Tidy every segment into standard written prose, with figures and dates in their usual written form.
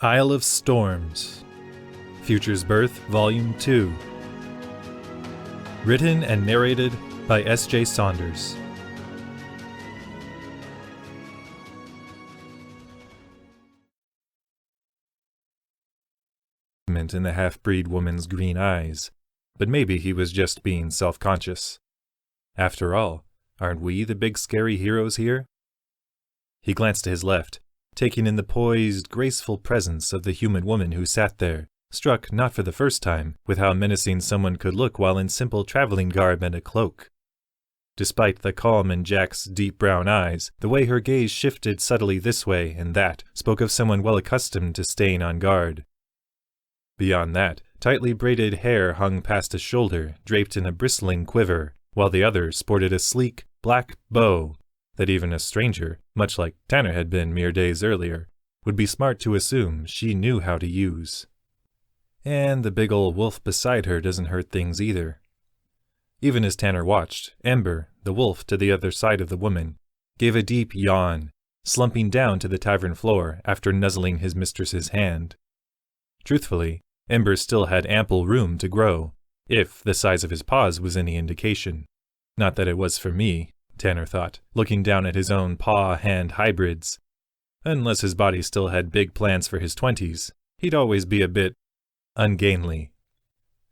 Isle of Storms, Future's Birth, Volume 2. Written and narrated by S.J. Saunders. In the half-breed woman's green eyes, but maybe he was just being self-conscious. After all, aren't we the big scary heroes here? He glanced to his left, taking in the poised, graceful presence of the human woman who sat there, struck not for the first time with how menacing someone could look while in simple traveling garb and a cloak. Despite the calm in Jack's deep brown eyes, the way her gaze shifted subtly this way and that spoke of someone well accustomed to staying on guard. Beyond that, tightly braided hair hung past a shoulder, draped in a bristling quiver, while the other sported a sleek, black bow that even a stranger, much like Tanner had been mere days earlier, would be smart to assume she knew how to use. And the big old wolf beside her doesn't hurt things either. Even as Tanner watched, Ember, the wolf to the other side of the woman, gave a deep yawn, slumping down to the tavern floor after nuzzling his mistress's hand. Truthfully, Ember still had ample room to grow, if the size of his paws was any indication. Not that it was for me, Tanner thought, looking down at his own paw-hand hybrids. Unless his body still had big plans for his 20s, he'd always be a bit ungainly.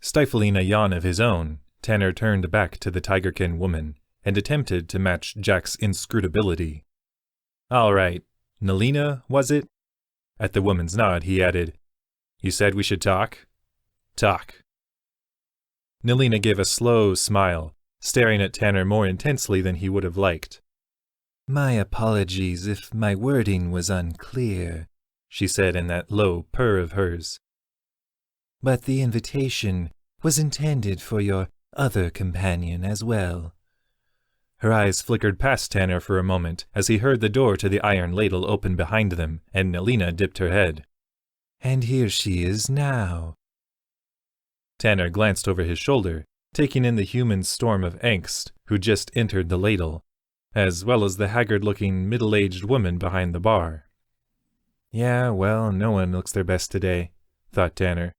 Stifling a yawn of his own, Tanner turned back to the tigerkin woman and attempted to match Jack's inscrutability. "All right, Nelina, was it?" At the woman's nod, he added, "You said we should talk?" "Talk." Nelina gave a slow smile, staring at Tanner more intensely than he would have liked. "My apologies if my wording was unclear," she said in that low purr of hers. "But the invitation was intended for your other companion as well." Her eyes flickered past Tanner for a moment as he heard the door to the iron ladle open behind them, and Nelina dipped her head. "And here she is now." Tanner glanced over his shoulder, taking in the human storm of angst who just entered the ladle, as well as the haggard-looking middle-aged woman behind the bar. Yeah, well, no one looks their best today, thought Tanner,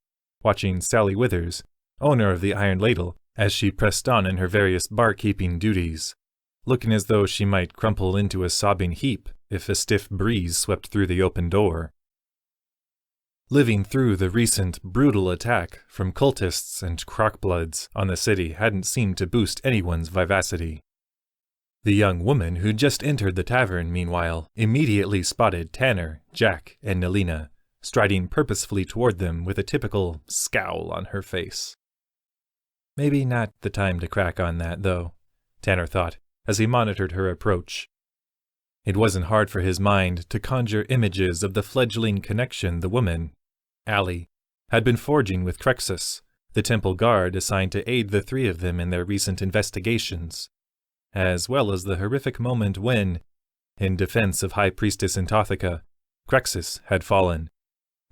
watching Sally Withers, owner of the iron ladle, as she pressed on in her various barkeeping duties, looking as though she might crumple into a sobbing heap if a stiff breeze swept through the open door. Living through the recent brutal attack from cultists and crockbloods on the city hadn't seemed to boost anyone's vivacity. The young woman who'd just entered the tavern, meanwhile, immediately spotted Tanner, Jack, and Nelina, striding purposefully toward them with a typical scowl on her face. Maybe not the time to crack on that, though, Tanner thought, as he monitored her approach. It wasn't hard for his mind to conjure images of the fledgling connection the woman, Allie, had been forging with Crexus, the temple guard assigned to aid the three of them in their recent investigations, as well as the horrific moment when, in defense of High Priestess Intothica, Crexus had fallen,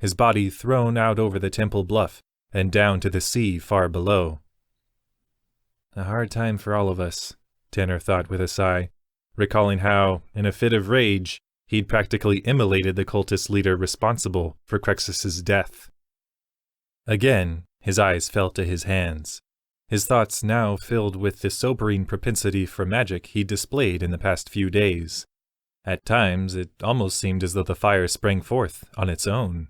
his body thrown out over the temple bluff and down to the sea far below. A hard time for all of us, Tanner thought with a sigh, recalling how, in a fit of rage, he'd practically immolated the cultist leader responsible for Crexus's death. Again, his eyes fell to his hands, his thoughts now filled with the sobering propensity for magic he'd displayed in the past few days. At times, it almost seemed as though the fire sprang forth on its own.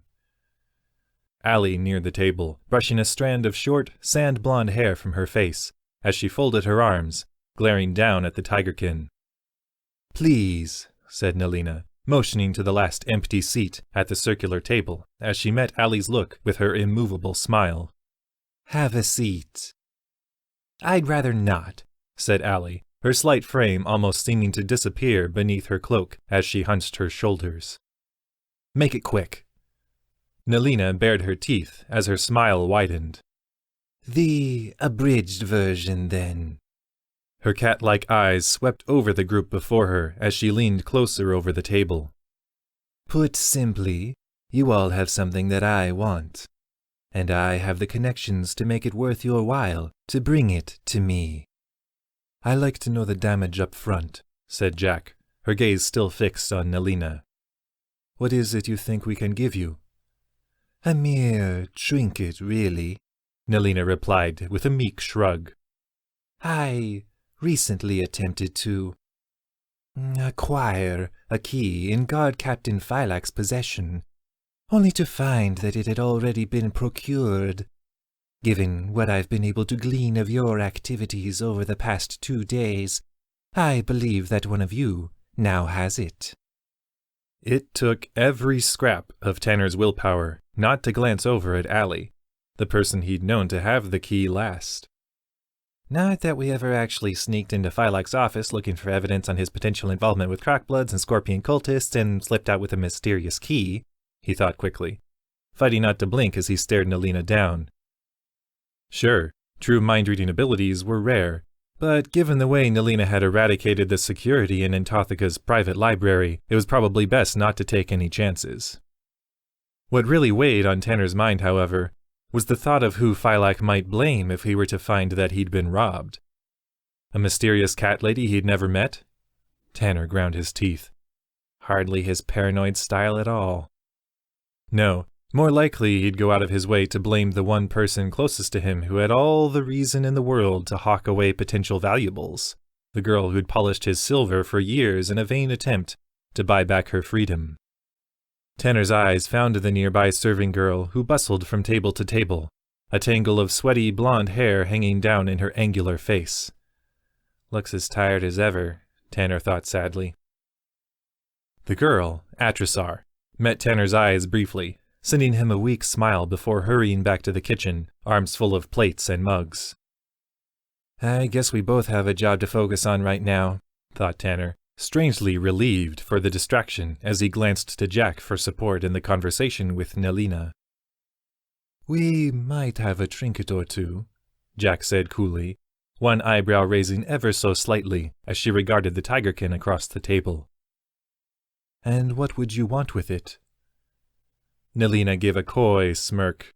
Allie neared the table, brushing a strand of short, sand-blonde hair from her face, as she folded her arms, glaring down at the tigerkin. "Please," said Nelina, motioning to the last empty seat at the circular table as she met Allie's look with her immovable smile. "Have a seat." "I'd rather not," said Allie, her slight frame almost seeming to disappear beneath her cloak as she hunched her shoulders. "Make it quick." Nelina bared her teeth as her smile widened. "The abridged version, then." Her cat-like eyes swept over the group before her as she leaned closer over the table. "Put simply, you all have something that I want, and I have the connections to make it worth your while to bring it to me." "I like to know the damage up front," said Jack, her gaze still fixed on Nelina. "What is it you think we can give you?" A mere trinket, really, Nelina replied with a meek shrug. I recently attempted to acquire a key in Guard Captain Phylak's possession, only to find that it had already been procured. Given what I've been able to glean of your activities over the past 2 days, I believe that one of you now has it. It took every scrap of Tanner's willpower not to glance over at Allie, the person he'd known to have the key last. Not that we ever actually sneaked into Phylak's office looking for evidence on his potential involvement with Crackbloods and Scorpion cultists and slipped out with a mysterious key, he thought quickly, fighting not to blink as he stared Nelina down. Sure, true mind-reading abilities were rare, but given the way Nelina had eradicated the security in Antothika's private library, it was probably best not to take any chances. What really weighed on Tanner's mind, however, was the thought of who Phylak might blame if he were to find that he'd been robbed. A mysterious cat lady he'd never met? Tanner ground his teeth. Hardly his paranoid style at all. No, more likely he'd go out of his way to blame the one person closest to him who had all the reason in the world to hawk away potential valuables, the girl who'd polished his silver for years in a vain attempt to buy back her freedom. Tanner's eyes found the nearby serving girl who bustled from table to table, a tangle of sweaty blonde hair hanging down in her angular face. Looks as tired as ever, Tanner thought sadly. The girl, Atrisar, met Tanner's eyes briefly, sending him a weak smile before hurrying back to the kitchen, arms full of plates and mugs. I guess we both have a job to focus on right now, thought Tanner, strangely relieved for the distraction as he glanced to Jack for support in the conversation with Nelina. We might have a trinket or two, Jack said coolly, one eyebrow raising ever so slightly as she regarded the tigerkin across the table. And what would you want with it? Nelina gave a coy smirk.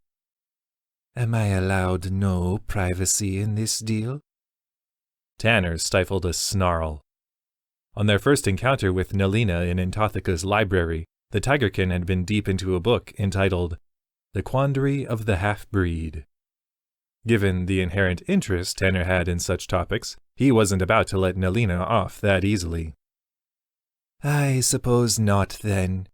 Am I allowed no privacy in this deal? Tanner stifled a snarl. On their first encounter with Nelina in Antothika's library, the tigerkin had been deep into a book entitled The Quandary of the Half-Breed. Given the inherent interest Tanner had in such topics, he wasn't about to let Nelina off that easily. I suppose not, then,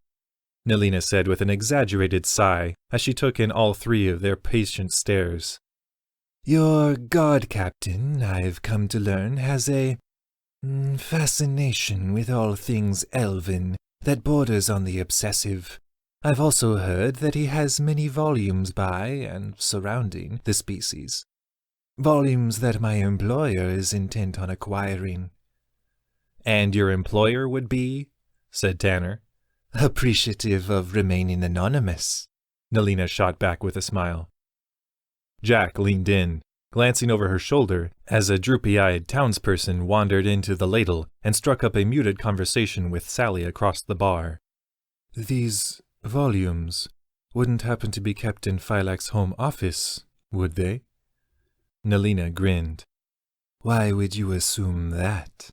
Nelina said with an exaggerated sigh as she took in all three of their patient stares. Your guard captain, I've come to learn, has a fascination with all things elven that borders on the obsessive. I've also heard that he has many volumes by and surrounding the species. Volumes that my employer is intent on acquiring. And your employer would be? Said Tanner. Appreciative of remaining anonymous, Nelina shot back with a smile. Jack leaned in, glancing over her shoulder as a droopy-eyed townsperson wandered into the ladle and struck up a muted conversation with Sally across the bar. These volumes wouldn't happen to be kept in Phylak's home office, would they? Nelina grinned. Why would you assume that?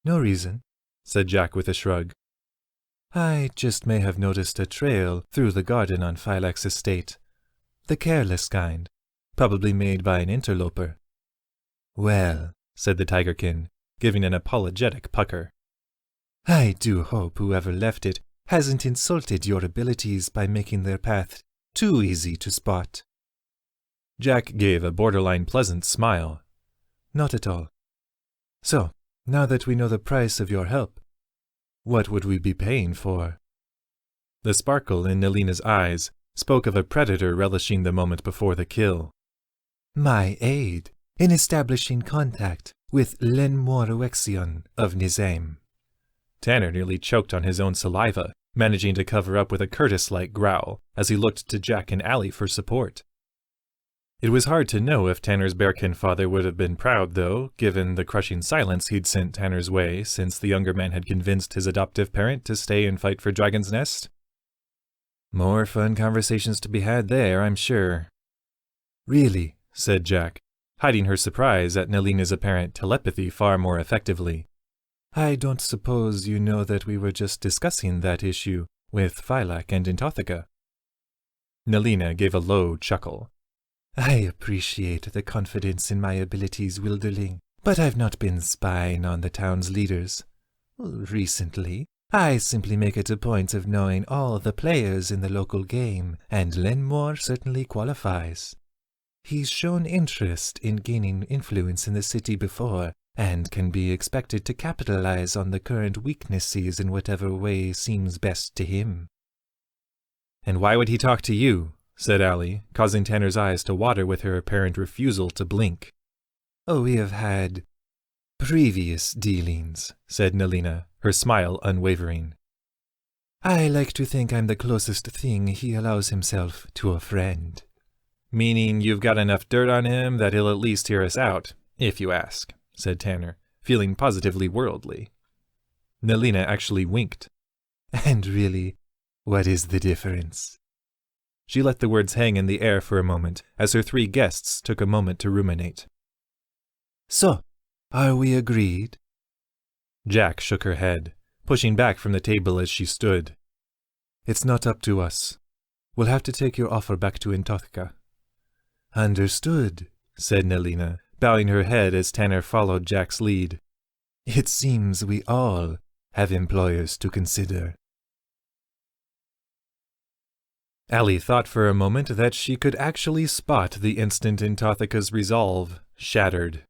No reason, said Jack with a shrug. I just may have noticed a trail through the garden on Phylak's estate. The careless kind, probably made by an interloper. Well, said the tigerkin, giving an apologetic pucker. I do hope whoever left it hasn't insulted your abilities by making their path too easy to spot. Jack gave a borderline pleasant smile. Not at all. So, now that we know the price of your help, what would we be paying for? The sparkle in Nelina's eyes spoke of a predator relishing the moment before the kill. My aid in establishing contact with Lenmoir of Nisaim. Tanner nearly choked on his own saliva, managing to cover up with a Curtis-like growl as he looked to Jack and Allie for support. It was hard to know if Tanner's bearkin father would have been proud, though, given the crushing silence he'd sent Tanner's way since the younger man had convinced his adoptive parent to stay and fight for Dragon's Nest. More fun conversations to be had there, I'm sure. Really, said Jack, hiding her surprise at Nelina's apparent telepathy far more effectively. I don't suppose you know that we were just discussing that issue with Phylak and Antothika. Nelina gave a low chuckle. I appreciate the confidence in my abilities, Wilderling, but I've not been spying on the town's leaders. Recently, I simply make it a point of knowing all the players in the local game, and Lenmoir certainly qualifies. He's shown interest in gaining influence in the city before, and can be expected to capitalize on the current weaknesses in whatever way seems best to him. And why would he talk to you? Said Allie, causing Tanner's eyes to water with her apparent refusal to blink. Oh, we have had previous dealings, said Nelina, her smile unwavering. I like to think I'm the closest thing he allows himself to a friend. Meaning you've got enough dirt on him that he'll at least hear us out, if you ask, said Tanner, feeling positively worldly. Nelina actually winked. And really, what is the difference? She let the words hang in the air for a moment, as her three guests took a moment to ruminate. So, are we agreed? Jack shook her head, pushing back from the table as she stood. It's not up to us. We'll have to take your offer back to Intothka. Understood, said Nelina, bowing her head as Tanner followed Jack's lead. It seems we all have employers to consider. Allie thought for a moment that she could actually spot the instant Intothka's resolve shattered.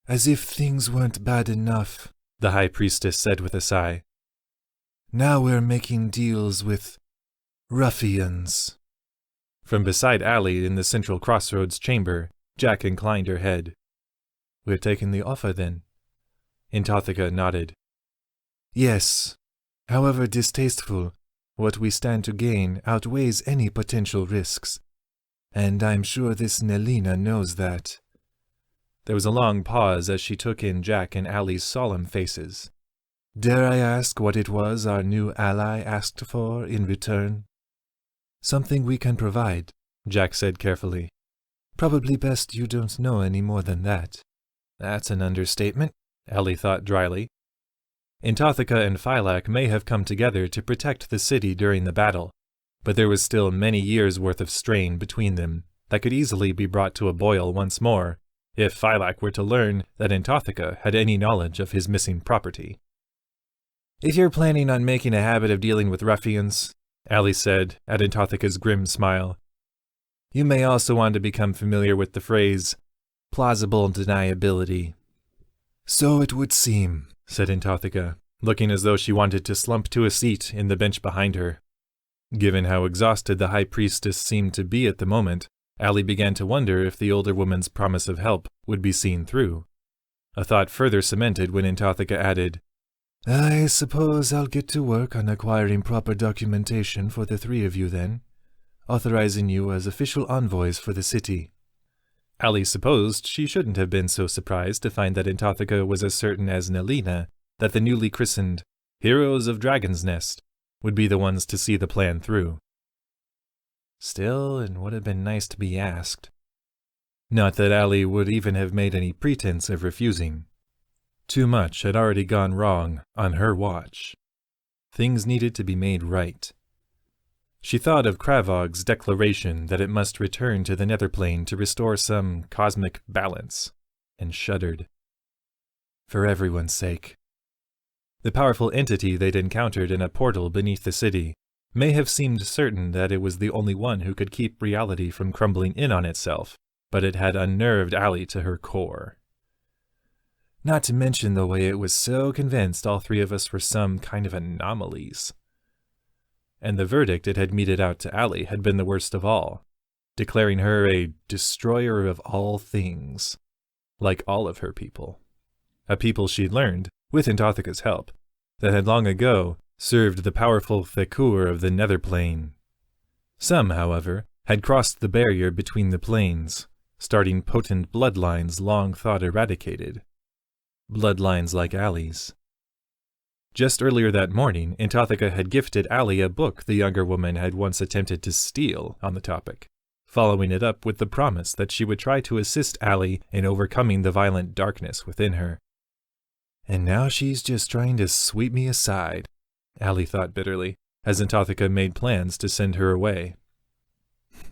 As if things weren't bad enough, the High Priestess said with a sigh. Now we're making deals with ruffians. From beside Allie in the central crossroads chamber, Jack inclined her head. We're taking the offer then? Intothka nodded. Yes. However distasteful, what we stand to gain outweighs any potential risks. And I'm sure this Nelina knows that. There was a long pause as she took in Jack and Allie's solemn faces. Dare I ask what it was our new ally asked for in return? Something we can provide, Jack said carefully. Probably best you don't know any more than that. That's an understatement, Allie thought dryly. Intothka and Phylac may have come together to protect the city during the battle, but there was still many years' worth of strain between them that could easily be brought to a boil once more if Phylac were to learn that Intothka had any knowledge of his missing property. If you're planning on making a habit of dealing with ruffians, Allie said, at Intothka's grim smile, you may also want to become familiar with the phrase, plausible deniability. So it would seem, said Intothka, looking as though she wanted to slump to a seat in the bench behind her. Given how exhausted the High Priestess seemed to be at the moment, Allie began to wonder if the older woman's promise of help would be seen through. A thought further cemented when Intothka added, I suppose I'll get to work on acquiring proper documentation for the three of you then, authorizing you as official envoys for the city. Allie supposed she shouldn't have been so surprised to find that Intothka was as certain as Nelina that the newly christened Heroes of Dragon's Nest would be the ones to see the plan through. Still, it would have been nice to be asked. Not that Allie would even have made any pretense of refusing. Too much had already gone wrong on her watch. Things needed to be made right. She thought of Kravog's declaration that it must return to the Netherplane to restore some cosmic balance, and shuddered. For everyone's sake. The powerful entity they'd encountered in a portal beneath the city may have seemed certain that it was the only one who could keep reality from crumbling in on itself, but it had unnerved Allie to her core. Not to mention the way it was so convinced all three of us were some kind of anomalies. And the verdict it had meted out to Allie had been the worst of all, declaring her a destroyer of all things, like all of her people. A people she'd learned, with Intothka's help, that had long ago served the powerful Thekur of the Netherplane. Some, however, had crossed the barrier between the planes, starting potent bloodlines long thought eradicated. Bloodlines like Allie's. Just earlier that morning, Intothka had gifted Allie a book the younger woman had once attempted to steal on the topic, following it up with the promise that she would try to assist Allie in overcoming the violent darkness within her. And now she's just trying to sweep me aside, Allie thought bitterly, as Intothka made plans to send her away.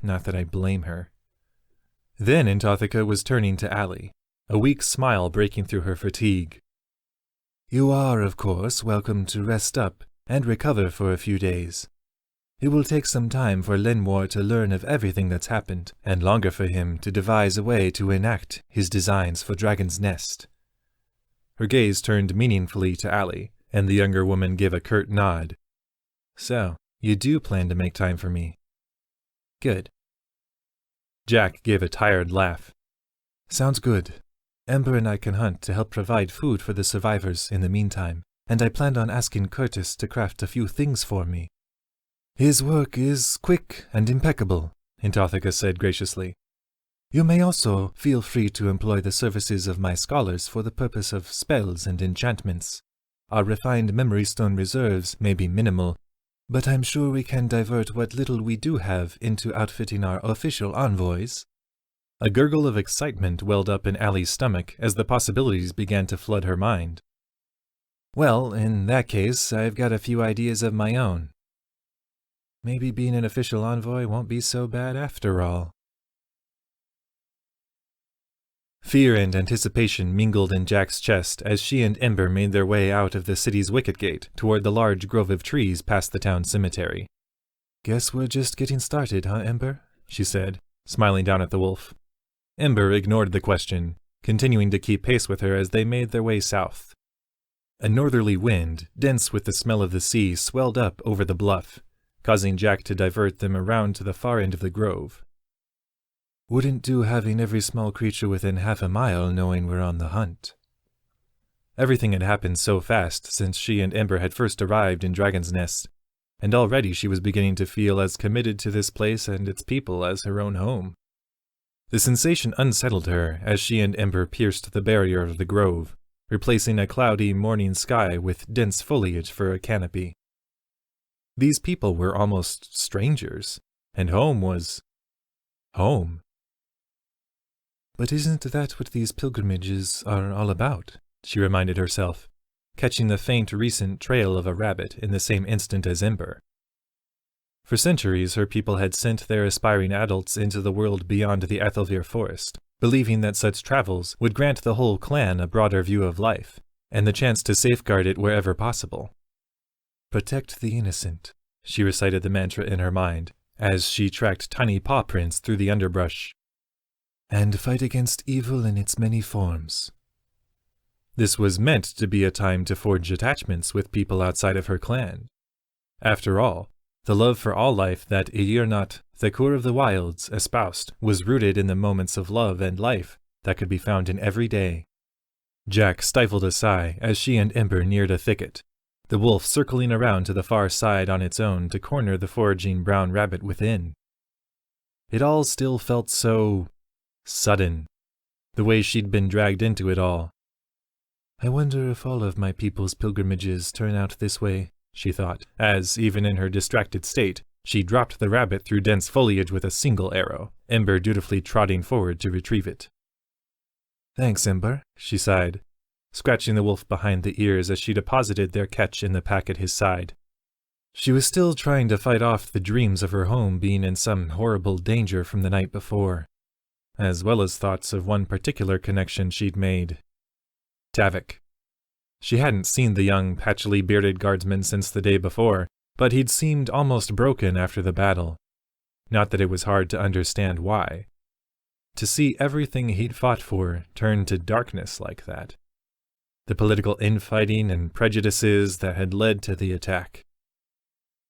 not that I blame her. Then Anthotheka was turning to Allie, a weak smile breaking through her fatigue. You are, of course, welcome to rest up and recover for a few days. It will take some time for Lenmoir to learn of everything that's happened, and longer for him to devise a way to enact his designs for Dragon's Nest. Her gaze turned meaningfully to Allie, and the younger woman gave a curt nod. So, you do plan to make time for me. Good. Jack gave a tired laugh. Sounds good. Ember and I can hunt to help provide food for the survivors in the meantime, and I planned on asking Curtis to craft a few things for me. His work is quick and impeccable, Anthotheka said graciously. You may also feel free to employ the services of my scholars for the purpose of spells and enchantments. Our refined memory stone reserves may be minimal, but I'm sure we can divert what little we do have into outfitting our official envoys. A gurgle of excitement welled up in Allie's stomach as the possibilities began to flood her mind. Well, in that case, I've got a few ideas of my own. Maybe being an official envoy won't be so bad after all. Fear and anticipation mingled in Jack's chest as she and Ember made their way out of the city's wicket gate toward the large grove of trees past the town cemetery. Guess we're just getting started, huh, Ember? She said, smiling down at the wolf. Ember ignored the question, continuing to keep pace with her as they made their way south. A northerly wind, dense with the smell of the sea, swelled up over the bluff, causing Jack to divert them around to the far end of the grove. Wouldn't do having every small creature within half a mile knowing we're on the hunt. Everything had happened so fast since she and Ember had first arrived in Dragon's Nest, and already she was beginning to feel as committed to this place and its people as her own home. The sensation unsettled her as she and Ember pierced the barrier of the grove, replacing a cloudy morning sky with dense foliage for a canopy. These people were almost strangers, and home was home. But isn't that what these pilgrimages are all about? She reminded herself, catching the faint recent trail of a rabbit in the same instant as Ember. For centuries her people had sent their aspiring adults into the world beyond the Athelvir forest, believing that such travels would grant the whole clan a broader view of life, and the chance to safeguard it wherever possible. Protect the innocent, she recited the mantra in her mind, as she tracked tiny paw prints through the underbrush. And fight against evil in its many forms. This was meant to be a time to forge attachments with people outside of her clan. After all, the love for all life that Eirnat, Thakur of the Wilds, espoused was rooted in the moments of love and life that could be found in every day. Jack stifled a sigh as she and Ember neared a thicket, the wolf circling around to the far side on its own to corner the foraging brown rabbit within. It all still felt so sudden, the way she'd been dragged into it all. I wonder if all of my people's pilgrimages turn out this way, she thought, as, even in her distracted state, she dropped the rabbit through dense foliage with a single arrow, Ember dutifully trotting forward to retrieve it. Thanks, Ember, she sighed, scratching the wolf behind the ears as she deposited their catch in the pack at his side. She was still trying to fight off the dreams of her home being in some horrible danger from the night before, as well as thoughts of one particular connection she'd made. Tavik. She hadn't seen the young, patchily bearded guardsman since the day before, but he'd seemed almost broken after the battle. Not that it was hard to understand why. To see everything he'd fought for turn to darkness like that. The political infighting and prejudices that had led to the attack.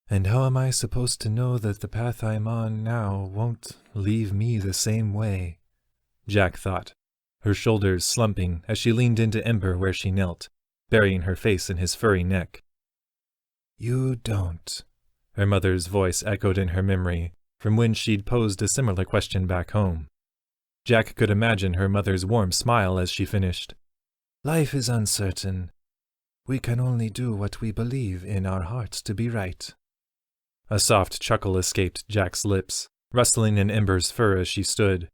And how am I supposed to know that the path I'm on now won't leave me the same way? Jack thought, her shoulders slumping as she leaned into Ember where she knelt, burying her face in his furry neck. You don't, her mother's voice echoed in her memory, from when she'd posed a similar question back home. Jack could imagine her mother's warm smile as she finished. Life is uncertain. We can only do what we believe in our hearts to be right. A soft chuckle escaped Jack's lips, rustling in Ember's fur as she stood.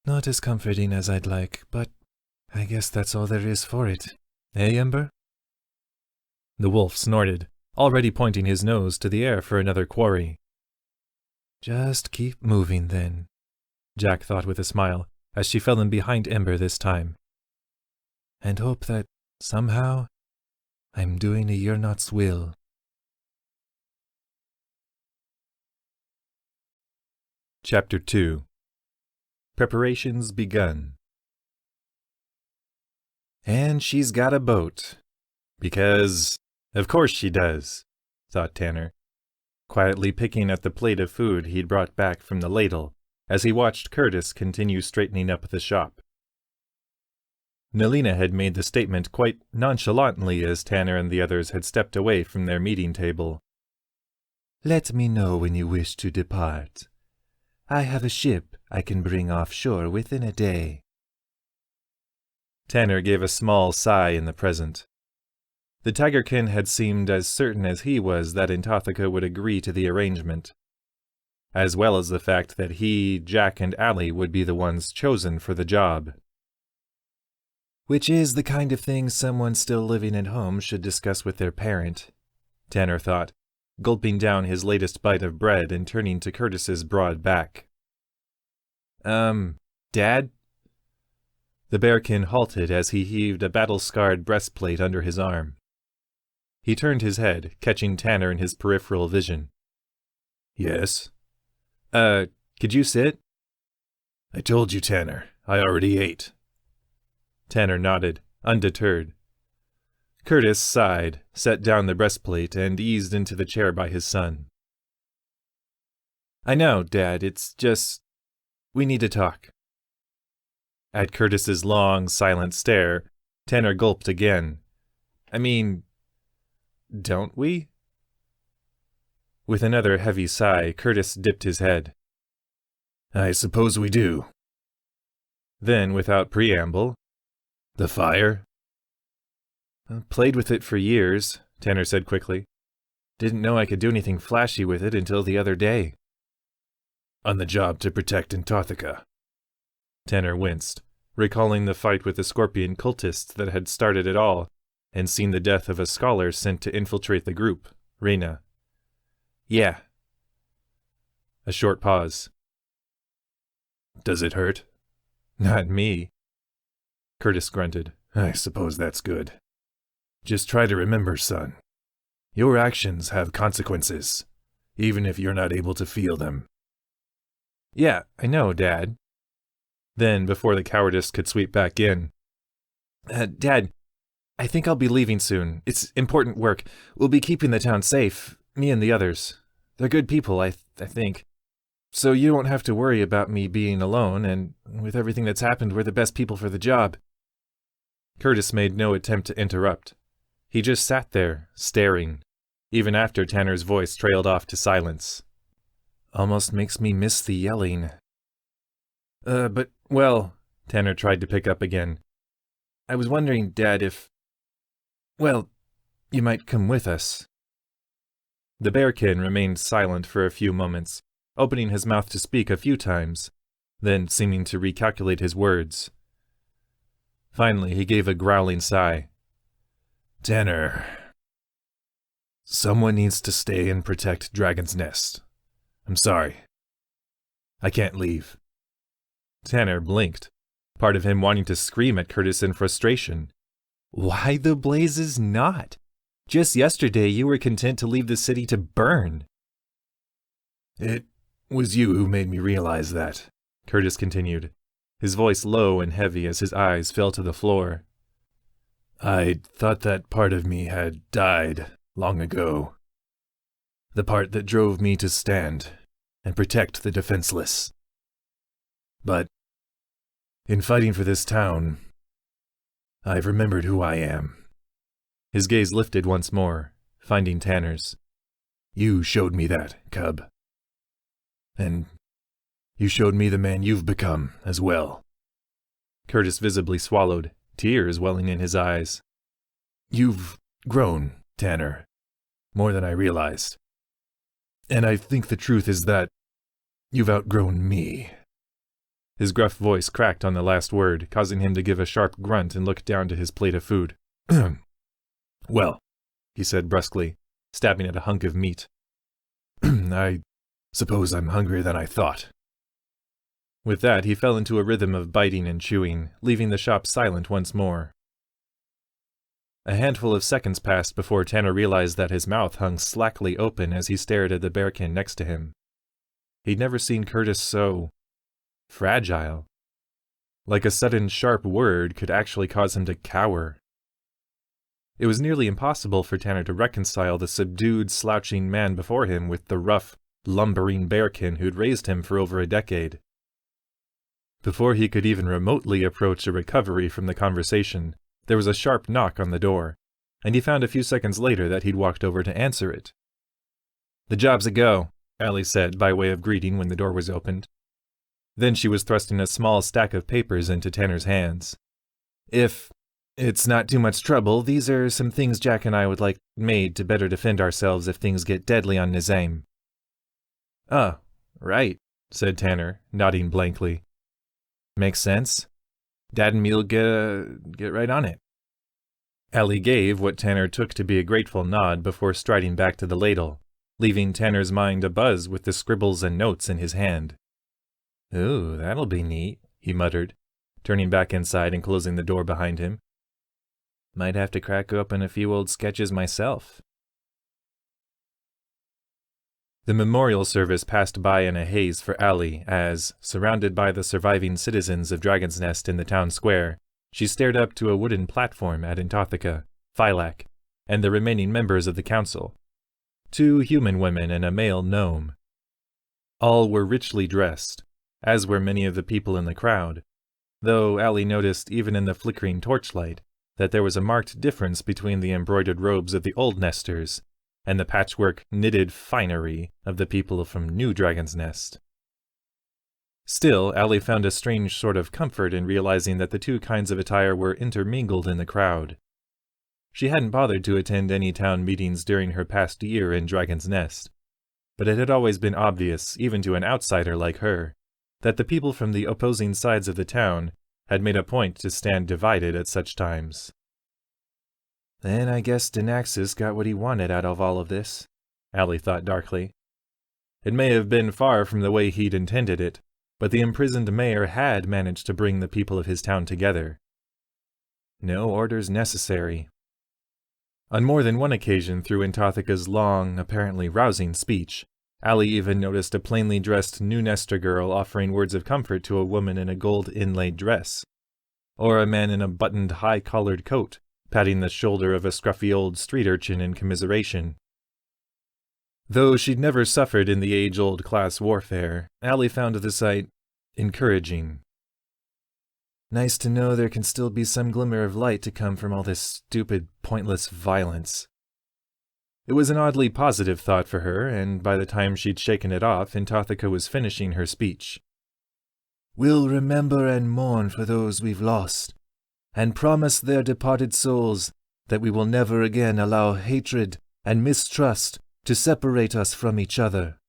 Not as comforting as I'd like, but I guess that's all there is for it. Eh, Ember? The wolf snorted, already pointing his nose to the air for another quarry. Just keep moving then, Jack thought with a smile, as she fell in behind Ember this time. And hope that, somehow, I'm doing a Yurnot's will. Chapter 2. Preparations begun. And she's got a boat. Because, of course she does, thought Tanner, quietly picking at the plate of food he'd brought back from the ladle, as he watched Curtis continue straightening up the shop. Nelina had made the statement quite nonchalantly as Tanner and the others had stepped away from their meeting table. Let me know when you wish to depart. I have a ship I can bring offshore within a day. Tanner gave a small sigh in the present. The Tigerkin had seemed as certain as he was that Intothica would agree to the arrangement, as well as the fact that he, Jack, and Allie would be the ones chosen for the job. Which is the kind of thing someone still living at home should discuss with their parent, Tanner thought, gulping down his latest bite of bread and turning to Curtis's broad back. Dad? The bearkin halted as he heaved a battle-scarred breastplate under his arm. He turned his head, catching Tanner in his peripheral vision. Yes? Could you sit? I told you, Tanner. I already ate. Tanner nodded, undeterred. Curtis sighed, set down the breastplate, and eased into the chair by his son. I know, Dad, it's just... we need to talk. At Curtis's long, silent stare, Tanner gulped again. I mean, don't we? With another heavy sigh, Curtis dipped his head. I suppose we do. Then, without preamble, the fire? Played with it for years, Tanner said quickly. Didn't know I could do anything flashy with it until the other day. On the job to protect Intothica. Tanner winced, recalling the fight with the Scorpion cultists that had started it all, and seen the death of a scholar sent to infiltrate the group, Reyna. Yeah. A short pause. Does it hurt? Not me. Curtis grunted. I suppose that's good. Just try to remember, son. Your actions have consequences, even if you're not able to feel them. Yeah, I know, Dad. Then, before the cowardice could sweep back in, Dad, I think I'll be leaving soon. It's important work. We'll be keeping the town safe, me and the others. They're good people, I think. So you won't have to worry about me being alone, and with everything that's happened, we're the best people for the job. Curtis made no attempt to interrupt. He just sat there, staring, even after Tanner's voice trailed off to silence. Almost makes me miss the yelling. But, well, Tanner tried to pick up again. I was wondering, Dad, if... well, you might come with us. The bearkin remained silent for a few moments, opening his mouth to speak a few times, then seeming to recalculate his words. Finally, he gave a growling sigh. Tanner, someone needs to stay and protect Dragon's Nest. I'm sorry. I can't leave. Tanner blinked, part of him wanting to scream at Curtis in frustration. Why the blazes not? Just yesterday you were content to leave the city to burn. It was you who made me realize that, Curtis continued, his voice low and heavy as his eyes fell to the floor. I thought that part of me had died long ago. The part that drove me to stand and protect the defenseless. But in fighting for this town, I've remembered who I am. His gaze lifted once more, finding Tanner's. You showed me that, cub. And you showed me the man you've become as well. Curtis visibly swallowed, tears welling in his eyes. You've grown, Tanner, more than I realized. And I think the truth is that you've outgrown me. His gruff voice cracked on the last word, causing him to give a sharp grunt and look down to his plate of food. Well, he said brusquely, stabbing at a hunk of meat. I Suppose I'm hungrier than I thought. With that, he fell into a rhythm of biting and chewing, leaving the shop silent once more. A handful of seconds passed before Tanner realized that his mouth hung slackly open as he stared at the bearkin next to him. He'd never seen Curtis so fragile. Like a sudden sharp word could actually cause him to cower. It was nearly impossible for Tanner to reconcile the subdued, slouching man before him with the rough, lumbering bearkin who'd raised him for over a decade. Before he could even remotely approach a recovery from the conversation, there was a sharp knock on the door, and he found a few seconds later that he'd walked over to answer it. "The job's a go," Allie said by way of greeting when the door was opened. Then she was thrusting a small stack of papers into Tanner's hands. "If it's not too much trouble, these are some things Jack and I would like made to better defend ourselves if things get deadly on Nisaim." "Oh, right," said Tanner, nodding blankly. "Makes sense. Dad and me'll get right on it." Allie gave what Tanner took to be a grateful nod before striding back to the ladle, leaving Tanner's mind abuzz with the scribbles and notes in his hand. "Ooh, that'll be neat," he muttered, turning back inside and closing the door behind him. "Might have to crack open a few old sketches myself." The memorial service passed by in a haze for Allie as, surrounded by the surviving citizens of Dragon's Nest in the town square, she stared up to a wooden platform at Antothica, Phylac, and the remaining members of the council. 2 human women and a male gnome. All were richly dressed, as were many of the people in the crowd, though Allie noticed even in the flickering torchlight that there was a marked difference between the embroidered robes of the old nesters and the patchwork knitted finery of the people from New Dragon's Nest. Still, Allie found a strange sort of comfort in realizing that the 2 kinds of attire were intermingled in the crowd. She hadn't bothered to attend any town meetings during her past year in Dragon's Nest, but it had always been obvious, even to an outsider like her, that the people from the opposing sides of the town had made a point to stand divided at such times. "Then I guess Denaxis got what he wanted out of all of this," Allie thought darkly. It may have been far from the way he'd intended it, but the imprisoned mayor had managed to bring the people of his town together. No orders necessary. On more than one occasion through Antothica's long, apparently rousing speech, Allie even noticed a plainly dressed new nester girl offering words of comfort to a woman in a gold inlaid dress, or a man in a buttoned high-collared coat patting the shoulder of a scruffy old street urchin in commiseration. Though she'd never suffered in the age-old class warfare, Allie found the sight encouraging. Nice to know there can still be some glimmer of light to come from all this stupid, pointless violence. It was an oddly positive thought for her, and by the time she'd shaken it off, Antothica was finishing her speech. "We'll remember and mourn for those we've lost, and promise their departed souls that we will never again allow hatred and mistrust to separate us from each other."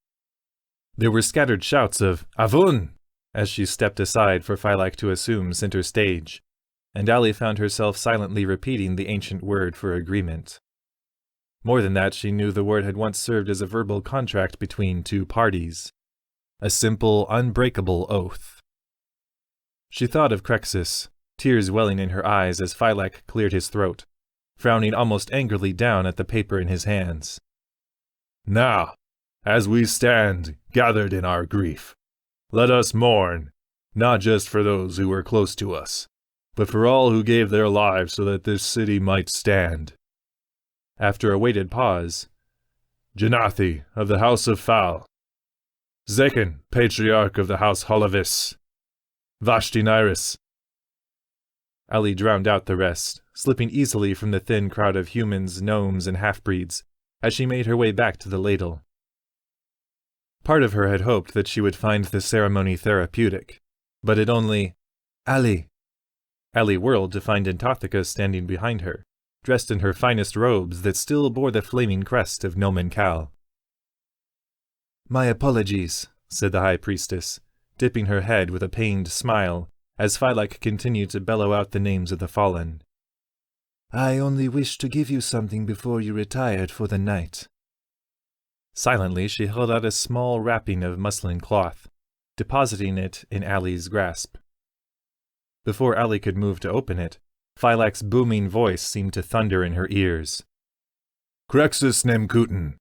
There were scattered shouts of "Avun!" as she stepped aside for Phylac to assume center stage, and Allie found herself silently repeating the ancient word for agreement. More than that, she knew the word had once served as a verbal contract between 2 parties. A simple, unbreakable oath. She thought of Crexus, tears welling in her eyes as Phylac cleared his throat, frowning almost angrily down at the paper in his hands. "Now, as we stand, gathered in our grief, let us mourn, not just for those who were close to us, but for all who gave their lives so that this city might stand." After a waited pause, "Janathi of the House of Fal, Zekon, Patriarch of the House Holavis, Vashti Nairis." Allie drowned out the rest, slipping easily from the thin crowd of humans, gnomes, and half-breeds, as she made her way back to the ladle. Part of her had hoped that she would find the ceremony therapeutic, but it only... "Allie!" Allie whirled to find Antothica standing behind her, dressed in her finest robes that still bore the flaming crest of Nomen Cal. "My apologies," said the High Priestess, dipping her head with a pained smile, as Phylac continued to bellow out the names of the fallen. "I only wished to give you something before you retired for the night." Silently, she held out a small wrapping of muslin cloth, depositing it in Allie's grasp. Before Allie could move to open it, Phylak's booming voice seemed to thunder in her ears. "Crexus Nemkutin,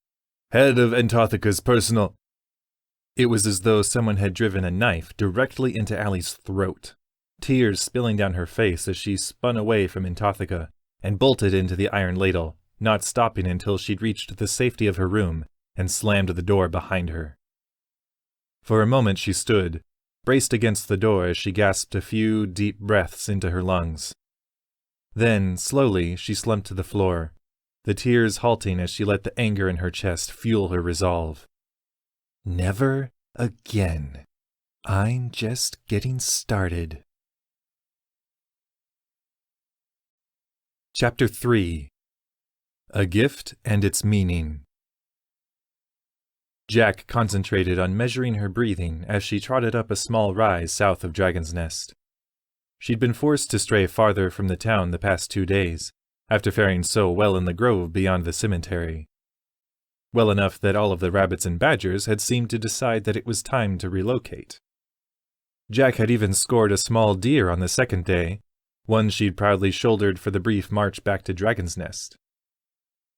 head of Antarctica's personal—" It was as though someone had driven a knife directly into Allie's throat, tears spilling down her face as she spun away from Antarctica and bolted into the iron ladle, not stopping until she'd reached the safety of her room and slammed the door behind her. For a moment she stood, braced against the door as she gasped a few deep breaths into her lungs. Then, slowly, she slumped to the floor, the tears halting as she let the anger in her chest fuel her resolve. Never again. I'm just getting started. Chapter 3. A Gift and Its Meaning. Jack concentrated on measuring her breathing as she trotted up a small rise south of Dragon's Nest. She'd been forced to stray farther from the town the past 2 days, after faring so well in the grove beyond the cemetery. Well enough that all of the rabbits and badgers had seemed to decide that it was time to relocate. Jack had even scored a small deer on the second day, one she'd proudly shouldered for the brief march back to Dragon's Nest.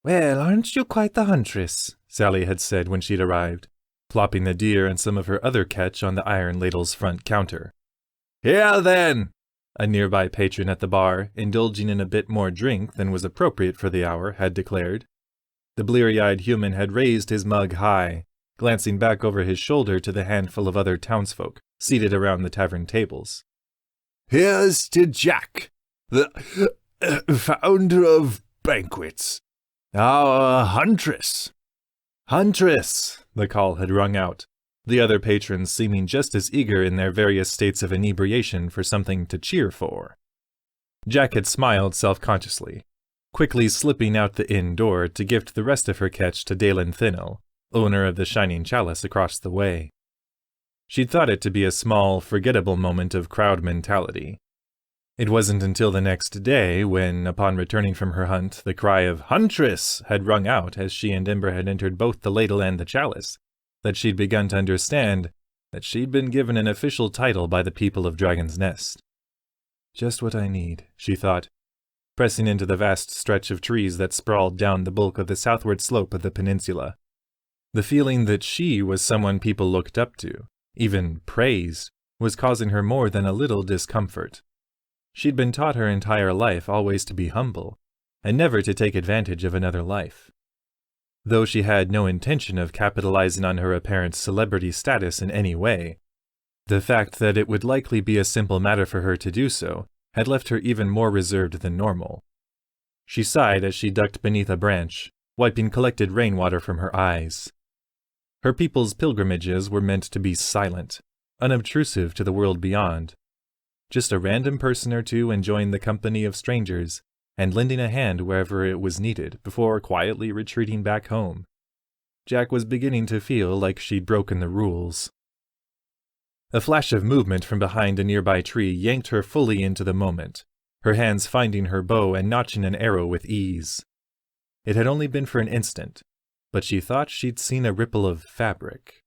"Well, aren't you quite the huntress?" Sally had said when she'd arrived, plopping the deer and some of her other catch on the iron ladle's front counter. "Here then!" a nearby patron at the bar, indulging in a bit more drink than was appropriate for the hour, had declared. The bleary-eyed human had raised his mug high, glancing back over his shoulder to the handful of other townsfolk seated around the tavern tables. "Here's to Jack, the founder of banquets. Our huntress." "Huntress!" the call had rung out, the other patrons seeming just as eager in their various states of inebriation for something to cheer for. Jack had smiled self-consciously, quickly slipping out the inn door to gift the rest of her catch to Dalen Thinnell, owner of the Shining Chalice across the way. She'd thought it to be a small, forgettable moment of crowd mentality. It wasn't until the next day when, upon returning from her hunt, the cry of "Huntress!" had rung out as she and Ember had entered both the ladle and the chalice, that she'd begun to understand that she'd been given an official title by the people of Dragon's Nest. Just what I need, she thought, pressing into the vast stretch of trees that sprawled down the bulk of the southward slope of the peninsula. The feeling that she was someone people looked up to, even praised, was causing her more than a little discomfort. She'd been taught her entire life always to be humble, and never to take advantage of another life. Though she had no intention of capitalizing on her apparent celebrity status in any way, the fact that it would likely be a simple matter for her to do so had left her even more reserved than normal. She sighed as she ducked beneath a branch, wiping collected rainwater from her eyes. Her people's pilgrimages were meant to be silent, unobtrusive to the world beyond. Just a random person or two enjoying the company of strangers and lending a hand wherever it was needed before quietly retreating back home. Jack was beginning to feel like she'd broken the rules. A flash of movement from behind a nearby tree yanked her fully into the moment, her hands finding her bow and notching an arrow with ease. It had only been for an instant, but she thought she'd seen a ripple of fabric.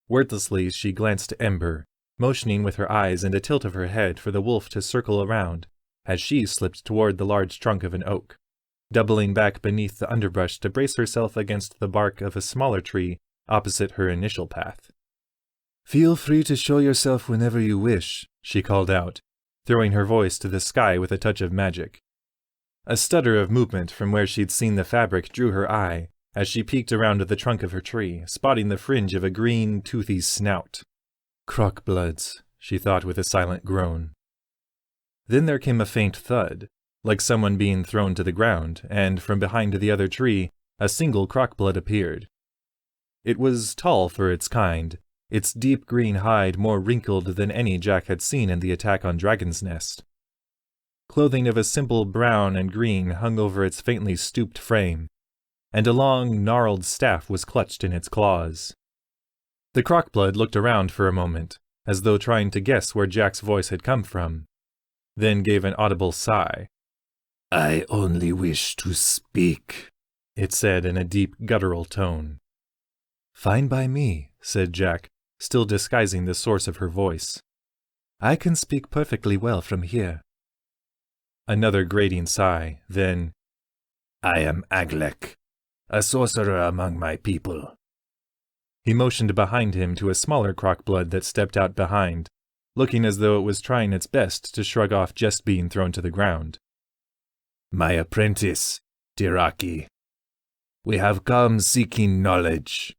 Wordlessly, she glanced to Ember, motioning with her eyes and a tilt of her head for the wolf to circle around, as she slipped toward the large trunk of an oak, doubling back beneath the underbrush to brace herself against the bark of a smaller tree opposite her initial path. "Feel free to show yourself whenever you wish," she called out, throwing her voice to the sky with a touch of magic. A stutter of movement from where she'd seen the fabric drew her eye, as she peeked around the trunk of her tree, spotting the fringe of a green, toothy snout. "Croc-bloods," she thought with a silent groan. Then there came a faint thud, like someone being thrown to the ground, and from behind the other tree, a single croc-blood appeared. It was tall for its kind, its deep green hide more wrinkled than any Jack had seen in the attack on Dragon's Nest. Clothing of a simple brown and green hung over its faintly stooped frame, and a long, gnarled staff was clutched in its claws. The croc-blood looked around for a moment, as though trying to guess where Jack's voice had come from, then gave an audible sigh. "I only wish to speak," it said in a deep, guttural tone. Fine by me, said Jack, still disguising the source of her voice. I can speak perfectly well from here. Another grating sigh, then, I am Aglek, a sorcerer among my people. He motioned behind him to a smaller crockblood that stepped out behind, looking as though it was trying its best to shrug off just being thrown to the ground. My apprentice, Tiraki. We have come seeking knowledge.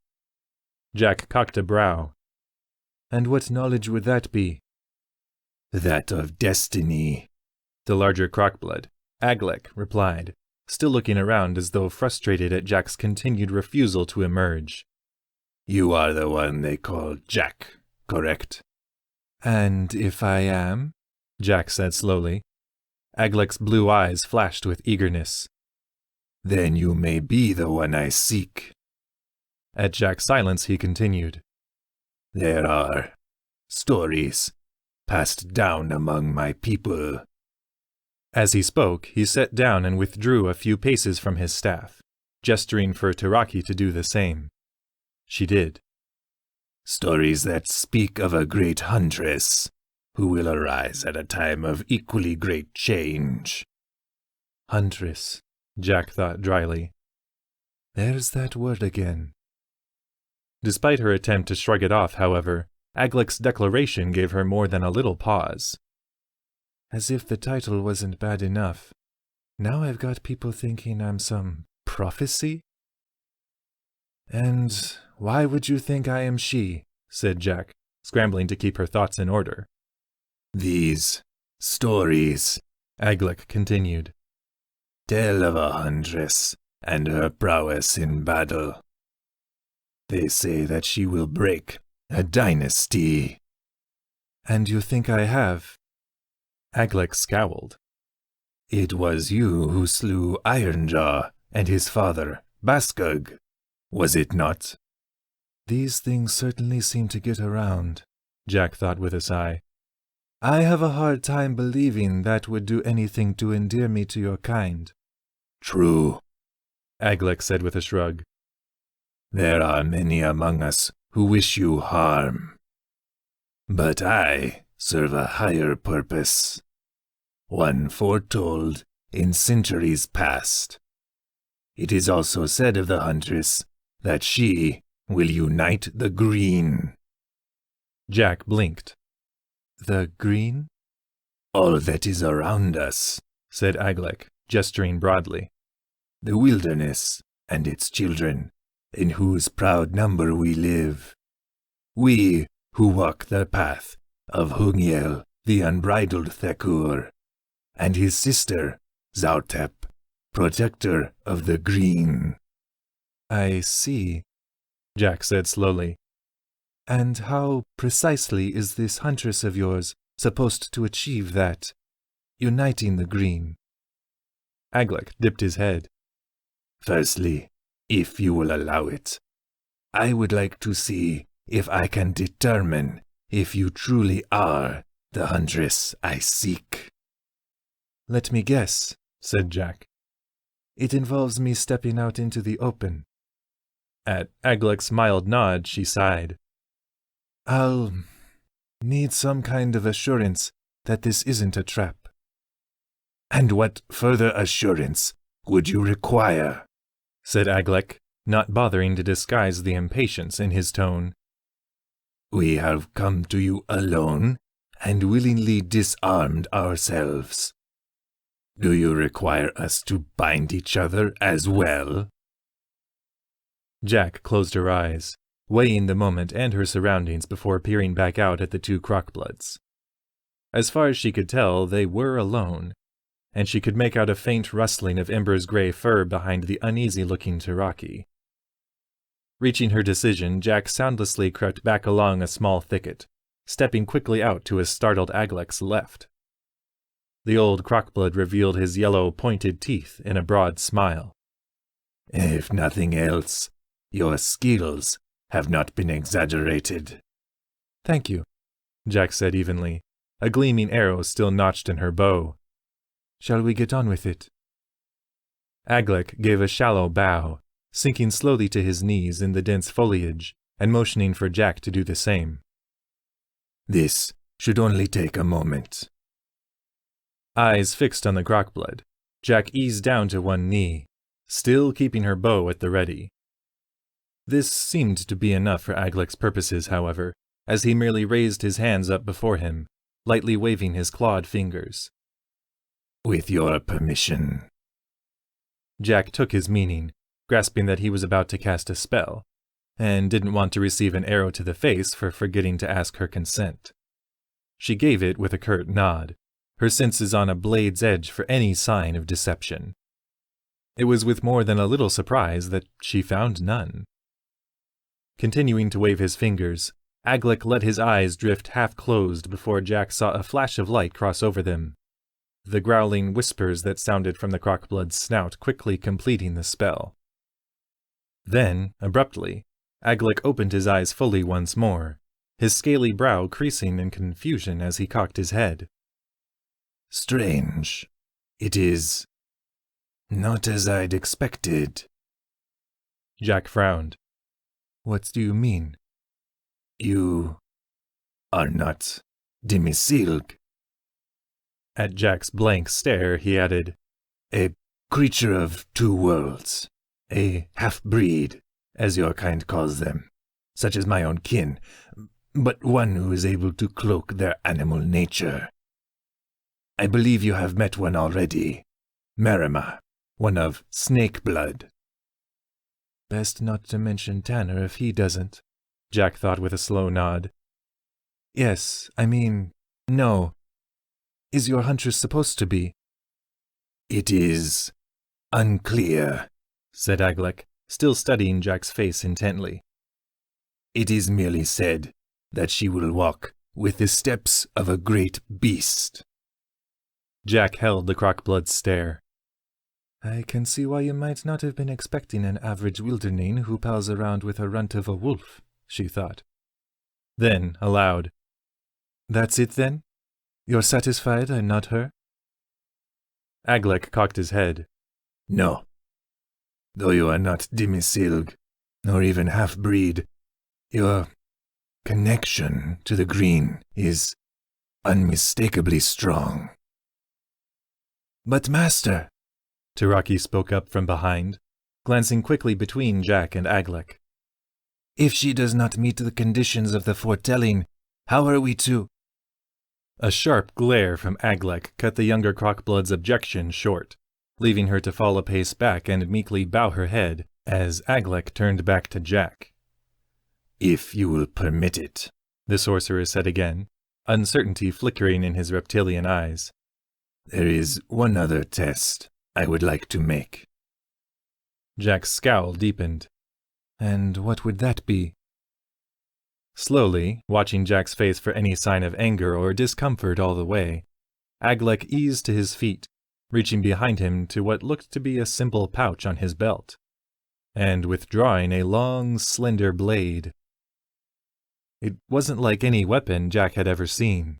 Jack cocked a brow. And what knowledge would that be? That of destiny, the larger crockblood, Aglek, replied, still looking around as though frustrated at Jack's continued refusal to emerge. You are the one they call Jack, correct? And if I am? Jack said slowly. Aglek's blue eyes flashed with eagerness. Then you may be the one I seek. At Jack's silence he continued. There are stories passed down among my people. As he spoke, he sat down and withdrew a few paces from his staff, gesturing for Tiraki to do the same. She did. Stories that speak of a great huntress who will arise at a time of equally great change. Huntress, Jack thought dryly. There's that word again. Despite her attempt to shrug it off, however, Aglek's declaration gave her more than a little pause. As if the title wasn't bad enough. Now I've got people thinking I'm some prophecy? And why would you think I am she? Said Jack, scrambling to keep her thoughts in order. These stories, Aglek continued, tell of a huntress and her prowess in battle. They say that she will break a dynasty. And you think I have? Aglek scowled. It was you who slew Ironjaw and his father, Baskug, was it not? These things certainly seem to get around, Jack thought with a sigh. I have a hard time believing that would do anything to endear me to your kind. True, Aglek said with a shrug. There are many among us who wish you harm. But I serve a higher purpose, one foretold in centuries past. It is also said of the huntress that she will unite the green. Jack blinked. The green? All that is around us, said Aglek, gesturing broadly. The wilderness and its children, in whose proud number we live. We who walk the path of Hungiel, the unbridled Thekur, and his sister, Zautep, protector of the green. I see, Jack said slowly. And how precisely is this huntress of yours supposed to achieve that, uniting the green? Aglek dipped his head. Firstly, if you will allow it, I would like to see if I can determine if you truly are the huntress I seek. Let me guess, said Jack. It involves me stepping out into the open. At Aglek's mild nod, she sighed. I'll need some kind of assurance that this isn't a trap. And what further assurance would you require? Said Aglek, not bothering to disguise the impatience in his tone. We have come to you alone and willingly disarmed ourselves. Do you require us to bind each other as well? Jack closed her eyes, weighing the moment and her surroundings before peering back out at the two crockbloods. As far as she could tell, they were alone, and she could make out a faint rustling of Ember's gray fur behind the uneasy-looking Tiraki. Reaching her decision, Jack soundlessly crept back along a small thicket, stepping quickly out to his startled Aglek's left. The old crockblood revealed his yellow, pointed teeth in a broad smile. If nothing else, your skills have not been exaggerated. Thank you, Jack said evenly, a gleaming arrow still notched in her bow. Shall we get on with it? Aglek gave a shallow bow, sinking slowly to his knees in the dense foliage and motioning for Jack to do the same. This should only take a moment. Eyes fixed on the crockblood, Jack eased down to one knee, still keeping her bow at the ready. This seemed to be enough for Aglec's purposes, however, as he merely raised his hands up before him, lightly waving his clawed fingers. With your permission. Jack took his meaning, grasping that he was about to cast a spell, and didn't want to receive an arrow to the face for forgetting to ask her consent. She gave it with a curt nod, her senses on a blade's edge for any sign of deception. It was with more than a little surprise that she found none. Continuing to wave his fingers, Aglec let his eyes drift half-closed before Jack saw a flash of light cross over them, the growling whispers that sounded from the crockblood's snout quickly completing the spell. Then, abruptly, Aglec opened his eyes fully once more, his scaly brow creasing in confusion as he cocked his head. Strange. It is not as I'd expected. Jack frowned. What do you mean? You are not Dimisilg. At Jack's blank stare, he added, A creature of two worlds. A half-breed, as your kind calls them, such as my own kin, but one who is able to cloak their animal nature. I believe you have met one already. Marima, one of snake blood. Best not to mention Tanner if he doesn't, Jack thought with a slow nod. Yes, I mean, no. Is your huntress supposed to be? It is unclear, said Aglec, still studying Jack's face intently. It is merely said that she will walk with the steps of a great beast. Jack held the crockblood's stare. I can see why you might not have been expecting an average wildernane who pals around with a runt of a wolf, she thought. Then, aloud, That's it then? You're satisfied I'm not her? Aglec cocked his head. No. Though you are not Dimisilg, nor even half-breed, your connection to the green is unmistakably strong. But master, Tiraki spoke up from behind, glancing quickly between Jack and Aglec. If she does not meet the conditions of the foretelling, how are we to? A sharp glare from Aglec cut the younger crockblood's objection short, leaving her to fall a pace back and meekly bow her head as Aglec turned back to Jack. If you will permit it, the sorcerer said again, uncertainty flickering in his reptilian eyes. There is one other test I would like to make. Jack's scowl deepened. And what would that be? Slowly, watching Jack's face for any sign of anger or discomfort all the way, Aglec eased to his feet, reaching behind him to what looked to be a simple pouch on his belt, and withdrawing a long, slender blade. It wasn't like any weapon Jack had ever seen.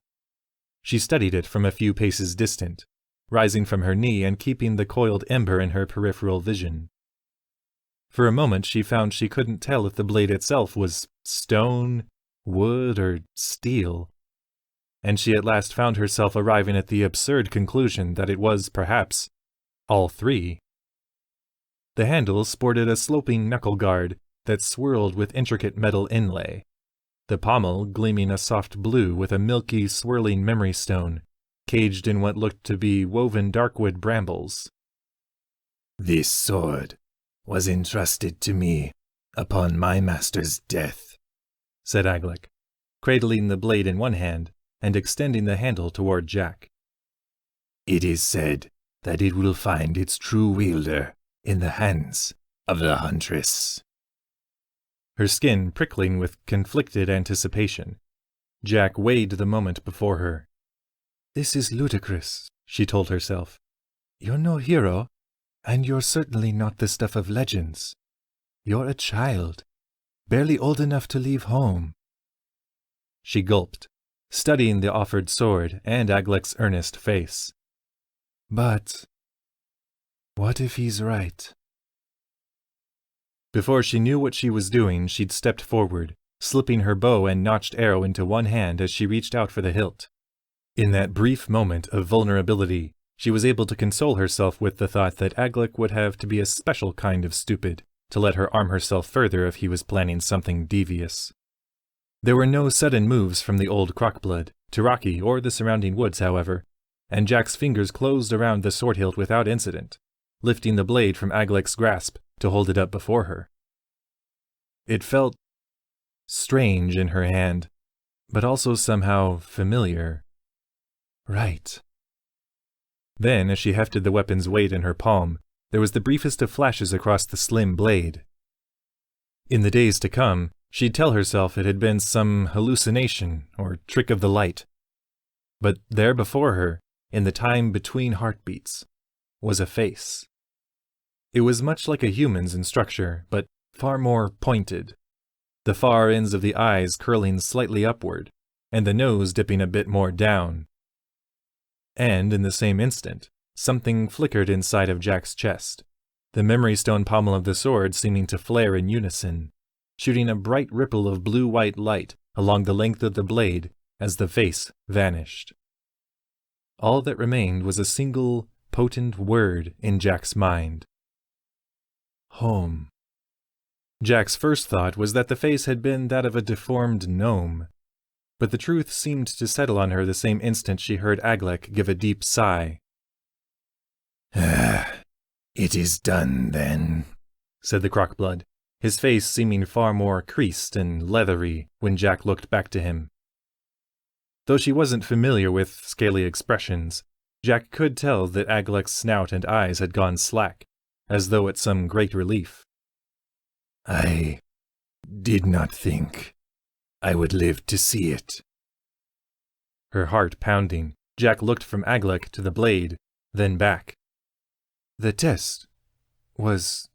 She studied it from a few paces distant, rising from her knee and keeping the coiled ember in her peripheral vision. For a moment she found she couldn't tell if the blade itself was stone, wood, or steel, and she at last found herself arriving at the absurd conclusion that it was, perhaps, all three. The handle sported a sloping knuckle guard that swirled with intricate metal inlay, the pommel gleaming a soft blue with a milky, swirling memory stone, caged in what looked to be woven darkwood brambles. This sword was entrusted to me upon my master's death, said Aglec, cradling the blade in one hand and extending the handle toward Jack. It is said that it will find its true wielder in the hands of the huntress. Her skin prickling with conflicted anticipation, Jack weighed the moment before her. This is ludicrous, she told herself. You're no hero, and you're certainly not the stuff of legends. You're a child, barely old enough to leave home. She gulped, studying the offered sword and Aglec's earnest face. But what if he's right? Before she knew what she was doing, she'd stepped forward, slipping her bow and notched arrow into one hand as she reached out for the hilt. In that brief moment of vulnerability, she was able to console herself with the thought that Aglik would have to be a special kind of stupid to let her arm herself further if he was planning something devious. There were no sudden moves from the old Crockblood, Tiraki, or the surrounding woods, however, and Jack's fingers closed around the sword hilt without incident, lifting the blade from Aglik's grasp to hold it up before her. It felt strange in her hand, but also somehow familiar. Right. Then, as she hefted the weapon's weight in her palm, there was the briefest of flashes across the slim blade. In the days to come, she'd tell herself it had been some hallucination or trick of the light. But there before her, in the time between heartbeats, was a face. It was much like a human's in structure, but far more pointed, the far ends of the eyes curling slightly upward, and the nose dipping a bit more down. And in the same instant, something flickered inside of Jack's chest, the memory stone pommel of the sword seeming to flare in unison, shooting a bright ripple of blue-white light along the length of the blade as the face vanished. All that remained was a single, potent word in Jack's mind. Home. Jack's first thought was that the face had been that of a deformed gnome, but the truth seemed to settle on her the same instant she heard Aglik give a deep sigh. It is done, then, said the Crockblood, his face seeming far more creased and leathery when Jack looked back to him. Though she wasn't familiar with scaly expressions, Jack could tell that Aglik's snout and eyes had gone slack, as though at some great relief. I did not think I would live to see it. Her heart pounding, Jack looked from Aglik to the blade, then back. The test was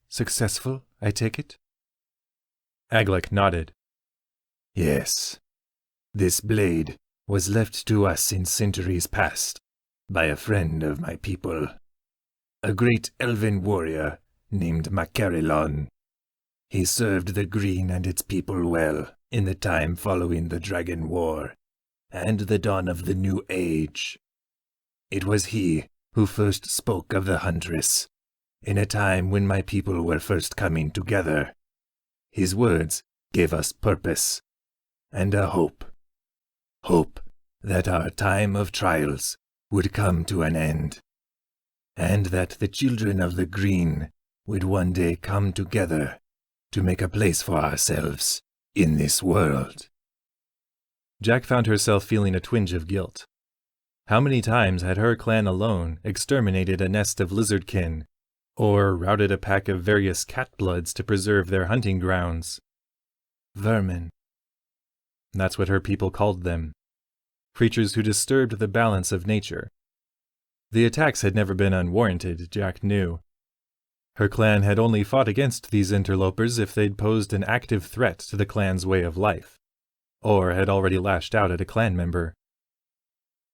successful, I take it? Aglik nodded. Yes. This blade was left to us in centuries past by a friend of my people, a great elven warrior named Macarilon. He served the Green and its people well in the time following the Dragon War and the dawn of the New Age. It was he who first spoke of the Huntress, in a time when my people were first coming together. His words gave us purpose and a hope. Hope that our time of trials would come to an end, and that the children of the Green would one day come together to make a place for ourselves in this world. Jack found herself feeling a twinge of guilt. How many times had her clan alone exterminated a nest of lizardkin, or routed a pack of various catbloods to preserve their hunting grounds? Vermin. That's what her people called them. Creatures who disturbed the balance of nature. The attacks had never been unwarranted, Jack knew. Her clan had only fought against these interlopers if they'd posed an active threat to the clan's way of life, or had already lashed out at a clan member.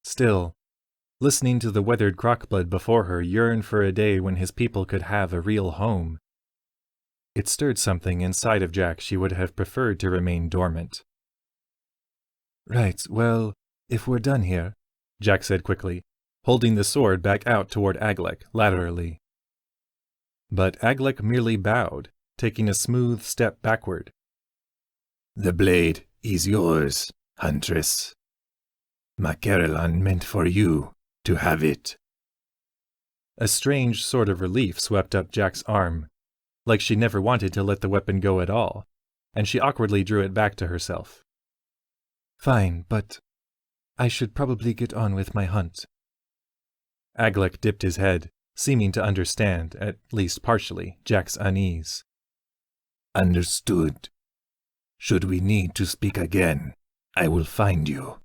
Still, listening to the weathered Crockblood before her yearn for a day when his people could have a real home. It stirred something inside of Jack she would have preferred to remain dormant. Right, well, if we're done here, Jack said quickly, holding the sword back out toward Aglik laterally. But Aglik merely bowed, taking a smooth step backward. The blade is yours, Huntress. Macarilon meant for you to have it. A strange sort of relief swept up Jack's arm, like she never wanted to let the weapon go at all, and she awkwardly drew it back to herself. Fine, but I should probably get on with my hunt. Aglik dipped his head, seeming to understand, at least partially, Jack's unease. Understood. Should we need to speak again, I will find you.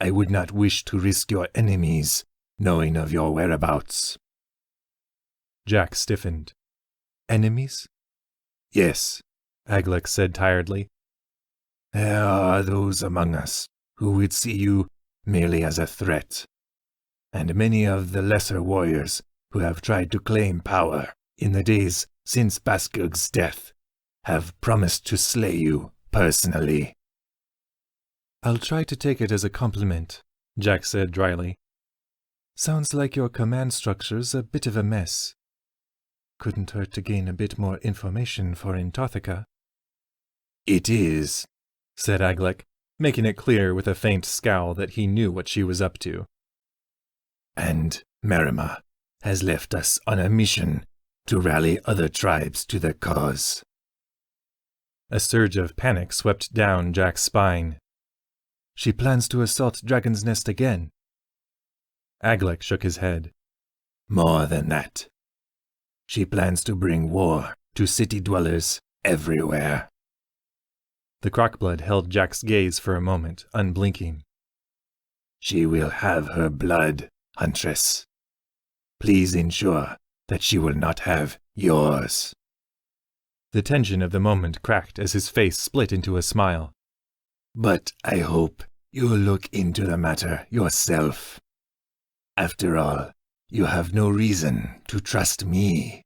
I would not wish to risk your enemies knowing of your whereabouts. Jack stiffened. Enemies? Yes, Aglik said tiredly. There are those among us who would see you merely as a threat, and many of the lesser warriors who have tried to claim power in the days since Baskirg's death, have promised to slay you personally. I'll try to take it as a compliment, Jack said dryly. Sounds like your command structure's a bit of a mess. Couldn't hurt to gain a bit more information for Intothica. It is, said Aglek, making it clear with a faint scowl that he knew what she was up to. And Merima has left us on a mission to rally other tribes to the cause. A surge of panic swept down Jack's spine. She plans to assault Dragon's Nest again. Aglek shook his head. More than that. She plans to bring war to city dwellers everywhere. The Crockblood held Jack's gaze for a moment, unblinking. She will have her blood, Huntress. Please ensure that she will not have yours. The tension of the moment cracked as his face split into a smile. But I hope you'll look into the matter yourself. After all, you have no reason to trust me.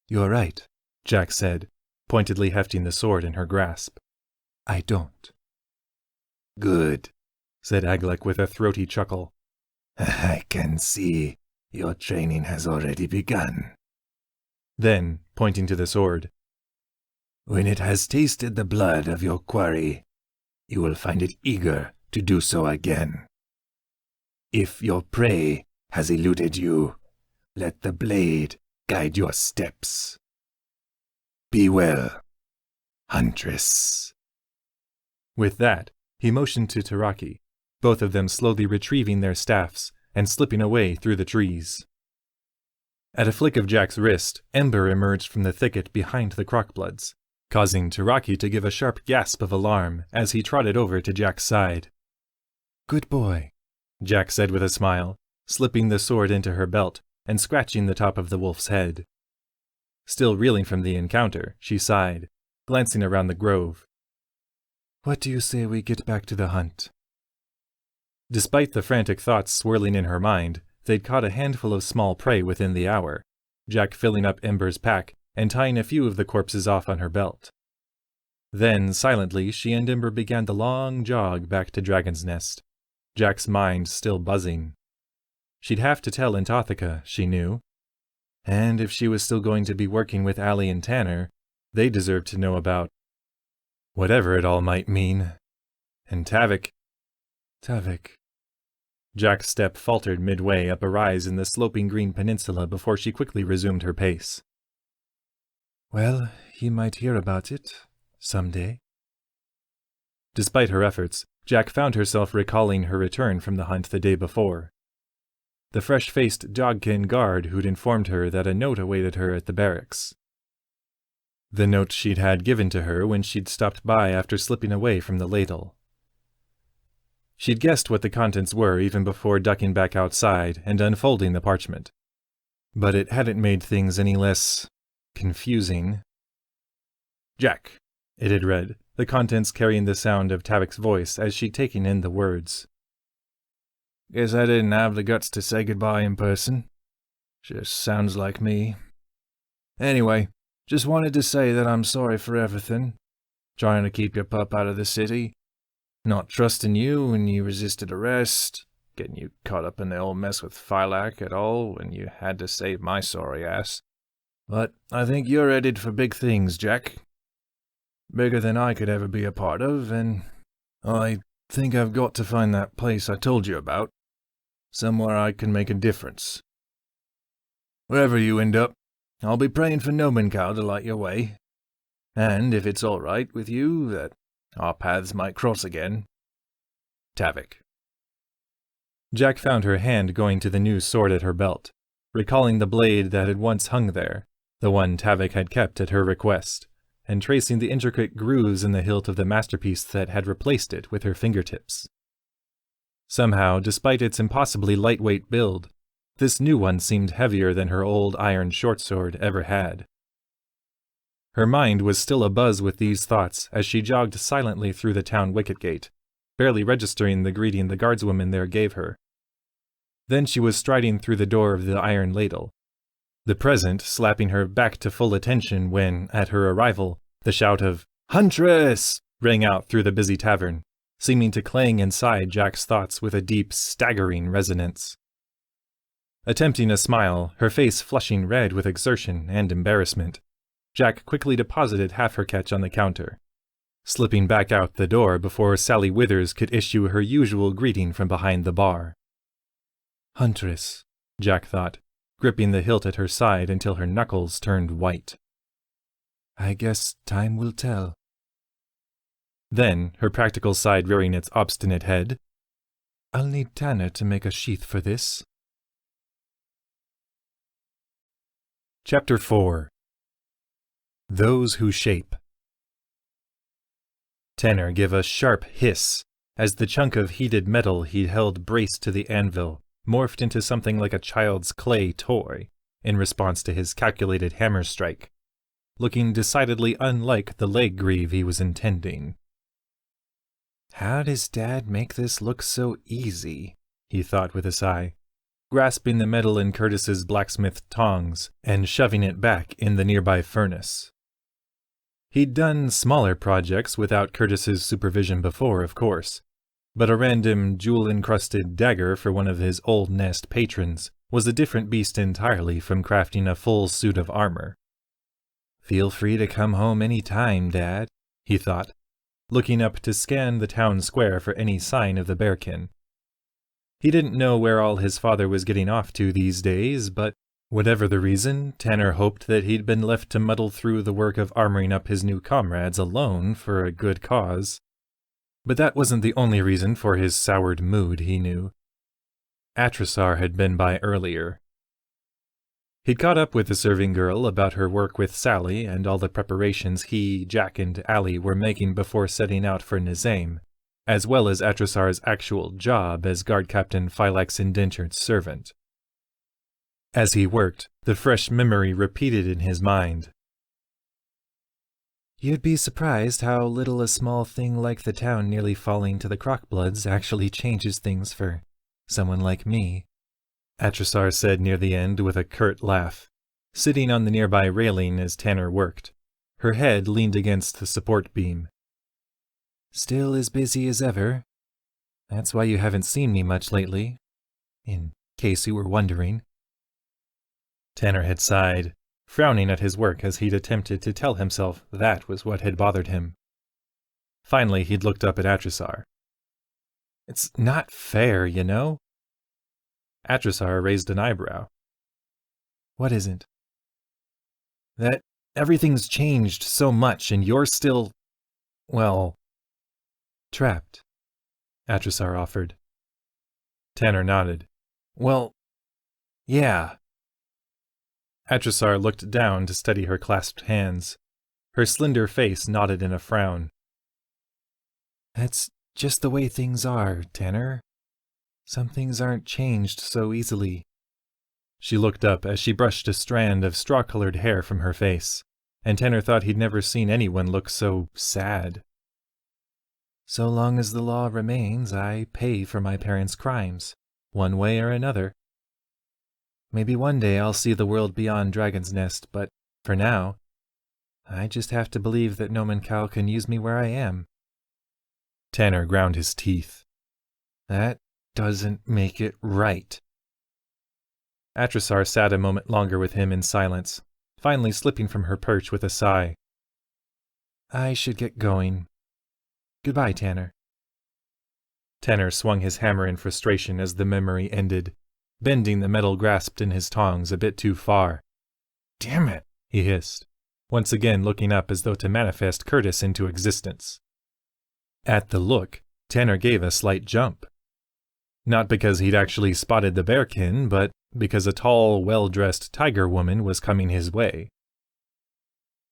You're right, Jack said, pointedly hefting the sword in her grasp. I don't. Good, said Aglek with a throaty chuckle. I can see your training has already begun. Then, pointing to the sword, when it has tasted the blood of your quarry, you will find it eager to do so again. If your prey has eluded you, let the blade guide your steps. Be well, Huntress. With that, he motioned to Taraki, both of them slowly retrieving their staffs and slipping away through the trees. At a flick of Jack's wrist, Ember emerged from the thicket behind the Crockbloods, causing Taraki to give a sharp gasp of alarm as he trotted over to Jack's side. Good boy, Jack said with a smile, slipping the sword into her belt and scratching the top of the wolf's head. Still reeling from the encounter, she sighed, glancing around the grove. What do you say we get back to the hunt? Despite the frantic thoughts swirling in her mind, they'd caught a handful of small prey within the hour, Jack filling up Ember's pack and tying a few of the corpses off on her belt. Then, silently, she and Ember began the long jog back to Dragon's Nest, Jack's mind still buzzing. She'd have to tell Intothica, she knew. And if she was still going to be working with Allie and Tanner, they deserved to know about whatever it all might mean. And Tavik. Jack's step faltered midway up a rise in the sloping green peninsula before she quickly resumed her pace. Well, he might hear about it someday. Despite her efforts, Jack found herself recalling her return from the hunt the day before. The fresh-faced Jogkin guard who'd informed her that a note awaited her at the barracks. The note she'd had given to her when she'd stopped by after slipping away from the ladle. She'd guessed what the contents were even before ducking back outside and unfolding the parchment. But it hadn't made things any less confusing. Jack, it had read, the contents carrying the sound of Tavik's voice as she'd taken in the words. Guess I didn't have the guts to say goodbye in person. Just sounds like me. Anyway, just wanted to say that I'm sorry for everything. Trying to keep your pup out of the city. Not trusting you when you resisted arrest. Getting you caught up in the old mess with Phylac at all when you had to save my sorry ass. But I think you're headed for big things, Jack. Bigger than I could ever be a part of, and I think I've got to find that place I told you about. Somewhere I can make a difference. Wherever you end up, I'll be praying for Nomenkow to light your way. And if it's all right with you, that our paths might cross again. Tavik. Jack found her hand going to the new sword at her belt, recalling the blade that had once hung there, the one Tavik had kept at her request, and tracing the intricate grooves in the hilt of the masterpiece that had replaced it with her fingertips. Somehow, despite its impossibly lightweight build, this new one seemed heavier than her old iron short sword ever had. Her mind was still abuzz with these thoughts as she jogged silently through the town wicket gate, barely registering the greeting the guardswoman there gave her. Then she was striding through the door of the Iron Ladle, the present slapping her back to full attention when, at her arrival, the shout of "Huntress!" rang out through the busy tavern, seeming to clang inside Jack's thoughts with a deep, staggering resonance. Attempting a smile, her face flushing red with exertion and embarrassment, Jack quickly deposited half her catch on the counter, slipping back out the door before Sally Withers could issue her usual greeting from behind the bar. Huntress, Jack thought, gripping the hilt at her side until her knuckles turned white. I guess time will tell. Then, her practical side rearing its obstinate head, I'll need Tanner to make a sheath for this. Chapter 4. Those Who Shape. Tanner gave a sharp hiss as the chunk of heated metal he'd held braced to the anvil morphed into something like a child's clay toy in response to his calculated hammer strike, looking decidedly unlike the leg greave he was intending. How does Dad make this look so easy? He thought with a sigh, grasping the metal in Curtis's blacksmith tongs and shoving it back in the nearby furnace. He'd done smaller projects without Curtis's supervision before, of course, but a random jewel-encrusted dagger for one of his old nest patrons was a different beast entirely from crafting a full suit of armor. Feel free to come home any time, Dad, he thought, looking up to scan the town square for any sign of the bearkin. He didn't know where all his father was getting off to these days, but whatever the reason, Tanner hoped that he'd been left to muddle through the work of armoring up his new comrades alone for a good cause. But that wasn't the only reason for his soured mood, he knew. Atrisar had been by earlier. He'd caught up with the serving girl about her work with Sally and all the preparations he, Jack, and Allie were making before setting out for Nisaim, as well as Atrisar's actual job as Guard Captain Phylak's indentured servant. As he worked, the fresh memory repeated in his mind. You'd be surprised how little a small thing like the town nearly falling to the Crockbloods actually changes things for someone like me, Atrisar said near the end with a curt laugh, sitting on the nearby railing as Tanner worked, her head leaned against the support beam. Still as busy as ever. That's why you haven't seen me much lately, in case you were wondering. Tanner had sighed, frowning at his work as he'd attempted to tell himself that was what had bothered him. Finally, he'd looked up at Atrisar. It's not fair, you know? Atrisar raised an eyebrow. What isn't? That everything's changed so much and you're still, well, trapped, Atrisar offered. Tanner nodded. Well, yeah. Atrisar looked down to steady her clasped hands. Her slender face nodded in a frown. That's just the way things are, Tanner. Some things aren't changed so easily. She looked up as she brushed a strand of straw-colored hair from her face, and Tanner thought he'd never seen anyone look so sad. So long as the law remains, I pay for my parents' crimes, one way or another. Maybe one day I'll see the world beyond Dragon's Nest, but for now, I just have to believe that Nomenkau can use me where I am. Tanner ground his teeth. That doesn't make it right. Atrisar sat a moment longer with him in silence, finally slipping from her perch with a sigh. I should get going. Goodbye, Tanner. Tanner swung his hammer in frustration as the memory ended, bending the metal grasped in his tongs a bit too far. Damn it, he hissed, once again looking up as though to manifest Curtis into existence. At the look, Tanner gave a slight jump. Not because he'd actually spotted the bearkin, but because a tall, well-dressed tiger woman was coming his way.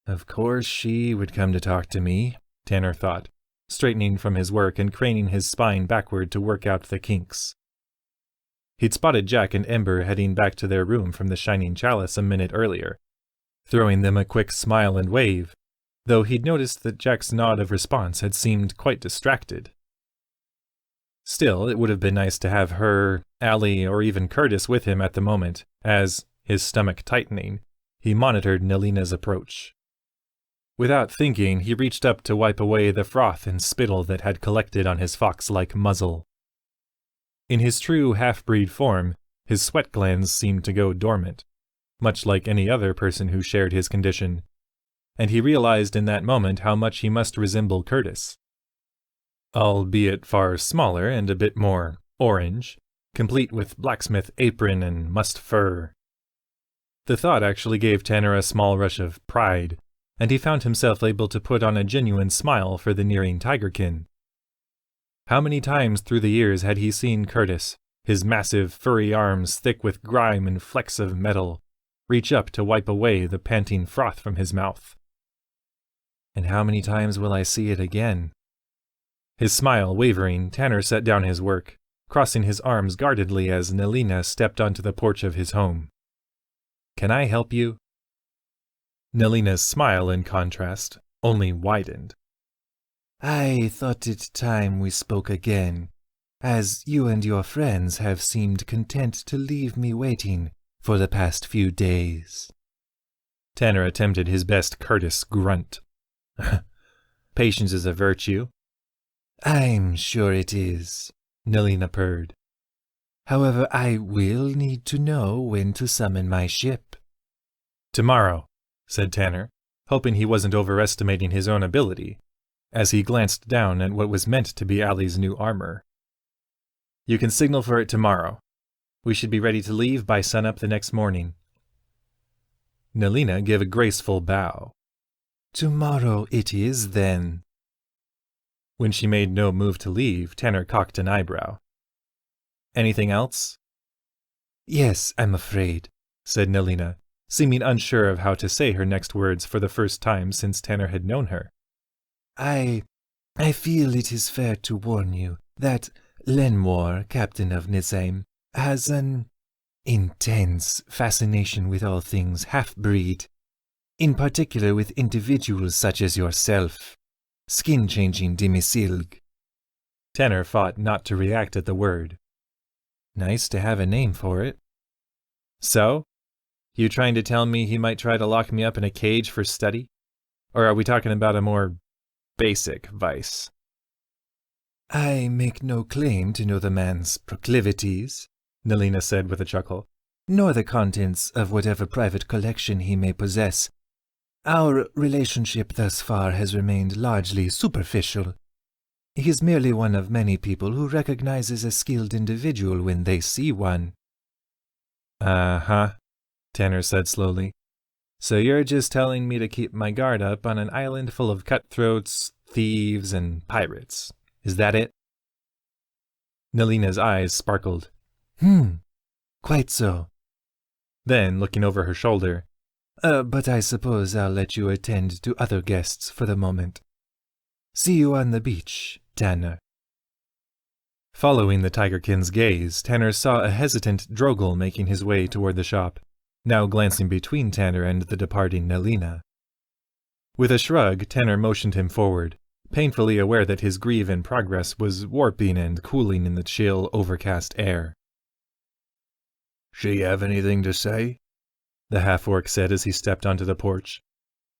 Of course she would come to talk to me, Tanner thought, straightening from his work and craning his spine backward to work out the kinks. He'd spotted Jack and Ember heading back to their room from the Shining Chalice a minute earlier, throwing them a quick smile and wave, though he'd noticed that Jack's nod of response had seemed quite distracted. Still, it would have been nice to have her, Allie, or even Curtis with him at the moment, as, His stomach tightening, he monitored Nelina's approach. Without thinking, he reached up to wipe away the froth and spittle that had collected on his fox-like muzzle. In his true half-breed form, his sweat glands seemed to go dormant, much like any other person who shared his condition, and he realized in that moment how much he must resemble Curtis. Albeit far smaller and a bit more orange, complete with blacksmith apron and mussed fur. The thought actually gave Tanner a small rush of pride, and he found himself able to put on a genuine smile for the nearing tigerkin. How many times through the years had he seen Curtis, his massive furry arms thick with grime and flecks of metal, reach up to wipe away the panting froth from his mouth? And how many times will I see it again? His smile wavering, Tanner set down his work, crossing his arms guardedly as Nelina stepped onto the porch of his home. "Can I help you?" Nelina's smile, in contrast, only widened. "I thought it time we spoke again, as you and your friends have seemed content to leave me waiting for the past few days." Tanner attempted his best Curtis grunt. "Patience is a virtue." "I'm sure it is," Nelina purred. "However, I will need to know when to summon my ship." "Tomorrow," said Tanner, hoping he wasn't overestimating his own ability, as he glanced down at what was meant to be Allie's new armor. "You can signal for it tomorrow. We should be ready to leave by sunup the next morning." Nelina gave a graceful bow. "Tomorrow it is, then." When she made no move to leave, Tanner cocked an eyebrow. "Anything else?" "Yes, I'm afraid," said Nelina, seeming unsure of how to say her next words for the first time since Tanner had known her. I feel it is fair to warn you that Lenmoir, captain of Nisaim, has an intense fascination with all things half-breed, in particular with individuals such as yourself, skin-changing demisilg." Tanner fought not to react at the word. Nice to have a name for it. "So? You trying to tell me he might try to lock me up in a cage for study? Or are we talking about a more basic vice?" "I make no claim to know the man's proclivities," Nelina said with a chuckle, "nor the contents of whatever private collection he may possess. Our relationship thus far has remained largely superficial. He is merely one of many people who recognizes a skilled individual when they see one." "Uh-huh," Tanner said slowly. "So you're just telling me to keep my guard up on an island full of cutthroats, thieves, and pirates. Is that it?" Nelina's eyes sparkled. Quite so." Then, looking over her shoulder, But I suppose I'll let you attend to other guests for the moment. See you on the beach, Tanner." Following the tigerkin's gaze, Tanner saw a hesitant Drogal making his way toward the shop, now glancing between Tanner and the departing Nelina. With a shrug, Tanner motioned him forward, painfully aware that his grieve in progress was warping and cooling in the chill, overcast air. "She have anything to say?" the half-orc said as he stepped onto the porch,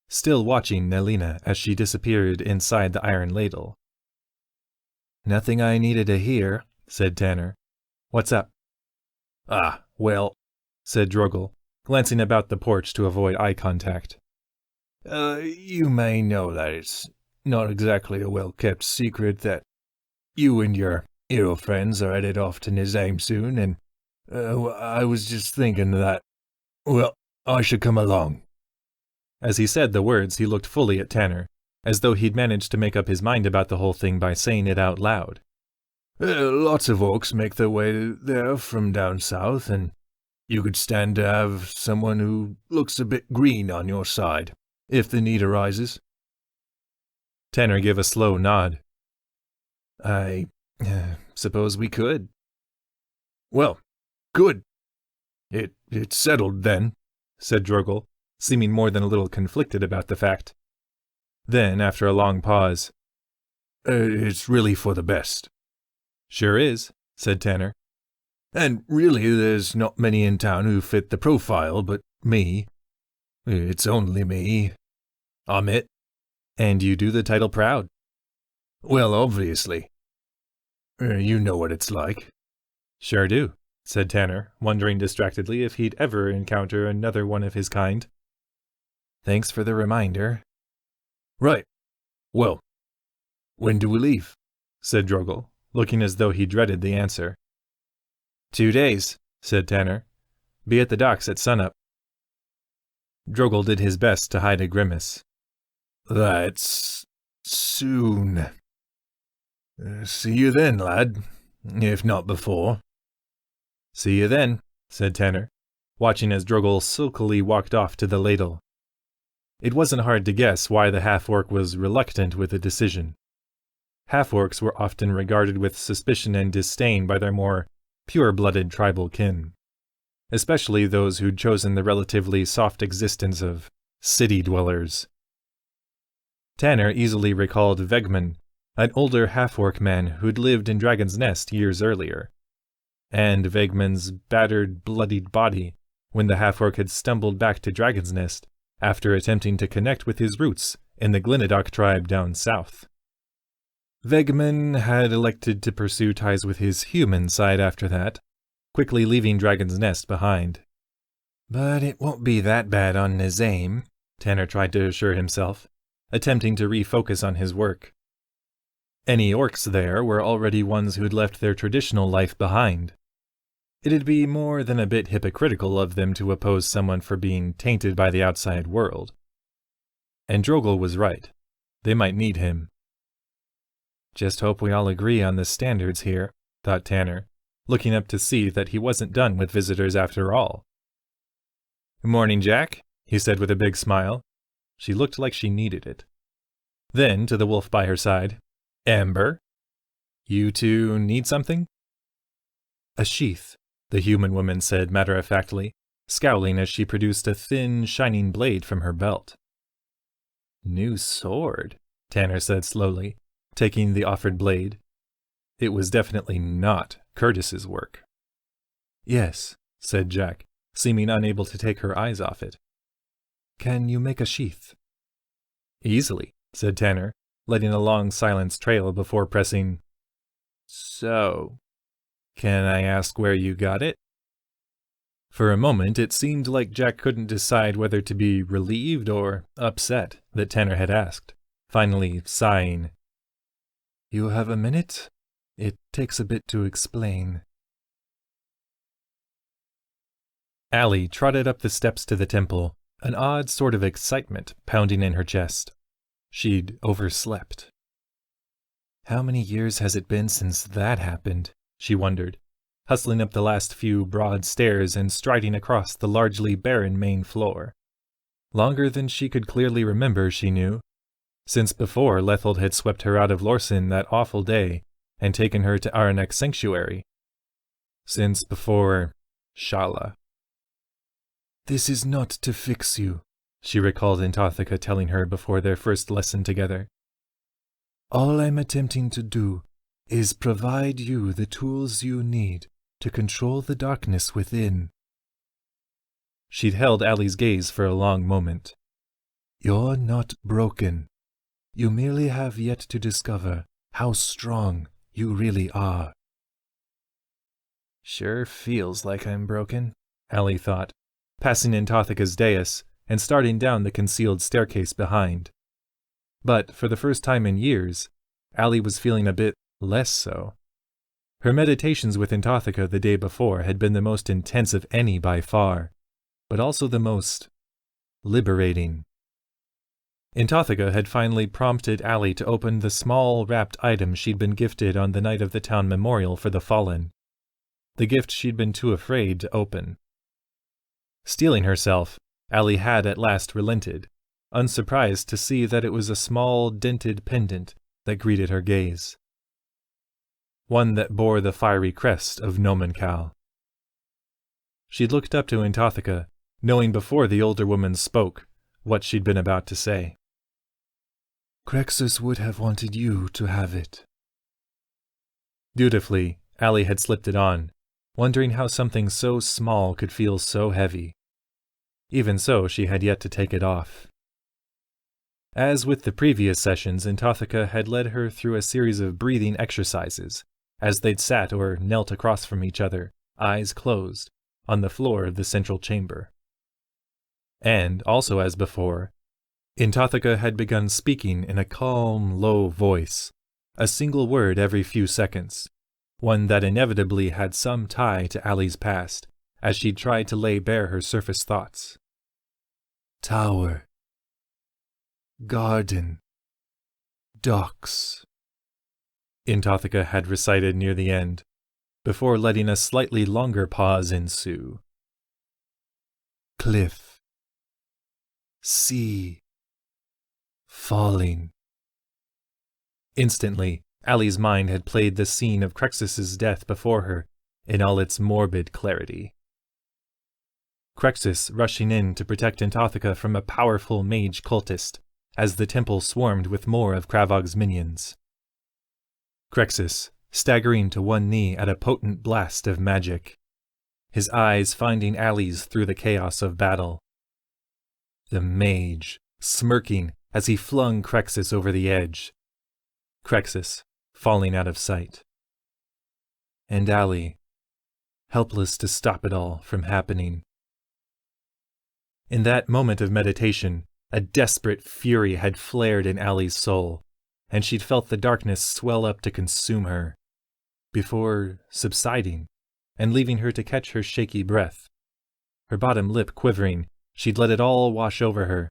still watching Nelina as she disappeared inside the iron ladle. "Nothing I needed to hear," said Tanner. "What's up?" "Ah, well," said Drogal, glancing about the porch to avoid eye contact. You may know that it's not exactly a well-kept secret that you and your hero friends are headed off to Nisaim soon, and I was just thinking that, well, I should come along." As he said the words, he looked fully at Tanner, as though he'd managed to make up his mind about the whole thing by saying it out loud. Lots of orcs make their way there from down south, and you could stand to have someone who looks a bit green on your side, if the need arises." Tanner gave a slow nod. "I suppose we could." "Well, good. It's settled then," said Drogal, seeming more than a little conflicted about the fact. Then, after a long pause, "It's really for the best." "Sure is," said Tanner. And really, there's not many in town who fit the profile but me. It's only me. I'm it. And you do the title proud. Well, obviously. You know what it's like. Sure do, said Tanner, wondering distractedly if he'd ever encounter another one of his kind. Thanks for the reminder. Right. Well, when do we leave? Said Drogle, looking as though he dreaded the answer. 2 days, said Tanner. Be at the docks at sunup. Drogle did his best to hide a grimace. That's soon. See you then, lad, if not before. See you then, said Tanner, watching as Drogle silkily walked off to the ladle. It wasn't hard to guess why the half-orc was reluctant with the decision. Half-orcs were often regarded with suspicion and disdain by their more pure-blooded tribal kin, especially those who'd chosen the relatively soft existence of city dwellers. Tanner easily recalled Vegman, an older half-orc man who'd lived in Dragon's Nest years earlier, and Vegman's battered, bloodied body when the half-orc had stumbled back to Dragon's Nest after attempting to connect with his roots in the Glenadok tribe down south. Vegman had elected to pursue ties with his human side after that, quickly leaving Dragon's Nest behind. But it won't be that bad on Nisaim, Tanner tried to assure himself, attempting to refocus on his work. Any orcs there were already ones who'd left their traditional life behind. It'd be more than a bit hypocritical of them to oppose someone for being tainted by the outside world. And Drogle was right. They might need him. Just hope we all agree on the standards here, thought Tanner, looking up to see that he wasn't done with visitors after all. Morning, Jack, he said with a big smile. She looked like she needed it. Then, to the wolf by her side, Amber, you two need something? A sheath, the human woman said matter-of-factly, scowling as she produced a thin, shining blade from her belt. New sword, Tanner said slowly, taking the offered blade. It was definitely not Curtis's work. Yes, said Jack, seeming unable to take her eyes off it. Can you make a sheath? Easily, said Tanner, letting a long silence trail before pressing. So, can I ask where you got it? For a moment, it seemed like Jack couldn't decide whether to be relieved or upset that Tanner had asked, finally sighing. You have a minute? It takes a bit to explain. Allie trotted up the steps to the temple, an odd sort of excitement pounding in her chest. She'd overslept. How many years has it been since that happened? She wondered, hustling up the last few broad stairs and striding across the largely barren main floor. Longer than she could clearly remember, she knew, since before Lethold had swept her out of Lorsan that awful day and taken her to Aranek's sanctuary. Since before Shala. This is not to fix you, she recalled Intothica telling her before their first lesson together. All I'm attempting to do is provide you the tools you need to control the darkness within. She'd held Allie's gaze for a long moment. You're not broken. You merely have yet to discover how strong you really are. Sure feels like I'm broken, Allie thought, passing Intothica's dais and starting down the concealed staircase behind. But for the first time in years, Allie was feeling a bit less so. Her meditations with Intothica the day before had been the most intense of any by far, but also the most liberating. Intothica had finally prompted Allie to open the small wrapped item she'd been gifted on the night of the town memorial for the fallen, the gift she'd been too afraid to open. Steeling herself, Allie had at last relented, unsurprised to see that it was a small, dented pendant that greeted her gaze. One that bore the fiery crest of Nomenkal. She'd looked up to Intothica, knowing before the older woman spoke what she'd been about to say. Crexus would have wanted you to have it. Dutifully, Allie had slipped it on, wondering how something so small could feel so heavy. Even so, she had yet to take it off. As with the previous sessions, Intothica had led her through a series of breathing exercises, as they'd sat or knelt across from each other, eyes closed, on the floor of the central chamber. And, also as before, Intothica had begun speaking in a calm, low voice, a single word every few seconds, one that inevitably had some tie to Allie's past, as she tried to lay bare her surface thoughts. Tower. Garden. Docks. Intothica had recited near the end, before letting a slightly longer pause ensue. Cliff. Sea. Falling. Instantly, Allie's mind had played the scene of Crexus's death before her in all its morbid clarity. Crexus rushing in to protect Intothica from a powerful mage cultist, as the temple swarmed with more of Kravog's minions. Crexus, staggering to one knee at a potent blast of magic, his eyes finding Allie's through the chaos of battle. The mage, smirking as he flung Crexus over the edge. Crexus, falling out of sight. And Allie, helpless to stop it all from happening. In that moment of meditation, a desperate fury had flared in Allie's soul, and she'd felt the darkness swell up to consume her, before subsiding and leaving her to catch her shaky breath. Her bottom lip quivering, she'd let it all wash over her.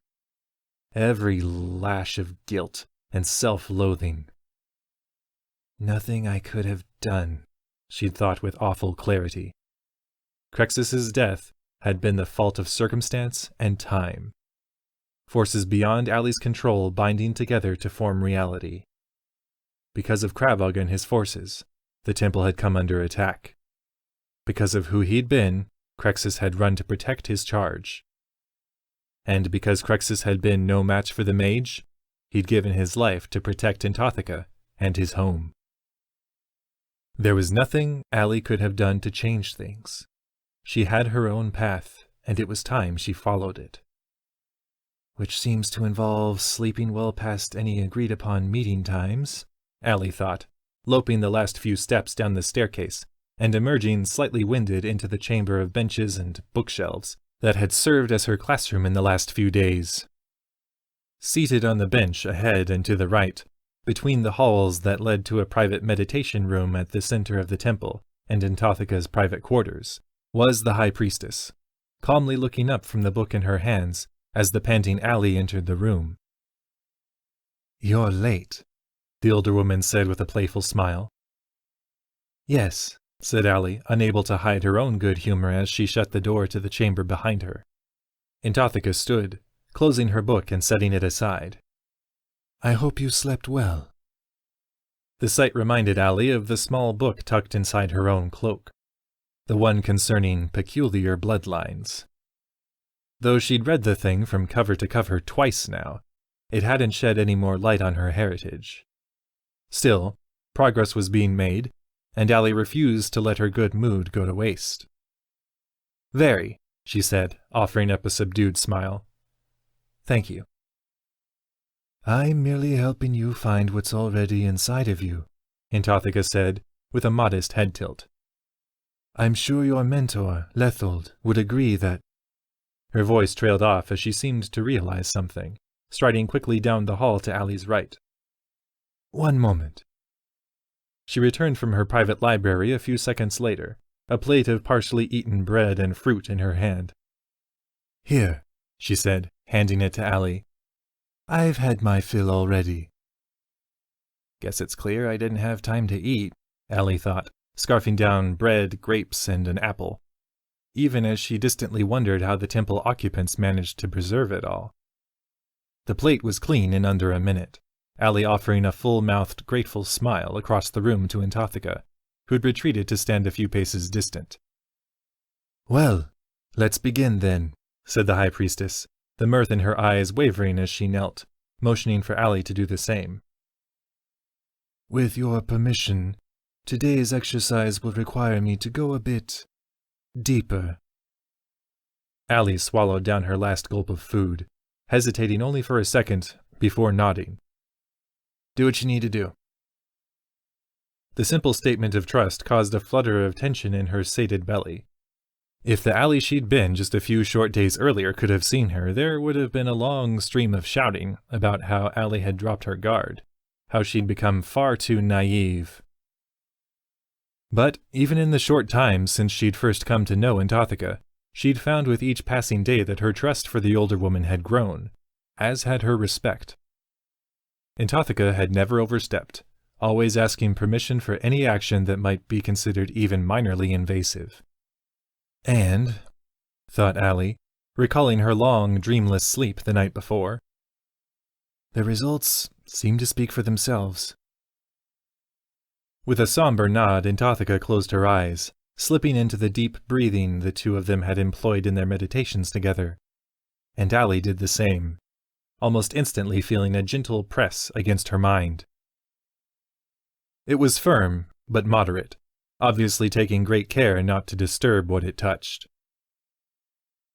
Every lash of guilt and self-loathing. Nothing I could have done, she'd thought with awful clarity. Crexus's death had been the fault of circumstance and time. Forces beyond Allie's control binding together to form reality. Because of Kravog and his forces, the temple had come under attack. Because of who he'd been, Crexus had run to protect his charge. And because Crexus had been no match for the mage, he'd given his life to protect Intothica and his home. There was nothing Allie could have done to change things. She had her own path, and it was time she followed it. Which seems to involve sleeping well past any agreed-upon meeting times, Allie thought, loping the last few steps down the staircase, and emerging slightly winded into the chamber of benches and bookshelves that had served as her classroom in the last few days. Seated on the bench ahead and to the right, between the halls that led to a private meditation room at the center of the temple and Intothica's private quarters, was the High Priestess, calmly looking up from the book in her hands as the panting Allie entered the room. "You're late," the older woman said with a playful smile. "Yes," said Allie, unable to hide her own good humor as she shut the door to the chamber behind her. Intothica stood, closing her book and setting it aside. "I hope you slept well." The sight reminded Allie of the small book tucked inside her own cloak, the one concerning peculiar bloodlines. Though she'd read the thing from cover to cover twice now, it hadn't shed any more light on her heritage. Still, progress was being made, and Allie refused to let her good mood go to waste. "Very," she said, offering up a subdued smile. "Thank you." "I'm merely helping you find what's already inside of you," Intothica said, with a modest head tilt. "I'm sure your mentor, Lethold, would agree that—" Her voice trailed off as she seemed to realize something, striding quickly down the hall to Allie's right. "One moment." She returned from her private library a few seconds later, a plate of partially eaten bread and fruit in her hand. "Here," she said, handing it to Allie. "I've had my fill already." Guess it's clear I didn't have time to eat, Allie thought, scarfing down bread, grapes, and an apple, even as she distantly wondered how the temple occupants managed to preserve it all. The plate was clean in under a minute, Allie offering a full-mouthed, grateful smile across the room to Intothica, who'd retreated to stand a few paces distant. "Well, let's begin then," said the High Priestess, the mirth in her eyes wavering as she knelt, motioning for Allie to do the same. "With your permission, Today's exercise will require me to go a bit deeper. Allie swallowed down her last gulp of food, hesitating only for a second before nodding. Do what you need to do. The simple statement of trust caused a flutter of tension in her sated belly. If the Allie she'd been just a few short days earlier could have seen her, there would have been a long stream of shouting about how Allie had dropped her guard, how she'd become far too naive. But even in the short time since she'd first come to know Anthotheka, she'd found with each passing day that her trust for the older woman had grown, as had her respect. Anthotheka had never overstepped, always asking permission for any action that might be considered even minorly invasive. And, thought Allie, recalling her long, dreamless sleep the night before, the results seemed to speak for themselves. With a somber nod, Anthotheka closed her eyes, slipping into the deep breathing the two of them had employed in their meditations together. And Allie did the same, almost instantly feeling a gentle press against her mind. It was firm, but moderate, obviously taking great care not to disturb what it touched.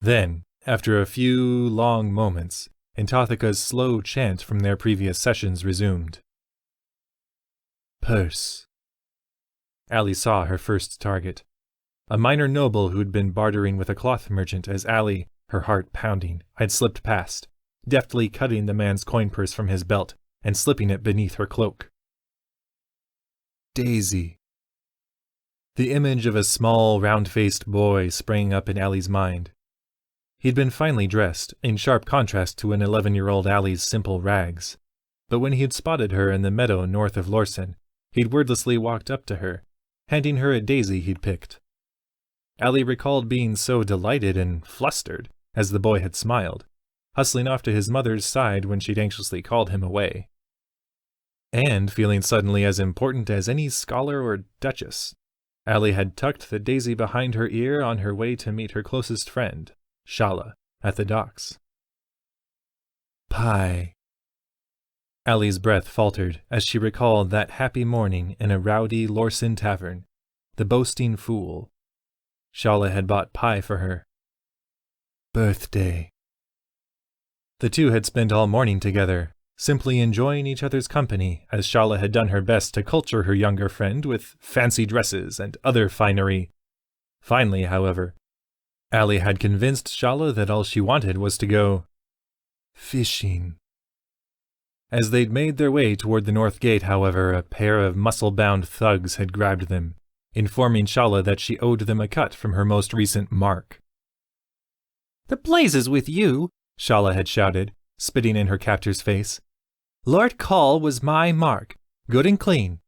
Then, after a few long moments, Anthotheka's slow chant from their previous sessions resumed. Purse. Allie saw her first target, a minor noble who'd been bartering with a cloth merchant as Allie, her heart pounding, had slipped past, deftly cutting the man's coin purse from his belt and slipping it beneath her cloak. Daisy. The image of a small, round-faced boy sprang up in Allie's mind. He'd been finely dressed, in sharp contrast to an 11-year-old Allie's simple rags, but when he'd spotted her in the meadow north of Lorsen, he'd wordlessly walked up to her, handing her a daisy he'd picked. Allie recalled being so delighted and flustered as the boy had smiled, hustling off to his mother's side when she'd anxiously called him away. And feeling suddenly as important as any scholar or duchess, Allie had tucked the daisy behind her ear on her way to meet her closest friend, Shala, at the docks. Pie. Allie's breath faltered as she recalled that happy morning in a rowdy Lorsen tavern, the boasting fool. Shala had bought pie for her. Birthday. The two had spent all morning together, simply enjoying each other's company as Shala had done her best to culture her younger friend with fancy dresses and other finery. Finally, however, Allie had convinced Shala that all she wanted was to go fishing. As they'd made their way toward the north gate, however, a pair of muscle-bound thugs had grabbed them, informing Shala that she owed them a cut from her most recent mark. "The blazes with you!" Shala had shouted, spitting in her captor's face. "Lord Call was my mark, good and clean."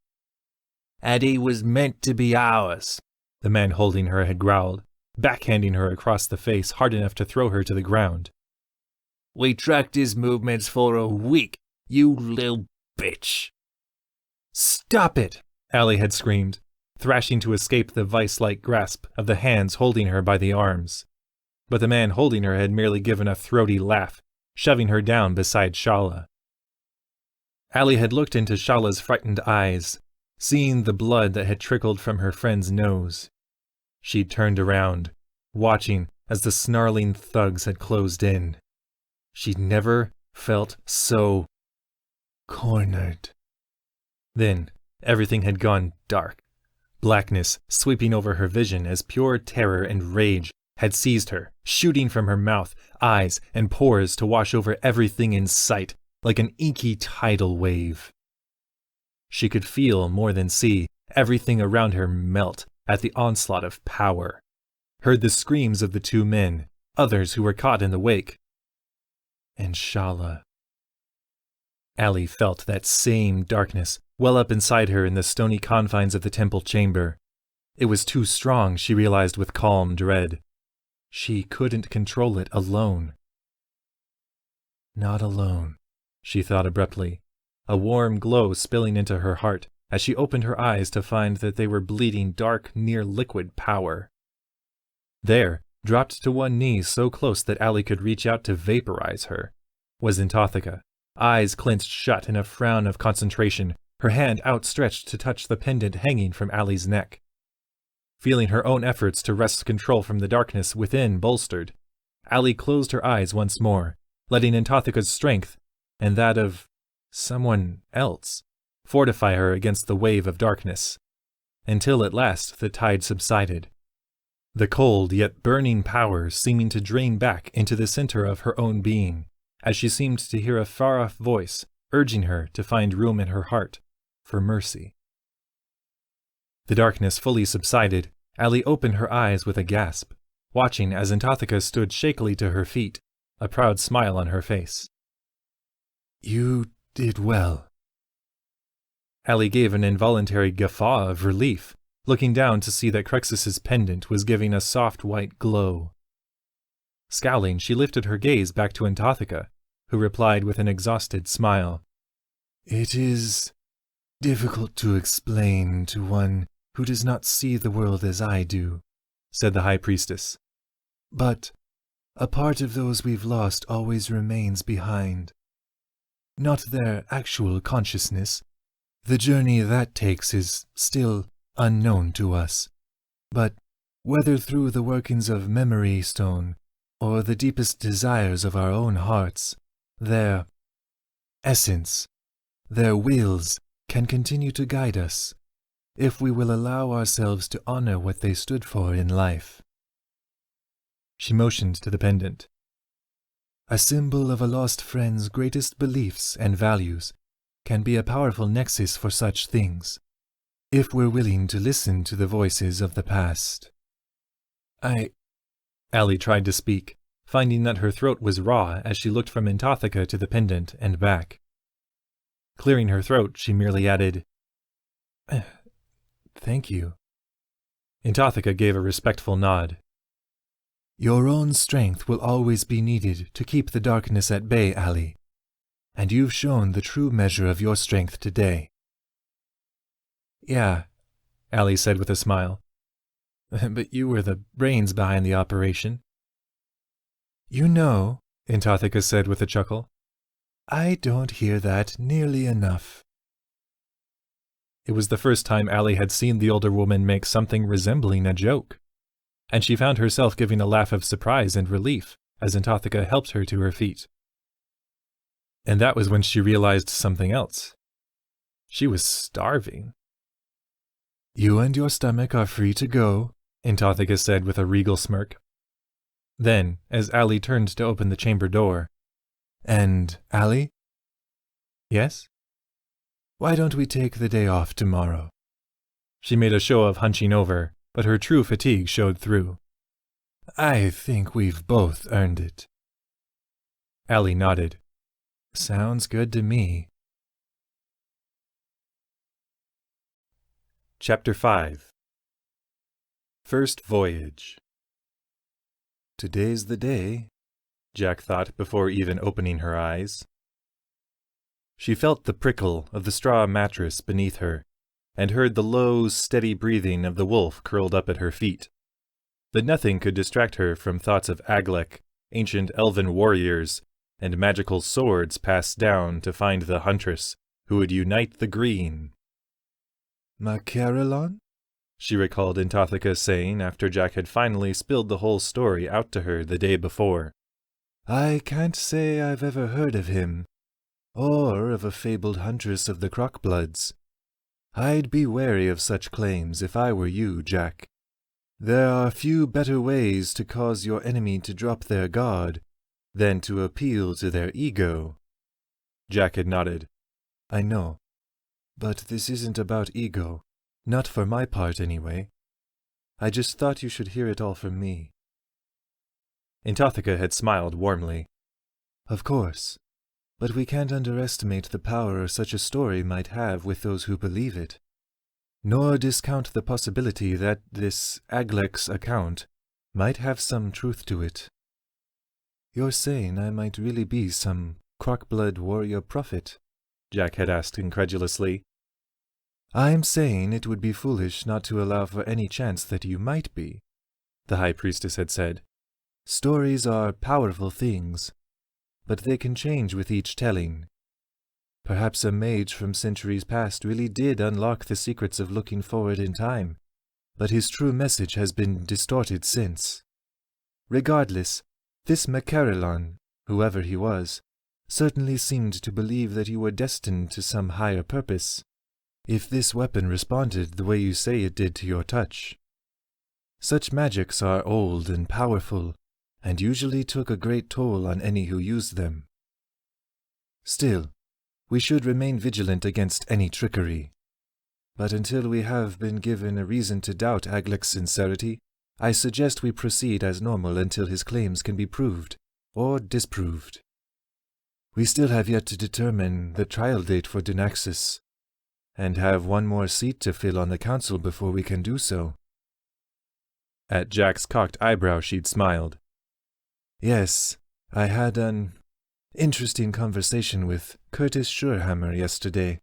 "And he was meant to be ours," the man holding her had growled, backhanding her across the face hard enough to throw her to the ground. "We tracked his movements for a week, you little bitch." "Stop it!" Allie had screamed, thrashing to escape the vice-like grasp of the hands holding her by the arms. But the man holding her had merely given a throaty laugh, shoving her down beside Shala. Allie had looked into Shala's frightened eyes, seeing the blood that had trickled from her friend's nose. She'd turned around, watching as the snarling thugs had closed in. She'd never felt so cornered. Then everything had gone dark, blackness sweeping over her vision as pure terror and rage had seized her, shooting from her mouth, eyes, and pores to wash over everything in sight like an inky tidal wave. She could feel more than see everything around her melt at the onslaught of power, heard the screams of the two men, others who were caught in the wake, and Shala. Allie felt that same darkness well up inside her in the stony confines of the temple chamber. It was too strong, she realized with calm dread. She couldn't control it alone. Not alone, she thought abruptly, a warm glow spilling into her heart as she opened her eyes to find that they were bleeding dark, near-liquid power. There, dropped to one knee so close that Allie could reach out to vaporize her, was Anthotheka, eyes clenched shut in a frown of concentration, her hand outstretched to touch the pendant hanging from Allie's neck. Feeling her own efforts to wrest control from the darkness within bolstered, Allie closed her eyes once more, letting Antothika's strength, and that of someone else, fortify her against the wave of darkness, until at last the tide subsided, the cold yet burning power seeming to drain back into the center of her own being, as she seemed to hear a far-off voice urging her to find room in her heart for mercy. The darkness fully subsided, Allie opened her eyes with a gasp, watching as Antothika stood shakily to her feet, a proud smile on her face. You did well. Allie gave an involuntary guffaw of relief, looking down to see that Crexus's pendant was giving a soft white glow. Scowling, she lifted her gaze back to Antothika, who replied with an exhausted smile. It is difficult to explain to one who does not see the world as I do, said the High Priestess. But a part of those we've lost always remains behind. Not their actual consciousness. The journey that takes is still unknown to us. But whether through the workings of Memory Stone or the deepest desires of our own hearts, their essence, their wills can continue to guide us, if we will allow ourselves to honor what they stood for in life. She motioned to the pendant. A symbol of a lost friend's greatest beliefs and values can be a powerful nexus for such things, if we're willing to listen to the voices of the past. Allie tried to speak, finding that her throat was raw as she looked from Antothika to the pendant and back. Clearing her throat, she merely added, Thank you. Antothika gave a respectful nod. Your own strength will always be needed to keep the darkness at bay, Allie, and you've shown the true measure of your strength today. Yeah, Allie said with a smile. But you were the brains behind the operation. You know, Antothika said with a chuckle, I don't hear that nearly enough. It was the first time Allie had seen the older woman make something resembling a joke, and she found herself giving a laugh of surprise and relief as Antothika helped her to her feet. And that was when she realized something else. She was starving. You and your stomach are free to go, Antothika said with a regal smirk. Then, as Allie turned to open the chamber door, And, Allie? Yes? Why don't we take the day off tomorrow? She made a show of hunching over, but her true fatigue showed through. I think we've both earned it. Allie nodded. Sounds good to me. Chapter 5. First Voyage. Today's the day, Jack thought before even opening her eyes. She felt the prickle of the straw mattress beneath her, and heard the low, steady breathing of the wolf curled up at her feet. But nothing could distract her from thoughts of Aglek, ancient elven warriors, and magical swords passed down to find the huntress who would unite the green. Macarelon? She recalled Antothika saying after Jack had finally spilled the whole story out to her the day before. I can't say I've ever heard of him, or of a fabled huntress of the Crockbloods. I'd be wary of such claims if I were you, Jack. There are few better ways to cause your enemy to drop their guard than to appeal to their ego. Jack had nodded. I know, but this isn't about ego. Not for my part, anyway. I just thought you should hear it all from me. Antothika had smiled warmly. Of course, but we can't underestimate the power such a story might have with those who believe it, nor discount the possibility that this Aglek's account might have some truth to it. You're saying I might really be some Crockblood warrior prophet? Jack had asked incredulously. I'm saying it would be foolish not to allow for any chance that you might be, the High Priestess had said. Stories are powerful things, but they can change with each telling. Perhaps a mage from centuries past really did unlock the secrets of looking forward in time, but his true message has been distorted since. Regardless, this Macarillon, whoever he was, certainly seemed to believe that you were destined to some higher purpose, if this weapon responded the way you say it did to your touch. Such magics are old and powerful, and usually took a great toll on any who used them. Still, we should remain vigilant against any trickery. But until we have been given a reason to doubt Aglec's sincerity, I suggest we proceed as normal until his claims can be proved, or disproved. We still have yet to determine the trial date for Dynaxis, and have one more seat to fill on the council before we can do so. At Jack's cocked eyebrow she'd smiled. Yes, I had an interesting conversation with Curtis Surehammer yesterday.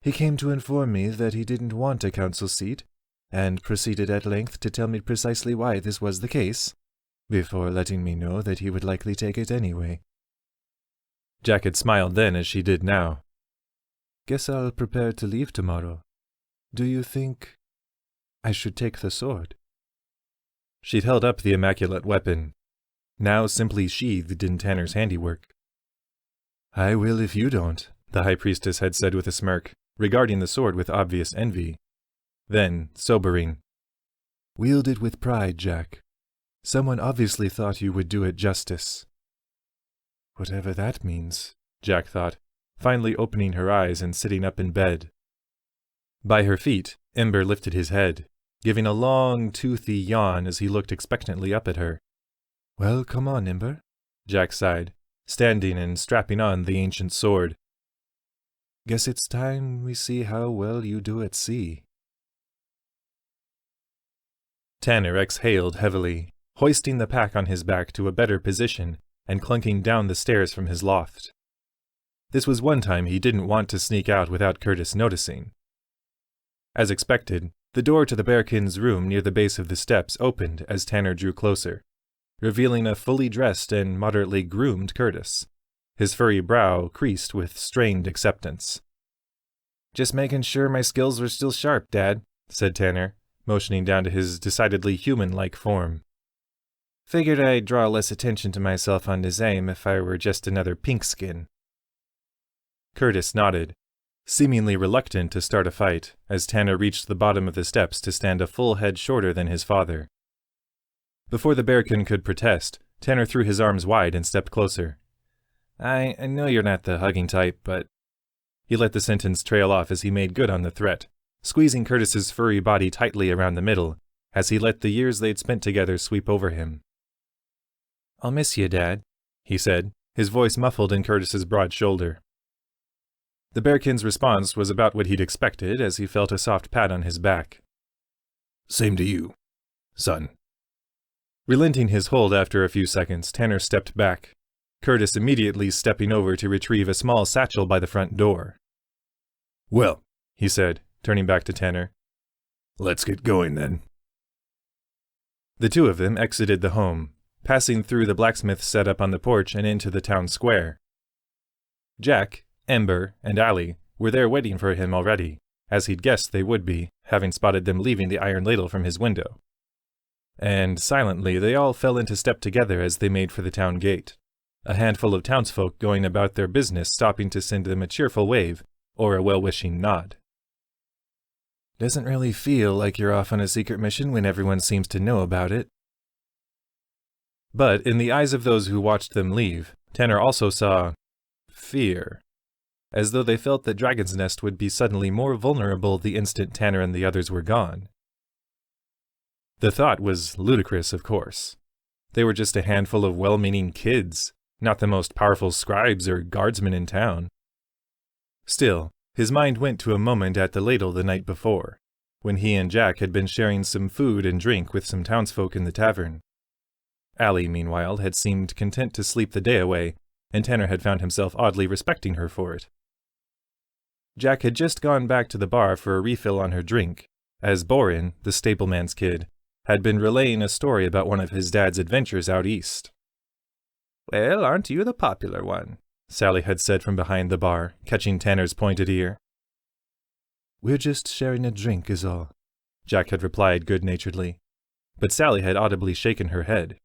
He came to inform me that he didn't want a council seat, and proceeded at length to tell me precisely why this was the case, before letting me know that he would likely take it anyway. Jack had smiled then as she did now. Guess I'll prepare to leave tomorrow. Do you think I should take the sword? She'd held up the immaculate weapon, now simply sheathed in Tanner's handiwork. I will if you don't, the High Priestess had said with a smirk, regarding the sword with obvious envy. Then, sobering, Wield it with pride, Jack. Someone obviously thought you would do it justice. Whatever that means, Jack thought, finally opening her eyes and sitting up in bed. By her feet, Ember lifted his head, giving a long, toothy yawn as he looked expectantly up at her. Well, come on, Ember, Jack sighed, standing and strapping on the ancient sword. Guess it's time we see how well you do at sea. Tanner exhaled heavily, hoisting the pack on his back to a better position and clunking down the stairs from his loft. This was one time he didn't want to sneak out without Curtis noticing. As expected, the door to the Bearkin's room near the base of the steps opened as Tanner drew closer, revealing a fully dressed and moderately groomed Curtis, his furry brow creased with strained acceptance. Just making sure my skills were still sharp, Dad, said Tanner, motioning down to his decidedly human-like form. Figured I'd draw less attention to myself on Nisaim if I were just another pink-skin. Curtis nodded, seemingly reluctant to start a fight, as Tanner reached the bottom of the steps to stand a full head shorter than his father. Before the Bearkin could protest, Tanner threw his arms wide and stepped closer. I know you're not the hugging type, but... He let the sentence trail off as he made good on the threat, squeezing Curtis's furry body tightly around the middle, as he let the years they'd spent together sweep over him. I'll miss you, Dad, he said, his voice muffled in Curtis's broad shoulder. The Bearkin's response was about what he'd expected as he felt a soft pat on his back. Same to you, son. Relenting his hold after a few seconds, Tanner stepped back, Curtis immediately stepping over to retrieve a small satchel by the front door. Well, he said, turning back to Tanner. Let's get going then. The two of them exited the home, passing through the blacksmith set up on the porch and into the town square. Jack, Ember, and Allie were there waiting for him already, as he'd guessed they would be, having spotted them leaving the iron ladle from his window. And silently they all fell into step together as they made for the town gate, a handful of townsfolk going about their business stopping to send them a cheerful wave or a well-wishing nod. Doesn't really feel like you're off on a secret mission when everyone seems to know about it. But in the eyes of those who watched them leave, Tanner also saw fear, as though they felt that Dragon's Nest would be suddenly more vulnerable the instant Tanner and the others were gone. The thought was ludicrous, of course. They were just a handful of well-meaning kids, not the most powerful scribes or guardsmen in town. Still, his mind went to a moment at the ladle the night before, when he and Jack had been sharing some food and drink with some townsfolk in the tavern. Allie, meanwhile, had seemed content to sleep the day away, and Tanner had found himself oddly respecting her for it. Jack had just gone back to the bar for a refill on her drink, as Borin, the stableman's kid, had been relaying a story about one of his dad's adventures out east. Well, aren't you the popular one? Sally had said from behind the bar, catching Tanner's pointed ear. "We're just sharing a drink is all," Jack had replied good-naturedly, but Sally had audibly shaken her head.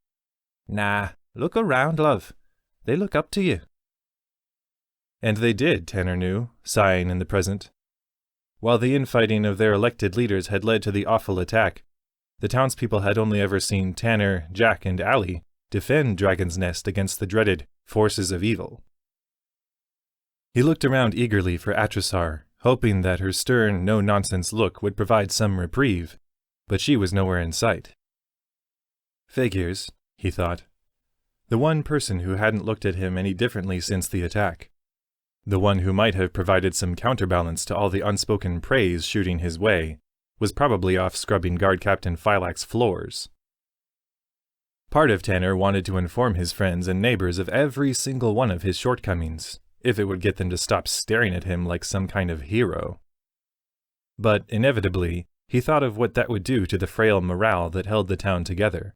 "Nah, look around, love. They look up to you." And they did, Tanner knew, sighing in the present. While the infighting of their elected leaders had led to the awful attack, the townspeople had only ever seen Tanner, Jack, and Allie defend Dragon's Nest against the dreaded forces of evil. He looked around eagerly for Atrisar, hoping that her stern, no-nonsense look would provide some reprieve, but she was nowhere in sight. Figures, he thought. The one person who hadn't looked at him any differently since the attack. The one who might have provided some counterbalance to all the unspoken praise shooting his way was probably off scrubbing Guard Captain Phylak's floors. Part of Tanner wanted to inform his friends and neighbors of every single one of his shortcomings, if it would get them to stop staring at him like some kind of hero. But inevitably, he thought of what that would do to the frail morale that held the town together,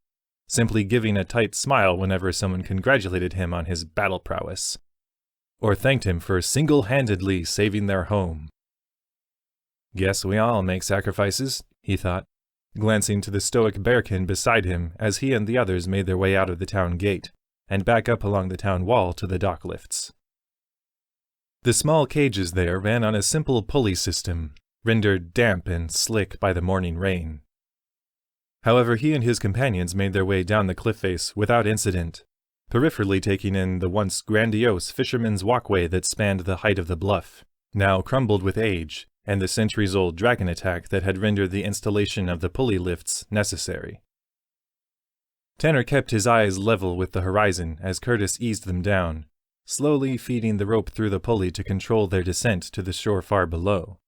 simply giving a tight smile whenever someone congratulated him on his battle prowess, or thanked him for single-handedly saving their home. Guess we all make sacrifices, he thought, glancing to the stoic bearkin beside him as he and the others made their way out of the town gate and back up along the town wall to the dock lifts. The small cages there ran on a simple pulley system, rendered damp and slick by the morning rain. However, he and his companions made their way down the cliff face without incident, peripherally taking in the once grandiose fisherman's walkway that spanned the height of the bluff, now crumbled with age, and the centuries-old dragon attack that had rendered the installation of the pulley lifts necessary. Tanner kept his eyes level with the horizon as Curtis eased them down, slowly feeding the rope through the pulley to control their descent to the shore far below.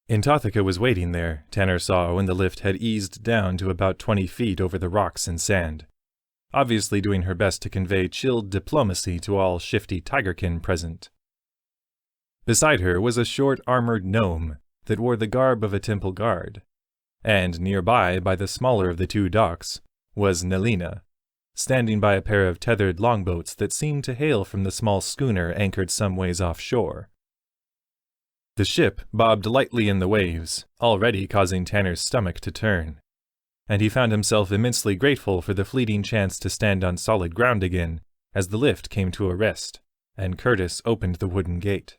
Intothica was waiting there, Tanner saw when the lift had eased down to about 20 feet over the rocks and sand, obviously doing her best to convey chilled diplomacy to all shifty tigerkin present. Beside her was a short armored gnome that wore the garb of a temple guard, and nearby, by the smaller of the two docks, was Nelina, standing by a pair of tethered longboats that seemed to hail from the small schooner anchored some ways offshore. The ship bobbed lightly in the waves, already causing Tanner's stomach to turn, and he found himself immensely grateful for the fleeting chance to stand on solid ground again as the lift came to a rest, and Curtis opened the wooden gate.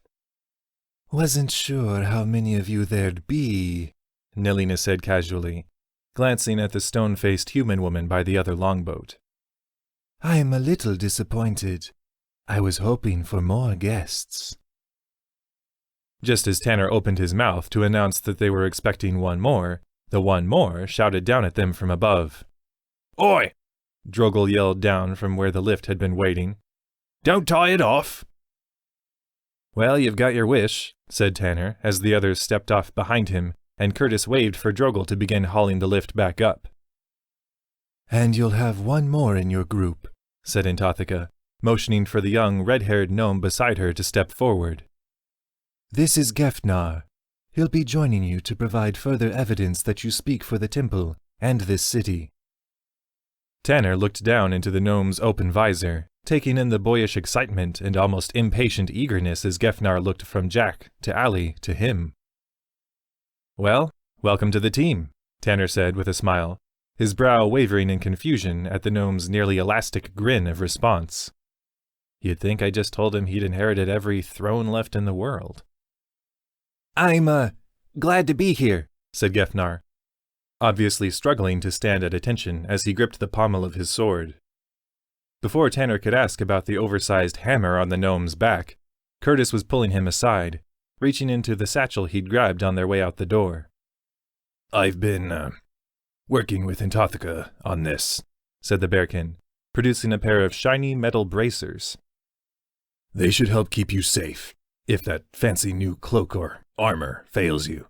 "Wasn't sure how many of you there'd be," Nelina said casually, glancing at the stone-faced human woman by the other longboat. "I'm a little disappointed. I was hoping for more guests." Just as Tanner opened his mouth to announce that they were expecting one more, the one more shouted down at them from above. "Oi!" Drogle yelled down from where the lift had been waiting. "Don't tie it off!" "Well, you've got your wish," said Tanner, as the others stepped off behind him, and Curtis waved for Drogle to begin hauling the lift back up. "And you'll have one more in your group," said Intothica, motioning for the young, red-haired gnome beside her to step forward. "This is Gefnar. He'll be joining you to provide further evidence that you speak for the temple and this city." Tanner looked down into the gnome's open visor, taking in the boyish excitement and almost impatient eagerness as Gefnar looked from Jack to Allie to him. "Well, welcome to the team," Tanner said with a smile, his brow wavering in confusion at the gnome's nearly elastic grin of response. You'd think I just told him he'd inherited every throne left in the world. "I'm, glad to be here," said Gefnar, obviously struggling to stand at attention as he gripped the pommel of his sword. Before Tanner could ask about the oversized hammer on the gnome's back, Curtis was pulling him aside, reaching into the satchel he'd grabbed on their way out the door. "I've been, working with Intothica on this," said the bearkin, producing a pair of shiny metal bracers. "They should help keep you safe, if that fancy new cloak or armor fails you."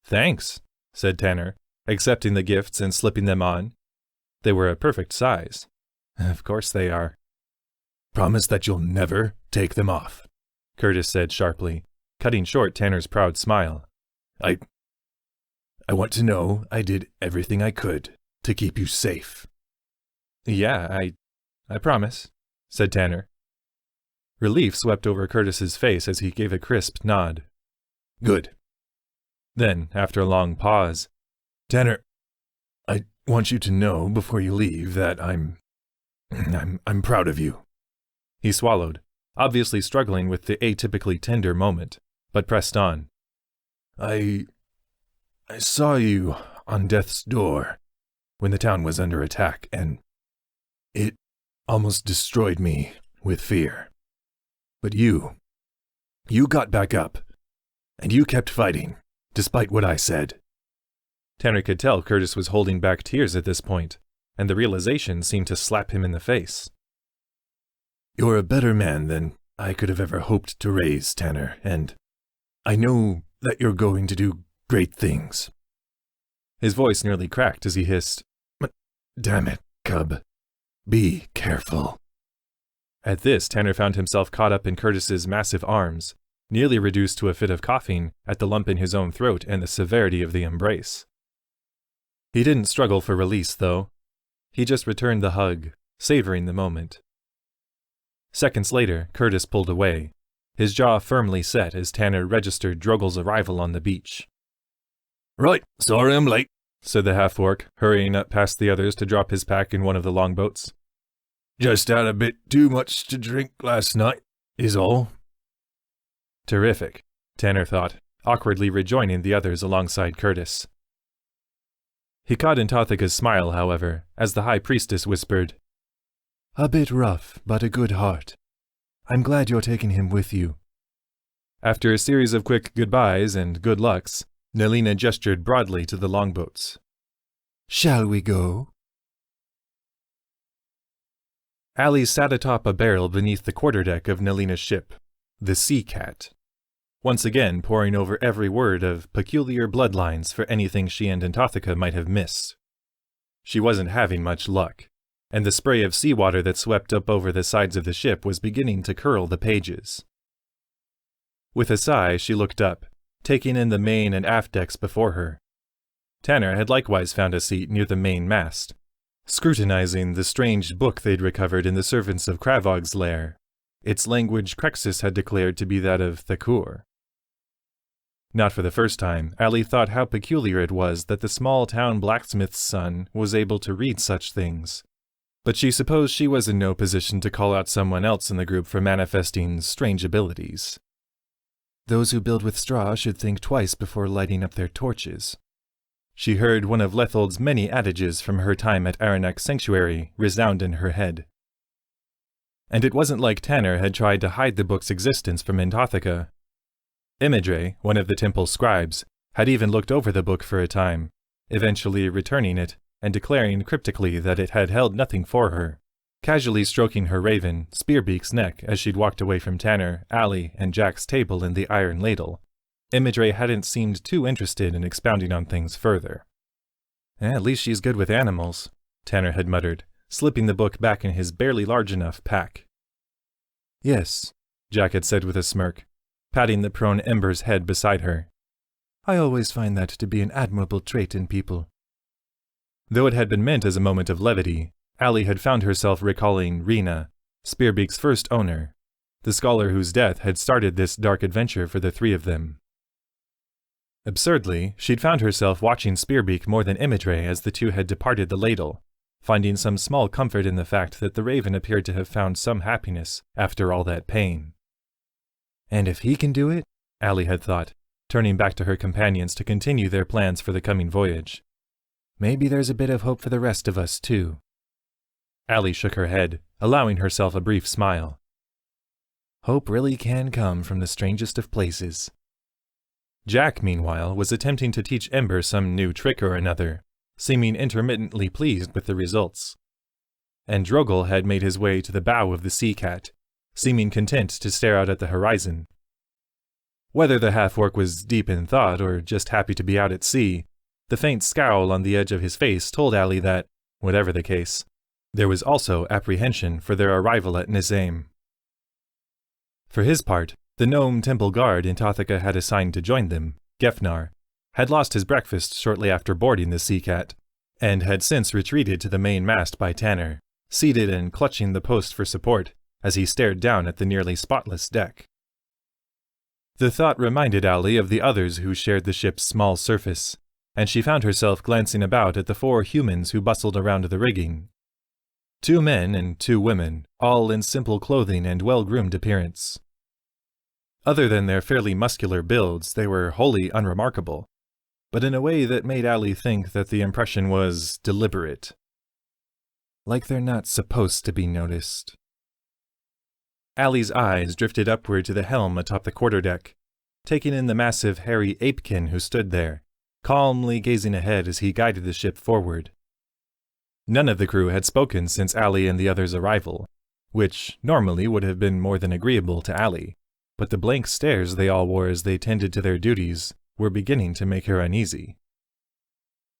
Thanks, said Tanner, accepting the gifts and slipping them on. They were a perfect size. Of course they are. "Promise that you'll never take them off," Curtis said sharply, cutting short Tanner's proud smile. I want to know I did everything I could to keep you safe." "Yeah, I promise," said Tanner. Relief swept over Curtis's face as he gave a crisp nod. Good. Then, after a long pause, Tanner, I want you to know before you leave that I'm proud of you. He swallowed, obviously struggling with the atypically tender moment, but pressed on. I saw you on death's door when the town was under attack, and it almost destroyed me with fear. But you got back up, and you kept fighting, despite what I said. Tanner could tell Curtis was holding back tears at this point, and the realization seemed to slap him in the face. You're a better man than I could have ever hoped to raise, Tanner, and I know that you're going to do great things. His voice nearly cracked as he hissed, "But damn it, Cub. Be careful." At this, Tanner found himself caught up in Curtis's massive arms, nearly reduced to a fit of coughing at the lump in his own throat and the severity of the embrace. He didn't struggle for release, though. He just returned the hug, savoring the moment. Seconds later, Curtis pulled away, his jaw firmly set as Tanner registered Drogel's arrival on the beach. "Right, sorry I'm late," said the half-orc, hurrying up past the others to drop his pack in one of the longboats. "Just had a bit too much to drink last night, is all." Terrific, Tanner thought, awkwardly rejoining the others alongside Curtis. He caught Antothika's smile, however, as the High Priestess whispered, "A bit rough, but a good heart. I'm glad you're taking him with you." After a series of quick goodbyes and good lucks, Nelina gestured broadly to the longboats. "Shall we go?" Allie sat atop a barrel beneath the quarterdeck of Nelina's ship, the Sea Cat, once again poring over every word of peculiar bloodlines for anything she and Antothika might have missed. She wasn't having much luck, and the spray of seawater that swept up over the sides of the ship was beginning to curl the pages. With a sigh, she looked up, taking in the main and aft decks before her. Tanner had likewise found a seat near the main mast, scrutinizing the strange book they'd recovered in the servants of Kravog's lair. Its language Crexus had declared to be that of Thakur. Not for the first time, Allie thought how peculiar it was that the small-town blacksmith's son was able to read such things. But she supposed she was in no position to call out someone else in the group for manifesting strange abilities. "Those who build with straw should think twice before lighting up their torches." She heard one of Lethold's many adages from her time at Aranak's sanctuary resound in her head. And it wasn't like Tanner had tried to hide the book's existence from Antothika. Imidre, one of the temple's scribes, had even looked over the book for a time, eventually returning it and declaring cryptically that it had held nothing for her, casually stroking her raven, Spearbeak's neck as she'd walked away from Tanner, Allie, and Jack's table in the Iron Ladle. Imidre hadn't seemed too interested in expounding on things further. "At least she's good with animals," Tanner had muttered, slipping the book back in his barely large enough pack. "Yes," Jack had said with a smirk, patting the prone Ember's head beside her. "I always find that to be an admirable trait in people." Though it had been meant as a moment of levity, Allie had found herself recalling Rena, Spearbeak's first owner, the scholar whose death had started this dark adventure for the three of them. Absurdly, she'd found herself watching Spearbeak more than Imidre as the two had departed the ladle, finding some small comfort in the fact that the raven appeared to have found some happiness after all that pain. "And if he can do it," Allie had thought, turning back to her companions to continue their plans for the coming voyage, "maybe there's a bit of hope for the rest of us, too." Allie shook her head, allowing herself a brief smile. "Hope really can come from the strangest of places." Jack, meanwhile, was attempting to teach Ember some new trick or another, seeming intermittently pleased with the results. And Drogel had made his way to the bow of the Sea Cat, seeming content to stare out at the horizon. Whether the half-orc was deep in thought or just happy to be out at sea, the faint scowl on the edge of his face told Allie that, whatever the case, there was also apprehension for their arrival at Nisaim. For his part, the gnome temple guard Antothika had assigned to join them, Gefnar, had lost his breakfast shortly after boarding the Sea Cat, and had since retreated to the main mast by Tanner, seated and clutching the post for support, as he stared down at the nearly spotless deck. The thought reminded Allie of the others who shared the ship's small surface, and she found herself glancing about at the 4 humans who bustled around the rigging. 2 men and 2 women, all in simple clothing and well-groomed appearance. Other than their fairly muscular builds, they were wholly unremarkable, but in a way that made Allie think that the impression was deliberate. Like they're not supposed to be noticed. Allie's eyes drifted upward to the helm atop the quarterdeck, taking in the massive, hairy apekin who stood there, calmly gazing ahead as he guided the ship forward. None of the crew had spoken since Allie and the others' arrival, which normally would have been more than agreeable to Allie, but the blank stares they all wore as they tended to their duties were beginning to make her uneasy.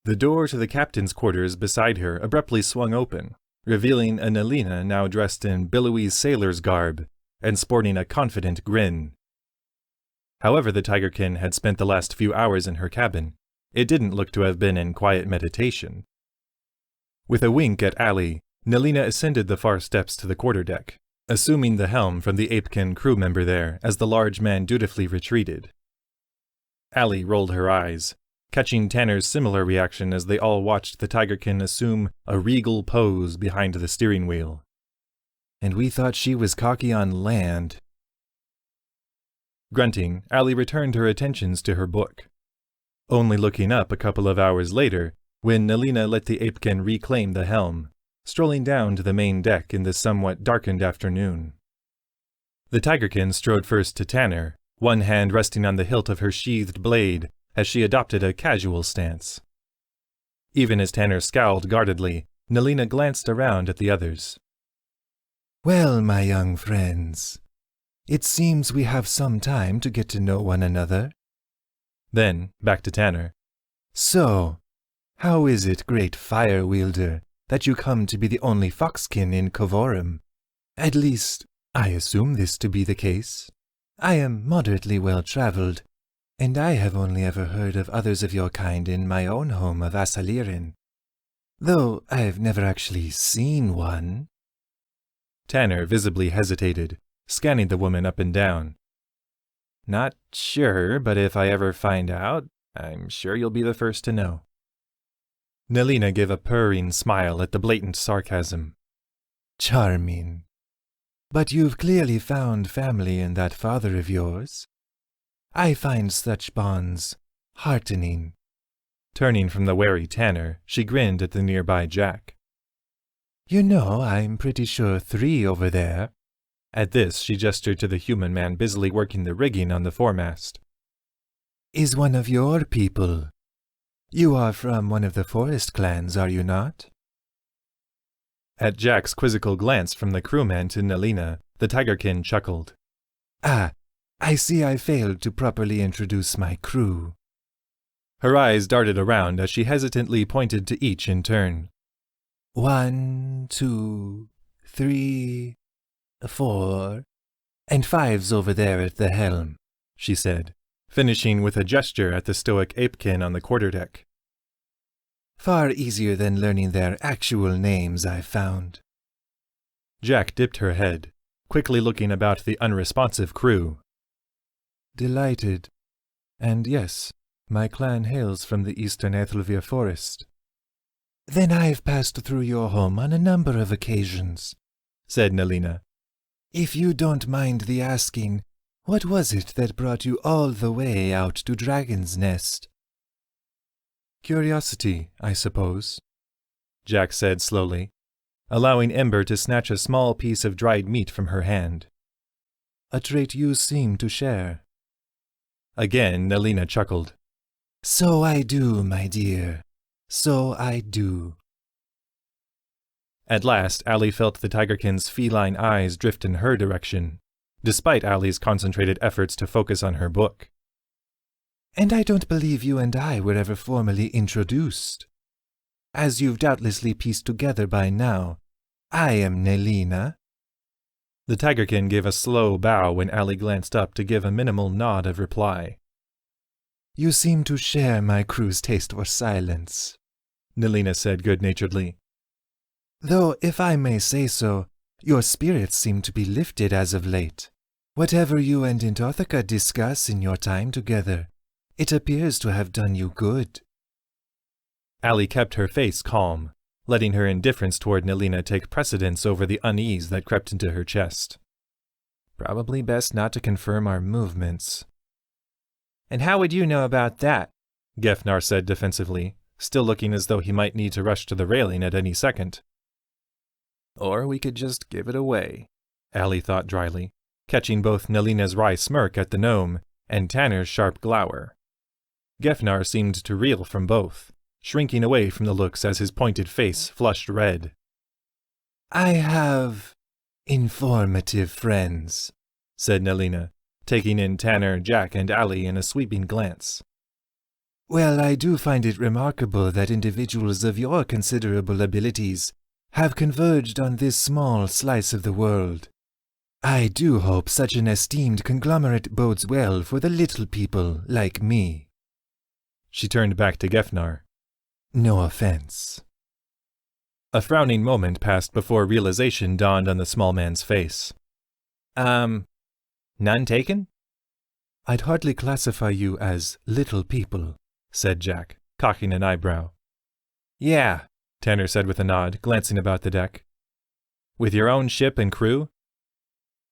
The door to the captain's quarters beside her abruptly swung open, revealing a Nelina now dressed in billowy sailor's garb and sporting a confident grin. However the Tigerkin had spent the last few hours in her cabin, it didn't look to have been in quiet meditation. With a wink at Allie, Nelina ascended the far steps to the quarterdeck, assuming the helm from the apekin crew member there as the large man dutifully retreated. Allie rolled her eyes, catching Tanner's similar reaction as they all watched the Tigerkin assume a regal pose behind the steering wheel. And we thought she was cocky on land. Grunting, Allie returned her attentions to her book, only looking up a couple of hours later when Nelina let the apekin reclaim the helm, strolling down to the main deck in the somewhat darkened afternoon. The Tigerkin strode first to Tanner, one hand resting on the hilt of her sheathed blade as she adopted a casual stance. Even as Tanner scowled guardedly, Nelina glanced around at the others. "Well, my young friends, it seems we have some time to get to know one another." Then, back to Tanner. "So, how is it, great fire wielder, that you come to be the only foxkin in Covorum? At least, I assume this to be the case. I am moderately well-traveled, and I have only ever heard of others of your kind in my own home of Asalirin, though I have never actually seen one." Tanner visibly hesitated, scanning the woman up and down. "Not sure, but if I ever find out, I'm sure you'll be the first to know." Nelina gave a purring smile at the blatant sarcasm. "Charming. But you've clearly found family in that father of yours. I find such bonds heartening." Turning from the wary Tanner, she grinned at the nearby Jack. "You know, I'm pretty sure 3 over there." At this, she gestured to the human man busily working the rigging on the foremast. "Is one of your people. You are from one of the forest clans, are you not?" At Jack's quizzical glance from the crewman to Nelina, the Tigerkin chuckled. "Ah, I see I failed to properly introduce my crew." Her eyes darted around as she hesitantly pointed to each in turn. 1, 2, 3, 4, and 5's over there at the helm," she said, finishing with a gesture at the stoic apekin on the quarterdeck. "Far easier than learning their actual names, I've found." Jack dipped her head, quickly looking about the unresponsive crew. "Delighted. And yes, my clan hails from the eastern Ethelvir forest." "Then I've passed through your home on a number of occasions," said Nelina. "If you don't mind the asking, what was it that brought you all the way out to Dragon's Nest?" "Curiosity, I suppose," Jack said slowly, allowing Ember to snatch a small piece of dried meat from her hand. "A trait you seem to share." Again, Nelina chuckled. "So I do, my dear. So I do." At last, Allie felt the Tigerkin's feline eyes drift in her direction, despite Allie's concentrated efforts to focus on her book. "And I don't believe you and I were ever formally introduced. As you've doubtlessly pieced together by now, I am Nelina." The Tigerkin gave a slow bow when Allie glanced up to give a minimal nod of reply. "You seem to share my crew's taste for silence," Nelina said good-naturedly. "Though, if I may say so, Your spirits seem to be lifted as of late. Whatever you and Antarctica discuss in your time together, it appears to have done you good." Allie kept her face calm, letting her indifference toward Nelina take precedence over the unease that crept into her chest. Probably best not to confirm our movements. "And how would you know about that?" Gefnar said defensively, still looking as though he might need to rush to the railing at any second. Or we could just give it away, Allie thought dryly, catching both Nelina's wry smirk at the gnome and Tanner's sharp glower. Gefnar seemed to reel from both, shrinking away from the looks as his pointed face flushed red. "I have informative friends," said Nelina, taking in Tanner, Jack, and Allie in a sweeping glance. "Well, I do find it remarkable that individuals of your considerable abilities have converged on this small slice of the world. I do hope such an esteemed conglomerate bodes well for the little people like me." She turned back to Gefnar. "No offense." A frowning moment passed before realization dawned on the small man's face. None taken?" "I'd hardly classify you as little people," said Jack, cocking an eyebrow. "Yeah," Tanner said with a nod, glancing about the deck. "With your own ship and crew?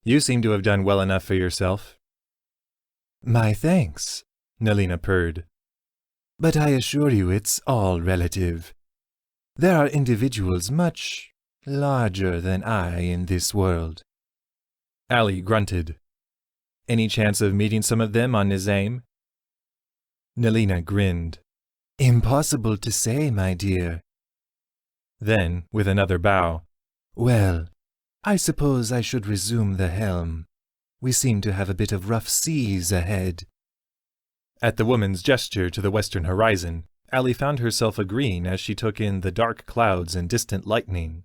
You seem to have done well enough for yourself." "My thanks," Nelina purred. "But I assure you it's all relative. There are individuals much larger than I in this world." Allie grunted. "Any chance of meeting some of them on Nisaim?" Nelina grinned. "Impossible to say, my dear." Then, with another bow, "Well, I suppose I should resume the helm. We seem to have a bit of rough seas ahead." At the woman's gesture to the western horizon, Allie found herself agreeing as she took in the dark clouds and distant lightning.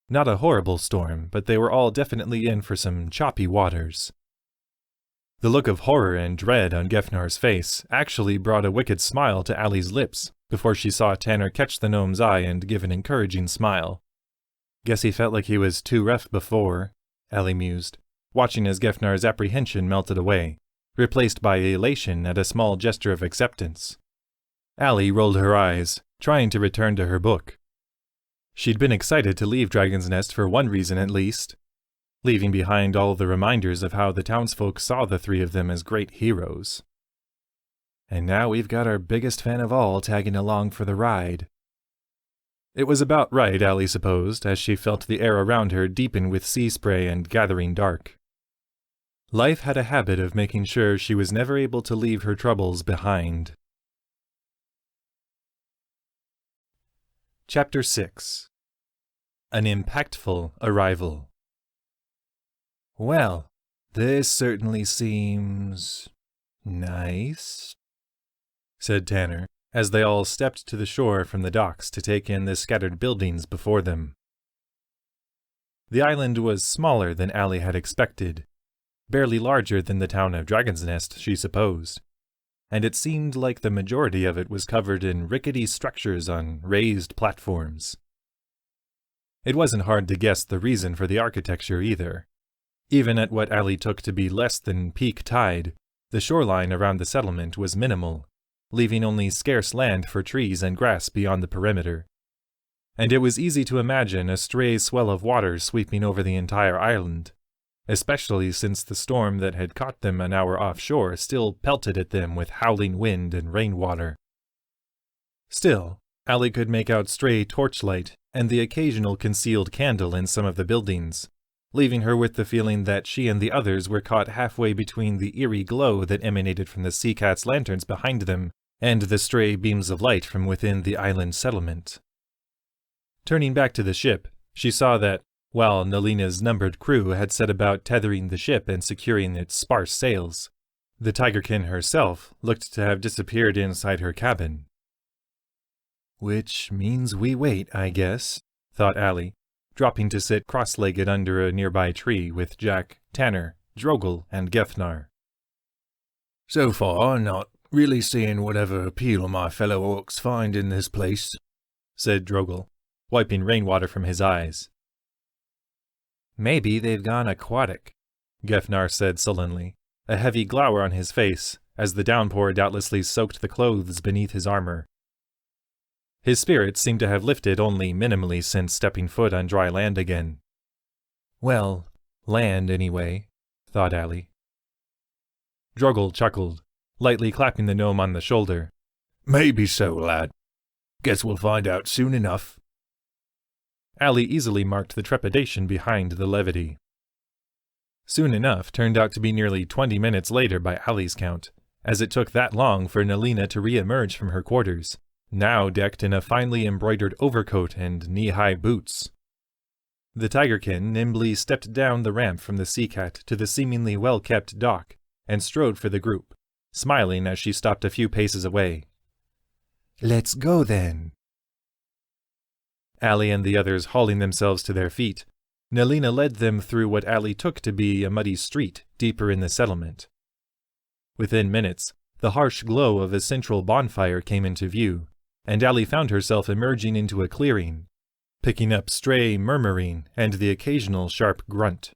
Not a horrible storm, but they were all definitely in for some choppy waters. The look of horror and dread on Gefnar's face actually brought a wicked smile to Allie's lips before she saw Tanner catch the gnome's eye and give an encouraging smile. "Guess he felt like he was too rough before," Allie mused, watching as Gefnar's apprehension melted away, replaced by elation at a small gesture of acceptance. Allie rolled her eyes, trying to return to her book. She'd been excited to leave Dragon's Nest for one reason at least, leaving behind all the reminders of how the townsfolk saw the three of them as great heroes. And now we've got our biggest fan of all tagging along for the ride. It was about right, Allie supposed, as she felt the air around her deepen with sea spray and gathering dark. Life had a habit of making sure she was never able to leave her troubles behind. Chapter 6. An Impactful Arrival. "Well, this certainly seems nice," said Tanner, as they all stepped to the shore from the docks to take in the scattered buildings before them. The island was smaller than Allie had expected, barely larger than the town of Dragon's Nest, she supposed, and it seemed like the majority of it was covered in rickety structures on raised platforms. It wasn't hard to guess the reason for the architecture either. Even at what Allie took to be less than peak tide, the shoreline around the settlement was minimal, leaving only scarce land for trees and grass beyond the perimeter. And it was easy to imagine a stray swell of water sweeping over the entire island, especially since the storm that had caught them an hour offshore still pelted at them with howling wind and rainwater. Still, Allie could make out stray torchlight and the occasional concealed candle in some of the buildings, leaving her with the feeling that she and the others were caught halfway between the eerie glow that emanated from the sea cat's lanterns behind them and the stray beams of light from within the island settlement. Turning back to the ship, she saw that, while Nelina's numbered crew had set about tethering the ship and securing its sparse sails, the Tigerkin herself looked to have disappeared inside her cabin. "Which means we wait, I guess," thought Allie, dropping to sit cross-legged under a nearby tree with Jack, Tanner, Drogle, and Gefnar. "So far, not really seeing whatever appeal my fellow orcs find in this place," said Drogle, wiping rainwater from his eyes. Maybe they've gone aquatic, Gefnar said sullenly, a heavy glower on his face, as the downpour doubtlessly soaked the clothes beneath his armor. His spirits seemed to have lifted only minimally since stepping foot on dry land again. Well, land anyway, thought Allie. Droggle chuckled, lightly clapping the gnome on the shoulder. Maybe so, lad. Guess we'll find out soon enough. Allie easily marked the trepidation behind the levity. Soon enough turned out to be nearly 20 minutes later by Allie's count, as it took that long for Nelina to re-emerge from her quarters, now decked in a finely embroidered overcoat and knee-high boots. The tigerkin nimbly stepped down the ramp from the Sea Cat to the seemingly well-kept dock, and strode for the group, smiling as she stopped a few paces away. Let's go then. Allie and the others hauling themselves to their feet, Nelina led them through what Allie took to be a muddy street deeper in the settlement. Within minutes, the harsh glow of a central bonfire came into view, and Allie found herself emerging into a clearing, picking up stray murmuring and the occasional sharp grunt.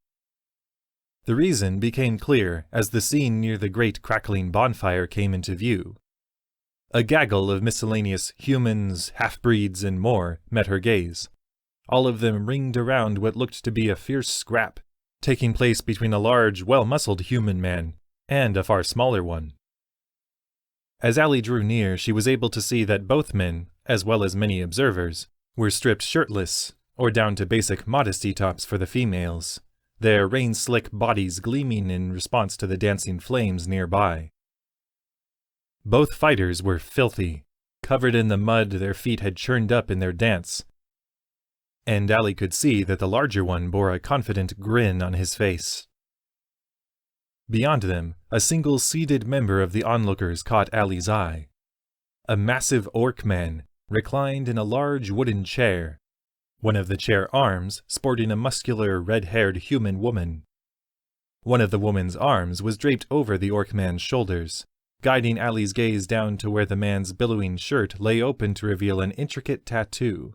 The reason became clear as the scene near the great crackling bonfire came into view. A gaggle of miscellaneous humans, half-breeds, and more met her gaze, all of them ringed around what looked to be a fierce scrap, taking place between a large, well-muscled human man and a far smaller one. As Allie drew near, she was able to see that both men, as well as many observers, were stripped shirtless, or down to basic modesty tops for the females, their rain-slick bodies gleaming in response to the dancing flames nearby. Both fighters were filthy, covered in the mud their feet had churned up in their dance, and Allie could see that the larger one bore a confident grin on his face. Beyond them, a single seated member of the onlookers caught Allie's eye. A massive orc man, reclined in a large wooden chair, one of the chair arms sporting a muscular, red-haired human woman. One of the woman's arms was draped over the orc man's shoulders, guiding Allie's gaze down to where the man's billowing shirt lay open to reveal an intricate tattoo.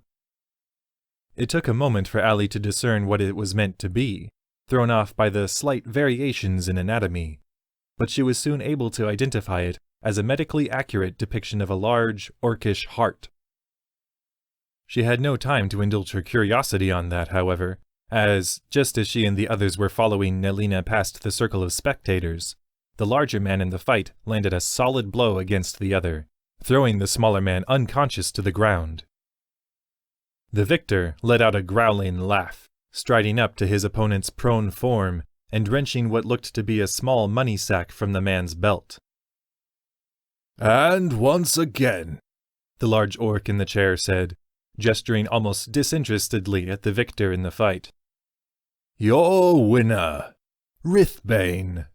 It took a moment for Allie to discern what it was meant to be, thrown off by the slight variations in anatomy, but she was soon able to identify it as a medically accurate depiction of a large, orcish heart. She had no time to indulge her curiosity on that, however, as, just as she and the others were following Nelina past the circle of spectators, the larger man in the fight landed a solid blow against the other, throwing the smaller man unconscious to the ground. The victor let out a growling laugh, striding up to his opponent's prone form and wrenching what looked to be a small money sack from the man's belt. And once again, the large orc in the chair said, gesturing almost disinterestedly at the victor in the fight. Your winner, Rithbane.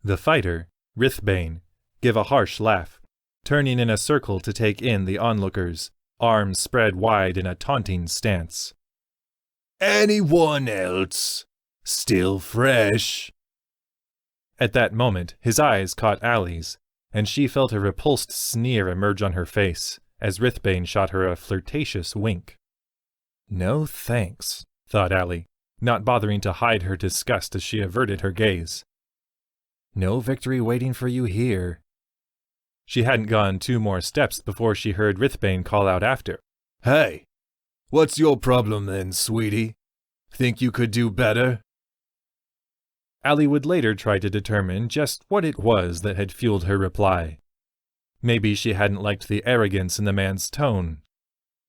The fighter, Rithbane, gave a harsh laugh, turning in a circle to take in the onlookers, arms spread wide in a taunting stance. Anyone else? Still fresh? At that moment, his eyes caught Allie's, and she felt a repulsed sneer emerge on her face, as Rithbane shot her a flirtatious wink. No thanks, thought Allie, not bothering to hide her disgust as she averted her gaze. No victory waiting for you here. She hadn't gone 2 more steps before she heard Rithbane call out after. Hey, what's your problem then, sweetie? Think you could do better? Allie would later try to determine just what it was that had fueled her reply. Maybe she hadn't liked the arrogance in the man's tone.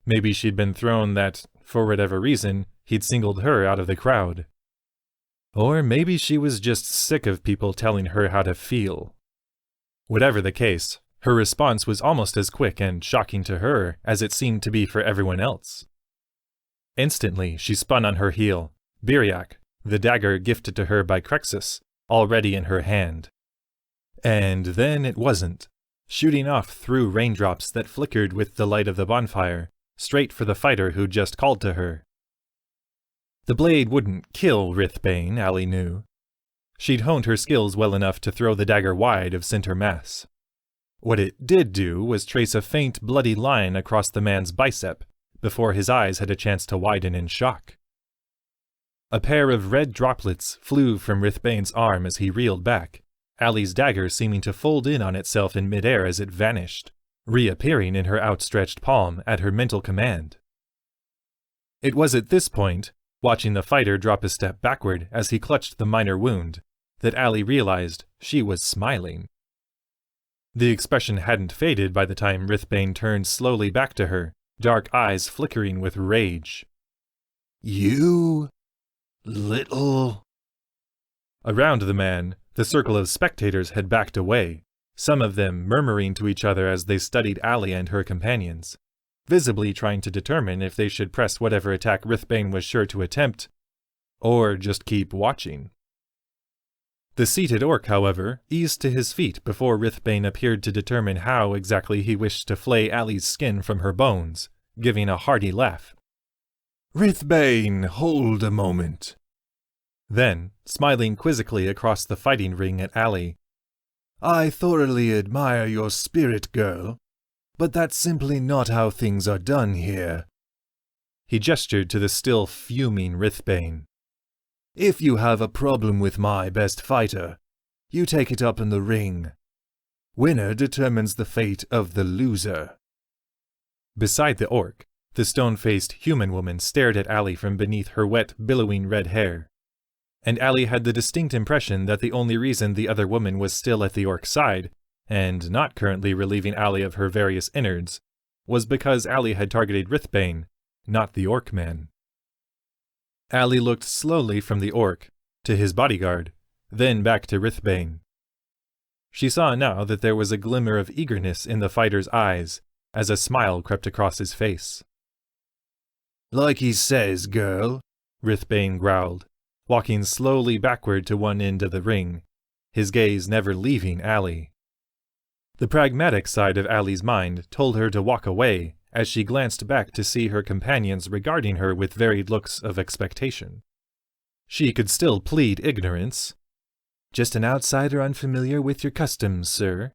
Maybe she'd been thrown that, for whatever reason, he'd singled her out of the crowd. Or maybe she was just sick of people telling her how to feel. Whatever the case, her response was almost as quick and shocking to her as it seemed to be for everyone else. Instantly, she spun on her heel, Biriak, the dagger gifted to her by Crexus, already in her hand. And then it wasn't, shooting off through raindrops that flickered with the light of the bonfire, straight for the fighter who'd just called to her. The blade wouldn't kill Rithbane, Allie knew. She'd honed her skills well enough to throw the dagger wide of center mass. What it did do was trace a faint, bloody line across the man's bicep, before his eyes had a chance to widen in shock. A pair of red droplets flew from Rithbane's arm as he reeled back, Allie's dagger seeming to fold in on itself in midair as it vanished, reappearing in her outstretched palm at her mental command. It was at this point, watching the fighter drop a step backward as he clutched the minor wound, that Allie realized she was smiling. The expression hadn't faded by the time Rithbane turned slowly back to her, dark eyes flickering with rage. "You little..." Around the man, the circle of spectators had backed away, some of them murmuring to each other as they studied Allie and her companions, visibly trying to determine if they should press whatever attack Rithbane was sure to attempt, or just keep watching. The seated orc, however, eased to his feet before Rithbane appeared to determine how exactly he wished to flay Allie's skin from her bones, giving a hearty laugh. "Rithbane, hold a moment." Then, smiling quizzically across the fighting ring at Allie, "I thoroughly admire your spirit, girl, but that's simply not how things are done here." He gestured to the still fuming Rithbane. "If you have a problem with my best fighter, you take it up in the ring. Winner determines the fate of the loser." Beside the orc, the stone-faced human woman stared at Allie from beneath her wet, billowing red hair. And Allie had the distinct impression that the only reason the other woman was still at the orc's side, and not currently relieving Allie of her various innards, was because Allie had targeted Rithbane, not the orc man. Allie looked slowly from the orc to his bodyguard, then back to Rithbane. She saw now that there was a glimmer of eagerness in the fighter's eyes as a smile crept across his face. "Like he says, girl," Rithbane growled, walking slowly backward to one end of the ring, his gaze never leaving Allie. The pragmatic side of Allie's mind told her to walk away as she glanced back to see her companions regarding her with varied looks of expectation. She could still plead ignorance. "Just an outsider unfamiliar with your customs, sir."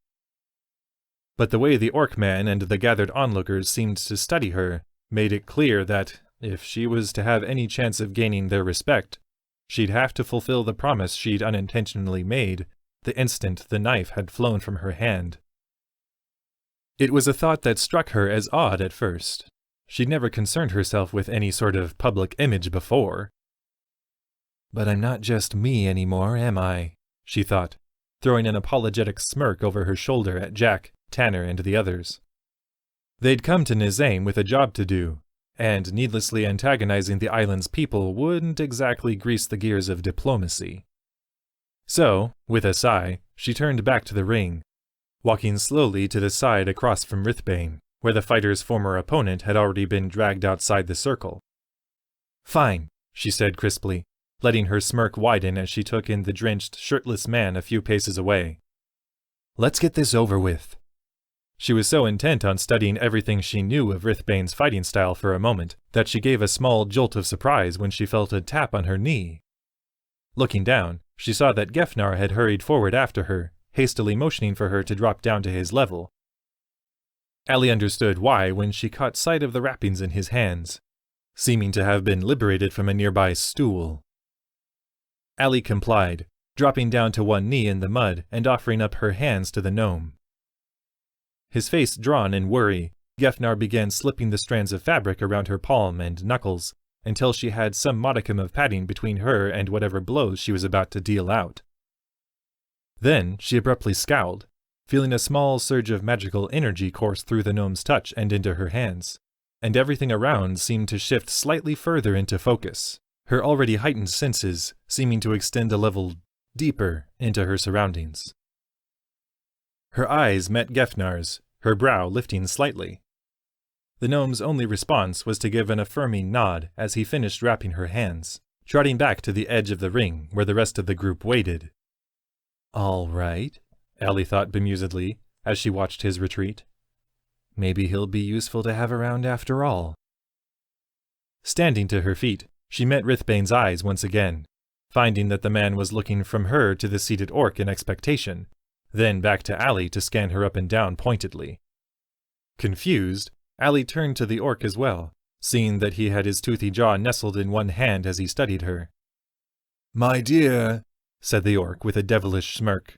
But the way the orc man and the gathered onlookers seemed to study her made it clear that, if she was to have any chance of gaining their respect, she'd have to fulfill the promise she'd unintentionally made the instant the knife had flown from her hand. It was a thought that struck her as odd at first. She'd never concerned herself with any sort of public image before. "But I'm not just me anymore, am I?" she thought, throwing an apologetic smirk over her shoulder at Jack, Tanner, and the others. They'd come to Nisaim with a job to do, and needlessly antagonizing the island's people wouldn't exactly grease the gears of diplomacy. So, with a sigh, she turned back to the ring, walking slowly to the side across from Rithbane, where the fighter's former opponent had already been dragged outside the circle. "Fine," she said crisply, letting her smirk widen as she took in the drenched, shirtless man a few paces away. "Let's get this over with." She was so intent on studying everything she knew of Rithbane's fighting style for a moment that she gave a small jolt of surprise when she felt a tap on her knee. Looking down, she saw that Gefnar had hurried forward after her, hastily motioning for her to drop down to his level. Allie understood why when she caught sight of the wrappings in his hands, seeming to have been liberated from a nearby stool. Allie complied, dropping down to one knee in the mud and offering up her hands to the gnome. His face drawn in worry, Gefnar began slipping the strands of fabric around her palm and knuckles until she had some modicum of padding between her and whatever blows she was about to deal out. Then she abruptly scowled, feeling a small surge of magical energy course through the gnome's touch and into her hands, and everything around seemed to shift slightly further into focus, her already heightened senses seeming to extend a level deeper into her surroundings. Her eyes met Gefnar's, her brow lifting slightly. The gnome's only response was to give an affirming nod as he finished wrapping her hands, trotting back to the edge of the ring where the rest of the group waited. "All right," Allie thought bemusedly as she watched his retreat. "Maybe he'll be useful to have around after all." Standing to her feet, she met Rithbane's eyes once again, finding that the man was looking from her to the seated orc in expectation, then back to Allie to scan her up and down pointedly. Confused, Allie turned to the orc as well, seeing that he had his toothy jaw nestled in one hand as he studied her, "My dear," said the orc with a devilish smirk,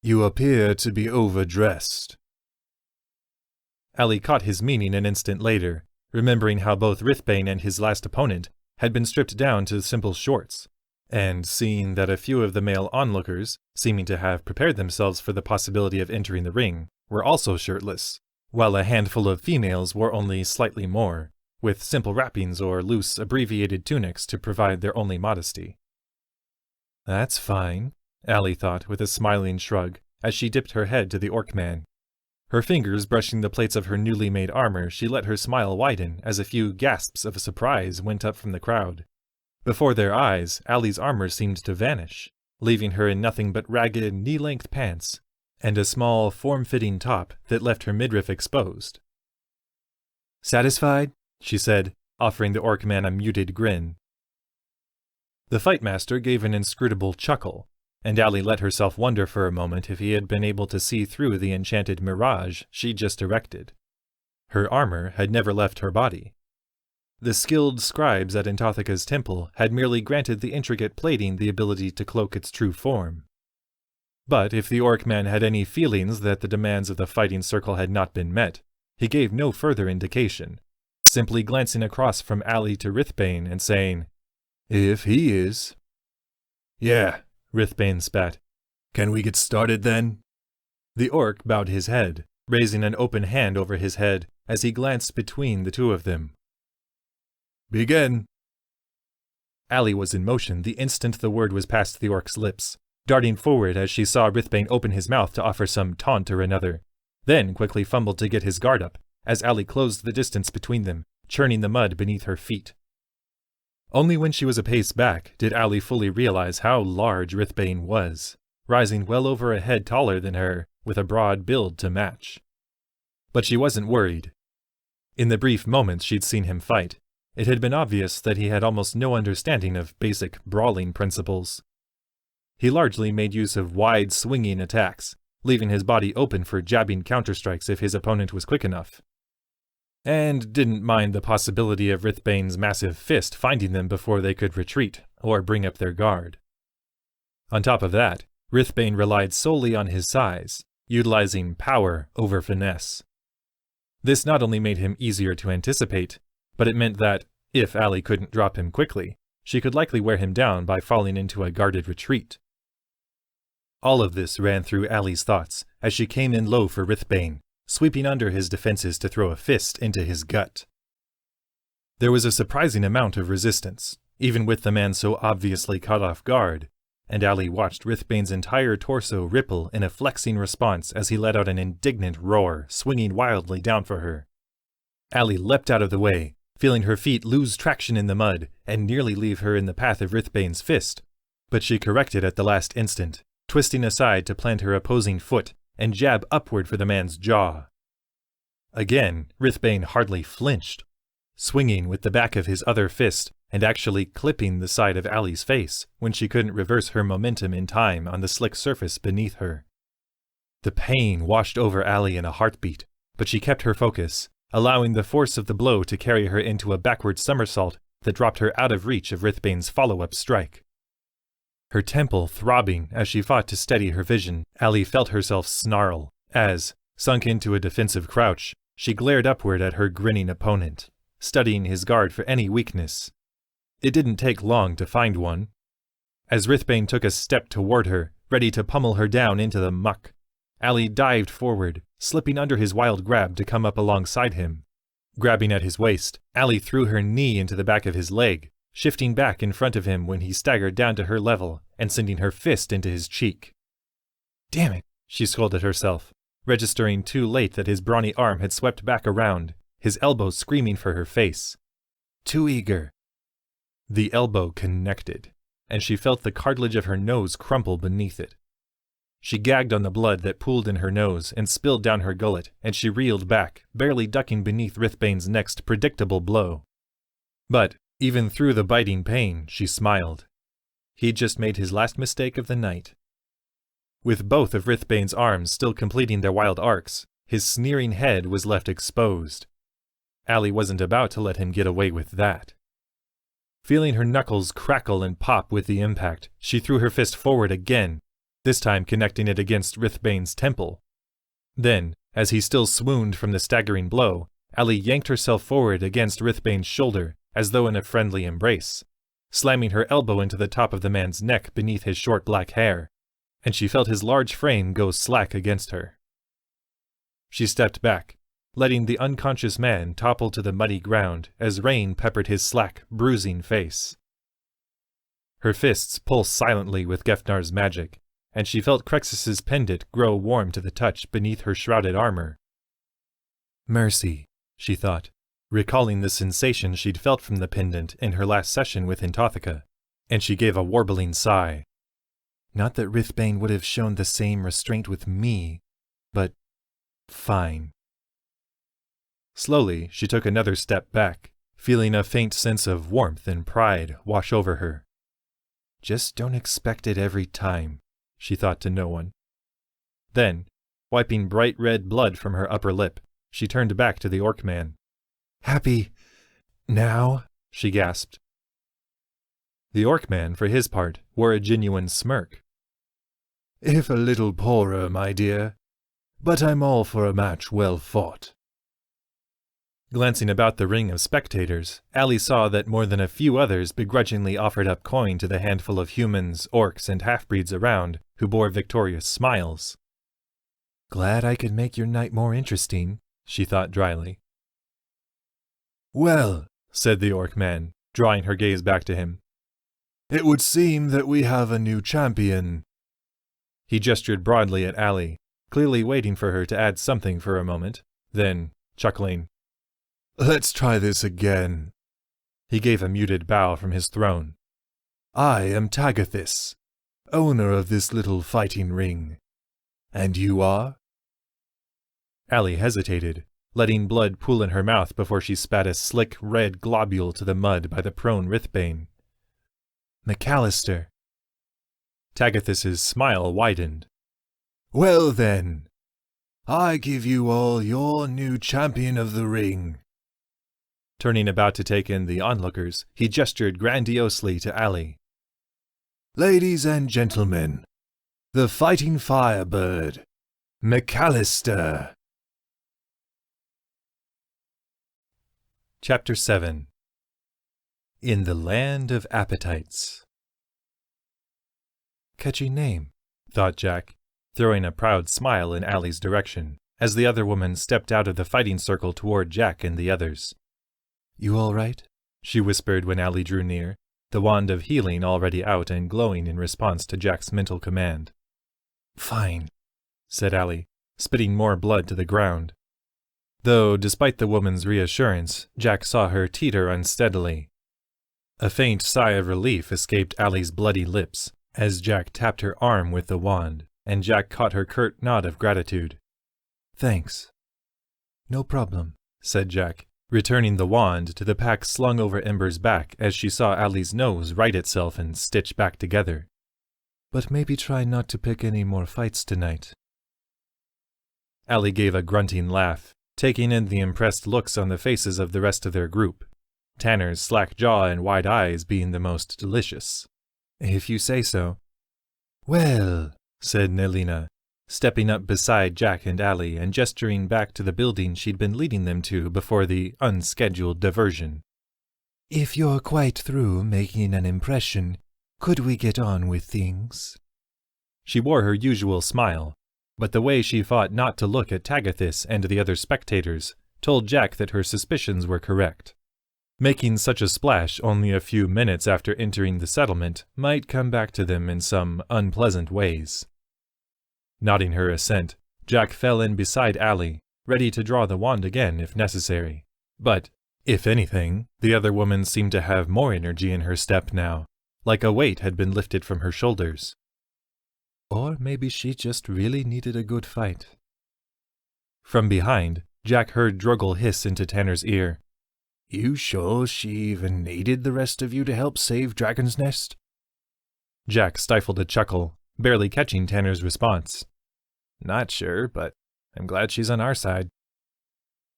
"you appear to be overdressed." Allie caught his meaning an instant later, remembering how both Rithbane and his last opponent had been stripped down to simple shorts, and seeing that a few of the male onlookers, seeming to have prepared themselves for the possibility of entering the ring, were also shirtless, while a handful of females wore only slightly more, with simple wrappings or loose, abbreviated tunics to provide their only modesty. "That's fine," Allie thought with a smiling shrug as she dipped her head to the orc man. Her fingers brushing the plates of her newly made armor, she let her smile widen as a few gasps of surprise went up from the crowd. Before their eyes, Allie's armor seemed to vanish, leaving her in nothing but ragged, knee-length pants and a small, form-fitting top that left her midriff exposed. "Satisfied?" she said, offering the orc man a muted grin. The Fightmaster gave an inscrutable chuckle, and Allie let herself wonder for a moment if he had been able to see through the enchanted mirage she'd just erected. Her armor had never left her body. The skilled scribes at Antothica's temple had merely granted the intricate plating the ability to cloak its true form. But if the orc man had any feelings that the demands of the fighting circle had not been met, he gave no further indication, simply glancing across from Allie to Rithbane and saying, "If he is." "Yeah," Rithbane spat. "Can we get started then?" The orc bowed his head, raising an open hand over his head as he glanced between the two of them. "Begin." Allie was in motion the instant the word was past the orc's lips, darting forward as she saw Rithbane open his mouth to offer some taunt or another, then quickly fumbled to get his guard up as Allie closed the distance between them, churning the mud beneath her feet. Only when she was a pace back did Allie fully realize how large Rithbane was, rising well over a head taller than her, with a broad build to match. But she wasn't worried. In the brief moments she'd seen him fight, it had been obvious that he had almost no understanding of basic brawling principles. He largely made use of wide, swinging attacks, leaving his body open for jabbing counterstrikes if his opponent was quick enough, and didn't mind the possibility of Rithbane's massive fist finding them before they could retreat or bring up their guard. On top of that, Rithbane relied solely on his size, utilizing power over finesse. This not only made him easier to anticipate, but it meant that, if Allie couldn't drop him quickly, she could likely wear him down by falling into a guarded retreat. All of this ran through Allie's thoughts as she came in low for Rithbane, sweeping under his defenses to throw a fist into his gut. There was a surprising amount of resistance, even with the man so obviously caught off guard, and Allie watched Rithbane's entire torso ripple in a flexing response as he let out an indignant roar, swinging wildly down for her. Allie leapt out of the way, feeling her feet lose traction in the mud and nearly leave her in the path of Rithbane's fist, but she corrected at the last instant, twisting aside to plant her opposing foot and jab upward for the man's jaw. Again, Rithbane hardly flinched, swinging with the back of his other fist and actually clipping the side of Allie's face when she couldn't reverse her momentum in time on the slick surface beneath her. The pain washed over Allie in a heartbeat, but she kept her focus, allowing the force of the blow to carry her into a backward somersault that dropped her out of reach of Rithbane's follow-up strike. Her temple throbbing as she fought to steady her vision, Allie felt herself snarl as, sunk into a defensive crouch, she glared upward at her grinning opponent, studying his guard for any weakness. It didn't take long to find one. As Rithbane took a step toward her, ready to pummel her down into the muck, Allie dived forward, slipping under his wild grab to come up alongside him. Grabbing at his waist, Allie threw her knee into the back of his leg, shifting back in front of him when he staggered down to her level and sending her fist into his cheek. "Damn it," she scolded herself, registering too late that his brawny arm had swept back around, his elbow screaming for her face. Too eager. The elbow connected, and she felt the cartilage of her nose crumple beneath it. She gagged on the blood that pooled in her nose and spilled down her gullet, and she reeled back, barely ducking beneath Rithbane's next predictable blow. But, even through the biting pain, she smiled. He'd just made his last mistake of the night. With both of Rithbane's arms still completing their wild arcs, his sneering head was left exposed. Allie wasn't about to let him get away with that. Feeling her knuckles crackle and pop with the impact, she threw her fist forward again, this time connecting it against Rithbane's temple. Then, as he still swooned from the staggering blow, Allie yanked herself forward against Rithbane's shoulder as though in a friendly embrace, slamming her elbow into the top of the man's neck beneath his short black hair, and she felt his large frame go slack against her. She stepped back, letting the unconscious man topple to the muddy ground as rain peppered his slack, bruising face. Her fists pulsed silently with Gefnar's magic, and she felt Crexus's pendant grow warm to the touch beneath her shrouded armor. Mercy, she thought, recalling the sensation she'd felt from the pendant in her last session with Intothica, and she gave a warbling sigh. Not that Rithbane would have shown the same restraint with me, but fine. Slowly, she took another step back, feeling a faint sense of warmth and pride wash over her. Just don't expect it every time, she thought to no one. Then, wiping bright red blood from her upper lip, she turned back to the orc man. Happy now? She gasped. The orc man, for his part, wore a genuine smirk. If a little poorer, my dear, but I'm all for a match well fought. Glancing about the ring of spectators, Allie saw that more than a few others begrudgingly offered up coin to the handful of humans, orcs, and half-breeds around who bore victorious smiles. Glad I could make your night more interesting, she thought dryly. Well, said the orc man, drawing her gaze back to him, it would seem that we have a new champion. He gestured broadly at Allie, clearly waiting for her to add something for a moment, then, chuckling, Let's try this again. He gave a muted bow from his throne. I am Tagathis, owner of this little fighting ring. And you are? Allie hesitated, letting blood pool in her mouth before she spat a slick red globule to the mud by the prone Rithbane. McAllister. Tagathis's smile widened. Well then, I give you all your new champion of the ring. Turning about to take in the onlookers, he gestured grandiosely to Allie. Ladies and gentlemen, the fighting firebird, McAllister. Chapter 7. In the Land of Appetites. Catchy name, thought Jack, throwing a proud smile in Allie's direction, as the other woman stepped out of the fighting circle toward Jack and the others. You all right? She whispered when Allie drew near, the wand of healing already out and glowing in response to Jack's mental command. Fine, said Allie, spitting more blood to the ground. Though, despite the woman's reassurance, Jack saw her teeter unsteadily. A faint sigh of relief escaped Allie's bloody lips as Jack tapped her arm with the wand, and Jack caught her curt nod of gratitude. Thanks. No problem, said Jack, returning the wand to the pack slung over Ember's back as she saw Allie's nose right itself and stitch back together. But maybe try not to pick any more fights tonight. Allie gave a grunting laugh, taking in the impressed looks on the faces of the rest of their group, Tanner's slack jaw and wide eyes being the most delicious. If you say so. Well, said Nelina, stepping up beside Jack and Allie and gesturing back to the building she'd been leading them to before the unscheduled diversion. If you're quite through making an impression, could we get on with things? She wore her usual smile, but the way she fought not to look at Tagathis and the other spectators told Jack that her suspicions were correct. Making such a splash only a few minutes after entering the settlement might come back to them in some unpleasant ways. Nodding her assent, Jack fell in beside Allie, ready to draw the wand again if necessary. But, if anything, the other woman seemed to have more energy in her step now, like a weight had been lifted from her shoulders. Or maybe she just really needed a good fight. From behind, Jack heard Druggle hiss into Tanner's ear. You sure she even needed the rest of you to help save Dragon's Nest? Jack stifled a chuckle, barely catching Tanner's response. Not sure, but I'm glad she's on our side.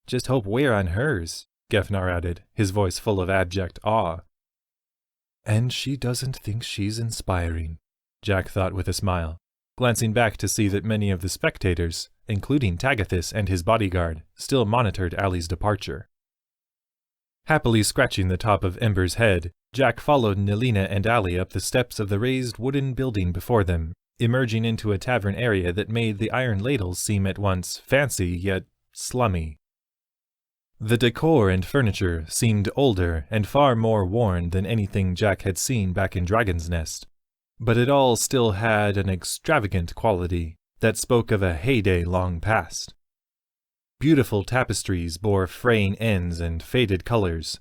Just hope we're on hers, Gefnar added, his voice full of abject awe. And she doesn't think she's inspiring, Jack thought with a smile, glancing back to see that many of the spectators, including Tagathus and his bodyguard, still monitored Allie's departure. Happily scratching the top of Ember's head, Jack followed Nelina and Allie up the steps of the raised wooden building before them, emerging into a tavern area that made the iron ladles seem at once fancy yet slummy. The decor and furniture seemed older and far more worn than anything Jack had seen back in Dragon's Nest, but it all still had an extravagant quality that spoke of a heyday long past. Beautiful tapestries bore fraying ends and faded colors,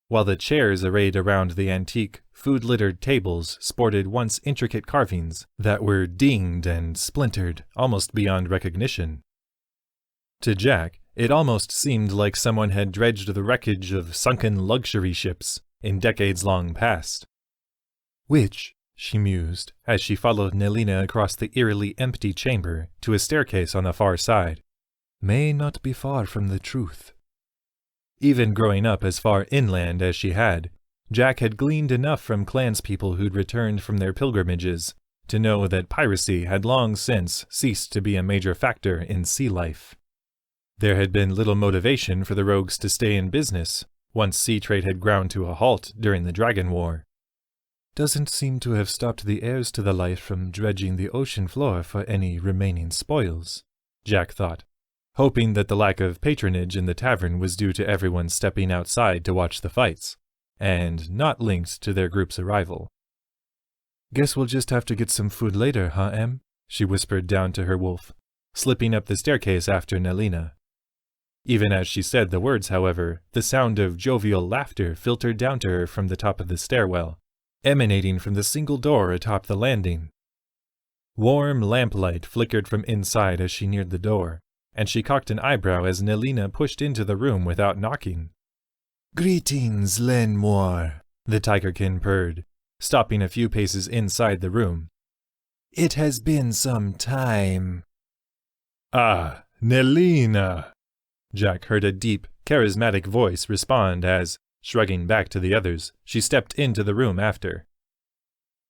while the chairs arrayed around the antique, food-littered tables sported once intricate carvings that were dinged and splintered almost beyond recognition. To Jack, it almost seemed like someone had dredged the wreckage of sunken luxury ships in decades long past. Which, she mused, as she followed Nelina across the eerily empty chamber to a staircase on the far side, may not be far from the truth. Even growing up as far inland as she had, Jack had gleaned enough from clanspeople who'd returned from their pilgrimages to know that piracy had long since ceased to be a major factor in sea life. There had been little motivation for the rogues to stay in business once sea trade had ground to a halt during the Dragon War. Doesn't seem to have stopped the heirs to the light from dredging the ocean floor for any remaining spoils, Jack thought, hoping that the lack of patronage in the tavern was due to everyone stepping outside to watch the fights, and not linked to their group's arrival. Guess we'll just have to get some food later, huh, Em? She whispered down to her wolf, slipping up the staircase after Nelina. Even as she said the words, however, the sound of jovial laughter filtered down to her from the top of the stairwell, emanating from the single door atop the landing. Warm lamplight flickered from inside as she neared the door, and she cocked an eyebrow as Nelina pushed into the room without knocking. "Greetings, Lenmoir," the tigerkin purred, stopping a few paces inside the room. "It has been some time." "Ah, Nelina!" Jack heard a deep, charismatic voice respond as, shrugging back to the others, she stepped into the room after.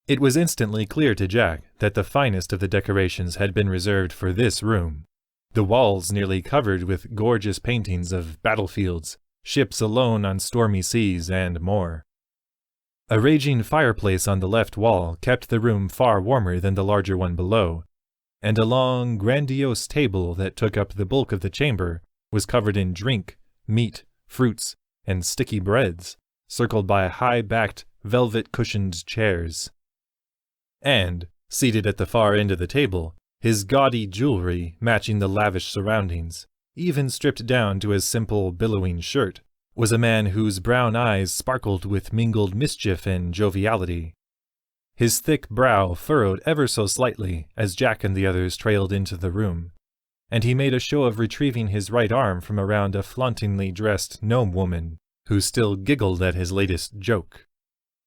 It was instantly clear to Jack that the finest of the decorations had been reserved for this room, the walls nearly covered with gorgeous paintings of battlefields, ships alone on stormy seas, and more. A raging fireplace on the left wall kept the room far warmer than the larger one below, and a long, grandiose table that took up the bulk of the chamber was covered in drink, meat, fruits, and sticky breads, circled by high-backed, velvet-cushioned chairs. And, seated at the far end of the table, his gaudy jewelry matching the lavish surroundings, even stripped down to his simple, billowing shirt, was a man whose brown eyes sparkled with mingled mischief and joviality. His thick brow furrowed ever so slightly as Jack and the others trailed into the room, and he made a show of retrieving his right arm from around a flauntingly dressed gnome woman, who still giggled at his latest joke,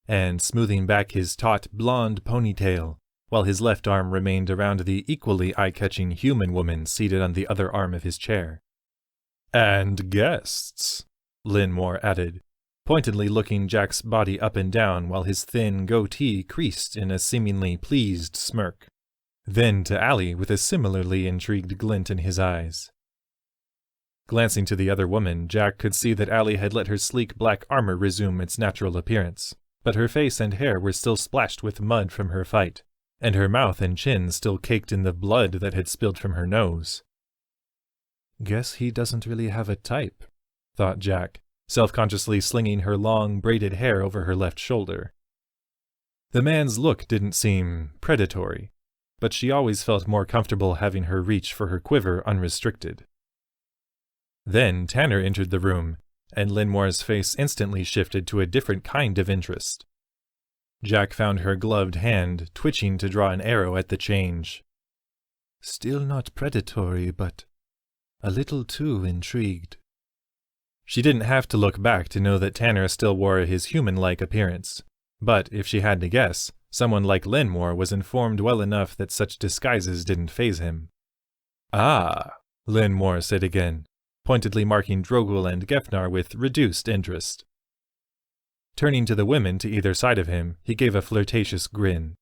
and smoothing back his taut blonde ponytail, while his left arm remained around the equally eye-catching human woman seated on the other arm of his chair. "And guests," Lenmoir added, pointedly looking Jack's body up and down while his thin goatee creased in a seemingly pleased smirk. Then to Allie with a similarly intrigued glint in his eyes. Glancing to the other woman, Jack could see that Allie had let her sleek black armor resume its natural appearance, but her face and hair were still splashed with mud from her fight, and her mouth and chin still caked in the blood that had spilled from her nose. "Guess he doesn't really have a type," thought Jack, self-consciously slinging her long, braided hair over her left shoulder. The man's look didn't seem predatory, but she always felt more comfortable having her reach for her quiver unrestricted. Then Tanner entered the room, and Lenmoir's face instantly shifted to a different kind of interest. Jack found her gloved hand twitching to draw an arrow at the change. "Still not predatory, but a little too intrigued." She didn't have to look back to know that Tanner still wore his human-like appearance, but if she had to guess, someone like Lenmoir was informed well enough that such disguises didn't faze him. "Ah," Lenmoir said again, pointedly marking Drogal and Gefnar with reduced interest. Turning to the women to either side of him, he gave a flirtatious grin.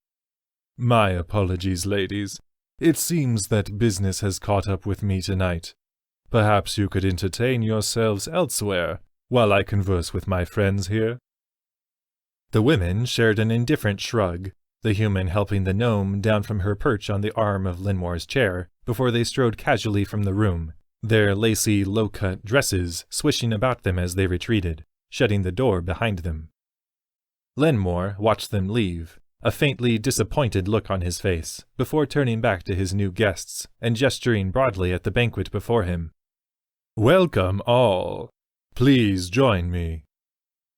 My apologies, ladies. It seems that business has caught up with me tonight. Perhaps you could entertain yourselves elsewhere, while I converse with my friends here. The women shared an indifferent shrug, the human helping the gnome down from her perch on the arm of Lenmoir's chair before they strode casually from the room, their lacy, low-cut dresses swishing about them as they retreated, shutting the door behind them. Lenmoir watched them leave, a faintly disappointed look on his face, before turning back to his new guests and gesturing broadly at the banquet before him. Welcome all. Please join me.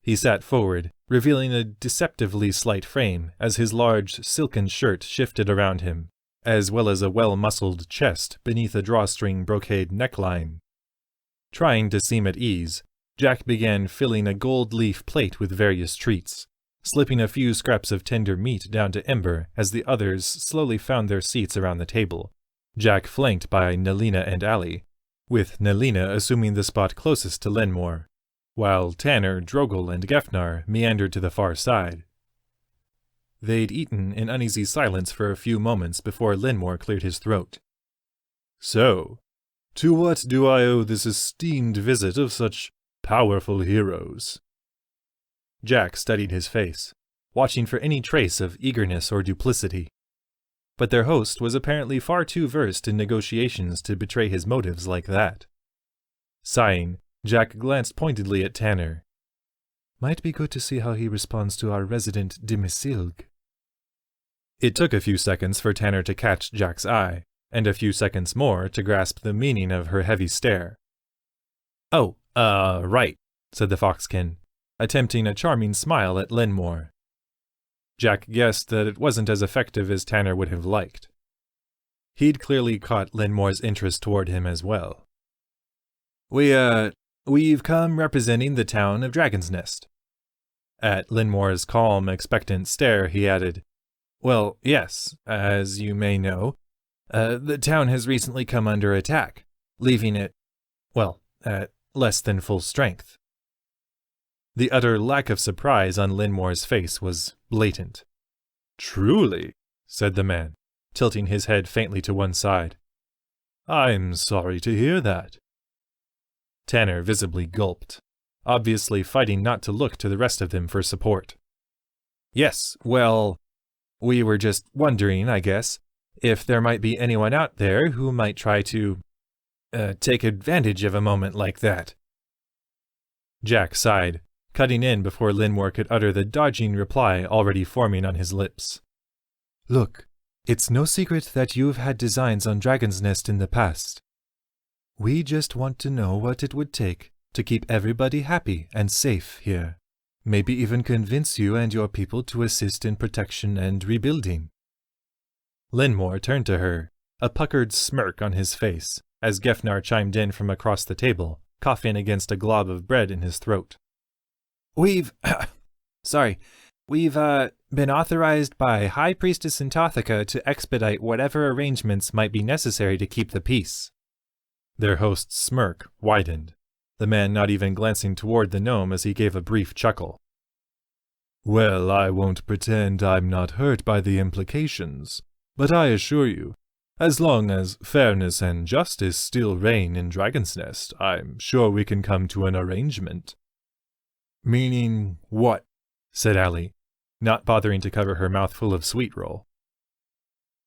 He sat forward, revealing a deceptively slight frame as his large silken shirt shifted around him, as well as a well-muscled chest beneath a drawstring brocade neckline. Trying to seem at ease, Jack began filling a gold leaf plate with various treats, slipping a few scraps of tender meat down to Ember as the others slowly found their seats around the table, Jack flanked by Nalina and Allie, with Nalina assuming the spot closest to Lenmoir, while Tanner, Drogel, and Gefnar meandered to the far side. They'd eaten in uneasy silence for a few moments before Lenmoir cleared his throat. So, to what do I owe this esteemed visit of such powerful heroes? Jack studied his face, watching for any trace of eagerness or duplicity. But their host was apparently far too versed in negotiations to betray his motives like that. Sighing, Jack glanced pointedly at Tanner. Might be good to see how he responds to our resident Dimisilg. It took a few seconds for Tanner to catch Jack's eye, and a few seconds more to grasp the meaning of her heavy stare. Oh, right, said the Foxkin, attempting a charming smile at Lenmoir. Jack guessed that it wasn't as effective as Tanner would have liked. He'd clearly caught Lenmoir's interest toward him as well. We've come representing the town of Dragon's Nest. At Lenmoir's calm, expectant stare, he added, Well, yes, as you may know, the town has recently come under attack, leaving it, at less than full strength. The utter lack of surprise on Lenmoir's face was blatant. Truly, said the man, tilting his head faintly to one side. I'm sorry to hear that. Tanner visibly gulped, obviously fighting not to look to the rest of them for support. Yes, well, we were just wondering, I guess, if there might be anyone out there who might try to, take advantage of a moment like that. Jack sighed, cutting in before Lenmoir could utter the dodging reply already forming on his lips. Look, it's no secret that you've had designs on Dragon's Nest in the past. We just want to know what it would take to keep everybody happy and safe here. Maybe even convince you and your people to assist in protection and rebuilding. Lenmoir turned to her, a puckered smirk on his face, as Gefnar chimed in from across the table, coughing against a glob of bread in his throat. We've been authorized by High Priestess Intothica to expedite whatever arrangements might be necessary to keep the peace. Their host's smirk widened, the man not even glancing toward the gnome as he gave a brief chuckle. Well, I won't pretend I'm not hurt by the implications, but I assure you, as long as fairness and justice still reign in Dragon's Nest, I'm sure we can come to an arrangement. Meaning what? Said Allie, not bothering to cover her mouth full of sweet roll.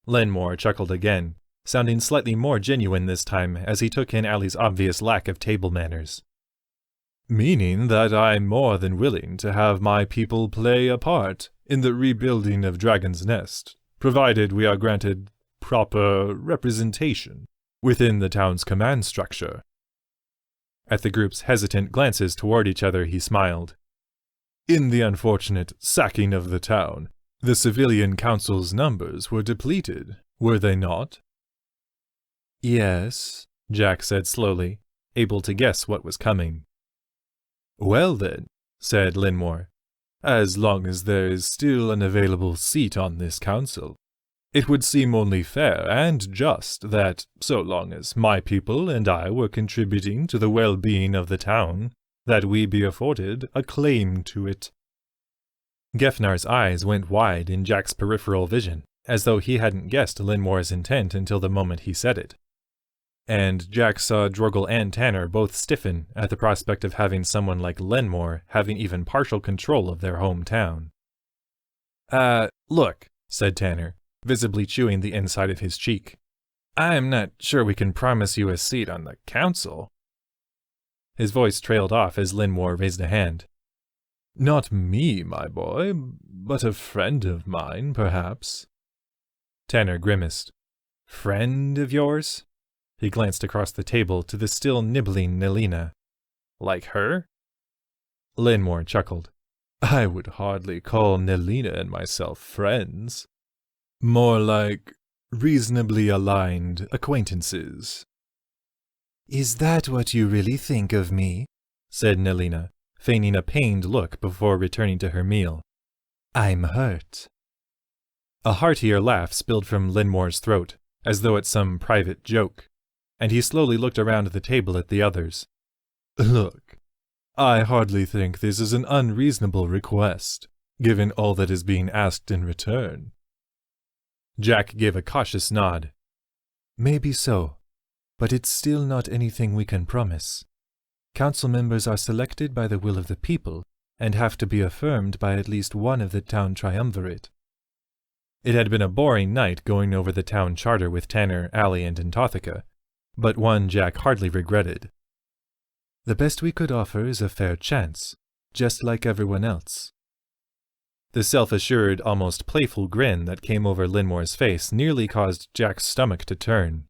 Lenmoir chuckled again, sounding slightly more genuine this time as he took in Allie's obvious lack of table manners. Meaning that I'm more than willing to have my people play a part in the rebuilding of Dragon's Nest, provided we are granted proper representation within the town's command structure. At the group's hesitant glances toward each other, he smiled. In the unfortunate sacking of the town, the civilian council's numbers were depleted, were they not? Yes, Jack said slowly, able to guess what was coming. Well then, said Lenmoir, as long as there is still an available seat on this council, it would seem only fair and just that, so long as my people and I were contributing to the well-being of the town, that we be afforded a claim to it, Gefnar's eyes went wide in Jack's peripheral vision, as though he hadn't guessed Lenmoir's intent until the moment he said it. And Jack saw Drogle and Tanner both stiffen at the prospect of having someone like Lenmoir having even partial control of their hometown. Look, said Tanner, visibly chewing the inside of his cheek. I'm not sure we can promise you a seat on the council. His voice trailed off as Lenmoir raised a hand. Not me, my boy, but a friend of mine, perhaps. Tanner grimaced. Friend of yours? He glanced across the table to the still nibbling Nelina. Like her? Lenmoir chuckled. I would hardly call Nelina and myself friends. More like reasonably aligned acquaintances. Is that what you really think of me? Said Nelina, feigning a pained look before returning to her meal. I'm hurt. A heartier laugh spilled from Lenmoir's throat, as though at some private joke, and he slowly looked around the table at the others. Look, I hardly think this is an unreasonable request, given all that is being asked in return. Jack gave a cautious nod. Maybe so, but it's still not anything we can promise. Council members are selected by the will of the people, and have to be affirmed by at least one of the town triumvirate. It had been a boring night going over the town charter with Tanner, Allie, and Antothica, but one Jack hardly regretted. The best we could offer is a fair chance, just like everyone else. The self-assured, almost playful grin that came over Lenmoir's face nearly caused Jack's stomach to turn.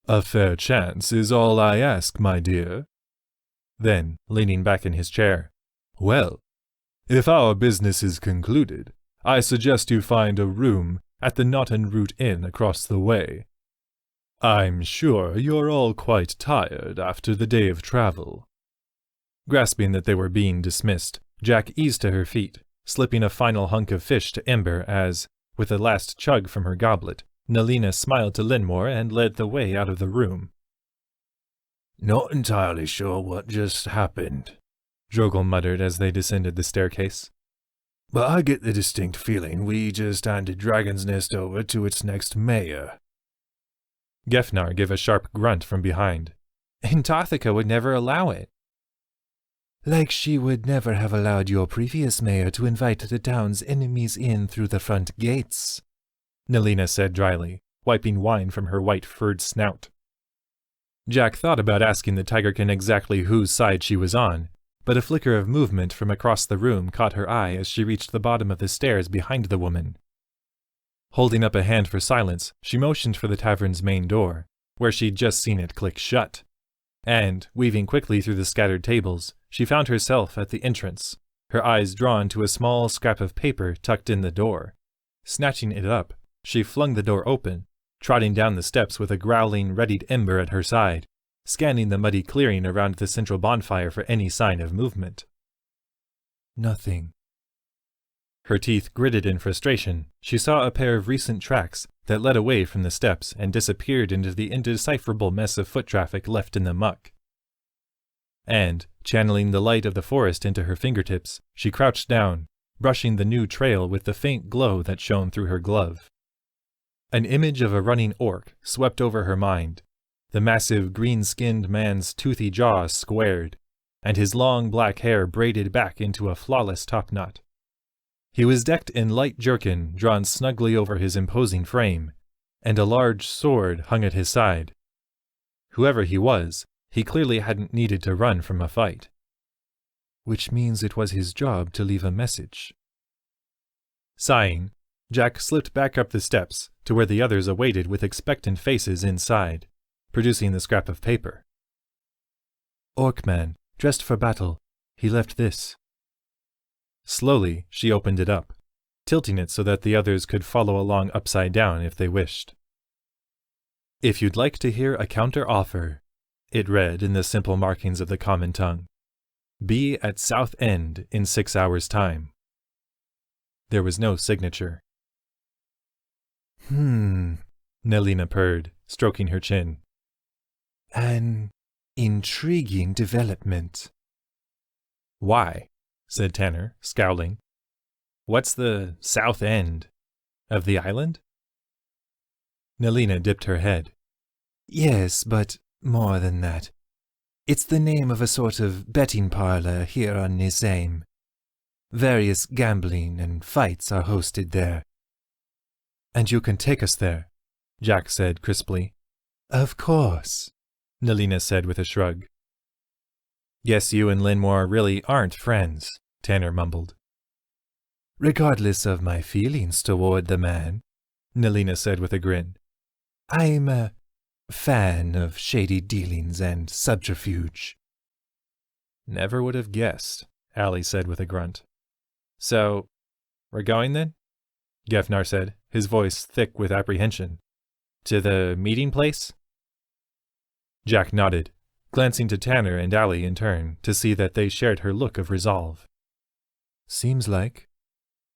A fair chance is all I ask, my dear. Then, leaning back in his chair, well, if our business is concluded, I suggest you find a room at the Knot and Root Inn across the way. I'm sure you're all quite tired after the day of travel. Grasping that they were being dismissed, Jack eased to her feet, slipping a final hunk of fish to Ember as, with a last chug from her goblet, Nelina smiled to Lenmoir and led the way out of the room. Not entirely sure what just happened, Drogle muttered as they descended the staircase. But I get the distinct feeling we just handed Dragon's Nest over to its next mayor. Gefnar gave a sharp grunt from behind. Antothica would never allow it. Like she would never have allowed your previous mayor to invite the town's enemies in through the front gates, Nelina said dryly, wiping wine from her white furred snout. Jack thought about asking the tigerkin exactly whose side she was on, but a flicker of movement from across the room caught her eye as she reached the bottom of the stairs behind the woman. Holding up a hand for silence, she motioned for the tavern's main door, where she'd just seen it click shut, and, weaving quickly through the scattered tables, she found herself at the entrance, her eyes drawn to a small scrap of paper tucked in the door. Snatching it up, she flung the door open, trotting down the steps with a growling, readied Ember at her side, scanning the muddy clearing around the central bonfire for any sign of movement. Nothing. Her teeth gritted in frustration. She saw a pair of recent tracks that led away from the steps and disappeared into the indecipherable mess of foot traffic left in the muck. And, channeling the light of the forest into her fingertips, she crouched down, brushing the new trail with the faint glow that shone through her glove. An image of a running orc swept over her mind. The massive green-skinned man's toothy jaws squared, and his long black hair braided back into a flawless topknot. He was decked in light jerkin drawn snugly over his imposing frame, and a large sword hung at his side. Whoever he was, he clearly hadn't needed to run from a fight. Which means it was his job to leave a message. Sighing, Jack slipped back up the steps to where the others awaited with expectant faces inside, producing the scrap of paper. Orcman, dressed for battle. He left this. Slowly, she opened it up, tilting it so that the others could follow along upside down if they wished. If you'd like to hear a counter-offer, it read in the simple markings of the common tongue, be at South End in 6 hours' time. There was no signature. Nelina purred, stroking her chin. An intriguing development. Why? Said Tanner, scowling. What's the south end of the island? Nelina dipped her head. Yes, but more than that. It's the name of a sort of betting parlor here on Nisaim. Various gambling and fights are hosted there. And you can take us there, Jack said crisply. Of course, Nelina said with a shrug. Guess you and Lenmoir really aren't friends, Tanner mumbled. Regardless of my feelings toward the man, Nelina said with a grin. I'm a fan of shady dealings and subterfuge. Never would have guessed, Allie said with a grunt. So, we're going then? Gefnar said, his voice thick with apprehension. To the meeting place? Jack nodded, glancing to Tanner and Allie in turn to see that they shared her look of resolve. Seems like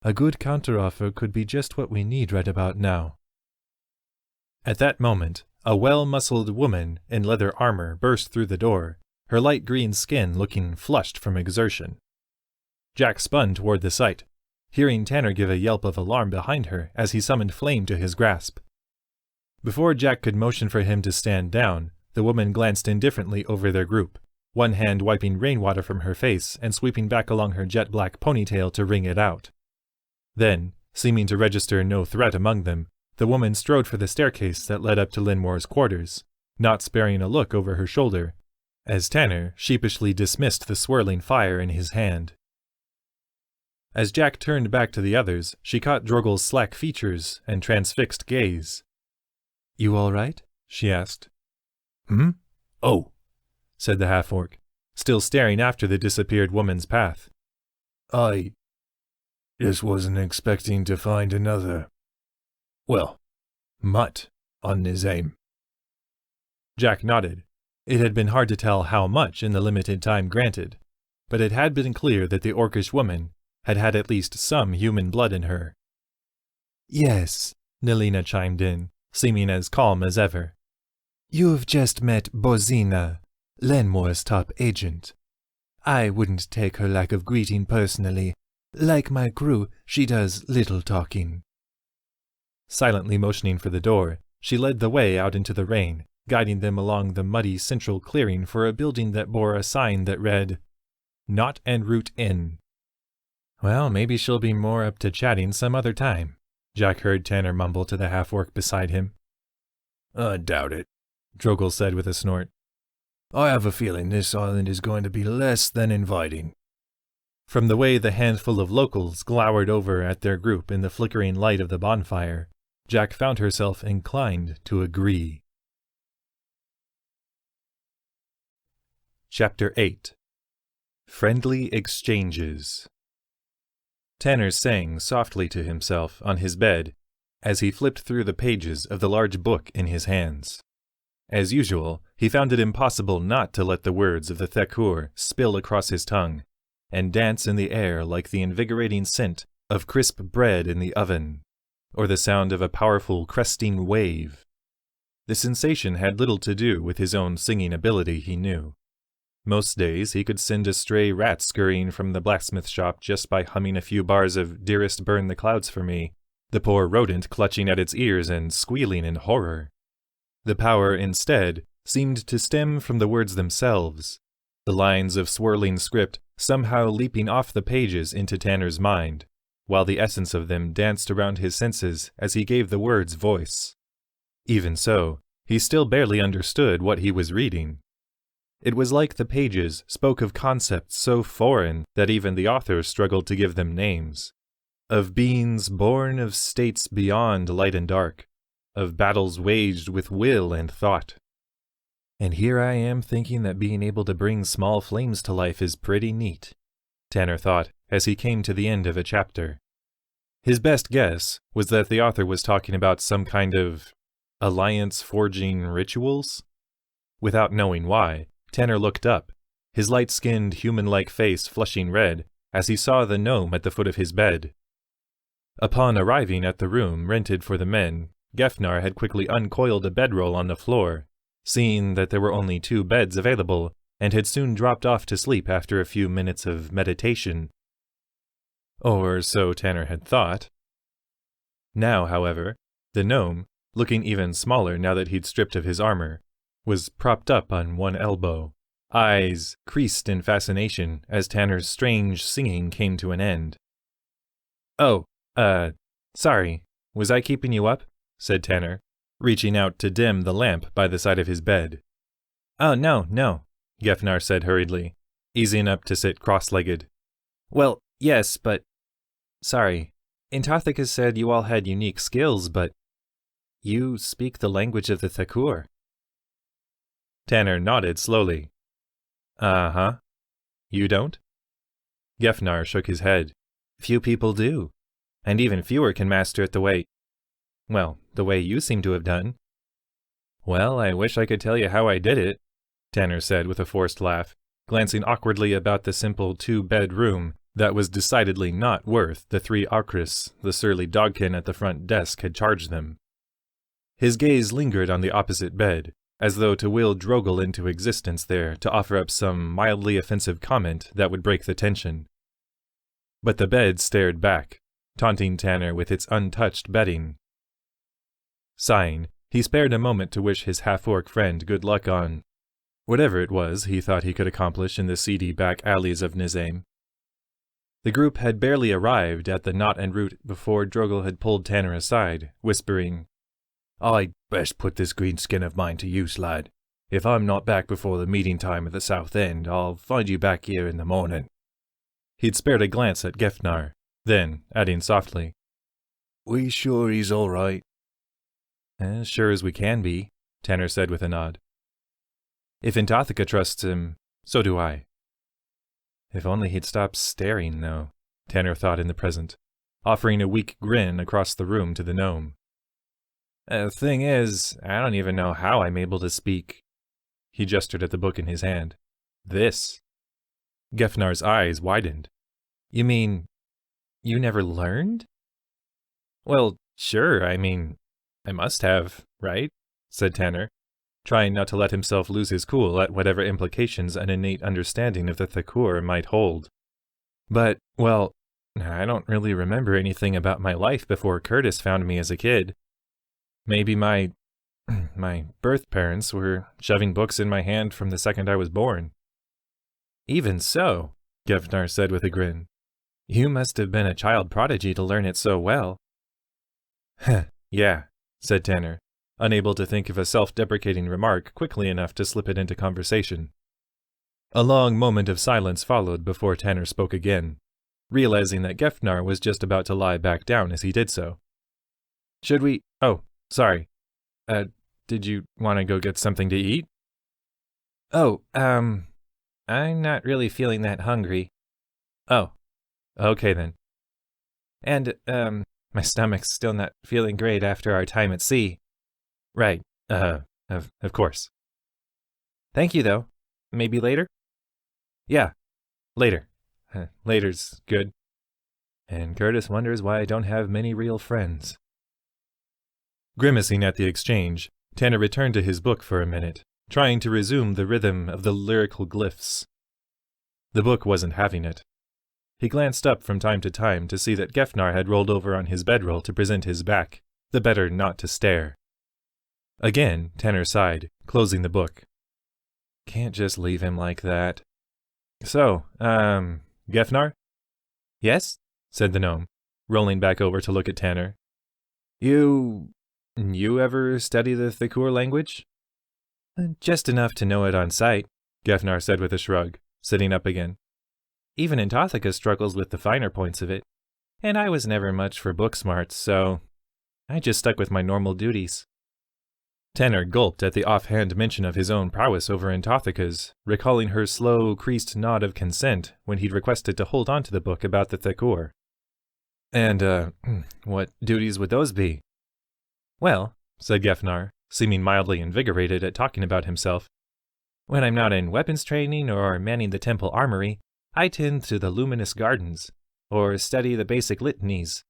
a good counteroffer could be just what we need right about now. At that moment, a well-muscled woman in leather armor burst through the door, her light green skin looking flushed from exertion. Jack spun toward the sight, hearing Tanner give a yelp of alarm behind her as he summoned Flame to his grasp. Before Jack could motion for him to stand down, the woman glanced indifferently over their group, one hand wiping rainwater from her face and sweeping back along her jet-black ponytail to wring it out. Then, seeming to register no threat among them, the woman strode for the staircase that led up to Lenmoir's quarters, not sparing a look over her shoulder, as Tanner sheepishly dismissed the swirling fire in his hand. As Jack turned back to the others, she caught Drogel's slack features and transfixed gaze. You all right? She asked. Oh, said the half-orc, still staring after the disappeared woman's path. I just wasn't expecting to find another, mutt on Nisaim. Jack nodded. It had been hard to tell how much in the limited time granted, but it had been clear that the orcish woman had had at least some human blood in her. Yes, Nelina chimed in, seeming as calm as ever. You've just met Bozina, Lenmoir's top agent. I wouldn't take her lack of greeting personally. Like my crew, she does little talking. Silently motioning for the door, she led the way out into the rain, guiding them along the muddy central clearing for a building that bore a sign that read, Knot and Root Inn. Well, maybe she'll be more up to chatting some other time, Jack heard Tanner mumble to the half-orc beside him. I doubt it, Drogel said with a snort. I have a feeling this island is going to be less than inviting. From the way the handful of locals glowered over at their group in the flickering light of the bonfire, Jack found herself inclined to agree. Chapter 8. Friendly Exchanges. Tanner sang softly to himself on his bed as he flipped through the pages of the large book in his hands. As usual, he found it impossible not to let the words of the Thekur spill across his tongue and dance in the air like the invigorating scent of crisp bread in the oven, or the sound of a powerful cresting wave. The sensation had little to do with his own singing ability, he knew. Most days he could send a stray rat scurrying from the blacksmith shop just by humming a few bars of Dearest Burn the Clouds for Me, the poor rodent clutching at its ears and squealing in horror. The power, instead, seemed to stem from the words themselves, the lines of swirling script somehow leaping off the pages into Tanner's mind, while the essence of them danced around his senses as he gave the words voice. Even so, he still barely understood what he was reading. It was like the pages spoke of concepts so foreign that even the author struggled to give them names, of beings born of states beyond light and dark, of battles waged with will and thought. And here I am thinking that being able to bring small flames to life is pretty neat, Tanner thought as he came to the end of a chapter. His best guess was that the author was talking about some kind of alliance-forging rituals. Without knowing why, Tanner looked up, his light-skinned, human-like face flushing red as he saw the gnome at the foot of his bed. Upon arriving at the room rented for the men, Gefnar had quickly uncoiled a bedroll on the floor, seeing that there were only 2 beds available, and had soon dropped off to sleep after a few minutes of meditation. Or so Tanner had thought. Now, however, the gnome, looking even smaller now that he'd stripped of his armor, was propped up on one elbow, eyes creased in fascination as Tanner's strange singing came to an end. "Oh, sorry, was I keeping you up?" said Tanner, reaching out to dim the lamp by the side of his bed. "Oh, no," Gefnar said hurriedly, easing up to sit cross-legged. "Well, yes, but... Sorry, Antarctica said you all had unique skills, but... You speak the language of the Thakur." Tanner nodded slowly. "Uh-huh. You don't?" Gefnar shook his head. "Few people do, and even fewer can master it the way you seem to have done." "Well, I wish I could tell you how I did it," Tanner said with a forced laugh, glancing awkwardly about the simple two-bed room that was decidedly not worth the 3 akris the surly dogkin at the front desk had charged them. His gaze lingered on the opposite bed, as though to will Drogal into existence there to offer up some mildly offensive comment that would break the tension. But the bed stared back, taunting Tanner with its untouched bedding. Sighing, he spared a moment to wish his half-orc friend good luck on whatever it was he thought he could accomplish in the seedy back alleys of Nisaim. The group had barely arrived at the knot and root before Drogal had pulled Tanner aside, whispering, "I'd best put this green skin of mine to use, lad. If I'm not back before the meeting time at the south end, I'll find you back here in the morning." He'd spared a glance at Gefnar, then, adding softly, "We sure he's all right?" "As sure as we can be," Tanner said with a nod. "If Antarctica trusts him, so do I." If only he'd stop staring, though, Tanner thought in the present, offering a weak grin across the room to the gnome. "The thing is, I don't even know how I'm able to speak." He gestured at the book in his hand. "This." Gefnar's eyes widened. "You mean, you never learned?" "Well, sure, I must have, right?" said Tanner, trying not to let himself lose his cool at whatever implications an innate understanding of the Thakur might hold. "But, well, I don't really remember anything about my life before Curtis found me as a kid. Maybe my birth parents were shoving books in my hand from the second I was born." "Even so," Gefnar said with a grin, "you must have been a child prodigy to learn it so well." "Yeah," said Tanner, unable to think of a self-deprecating remark quickly enough to slip it into conversation. A long moment of silence followed before Tanner spoke again, realizing that Gefnar was just about to lie back down as he did so. "Should we... Oh, sorry. Did you want to go get something to eat?" "Oh, I'm not really feeling that hungry." "Oh, okay then." "And, my stomach's still not feeling great after our time at sea." "Right, of course." "Thank you, though. Maybe later?" "Yeah, later. Later's good." And Curtis wonders why I don't have many real friends. Grimacing at the exchange, Tanner returned to his book for a minute, trying to resume the rhythm of the lyrical glyphs. The book wasn't having it. He glanced up from time to time to see that Gefnar had rolled over on his bedroll to present his back, the better not to stare. Again, Tanner sighed, closing the book. Can't just leave him like that. "So, Gefnar?" "Yes?" said the gnome, rolling back over to look at Tanner. You ever study the Thakur language?" "Just enough to know it on sight," Gefnar said with a shrug, sitting up again. "Even Antarctica struggles with the finer points of it, and I was never much for book smarts, so I just stuck with my normal duties." Tanner gulped at the offhand mention of his own prowess over Antarctica's, recalling her slow, creased nod of consent when he'd requested to hold on to the book about the Thakur. "And, what duties would those be?" "Well," said Gefnar, seeming mildly invigorated at talking about himself, "when I'm not in weapons training or manning the temple armory, I tend to the luminous gardens, or study the basic litanies.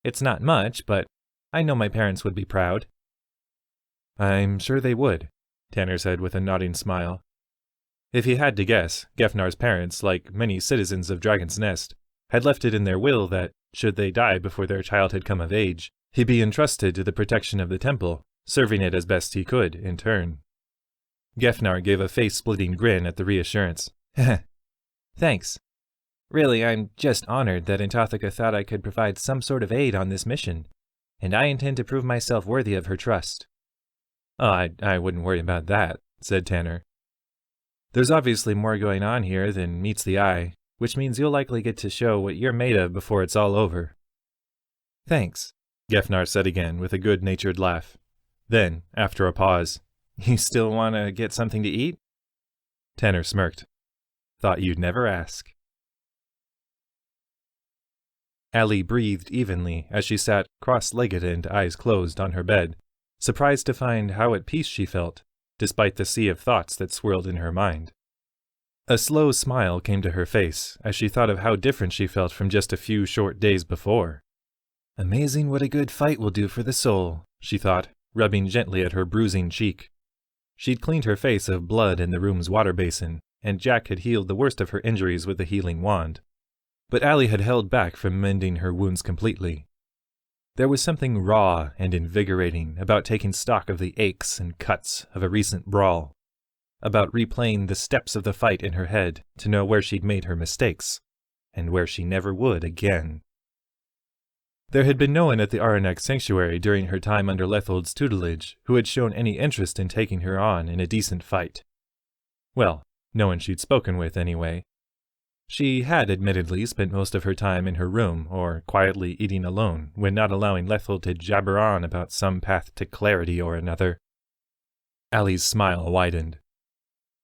It's not much, but I know my parents would be proud." "I'm sure they would," Tanner said with a nodding smile. If he had to guess, Gefnar's parents, like many citizens of Dragon's Nest, had left it in their will that, should they die before their child had come of age, he be entrusted to the protection of the temple, serving it as best he could in turn. Gefnar gave a face-splitting grin at the reassurance. Thanks. Really, I'm just honored that Antothica thought I could provide some sort of aid on this mission, and I intend to prove myself worthy of her trust. Oh, I wouldn't worry about that, said Tanner. There's obviously more going on here than meets the eye, which means you'll likely get to show what you're made of before it's all over. Thanks, Gefnar said again with a good-natured laugh. Then, after a pause, You still want to get something to eat? Tanner smirked. Thought you'd never ask. Allie breathed evenly as she sat cross-legged and eyes closed on her bed, surprised to find how at peace she felt, despite the sea of thoughts that swirled in her mind. A slow smile came to her face as she thought of how different she felt from just a few short days before. Amazing what a good fight will do for the soul, she thought, rubbing gently at her bruising cheek. She'd cleaned her face of blood in the room's water basin, and Jack had healed the worst of her injuries with the healing wand. But Allie had held back from mending her wounds completely. There was something raw and invigorating about taking stock of the aches and cuts of a recent brawl, about replaying the steps of the fight in her head to know where she'd made her mistakes, and where she never would again. There had been no one at the Aranek sanctuary during her time under Lethold's tutelage who had shown any interest in taking her on in a decent fight. Well, no one she'd spoken with, anyway. She had admittedly spent most of her time in her room or quietly eating alone when not allowing Lethold to jabber on about some path to clarity or another. Allie's smile widened.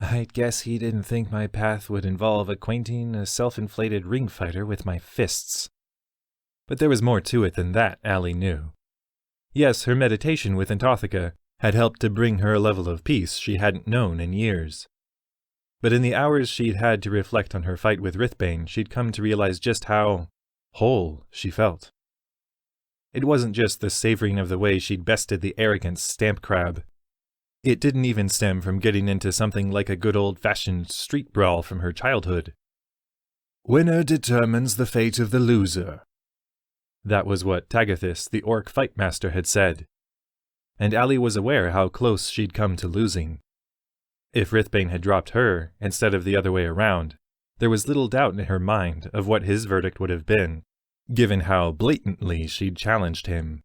I'd guess he didn't think my path would involve acquainting a self-inflated ring fighter with my fists. But there was more to it than that, Allie knew. Yes, her meditation with Antothica had helped to bring her a level of peace she hadn't known in years. But in the hours she'd had to reflect on her fight with Rithbane, she'd come to realize just how whole she felt. It wasn't just the savoring of the way she'd bested the arrogant stamp crab. It didn't even stem from getting into something like a good old-fashioned street brawl from her childhood. Winner determines the fate of the loser. That was what Tagathis, the orc fight master, had said. And Allie was aware how close she'd come to losing. If Rithbane had dropped her, instead of the other way around, there was little doubt in her mind of what his verdict would have been, given how blatantly she'd challenged him.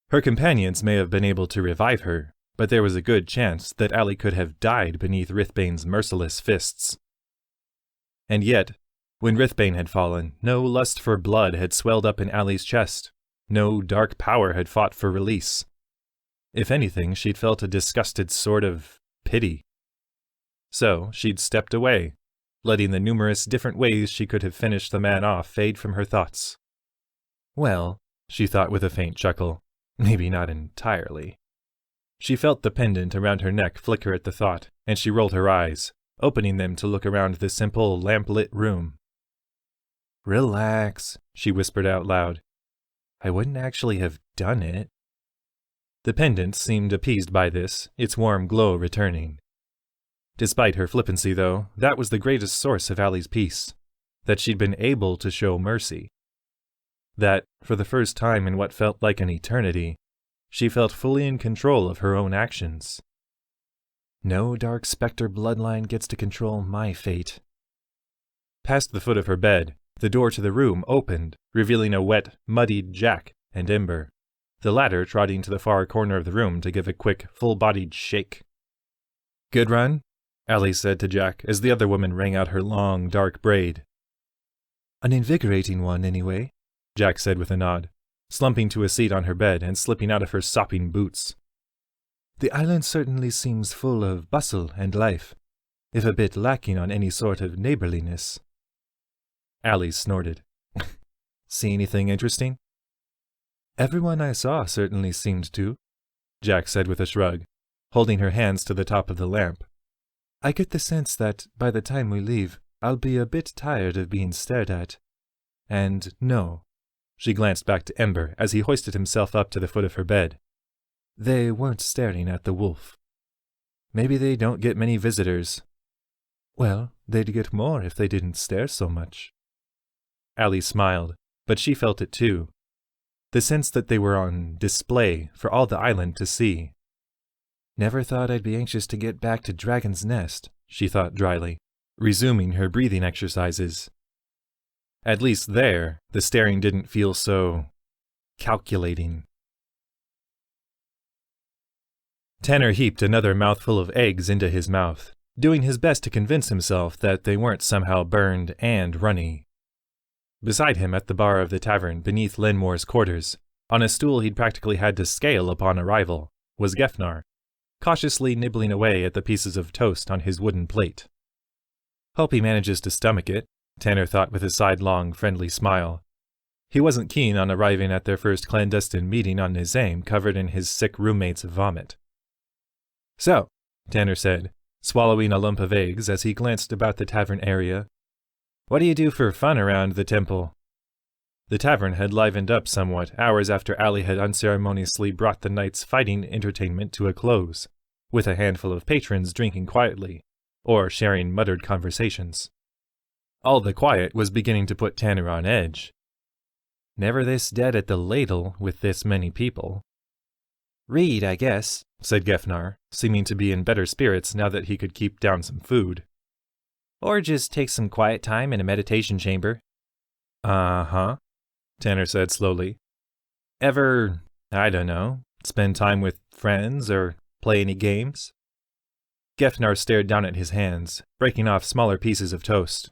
Her companions may have been able to revive her, but there was a good chance that Allie could have died beneath Rithbane's merciless fists. And yet, when Rithbane had fallen, no lust for blood had swelled up in Allie's chest, no dark power had fought for release. If anything, she'd felt a disgusted sort of pity. So she'd stepped away, letting the numerous different ways she could have finished the man off fade from her thoughts. Well, she thought with a faint chuckle, maybe not entirely. She felt the pendant around her neck flicker at the thought, and she rolled her eyes, opening them to look around the simple, lamp-lit room. Relax, she whispered out loud. I wouldn't actually have done it. The pendant seemed appeased by this, its warm glow returning. Despite her flippancy, though, that was the greatest source of Allie's peace, that she'd been able to show mercy. That, for the first time in what felt like an eternity, she felt fully in control of her own actions. No dark specter bloodline gets to control my fate. Past the foot of her bed, the door to the room opened, revealing a wet, muddied Jack and Ember, the latter trotting to the far corner of the room to give a quick, full-bodied shake. "Good run?" Allie said to Jack as the other woman rang out her long, dark braid. "An invigorating one, anyway," Jack said with a nod, slumping to a seat on her bed and slipping out of her sopping boots. "The island certainly seems full of bustle and life, if a bit lacking on any sort of neighborliness." Allie snorted. "See anything interesting?" "Everyone I saw certainly seemed to," Jack said with a shrug, holding her hands to the top of the lamp. "I get the sense that, by the time we leave, I'll be a bit tired of being stared at. And no," she glanced back to Ember as he hoisted himself up to the foot of her bed, "they weren't staring at the wolf." "Maybe they don't get many visitors." "Well, they'd get more if they didn't stare so much." Allie smiled, but she felt it too. The sense that they were on display for all the island to see. Never thought I'd be anxious to get back to Dragon's Nest, she thought dryly, resuming her breathing exercises. At least there, the staring didn't feel so calculating. Tanner heaped another mouthful of eggs into his mouth, doing his best to convince himself that they weren't somehow burned and runny. Beside him at the bar of the tavern beneath Lenmoir's quarters, on a stool he'd practically had to scale upon arrival, was Gefnar, cautiously nibbling away at the pieces of toast on his wooden plate. Hope he manages to stomach it, Tanner thought with a sidelong, friendly smile. He wasn't keen on arriving at their first clandestine meeting on Nisaim covered in his sick roommate's vomit. "So," Tanner said, swallowing a lump of eggs as he glanced about the tavern area, "what do you do for fun around the temple?" The tavern had livened up somewhat hours after Allie had unceremoniously brought the night's fighting entertainment to a close, with a handful of patrons drinking quietly, or sharing muttered conversations. All the quiet was beginning to put Tanner on edge. Never this dead at the ladle with this many people. "Read, I guess," said Gefnar, seeming to be in better spirits now that he could keep down some food. "Or just take some quiet time in a meditation chamber." "Uh-huh," Tanner said slowly. "Ever, I don't know, spend time with friends or play any games?" Gefnar stared down at his hands, breaking off smaller pieces of toast.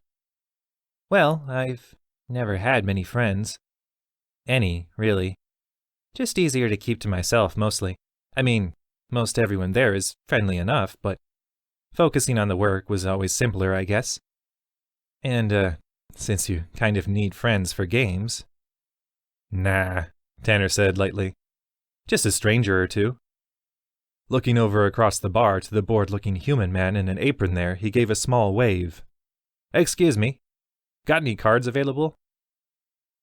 "Well, I've never had many friends. Any, really. Just easier to keep to myself, mostly. I mean, most everyone there is friendly enough, but focusing on the work was always simpler, I guess. And, since you kind of need friends for games." "Nah," Tanner said lightly. "Just a stranger or two." Looking over across the bar to the bored-looking human man in an apron there, he gave a small wave. "Excuse me. Got any cards available?"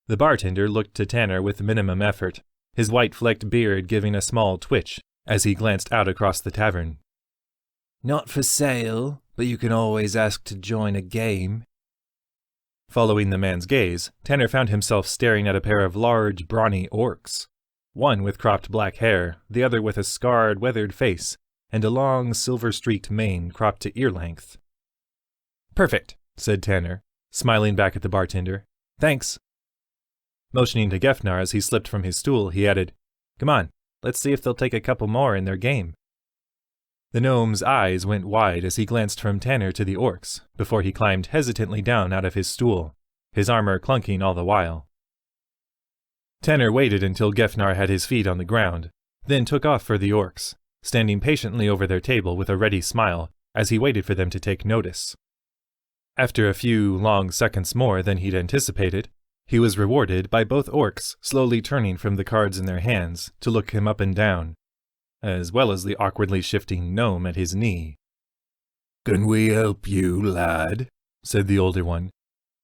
The bartender looked to Tanner with minimum effort, his white-flecked beard giving a small twitch as he glanced out across the tavern. "Not for sale, but you can always ask to join a game." Following the man's gaze, Tanner found himself staring at a pair of large, brawny orcs, one with cropped black hair, the other with a scarred, weathered face, and a long, silver-streaked mane cropped to ear-length. "Perfect," said Tanner, smiling back at the bartender. "Thanks." Motioning to Gefnar as he slipped from his stool, he added, "Come on, let's see if they'll take a couple more in their game." The gnome's eyes went wide as he glanced from Tanner to the orcs, before he climbed hesitantly down out of his stool, his armor clunking all the while. Tanner waited until Gefnar had his feet on the ground, then took off for the orcs, standing patiently over their table with a ready smile as he waited for them to take notice. After a few long seconds more than he'd anticipated, he was rewarded by both orcs slowly turning from the cards in their hands to look him up and down, as well as the awkwardly shifting gnome at his knee. "Can we help you, lad?" said the older one,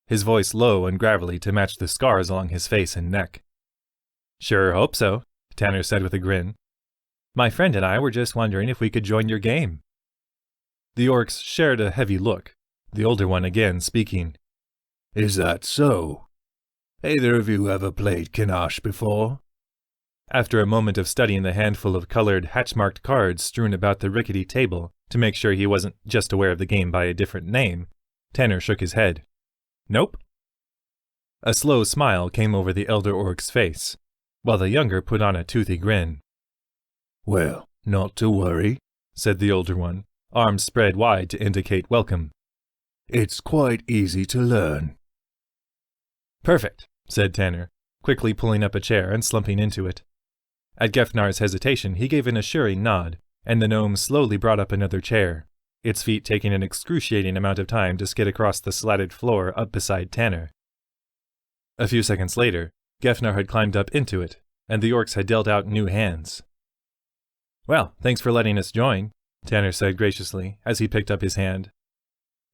his voice low and gravelly to match the scars along his face and neck. "Sure hope so," Tanner said with a grin. "My friend and I were just wondering if we could join your game." The orcs shared a heavy look, the older one again speaking. "Is that so? Either of you ever played Kinash before?" After a moment of studying the handful of colored, hatch-marked cards strewn about the rickety table to make sure he wasn't just aware of the game by a different name, Tanner shook his head. "Nope." A slow smile came over the elder orc's face, while the younger put on a toothy grin. "Well, not to worry," said the older one, arms spread wide to indicate welcome. "It's quite easy to learn." "Perfect," said Tanner, quickly pulling up a chair and slumping into it. At Gefnar's hesitation, he gave an assuring nod, and the gnome slowly brought up another chair, its feet taking an excruciating amount of time to skid across the slatted floor up beside Tanner. A few seconds later, Gefnar had climbed up into it, and the orcs had dealt out new hands. "Well, thanks for letting us join," Tanner said graciously as he picked up his hand.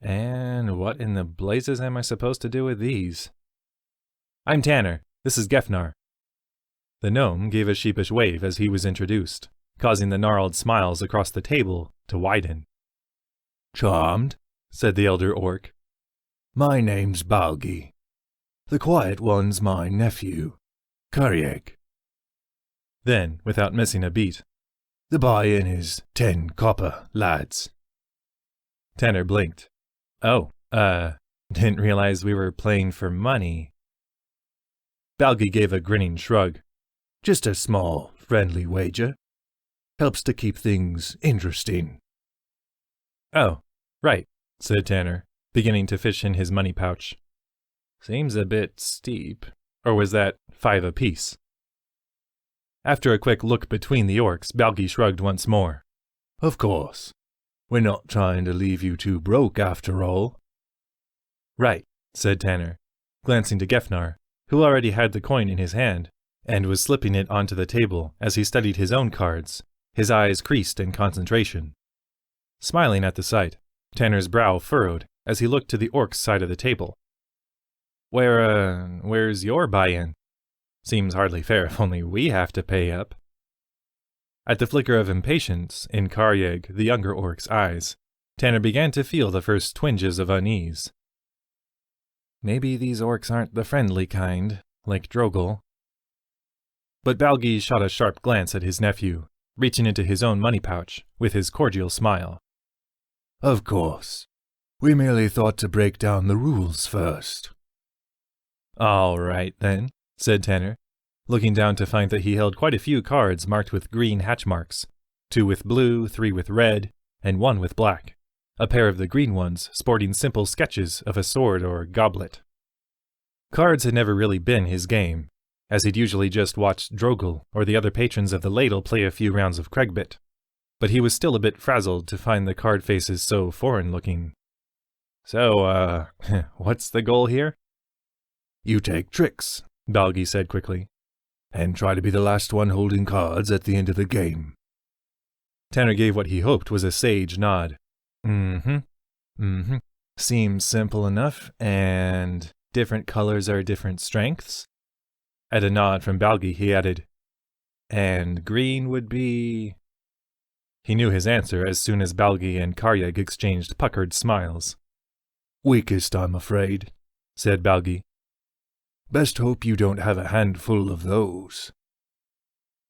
"And what in the blazes am I supposed to do with these?" "I'm Tanner. This is Gefnar." The gnome gave a sheepish wave as he was introduced, causing the gnarled smiles across the table to widen. "Charmed," said the elder orc. "My name's Balgi." The quiet one's my nephew, Karyeg. Then, without missing a beat, The buy-in is 10 copper, lads. Tanner blinked. Oh, didn't realize we were playing for money. Balgi gave a grinning shrug. Just a small, friendly wager. Helps to keep things interesting. Oh, right, said Tanner, beginning to fish in his money pouch. Seems a bit steep. Or was that 5 apiece? After a quick look between the orcs, Balgi shrugged once more. Of course. We're not trying to leave you too broke after all. Right, said Tanner, glancing to Gefnar, who already had the coin in his hand, and was slipping it onto the table as he studied his own cards, his eyes creased in concentration. Smiling at the sight, Tanner's brow furrowed as he looked to the orc's side of the table. Where's your buy-in? Seems hardly fair if only we have to pay up. At the flicker of impatience in Karyeg, the younger orc's eyes, Tanner began to feel the first twinges of unease. Maybe these orcs aren't the friendly kind, like Drogal. But Balgi shot a sharp glance at his nephew, reaching into his own money pouch with his cordial smile. Of course. We merely thought to break down the rules first. All right, then, said Tanner, looking down to find that he held quite a few cards marked with green hatch marks, 2 with blue, 3 with red, and 1 with black, a pair of the green ones sporting simple sketches of a sword or goblet. Cards had never really been his game, as he'd usually just watched Drogal or the other patrons of the ladle play a few rounds of Craigbit, but he was still a bit frazzled to find the card faces so foreign-looking. So, what's the goal here? You take tricks, Balgi said quickly, and try to be the last one holding cards at the end of the game. Tanner gave what he hoped was a sage nod. Seems simple enough, and different colors are different strengths? At a nod from Balgi, he added, and green would be... He knew his answer as soon as Balgi and Karyeg exchanged puckered smiles. Weakest, I'm afraid, said Balgi. Best hope you don't have a handful of those.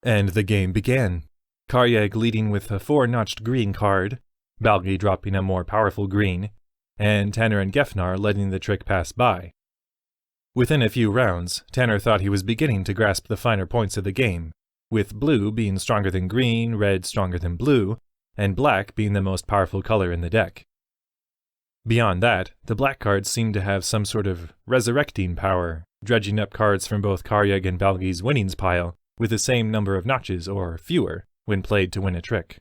And the game began, Karyeg leading with a 4-notched green card, Balgi dropping a more powerful green, and Tanner and Gefnar letting the trick pass by. Within a few rounds, Tanner thought he was beginning to grasp the finer points of the game, with blue being stronger than green, red stronger than blue, and black being the most powerful color in the deck. Beyond that, the black cards seemed to have some sort of resurrecting power, dredging up cards from both Karyeg and Balgi's winnings pile with the same number of notches or fewer when played to win a trick.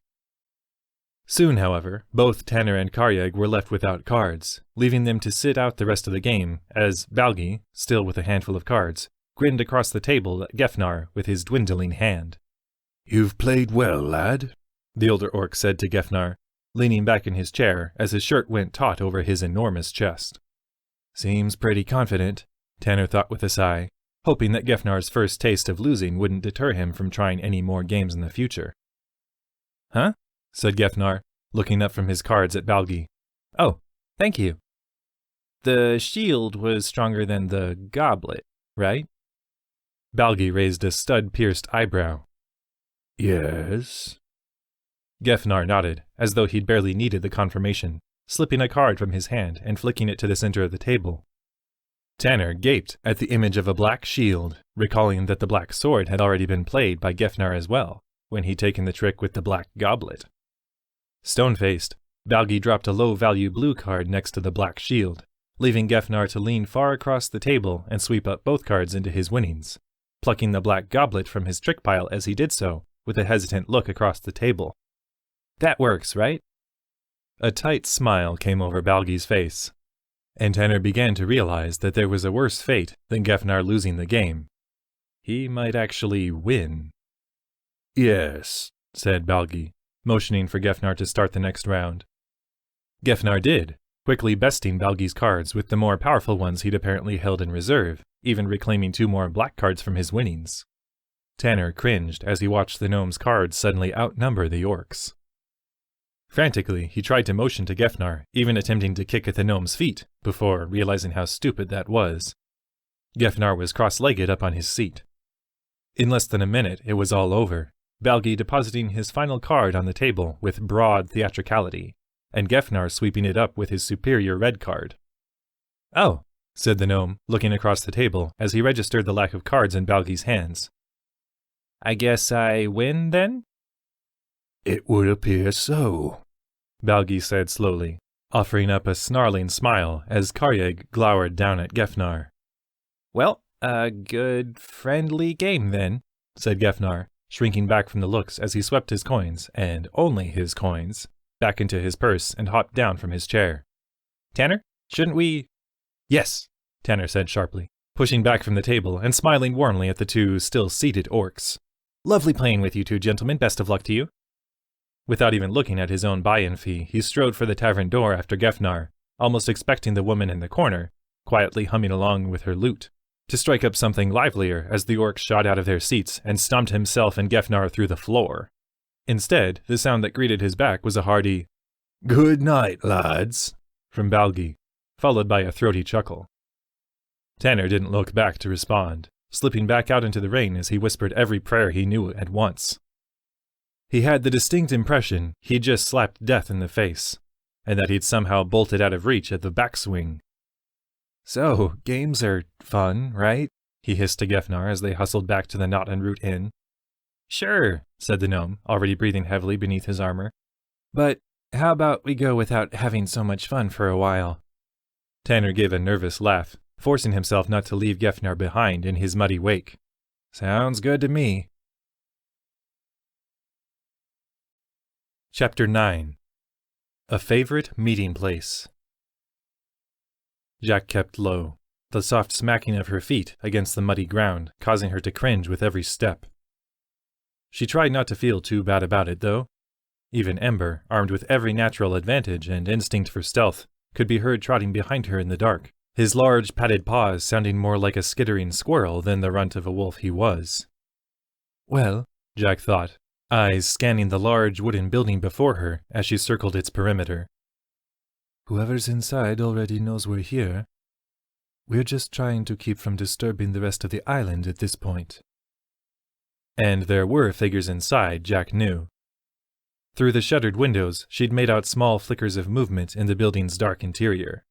Soon, however, both Tanner and Karyeg were left without cards, leaving them to sit out the rest of the game as Balgi, still with a handful of cards, grinned across the table at Gefnar with his dwindling hand. You've played well, lad, the older orc said to Gefnar, leaning back in his chair as his shirt went taut over his enormous chest. Seems pretty confident, Tanner thought with a sigh, hoping that Gefnar's first taste of losing wouldn't deter him from trying any more games in the future. Huh? Said Gefnar, looking up from his cards at Balgi. Oh, thank you. The shield was stronger than the goblet, right? Balgi raised a stud-pierced eyebrow. Yes. Gefnar nodded, as though he'd barely needed the confirmation, slipping a card from his hand and flicking it to the center of the table. Tanner gaped at the image of a black shield, recalling that the black sword had already been played by Gefnar as well, when he'd taken the trick with the black goblet. Stone-faced, Balgi dropped a low-value blue card next to the black shield, leaving Gefnar to lean far across the table and sweep up both cards into his winnings, plucking the black goblet from his trick pile as he did so, with a hesitant look across the table. That works, right? A tight smile came over Balgi's face, and Tanner began to realize that there was a worse fate than Gefnar losing the game. He might actually win. Yes, said Balgi, motioning for Gefnar to start the next round. Gefnar did, quickly besting Balgi's cards with the more powerful ones he'd apparently held in reserve, even reclaiming 2 more black cards from his winnings. Tanner cringed as he watched the gnome's cards suddenly outnumber the orcs. Frantically, he tried to motion to Gefnar, even attempting to kick at the gnome's feet, before realizing how stupid that was. Gefnar was cross-legged up on his seat. In less than a minute, it was all over, Balgi depositing his final card on the table with broad theatricality, and Gefnar sweeping it up with his superior red card. "Oh," said the gnome, looking across the table as he registered the lack of cards in Balgi's hands. "I guess I win, then?" "It would appear so," Balgi said slowly, offering up a snarling smile as Karyeg glowered down at Gefnar. "Well, a good, friendly game, then," said Gefnar, shrinking back from the looks as he swept his coins, and only his coins, back into his purse and hopped down from his chair. "Tanner, shouldn't we—" "Yes," Tanner said sharply, pushing back from the table and smiling warmly at the two still-seated orcs. "Lovely playing with you two, gentlemen. Best of luck to you." Without even looking at his own buy-in fee, he strode for the tavern door after Gefnar, almost expecting the woman in the corner, quietly humming along with her lute, to strike up something livelier as the orcs shot out of their seats and stomped himself and Gefnar through the floor. Instead, the sound that greeted his back was a hearty, "Good night, lads," from Balgi, followed by a throaty chuckle. Tanner didn't look back to respond, slipping back out into the rain as he whispered every prayer he knew at once. He had the distinct impression he'd just slapped death in the face, and that he'd somehow bolted out of reach at the backswing. "So, games are fun, right?" he hissed to Gefnar as they hustled back to the Knot and Root Inn. "Sure," said the gnome, already breathing heavily beneath his armor. "But how about we go without having so much fun for a while?" Tanner gave a nervous laugh, forcing himself not to leave Gefnar behind in his muddy wake. "Sounds good to me." Chapter 9. A Favorite Meeting Place. Jack kept low, the soft smacking of her feet against the muddy ground causing her to cringe with every step. She tried not to feel too bad about it, though. Even Ember, armed with every natural advantage and instinct for stealth, could be heard trotting behind her in the dark, his large padded paws sounding more like a skittering squirrel than the runt of a wolf he was. Well, Jack thought, eyes scanning the large wooden building before her as she circled its perimeter. Whoever's inside already knows we're here. We're just trying to keep from disturbing the rest of the island at this point. And there were figures inside, Jack knew. Through the shuttered windows, she'd made out small flickers of movement in the building's dark interior.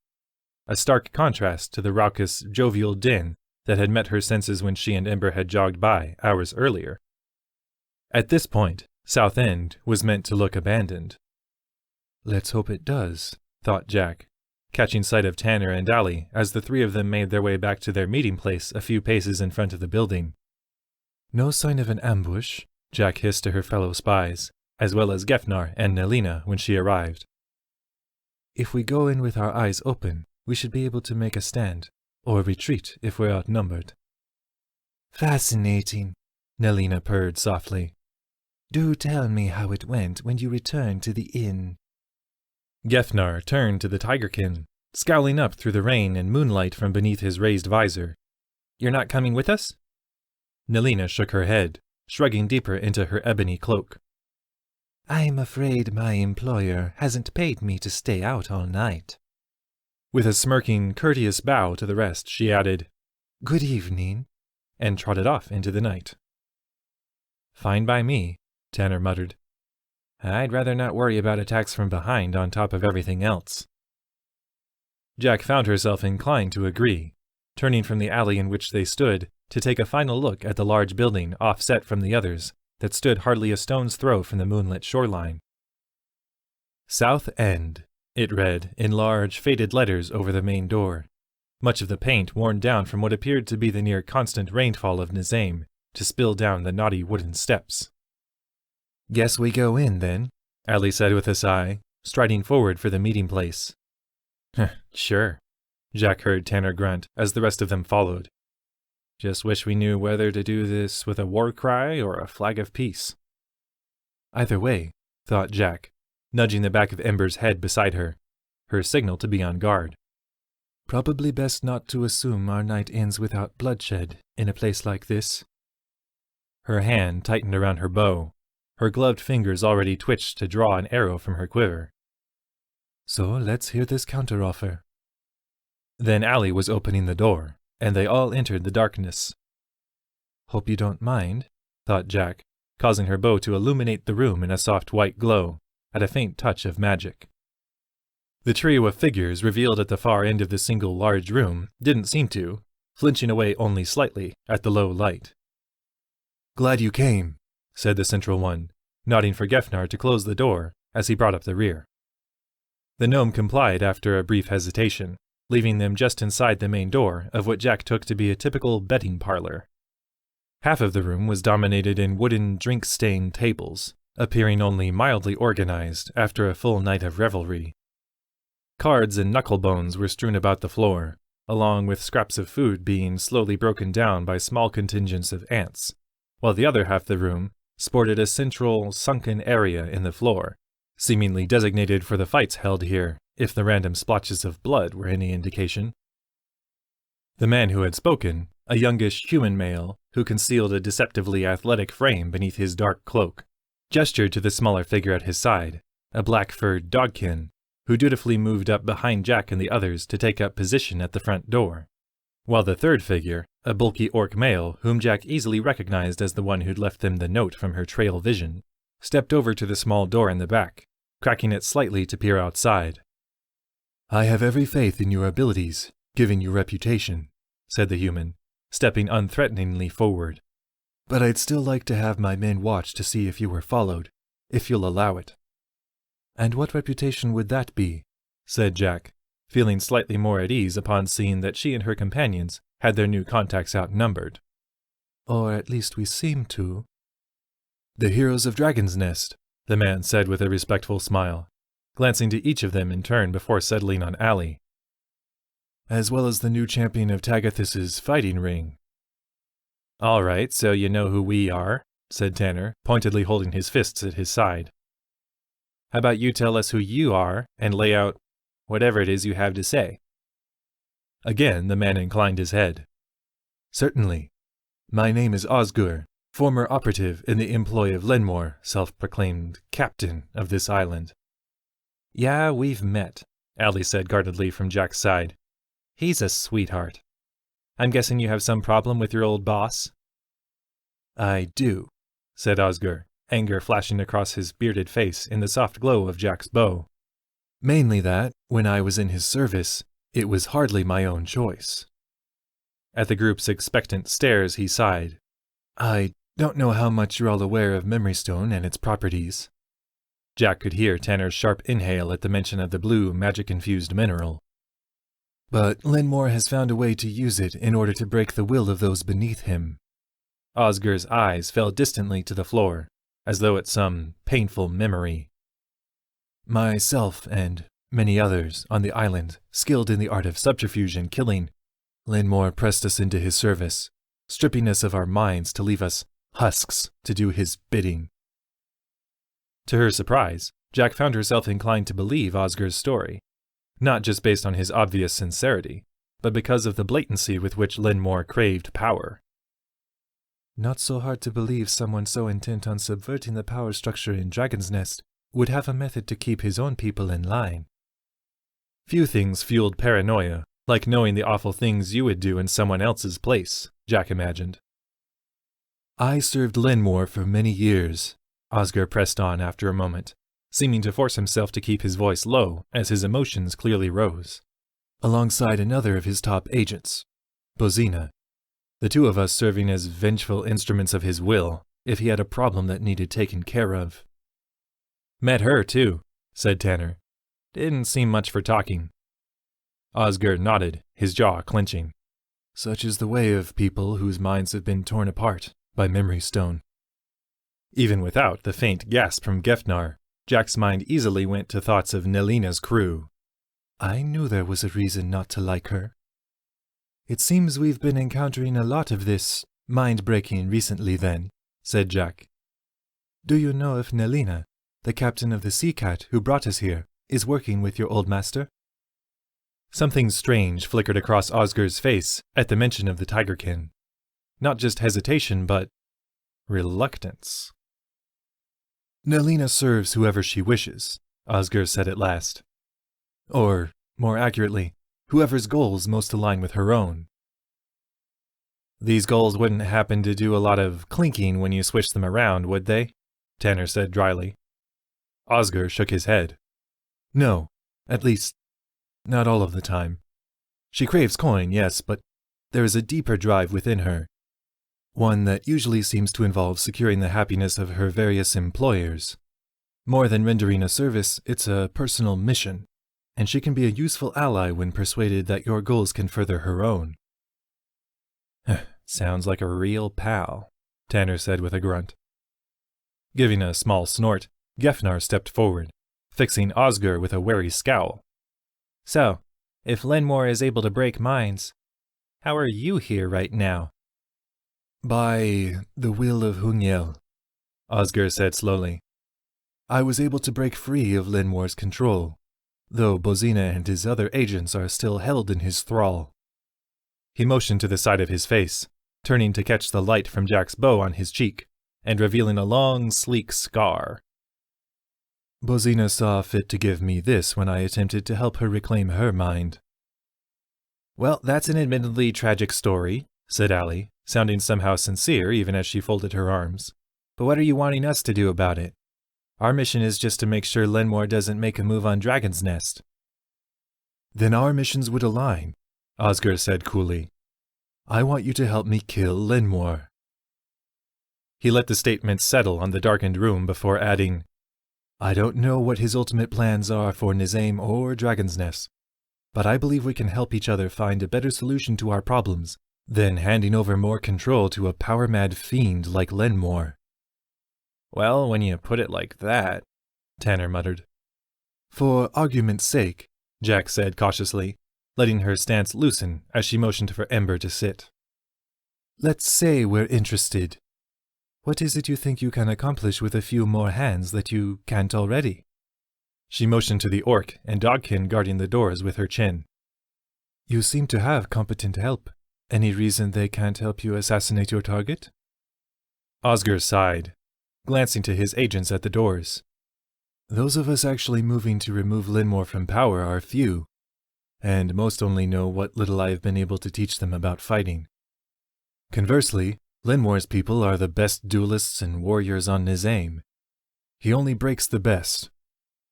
A stark contrast to the raucous, jovial din that had met her senses when she and Ember had jogged by hours earlier. At this point, South End was meant to look abandoned. Let's hope it does, thought Jack, catching sight of Tanner and Allie as the three of them made their way back to their meeting place a few paces in front of the building. No sign of an ambush, Jack hissed to her fellow spies, as well as Gefnar and Nelina when she arrived. If we go in with our eyes open, we should be able to make a stand, or retreat if we're outnumbered. Fascinating, Nelina purred softly. Do tell me how it went when you returned to the inn. Gefnar turned to the tigerkin, scowling up through the rain and moonlight from beneath his raised visor. You're not coming with us? Nelina shook her head, shrugging deeper into her ebony cloak. I'm afraid my employer hasn't paid me to stay out all night. With a smirking, courteous bow to the rest, she added, Good evening, and trotted off into the night. Fine by me, Tanner muttered. I'd rather not worry about attacks from behind on top of everything else. Jack found herself inclined to agree, turning from the alley in which they stood to take a final look at the large building offset from the others that stood hardly a stone's throw from the moonlit shoreline. South End, it read in large, faded letters over the main door, much of the paint worn down from what appeared to be the near-constant rainfall of Nisaim to spill down the knotty wooden steps. Guess we go in, then, Allie said with a sigh, striding forward for the meeting place. Sure, Jack heard Tanner grunt as the rest of them followed. Just wish we knew whether to do this with a war cry or a flag of peace. Either way, thought Jack, nudging the back of Ember's head beside her, her signal to be on guard. Probably best not to assume our night ends without bloodshed in a place like this. Her hand tightened around her bow. Her gloved fingers already twitched to draw an arrow from her quiver. So let's hear this counteroffer. Then Allie was opening the door, and they all entered the darkness. "Hope you don't mind," thought Jack, causing her bow to illuminate the room in a soft white glow, at a faint touch of magic. The trio of figures revealed at the far end of the single large room didn't seem to, flinching away only slightly at the low light. "Glad you came," said the central one, nodding for Gefnar to close the door as he brought up the rear. The gnome complied after a brief hesitation, leaving them just inside the main door of what Jack took to be a typical betting parlor. Half of the room was dominated in wooden drink-stained tables, appearing only mildly organized after a full night of revelry. Cards and knucklebones were strewn about the floor, along with scraps of food being slowly broken down by small contingents of ants, while the other half of the room sported a central, sunken area in the floor, seemingly designated for the fights held here, if the random splotches of blood were any indication. The man who had spoken, a youngish human male who concealed a deceptively athletic frame beneath his dark cloak, gestured to the smaller figure at his side, a black-furred dogkin, who dutifully moved up behind Jack and the others to take up position at the front door, while the third figure, a bulky orc male whom Jack easily recognized as the one who'd left them the note from her trail vision, stepped over to the small door in the back, cracking it slightly to peer outside. "I have every faith in your abilities, given your reputation," said the human, stepping unthreateningly forward. "But I'd still like to have my men watch to see if you were followed, if you'll allow it." "And what reputation would that be?" said Jack, feeling slightly more at ease upon seeing that she and her companions had their new contacts outnumbered. "Or at least we seem to." "The heroes of Dragon's Nest," the man said with a respectful smile, glancing to each of them in turn before settling on Allie. "As well as the new champion of Tagathus's fighting ring." "All right, so you know who we are," said Tanner, pointedly holding his fists at his side. "How about you tell us who you are and lay out whatever it is you have to say?" Again the man inclined his head. "Certainly. My name is Osgur, former operative in the employ of Lenmoir, self-proclaimed captain of this island." "Yeah, we've met," Allie said guardedly from Jack's side. "He's a sweetheart. I'm guessing you have some problem with your old boss?" "I do," said Osgur, anger flashing across his bearded face in the soft glow of Jack's bow. "Mainly that, when I was in his service, it was hardly my own choice." At the group's expectant stares, he sighed. "I don't know how much you're all aware of Memory Stone and its properties." Jack could hear Tanner's sharp inhale at the mention of the blue, magic-infused mineral. "But Lenmoir has found a way to use it in order to break the will of those beneath him." Osgur's eyes fell distantly to the floor, as though at some painful memory. "Myself and many others on the island, skilled in the art of subterfuge and killing, Lenmoir pressed us into his service, stripping us of our minds to leave us husks to do his bidding." To her surprise, Jack found herself inclined to believe Osgur's story, not just based on his obvious sincerity, but because of the blatancy with which Lenmoir craved power. "Not so hard to believe someone so intent on subverting the power structure in Dragon's Nest would have a method to keep his own people in line." Few things fueled paranoia, like knowing the awful things you would do in someone else's place, Jack imagined. "I served Lenmoir for many years," Osgur pressed on after a moment, seeming to force himself to keep his voice low as his emotions clearly rose. "Alongside another of his top agents, Bozina. The two of us serving as vengeful instruments of his will if he had a problem that needed taken care of." "Met her, too," said Tanner. "Didn't seem much for talking." Osgur nodded, his jaw clenching. "Such is the way of people whose minds have been torn apart by Memory Stone." Even without the faint gasp from Gefnar, Jack's mind easily went to thoughts of Nelina's crew. "I knew there was a reason not to like her." "It seems we've been encountering a lot of this mind-breaking recently then," said Jack. "Do you know if Nelina, the captain of the Sea Cat who brought us here, is working with your old master?" Something strange flickered across Osgur's face at the mention of the tigerkin. Not just hesitation, but reluctance. "Nelina serves whoever she wishes," Osgur said at last. "Or, more accurately, whoever's goals most align with her own. These gulls wouldn't happen to do a lot of clinking when you switch them around, would they? Tanner said dryly. Osger shook his head. No, at least, not all of the time. She craves coin, yes, but there is a deeper drive within her. One that usually seems to involve securing the happiness of her various employers. More than rendering a service, it's a personal mission, and she can be a useful ally when persuaded that your goals can further her own. Sounds like a real pal, Tanner said with a grunt. Giving a small snort, Gefnar stepped forward, fixing Osger with a wary scowl. So, if Lenmoir is able to break minds, how are you here right now? By the will of Huniel, Osger said slowly. I was able to break free of Lenmoir's control, though Bozina and his other agents are still held in his thrall. He motioned to the side of his face, turning to catch the light from Jack's bow on his cheek, and revealing a long, sleek scar. Bozina saw fit to give me this when I attempted to help her reclaim her mind. Well, that's an admittedly tragic story, said Allie, sounding somehow sincere even as she folded her arms. But what are you wanting us to do about it? Our mission is just to make sure Lenmoir doesn't make a move on Dragon's Nest. Then our missions would align, Osger said coolly. I want you to help me kill Lenmoir. He let the statement settle on the darkened room before adding, I don't know what his ultimate plans are for Nisaim or Dragon's Nest, but I believe we can help each other find a better solution to our problems than handing over more control to a power-mad fiend like Lenmoir. Well, when you put it like that, Tanner muttered. For argument's sake, Jack said cautiously, letting her stance loosen as she motioned for Ember to sit. Let's say we're interested. What is it you think you can accomplish with a few more hands that you can't already? She motioned to the orc and dogkin guarding the doors with her chin. You seem to have competent help. Any reason they can't help you assassinate your target? Osger sighed, glancing to his agents at the doors. Those of us actually moving to remove Lenmoir from power are few, and most only know what little I have been able to teach them about fighting. Conversely, Lenmoir's people are the best duelists and warriors on Nisaim. He only breaks the best,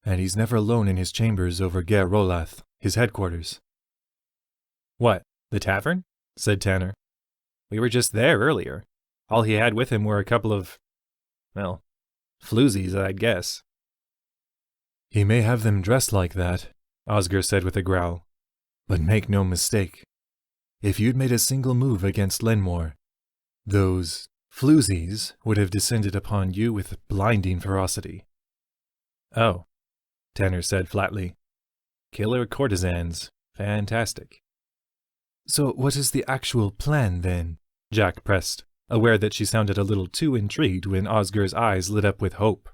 and he's never alone in his chambers over Ger Rolath, his headquarters. What, the tavern? Said Tanner. We were just there earlier. All he had with him were a couple of, well, floozies, I'd guess. He may have them dressed like that, Osger said with a growl. But make no mistake. If you'd made a single move against Lenmoir, those floozies would have descended upon you with blinding ferocity. Oh, Tanner said flatly. Killer courtesans. Fantastic. So what is the actual plan, then? Jack pressed, aware that she sounded a little too intrigued when Osger's eyes lit up with hope.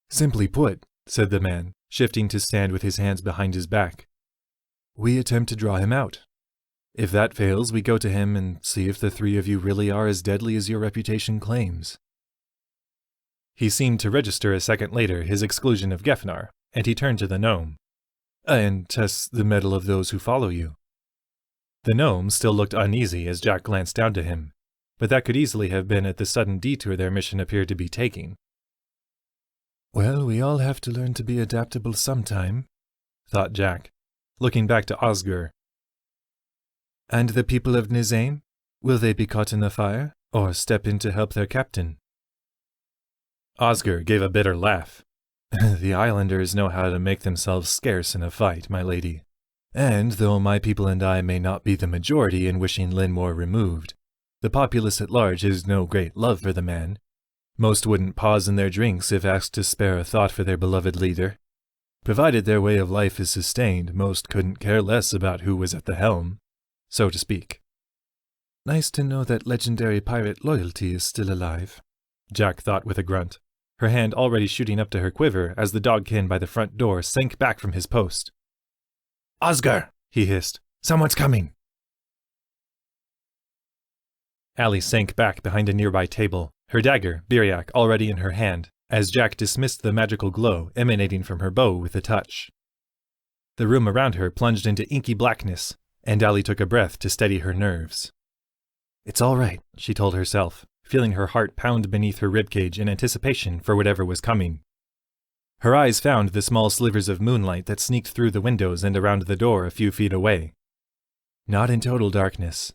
Simply put, said the man, shifting to stand with his hands behind his back. We attempt to draw him out. If that fails, we go to him and see if the three of you really are as deadly as your reputation claims. He seemed to register a second later his exclusion of Gefnar, and he turned to the gnome. And test the mettle of those who follow you. The gnome still looked uneasy as Jack glanced down to him, but that could easily have been at the sudden detour their mission appeared to be taking. Well, we all have to learn to be adaptable sometime, thought Jack, looking back to Osger. And the people of Nisaim? Will they be caught in the fire, or step in to help their captain? Osger gave a bitter laugh. The islanders know how to make themselves scarce in a fight, my lady. And though my people and I may not be the majority in wishing Lenmoir removed, the populace at large has no great love for the man. Most wouldn't pause in their drinks if asked to spare a thought for their beloved leader. Provided their way of life is sustained, most couldn't care less about who was at the helm, so to speak. Nice to know that legendary pirate loyalty is still alive, Jack thought with a grunt, her hand already shooting up to her quiver as the dogkin by the front door sank back from his post. Osger, he hissed. Someone's coming. Allie sank back behind a nearby table, her dagger, Biriak, already in her hand, as Jack dismissed the magical glow emanating from her bow with a touch. The room around her plunged into inky blackness, and Allie took a breath to steady her nerves. It's all right, she told herself, feeling her heart pound beneath her ribcage in anticipation for whatever was coming. Her eyes found the small slivers of moonlight that sneaked through the windows and around the door a few feet away. Not in total darkness.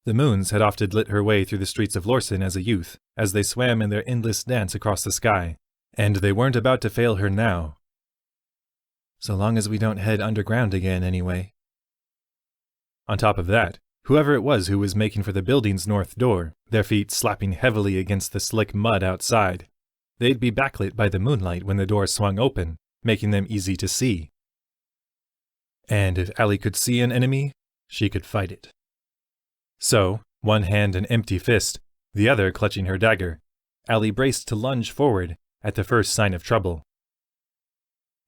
The moons had often lit her way through the streets of Lorsen as a youth, as they swam in their endless dance across the sky, and they weren't about to fail her now. So long as we don't head underground again, anyway. On top of that, whoever it was who was making for the building's north door, their feet slapping heavily against the slick mud outside, they'd be backlit by the moonlight when the door swung open, making them easy to see. And if Allie could see an enemy, she could fight it. So, one hand an empty fist, the other clutching her dagger, Allie braced to lunge forward at the first sign of trouble.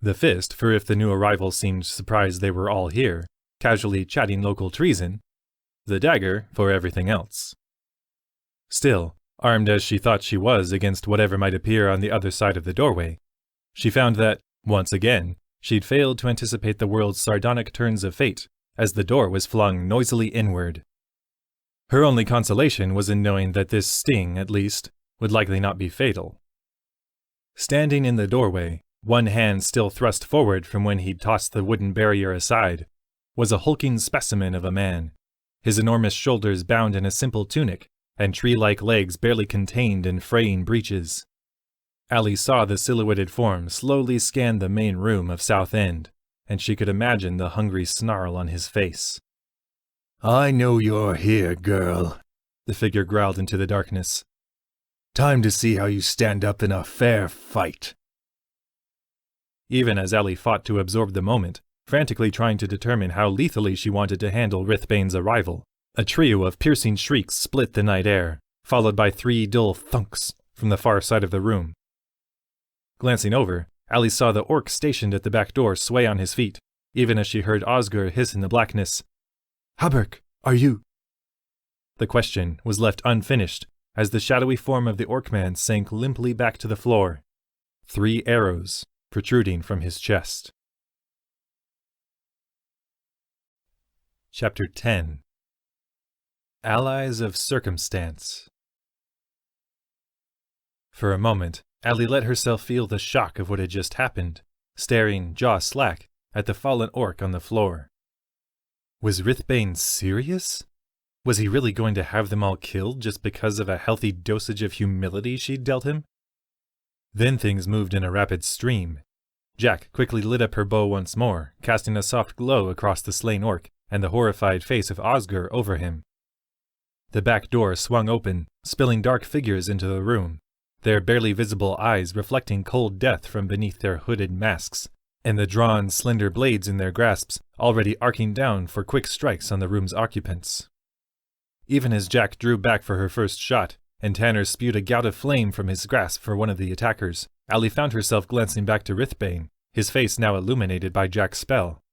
The fist, for if the new arrival seemed surprised they were all here, casually chatting local treason, the dagger for everything else. Still, armed as she thought she was against whatever might appear on the other side of the doorway, she found that, once again, she'd failed to anticipate the world's sardonic turns of fate as the door was flung noisily inward. Her only consolation was in knowing that this sting, at least, would likely not be fatal. Standing in the doorway, one hand still thrust forward from when he'd tossed the wooden barrier aside, was a hulking specimen of a man, his enormous shoulders bound in a simple tunic, and tree-like legs barely contained in fraying breeches. Allie saw the silhouetted form slowly scan the main room of South End, and she could imagine the hungry snarl on his face. I know you're here, girl, the figure growled into the darkness. Time to see how you stand up in a fair fight. Even as Allie fought to absorb the moment, frantically trying to determine how lethally she wanted to handle Rithbane's arrival, a trio of piercing shrieks split the night air, followed by 3 dull thunks from the far side of the room. Glancing over, Allie saw the orc stationed at the back door sway on his feet, even as she heard Osgur hiss in the blackness, "Haberk, are you?" The question was left unfinished as the shadowy form of the orc-man sank limply back to the floor, 3 arrows protruding from his chest. Chapter 10. Allies of Circumstance. For a moment, Allie let herself feel the shock of what had just happened, staring jaw slack at the fallen orc on the floor. Was Rithbane serious? Was he really going to have them all killed just because of a healthy dosage of humility she'd dealt him? Then things moved in a rapid stream. Jack quickly lit up her bow once more, casting a soft glow across the slain orc and the horrified face of Osgur over him. The back door swung open, spilling dark figures into the room, their barely visible eyes reflecting cold death from beneath their hooded masks, and the drawn, slender blades in their grasps already arcing down for quick strikes on the room's occupants. Even as Jack drew back for her first shot, and Tanner spewed a gout of flame from his grasp for one of the attackers, Allie found herself glancing back to Rithbane, his face now illuminated by Jack's spell.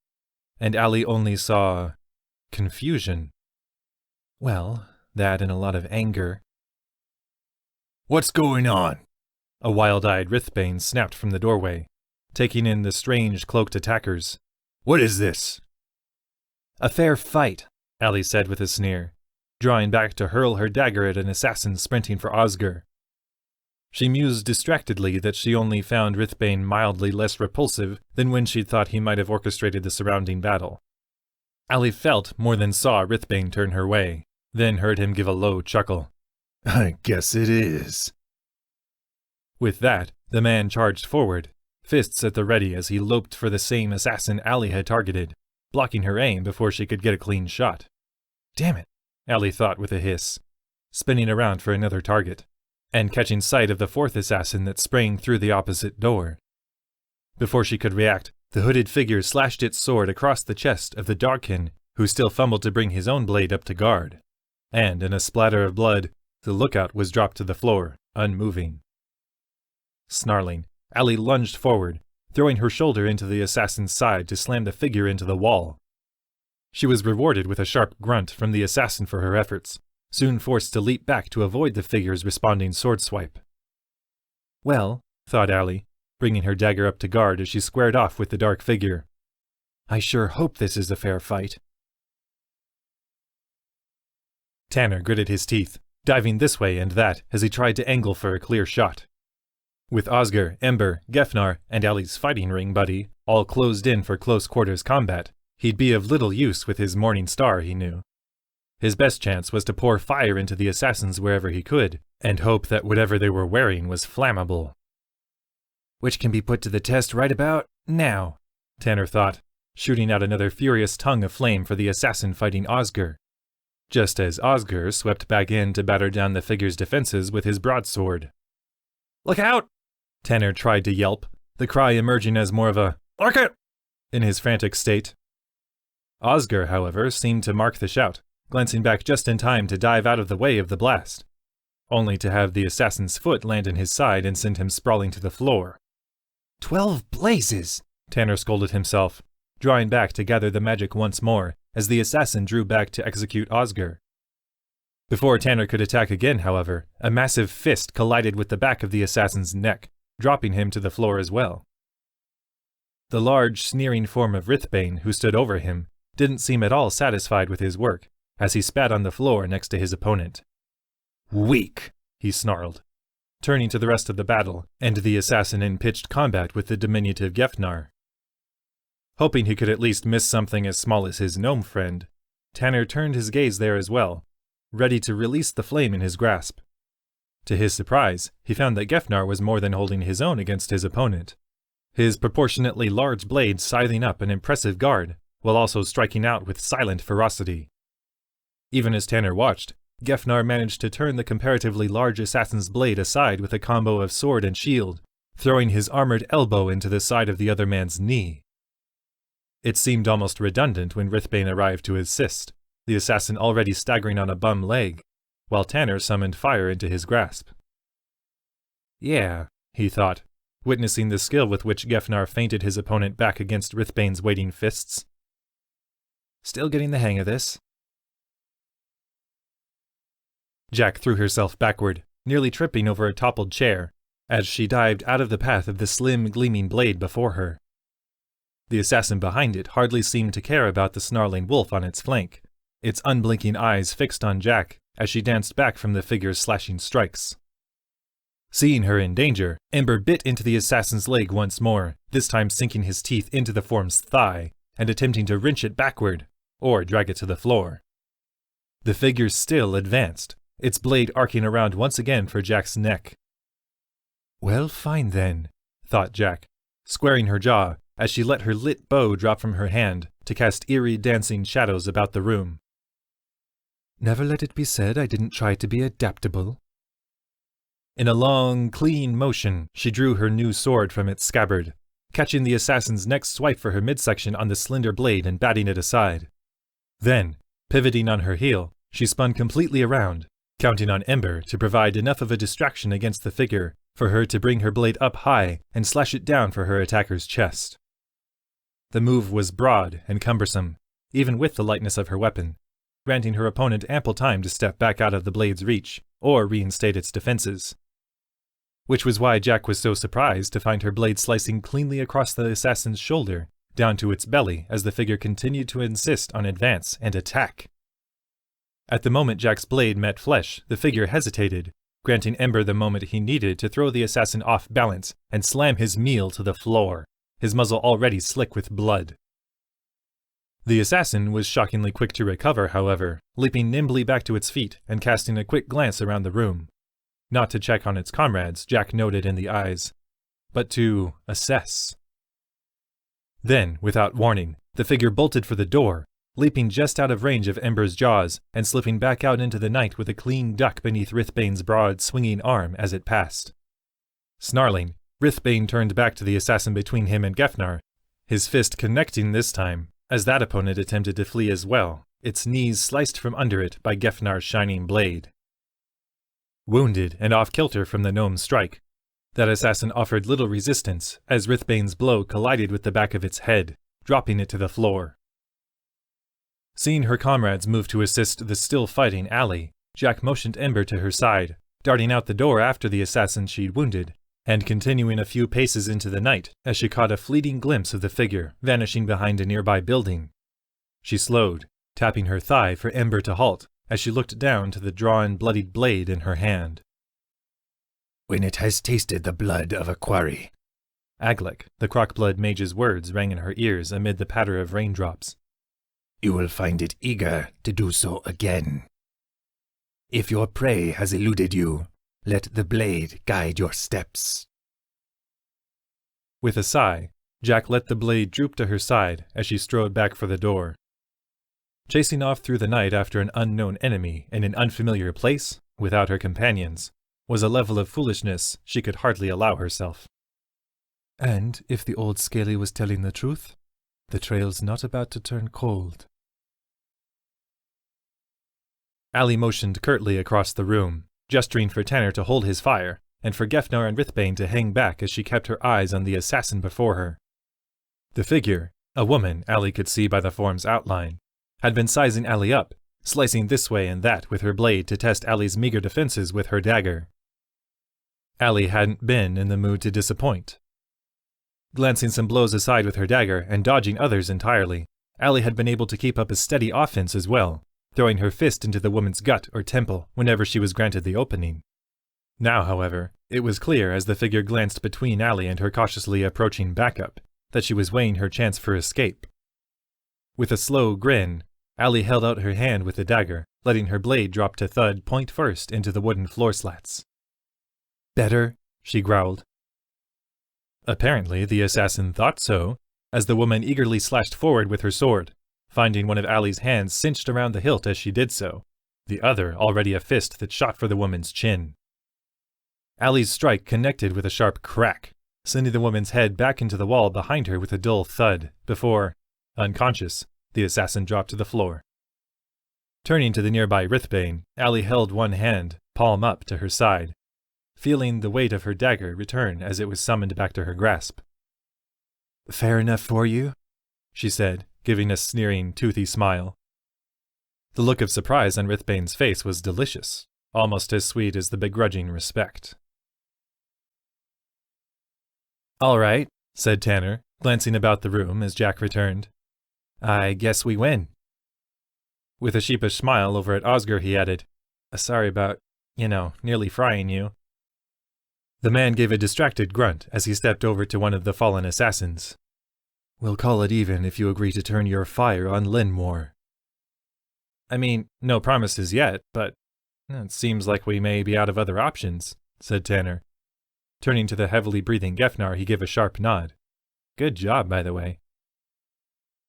And Allie only saw confusion. Well, that and a lot of anger. What's going on? A wild-eyed Rithbane snapped from the doorway, taking in the strange cloaked attackers. What is this? A fair fight, Allie said with a sneer, drawing back to hurl her dagger at an assassin sprinting for Osgur. She mused distractedly that she only found Rithbane mildly less repulsive than when she'd thought he might have orchestrated the surrounding battle. Allie felt more than saw Rithbane turn her way, then heard him give a low chuckle. I guess it is. With that, the man charged forward, fists at the ready as he loped for the same assassin Allie had targeted, blocking her aim before she could get a clean shot. Damn it, Allie thought with a hiss, spinning around for another target, and catching sight of the 4th assassin that sprang through the opposite door. Before she could react, the hooded figure slashed its sword across the chest of the Darkin, who still fumbled to bring his own blade up to guard, and in a splatter of blood, the lookout was dropped to the floor, unmoving. Snarling, Allie lunged forward, throwing her shoulder into the assassin's side to slam the figure into the wall. She was rewarded with a sharp grunt from the assassin for her efforts, soon forced to leap back to avoid the figure's responding sword swipe. Well, thought Allie, bringing her dagger up to guard as she squared off with the dark figure, I sure hope this is a fair fight. Tanner gritted his teeth, diving this way and that as he tried to angle for a clear shot. With Oscar, Ember, Gefnar, and Allie's fighting ring buddy all closed in for close quarters combat, he'd be of little use with his morning star, he knew. His best chance was to pour fire into the assassins wherever he could, and hope that whatever they were wearing was flammable. Which can be put to the test right about now, Tanner thought, shooting out another furious tongue of flame for the assassin fighting Oscar. Just as Oscar swept back in to batter down the figure's defenses with his broadsword. "Look out!" Tanner tried to yelp, the cry emerging as more of a "Look it!" in his frantic state. Oscar, however, seemed to mark the shout, glancing back just in time to dive out of the way of the blast, only to have the assassin's foot land in his side and send him sprawling to the floor. 12 blazes! Tanner scolded himself, drawing back to gather the magic once more as the assassin drew back to execute Oscar. Before Tanner could attack again, however, a massive fist collided with the back of the assassin's neck, dropping him to the floor as well. The large, sneering form of Rithbane, who stood over him, didn't seem at all satisfied with his work, as he spat on the floor next to his opponent. "Weak," he snarled, turning to the rest of the battle, and the assassin in pitched combat with the diminutive Gefnar. Hoping he could at least miss something as small as his gnome friend, Tanner turned his gaze there as well, ready to release the flame in his grasp. To his surprise, he found that Gefnar was more than holding his own against his opponent, his proportionately large blade scything up an impressive guard, while also striking out with silent ferocity. Even as Tanner watched, Gefnar managed to turn the comparatively large assassin's blade aside with a combo of sword and shield, throwing his armored elbow into the side of the other man's knee. It seemed almost redundant when Rithbane arrived to assist, the assassin already staggering on a bum leg, while Tanner summoned fire into his grasp. Yeah, he thought, witnessing the skill with which Gefnar feinted his opponent back against Rithbane's waiting fists. Still getting the hang of this. Jack threw herself backward, nearly tripping over a toppled chair, as she dived out of the path of the slim, gleaming blade before her. The assassin behind it hardly seemed to care about the snarling wolf on its flank, its unblinking eyes fixed on Jack as she danced back from the figure's slashing strikes. Seeing her in danger, Ember bit into the assassin's leg once more, this time sinking his teeth into the form's thigh and attempting to wrench it backward, or drag it to the floor. The figure still advanced, its blade arcing around once again for Jack's neck. Well, fine then, thought Jack, squaring her jaw as she let her lit bow drop from her hand to cast eerie dancing shadows about the room. Never let it be said I didn't try to be adaptable. In a long, clean motion, she drew her new sword from its scabbard, catching the assassin's next swipe for her midsection on the slender blade and batting it aside. Then, pivoting on her heel, she spun completely around, counting on Ember to provide enough of a distraction against the figure for her to bring her blade up high and slash it down for her attacker's chest. The move was broad and cumbersome, even with the lightness of her weapon, granting her opponent ample time to step back out of the blade's reach, or reinstate its defenses. Which was why Jack was so surprised to find her blade slicing cleanly across the assassin's shoulder, down to its belly as the figure continued to insist on advance and attack. At the moment Jack's blade met flesh, the figure hesitated, granting Ember the moment he needed to throw the assassin off balance and slam his meal to the floor, his muzzle already slick with blood. The assassin was shockingly quick to recover, however, leaping nimbly back to its feet and casting a quick glance around the room. Not to check on its comrades, Jack noted in the eyes, but to assess. Then, without warning, the figure bolted for the door, leaping just out of range of Ember's jaws and slipping back out into the night with a clean duck beneath Rithbane's broad, swinging arm as it passed. Snarling, Rithbane turned back to the assassin between him and Gefnar, his fist connecting this time, as that opponent attempted to flee as well, its knees sliced from under it by Gefnar's shining blade. Wounded and off-kilter from the gnome's strike, that assassin offered little resistance as Rithbane's blow collided with the back of its head, dropping it to the floor. Seeing her comrades move to assist the still fighting Allie, Jack motioned Ember to her side, darting out the door after the assassin she'd wounded, and continuing a few paces into the night as she caught a fleeting glimpse of the figure vanishing behind a nearby building. She slowed, tapping her thigh for Ember to halt, as she looked down to the drawn, bloodied blade in her hand. When it has tasted the blood of a quarry. Aglik, the Crockblood mage's words rang in her ears amid the patter of raindrops. You will find it eager to do so again. If your prey has eluded you, let the blade guide your steps. With a sigh, Jack let the blade droop to her side as she strode back for the door. Chasing off through the night after an unknown enemy in an unfamiliar place, without her companions, was a level of foolishness she could hardly allow herself. And if the old Scaly was telling the truth, the trail's not about to turn cold. Allie motioned curtly across the room, gesturing for Tanner to hold his fire, and for Gefnar and Rithbane to hang back as she kept her eyes on the assassin before her. The figure, a woman Allie could see by the form's outline, had been sizing Allie up, slicing this way and that with her blade to test Allie's meager defenses with her dagger. Allie hadn't been in the mood to disappoint. Glancing some blows aside with her dagger and dodging others entirely, Allie had been able to keep up a steady offense as well, throwing her fist into the woman's gut or temple whenever she was granted the opening. Now, however, it was clear as the figure glanced between Allie and her cautiously approaching backup that she was weighing her chance for escape. With a slow grin, Allie held out her hand with the dagger, letting her blade drop to thud point first into the wooden floor slats. "Better?" she growled. Apparently, the assassin thought so, as the woman eagerly slashed forward with her sword, finding one of Allie's hands cinched around the hilt as she did so, the other already a fist that shot for the woman's chin. Allie's strike connected with a sharp crack, sending the woman's head back into the wall behind her with a dull thud, before, unconscious, the assassin dropped to the floor. Turning to the nearby Rithbane, Allie held one hand, palm up, to her side, feeling the weight of her dagger return as it was summoned back to her grasp. "Fair enough for you?" she said, giving a sneering, toothy smile. The look of surprise on Rithbane's face was delicious, almost as sweet as the begrudging respect. "All right," said Tanner, glancing about the room as Jack returned. "I guess we win." With a sheepish smile over at Osgur, he added, "Sorry about, nearly frying you." The man gave a distracted grunt as he stepped over to one of the fallen assassins. "We'll call it even if you agree to turn your fire on Lenmoir." "I mean, no promises yet, but it seems like we may be out of other options," said Tanner. Turning to the heavily breathing Gefnar, he gave a sharp nod. "Good job, by the way."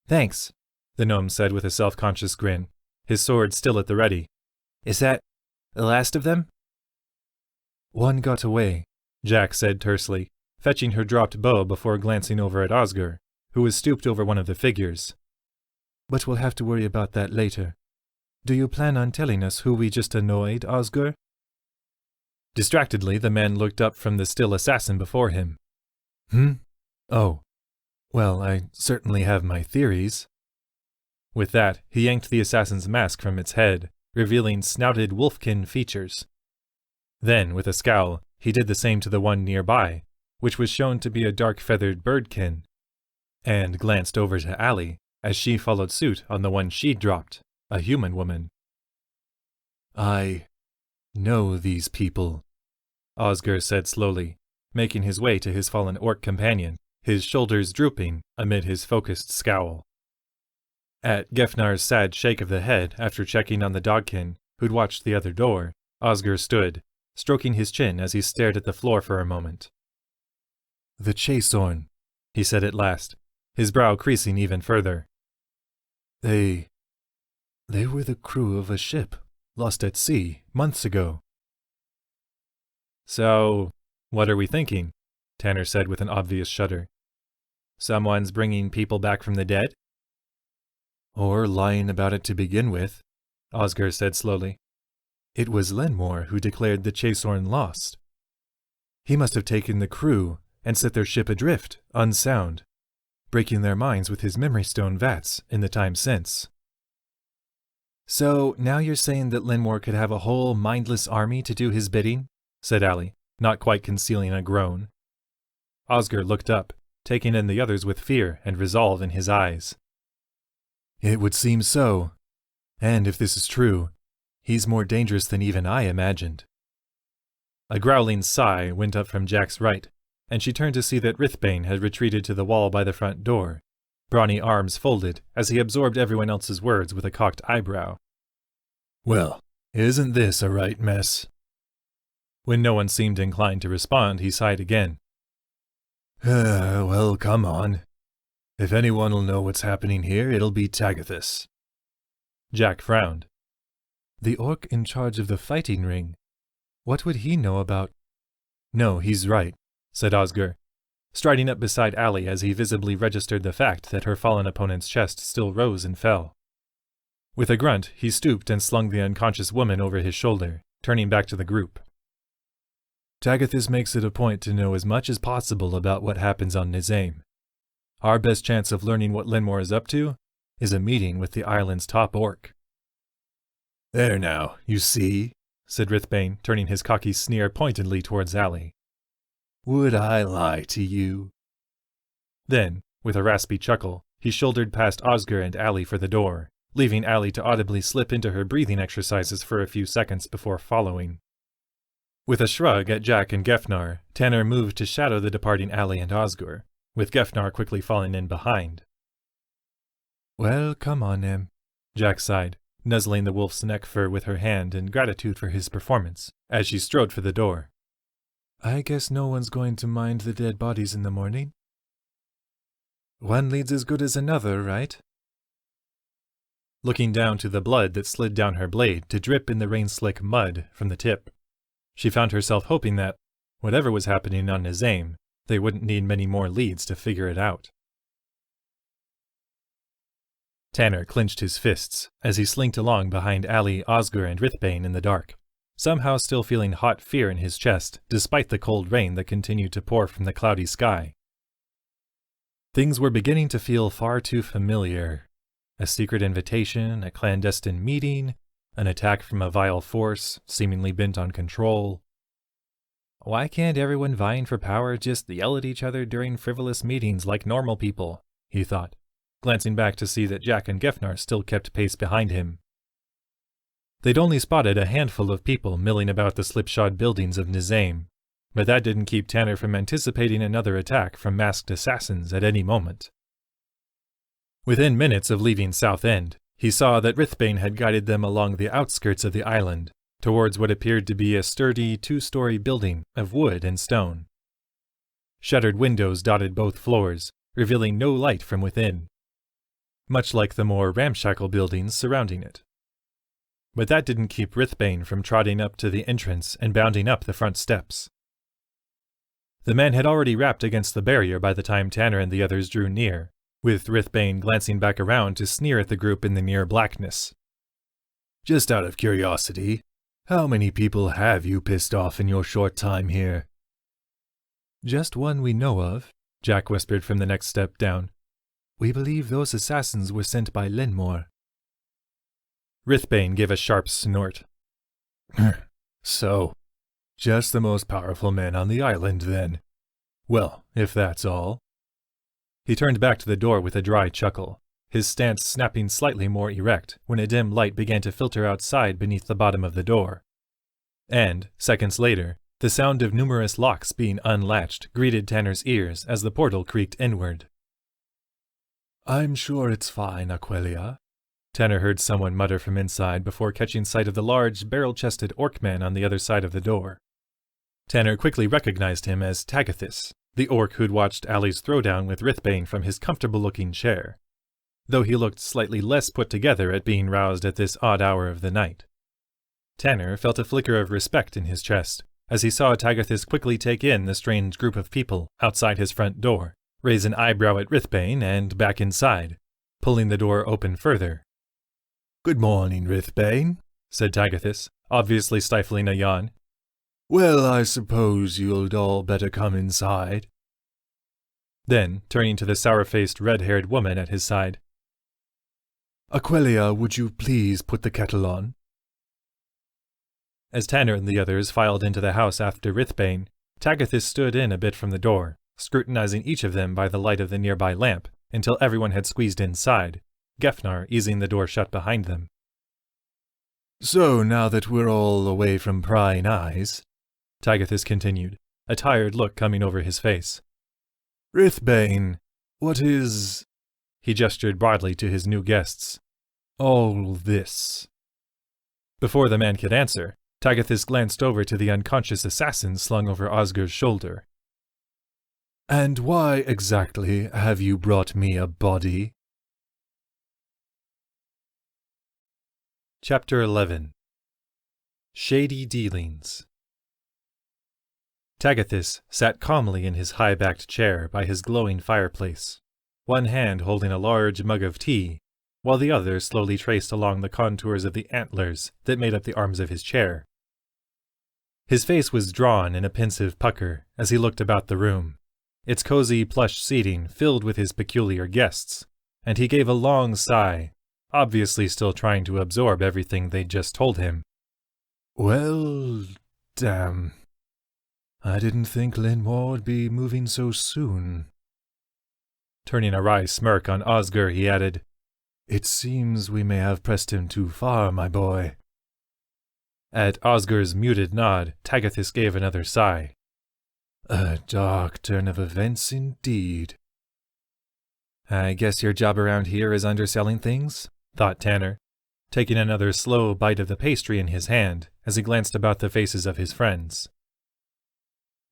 "Thanks," the gnome said with a self-conscious grin, his sword still at the ready. "Is that the last of them?" "One got away," Jack said tersely, fetching her dropped bow before glancing over at Osgur, who was stooped over one of the figures. "But we'll have to worry about that later. Do you plan on telling us who we just annoyed, Osgur?" Distractedly, the man looked up from the still assassin before him. Oh. Well, I certainly have my theories." With that, he yanked the assassin's mask from its head, revealing snouted wolfkin features. Then, with a scowl, he did the same to the one nearby, which was shown to be a dark-feathered birdkin, and glanced over to Allie as she followed suit on the one she'd dropped, a human woman. "I know these people," Osgur said slowly, making his way to his fallen orc companion, his shoulders drooping amid his focused scowl. At Gefnar's sad shake of the head after checking on the dogkin, who'd watched the other door, Osgur stood, stroking his chin as he stared at the floor for a moment. "The Chasorn," he said at last, his brow creasing even further. They were the crew of a ship, lost at sea, months ago." "So, what are we thinking?" Tanner said with an obvious shudder. "Someone's bringing people back from the dead?" "Or lying about it to begin with," Osgur said slowly. "It was Lenmoir who declared the Chasorn lost. He must have taken the crew and set their ship adrift, unsound, breaking their minds with his memory stone vats in the time since." "So, now you're saying that Lenmoir could have a whole mindless army to do his bidding?" said Allie, not quite concealing a groan. Osgur looked up, taking in the others with fear and resolve in his eyes. "It would seem so. And if this is true, He's more dangerous than even I imagined. A growling sigh went up from Jack's right, and she turned to see that Rithbane had retreated to the wall by the front door, brawny arms folded as he absorbed everyone else's words with a cocked eyebrow. Well, isn't this a right mess? When no one seemed inclined to respond, he sighed again. Well, come on. If anyone'll know what's happening here, it'll be Tagathus. Jack frowned. The orc in charge of the fighting ring. What would he know about? No, he's right, said Osgur, striding up beside Allie as he visibly registered the fact that her fallen opponent's chest still rose and fell. With a grunt, he stooped and slung the unconscious woman over his shoulder, turning back to the group. Tagathus makes it a point to know as much as possible about what happens on Nisaim. Our best chance of learning what Lenmoir is up to is a meeting with the island's top orc. There now, you see, said Rithbane, turning his cocky sneer pointedly towards Allie. Would I lie to you? Then, with a raspy chuckle, he shouldered past Osgur and Allie for the door, leaving Allie to audibly slip into her breathing exercises for a few seconds before following. With a shrug at Jack and Gefnar, Tanner moved to shadow the departing Allie and Osgur, with Gefnar quickly falling in behind. Well, come on, Em, Jack sighed, nuzzling the wolf's neck fur with her hand in gratitude for his performance, as she strode for the door. I guess no one's going to mind the dead bodies in the morning. One leads as good as another, right? Looking down to the blood that slid down her blade to drip in the rain-slick mud from the tip, she found herself hoping that, whatever was happening on Nisaim, they wouldn't need many more leads to figure it out. Tanner clenched his fists as he slinked along behind Allie, Osgur, and Rithbane in the dark, somehow still feeling hot fear in his chest despite the cold rain that continued to pour from the cloudy sky. Things were beginning to feel far too familiar. A secret invitation, a clandestine meeting, an attack from a vile force, seemingly bent on control. Why can't everyone vying for power just yell at each other during frivolous meetings like normal people? He thought, glancing back to see that Jack and Gefnar still kept pace behind him. They'd only spotted a handful of people milling about the slipshod buildings of Nisaim, but that didn't keep Tanner from anticipating another attack from masked assassins at any moment. Within minutes of leaving South End, he saw that Rithbane had guided them along the outskirts of the island, towards what appeared to be a sturdy two-story building of wood and stone. Shuttered windows dotted both floors, revealing no light from within, much like the more ramshackle buildings surrounding it. But that didn't keep Rithbane from trotting up to the entrance and bounding up the front steps. The men had already rapped against the barrier by the time Tanner and the others drew near, with Rithbane glancing back around to sneer at the group in the near blackness. Just out of curiosity, how many people have you pissed off in your short time here? Just one we know of, Jack whispered from the next step down. We believe those assassins were sent by Lenmoir. Rithbane gave a sharp snort. So, just the most powerful men on the island, then. Well, if that's all. He turned back to the door with a dry chuckle, his stance snapping slightly more erect when a dim light began to filter outside beneath the bottom of the door. And, seconds later, the sound of numerous locks being unlatched greeted Tanner's ears as the portal creaked inward. I'm sure it's fine, Aquelia, Tanner heard someone mutter from inside before catching sight of the large, barrel-chested orc man on the other side of the door. Tanner quickly recognized him as Tagathus, the orc who'd watched Allie's throwdown with Rithbane from his comfortable-looking chair, though he looked slightly less put together at being roused at this odd hour of the night. Tanner felt a flicker of respect in his chest as he saw Tagathus quickly take in the strange group of people outside his front door, raise an eyebrow at Rithbane, and back inside, pulling the door open further. "Good morning, Rithbane," said Tagathus, obviously stifling a yawn. "Well, I suppose you'd all better come inside." Then, turning to the sour-faced, red-haired woman at his side, "Aquelia, would you please put the kettle on?" As Tanner and the others filed into the house after Rithbane, Tagathus stood in a bit from the door, scrutinizing each of them by the light of the nearby lamp until everyone had squeezed inside, Gefnar easing the door shut behind them. So now that we're all away from prying eyes, Tagathis continued, a tired look coming over his face. Rithbane, what is... He gestured broadly to his new guests. All this. Before the man could answer, Tagathis glanced over to the unconscious assassin slung over Osgur's shoulder. And why exactly have you brought me a body? Chapter 11. Shady Dealings. Tagathis sat calmly in his high-backed chair by his glowing fireplace, one hand holding a large mug of tea, while the other slowly traced along the contours of the antlers that made up the arms of his chair. His face was drawn in a pensive pucker as he looked about the room, its cozy plush seating filled with his peculiar guests, and he gave a long sigh, obviously still trying to absorb everything they'd just told him. Well, damn. I didn't think Lenmoir would be moving so soon. Turning a wry smirk on Osgur, he added, It seems we may have pressed him too far, my boy. At Osgur's muted nod, Tagathis gave another sigh. A dark turn of events indeed. I guess your job around here is underselling things, thought Tanner, taking another slow bite of the pastry in his hand as he glanced about the faces of his friends.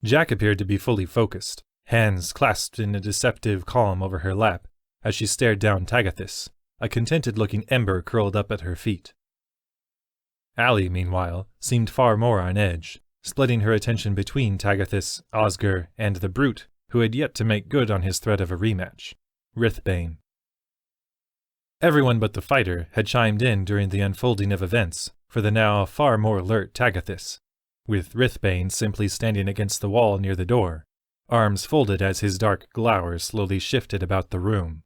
Jack appeared to be fully focused, hands clasped in a deceptive calm over her lap as she stared down Tagathis, a contented-looking ember curled up at her feet. Allie, meanwhile, seemed far more on edge, splitting her attention between Tagathis, Osgur, and the brute who had yet to make good on his threat of a rematch, Rithbane. Everyone but the fighter had chimed in during the unfolding of events for the now far more alert Tagathis, with Rithbane simply standing against the wall near the door, arms folded as his dark glower slowly shifted about the room.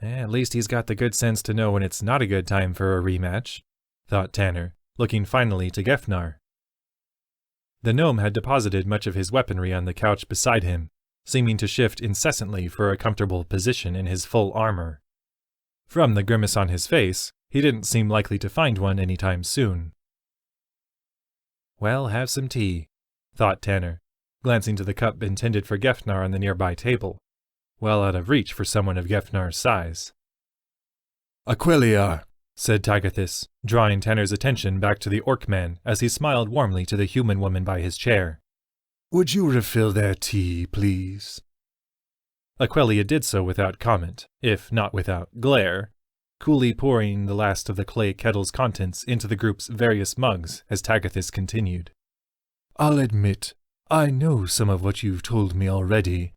At least he's got the good sense to know when it's not a good time for a rematch, thought Tanner, looking finally to Gefnar. The gnome had deposited much of his weaponry on the couch beside him, seeming to shift incessantly for a comfortable position in his full armor. From the grimace on his face, he didn't seem likely to find one anytime soon. Well, have some tea, thought Tanner, glancing to the cup intended for Gefnar on the nearby table, well out of reach for someone of Gefnar's size. Aquiliar, said Tagathis, drawing Tanner's attention back to the orc man as he smiled warmly to the human woman by his chair. Would you refill their tea, please? Aquelia did so without comment, if not without glare, coolly pouring the last of the clay kettle's contents into the group's various mugs as Tagathis continued. I'll admit, I know some of what you've told me already,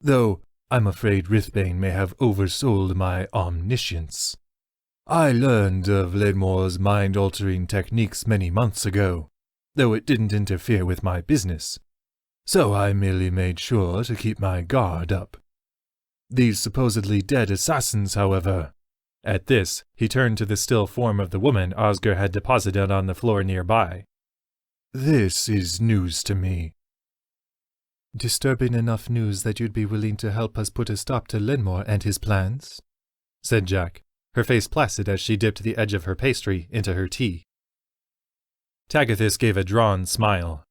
though I'm afraid Rithbane may have oversold my omniscience. I learned of Lenmoir's mind-altering techniques many months ago, though it didn't interfere with my business, so I merely made sure to keep my guard up. These supposedly dead assassins, however... At this, he turned to the still form of the woman Osgur had deposited on the floor nearby. This is news to me. Disturbing enough news that you'd be willing to help us put a stop to Lenmoir and his plans? Said Jack, her face placid as she dipped the edge of her pastry into her tea. Tagathis gave a drawn smile.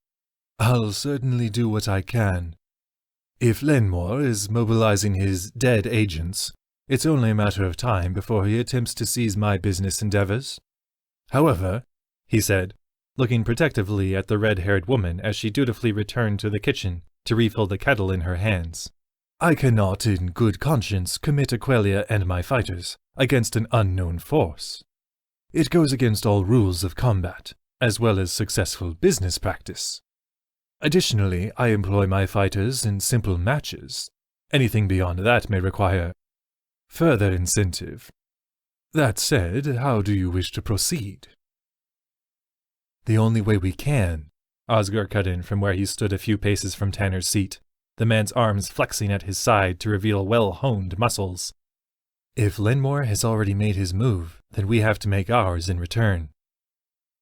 I'll certainly do what I can. If Lenmoir is mobilizing his dead agents, it's only a matter of time before he attempts to seize my business endeavors. However, he said, looking protectively at the red-haired woman as she dutifully returned to the kitchen to refill the kettle in her hands, I cannot in good conscience commit Aquelia and my fighters against an unknown force. It goes against all rules of combat, as well as successful business practice. Additionally, I employ my fighters in simple matches. Anything beyond that may require further incentive. That said, how do you wish to proceed? The only way we can, Osgur cut in from where he stood a few paces from Tanner's seat, the man's arms flexing at his side to reveal well-honed muscles. If Lenmoir has already made his move, then we have to make ours in return.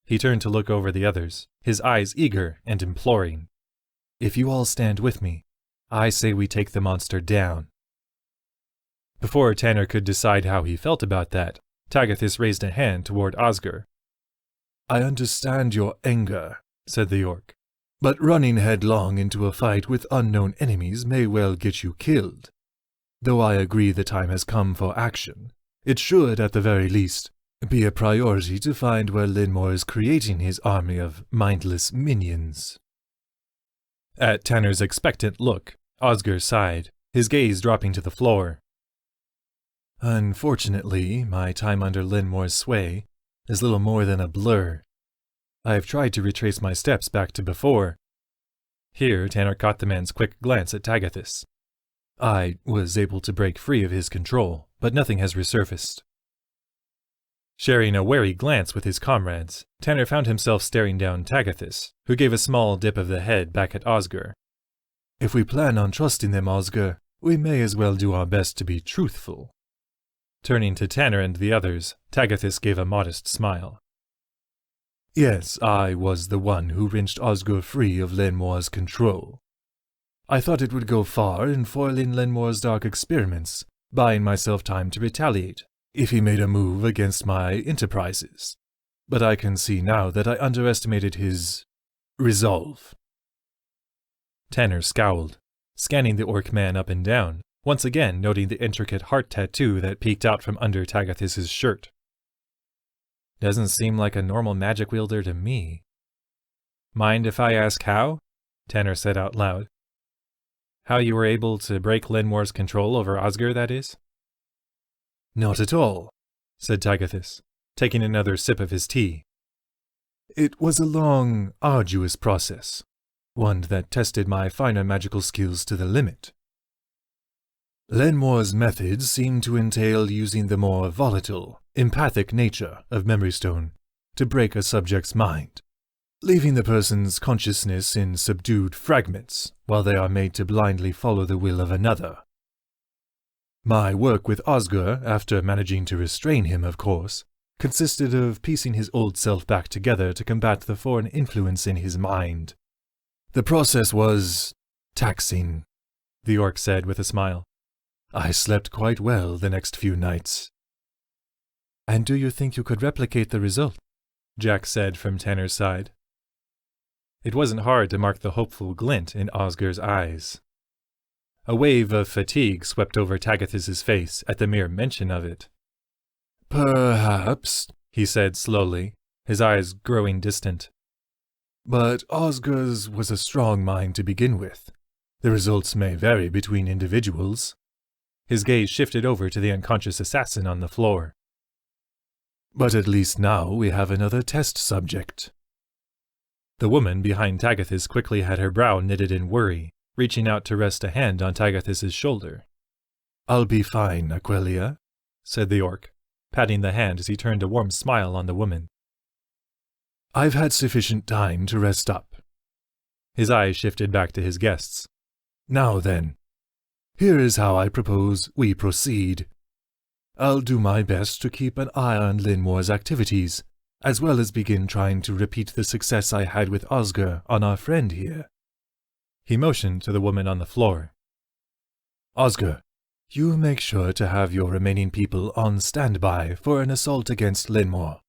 He turned to look over the others, his eyes eager and imploring. If you all stand with me, I say we take the monster down. Before Tanner could decide how he felt about that, Tagathis raised a hand toward Osgur. I understand your anger, said the orc, but running headlong into a fight with unknown enemies may well get you killed. Though I agree the time has come for action, it should, at the very least, be a priority to find where Lenmoir is creating his army of mindless minions. At Tanner's expectant look, Osgur sighed, his gaze dropping to the floor. Unfortunately, my time under Lenmoir's sway is little more than a blur. I have tried to retrace my steps back to before. Here Tanner caught the man's quick glance at Tagathis. I was able to break free of his control, but nothing has resurfaced. Sharing a wary glance with his comrades, Tanner found himself staring down Tagathis, who gave a small dip of the head back at Osgur. If we plan on trusting them, Osgur, we may as well do our best to be truthful. Turning to Tanner and the others, Tagathis gave a modest smile. Yes, I was the one who wrenched Osgur free of Lenmoir's control. I thought it would go far in foiling Lenmoir's dark experiments, buying myself time to retaliate if he made a move against my enterprises. But I can see now that I underestimated his resolve. Tanner scowled, scanning the orc man up and down, once again noting the intricate heart tattoo that peeked out from under Tagathis's shirt. Doesn't seem like a normal magic wielder to me. Mind if I ask how? Tanner said out loud. How you were able to break Lenmoir's control over Osgur, that is? Not at all, said Tagathis, taking another sip of his tea. It was a long, arduous process, one that tested my finer magical skills to the limit. Lenmoir's methods seemed to entail using the more volatile, empathic nature of Memory Stone to break a subject's mind, leaving the person's consciousness in subdued fragments while they are made to blindly follow the will of another. My work with Osgur, after managing to restrain him, of course, consisted of piecing his old self back together to combat the foreign influence in his mind. The process was taxing, the orc said with a smile. I slept quite well the next few nights. And do you think you could replicate the result? Jack said from Tanner's side. It wasn't hard to mark the hopeful glint in Osgur's eyes. A wave of fatigue swept over Tagathis's face at the mere mention of it. Perhaps, he said slowly, his eyes growing distant. But Osgur's was a strong mind to begin with. The results may vary between individuals. His gaze shifted over to the unconscious assassin on the floor. But at least now we have another test subject. The woman behind Tagathis quickly had her brow knitted in worry, reaching out to rest a hand on Tagathis's shoulder. I'll be fine, Aquelia, said the orc, patting the hand as he turned a warm smile on the woman. I've had sufficient time to rest up. His eyes shifted back to his guests. Now then, here is how I propose we proceed. I'll do my best to keep an eye on Lenmoir's activities, as well as begin trying to repeat the success I had with Osgur on our friend here. He motioned to the woman on the floor. Osgur, you make sure to have your remaining people on standby for an assault against Lenmoir.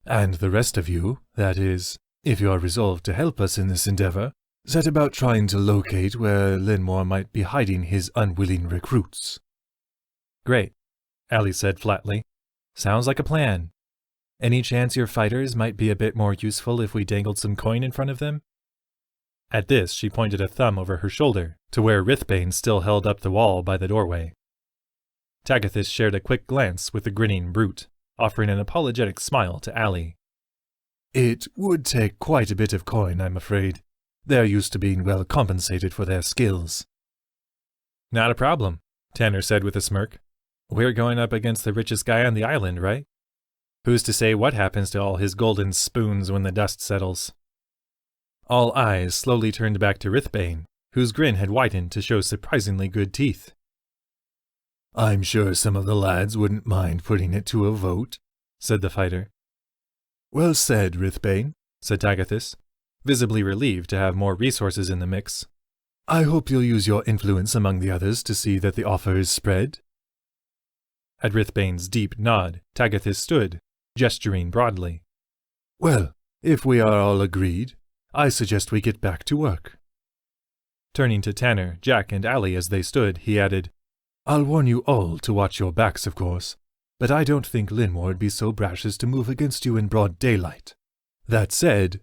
And the rest of you, that is, if you are resolved to help us in this endeavor, set about trying to locate where Lenmoir might be hiding his unwilling recruits. Great, Allie said flatly. Sounds like a plan. Any chance your fighters might be a bit more useful if we dangled some coin in front of them? At this, she pointed a thumb over her shoulder to where Rithbane still held up the wall by the doorway. Tagathis shared a quick glance with the grinning brute, offering an apologetic smile to Allie. It would take quite a bit of coin, I'm afraid. They're used to being well compensated for their skills. Not a problem, Tanner said with a smirk. We're going up against the richest guy on the island, right? Who's to say what happens to all his golden spoons when the dust settles? All eyes slowly turned back to Rithbane, whose grin had widened to show surprisingly good teeth. I'm sure some of the lads wouldn't mind putting it to a vote, said the fighter. Well said, Rithbane, said Tagathis, visibly relieved to have more resources in the mix. I hope you'll use your influence among the others to see that the offer is spread. At Rithbane's deep nod, Tagathis stood, gesturing broadly. Well, if we are all agreed, I suggest we get back to work. Turning to Tanner, Jack, and Allie as they stood, he added, I'll warn you all to watch your backs, of course, but I don't think Lenmoir would be so brash as to move against you in broad daylight. That said,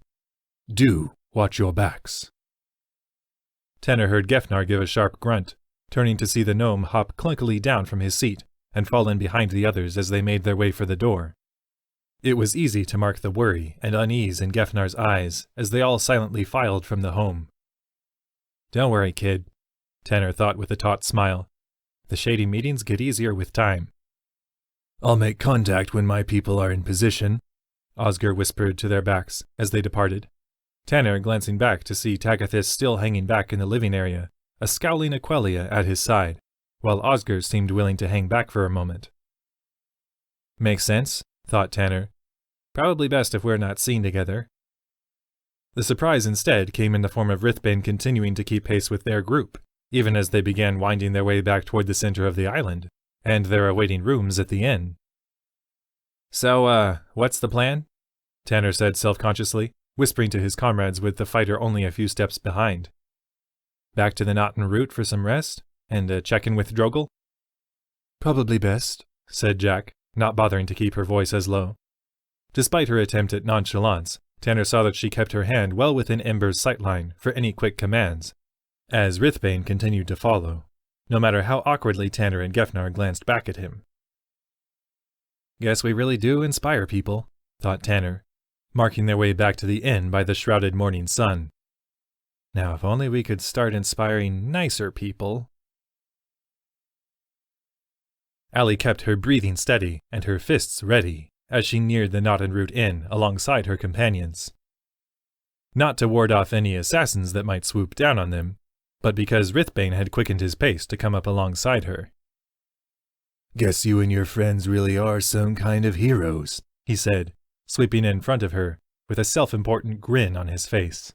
do watch your backs. Tanner heard Gefnar give a sharp grunt, turning to see the gnome hop clunkily down from his seat and fall in behind the others as they made their way for the door. It was easy to mark the worry and unease in Gefnar's eyes as they all silently filed from the home. Don't worry, kid, Tanner thought with a taut smile. The shady meetings get easier with time. I'll make contact when my people are in position, Osger whispered to their backs as they departed. Tanner glancing back to see Tagathis still hanging back in the living area, a scowling Aquelia at his side, while Osger seemed willing to hang back for a moment. Makes sense, thought Tanner. Probably best if we're not seen together. The surprise instead came in the form of Rithbane continuing to keep pace with their group, even as they began winding their way back toward the center of the island, and their awaiting rooms at the inn. So, what's the plan? Tanner said self-consciously, whispering to his comrades with the fighter only a few steps behind. Back to the Knotten route for some rest, and a check-in with Drogal? Probably best, said Jack, not bothering to keep her voice as low. Despite her attempt at nonchalance, Tanner saw that she kept her hand well within Ember's sightline for any quick commands, as Rithbane continued to follow, no matter how awkwardly Tanner and Gefnar glanced back at him. Guess we really do inspire people, thought Tanner, marking their way back to the inn by the shrouded morning sun. Now if only we could start inspiring nicer people. Allie kept her breathing steady and her fists ready as she neared the Knotten Root Inn alongside her companions. Not to ward off any assassins that might swoop down on them, but because Rithbane had quickened his pace to come up alongside her. Guess you and your friends really are some kind of heroes, he said, sweeping in front of her with a self-important grin on his face.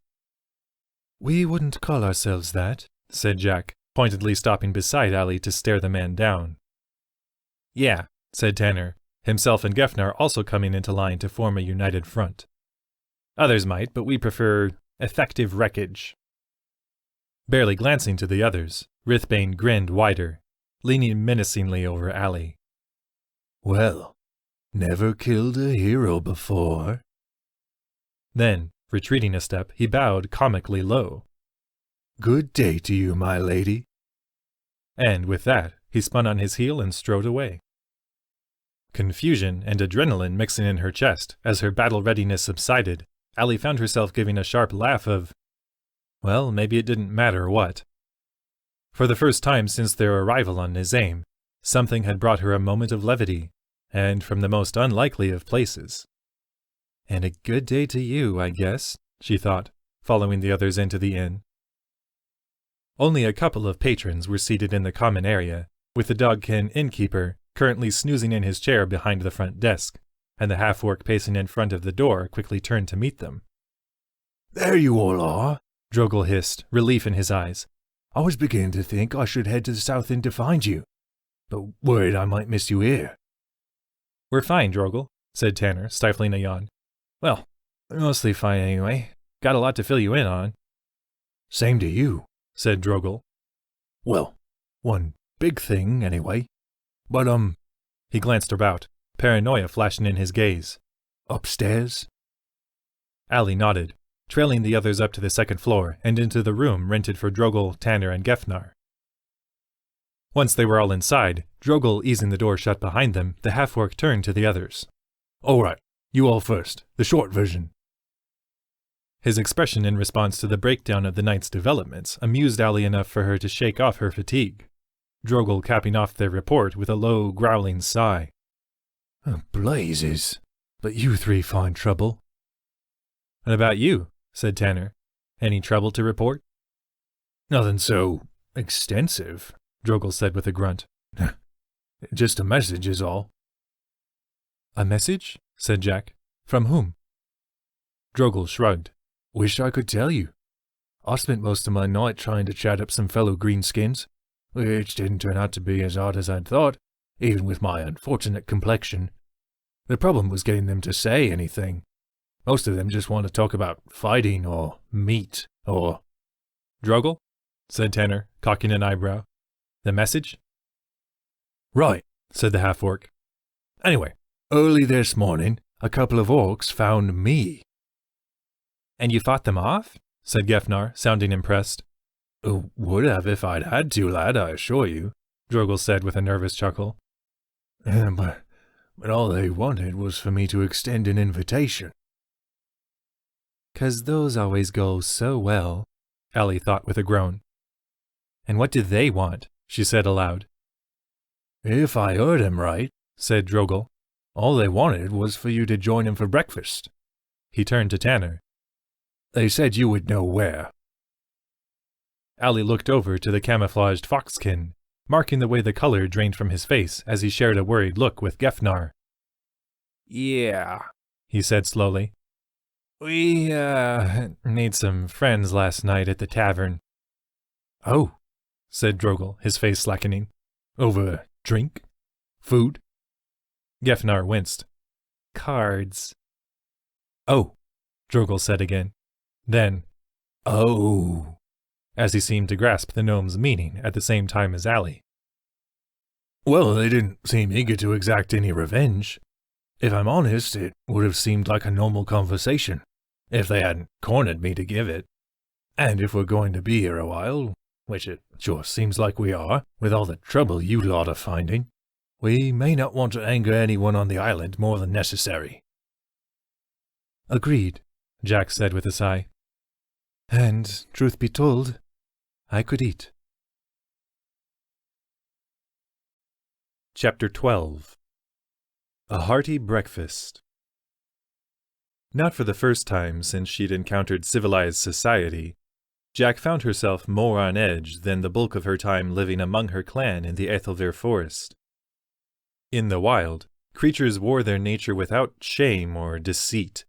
We wouldn't call ourselves that, said Jack, pointedly stopping beside Allie to stare the man down. Yeah, said Tanner, himself and Gefnar also coming into line to form a united front. Others might, but we prefer effective wreckage. Barely glancing to the others, Rithbane grinned wider, leaning menacingly over Allie. Well, never killed a hero before. Then, retreating a step, he bowed comically low. Good day to you, my lady. And with that, he spun on his heel and strode away. Confusion and adrenaline mixing in her chest as her battle readiness subsided, Allie found herself giving a sharp laugh of, well, maybe it didn't matter what. For the first time since their arrival on Nisaim, something had brought her a moment of levity, and from the most unlikely of places. And a good day to you, I guess, she thought, following the others into the inn. Only a couple of patrons were seated in the common area, with the dogkin innkeeper currently snoozing in his chair behind the front desk, and the half-orc pacing in front of the door quickly turned to meet them. There you all are, Drogal hissed, relief in his eyes. I was beginning to think I should head to the south end to find you, but worried I might miss you here. We're fine, Drogal, said Tanner, stifling a yawn. Well, mostly fine anyway. Got a lot to fill you in on. Same to you, said Drogal. Well, one big thing, anyway. But, he glanced about, paranoia flashing in his gaze. Upstairs? Allie nodded, trailing the others up to the second floor and into the room rented for Drogal, Tanner, and Gefnar. Once they were all inside, Drogal easing the door shut behind them, the half-orc turned to the others. All right, you all first, the short version. His expression in response to the breakdown of the night's developments amused Allie enough for her to shake off her fatigue, Drogal capping off their report with a low, growling sigh. Oh, blazes, but you three find trouble. And about you, said Tanner. Any trouble to report? Nothing so extensive, Drogal said with a grunt. Just a message is all. A message? Said Jack. From whom? Drogal shrugged. Wish I could tell you. I spent most of my night trying to chat up some fellow greenskins, which didn't turn out to be as hard as I'd thought, even with my unfortunate complexion. The problem was getting them to say anything. Most of them just want to talk about fighting or meat or... Drogle? Said Tanner, cocking an eyebrow. The message? Right, said the half-orc. Anyway, early this morning, a couple of orcs found me. And you fought them off? Said Gefnar, sounding impressed. Would have if I'd had to, lad, I assure you, Drogle said with a nervous chuckle. But all they wanted was for me to extend an invitation. 'Cause those always go so well, Allie thought with a groan. And what did they want? She said aloud. If I heard him right, said Drogle, all they wanted was for you to join them for breakfast. He turned to Tanner. They said you would know where. Allie looked over to the camouflaged foxkin, marking the way the color drained from his face as he shared a worried look with Gefnar. Yeah, he said slowly. We, made some friends last night at the tavern. Oh, said Drogle, his face slackening. Over drink? Food? Gefnar winced. Cards. Oh, Drogle said again. Then, oh, as he seemed to grasp the gnome's meaning at the same time as Allie. Well, they didn't seem eager to exact any revenge. If I'm honest, it would have seemed like a normal conversation, if they hadn't cornered me to give it. And if we're going to be here a while, which it sure seems like we are, with all the trouble you lot are finding, we may not want to anger anyone on the island more than necessary. Agreed, Jack said with a sigh. And, truth be told, I could eat. Chapter 12. A hearty breakfast. Not for the first time since she'd encountered civilized society, Jack found herself more on edge than the bulk of her time living among her clan in the Ethelvir forest. In the wild, creatures wore their nature without shame or deceit.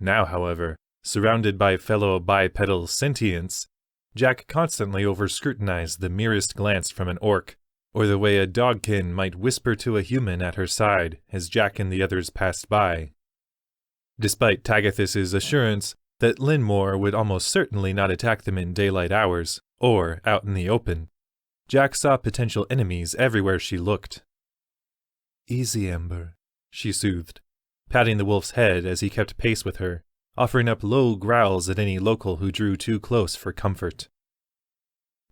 Now, however, surrounded by fellow bipedal sentients, Jack constantly over-scrutinized the merest glance from an orc, or the way a dogkin might whisper to a human at her side as Jack and the others passed by. Despite Tagathus's assurance that Lenmoir would almost certainly not attack them in daylight hours, or out in the open, Jack saw potential enemies everywhere she looked. Easy, Ember, she soothed, patting the wolf's head as he kept pace with her, offering up low growls at any local who drew too close for comfort.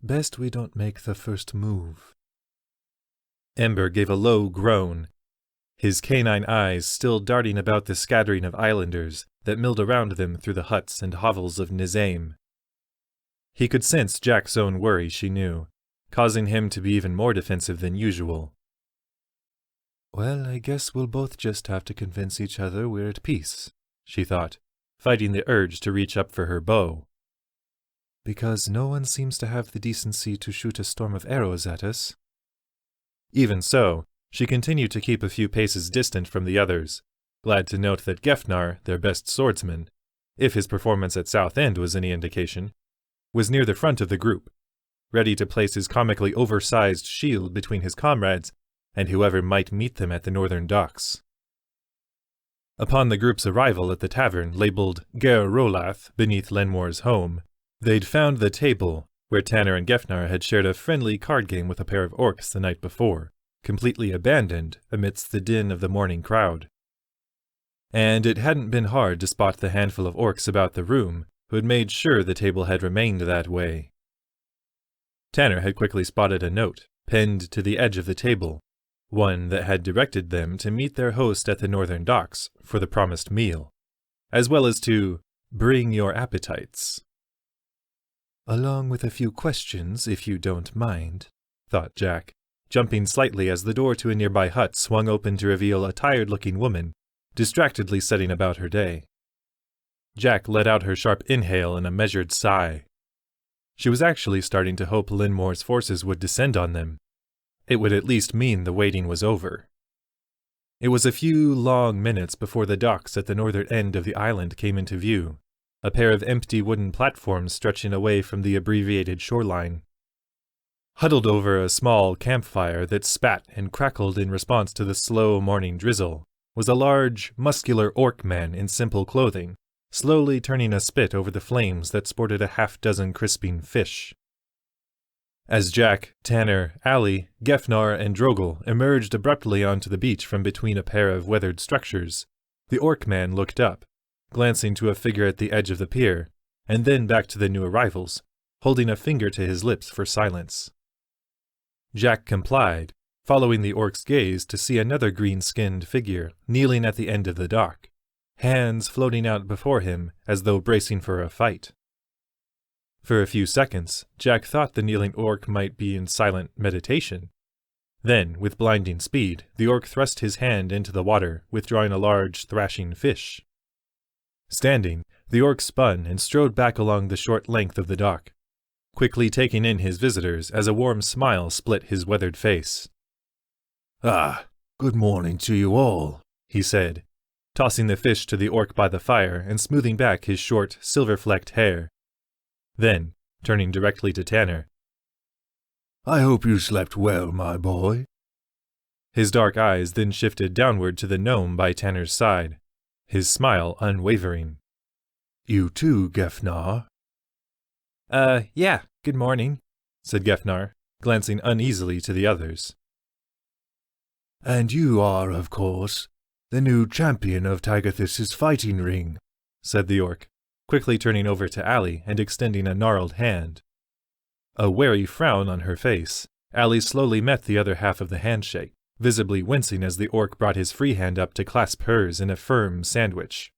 Best we don't make the first move. Ember gave a low groan, his canine eyes still darting about the scattering of islanders that milled around them through the huts and hovels of Nisaim. He could sense Jack's own worry, she knew, causing him to be even more defensive than usual. Well, I guess we'll both just have to convince each other we're at peace, she thought, fighting the urge to reach up for her bow. Because no one seems to have the decency to shoot a storm of arrows at us. Even so, she continued to keep a few paces distant from the others, glad to note that Gefnar, their best swordsman, if his performance at Southend was any indication, was near the front of the group, ready to place his comically oversized shield between his comrades and whoever might meet them at the northern docks. Upon the group's arrival at the tavern labeled Ger Rolath beneath Lenmoir's home, they'd found the table where Tanner and Gefnar had shared a friendly card game with a pair of orcs the night before, completely abandoned amidst the din of the morning crowd. And it hadn't been hard to spot the handful of orcs about the room who had made sure the table had remained that way. Tanner had quickly spotted a note pinned to the edge of the table, one that had directed them to meet their host at the northern docks for the promised meal, as well as to bring your appetites. Along with a few questions, if you don't mind, thought Jack, jumping slightly as the door to a nearby hut swung open to reveal a tired-looking woman, distractedly setting about her day. Jack let out her sharp inhale in a measured sigh. She was actually starting to hope Lenmoir's forces would descend on them. It would at least mean the waiting was over. It was a few long minutes before the docks at the northern end of the island came into view, a pair of empty wooden platforms stretching away from the abbreviated shoreline. Huddled over a small campfire that spat and crackled in response to the slow morning drizzle was a large, muscular orc man in simple clothing, slowly turning a spit over the flames that sported a half-dozen crisping fish. As Jack, Tanner, Allie, Gefnar, and Drogal emerged abruptly onto the beach from between a pair of weathered structures, the orc man looked up, glancing to a figure at the edge of the pier, and then back to the new arrivals, holding a finger to his lips for silence. Jack complied, following the orc's gaze to see another green-skinned figure kneeling at the end of the dock, hands floating out before him as though bracing for a fight. For a few seconds, Jack thought the kneeling orc might be in silent meditation. Then, with blinding speed, the orc thrust his hand into the water, withdrawing a large, thrashing fish. Standing, the orc spun and strode back along the short length of the dock, quickly taking in his visitors as a warm smile split his weathered face. "Ah, good morning to you all," he said, tossing the fish to the orc by the fire and smoothing back his short, silver-flecked hair. Then, turning directly to Tanner, "I hope you slept well, my boy." His dark eyes then shifted downward to the gnome by Tanner's side, his smile unwavering. "You too, Gefnar?" Yeah, good morning," said Gefnar, glancing uneasily to the others. "And you are, of course, the new champion of Tagathis's fighting ring," said the orc, quickly turning over to Allie and extending a gnarled hand. A wary frown on her face, Allie slowly met the other half of the handshake, visibly wincing as the orc brought his free hand up to clasp hers in a firm sandwich.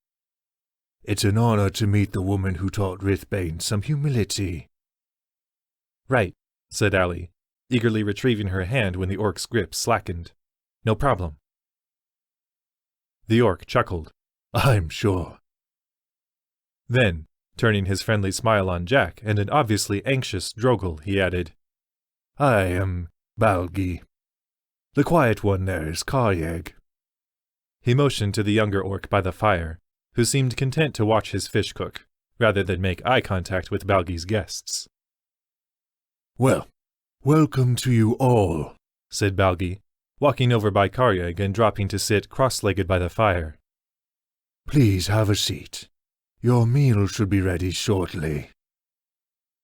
"It's an honor to meet the woman who taught Rithbane some humility." "Right," said Allie, eagerly retrieving her hand when the orc's grip slackened. "No problem." The orc chuckled. "I'm sure." Then, turning his friendly smile on Jack and an obviously anxious Drogal, he added, "I am Balgi. The quiet one there is Karyeg." He motioned to the younger orc by the fire, who seemed content to watch his fish cook, rather than make eye contact with Balgi's guests. "Well, welcome to you all," said Balgi, walking over by Karyeg and dropping to sit cross-legged by the fire. "Please have a seat. Your meal should be ready shortly."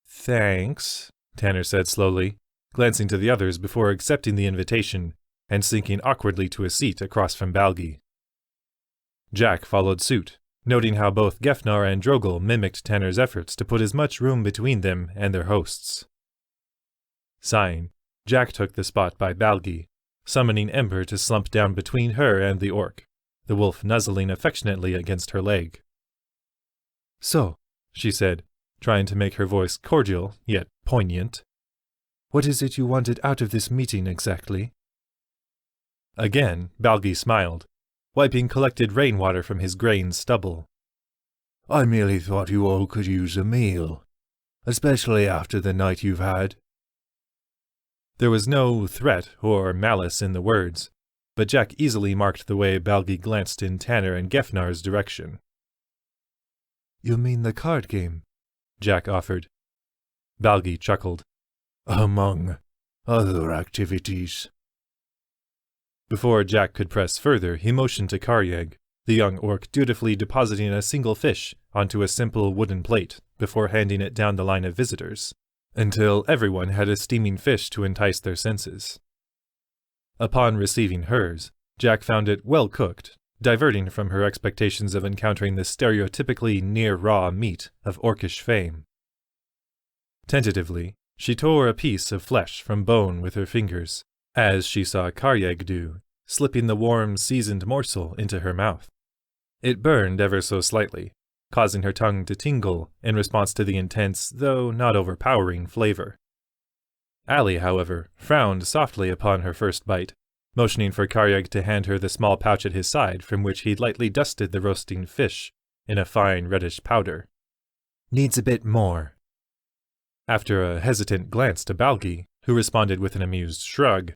"Thanks," Tanner said slowly, glancing to the others before accepting the invitation and sinking awkwardly to a seat across from Balgi. Jack followed suit, noting how both Gefnar and Drogal mimicked Tanner's efforts to put as much room between them and their hosts. Sighing, Jack took the spot by Balgi, summoning Ember to slump down between her and the orc, the wolf nuzzling affectionately against her leg. "So," she said, trying to make her voice cordial, yet poignant, "what is it you wanted out of this meeting exactly?" Again, Balgi smiled, wiping collected rainwater from his graying stubble. "I merely thought you all could use a meal, especially after the night you've had." There was no threat or malice in the words, but Jack easily marked the way Balgi glanced in Tanner and Gefnar's direction. "You mean the card game?" Jack offered. Balgi chuckled. "Among other activities." Before Jack could press further, he motioned to Karyeg, the young orc dutifully depositing a single fish onto a simple wooden plate before handing it down the line of visitors, until everyone had a steaming fish to entice their senses. Upon receiving hers, Jack found it well cooked, diverting from her expectations of encountering the stereotypically near-raw meat of orcish fame. Tentatively, she tore a piece of flesh from bone with her fingers, as she saw Karyeg do, slipping the warm, seasoned morsel into her mouth. It burned ever so slightly, causing her tongue to tingle in response to the intense, though not overpowering, flavor. Allie, however, frowned softly upon her first bite, motioning for Karyeg to hand her the small pouch at his side from which he'd lightly dusted the roasting fish in a fine reddish powder. "Needs a bit more." After a hesitant glance to Balgi, who responded with an amused shrug,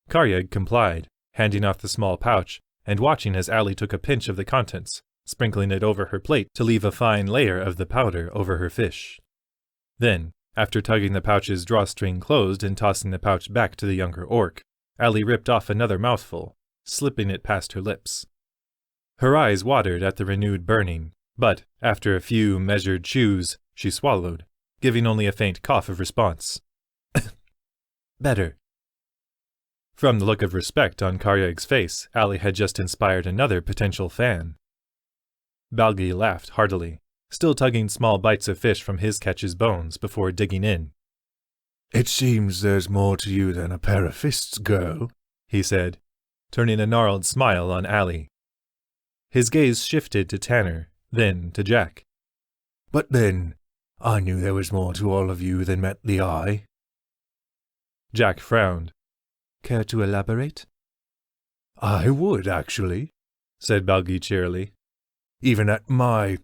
Karyeg complied, handing off the small pouch and watching as Allie took a pinch of the contents, sprinkling it over her plate to leave a fine layer of the powder over her fish. Then, After tugging the pouch's drawstring closed and tossing the pouch back to the younger orc, Allie ripped off another mouthful, slipping it past her lips. Her eyes watered at the renewed burning, but, after a few measured chews, she swallowed, giving only a faint cough of response. Better. From the look of respect on Karyeg's face, Allie had just inspired another potential fan. Balgi laughed heartily, still tugging small bites of fish from his catch's bones before digging in. "It seems there's more to you than a pair of fists, girl," he said, turning a gnarled smile on Allie. His gaze shifted to Tanner, then to Jack. "But then, I knew there was more to all of you than met the eye." Jack frowned. Care to elaborate? "I would, actually," said Balgi cheerily. "Even at my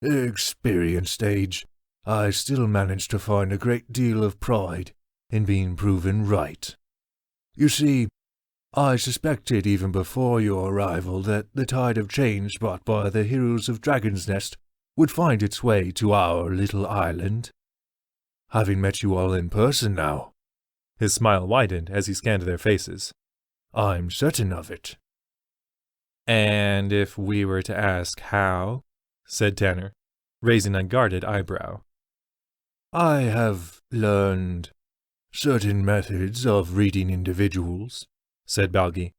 experienced age, I still managed to find a great deal of pride in being proven right. You see, I suspected even before your arrival that the tide of change brought by the heroes of Dragon's Nest would find its way to our little island. Having met you all in person now," his smile widened as he scanned their faces, "I'm certain of it." "And if we were to ask how?" said Tanner, raising a guarded eyebrow. "I have learned certain methods of reading individuals," said Balgi.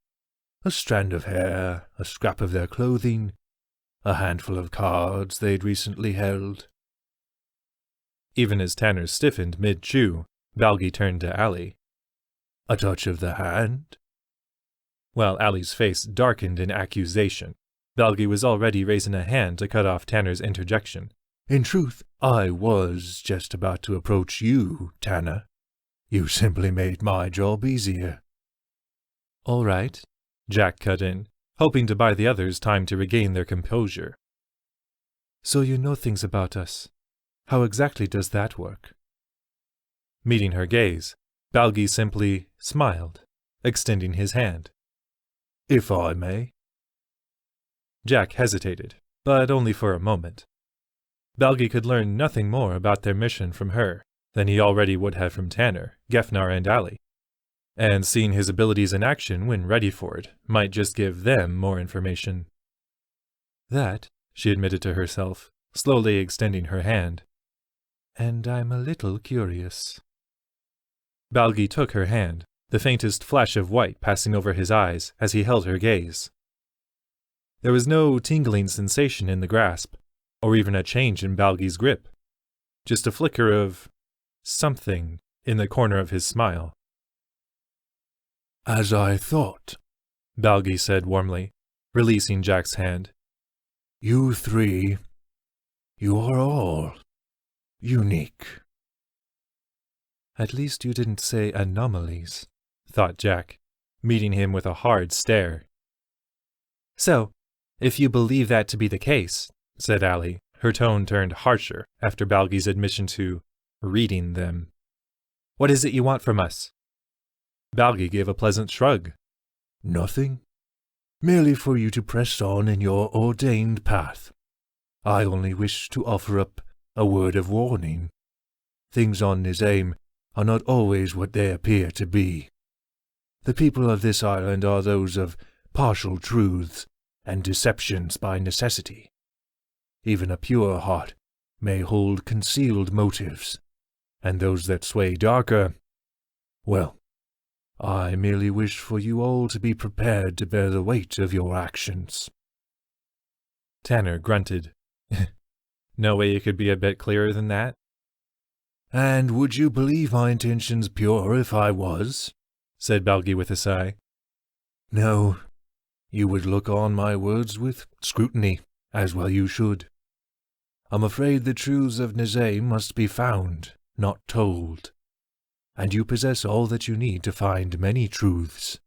"A strand of hair, a scrap of their clothing, a handful of cards they'd recently held." Even as Tanner stiffened mid-chew, Balgi turned to Allie. "A touch of the hand?" While Allie's face darkened in accusation, Balgi was already raising a hand to cut off Tanner's interjection. "In truth, I was just about to approach you, Tanner. You simply made my job easier." "All right," Jack cut in, hoping to buy the others time to regain their composure. "So you know things about us. How exactly does that work?" Meeting her gaze, Balgi simply smiled, extending his hand. "If I may." Jack hesitated, but only for a moment. Balgi could learn nothing more about their mission from her than he already would have from Tanner, Gefnar, and Allie. And seeing his abilities in action when ready for it might just give them more information. "That," she admitted to herself, slowly extending her hand. "And I'm a little curious." Balgi took her hand, the faintest flash of white passing over his eyes as he held her gaze. There was no tingling sensation in the grasp, or even a change in Balgi's grip. Just a flicker of something in the corner of his smile. "As I thought," Balgi said warmly, releasing Jack's hand. "You three, you are all unique." "At least you didn't say anomalies," thought Jack, meeting him with a hard stare. "So, if you believe that to be the case," said Allie, her tone turned harsher after Balgi's admission to reading them, "what is it you want from us?" Balgi gave a pleasant shrug. "Nothing. Merely for you to press on in your ordained path. I only wish to offer up a word of warning. Things on Nisaim are not always what they appear to be. The people of this island are those of partial truths and deceptions by necessity. Even a pure heart may hold concealed motives, and those that sway darker, well, I merely wish for you all to be prepared to bear the weight of your actions." Tanner grunted. No way you could be a bit clearer than that? "And would you believe my intentions pure if I was?" said Balgi with a sigh. "No, you would look on my words with scrutiny, as well you should. I'm afraid the truths of Nisaim must be found, not told. And you possess all that you need to find many truths."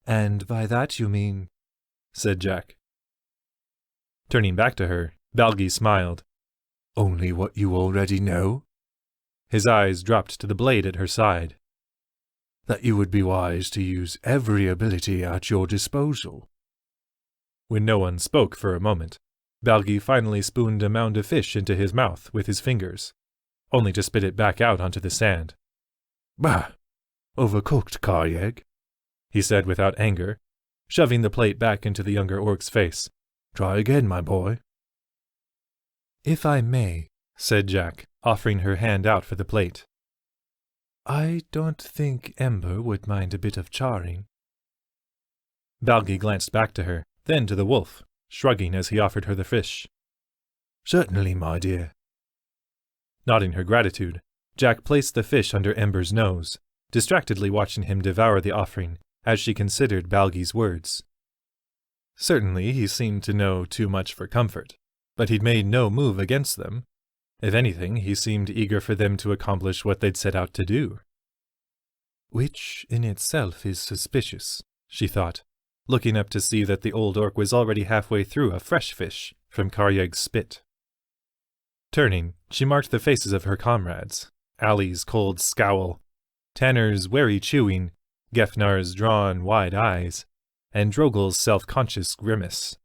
"And by that you mean—" said Jack. Turning back to her, Balgi smiled. "Only what you already know?" His eyes dropped to the blade at her side. "That you would be wise to use every ability at your disposal." When no one spoke for a moment, Balgi finally spooned a mound of fish into his mouth with his fingers, only to spit it back out onto the sand. Bah! Overcooked, Karyeg, he said without anger, shoving the plate back into the younger orc's face. Try again, my boy. If I may, said Jack, offering her hand out for the plate. I don't think Ember would mind a bit of charring. Balgi glanced back to her, then to the wolf, shrugging as he offered her the fish. Certainly, my dear. Nodding her gratitude, Jack placed the fish under Ember's nose, distractedly watching him devour the offering as she considered Balgi's words. Certainly he seemed to know too much for comfort, but he'd made no move against them. If anything, he seemed eager for them to accomplish what they'd set out to do. Which in itself is suspicious, she thought, looking up to see that the old orc was already halfway through a fresh fish from Karyeg's spit. Turning, she marked the faces of her comrades, Allie's cold scowl, Tanner's wary chewing, Gefnar's drawn, wide eyes, and Drogel's self-conscious grimace.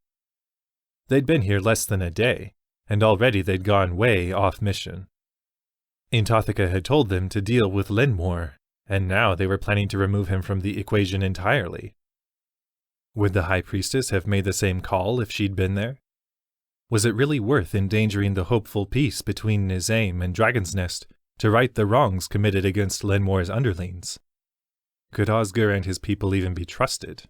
They'd been here less than a day, and already they'd gone way off mission. Intothica had told them to deal with Lenmoir, and now they were planning to remove him from the equation entirely. Would the High Priestess have made the same call if she'd been there? Was it really worth endangering the hopeful peace between Nisaim and Dragon's Nest to right the wrongs committed against Lenmoir's underlings? Could Osgur and his people even be trusted?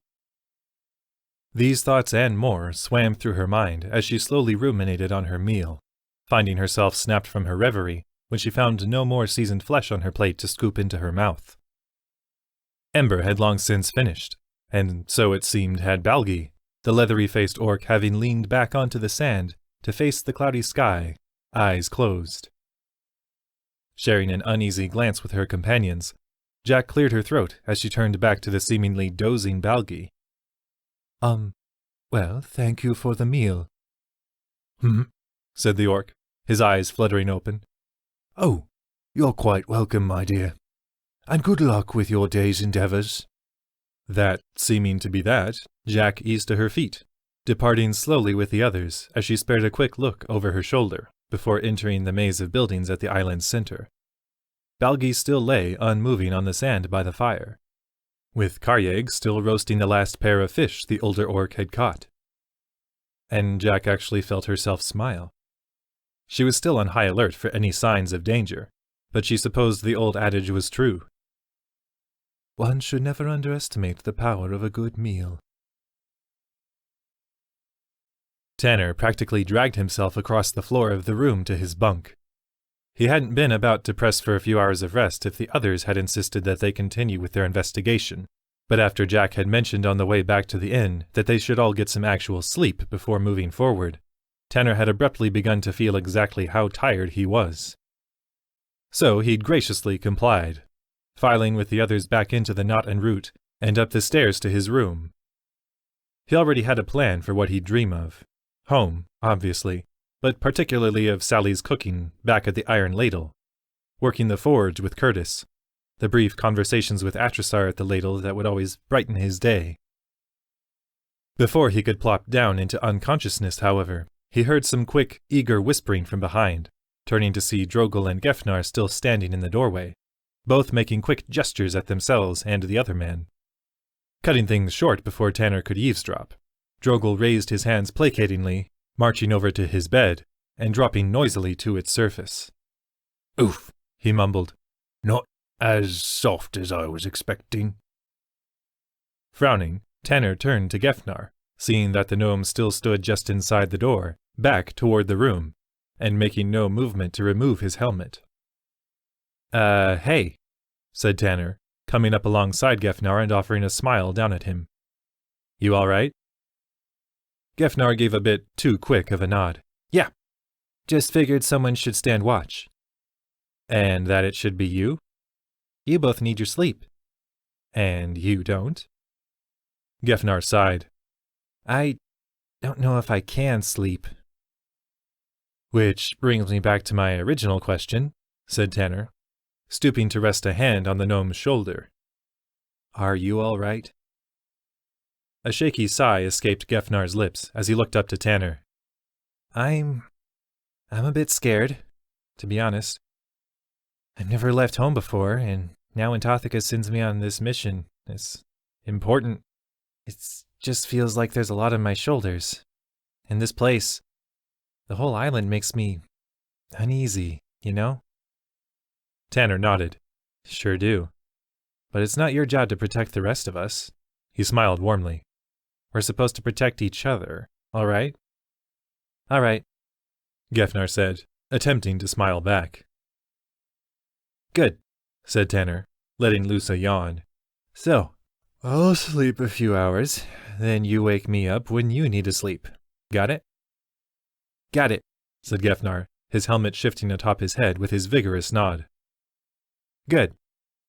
These thoughts and more swam through her mind as she slowly ruminated on her meal, finding herself snapped from her reverie when she found no more seasoned flesh on her plate to scoop into her mouth. Ember had long since finished, and so it seemed had Balgi, the leathery-faced orc having leaned back onto the sand to face the cloudy sky, eyes closed. Sharing an uneasy glance with her companions, Jack cleared her throat as she turned back to the seemingly dozing Balgi. Well, thank you for the meal. Said the orc, his eyes fluttering open. Oh, you're quite welcome, my dear. And good luck with your day's endeavors. That seeming to be that, Jack eased to her feet, departing slowly with the others as she spared a quick look over her shoulder before entering the maze of buildings at the island's center. Balgi still lay unmoving on the sand by the fire, with Karyeg still roasting the last pair of fish the older orc had caught. And Jack actually felt herself smile. She was still on high alert for any signs of danger, but she supposed the old adage was true. One should never underestimate the power of a good meal. Tanner practically dragged himself across the floor of the room to his bunk. He hadn't been about to press for a few hours of rest if the others had insisted that they continue with their investigation, but after Jack had mentioned on the way back to the inn that they should all get some actual sleep before moving forward, Tanner had abruptly begun to feel exactly how tired he was. So he'd graciously complied, filing with the others back into the knot and root and up the stairs to his room. He already had a plan for what he'd dream of. Home, obviously, but particularly of Sally's cooking back at the Iron Ladle, working the forge with Curtis, the brief conversations with Atrisar at the ladle that would always brighten his day. Before he could plop down into unconsciousness, however, he heard some quick, eager whispering from behind, turning to see Drogel and Gefnar still standing in the doorway, both making quick gestures at themselves and the other man. Cutting things short before Tanner could eavesdrop, Drogel raised his hands placatingly, marching over to his bed and dropping noisily to its surface. Oof, he mumbled. Not as soft as I was expecting. Frowning, Tanner turned to Gefnar, seeing that the gnome still stood just inside the door, back toward the room, and making no movement to remove his helmet. Hey, said Tanner, coming up alongside Gefnar and offering a smile down at him. You all right? Gefnar gave a bit too quick of a nod. Yeah. Just figured someone should stand watch. And that it should be you? You both need your sleep. And you don't? Gefnar sighed. I don't know if I can sleep. Which brings me back to my original question, said Tanner, stooping to rest a hand on the gnome's shoulder. Are you all right? A shaky sigh escaped Gefnar's lips as he looked up to Tanner. I'm a bit scared, to be honest. I've never left home before, and now Anthothika sends me on this mission. It's important. It just feels like there's a lot on my shoulders. And this place, the whole island makes me uneasy, you know? Tanner nodded. Sure do. But it's not your job to protect the rest of us. He smiled warmly. We're supposed to protect each other, all right? All right, Gefnar said, attempting to smile back. Good, said Tanner, letting loose a yawn. So, I'll sleep a few hours, then you wake me up when you need to sleep. Got it? Got it, said Gefnar, his helmet shifting atop his head with his vigorous nod. Good,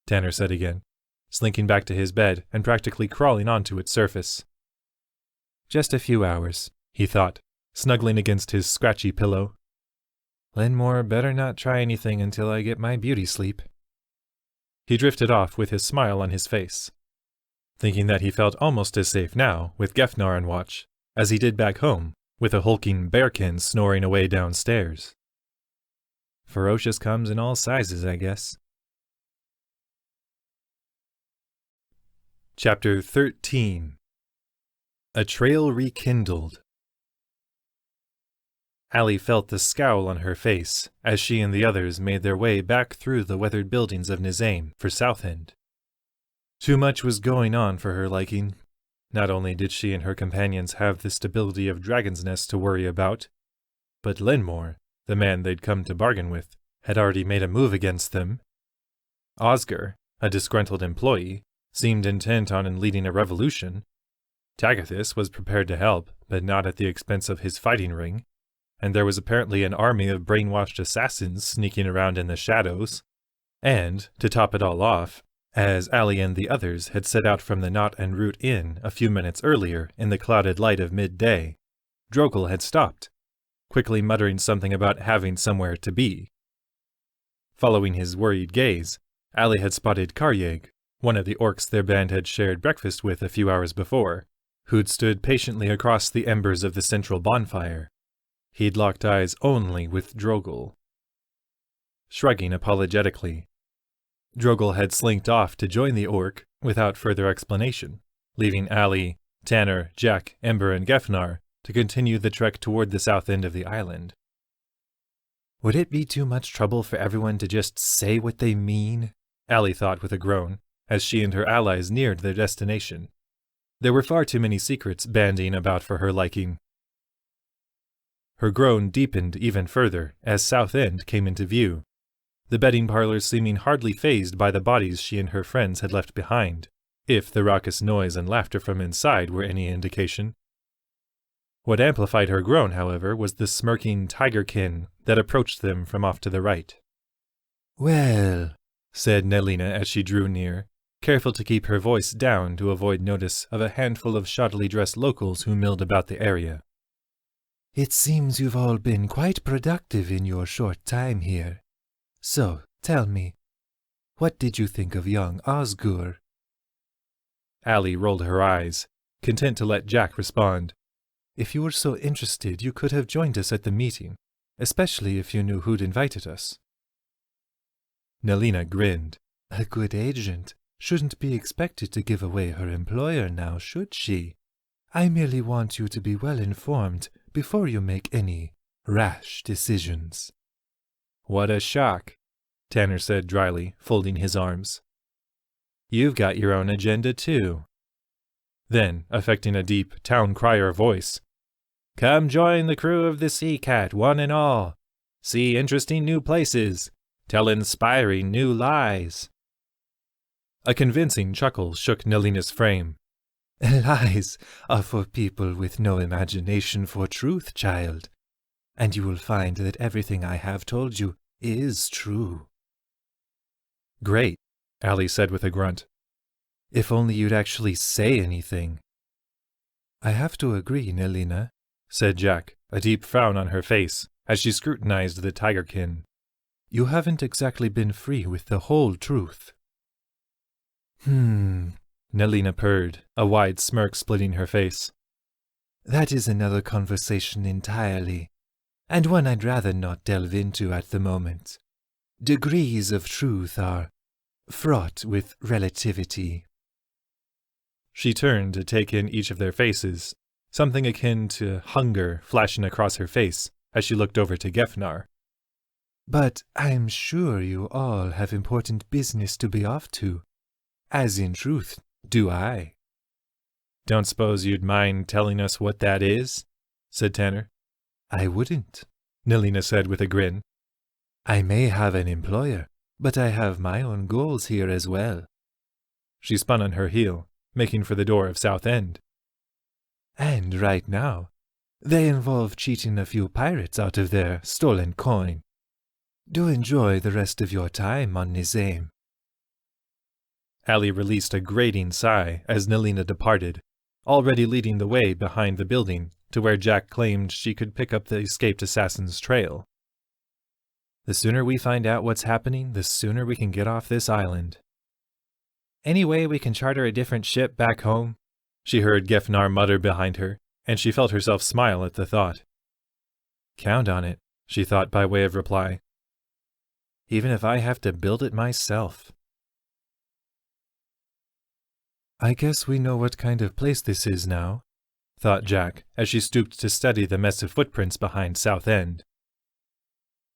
Tanner said again, slinking back to his bed and practically crawling onto its surface. Just a few hours, he thought, snuggling against his scratchy pillow. Lenmoir better not try anything until I get my beauty sleep. He drifted off with his smile on his face, thinking that he felt almost as safe now with Gefnar on watch as he did back home with a hulking bearkin snoring away downstairs. Ferocious comes in all sizes, I guess. Chapter 13. A Trail Rekindled. Allie felt the scowl on her face as she and the others made their way back through the weathered buildings of Nisaim for Southend. Too much was going on for her liking. Not only did she and her companions have the stability of Dragon's Nest to worry about, but Lenmoir, the man they'd come to bargain with, had already made a move against them. Oscar, a disgruntled employee, seemed intent on leading a revolution. Tagathis was prepared to help, but not at the expense of his fighting ring, and there was apparently an army of brainwashed assassins sneaking around in the shadows. And, to top it all off, as Allie and the others had set out from the Knot and Root Inn a few minutes earlier in the clouded light of midday, Drogal had stopped, quickly muttering something about having somewhere to be. Following his worried gaze, Allie had spotted Karyeg, one of the orcs their band had shared breakfast with a few hours before, who'd stood patiently across the embers of the central bonfire. He'd locked eyes only with Drogal. Shrugging apologetically, Drogal had slinked off to join the orc without further explanation, leaving Allie, Tanner, Jack, Ember, and Gefnar to continue the trek toward the south end of the island. Would it be too much trouble for everyone to just say what they mean? Allie thought with a groan, as she and her allies neared their destination. There were far too many secrets bandying about for her liking. Her groan deepened even further as Southend came into view, the betting parlors seeming hardly fazed by the bodies she and her friends had left behind, if the raucous noise and laughter from inside were any indication. What amplified her groan, however, was the smirking tigerkin that approached them from off to the right. "Well," said Nelina as she drew near, careful to keep her voice down to avoid notice of a handful of shoddily dressed locals who milled about the area. "It seems you've all been quite productive in your short time here. So, tell me, what did you think of young Osgur?" Allie rolled her eyes, content to let Jack respond. "If you were so interested, you could have joined us at the meeting, especially if you knew who'd invited us." Nelina grinned. "A good agent shouldn't be expected to give away her employer now, should she? I merely want you to be well informed before you make any rash decisions." "What a shock," Tanner said dryly, folding his arms. "You've got your own agenda, too." Then, affecting a deep, town-crier voice, "Come join the crew of the Sea Cat, one and all. See interesting new places. Tell inspiring new lies." A convincing chuckle shook Nelina's frame. "Lies are for people with no imagination for truth, child. And you will find that everything I have told you is true." "Great," Allie said with a grunt. "If only you'd actually say anything." "I have to agree, Nelina," said Jack, a deep frown on her face, as she scrutinized the tigerkin. "You haven't exactly been free with the whole truth." Nelina purred, a wide smirk splitting her face. "That is another conversation entirely, and one I'd rather not delve into at the moment. Degrees of truth are fraught with relativity. She turned to take in each of their faces, something akin to hunger flashing across her face as she looked over to Gefnar. But I'm sure you all have important business to be off to. As in truth, do I. Don't suppose you'd mind telling us what that is? Said Tanner. I wouldn't, Nilina said with a grin. I may have an employer, but I have my own goals here as well. She spun on her heel, making for the door of South End. And right now, they involve cheating a few pirates out of their stolen coin. Do enjoy the rest of your time on Nisaim. Allie released a grating sigh as Nilina departed, already leading the way behind the building to where Jack claimed she could pick up the escaped assassin's trail. The sooner we find out what's happening, the sooner we can get off this island. Any way we can charter a different ship back home? She heard Gefnar mutter behind her, and she felt herself smile at the thought. Count on it, she thought by way of reply. Even if I have to build it myself. I guess we know what kind of place this is now, thought Jack as she stooped to study the mess of footprints behind South End.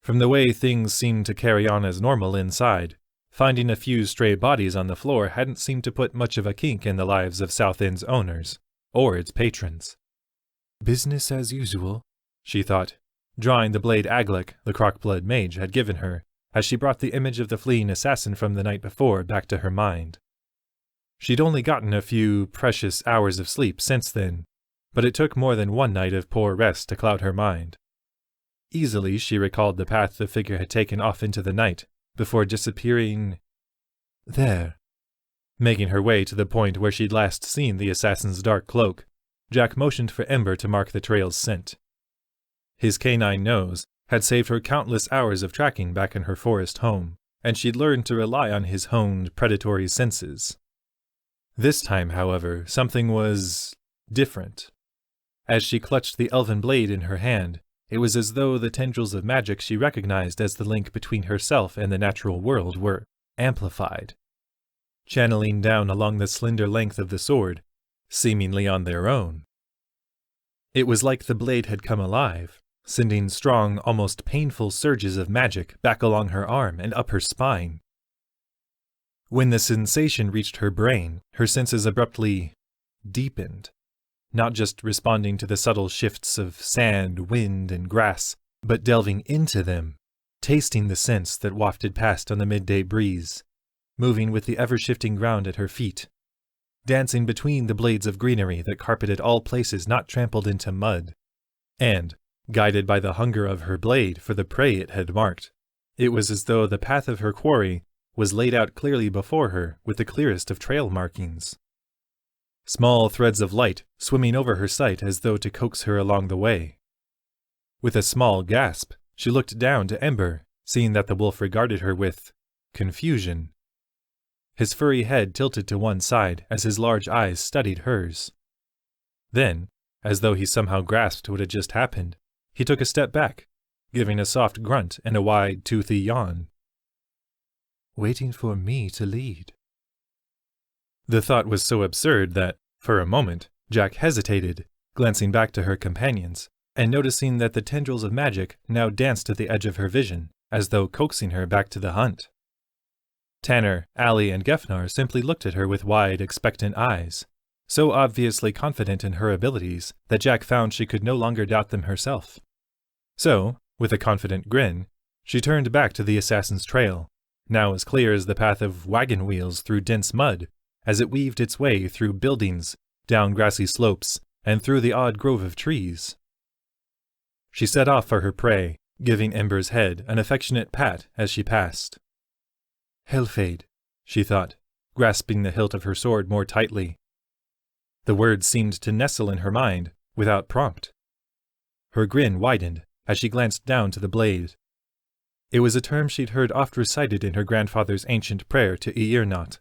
From the way things seemed to carry on as normal inside, finding a few stray bodies on the floor hadn't seemed to put much of a kink in the lives of South End's owners, or its patrons. Business as usual, she thought, drawing the blade Aglik, the Crockblood mage, had given her, as she brought the image of the fleeing assassin from the night before back to her mind. She'd only gotten a few precious hours of sleep since then, but it took more than one night of poor rest to cloud her mind. Easily she recalled the path the figure had taken off into the night, before disappearing there. Making her way to the point where she'd last seen the assassin's dark cloak, Jack motioned for Ember to mark the trail's scent. His canine nose had saved her countless hours of tracking back in her forest home, and she'd learned to rely on his honed, predatory senses. This time, however, something was different. As she clutched the elven blade in her hand, it was as though the tendrils of magic she recognized as the link between herself and the natural world were amplified, channeling down along the slender length of the sword, seemingly on their own. It was like the blade had come alive, sending strong, almost painful surges of magic back along her arm and up her spine. When the sensation reached her brain, her senses abruptly deepened, not just responding to the subtle shifts of sand, wind, and grass, but delving into them, tasting the scents that wafted past on the midday breeze, moving with the ever-shifting ground at her feet, dancing between the blades of greenery that carpeted all places not trampled into mud, and, guided by the hunger of her blade for the prey it had marked, it was as though the path of her quarry was laid out clearly before her with the clearest of trail markings. Small threads of light swimming over her sight as though to coax her along the way. With a small gasp, she looked down to Ember, seeing that the wolf regarded her with confusion. His furry head tilted to one side as his large eyes studied hers. Then, as though he somehow grasped what had just happened, he took a step back, giving a soft grunt and a wide, toothy yawn. Waiting for me to lead. The thought was so absurd that, for a moment, Jack hesitated, glancing back to her companions, and noticing that the tendrils of magic now danced at the edge of her vision, as though coaxing her back to the hunt. Tanner, Allie, and Gefnar simply looked at her with wide, expectant eyes, so obviously confident in her abilities that Jack found she could no longer doubt them herself. So, with a confident grin, she turned back to the assassin's trail, now as clear as the path of wagon wheels through dense mud, as it weaved its way through buildings, down grassy slopes, and through the odd grove of trees. She set off for her prey, giving Ember's head an affectionate pat as she passed. Hellfade, she thought, grasping the hilt of her sword more tightly. The word seemed to nestle in her mind, without prompt. Her grin widened as she glanced down to the blade. It was a term she'd heard oft recited in her grandfather's ancient prayer to Eirnot,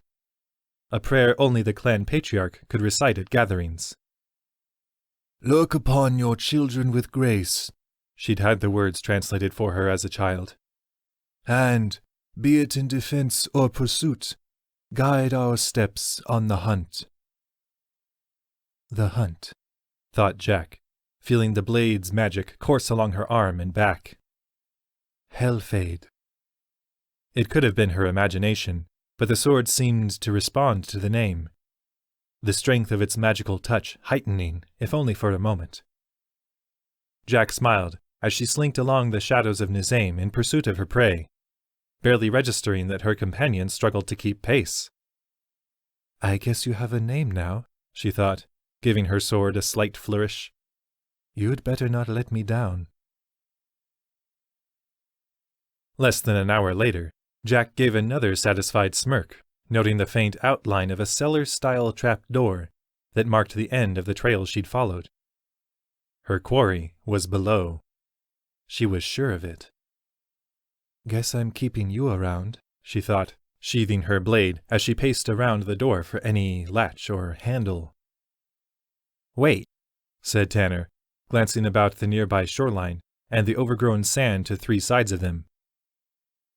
a prayer only the clan patriarch could recite at gatherings. Look upon your children with grace, she'd had the words translated for her as a child. And be it in defense or pursuit, guide our steps on the hunt. The hunt, thought Jack, feeling the blade's magic course along her arm and back. Hellfade. It could have been her imagination, but the sword seemed to respond to the name, the strength of its magical touch heightening, if only for a moment. Jack smiled as she slinked along the shadows of Nisaim in pursuit of her prey, barely registering that her companion struggled to keep pace. I guess you have a name now, she thought, giving her sword a slight flourish. You'd better not let me down. Less than an hour later, Jack gave another satisfied smirk, noting the faint outline of a cellar-style trap-door that marked the end of the trail she'd followed. Her quarry was below. She was sure of it. Guess I'm keeping you around, she thought, sheathing her blade as she paced around the door for any latch or handle. Wait, said Tanner, glancing about the nearby shoreline and the overgrown sand to three sides of them.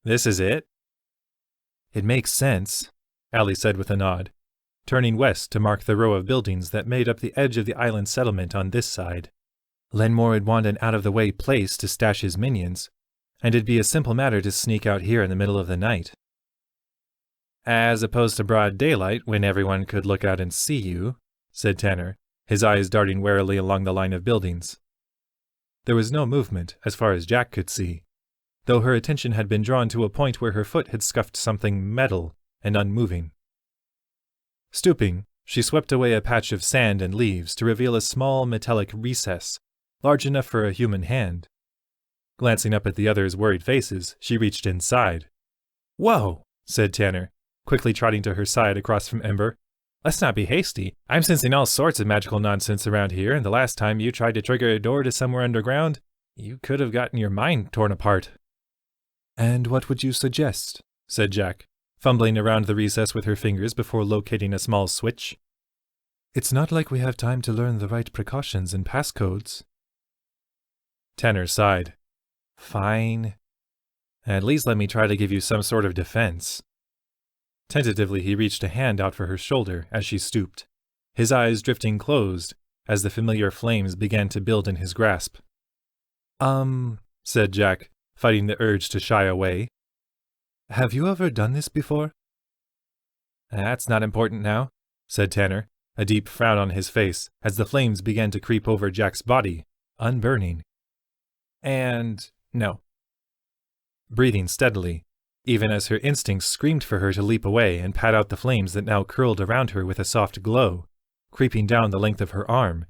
This is it? It makes sense, Allie said with a nod, turning west to mark the row of buildings that made up the edge of the island settlement on this side. Lenmoir would want an out-of-the-way place to stash his minions, and it'd be a simple matter to sneak out here in the middle of the night. As opposed to broad daylight when everyone could look out and see you, said Tanner, his eyes darting warily along the line of buildings. There was no movement, as far as Jack could see, though her attention had been drawn to a point where her foot had scuffed something metal and unmoving. Stooping, she swept away a patch of sand and leaves to reveal a small metallic recess, large enough for a human hand. Glancing up at the others' worried faces, she reached inside. Whoa, said Tanner, quickly trotting to her side across from Ember. Let's not be hasty. I'm sensing all sorts of magical nonsense around here, and the last time you tried to trigger a door to somewhere underground, you could have gotten your mind torn apart. And what would you suggest? Said Jack, fumbling around the recess with her fingers before locating a small switch. It's not like we have time to learn the right precautions and passcodes. Tanner sighed. Fine. At least let me try to give you some sort of defense. Tentatively he reached a hand out for her shoulder as she stooped, his eyes drifting closed as the familiar flames began to build in his grasp. Said Jack, fighting the urge to shy away. Have you ever done this before? That's not important now, said Tanner, a deep frown on his face as the flames began to creep over Jack's body, unburning. And no. Breathing steadily, even as her instincts screamed for her to leap away and pat out the flames that now curled around her with a soft glow, creeping down the length of her arm,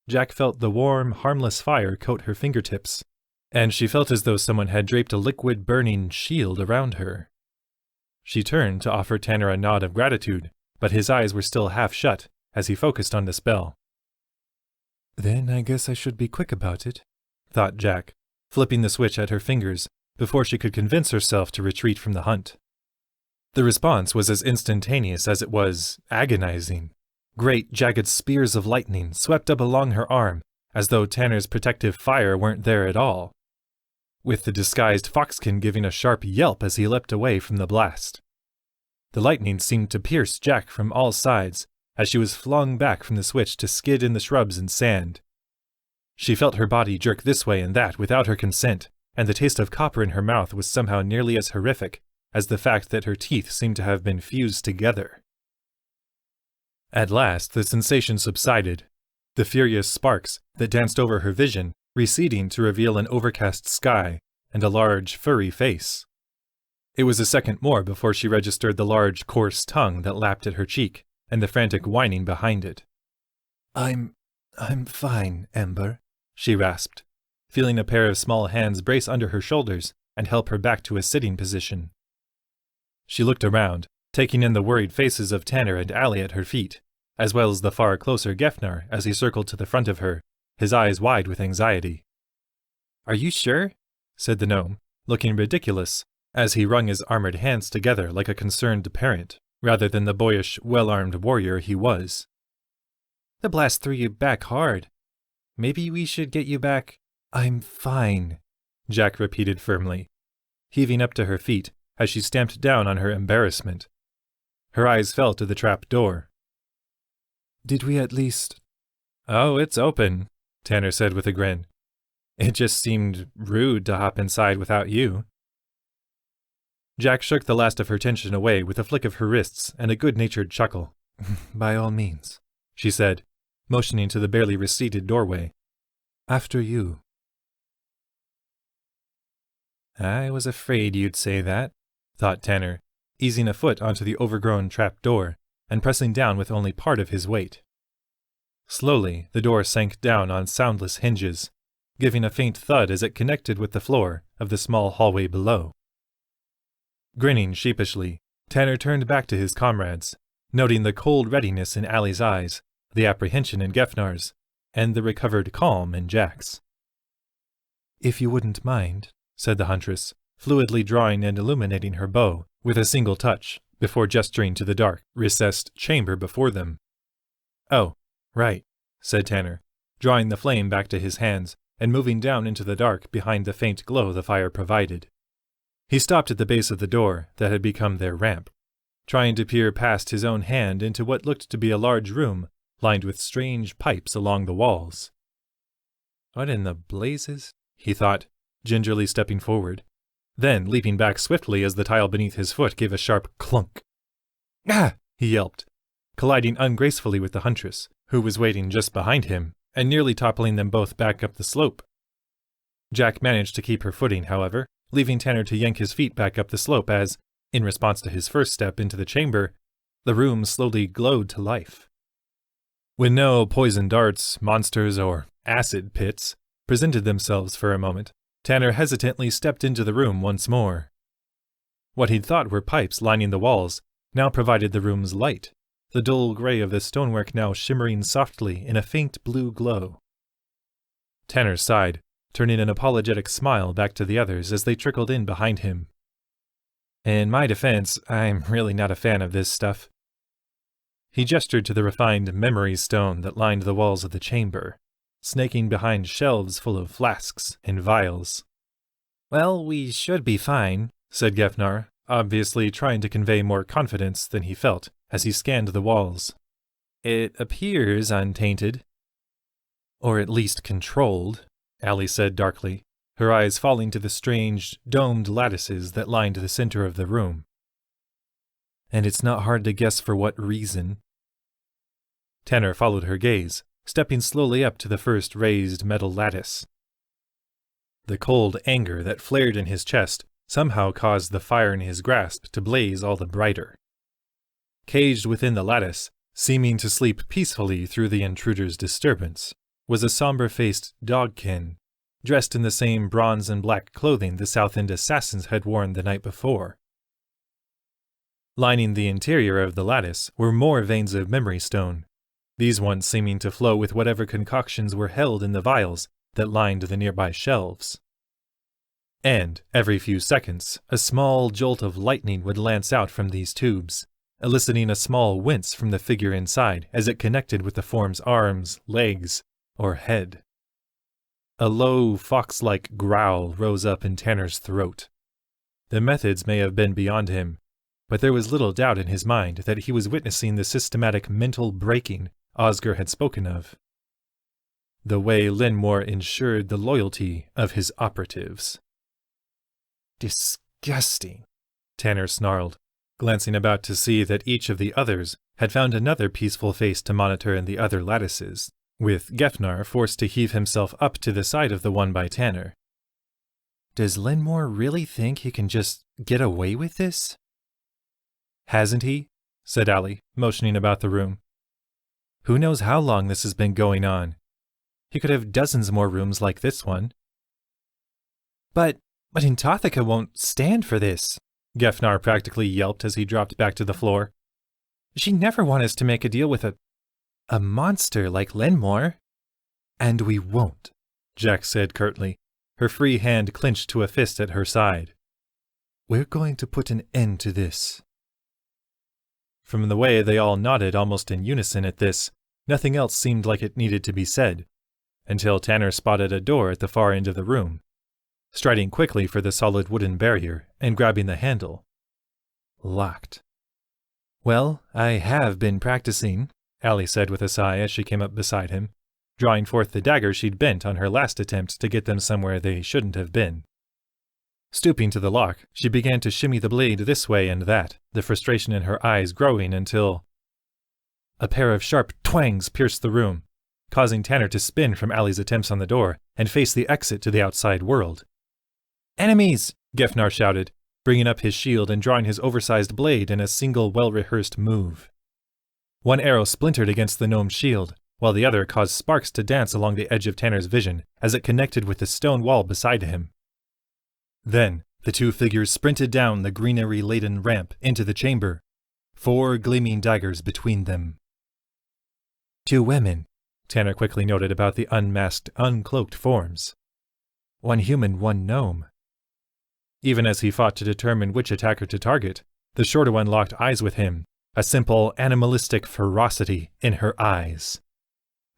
Jack felt the warm, harmless fire coat her fingertips, and she felt as though someone had draped a liquid burning shield around her. She turned to offer Tanner a nod of gratitude, but his eyes were still half shut as he focused on the spell. Then I guess I should be quick about it, thought Jack, flipping the switch at her fingers before she could convince herself to retreat from the hunt. The response was as instantaneous as it was agonizing. Great, jagged spears of lightning swept up along her arm, as though Tanner's protective fire weren't there at all, with the disguised foxkin giving a sharp yelp as he leapt away from the blast. The lightning seemed to pierce Jack from all sides as she was flung back from the switch to skid in the shrubs and sand. She felt her body jerk this way and that without her consent, and the taste of copper in her mouth was somehow nearly as horrific as the fact that her teeth seemed to have been fused together. At last the sensation subsided, the furious sparks that danced over her vision receding to reveal an overcast sky and a large, furry face. It was a second more before she registered the large, coarse tongue that lapped at her cheek and the frantic whining behind it. I'm fine, Ember, she rasped, feeling a pair of small hands brace under her shoulders and help her back to a sitting position. She looked around, taking in the worried faces of Tanner and Allie at her feet, as well as the far closer Gefnar as he circled to the front of her, his eyes wide with anxiety. "Are you sure?" said the gnome, looking ridiculous, as he wrung his armored hands together like a concerned parent, rather than the boyish, well-armed warrior he was. "The blast threw you back hard. Maybe we should get you back." "I'm fine," Jack repeated firmly, heaving up to her feet as she stamped down on her embarrassment. Her eyes fell to the trap door. Did we at least... "Oh, it's open," Tanner said with a grin. "It just seemed rude to hop inside without you." Jack shook the last of her tension away with a flick of her wrists and a good-natured chuckle. By all means, she said, motioning to the barely receded doorway. After you. "I was afraid you'd say that," thought Tanner, easing a foot onto the overgrown trap door and pressing down with only part of his weight. Slowly, the door sank down on soundless hinges, giving a faint thud as it connected with the floor of the small hallway below. Grinning sheepishly, Tanner turned back to his comrades, noting the cold readiness in Allie's eyes, the apprehension in Gefnar's, and the recovered calm in Jack's. "If you wouldn't mind," said the huntress, fluidly drawing and illuminating her bow with a single touch before gesturing to the dark, recessed chamber before them. "Oh, right," said Tanner, drawing the flame back to his hands and moving down into the dark behind the faint glow the fire provided. He stopped at the base of the door that had become their ramp, trying to peer past his own hand into what looked to be a large room lined with strange pipes along the walls. "What in the blazes?" he thought, gingerly stepping forward, then leaping back swiftly as the tile beneath his foot gave a sharp clunk. "Ah!" he yelped, colliding ungracefully with the huntress, who was waiting just behind him, and nearly toppling them both back up the slope. Jack managed to keep her footing, however, leaving Tanner to yank his feet back up the slope as, in response to his first step into the chamber, the room slowly glowed to life. When no poison darts, monsters, or acid pits presented themselves for a moment, Tanner hesitantly stepped into the room once more. What he'd thought were pipes lining the walls now provided the room's light, the dull gray of the stonework now shimmering softly in a faint blue glow. Tanner sighed, turning an apologetic smile back to the others as they trickled in behind him. "In my defense, I'm really not a fan of this stuff." He gestured to the refined memory stone that lined the walls of the chamber, snaking behind shelves full of flasks and vials. "Well, we should be fine," said Gefnar, obviously trying to convey more confidence than he felt as he scanned the walls. "It appears untainted." "Or at least controlled," Allie said darkly, her eyes falling to the strange, domed lattices that lined the center of the room. "And it's not hard to guess for what reason." Tanner followed her gaze, stepping slowly up to the first raised metal lattice. The cold anger that flared in his chest somehow caused the fire in his grasp to blaze all the brighter. Caged within the lattice, seeming to sleep peacefully through the intruder's disturbance, was a somber-faced dogkin, dressed in the same bronze and black clothing the South End assassins had worn the night before. Lining the interior of the lattice were more veins of memory stone, these ones seeming to flow with whatever concoctions were held in the vials that lined the nearby shelves. And, every few seconds, a small jolt of lightning would lance out from these tubes, eliciting a small wince from the figure inside as it connected with the form's arms, legs, or head. A low, fox-like growl rose up in Tanner's throat. The methods may have been beyond him, but there was little doubt in his mind that he was witnessing the systematic mental breaking Oscar had spoken of. The way Lenmoir ensured the loyalty of his operatives. "Disgusting," Tanner snarled, glancing about to see that each of the others had found another peaceful face to monitor in the other lattices, with Gefnar forced to heave himself up to the side of the one by Tanner. "Does Lenmoir really think he can just get away with this?" "Hasn't he?" said Allie, motioning about the room. "Who knows how long this has been going on? He could have dozens more rooms like this one." But Intothica won't stand for this," Gefnar practically yelped as he dropped back to the floor. "She never wanted us to make a deal with a monster like Lenmoir." "And we won't," Jack said curtly, her free hand clenched to a fist at her side. "We're going to put an end to this." From the way they all nodded almost in unison at this, nothing else seemed like it needed to be said, until Tanner spotted a door at the far end of the room. striding quickly for the solid wooden barrier and grabbing the handle. Locked. "Well, I have been practicing," Allie said with a sigh as she came up beside him, drawing forth the dagger she'd bent on her last attempt to get them somewhere they shouldn't have been. Stooping to the lock, she began to shimmy the blade this way and that, the frustration in her eyes growing until a pair of sharp twangs pierced the room, causing Tanner to spin from Allie's attempts on the door and face the exit to the outside world. "Enemies!" Gefnar shouted, bringing up his shield and drawing his oversized blade in a single well-rehearsed move. One arrow splintered against the gnome's shield, while the other caused sparks to dance along the edge of Tanner's vision as it connected with the stone wall beside him. Then, the two figures sprinted down the greenery-laden ramp into the chamber, 4 gleaming daggers between them. 2 women, Tanner quickly noted about the unmasked, uncloaked forms. 1 human, 1 gnome. Even as he fought to determine which attacker to target, the shorter one locked eyes with him, a simple, animalistic ferocity in her eyes.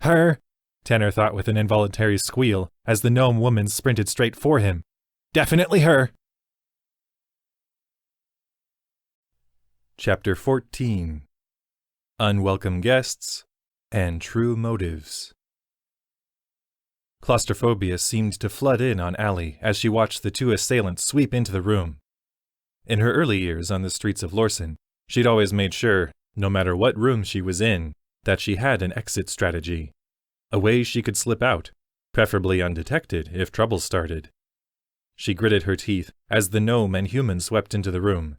"Her!" Tanner thought with an involuntary squeal as the gnome woman sprinted straight for him. "Definitely her!" Chapter 14. Unwelcome Guests and True Motives. Claustrophobia seemed to flood in on Allie as she watched the 2 assailants sweep into the room. In her early years on the streets of Lorsen, she'd always made sure, no matter what room she was in, that she had an exit strategy, a way she could slip out, preferably undetected if trouble started. She gritted her teeth as the gnome and human swept into the room.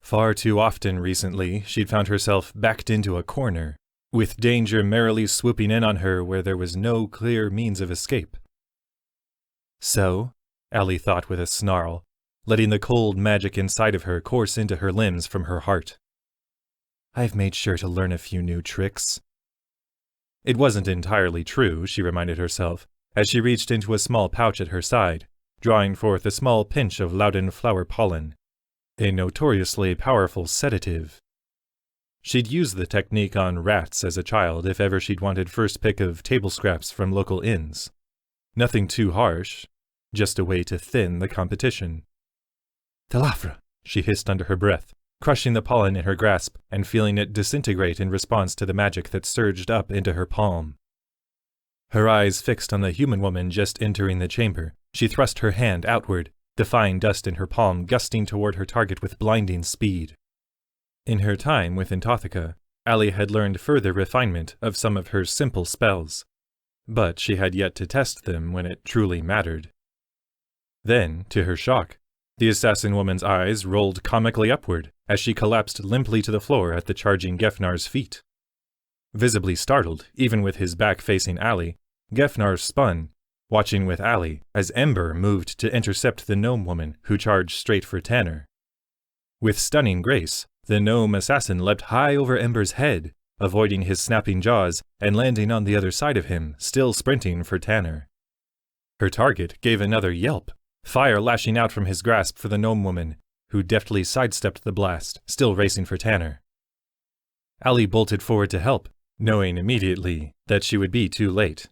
Far too often recently, she'd found herself backed into a corner, with danger merrily swooping in on her where there was no clear means of escape. So, Allie thought with a snarl, letting the cold magic inside of her course into her limbs from her heart. "I've made sure to learn a few new tricks." It wasn't entirely true, she reminded herself, as she reached into a small pouch at her side, drawing forth a small pinch of Loudon flower pollen, a notoriously powerful sedative. She'd used the technique on rats as a child if ever she'd wanted first pick of table scraps from local inns. Nothing too harsh, just a way to thin the competition. "Thalafra," she hissed under her breath, crushing the pollen in her grasp and feeling it disintegrate in response to the magic that surged up into her palm. Her eyes fixed on the human woman just entering the chamber, she thrust her hand outward, the fine dust in her palm gusting toward her target with blinding speed. In her time with Intothica, Allie had learned further refinement of some of her simple spells, but she had yet to test them when it truly mattered. Then, to her shock, the assassin woman's eyes rolled comically upward as she collapsed limply to the floor at the charging Gefnar's feet. Visibly startled, even with his back facing Allie, Gefnar spun, watching with Allie as Ember moved to intercept the gnome woman who charged straight for Tanner. With stunning grace, the gnome assassin leapt high over Ember's head, avoiding his snapping jaws and landing on the other side of him, still sprinting for Tanner. Her target gave another yelp, fire lashing out from his grasp for the gnome woman, who deftly sidestepped the blast, still racing for Tanner. Allie bolted forward to help, knowing immediately that she would be too late.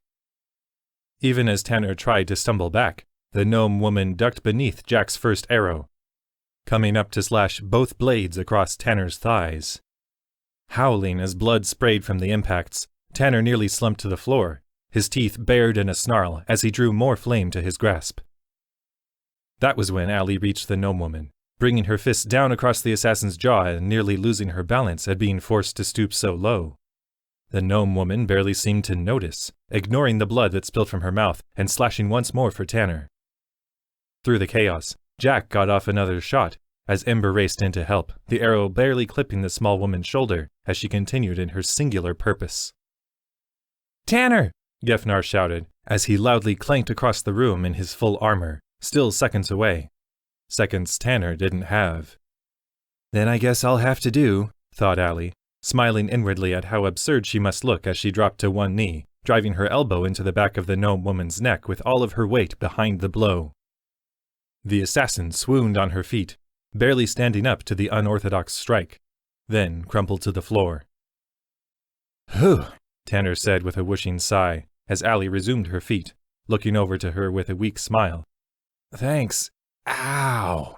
Even as Tanner tried to stumble back, the gnome woman ducked beneath Jack's first arrow, coming up to slash both blades across Tanner's thighs. Howling as blood sprayed from the impacts, Tanner nearly slumped to the floor, his teeth bared in a snarl as he drew more flame to his grasp. That was when Allie reached the gnome woman, bringing her fist down across the assassin's jaw and nearly losing her balance at being forced to stoop so low. The gnome woman barely seemed to notice, ignoring the blood that spilled from her mouth and slashing once more for Tanner. Through the chaos, Jack got off another shot as Ember raced in to help, the arrow barely clipping the small woman's shoulder as she continued in her singular purpose. "Tanner!" Gefnar shouted as he loudly clanked across the room in his full armor, still seconds away. Seconds Tanner didn't have. "Then I guess I'll have to do," thought Allie, smiling inwardly at how absurd she must look as she dropped to one knee, driving her elbow into the back of the gnome woman's neck with all of her weight behind the blow. The assassin swooned on her feet, barely standing up to the unorthodox strike, then crumpled to the floor. "Whew," Tanner said with a whooshing sigh, as Allie resumed her feet, looking over to her with a weak smile. Thanks. Ow!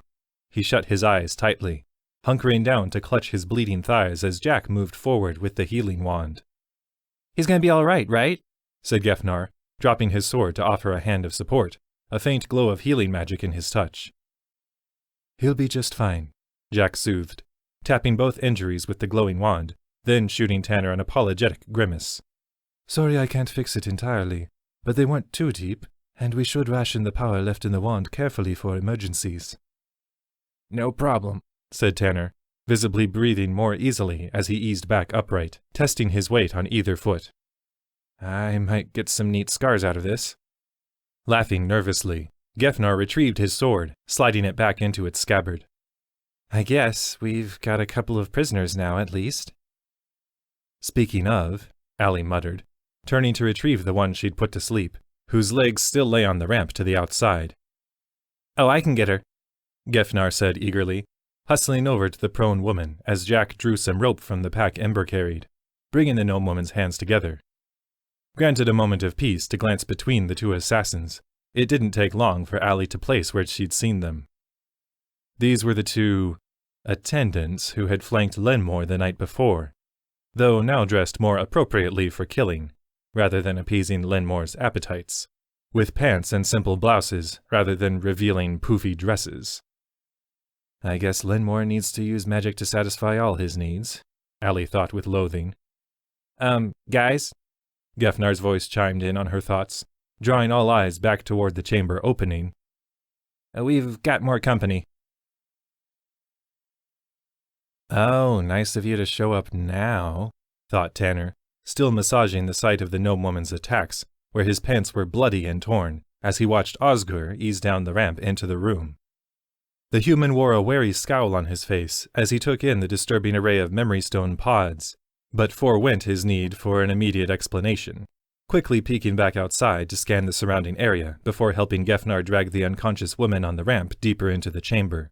He shut his eyes tightly, hunkering down to clutch his bleeding thighs as Jack moved forward with the healing wand. He's gonna be all right? Said Gefnar, dropping his sword to offer a hand of support, a faint glow of healing magic in his touch. He'll be just fine, Jack soothed, tapping both injuries with the glowing wand, then shooting Tanner an apologetic grimace. Sorry I can't fix it entirely, but they weren't too deep, and we should ration the power left in the wand carefully for emergencies. No problem, said Tanner, visibly breathing more easily as he eased back upright, testing his weight on either foot. I might get some neat scars out of this. Laughing nervously, Gefnar retrieved his sword, sliding it back into its scabbard. I guess we've got a couple of prisoners now, at least. Speaking of, Allie muttered, turning to retrieve the one she'd put to sleep, whose legs still lay on the ramp to the outside. Oh, I can get her, Gefnar said eagerly, hustling over to the prone woman as Jack drew some rope from the pack Ember carried, bringing the gnome woman's hands together. Granted a moment of peace to glance between the two assassins, it didn't take long for Allie to place where she'd seen them. These were the two attendants who had flanked Lenmoir the night before, though now dressed more appropriately for killing, rather than appeasing Lenmoir's appetites, with pants and simple blouses rather than revealing poofy dresses. I guess Lenmoir needs to use magic to satisfy all his needs, Allie thought with loathing. Guys? Gefnar's voice chimed in on her thoughts, drawing all eyes back toward the chamber opening. We've got more company. Oh, nice of you to show up now, thought Tanner, still massaging the site of the gnome woman's attacks, where his pants were bloody and torn, as he watched Osgur ease down the ramp into the room. The human wore a wary scowl on his face as he took in the disturbing array of memory stone pods, but forewent his need for an immediate explanation, quickly peeking back outside to scan the surrounding area before helping Gefnar drag the unconscious woman on the ramp deeper into the chamber.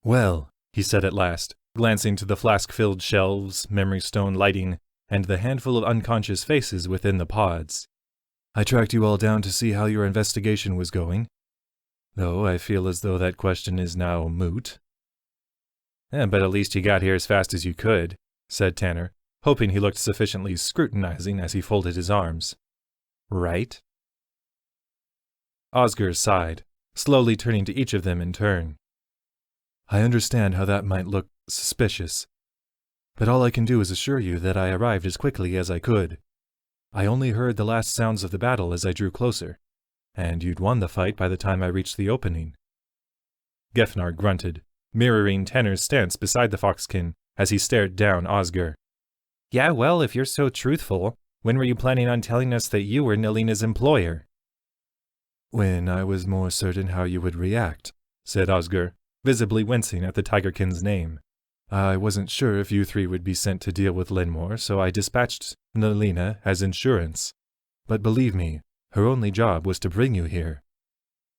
Well, he said at last, glancing to the flask-filled shelves, memory stone lighting, and the handful of unconscious faces within the pods. I tracked you all down to see how your investigation was going, though I feel as though that question is now moot. But at least you got here as fast as you could, said Tanner, hoping he looked sufficiently scrutinizing as he folded his arms. Right? Osgur sighed, slowly turning to each of them in turn. I understand how that might look suspicious, but all I can do is assure you that I arrived as quickly as I could. I only heard the last sounds of the battle as I drew closer, and you'd won the fight by the time I reached the opening. Gefnar grunted, mirroring Tanner's stance beside the foxkin as he stared down Osgur. Yeah, well, if you're so truthful, when were you planning on telling us that you were Nelena's employer? When I was more certain how you would react, said Osgur, visibly wincing at the tigerkin's name. I wasn't sure if you three would be sent to deal with Lenmoir, so I dispatched Nelena as insurance. But believe me, her only job was to bring you here.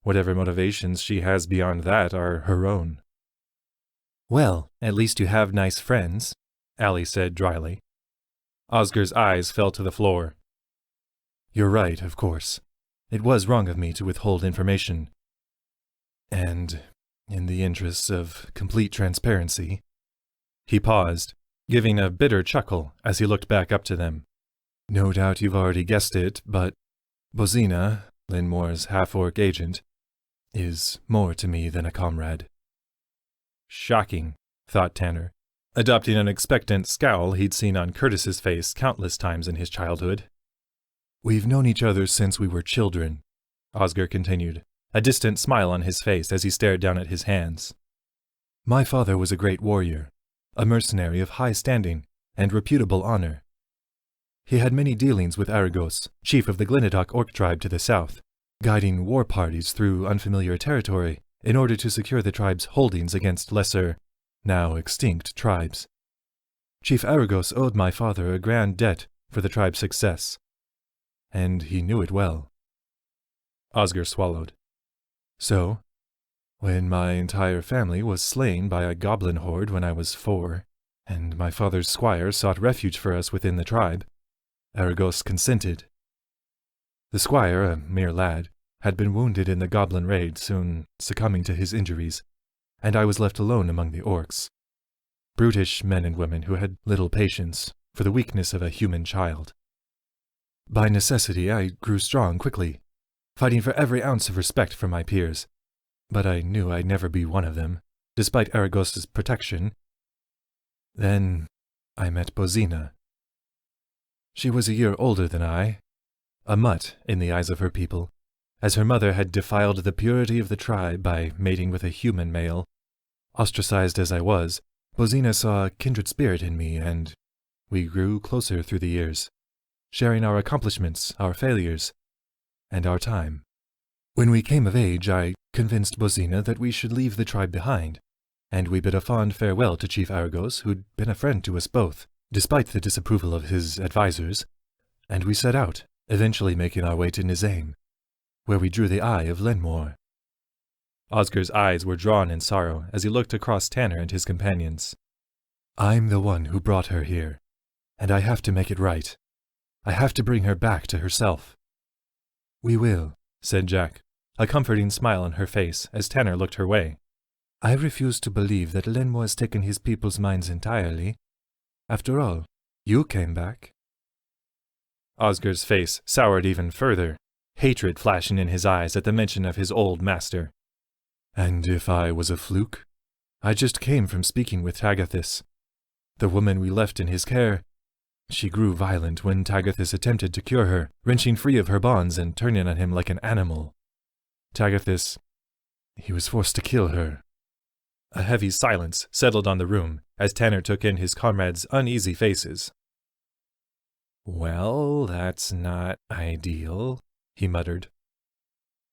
Whatever motivations she has beyond that are her own. Well, at least you have nice friends, Allie said dryly. Osgur's eyes fell to the floor. You're right, of course. It was wrong of me to withhold information. And, in the interests of complete transparency... He paused, giving a bitter chuckle as he looked back up to them. No doubt you've already guessed it, but Bozina, Lenmoir's half-orc agent, is more to me than a comrade. Shocking, thought Tanner, adopting an expectant scowl he'd seen on Curtis's face countless times in his childhood. We've known each other since we were children, Osgur continued, a distant smile on his face as he stared down at his hands. My father was a great warrior, a mercenary of high standing and reputable honor. He had many dealings with Aragos, chief of the Glenadok orc tribe to the south, guiding war parties through unfamiliar territory in order to secure the tribe's holdings against lesser, now extinct tribes. Chief Aragos owed my father a grand debt for the tribe's success, and he knew it well. Osgur swallowed. So, when my entire family was slain by a goblin horde when I was 4, and my father's squire sought refuge for us within the tribe, Aragos consented. The squire, a mere lad, had been wounded in the goblin raid, soon succumbing to his injuries, and I was left alone among the orcs. Brutish men and women who had little patience for the weakness of a human child. By necessity, I grew strong quickly, fighting for every ounce of respect from my peers, but I knew I'd never be one of them, despite Aragos's protection. Then I met Bozina. She was a year older than I, a mutt in the eyes of her people, as her mother had defiled the purity of the tribe by mating with a human male. Ostracized as I was, Bozina saw a kindred spirit in me, and we grew closer through the years, sharing our accomplishments, our failures, and our time. When we came of age, I convinced Bozina that we should leave the tribe behind, and we bid a fond farewell to Chief Aragos, who'd been a friend to us both, despite the disapproval of his advisors, and we set out, eventually making our way to Nisaim, where we drew the eye of Lenmoir. Oscar's eyes were drawn in sorrow as he looked across Tanner and his companions. I'm the one who brought her here, and I have to make it right. I have to bring her back to herself. We will, said Jack, a comforting smile on her face as Tanner looked her way. I refuse to believe that Lenmoir has taken his people's minds entirely. After all, you came back. Oscar's face soured even further, hatred flashing in his eyes at the mention of his old master. And if I was a fluke? I just came from speaking with Tagathis. The woman we left in his care. She grew violent when Tagathis attempted to cure her, wrenching free of her bonds and turning on him like an animal. Tagathis, he was forced to kill her. A heavy silence settled on the room as Tanner took in his comrades' uneasy faces. Well, that's not ideal, he muttered.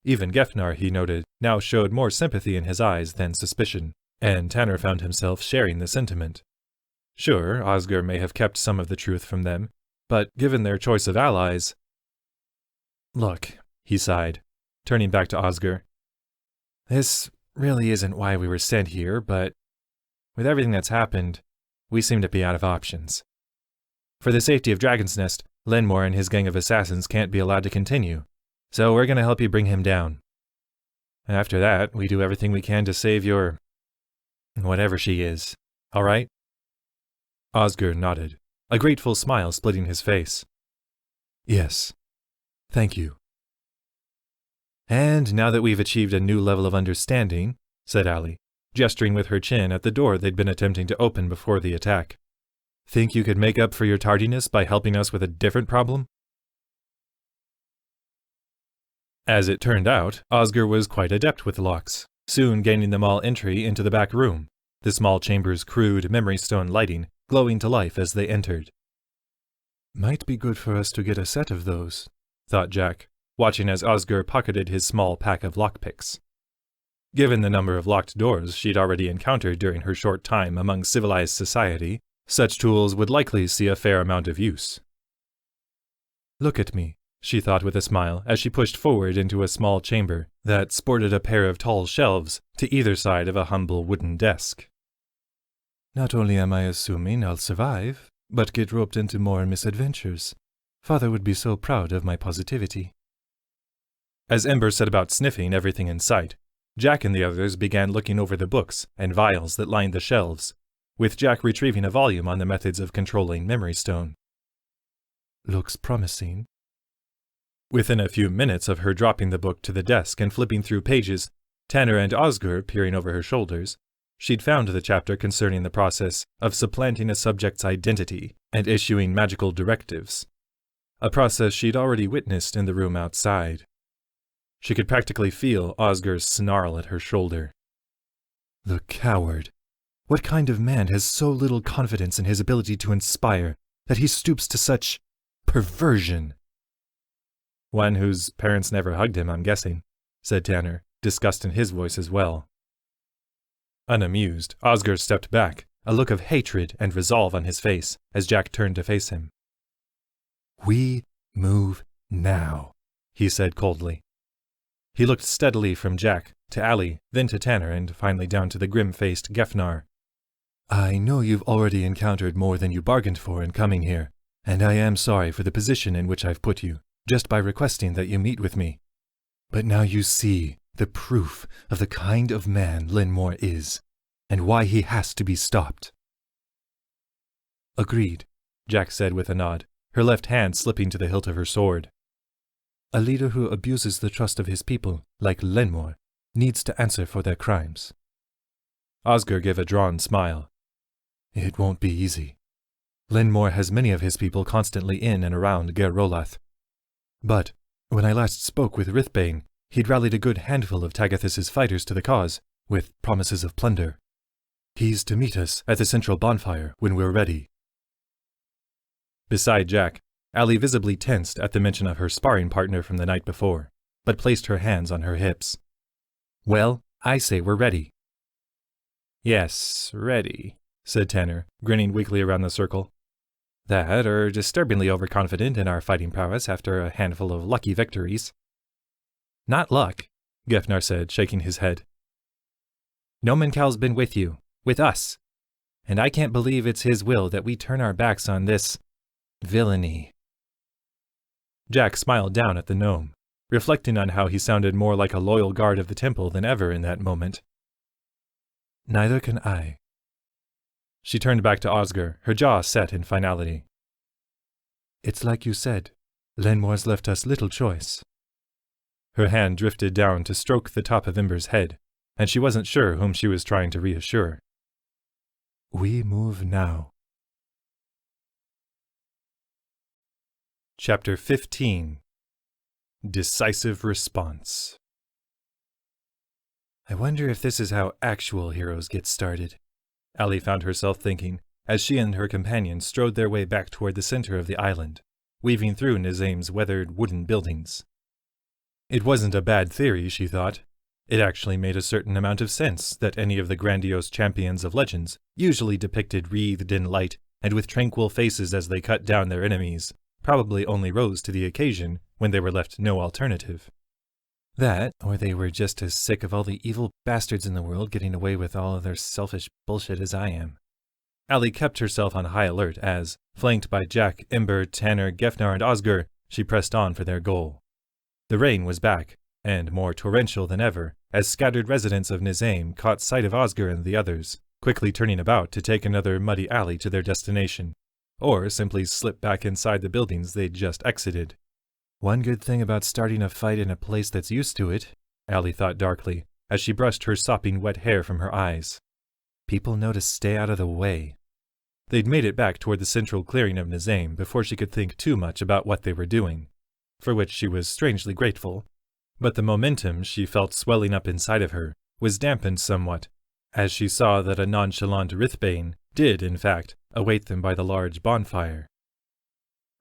Even Gefnar, he noted, now showed more sympathy in his eyes than suspicion, and Tanner found himself sharing the sentiment. Sure, Oscar may have kept some of the truth from them, but given their choice of allies... Look, he sighed, turning back to Oscar. This really isn't why we were sent here, but with everything that's happened, we seem to be out of options. For the safety of Dragon's Nest, Lenmoir and his gang of assassins can't be allowed to continue, so we're going to help you bring him down. After that, we do everything we can to save your... whatever she is. All right? Oscar nodded, a grateful smile splitting his face. Yes. Thank you. And now that we've achieved a new level of understanding, said Allie, gesturing with her chin at the door they'd been attempting to open before the attack. Think you could make up for your tardiness by helping us with a different problem? As it turned out, Oscar was quite adept with locks, soon gaining them all entry into the back room, the small chamber's crude memory stone lighting glowing to life as they entered. Might be good for us to get a set of those, thought Jack, watching as Oscar pocketed his small pack of lockpicks. Given the number of locked doors she'd already encountered during her short time among civilized society, such tools would likely see a fair amount of use. Look at me, she thought with a smile as she pushed forward into a small chamber that sported a pair of tall shelves to either side of a humble wooden desk. Not only am I assuming I'll survive, but get roped into more misadventures. Father would be so proud of my positivity. As Ember set about sniffing everything in sight, Jack and the others began looking over the books and vials that lined the shelves, with Jack retrieving a volume on the methods of controlling memory stone. Looks promising. Within a few minutes of her dropping the book to the desk and flipping through pages, Tanner and Oscar peering over her shoulders, she'd found the chapter concerning the process of supplanting a subject's identity and issuing magical directives, a process she'd already witnessed in the room outside. She could practically feel Oscar's snarl at her shoulder. The coward. What kind of man has so little confidence in his ability to inspire that he stoops to such perversion? One whose parents never hugged him, I'm guessing, said Tanner, disgust in his voice as well. Unamused, Oscar stepped back, a look of hatred and resolve on his face as Jack turned to face him. We move now, he said coldly. He looked steadily from Jack to Allie, then to Tanner, and finally down to the grim-faced Gefnar. I know you've already encountered more than you bargained for in coming here, and I am sorry for the position in which I've put you, just by requesting that you meet with me. But now you see the proof of the kind of man Lenmoir is, and why he has to be stopped. Agreed, Jack said with a nod, her left hand slipping to the hilt of her sword. A leader who abuses the trust of his people, like Lenmoir, needs to answer for their crimes. Osgur gave a drawn smile. It won't be easy. Lenmoir has many of his people constantly in and around Ger Rolath. But when I last spoke with Rithbane, he'd rallied a good handful of Tagathus's fighters to the cause, with promises of plunder. He's to meet us at the central bonfire when we're ready. Beside Jack, Allie visibly tensed at the mention of her sparring partner from the night before, but placed her hands on her hips. Well, I say we're ready. Yes, ready, said Tanner, grinning weakly around the circle. That, or disturbingly overconfident in our fighting prowess after a handful of lucky victories. Not luck, Gefnar said, shaking his head. Nomenkal's been with you, with us, and I can't believe it's his will that we turn our backs on this villainy. Jack smiled down at the gnome, reflecting on how he sounded more like a loyal guard of the temple than ever in that moment. Neither can I. She turned back to Osgur, her jaw set in finality. It's like you said, Lenmoir's left us little choice. Her hand drifted down to stroke the top of Imber's head, and she wasn't sure whom she was trying to reassure. We move now. Chapter 15. Decisive Response. I wonder if this is how actual heroes get started, Allie found herself thinking, as she and her companion strode their way back toward the center of the island, weaving through Nisaim's weathered wooden buildings. It wasn't a bad theory, she thought. It actually made a certain amount of sense that any of the grandiose champions of legends, usually depicted wreathed in light and with tranquil faces as they cut down their enemies, probably only rose to the occasion when they were left no alternative. That, or they were just as sick of all the evil bastards in the world getting away with all of their selfish bullshit as I am. Allie kept herself on high alert as, flanked by Jack, Imber, Tanner, Gefnar, and Osgur, she pressed on for their goal. The rain was back, and more torrential than ever, as scattered residents of Nisaim caught sight of Osgur and the others, quickly turning about to take another muddy alley to their destination, or simply slip back inside the buildings they'd just exited. One good thing about starting a fight in a place that's used to it, Allie thought darkly, as she brushed her sopping wet hair from her eyes. People know to stay out of the way. They'd made it back toward the central clearing of Nisaim before she could think too much about what they were doing, for which she was strangely grateful, but the momentum she felt swelling up inside of her was dampened somewhat, as she saw that a nonchalant Rithbane did, in fact, await them by the large bonfire.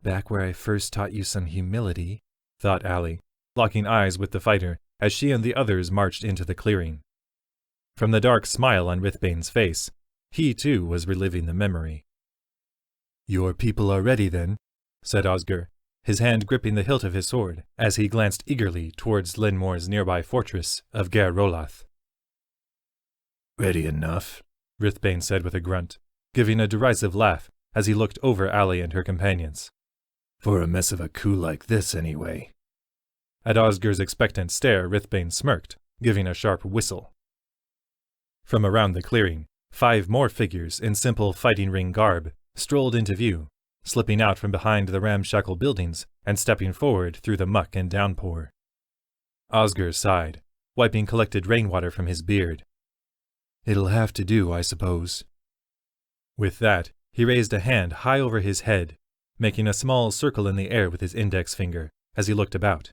Back where I first taught you some humility, thought Allie, locking eyes with the fighter as she and the others marched into the clearing. From the dark smile on Rithbane's face, he too was reliving the memory. Your people are ready then, said Osgur, his hand gripping the hilt of his sword as he glanced eagerly towards Lenmoir's nearby fortress of Ger Rolath. Ready enough, Rithbane said with a grunt, giving a derisive laugh as he looked over Allie and her companions. For a mess of a coup like this, anyway. At Osgur's expectant stare, Rithbane smirked, giving a sharp whistle. From around the clearing, 5 more figures in simple fighting ring garb strolled into view, slipping out from behind the ramshackle buildings and stepping forward through the muck and downpour. Osgur sighed, wiping collected rainwater from his beard. It'll have to do, I suppose. With that, he raised a hand high over his head, making a small circle in the air with his index finger as he looked about.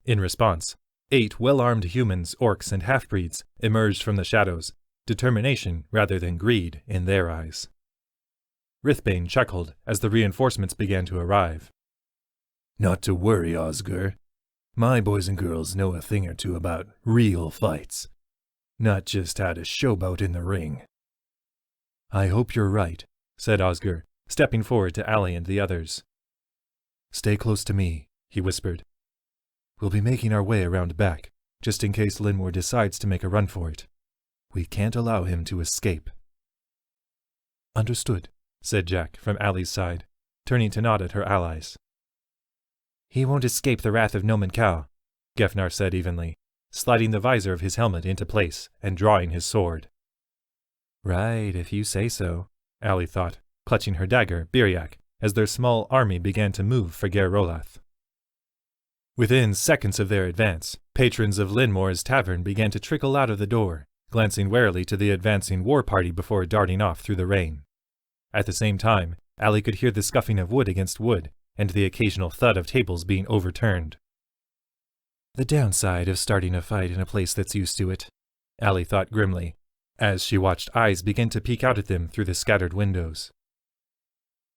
In response, 8 well-armed humans, orcs, and half-breeds emerged from the shadows, determination rather than greed in their eyes. Rithbane chuckled as the reinforcements began to arrive. Not to worry, Osgur. My boys and girls know a thing or two about real fights, not just how to showboat in the ring. I hope you're right, said Osgur, stepping forward to Allie and the others. Stay close to me, he whispered. We'll be making our way around back, just in case Lenmoir decides to make a run for it. We can't allow him to escape. Understood, said Jack from Allie's side, turning to nod at her allies. He won't escape the wrath of Nomenkal. Gefnar said evenly, sliding the visor of his helmet into place and drawing his sword. Right, if you say so, Allie thought, clutching her dagger, Biriak, as their small army began to move for Ger Rolath. Within seconds of their advance, patrons of Lenmoir's tavern began to trickle out of the door, glancing warily to the advancing war party before darting off through the rain. At the same time, Allie could hear the scuffing of wood against wood, and the occasional thud of tables being overturned. The downside of starting a fight in a place that's used to it, Allie thought grimly, as she watched eyes begin to peek out at them through the scattered windows.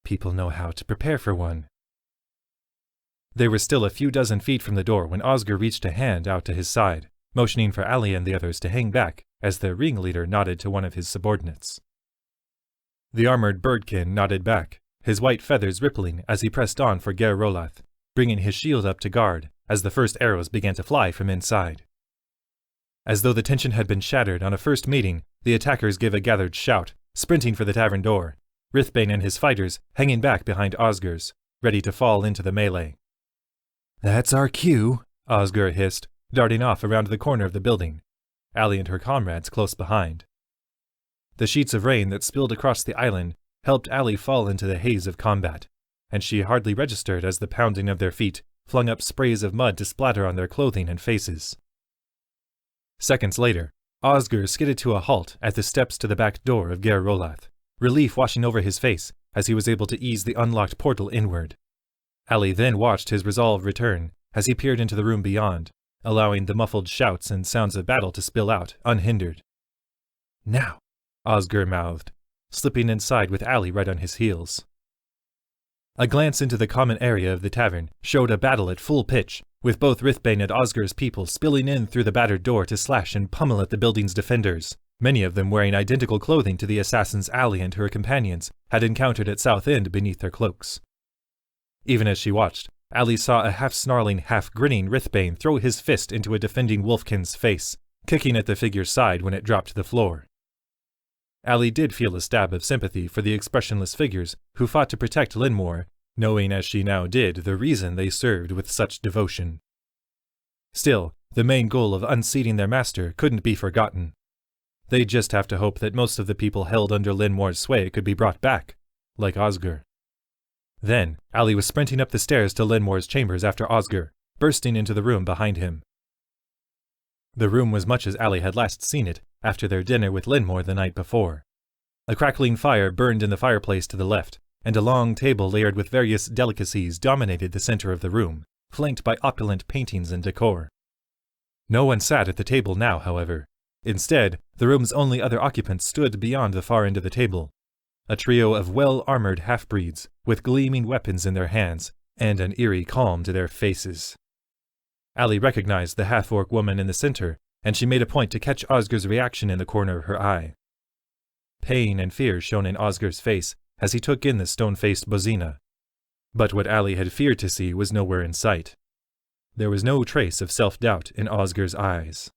People know how to prepare for one. They were still a few dozen feet from the door when Osgur reached a hand out to his side, motioning for Allie and the others to hang back as the ringleader nodded to one of his subordinates. The armored birdkin nodded back, his white feathers rippling as he pressed on for Ger Rolath, bringing his shield up to guard as the first arrows began to fly from inside. As though the tension had been shattered on a first meeting, the attackers gave a gathered shout, sprinting for the tavern door, Rithbane and his fighters hanging back behind Osgur's, ready to fall into the melee. That's our cue, Osgur hissed, darting off around the corner of the building, Allie and her comrades close behind. The sheets of rain that spilled across the island helped Allie fall into the haze of combat, and she hardly registered as the pounding of their feet flung up sprays of mud to splatter on their clothing and faces. Seconds later, Osgur skidded to a halt at the steps to the back door of Ger Rolath, relief washing over his face as he was able to ease the unlocked portal inward. Allie then watched his resolve return as he peered into the room beyond, allowing the muffled shouts and sounds of battle to spill out unhindered. Now, Osgur mouthed, slipping inside with Allie right on his heels. A glance into the common area of the tavern showed a battle at full pitch, with both Rithbane and Osgur's people spilling in through the battered door to slash and pummel at the building's defenders, many of them wearing identical clothing to the assassins Allie and her companions had encountered at South End beneath their cloaks. Even as she watched, Allie saw a half-snarling, half-grinning Rithbane throw his fist into a defending wolfkin's face, kicking at the figure's side when it dropped to the floor. Allie did feel a stab of sympathy for the expressionless figures who fought to protect Lenmoir, knowing as she now did the reason they served with such devotion. Still, the main goal of unseating their master couldn't be forgotten. They'd just have to hope that most of the people held under Lenmoir's sway could be brought back, like Osgur. Then, Allie was sprinting up the stairs to Lenmoir's chambers after Osgur, bursting into the room behind him. The room was much as Allie had last seen it after their dinner with Lenmoir the night before. A crackling fire burned in the fireplace to the left, and a long table layered with various delicacies dominated the center of the room, flanked by opulent paintings and decor. No one sat at the table now, however. Instead, the room's only other occupants stood beyond the far end of the table, a trio of well-armored half-breeds with gleaming weapons in their hands and an eerie calm to their faces. Allie recognized the half-orc woman in the center, and she made a point to catch Osgur's reaction in the corner of her eye. Pain and fear shone in Osgur's face as he took in the stone-faced Bozina. But what Allie had feared to see was nowhere in sight. There was no trace of self-doubt in Osgur's eyes.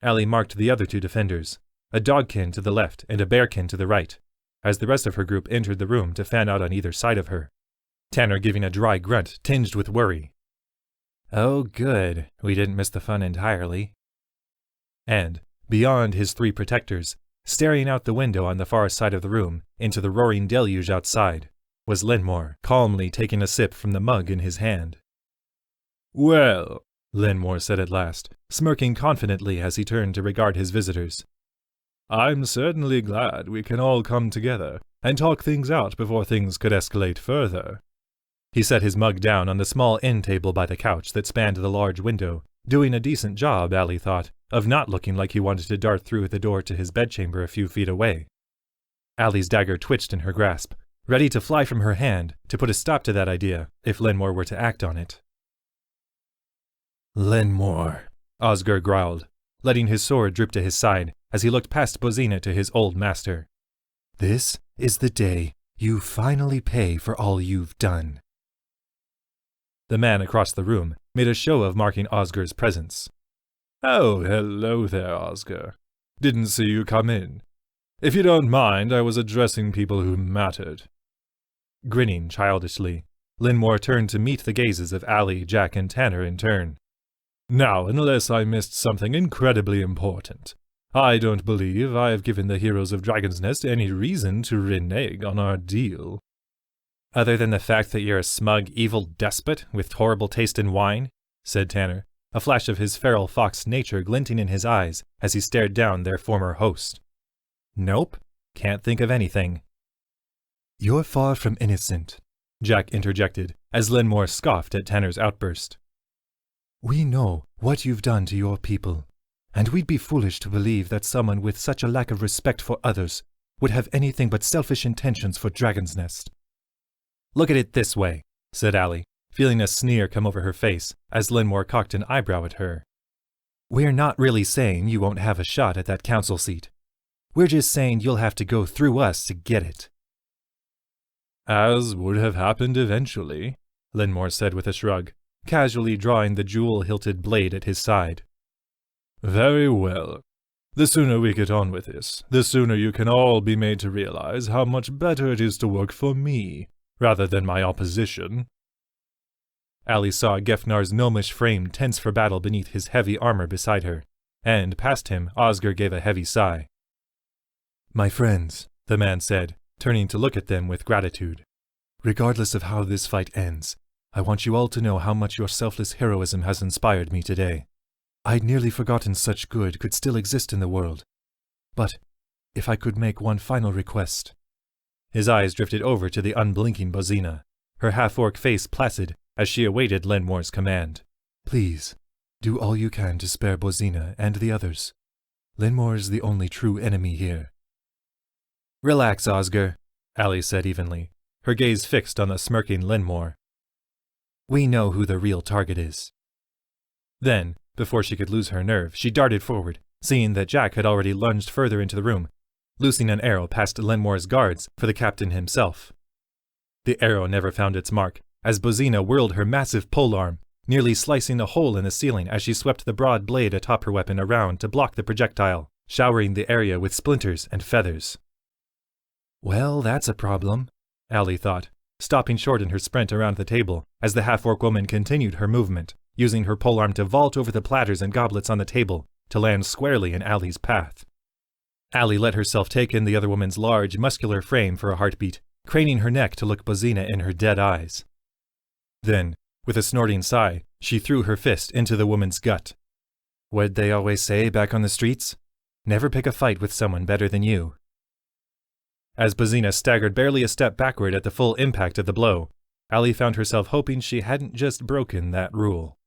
Allie marked the other two defenders, a dogkin to the left and a bearkin to the right, as the rest of her group entered the room to fan out on either side of her, Tanner giving a dry grunt tinged with worry. Oh, good. We didn't miss the fun entirely. And, beyond his three protectors, staring out the window on the far side of the room into the roaring deluge outside, was Lenmoir, calmly taking a sip from the mug in his hand. "Well," Lenmoir said at last, smirking confidently as he turned to regard his visitors, "I'm certainly glad we can all come together and talk things out before things could escalate further." He set his mug down on the small end table by the couch that spanned the large window, doing a decent job, Allie thought, of not looking like he wanted to dart through the door to his bedchamber a few feet away. Allie's dagger twitched in her grasp, ready to fly from her hand to put a stop to that idea if Lenmoir were to act on it. "Lenmoir," Osgur growled, letting his sword drip to his side as he looked past Bozina to his old master. "This is the day you finally pay for all you've done." The man across the room made a show of marking Osgur's presence. "Oh, hello there, Osgur. Didn't see you come in. If you don't mind, I was addressing people who mattered." Grinning childishly, Lenmoir turned to meet the gazes of Allie, Jack, and Tanner in turn. Now, unless I missed something incredibly important, I don't believe I have given the heroes of Dragon's Nest any reason to renege on our deal. Other than the fact that you're a smug, evil despot with horrible taste in wine, said Tanner, a flash of his feral fox nature glinting in his eyes as he stared down their former host. Nope, can't think of anything. You're far from innocent, Jack interjected, as Lenmoir scoffed at Tanner's outburst. We know what you've done to your people, and we'd be foolish to believe that someone with such a lack of respect for others would have anything but selfish intentions for Dragon's Nest. Look at it this way, said Allie, feeling a sneer come over her face as Lenmoir cocked an eyebrow at her. We're not really saying you won't have a shot at that council seat. We're just saying you'll have to go through us to get it. As would have happened eventually, Lenmoir said with a shrug, casually drawing the jewel-hilted blade at his side. Very well. The sooner we get on with this, the sooner you can all be made to realize how much better it is to work for me, rather than my opposition. Allie saw Gefnar's gnomish frame tense for battle beneath his heavy armor beside her, and past him Osgur gave a heavy sigh. My friends, the man said, turning to look at them with gratitude. Regardless of how this fight ends, I want you all to know how much your selfless heroism has inspired me today. I'd nearly forgotten such good could still exist in the world. But if I could make one final request. His eyes drifted over to the unblinking Bozina, her half-orc face placid as she awaited Lenmoir's command. Please, do all you can to spare Bozina and the others. Lenmoir is the only true enemy here. Relax, Osgur, Allie said evenly, her gaze fixed on the smirking Lenmoir. We know who the real target is. Then, before she could lose her nerve, she darted forward, seeing that Jack had already lunged further into the room, loosing an arrow past Lenmoir's guards for the captain himself. The arrow never found its mark, as Bozina whirled her massive polearm, nearly slicing a hole in the ceiling as she swept the broad blade atop her weapon around to block the projectile, showering the area with splinters and feathers. Well, that's a problem, Allie thought, stopping short in her sprint around the table as the half-orc woman continued her movement, using her polearm to vault over the platters and goblets on the table to land squarely in Allie's path. Allie let herself take in the other woman's large, muscular frame for a heartbeat, craning her neck to look Bozina in her dead eyes. Then, with a snorting sigh, she threw her fist into the woman's gut. What'd they always say back on the streets? Never pick a fight with someone better than you. As Bozina staggered barely a step backward at the full impact of the blow, Allie found herself hoping she hadn't just broken that rule.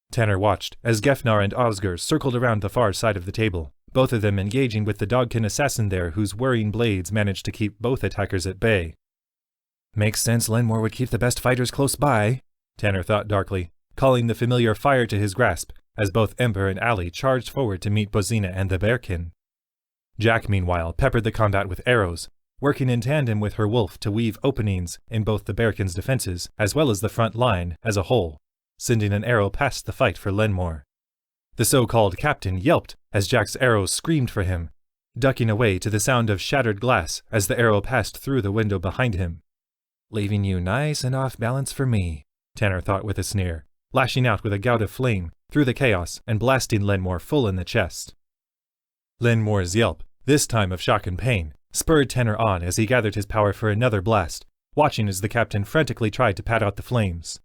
Tanner watched as Gefnar and Osgur circled around the far side of the table, both of them engaging with the dogkin assassin there whose whirring blades managed to keep both attackers at bay. Makes sense Lenmoir would keep the best fighters close by, Tanner thought darkly, calling the familiar fire to his grasp as both Ember and Allie charged forward to meet Bozina and the bearkin. Jack, meanwhile, peppered the combat with arrows, working in tandem with her wolf to weave openings in both the bearkin's defenses as well as the front line as a whole, sending an arrow past the fight for Lenmoir. The so-called captain yelped as Jack's arrows screamed for him, ducking away to the sound of shattered glass as the arrow passed through the window behind him. Leaving you nice and off balance for me, Tanner thought with a sneer, lashing out with a gout of flame through the chaos and blasting Lenmoir full in the chest. Lenmoir's yelp, this time of shock and pain, spurred Tanner on as he gathered his power for another blast, watching as the captain frantically tried to pat out the flames.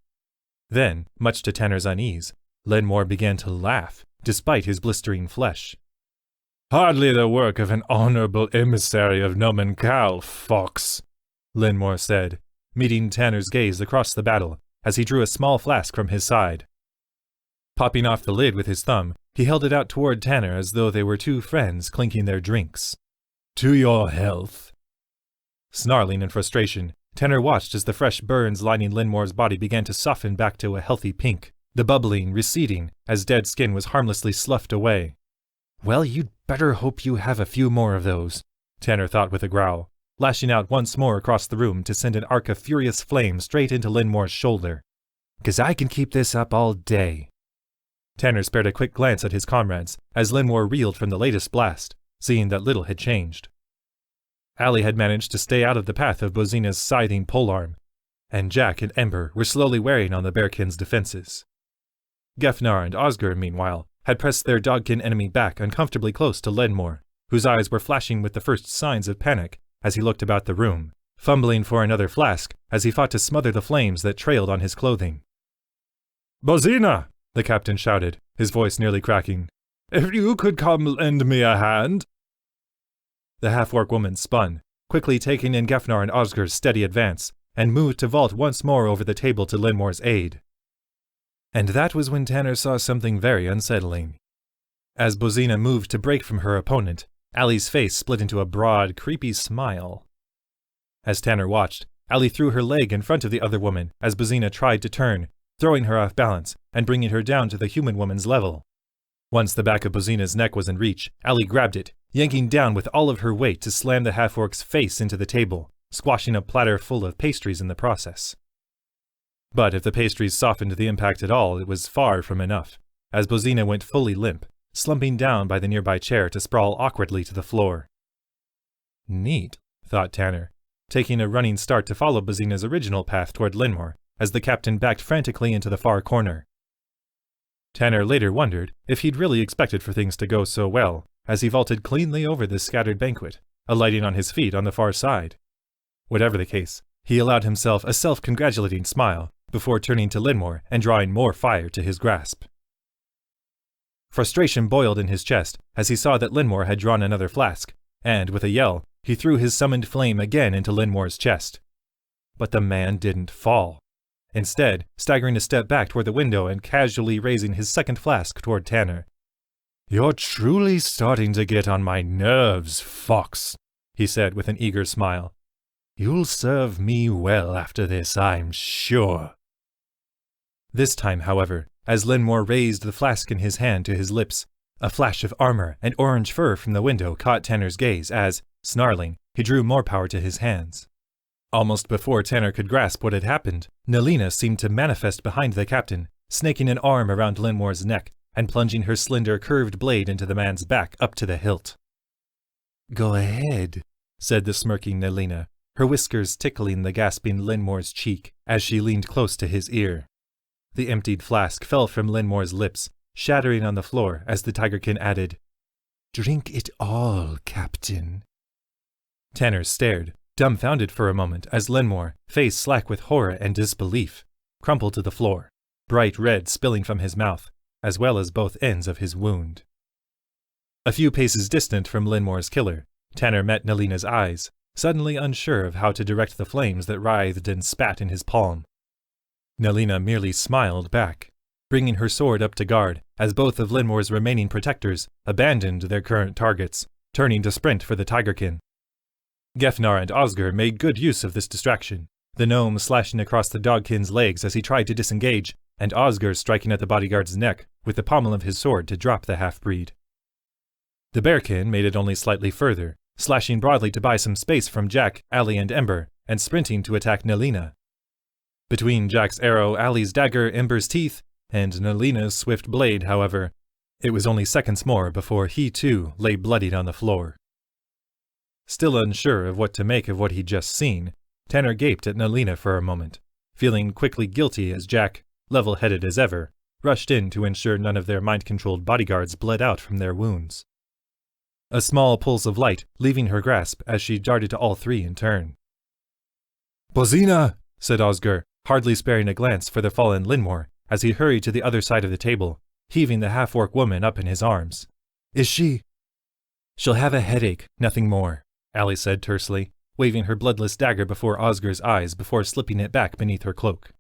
Then, much to Tanner's unease, Lenmoir began to laugh, despite his blistering flesh. Hardly the work of an honorable emissary of Nomen Cal, fox, Lenmoir said, meeting Tanner's gaze across the battle as he drew a small flask from his side. Popping off the lid with his thumb, he held it out toward Tanner as though they were two friends clinking their drinks. To your health. Snarling in frustration, Tanner watched as the fresh burns lining Lenmoir's body began to soften back to a healthy pink, the bubbling receding as dead skin was harmlessly sloughed away. Well, you'd better hope you have a few more of those, Tanner thought with a growl, lashing out once more across the room to send an arc of furious flame straight into Lenmoir's shoulder. 'Cause I can keep this up all day. Tanner spared a quick glance at his comrades as Lenmoir reeled from the latest blast, seeing that little had changed. Allie had managed to stay out of the path of Bozina's scything polearm, and Jack and Ember were slowly wearing on the bearkin's defenses. Gefnar and Osgur, meanwhile, had pressed their dogkin enemy back uncomfortably close to Lenmoir, whose eyes were flashing with the first signs of panic as he looked about the room, fumbling for another flask as he fought to smother the flames that trailed on his clothing. "Bozina!" the captain shouted, his voice nearly cracking. "If you could come lend me a hand." The half-orc woman spun, quickly taking in Gefnar and Osgur's steady advance, and moved to vault once more over the table to Lenmoir's aid. And that was when Tanner saw something very unsettling. As Bozina moved to break from her opponent, Allie's face split into a broad, creepy smile. As Tanner watched, Allie threw her leg in front of the other woman as Bozina tried to turn, throwing her off balance and bringing her down to the human woman's level. Once the back of Bozina's neck was in reach, Allie grabbed it, yanking down with all of her weight to slam the half-orc's face into the table, squashing a platter full of pastries in the process. But if the pastries softened the impact at all, it was far from enough, as Bozina went fully limp, slumping down by the nearby chair to sprawl awkwardly to the floor. Neat, thought Tanner, taking a running start to follow Bozina's original path toward Lenmoir, as the captain backed frantically into the far corner. Tanner later wondered if he'd really expected for things to go so well, as he vaulted cleanly over the scattered banquet, alighting on his feet on the far side. Whatever the case, he allowed himself a self-congratulating smile before turning to Lenmoir and drawing more fire to his grasp. Frustration boiled in his chest as he saw that Lenmoir had drawn another flask, and with a yell, he threw his summoned flame again into Lenmoir's chest. But the man didn't fall. Instead, staggering a step back toward the window and casually raising his second flask toward Tanner. "You're truly starting to get on my nerves, Fox," he said with an eager smile. "You'll serve me well after this, I'm sure." This time, however, as Lenmoir raised the flask in his hand to his lips, a flash of armor and orange fur from the window caught Tanner's gaze as, snarling, he drew more power to his hands. Almost before Tanner could grasp what had happened, Nelina seemed to manifest behind the captain, snaking an arm around Lenmoir's neck and plunging her slender curved blade into the man's back up to the hilt. "Go ahead," said the smirking Nelina, her whiskers tickling the gasping Lenmoir's cheek as she leaned close to his ear. The emptied flask fell from Lenmoir's lips, shattering on the floor as the tigerkin added, "Drink it all, Captain." Tanner stared, dumbfounded for a moment as Lenmoir, face slack with horror and disbelief, crumpled to the floor, bright red spilling from his mouth, as well as both ends of his wound. A few paces distant from Lenmoir's killer, Tanner met Nelina's eyes, suddenly unsure of how to direct the flames that writhed and spat in his palm. Nelina merely smiled back, bringing her sword up to guard as both of Lenmoir's remaining protectors abandoned their current targets, turning to sprint for the tigerkin. Gefnar and Osgur made good use of this distraction, the gnome slashing across the dogkin's legs as he tried to disengage, and Osgur striking at the bodyguard's neck with the pommel of his sword to drop the half-breed. The bearkin made it only slightly further, slashing broadly to buy some space from Jack, Allie, and Ember, and sprinting to attack Nelina. Between Jack's arrow, Allie's dagger, Ember's teeth, and Nelina's swift blade, however, it was only seconds more before he too lay bloodied on the floor. Still unsure of what to make of what he'd just seen, Tanner gaped at Nelina for a moment, feeling quickly guilty as Jack, level-headed as ever, rushed in to ensure none of their mind-controlled bodyguards bled out from their wounds. A small pulse of light leaving her grasp as she darted to all three in turn. "Bozina!" said Osgur, hardly sparing a glance for the fallen Lenmoir as he hurried to the other side of the table, heaving the half-orc woman up in his arms. "Is she—" "She'll have a headache, nothing more," Allie said tersely, waving her bloodless dagger before Osgur's eyes before slipping it back beneath her cloak.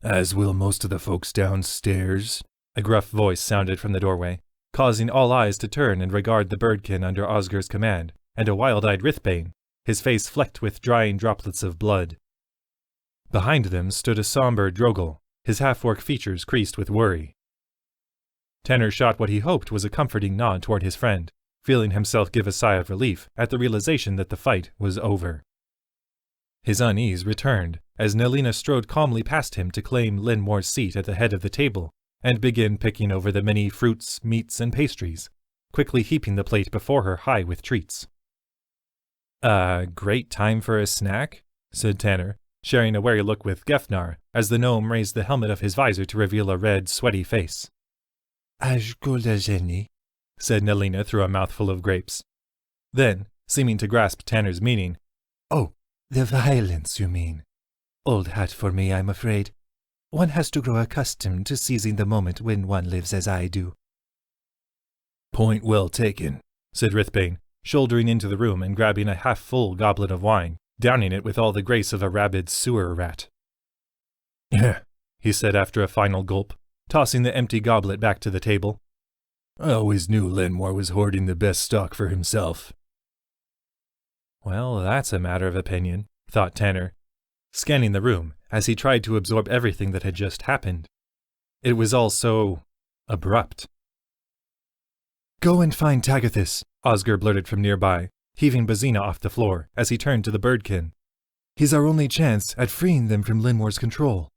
"As will most of the folks downstairs," a gruff voice sounded from the doorway, causing all eyes to turn and regard the birdkin under Osgur's command, and a wild-eyed Rithbane, his face flecked with drying droplets of blood. Behind them stood a somber Drogal, his half-orc features creased with worry. Tanner shot what he hoped was a comforting nod toward his friend, feeling himself give a sigh of relief at the realization that the fight was over. His unease returned as Nelina strode calmly past him to claim Lenmoir's seat at the head of the table and begin picking over the many fruits, meats, and pastries, quickly heaping the plate before her high with treats. "Great time for a snack?" said Tanner, sharing a wary look with Gefnar as the gnome raised the helmet of his visor to reveal a red, sweaty face. As good as any, said Nelina through a mouthful of grapes. Then, seeming to grasp Tanner's meaning, Oh, the violence, you mean. Old hat for me, I'm afraid. One has to grow accustomed to seizing the moment when one lives as I do. Point well taken, said Rithbane, shouldering into the room and grabbing a half-full goblet of wine, downing it with all the grace of a rabid sewer rat. Yeah, he said after a final gulp, tossing the empty goblet back to the table. I always knew Lenmoir was hoarding the best stock for himself. Well, that's a matter of opinion, thought Tanner, scanning the room as he tried to absorb everything that had just happened. It was all so abrupt. Go and find Tagathus, Osgur blurted from nearby, heaving Bazina off the floor as he turned to the birdkin. He's our only chance at freeing them from Lenmoir's control.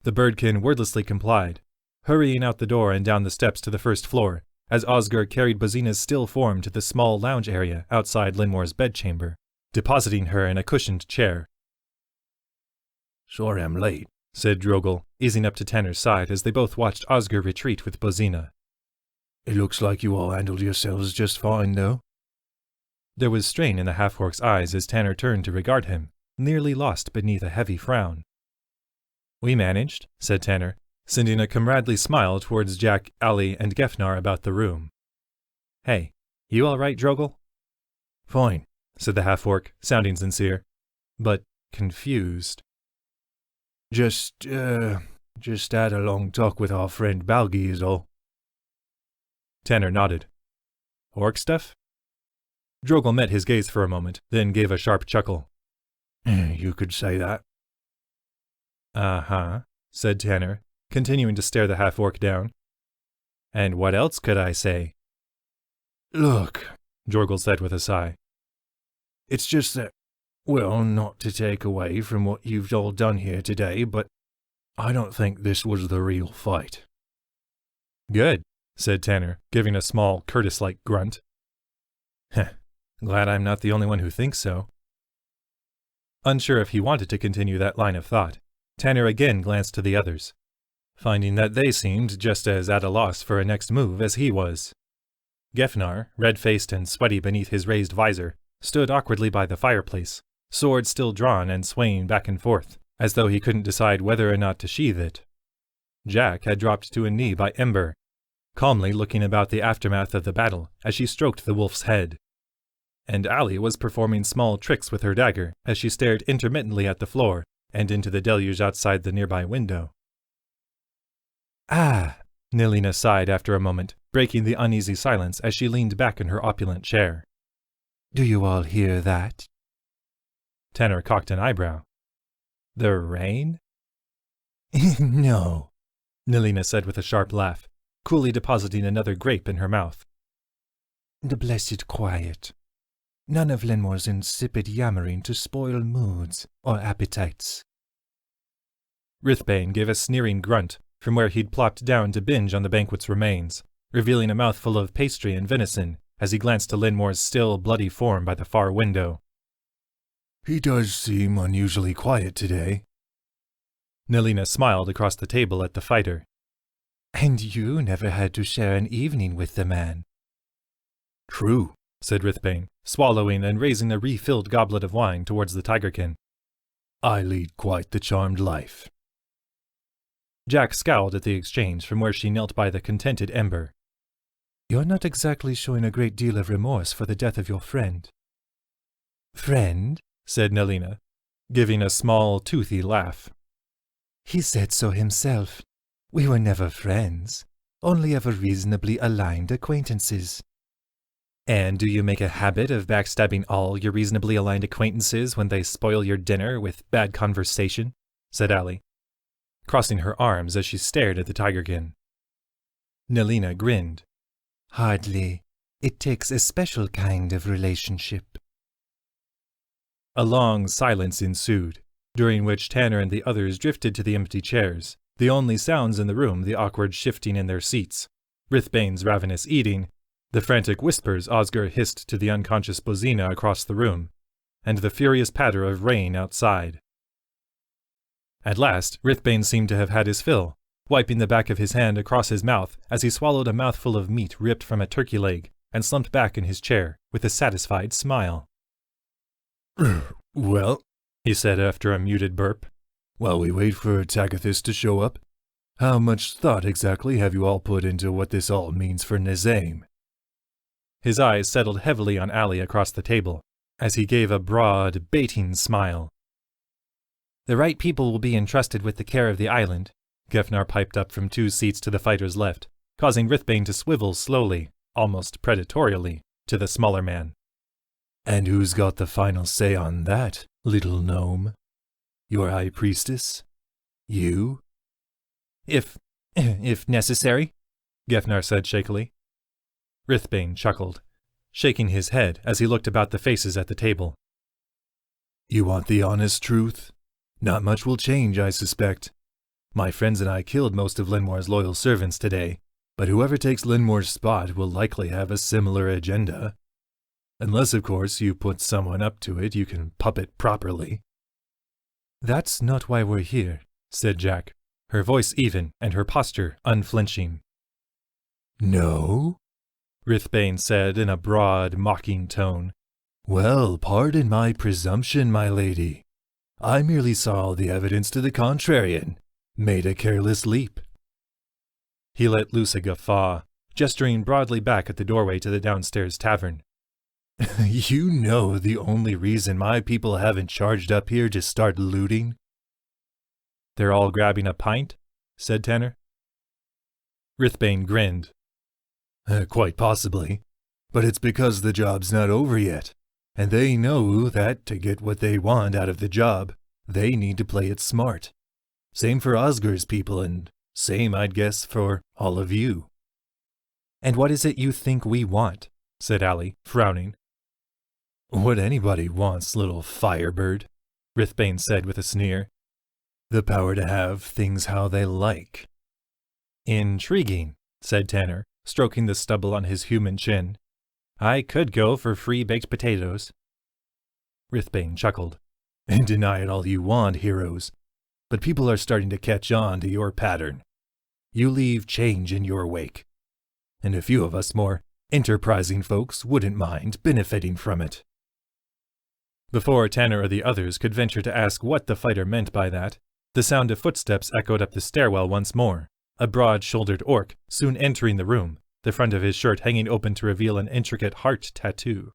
The birdkin wordlessly complied, hurrying out the door and down the steps to the first floor, as Osgur carried Bazina's still form to the small lounge area outside Lenmoir's bedchamber, depositing her in a cushioned chair. Sorry I'm late, said Drogal, easing up to Tanner's side as they both watched Osgur retreat with Bazina. It looks like you all handled yourselves just fine, though. There was strain in the half-orc's eyes as Tanner turned to regard him, nearly lost beneath a heavy frown. We managed, said Tanner, sending a comradely smile towards Jack, Allie, and Gefnar about the room. Hey, you all right, Drogal? Fine, said the half-orc, sounding sincere, but confused. Just had a long talk with our friend Balgi is all. Tanner nodded. Orc stuff? Drogal met his gaze for a moment, then gave a sharp chuckle. You could say that. Uh-huh, said Tanner, continuing to stare the half-orc down. And what else could I say? Look, Drogal said with a sigh. It's just that, well, not to take away from what you've all done here today, but I don't think this was the real fight. Good, said Tanner, giving a small, Curtis-like grunt. Heh, glad I'm not the only one who thinks so. Unsure if he wanted to continue that line of thought, Tanner again glanced to the others, finding that they seemed just as at a loss for a next move as he was. Gefnar, red-faced and sweaty beneath his raised visor, stood awkwardly by the fireplace, sword still drawn and swaying back and forth, as though he couldn't decide whether or not to sheathe it. Jack had dropped to a knee by Ember, calmly looking about the aftermath of the battle as she stroked the wolf's head. And Allie was performing small tricks with her dagger as she stared intermittently at the floor and into the deluge outside the nearby window. Ah, Nelina sighed after a moment, breaking the uneasy silence as she leaned back in her opulent chair. Do you all hear that? Tanner cocked an eyebrow. The rain? No, Nelina said with a sharp laugh, coolly depositing another grape in her mouth. The blessed quiet. None of Lenmoir's insipid yammering to spoil moods or appetites. Rithbane gave a sneering grunt from where he'd plopped down to binge on the banquet's remains, revealing a mouthful of pastry and venison as he glanced to Lenmoir's still bloody form by the far window. He does seem unusually quiet today. Nelina smiled across the table at the fighter. And you never had to share an evening with the man. True, said Rithbane, swallowing and raising a refilled goblet of wine towards the tigerkin. I lead quite the charmed life. Jack scowled at the exchange from where she knelt by the contented Ember. You're not exactly showing a great deal of remorse for the death of your friend. Friend? Said Nelina, giving a small, toothy laugh. He said so himself. We were never friends, only ever reasonably aligned acquaintances. And do you make a habit of backstabbing all your reasonably aligned acquaintances when they spoil your dinner with bad conversation? Said Allie, crossing her arms as she stared at the tigerkin. Nelina grinned. Hardly. It takes a special kind of relationship. A long silence ensued, during which Tanner and the others drifted to the empty chairs, the only sounds in the room the awkward shifting in their seats, Rithbane's ravenous eating, the frantic whispers Osgur hissed to the unconscious Bozina across the room, and the furious patter of rain outside. At last, Rithbane seemed to have had his fill, wiping the back of his hand across his mouth as he swallowed a mouthful of meat ripped from a turkey leg and slumped back in his chair with a satisfied smile. Well, he said after a muted burp, while we wait for Tagathis to show up, how much thought exactly have you all put into what this all means for Nisaim? His eyes settled heavily on Allie across the table, as he gave a broad, baiting smile. The right people will be entrusted with the care of the island, Gefnar piped up from 2 seats to the fighter's left, causing Rithbane to swivel slowly, almost predatorially, to the smaller man. And who's got the final say on that, little gnome? Your high priestess? You? If necessary, Gefnar said shakily. Rithbane chuckled, shaking his head as he looked about the faces at the table. You want the honest truth? Not much will change, I suspect. My friends and I killed most of Lenmoir's loyal servants today, but whoever takes Lenmoir's spot will likely have a similar agenda. Unless, of course, you put someone up to it you can puppet properly. That's not why we're here, said Jack, her voice even and her posture unflinching. No? Rithbane said in a broad, mocking tone. Well, pardon my presumption, my lady. I merely saw all the evidence to the contrary and made a careless leap. He let loose a guffaw, gesturing broadly back at the doorway to the downstairs tavern. You know the only reason my people haven't charged up here to start looting? They're all grabbing a pint? Said Tanner. Rithbane grinned. Quite possibly, but it's because the job's not over yet, and they know that to get what they want out of the job, they need to play it smart. Same for Osgur's people, and same, I'd guess, for all of you. And what is it you think we want? Said Allie, frowning. What anybody wants, little firebird, Rithbane said with a sneer. The power to have things how they like. Intriguing, said Tanner, stroking the stubble on his human chin. I could go for free baked potatoes. Rithbane chuckled. And deny it all you want, heroes. But people are starting to catch on to your pattern. You leave change in your wake. And a few of us more enterprising folks wouldn't mind benefiting from it. Before Tanner or the others could venture to ask what the fighter meant by that, the sound of footsteps echoed up the stairwell once more, a broad-shouldered orc soon entering the room, the front of his shirt hanging open to reveal an intricate heart tattoo.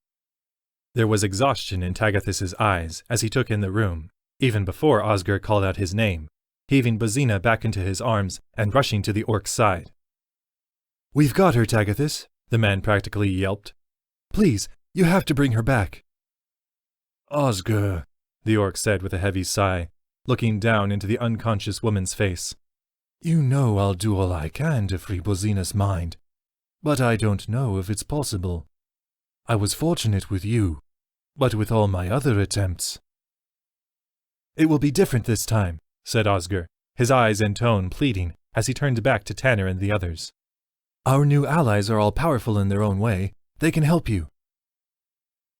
There was exhaustion in Tagathis's eyes as he took in the room, even before Osgur called out his name, heaving Bozina back into his arms and rushing to the orc's side. We've got her, Tagathis, the man practically yelped. Please, you have to bring her back. Osgur, the orc said with a heavy sigh, looking down into the unconscious woman's face. You know I'll do all I can to free Bozina's mind, but I don't know if it's possible. I was fortunate with you, but with all my other attempts. It will be different this time, said Osgur, his eyes and tone pleading as he turned back to Tanner and the others. Our new allies are all powerful in their own way. They can help you.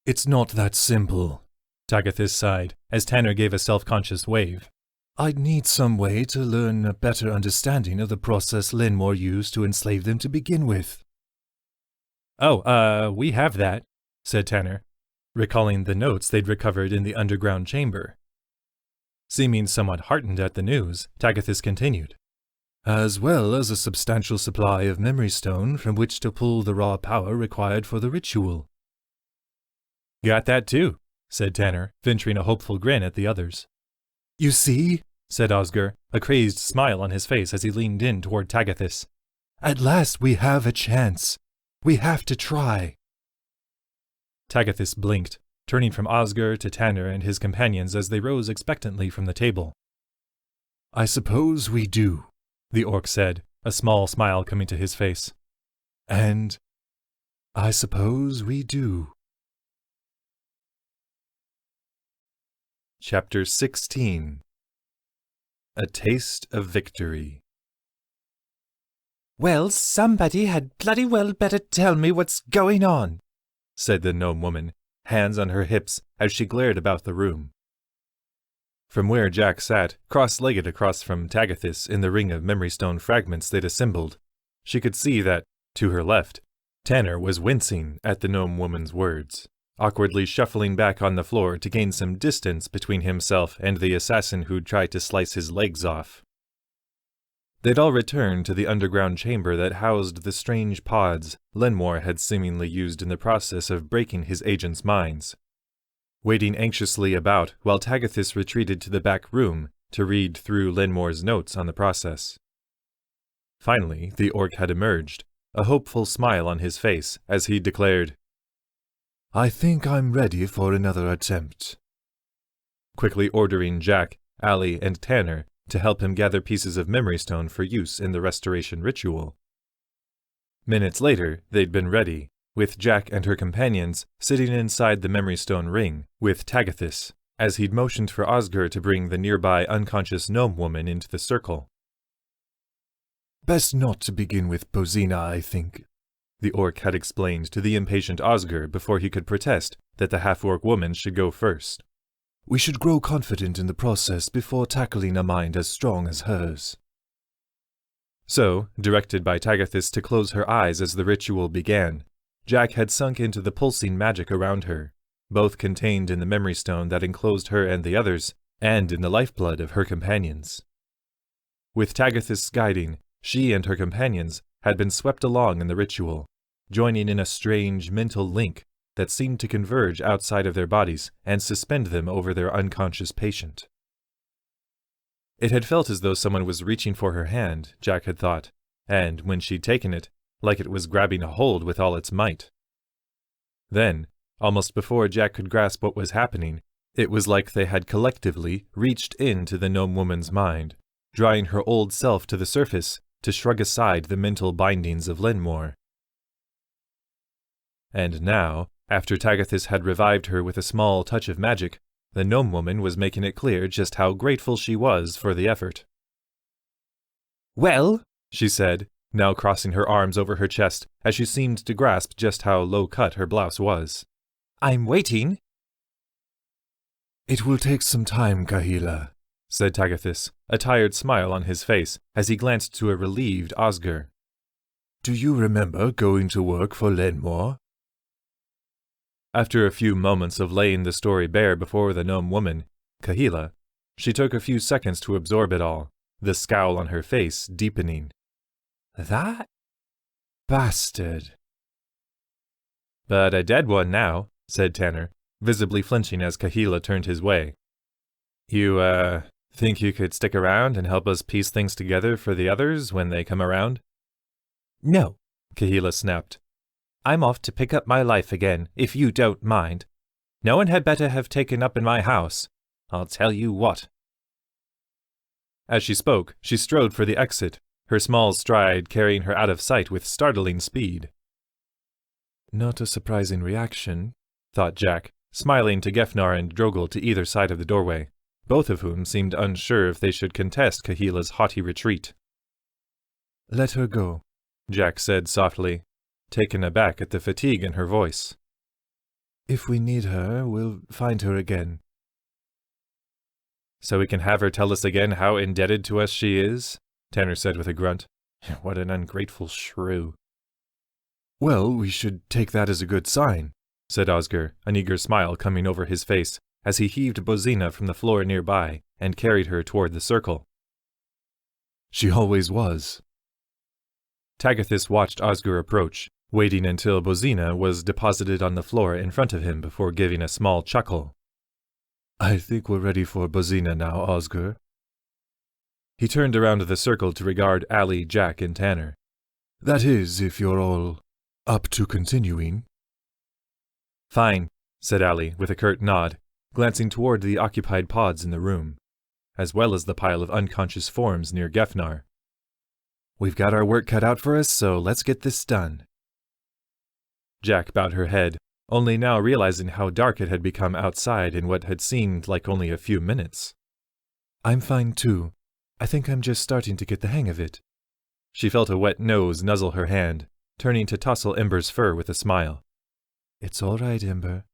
It's not that simple, Tagathis sighed, as Tanner gave a self-conscious wave. I'd need some way to learn a better understanding of the process Lenmoir used to enslave them to begin with. Oh, we have that, said Tanner, recalling the notes they'd recovered in the underground chamber. Seeming somewhat heartened at the news, Tagathis continued. As well as a substantial supply of memory stone from which to pull the raw power required for the ritual. Got that too, said Tanner, venturing a hopeful grin at the others. You see, said Osgur, a crazed smile on his face as he leaned in toward Tagathis. At last we have a chance. We have to try. Tagathis blinked, turning from Osgur to Tanner and his companions as they rose expectantly from the table. I suppose we do, the orc said, a small smile coming to his face. And I suppose we do. Chapter 16. A Taste of Victory. Well, somebody had bloody well better tell me what's going on, said the gnome woman, hands on her hips, as she glared about the room. From where Jack sat, cross-legged across from Tagathis in the ring of memory stone fragments they'd assembled, she could see that, to her left, Tanner was wincing at the gnome woman's words, awkwardly shuffling back on the floor to gain some distance between himself and the assassin who'd tried to slice his legs off. They'd all returned to the underground chamber that housed the strange pods Lenmoir had seemingly used in the process of breaking his agents' minds, waiting anxiously about while Tagathis retreated to the back room to read through Lenmoir's notes on the process. Finally, the orc had emerged, a hopeful smile on his face as he declared, "I think I'm ready for another attempt," quickly ordering Jack, Allie, and Tanner to help him gather pieces of memory stone for use in the restoration ritual. Minutes later, they'd been ready, with Jack and her companions sitting inside the memory stone ring with Tagathis, as he'd motioned for Osgur to bring the nearby unconscious gnome woman into the circle. "Best not to begin with Bozina, I think," the orc had explained to the impatient Osgur before he could protest that the half-orc woman should go first. "We should grow confident in the process before tackling a mind as strong as hers." So, directed by Tagathis to close her eyes as the ritual began, Jack had sunk into the pulsing magic around her, both contained in the memory stone that enclosed her and the others, and in the lifeblood of her companions. With Tagathis guiding, she and her companions had been swept along in the ritual, joining in a strange mental link that seemed to converge outside of their bodies and suspend them over their unconscious patient. It had felt as though someone was reaching for her hand, Jack had thought, and, when she'd taken it, like it was grabbing a hold with all its might. Then, almost before Jack could grasp what was happening, it was like they had collectively reached into the gnome woman's mind, drawing her old self to the surface to shrug aside the mental bindings of Lenmoir. And now, after Tagathis had revived her with a small touch of magic, the gnome woman was making it clear just how grateful she was for the effort. "Well," she said, now crossing her arms over her chest as she seemed to grasp just how low-cut her blouse was, "I'm waiting." "It will take some time, Kahila," said Tagathis, a tired smile on his face as he glanced to a relieved Osgur. "Do you remember going to work for Lenmoir?" After a few moments of laying the story bare before the gnome woman, Kahila, she took a few seconds to absorb it all, the scowl on her face deepening. "That bastard." "But a dead one now," said Tanner, visibly flinching as Kahila turned his way. "You, think you could stick around and help us piece things together for the others when they come around?" "No," Kahila snapped. "I'm off to pick up my life again, if you don't mind. No one had better have taken up in my house. I'll tell you what." As she spoke, she strode for the exit, her small stride carrying her out of sight with startling speed. Not a surprising reaction, thought Jack, smiling to Gefnar and Drogal to either side of the doorway, both of whom seemed unsure if they should contest Kahila's haughty retreat. "Let her go," Jack said softly, taken aback at the fatigue in her voice. "If we need her, we'll find her again." "So we can have her tell us again how indebted to us she is?" Tanner said with a grunt. "What an ungrateful shrew." "Well, we should take that as a good sign," said Osgur, an eager smile coming over his face as he heaved Bozina from the floor nearby and carried her toward the circle. "She always was." Tagathis watched Osgur approach, waiting until Bozina was deposited on the floor in front of him before giving a small chuckle. "I think we're ready for Bozina now, Osgur." He turned around the circle to regard Allie, Jack, and Tanner. "That is, if you're all up to continuing." "Fine," said Allie with a curt nod, glancing toward the occupied pods in the room, as well as the pile of unconscious forms near Gefnar. "We've got our work cut out for us, so let's get this done." Jack bowed her head, only now realizing how dark it had become outside in what had seemed like only a few minutes. "I'm fine too. I think I'm just starting to get the hang of it." She felt a wet nose nuzzle her hand, turning to tussle Ember's fur with a smile. "It's all right, Ember.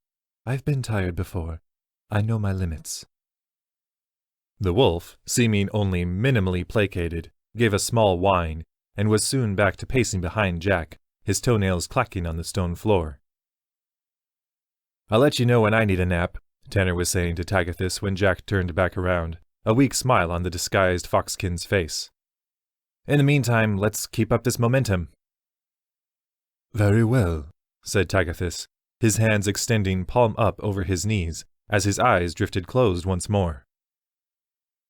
I've been tired before. I know my limits. The wolf, seeming only minimally placated, gave a small whine, and was soon back to pacing behind Jack, his toenails clacking on the stone floor. "I'll let you know when I need a nap," Tanner was saying to Tagathus when Jack turned back around, a weak smile on the disguised foxkin's face. "In the meantime, let's keep up this momentum." "Very well," said Tagathus, his hands extending palm up over his knees as his eyes drifted closed once more.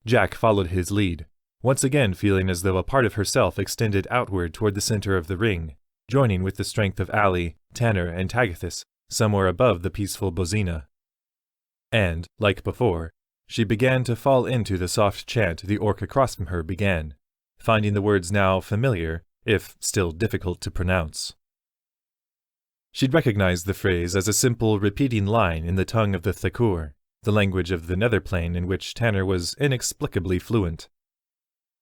Jack followed his lead, once again feeling as though a part of herself extended outward toward the center of the ring, joining with the strength of Allie, Tanner, and Tagathus somewhere above the peaceful Bozina. And, like before, she began to fall into the soft chant the orc across from her began, finding the words now familiar, if still difficult to pronounce. She'd recognized the phrase as a simple repeating line in the tongue of the Thakur, the language of the Netherplane in which Tanner was inexplicably fluent.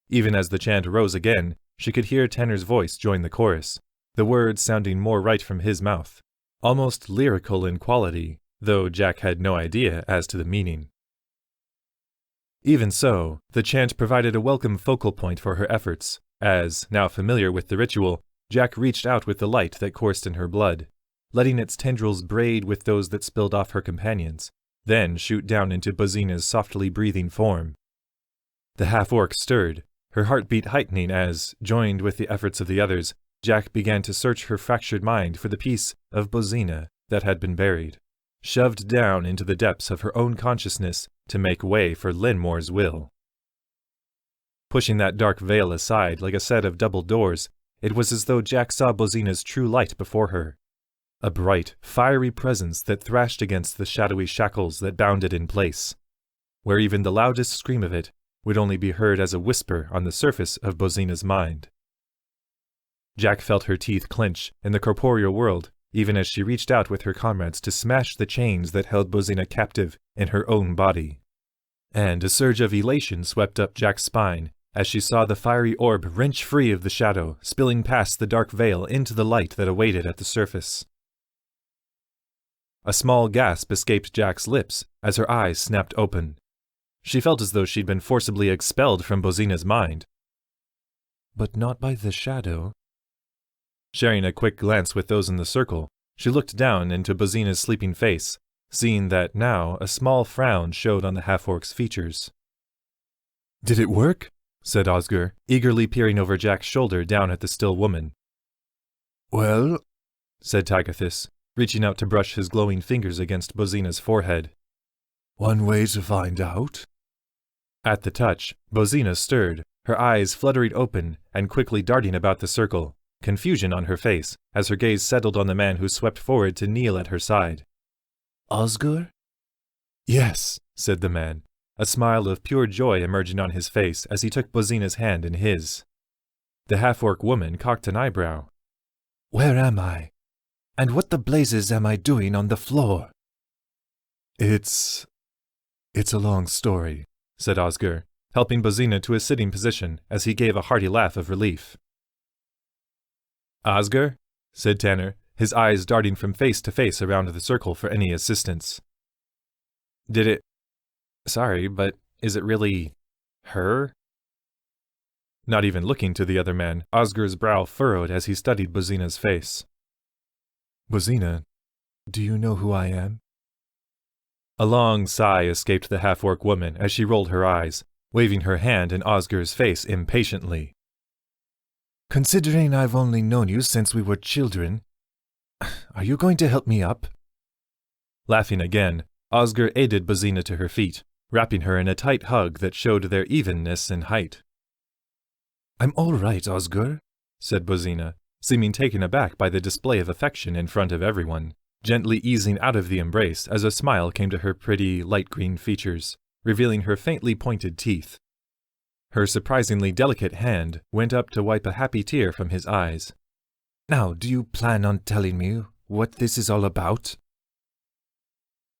Even as the chant rose again, she could hear Tanner's voice join the chorus, the words sounding more right from his mouth, almost lyrical in quality, though Jack had no idea as to the meaning. Even so, the chant provided a welcome focal point for her efforts, as, now familiar with the ritual, Jack reached out with the light that coursed in her blood, letting its tendrils braid with those that spilled off her companions, then shoot down into Bozina's softly breathing form. The half-orc stirred, her heartbeat heightening as, joined with the efforts of the others, Jack began to search her fractured mind for the piece of Bozina that had been buried, shoved down into the depths of her own consciousness to make way for Lenmoir's will. Pushing that dark veil aside like a set of double doors, it was as though Jack saw Bozina's true light before her, a bright, fiery presence that thrashed against the shadowy shackles that bound it in place, where even the loudest scream of it would only be heard as a whisper on the surface of Bozina's mind. Jack felt her teeth clench in the corporeal world, even as she reached out with her comrades to smash the chains that held Bozina captive in her own body. And a surge of elation swept up Jack's spine as she saw the fiery orb wrench free of the shadow, spilling past the dark veil into the light that awaited at the surface. A small gasp escaped Jack's lips as her eyes snapped open. She felt as though she'd been forcibly expelled from Bozina's mind. "But not by the shadow." Sharing a quick glance with those in the circle, she looked down into Bozina's sleeping face, seeing that now a small frown showed on the half-orc's features. "Did it work?" said Osgur, eagerly peering over Jack's shoulder down at the still woman. "Well," said Tagathus, reaching out to brush his glowing fingers against Bozina's forehead. "One way to find out." At the touch, Bozina stirred, her eyes fluttering open and quickly darting about the circle, confusion on her face as her gaze settled on the man who swept forward to kneel at her side. "Osgur?" "Yes," said the man, a smile of pure joy emerging on his face as he took Bozina's hand in his. The half-orc woman cocked an eyebrow. "Where am I? And what the blazes am I doing on the floor?" It's a long story," said Osgur, helping Bozina to a sitting position as he gave a hearty laugh of relief. "Osgur?" said Tanner, his eyes darting from face to face around the circle for any assistance. "Did it... Sorry, but is it really... her?" Not even looking to the other man, Osgur's brow furrowed as he studied Bozina's face. "Bozina, do you know who I am?" A long sigh escaped the half-orc woman as she rolled her eyes, waving her hand in Osgur's face impatiently. "Considering I've only known you since we were children, are you going to help me up?" Laughing again, Osgur aided Bozina to her feet, wrapping her in a tight hug that showed their evenness in height. "I'm all right, Osgur," said Bozina, seeming taken aback by the display of affection in front of everyone, gently easing out of the embrace as a smile came to her pretty light green features, revealing her faintly pointed teeth. Her surprisingly delicate hand went up to wipe a happy tear from his eyes. "Now, do you plan on telling me what this is all about?"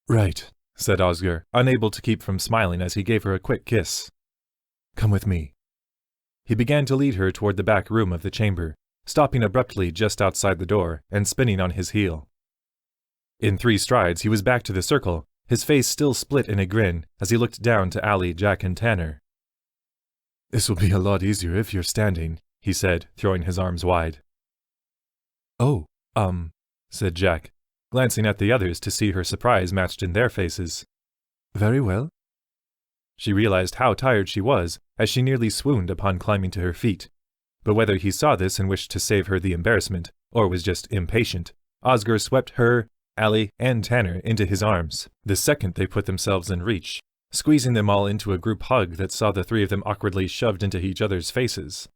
"Right," said Osgur, unable to keep from smiling as he gave her a quick kiss. "Come with me." He began to lead her toward the back room of the chamber, stopping abruptly just outside the door and spinning on his heel. In 3 strides, he was back to the circle, his face still split in a grin as he looked down to Allie, Jack, and Tanner. "This will be a lot easier if you're standing," he said, throwing his arms wide. "Oh, said Jack, glancing at the others to see her surprise matched in their faces. "Very well." She realized how tired she was as she nearly swooned upon climbing to her feet. But whether he saw this and wished to save her the embarrassment, or was just impatient, Osgur swept her, Allie, and Tanner into his arms the second they put themselves in reach, squeezing them all into a group hug that saw the 3 of them awkwardly shoved into each other's faces.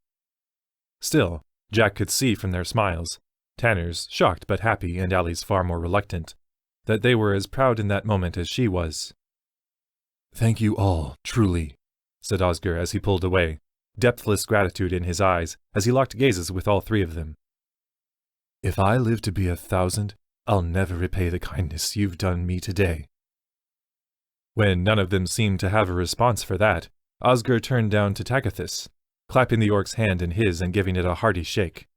Still, Jack could see from their smiles, Tanner's shocked but happy and Allie's far more reluctant, that they were as proud in that moment as she was. "Thank you all, truly," said Osgur as he pulled away, depthless gratitude in his eyes as he locked gazes with all 3 of them. "If I live to be 1,000, I'll never repay the kindness you've done me today." When none of them seemed to have a response for that, Osgur turned down to Tagathis, clapping the orc's hand in his and giving it a hearty shake.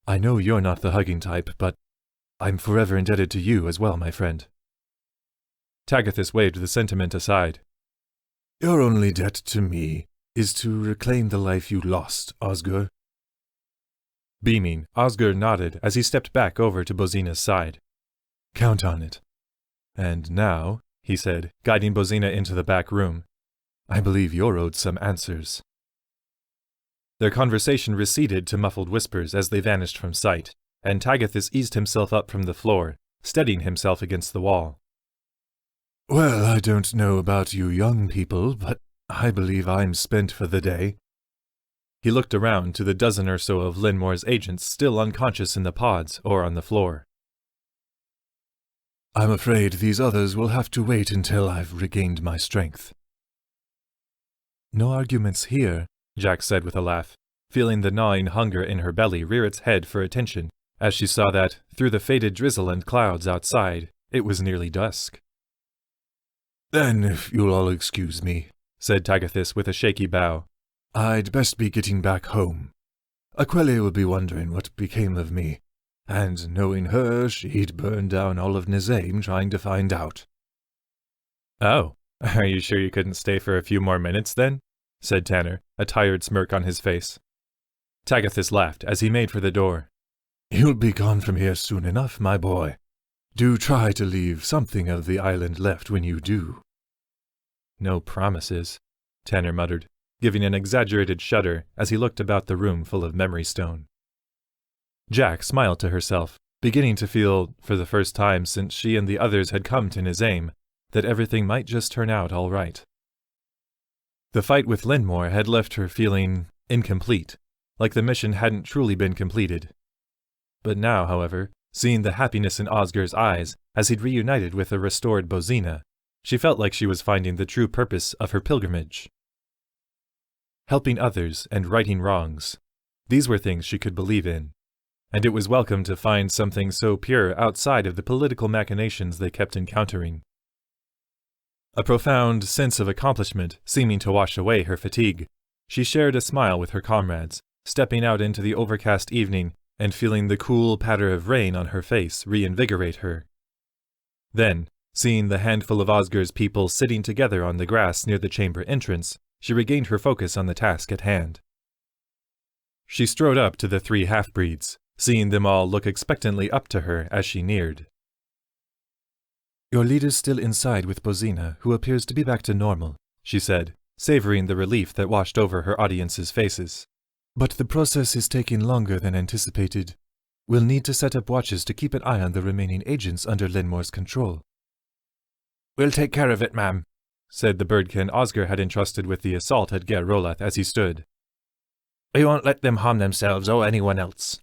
"I know you're not the hugging type, but I'm forever indebted to you as well, my friend." Tagathis waved the sentiment aside. "Your only debt to me is to reclaim the life you lost, Osgur." Beaming, Osgur nodded as he stepped back over to Bozina's side. "Count on it." "And now," he said, guiding Bozina into the back room, "I believe you're owed some answers." Their conversation receded to muffled whispers as they vanished from sight, and Tagathis eased himself up from the floor, steadying himself against the wall. "Well, I don't know about you young people, but I believe I'm spent for the day." He looked around to the dozen or so of Lenmoir's agents still unconscious in the pods or on the floor. "I'm afraid these others will have to wait until I've regained my strength." "No arguments here," Jack said with a laugh, feeling the gnawing hunger in her belly rear its head for attention, as she saw that, through the faded drizzle and clouds outside, it was nearly dusk. "Then, if you'll all excuse me," said Tagathis with a shaky bow, "I'd best be getting back home. Aquelle will be wondering what became of me, and knowing her, she'd burn down all of Nisaim trying to find out." "Oh, are you sure you couldn't stay for a few more minutes, then?" said Tanner, a tired smirk on his face. Tagathis laughed as he made for the door. "You'll be gone from here soon enough, my boy. Do try to leave something of the island left when you do." "No promises," Tanner muttered, giving an exaggerated shudder as he looked about the room full of memory stone. Jack smiled to herself, beginning to feel, for the first time since she and the others had come to Nisaim, that everything might just turn out all right. The fight with Lenmoir had left her feeling incomplete, like the mission hadn't truly been completed. But now, however, seeing the happiness in Osgur's eyes as he'd reunited with a restored Bozina, she felt like she was finding the true purpose of her pilgrimage. Helping others and righting wrongs, these were things she could believe in, and it was welcome to find something so pure outside of the political machinations they kept encountering. A profound sense of accomplishment seeming to wash away her fatigue, she shared a smile with her comrades, stepping out into the overcast evening and feeling the cool patter of rain on her face reinvigorate her. Then, seeing the handful of Osgur's people sitting together on the grass near the chamber entrance, she regained her focus on the task at hand. She strode up to the 3 half-breeds, seeing them all look expectantly up to her as she neared. "Your leader's still inside with Bozina, who appears to be back to normal," she said, savoring the relief that washed over her audience's faces. "But the process is taking longer than anticipated. We'll need to set up watches to keep an eye on the remaining agents under Lenmoir's control." "We'll take care of it, ma'am," said the birdkin Osgur had entrusted with the assault at Ger Rolath as he stood. "We won't let them harm themselves or anyone else."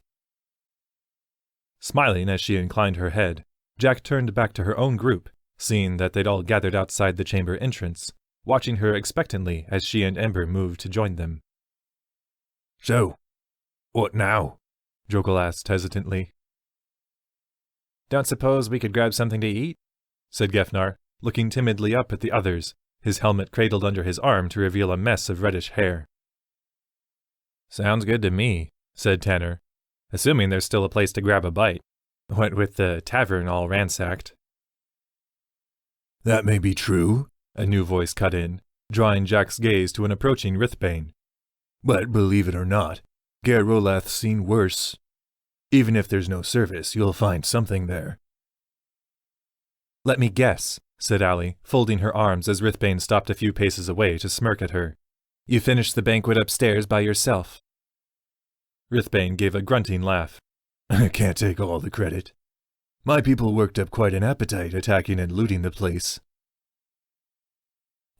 Smiling as she inclined her head, Jack turned back to her own group, seeing that they'd all gathered outside the chamber entrance, watching her expectantly as she and Ember moved to join them. "So, what now?" Drokel asked hesitantly. "Don't suppose we could grab something to eat?" said Gefnar, looking timidly up at the others, his helmet cradled under his arm to reveal a mess of reddish hair. "Sounds good to me," said Tanner, "assuming there's still a place to grab a bite. What with the tavern all ransacked. That may be true, A new voice cut in, drawing Jack's gaze to an approaching Rithbane. but believe it or not, Gerolath's seen worse. Even if there's no service, you'll find something there. Let me guess, said Allie, folding her arms as Rithbane stopped a few paces away to smirk at her. You finished the banquet upstairs by yourself. Rithbane gave a grunting laugh. I can't take all the credit. My people worked up quite an appetite attacking and looting the place.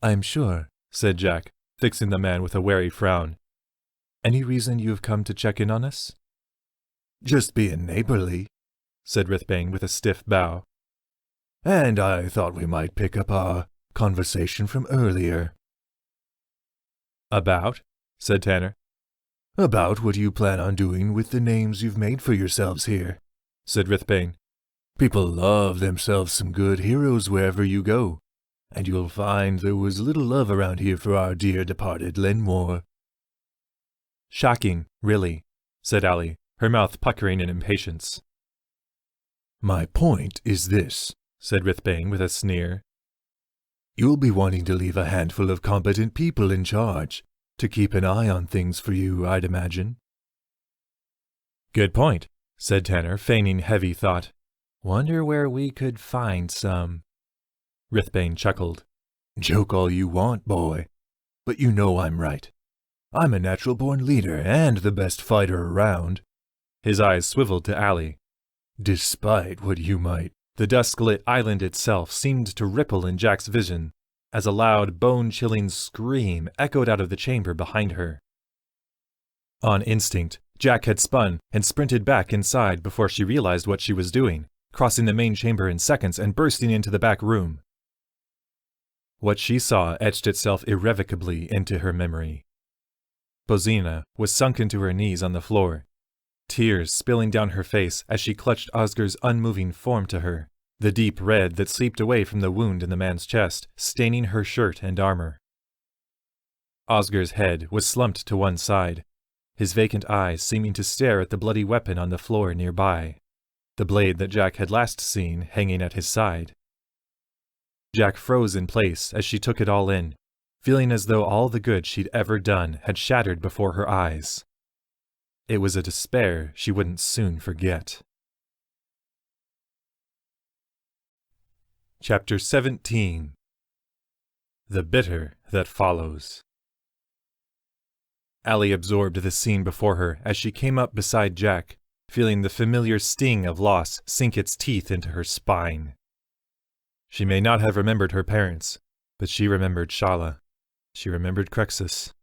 I'm sure, said Jack, fixing the man with a wary frown. Any reason you have come to check in on us? Just being neighborly, said Rithbane with a stiff bow. And I thought we might pick up our conversation from earlier. About? Said Tanner. About what you plan on doing with the names you've made for yourselves here, said Rithbane. People love themselves some good heroes wherever you go, and you'll find there was little love around here for our dear departed Lenmoir. Shocking, really, said Allie, her mouth puckering in impatience. My point is this, said Rithbane with a sneer. You'll be wanting to leave a handful of competent people in charge, to keep an eye on things for you, I'd imagine. Good point, said Tanner, feigning heavy thought. Wonder where we could find some. Rithbane chuckled. Joke all you want, boy, but you know I'm right. I'm a natural-born leader and the best fighter around. His eyes swiveled to Allie. Despite what you might. The dusk-lit island itself seemed to ripple in Jack's vision, as a loud, bone-chilling scream echoed out of the chamber behind her. On instinct, Jack had spun and sprinted back inside before she realized what she was doing, crossing the main chamber in seconds and bursting into the back room. What she saw etched itself irrevocably into her memory. Bozina was sunken to her knees on the floor, tears spilling down her face as she clutched Oscar's unmoving form to her, the deep red that seeped away from the wound in the man's chest, staining her shirt and armor. Oscar's head was slumped to one side, his vacant eyes seeming to stare at the bloody weapon on the floor nearby, the blade that Jack had last seen hanging at his side. Jack froze in place as she took it all in, feeling as though all the good she'd ever done had shattered before her eyes. It was a despair she wouldn't soon forget. Chapter 17. The Bitter That Follows. Allie absorbed the scene before her as she came up beside Jack, feeling the familiar sting of loss sink its teeth into her spine. She may not have remembered her parents, but she remembered Shala. She remembered Crexus.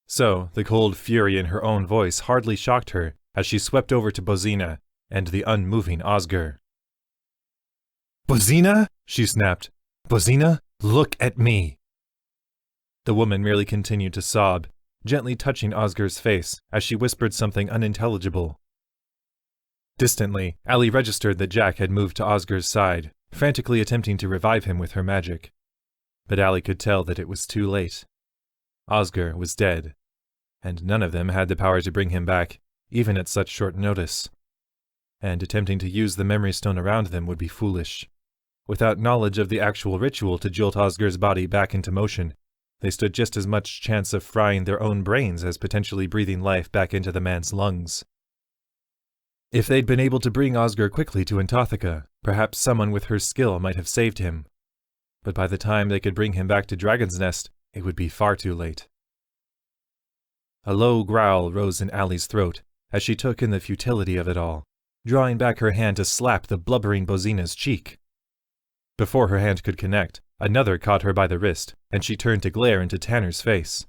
So, the cold fury in her own voice hardly shocked her as she swept over to Bozina and the unmoving Osgar. Bozina? She snapped. Bozina, look at me. The woman merely continued to sob, gently touching Osgar's face as she whispered something unintelligible. Distantly, Allie registered that Jack had moved to Osgar's side, frantically attempting to revive him with her magic. But Allie could tell that it was too late. Osgar was dead, and none of them had the power to bring him back, even at such short notice. And attempting to use the memory stone around them would be foolish. Without knowledge of the actual ritual to jolt Osgar's body back into motion, they stood just as much chance of frying their own brains as potentially breathing life back into the man's lungs. If they'd been able to bring Osgar quickly to Antothica, perhaps someone with her skill might have saved him. But by the time they could bring him back to Dragon's Nest, it would be far too late. A low growl rose in Allie's throat as she took in the futility of it all, drawing back her hand to slap the blubbering Bozina's cheek. Before her hand could connect, another caught her by the wrist, and she turned to glare into Tanner's face.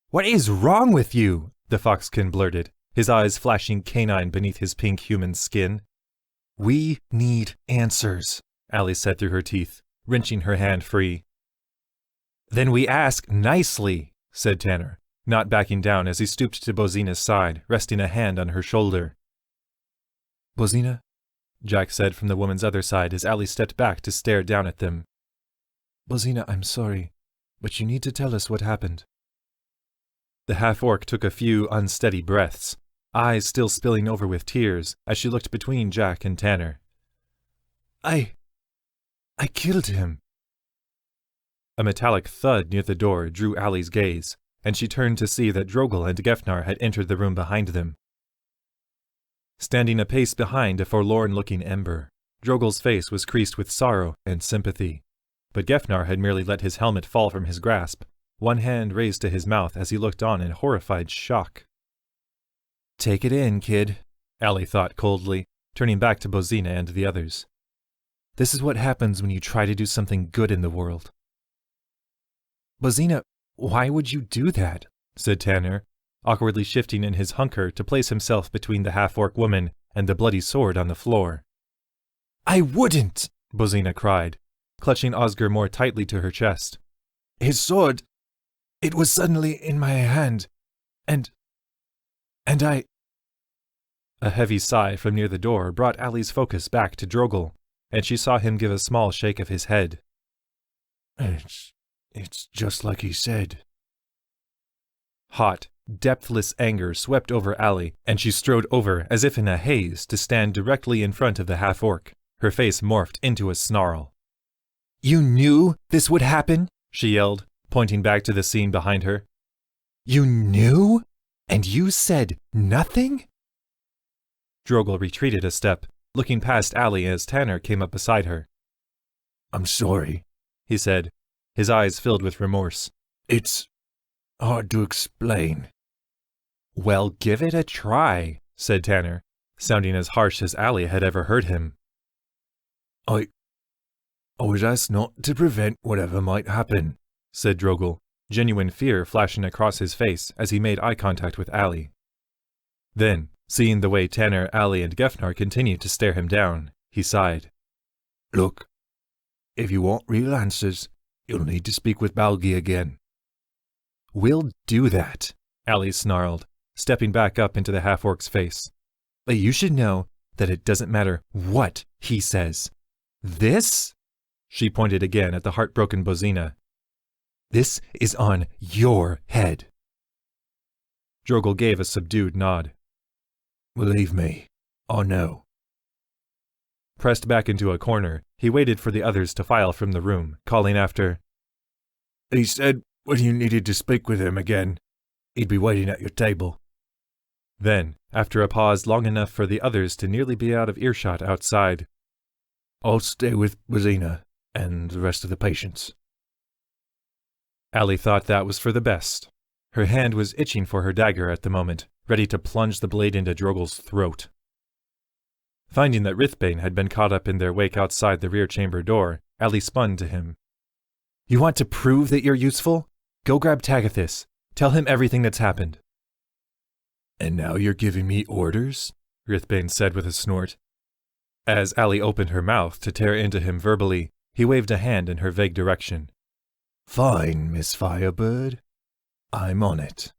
"What is wrong with you?" the foxkin blurted, his eyes flashing canine beneath his pink human skin. "We need answers," Allie said through her teeth, wrenching her hand free. "Then we ask nicely," said Tanner, not backing down as he stooped to Bozina's side, resting a hand on her shoulder. "Bozina?" Jack said from the woman's other side as Allie stepped back to stare down at them. "Bozina, I'm sorry, but you need to tell us what happened." The half-orc took a few unsteady breaths, eyes still spilling over with tears as she looked between Jack and Tanner. I killed him. A metallic thud near the door drew Allie's gaze, and she turned to see that Drogal and Gefnar had entered the room behind them. Standing a pace behind a forlorn-looking Ember, Drogal's face was creased with sorrow and sympathy, but Gefnar had merely let his helmet fall from his grasp, one hand raised to his mouth as he looked on in horrified shock. "Take it in, kid," Allie thought coldly, turning back to Bozina and the others. "This is what happens when you try to do something good in the world." "Bozina, why would you do that?" said Tanner, awkwardly shifting in his hunker to place himself between the half-orc woman and the bloody sword on the floor. "I wouldn't!" Bozina cried, clutching Osgur more tightly to her chest. "His sword, it was suddenly in my hand, and I—" A heavy sigh from near the door brought Allie's focus back to Drogal, and she saw him give a small shake of his head. It's just like he said." Hot, depthless anger swept over Allie, and she strode over as if in a haze to stand directly in front of the half-orc, her face morphed into a snarl. "You knew this would happen?" she yelled, pointing back to the scene behind her. "You knew? And you said nothing?" Drogal retreated a step, looking past Allie as Tanner came up beside her. "I'm sorry," he said, his eyes filled with remorse. "It's hard to explain." "Well, give it a try," said Tanner, sounding as harsh as Allie had ever heard him. I was asked not to prevent whatever might happen," said Drogal, genuine fear flashing across his face as he made eye contact with Allie. Then, seeing the way Tanner, Allie, and Gefnar continued to stare him down, he sighed. "Look, if you want real answers, you'll need to speak with Balgi again." "We'll do that," Allie snarled, stepping back up into the half-orc's face. "But you should know that it doesn't matter what he says. This," she pointed again at the heartbroken Bozina, "this is on your head." Drogal gave a subdued nod. "Believe me, I know." Pressed back into a corner, he waited for the others to file from the room, calling after, "He said when you needed to speak with him again, he'd be waiting at your table." Then, after a pause long enough for the others to nearly be out of earshot outside, "I'll stay with Bozina and the rest of the patients." Allie thought that was for the best. Her hand was itching for her dagger at the moment, ready to plunge the blade into Drogal's throat. Finding that Rithbane had been caught up in their wake outside the rear chamber door, Allie spun to him. "You want to prove that you're useful? Go grab Tagathis. Tell him everything that's happened." "And now you're giving me orders?" Rithbane said with a snort. As Allie opened her mouth to tear into him verbally, he waved a hand in her vague direction. "Fine, Miss Firebird. I'm on it."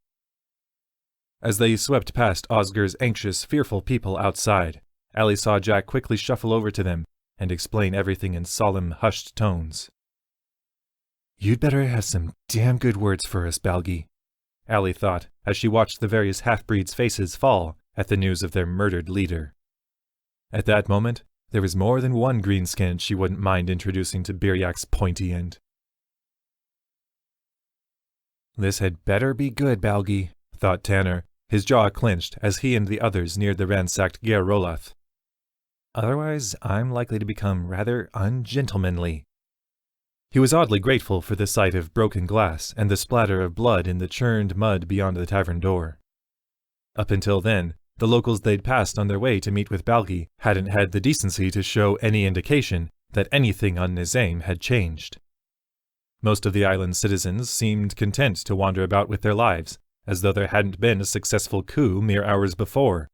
As they swept past Osgur's anxious, fearful people outside, Allie saw Jack quickly shuffle over to them and explain everything in solemn, hushed tones. "You'd better have some damn good words for us, Balgi," Allie thought as she watched the various half-breeds' faces fall at the news of their murdered leader. At that moment, there was more than one greenskin she wouldn't mind introducing to Biryak's pointy end. "This had better be good, Balgi," thought Tanner, his jaw clenched as he and the others neared the ransacked Ger Rolath. "Otherwise, I'm likely to become rather ungentlemanly." He was oddly grateful for the sight of broken glass and the splatter of blood in the churned mud beyond the tavern door. Up until then, the locals they'd passed on their way to meet with Balgi hadn't had the decency to show any indication that anything on Nisaim had changed. Most of the island's citizens seemed content to wander about with their lives, as though there hadn't been a successful coup mere hours before.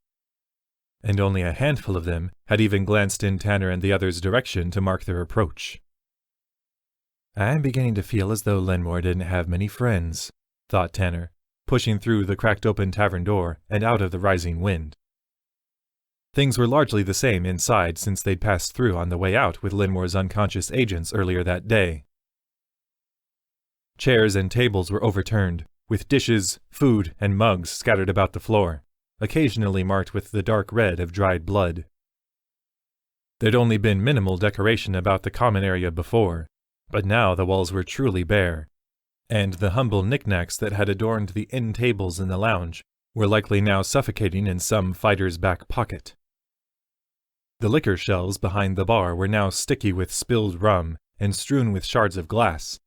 And only a handful of them had even glanced in Tanner and the others' direction to mark their approach. "I'm beginning to feel as though Lenmoir didn't have many friends," thought Tanner, pushing through the cracked-open tavern door and out of the rising wind. Things were largely the same inside since they'd passed through on the way out with Lenmoir's unconscious agents earlier that day. Chairs and tables were overturned, with dishes, food, and mugs scattered about the floor, occasionally marked with the dark red of dried blood. There'd only been minimal decoration about the common area before, but now the walls were truly bare, and the humble knickknacks that had adorned the end tables in the lounge were likely now suffocating in some fighter's back pocket. The liquor shelves behind the bar were now sticky with spilled rum and strewn with shards of glass,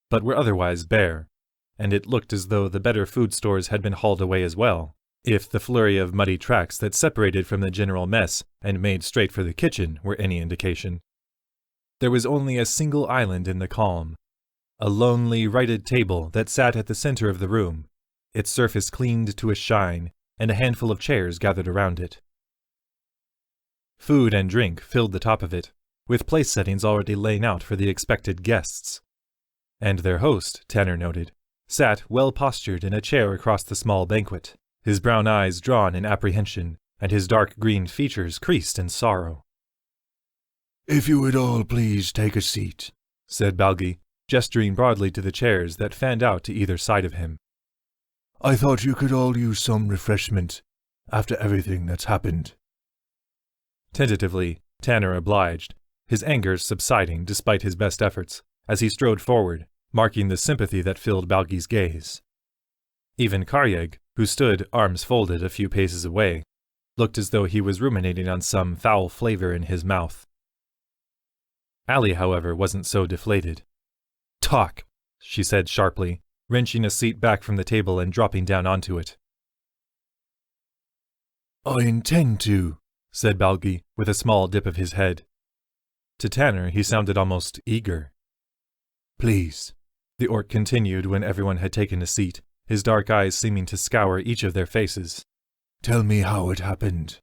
but were otherwise bare, and it looked as though the better food stores had been hauled away as well, if the flurry of muddy tracks that separated from the general mess and made straight for the kitchen were any indication. There was only a single island in the calm, a lonely righted table that sat at the center of the room, its surface cleaned to a shine, and a handful of chairs gathered around it. Food and drink filled the top of it, with place settings already laid out for the expected guests. And their host, Tanner noted, sat well-postured in a chair across the small banquet, his brown eyes drawn in apprehension, and his dark green features creased in sorrow. "If you would all please take a seat," said Balgi, gesturing broadly to the chairs that fanned out to either side of him. "I thought you could all use some refreshment after everything that's happened." Tentatively, Tanner obliged, his anger subsiding despite his best efforts, as he strode forward, marking the sympathy that filled Balgi's gaze. Even Karyeg, who stood, arms folded, a few paces away, looked as though he was ruminating on some foul flavor in his mouth. Allie, however, wasn't so deflated. "Talk," she said sharply, wrenching a seat back from the table and dropping down onto it. "I intend to," said Balgi, with a small dip of his head. To Tanner, he sounded almost eager. "Please," the orc continued when everyone had taken a seat, his dark eyes seeming to scour each of their faces. "Tell me how it happened."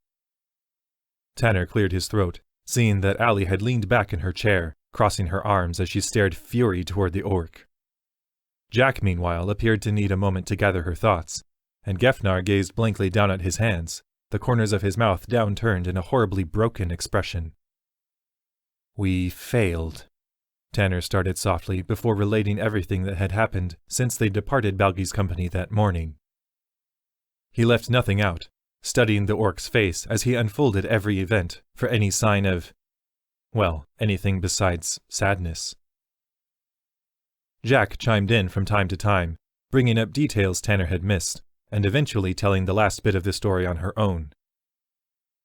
Tanner cleared his throat, seeing that Allie had leaned back in her chair, crossing her arms as she stared fury toward the orc. Jack, meanwhile, appeared to need a moment to gather her thoughts, and Gefnar gazed blankly down at his hands, the corners of his mouth downturned in a horribly broken expression. "We failed," Tanner started softly before relating everything that had happened since they departed Balgi's company that morning. He left nothing out, studying the orc's face as he unfolded every event for any sign of, well, anything besides sadness. Jack chimed in from time to time, bringing up details Tanner had missed, and eventually telling the last bit of the story on her own.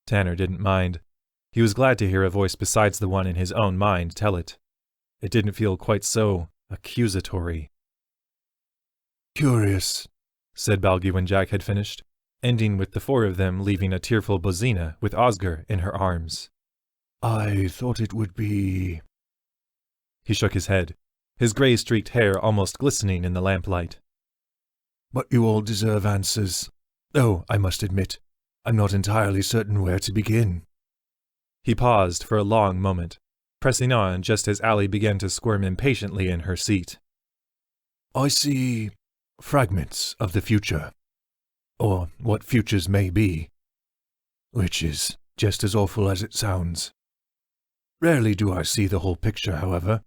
Tanner didn't mind. He was glad to hear a voice besides the one in his own mind tell it. It didn't feel quite so accusatory. "Curious," said Balgi when Jack had finished, ending with the four of them leaving a tearful Bozina with Osgur in her arms. "I thought it would be—" He shook his head, his gray-streaked hair almost glistening in the lamplight. "But you all deserve answers. Though, I must admit, I'm not entirely certain where to begin." He paused for a long moment, pressing on just as Allie began to squirm impatiently in her seat. "I see fragments of the future, or what futures may be, which is just as awful as it sounds. Rarely do I see the whole picture, however.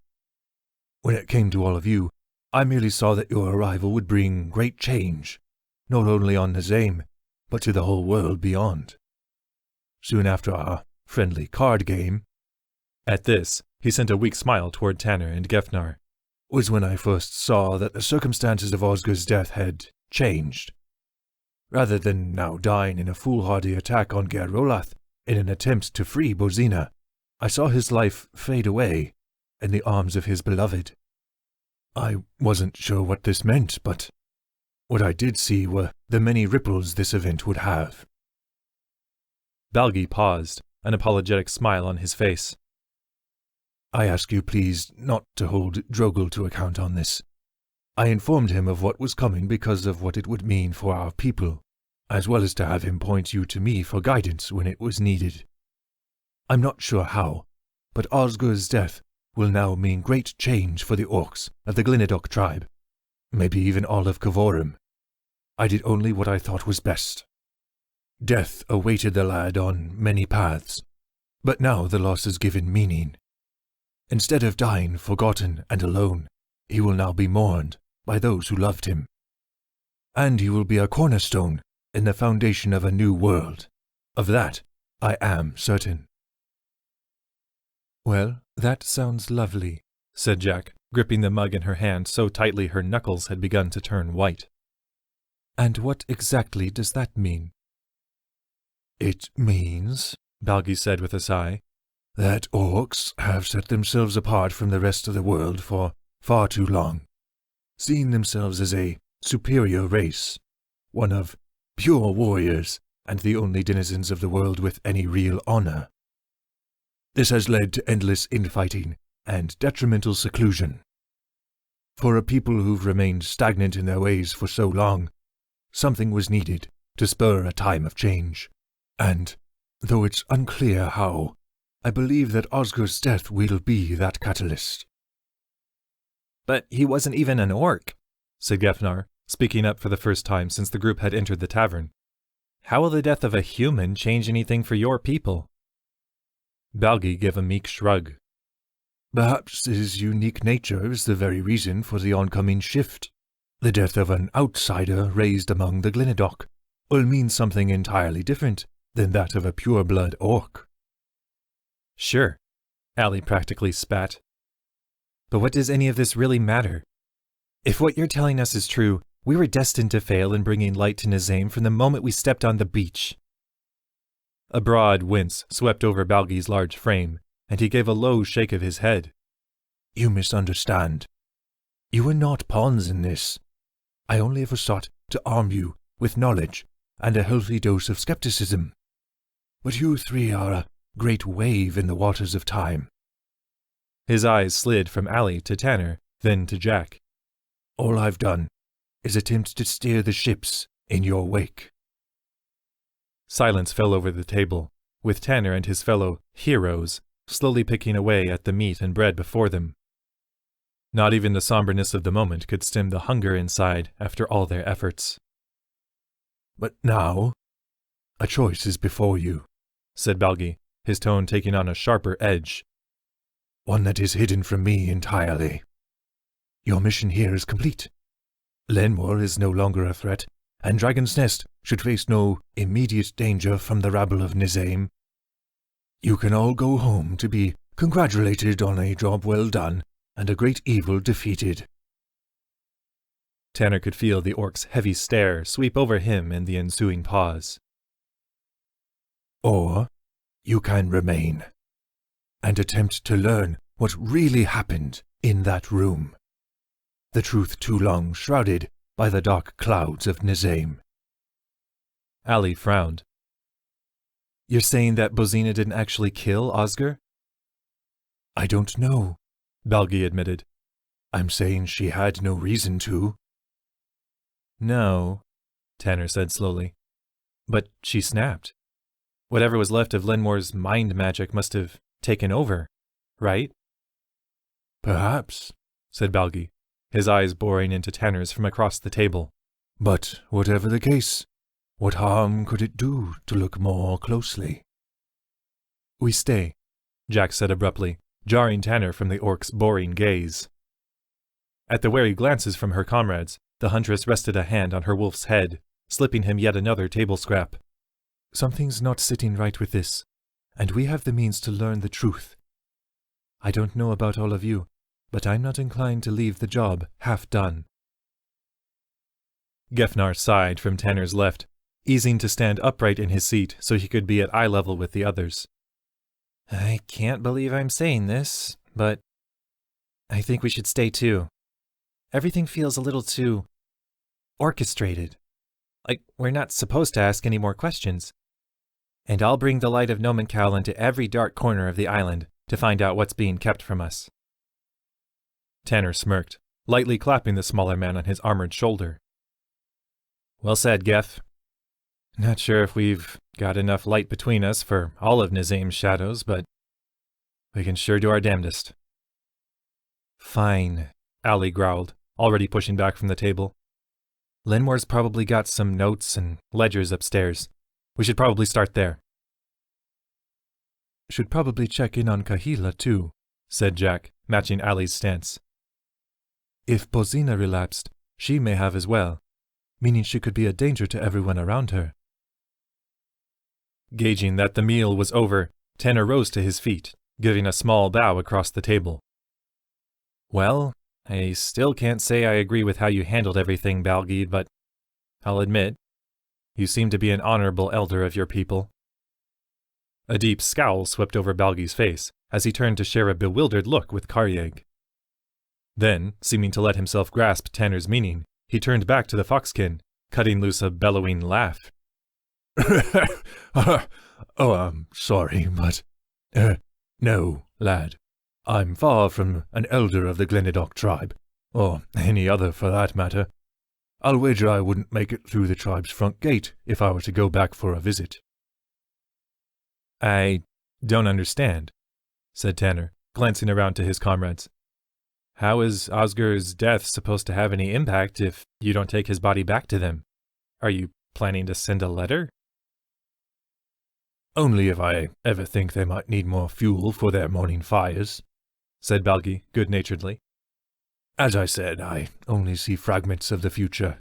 When it came to all of you, I merely saw that your arrival would bring great change, not only on Nisaim, but to the whole world beyond. Soon after our friendly card game," at this, he sent a weak smile toward Tanner and Gefnar, "was when I first saw that the circumstances of Osgur's death had changed. Rather than now dying in a foolhardy attack on Gerolath in an attempt to free Bozina, I saw his life fade away in the arms of his beloved. I wasn't sure what this meant, but what I did see were the many ripples this event would have." Balgi paused, an apologetic smile on his face. "I ask you please not to hold Drogel to account on this. I informed him of what was coming because of what it would mean for our people, as well as to have him point you to me for guidance when it was needed. I'm not sure how, but Osgur's death will now mean great change for the orcs of the Glinadok tribe, maybe even all of Covorum. I did only what I thought was best. Death awaited the lad on many paths, but now the loss is given meaning. Instead of dying forgotten and alone, he will now be mourned by those who loved him. And he will be a cornerstone in the foundation of a new world. Of that, I am certain. Well, that sounds lovely, said Jack, gripping the mug in her hand so tightly her knuckles had begun to turn white. And what exactly does that mean? It means, Balgi said with a sigh, that orcs have set themselves apart from the rest of the world for far too long, seeing themselves as a superior race, one of pure warriors and the only denizens of the world with any real honor. This has led to endless infighting and detrimental seclusion. For a people who've remained stagnant in their ways for so long, something was needed to spur a time of change. And, though it's unclear how, I believe that Oscar's death will be that catalyst. But he wasn't even an orc, said Gefnar, speaking up for the first time since the group had entered the tavern. How will the death of a human change anything for your people? Balgi gave a meek shrug. Perhaps his unique nature is the very reason for the oncoming shift. The death of an outsider raised among the Glenadok will mean something entirely different than that of a pure-blood orc. Sure, Allie practically spat. But what does any of this really matter? If what you're telling us is true, we were destined to fail in bringing light to Nisaim from the moment we stepped on the beach. A broad wince swept over Balgi's large frame, and he gave a low shake of his head. You misunderstand. You were not pawns in this. I only ever sought to arm you with knowledge and a healthy dose of skepticism. But you three are a great wave in the waters of time. His eyes slid from Allie to Tanner, then to Jack. All I've done is attempt to steer the ships in your wake. Silence fell over the table, with Tanner and his fellow heroes slowly picking away at the meat and bread before them. Not even the somberness of the moment could stem the hunger inside after all their efforts. But now, a choice is before you, said Balgi, his tone taking on a sharper edge. One that is hidden from me entirely. Your mission here is complete. Lenmoir is no longer a threat, and Dragon's Nest should face no immediate danger from the rabble of Nisaim. You can all go home to be congratulated on a job well done and a great evil defeated. Tanner could feel the orc's heavy stare sweep over him in the ensuing pause. Or you can remain and attempt to learn what really happened in that room. The truth too long shrouded by the dark clouds of Nisaim. Allie frowned. You're saying that Bozina didn't actually kill Oscar? I don't know, Balgi admitted. I'm saying she had no reason to. No, Tanner said slowly. But she snapped. Whatever was left of Lenmoir's mind magic must have taken over, right? Perhaps, said Balgi, his eyes boring into Tanner's from across the table. But whatever the case, what harm could it do to look more closely? We stay, Jack said abruptly, jarring Tanner from the orc's boring gaze. At the wary glances from her comrades, the huntress rested a hand on her wolf's head, slipping him yet another table scrap. Something's not sitting right with this, and we have the means to learn the truth. I don't know about all of you, but I'm not inclined to leave the job half done. Gefnar sighed from Tanner's left, easing to stand upright in his seat so he could be at eye level with the others. I can't believe I'm saying this, but I think we should stay too. Everything feels a little too orchestrated. Like we're not supposed to ask any more questions. And I'll bring the light of Nomencal into every dark corner of the island to find out what's being kept from us. Tanner smirked, lightly clapping the smaller man on his armored shoulder. Well said, Gef. Not sure if we've got enough light between us for all of Nisaim's shadows, but we can sure do our damnedest. Fine, Allie growled, already pushing back from the table. Lenmoir's probably got some notes and ledgers upstairs. We should probably start there. Should probably check in on Kahila too, said Jack, matching Allie's stance. If Bozina relapsed, she may have as well. meaning she could be a danger to everyone around her. Gauging that the meal was over, Tanner rose to his feet, giving a small bow across the table. Well, I still can't say I agree with how you handled everything, Balgi, but I'll admit, you seem to be an honorable elder of your people. A deep scowl swept over Balgi's face as he turned to share a bewildered look with Karyeg. Then, seeming to let himself grasp Tanner's meaning, he turned back to the foxkin, cutting loose a bellowing laugh. I'm sorry, but... no, lad. I'm far from an elder of the Glenadock tribe, or any other for that matter. I'll wager I wouldn't make it through the tribe's front gate if I were to go back for a visit. I don't understand, said Tanner, glancing around to his comrades. How is Osger's death supposed to have any impact if you don't take his body back to them? Are you planning to send a letter? Only if I ever think they might need more fuel for their morning fires, said Balgi good-naturedly. As I said, I only see fragments of the future.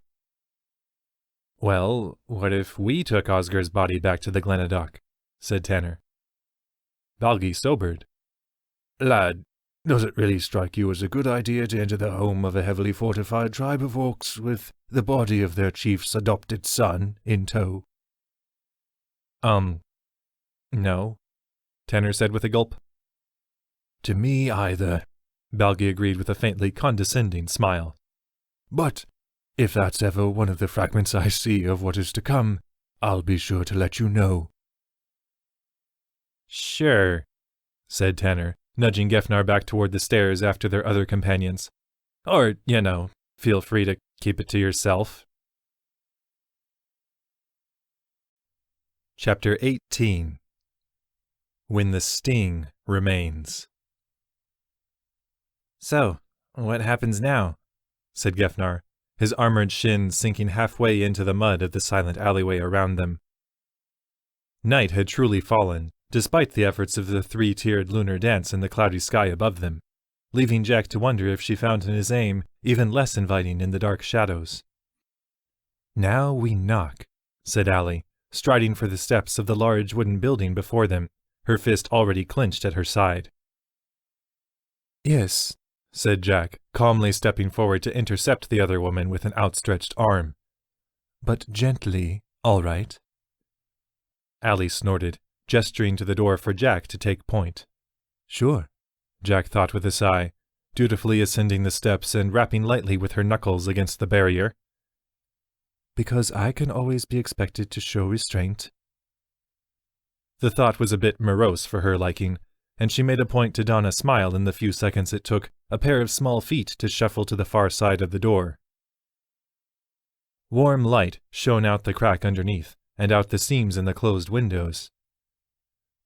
Well, what if we took Osger's body back to the Glenadock? Said Tanner. Balgi sobered. Lad, does it really strike you as a good idea to enter the home of a heavily fortified tribe of orcs with the body of their chief's adopted son in tow? No, Tanner said with a gulp. To me either, Balgi agreed with a faintly condescending smile. But if that's ever one of the fragments I see of what is to come, I'll be sure to let you know. Sure, said Tanner, nudging Gefnar back toward the stairs after their other companions. Or, feel free to keep it to yourself. Chapter 18. When the Sting Remains. So, what happens now? Said Gefnar, his armored shins sinking halfway into the mud of the silent alleyway around them. Night had truly fallen, despite the efforts of the three-tiered lunar dance in the cloudy sky above them, leaving Jack to wonder if she found Nisaim even less inviting in the dark shadows. Now we knock, said Allie, striding for the steps of the large wooden building before them, her fist already clenched at her side. Yes, said Jack, calmly stepping forward to intercept the other woman with an outstretched arm. But gently, all right? Allie snorted, gesturing to the door for Jack to take point. Sure, Jack thought with a sigh, dutifully ascending the steps and rapping lightly with her knuckles against the barrier. Because I can always be expected to show restraint. The thought was a bit morose for her liking, and she made a point to don a smile in the few seconds it took a pair of small feet to shuffle to the far side of the door. Warm light shone out the crack underneath, and out the seams in the closed windows.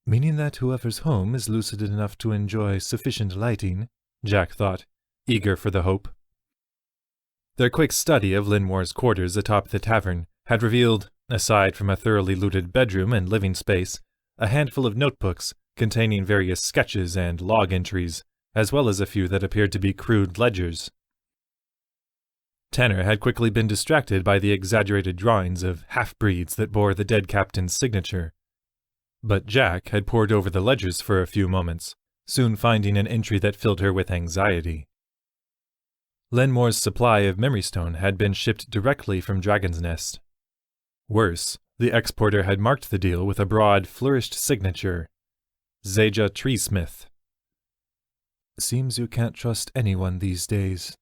Meaning that whoever's home is lucid enough to enjoy sufficient lighting, Jack thought, eager for the hope. Their quick study of Lenmoir's quarters atop the tavern had revealed, aside from a thoroughly looted bedroom and living space, a handful of notebooks containing various sketches and log entries, as well as a few that appeared to be crude ledgers. Tanner had quickly been distracted by the exaggerated drawings of half-breeds that bore the dead captain's signature. But Jack had pored over the ledgers for a few moments, soon finding an entry that filled her with anxiety. Lenmoir's supply of memory stone had been shipped directly from Dragon's Nest. Worse, the exporter had marked the deal with a broad, flourished signature, Zeja Treesmith. Seems you can't trust anyone these days,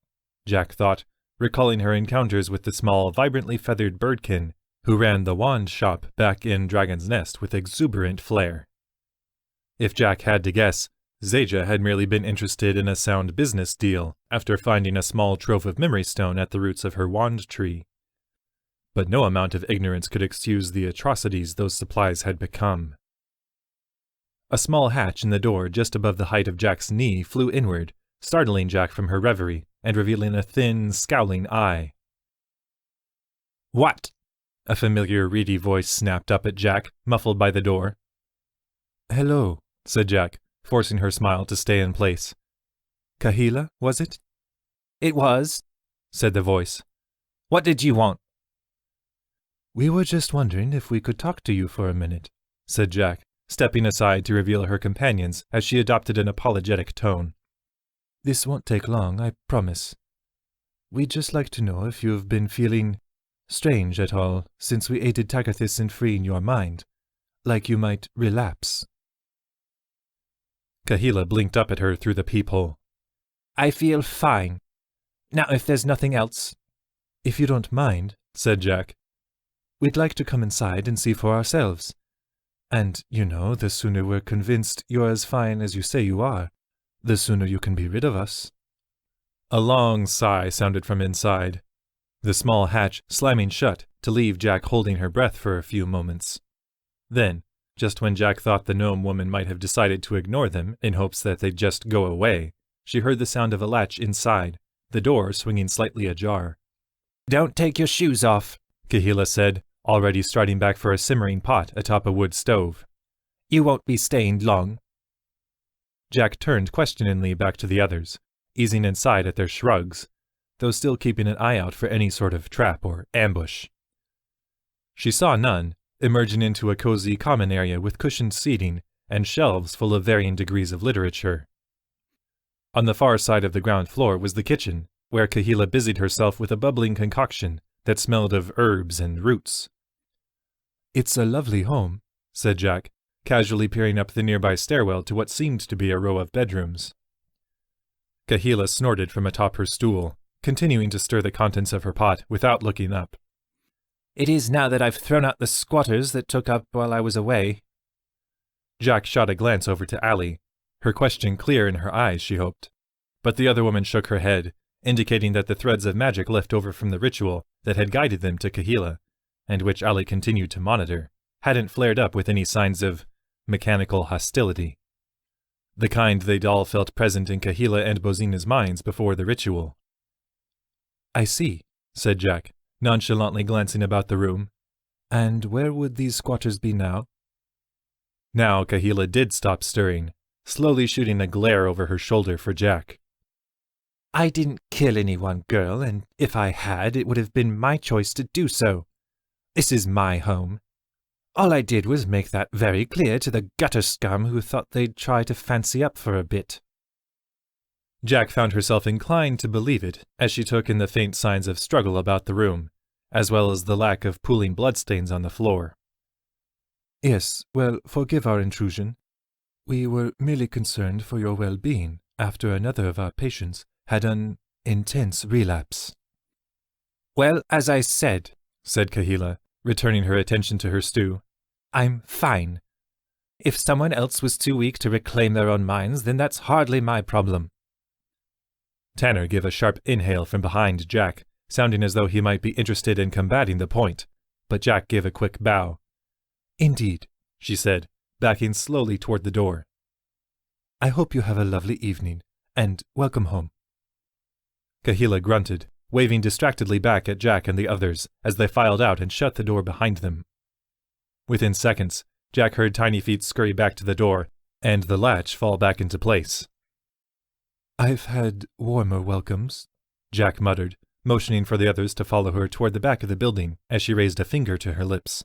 Jack thought, recalling her encounters with the small, vibrantly feathered birdkin who ran the wand shop back in Dragon's Nest with exuberant flair. If Jack had to guess, Zeja had merely been interested in a sound business deal after finding a small trove of memory stone at the roots of her wand tree. But no amount of ignorance could excuse the atrocities those supplies had become. A small hatch in the door just above the height of Jack's knee flew inward, startling Jack from her reverie and revealing a thin, scowling eye. "What?" a familiar, reedy voice snapped up at Jack, muffled by the door. "Hello," said Jack, forcing her smile to stay in place. "Kahila, was it?" "It was," said the voice. "What did you want?" "We were just wondering if we could talk to you for a minute," said Jack, stepping aside to reveal her companions as she adopted an apologetic tone. "This won't take long, I promise. We'd just like to know if you've been feeling strange at all since we aided Tagathis in freeing your mind, like you might relapse." Kahila blinked up at her through the peephole. "I feel fine. Now, if there's nothing else—" "If you don't mind," said Jack, "we'd like to come inside and see for ourselves. And, the sooner we're convinced you're as fine as you say you are, the sooner you can be rid of us." A long sigh sounded from inside, the small hatch slamming shut to leave Jack holding her breath for a few moments. Then, just when Jack thought the gnome woman might have decided to ignore them in hopes that they'd just go away, she heard the sound of a latch inside, the door swinging slightly ajar. "Don't take your shoes off," Kahila said, already striding back for a simmering pot atop a wood stove. "You won't be staying long." Jack turned questioningly back to the others, easing inside at their shrugs, though still keeping an eye out for any sort of trap or ambush. She saw none, emerging into a cozy common area with cushioned seating and shelves full of varying degrees of literature. On the far side of the ground floor was the kitchen, where Kahila busied herself with a bubbling concoction that smelled of herbs and roots. "It's a lovely home," said Jack, casually peering up the nearby stairwell to what seemed to be a row of bedrooms. Kahila snorted from atop her stool, continuing to stir the contents of her pot without looking up. "It is now that I've thrown out the squatters that took up while I was away." Jack shot a glance over to Allie, her question clear in her eyes, she hoped. But the other woman shook her head, indicating that the threads of magic left over from the ritual that had guided them to Kahila, and which Allie continued to monitor, hadn't flared up with any signs of mechanical hostility. The kind they'd all felt present in Kahila and Bozina's minds before the ritual. "I see," said Jack, nonchalantly glancing about the room. "And where would these squatters be now?" Now Kahila did stop stirring, slowly shooting a glare over her shoulder for Jack. "I didn't kill anyone, girl, and if I had, it would have been my choice to do so. This is my home. All I did was make that very clear to the gutter scum who thought they'd try to fancy up for a bit." Jack found herself inclined to believe it as she took in the faint signs of struggle about the room, as well as the lack of pooling bloodstains on the floor. "Yes, well, forgive our intrusion. We were merely concerned for your well-being after another of our patients had an intense relapse." "Well, as I said," said Kahila, returning her attention to her stew, "I'm fine. If someone else was too weak to reclaim their own minds, then that's hardly my problem." Tanner gave a sharp inhale from behind Jack, sounding as though he might be interested in combating the point, but Jack gave a quick bow. "Indeed," she said, backing slowly toward the door. "I hope you have a lovely evening, and welcome home." Kahila grunted, waving distractedly back at Jack and the others as they filed out and shut the door behind them. Within seconds, Jack heard tiny feet scurry back to the door, and the latch fall back into place. "I've had warmer welcomes," Jack muttered, motioning for the others to follow her toward the back of the building as she raised a finger to her lips.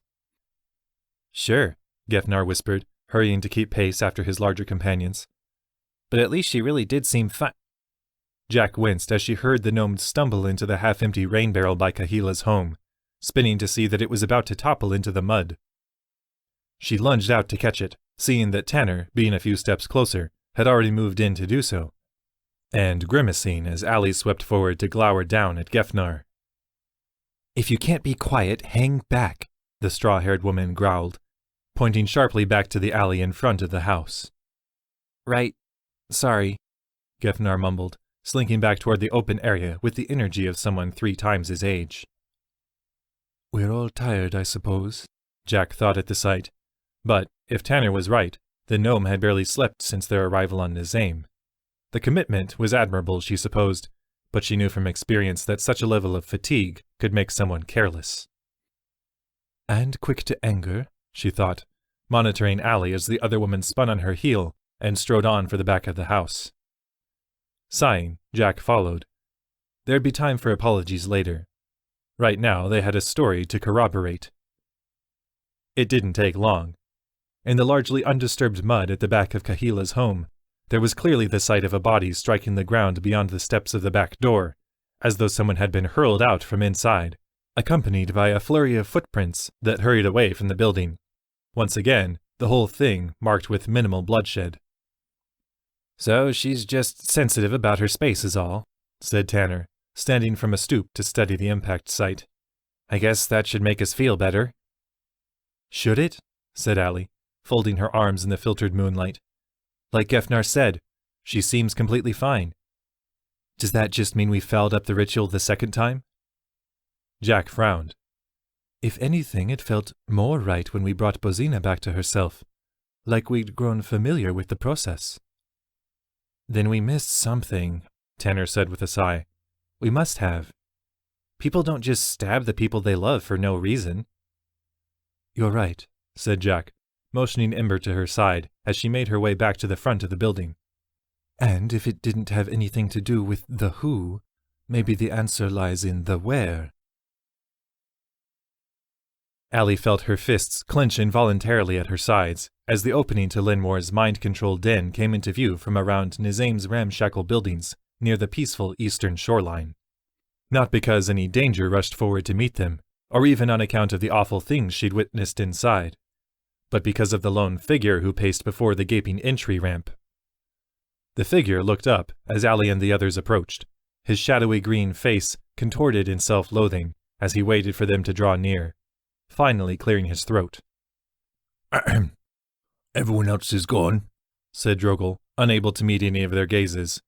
"Sure," Gefnar whispered, hurrying to keep pace after his larger companions. "But at least she really did seem fine." Jack winced as she heard the gnome stumble into the half-empty rain barrel by Kahila's home, spinning to see that it was about to topple into the mud. She lunged out to catch it, seeing that Tanner, being a few steps closer, had already moved in to do so, and grimacing as Allie swept forward to glower down at Gefnar. "If you can't be quiet, hang back," the straw-haired woman growled, pointing sharply back to the alley in front of the house. "Right. Sorry," Gefnar mumbled, slinking back toward the open area with the energy of someone 3 times his age. "We're all tired, I suppose," Jack thought at the sight. But, if Tanner was right, the gnome had barely slept since their arrival on Nisaim. The commitment was admirable, she supposed, but she knew from experience that such a level of fatigue could make someone careless. "And quick to anger," she thought, monitoring Allie as the other woman spun on her heel and strode on for the back of the house. Sighing, Jack followed. There'd be time for apologies later. Right now, they had a story to corroborate, It didn't take long. In the largely undisturbed mud at the back of Kahila's home, there was clearly the sight of a body striking the ground beyond the steps of the back door, as though someone had been hurled out from inside, accompanied by a flurry of footprints that hurried away from the building. Once again, the whole thing marked with minimal bloodshed. "So she's just sensitive about her space is all," said Tanner, standing from a stoop to study the impact site. "I guess that should make us feel better." "Should it?" said Allie, folding her arms in the filtered moonlight. "Like Gefnar said, she seems completely fine. Does that just mean we fouled up the ritual the second time?" Jack frowned. "If anything, it felt more right when we brought Bozina back to herself, like we'd grown familiar with the process." "Then we missed something," Tanner said with a sigh. "We must have. People don't just stab the people they love for no reason." "You're right," said Jack, motioning Ember to her side as she made her way back to the front of the building. "And if it didn't have anything to do with the who, maybe the answer lies in the where." Allie felt her fists clench involuntarily at her sides as the opening to Lenmoir's mind-controlled den came into view from around Nisaim's ramshackle buildings near the peaceful eastern shoreline. Not because any danger rushed forward to meet them, or even on account of the awful things she'd witnessed inside, but because of the lone figure who paced before the gaping entry ramp. The figure looked up as Allie and the others approached, his shadowy green face contorted in self-loathing as he waited for them to draw near, finally clearing his throat. "Everyone else is gone," said Drogal, unable to meet any of their gazes.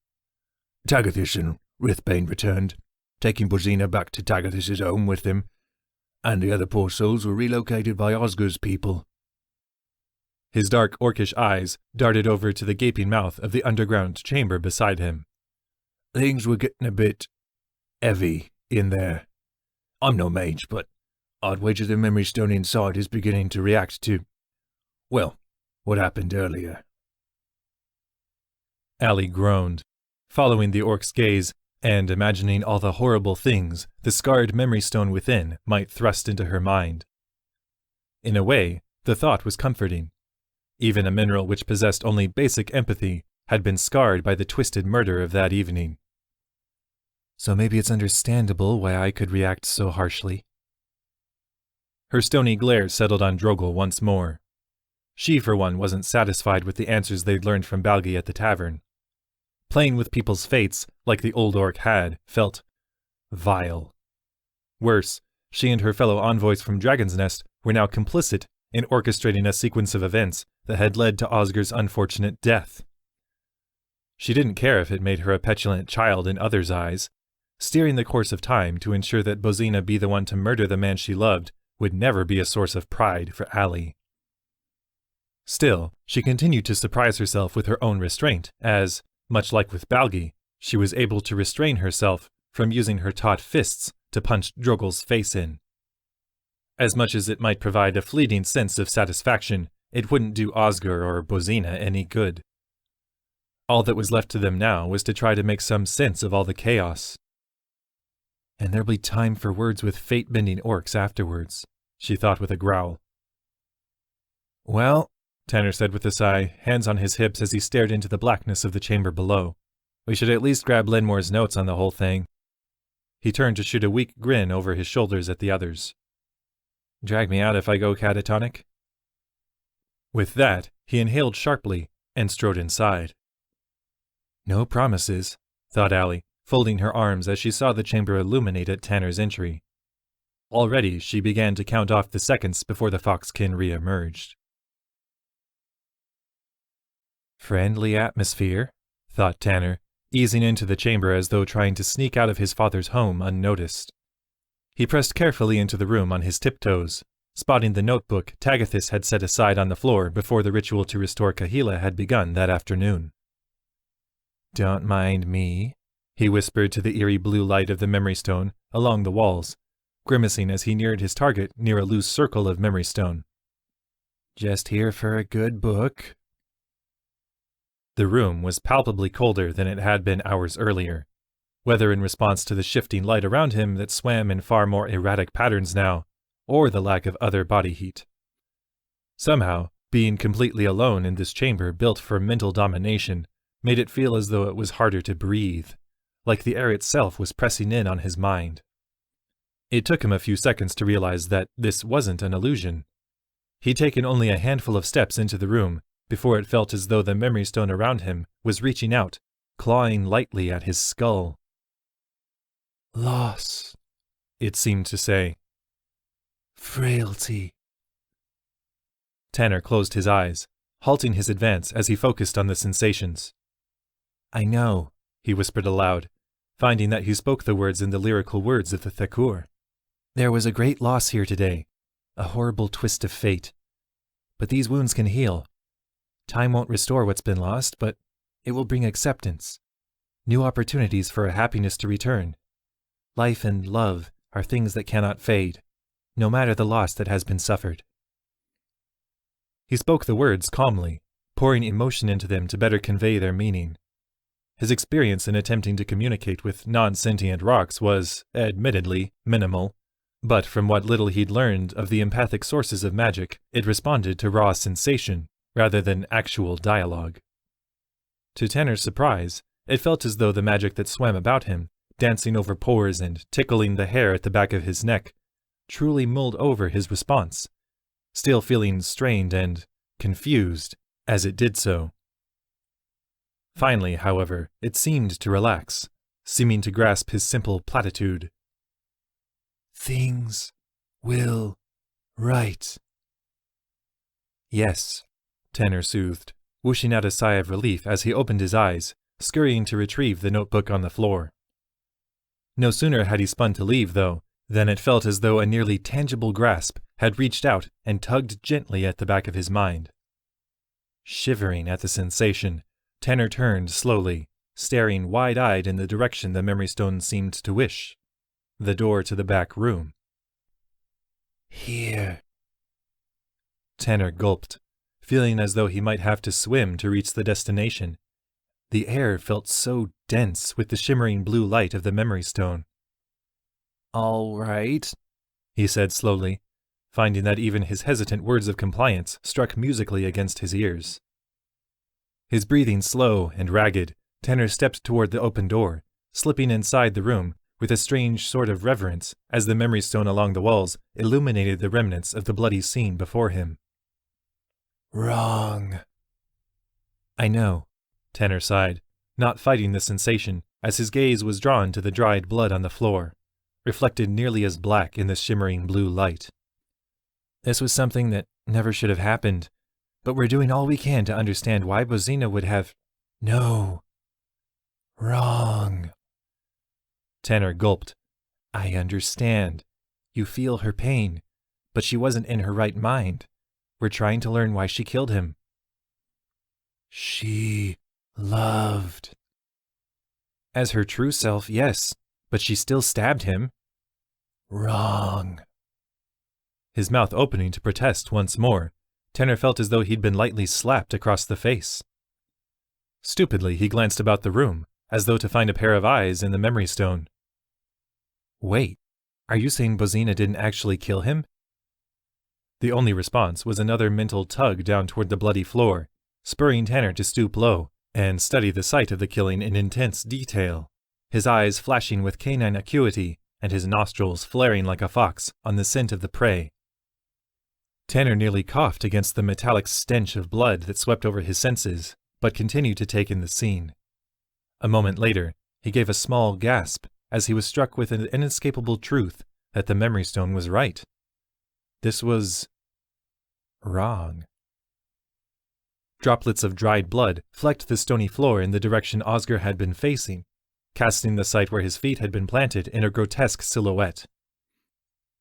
"Tagathis and Rithbane returned, taking Bozina back to Tagathis' home with them, and the other poor souls were relocated by Osgur's people." His dark orcish eyes darted over to the gaping mouth of the underground chamber beside him. "Things were getting a bit heavy in there. I'm no mage, but I'd wager the memory stone inside is beginning to react to, well, what happened earlier." Allie groaned, following the orc's gaze and imagining all the horrible things the scarred memory stone within might thrust into her mind. In a way, the thought was comforting. Even a mineral which possessed only basic empathy had been scarred by the twisted murder of that evening. So maybe it's understandable why I could react so harshly. Her stony glare settled on Drogal once more. She, for one, wasn't satisfied with the answers they'd learned from Balgi at the tavern. Playing with people's fates, like the old orc had, felt vile. Worse, she and her fellow envoys from Dragon's Nest were now complicit in orchestrating a sequence of events that had led to Osgur's unfortunate death. She didn't care if it made her a petulant child in others' eyes. Steering the course of time to ensure that Bozina be the one to murder the man she loved would never be a source of pride for Allie. Still, she continued to surprise herself with her own restraint as, much like with Balgi, she was able to restrain herself from using her taut fists to punch Drogal's face in. As much as it might provide a fleeting sense of satisfaction, it wouldn't do Osgur or Bozina any good. All that was left to them now was to try to make some sense of all the chaos. And there'll be time for words with fate-bending orcs afterwards, she thought with a growl. "Well," Tanner said with a sigh, hands on his hips as he stared into the blackness of the chamber below, "we should at least grab Lenmoir's notes on the whole thing." He turned to shoot a weak grin over his shoulders at the others. "Drag me out if I go catatonic?" With that, he inhaled sharply and strode inside. No promises, thought Allie, folding her arms as she saw the chamber illuminate at Tanner's entry. Already she began to count off the seconds before the foxkin re-emerged. Friendly atmosphere, thought Tanner, easing into the chamber as though trying to sneak out of his father's home unnoticed. He pressed carefully into the room on his tiptoes, spotting the notebook Tagathis had set aside on the floor before the ritual to restore Kahila had begun that afternoon. "Don't mind me," he whispered to the eerie blue light of the memory stone along the walls, grimacing as he neared his target near a loose circle of memory stone. "Just here for a good book." The room was palpably colder than it had been hours earlier, whether in response to the shifting light around him that swam in far more erratic patterns now, or the lack of other body heat. Somehow, being completely alone in this chamber built for mental domination made it feel as though it was harder to breathe, like the air itself was pressing in on his mind. It took him a few seconds to realize that this wasn't an illusion. He'd taken only a handful of steps into the room before it felt as though the memory stone around him was reaching out, clawing lightly at his skull. Loss, it seemed to say. frailty. Tanner closed his eyes, halting his advance as he focused on the sensations. I know, he whispered aloud, finding that he spoke the words in the lyrical words of the Thakur. There was a great loss here today, a horrible twist of fate. But these wounds can heal. Time won't restore what's been lost, but it will bring acceptance, new opportunities for a happiness to return. Life and love are things that cannot fade, no matter the loss that has been suffered. He spoke the words calmly, pouring emotion into them to better convey their meaning. His experience in attempting to communicate with non-sentient rocks was, admittedly, minimal, but from what little he'd learned of the empathic sources of magic, it responded to raw sensation rather than actual dialogue. To Tanner's surprise, it felt as though the magic that swam about him, dancing over pores and tickling the hair at the back of his neck, truly mulled over his response, still feeling strained and confused as it did so. Finally, however, it seemed to relax, seeming to grasp his simple platitude. Things will right. Yes, Tanner soothed, whooshing out a sigh of relief as he opened his eyes, scurrying to retrieve the notebook on the floor. No sooner had he spun to leave, though, than it felt as though a nearly tangible grasp had reached out and tugged gently at the back of his mind. Shivering at the sensation, Tanner turned slowly, staring wide-eyed in the direction the memory stone seemed to wish, the door to the back room. Here. Tanner gulped, feeling as though he might have to swim to reach the destination. The air felt so dense with the shimmering blue light of the memory stone. All right, he said slowly, finding that even his hesitant words of compliance struck musically against his ears. His breathing slow and ragged, Tanner stepped toward the open door, slipping inside the room with a strange sort of reverence as the memory stone along the walls illuminated the remnants of the bloody scene before him. Wrong. I know, Tanner sighed, not fighting the sensation as his gaze was drawn to the dried blood on the floor, reflected nearly as black in the shimmering blue light. This was something that never should have happened, but we're doing all we can to understand why Bozina would have... No. Wrong. Tanner gulped. I understand. You feel her pain, but she wasn't in her right mind. We're trying to learn why she killed him. She loved. As her true self, yes, but she still stabbed him. Wrong. His mouth opening to protest once more, Tanner felt as though he'd been lightly slapped across the face. Stupidly, he glanced about the room, as though to find a pair of eyes in the memory stone. Wait, are you saying Bozina didn't actually kill him? The only response was another mental tug down toward the bloody floor, spurring Tanner to stoop low and study the site of the killing in intense detail, his eyes flashing with canine acuity and his nostrils flaring like a fox on the scent of the prey. Tanner nearly coughed against the metallic stench of blood that swept over his senses, but continued to take in the scene. A moment later, he gave a small gasp as he was struck with an inescapable truth that the memory stone was right. This was... wrong. Droplets of dried blood flecked the stony floor in the direction Oscar had been facing, casting the site where his feet had been planted in a grotesque silhouette.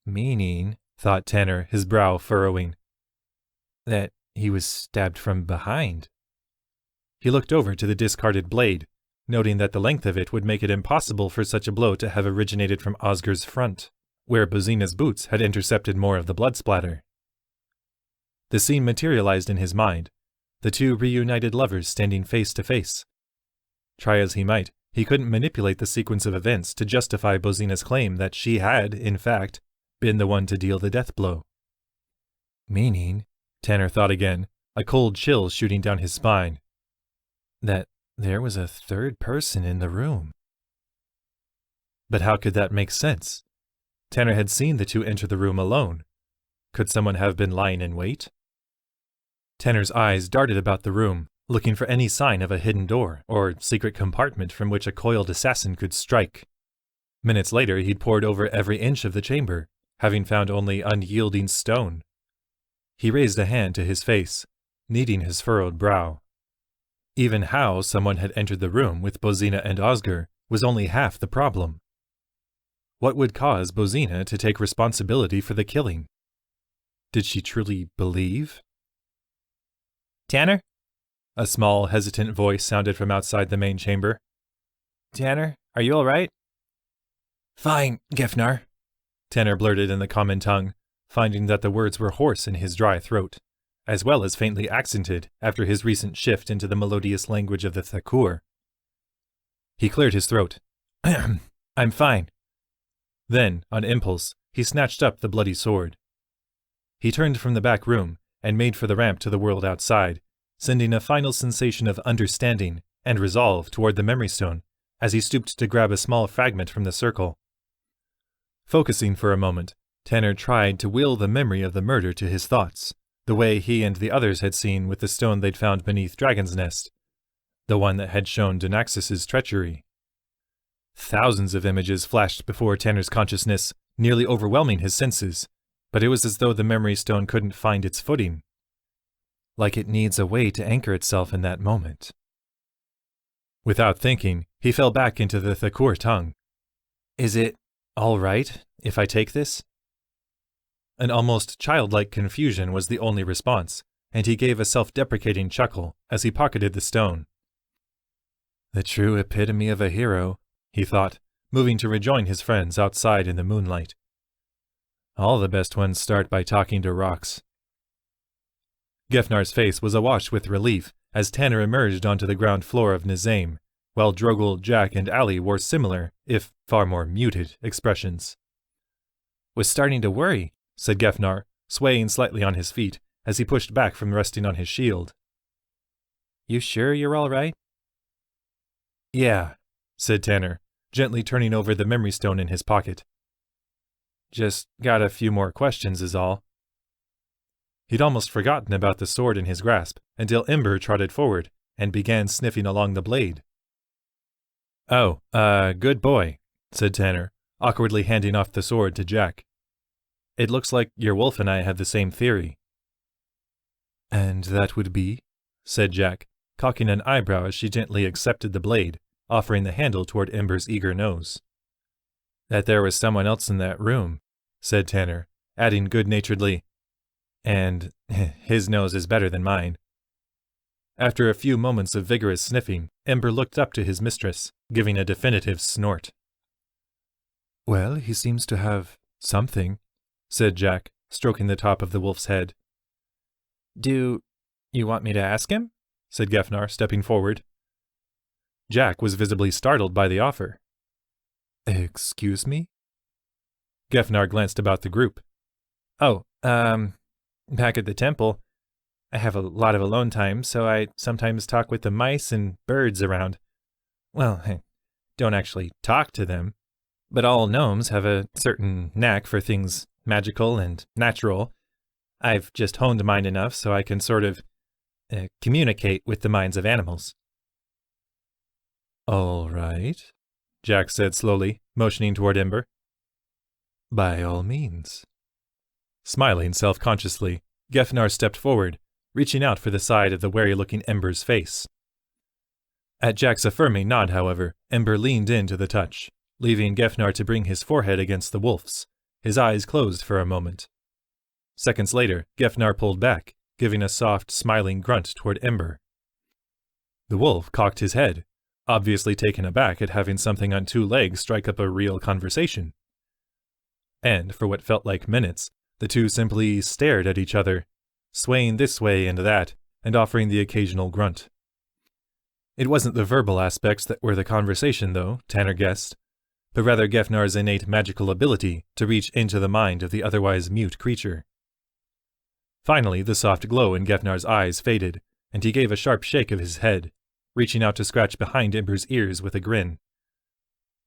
Meaning, thought Tanner, his brow furrowing, that he was stabbed from behind. He looked over to the discarded blade, noting that the length of it would make it impossible for such a blow to have originated from Oscar's front, where Bozina's boots had intercepted more of the blood splatter. The scene materialized in his mind, the two reunited lovers standing face to face. Try as he might, he couldn't manipulate the sequence of events to justify Bozina's claim that she had, in fact, been the one to deal the death blow. Meaning, Tanner thought again, a cold chill shooting down his spine. That there was a third person in the room. But how could that make sense? Tanner had seen the two enter the room alone. Could someone have been lying in wait? Tanner's eyes darted about the room, looking for any sign of a hidden door or secret compartment from which a coiled assassin could strike. Minutes later, he'd pored over every inch of the chamber, having found only unyielding stone. He raised a hand to his face, kneading his furrowed brow. Even how someone had entered the room with Bozina and Osger was only half the problem. What would cause Bozina to take responsibility for the killing? Did she truly believe? Tanner? A small, hesitant voice sounded from outside the main chamber. Tanner, are you all right? Fine, Gefnar, Tanner blurted in the common tongue, finding that the words were hoarse in his dry throat, as well as faintly accented after his recent shift into the melodious language of the Thakur. He cleared his throat. I'm fine. Then, on impulse, he snatched up the bloody sword. He turned from the back room and made for the ramp to the world outside, sending a final sensation of understanding and resolve toward the memory stone as he stooped to grab a small fragment from the circle. Focusing for a moment, Tanner tried to will the memory of the murder to his thoughts, the way he and the others had seen with the stone they'd found beneath Dragon's Nest, the one that had shown Denaxis's treachery. Thousands of images flashed before Tanner's consciousness, nearly overwhelming his senses, but it was as though the memory stone couldn't find its footing. Like it needs a way to anchor itself in that moment. Without thinking, he fell back into the Thakur tongue. Is it all right if I take this? An almost childlike confusion was the only response, and he gave a self-deprecating chuckle as he pocketed the stone. The true epitome of a hero, he thought, moving to rejoin his friends outside in the moonlight. All the best ones start by talking to rocks. Gefnar's face was awash with relief as Tanner emerged onto the ground floor of Nisaim, while Drogel, Jack, and Allie wore similar, if far more muted, expressions. Was starting to worry, said Gefnar, swaying slightly on his feet as he pushed back from resting on his shield. You sure you're all right? Yeah, said Tanner, gently turning over the memory stone in his pocket. Just got a few more questions is all. He'd almost forgotten about the sword in his grasp until Ember trotted forward and began sniffing along the blade. Oh, good boy, said Tanner, awkwardly handing off the sword to Jack. It looks like your wolf and I have the same theory. And that would be? Said Jack, cocking an eyebrow as she gently accepted the blade, offering the handle toward Ember's eager nose. That there was someone else in that room, said Tanner, adding good-naturedly, and his nose is better than mine. After a few moments of vigorous sniffing, Ember looked up to his mistress, giving a definitive snort. Well, he seems to have something, said Jack, stroking the top of the wolf's head. Do you want me to ask him? Said Gefnar, stepping forward. Jack was visibly startled by the offer. Excuse me? Gefnar glanced about the group. Oh, back at the temple, I have a lot of alone time, so I sometimes talk with the mice and birds around. Well, I don't actually talk to them, but all gnomes have a certain knack for things magical and natural. I've just honed mine enough so I can sort of communicate with the minds of animals. All right, Jack said slowly, motioning toward Ember. By all means. Smiling self-consciously, Gefnar stepped forward, reaching out for the side of the wary-looking Ember's face. At Jack's affirming nod, however, Ember leaned in to the touch, leaving Gefnar to bring his forehead against the wolf's, his eyes closed for a moment. Seconds later, Gefnar pulled back, giving a soft, smiling grunt toward Ember. The wolf cocked his head, obviously taken aback at having something on two legs strike up a real conversation. And, for what felt like minutes, the two simply stared at each other, swaying this way and that, and offering the occasional grunt. It wasn't the verbal aspects that were the conversation, though, Tanner guessed, but rather Gefnar's innate magical ability to reach into the mind of the otherwise mute creature. Finally, the soft glow in Gefnar's eyes faded, and he gave a sharp shake of his head, reaching out to scratch behind Imber's ears with a grin.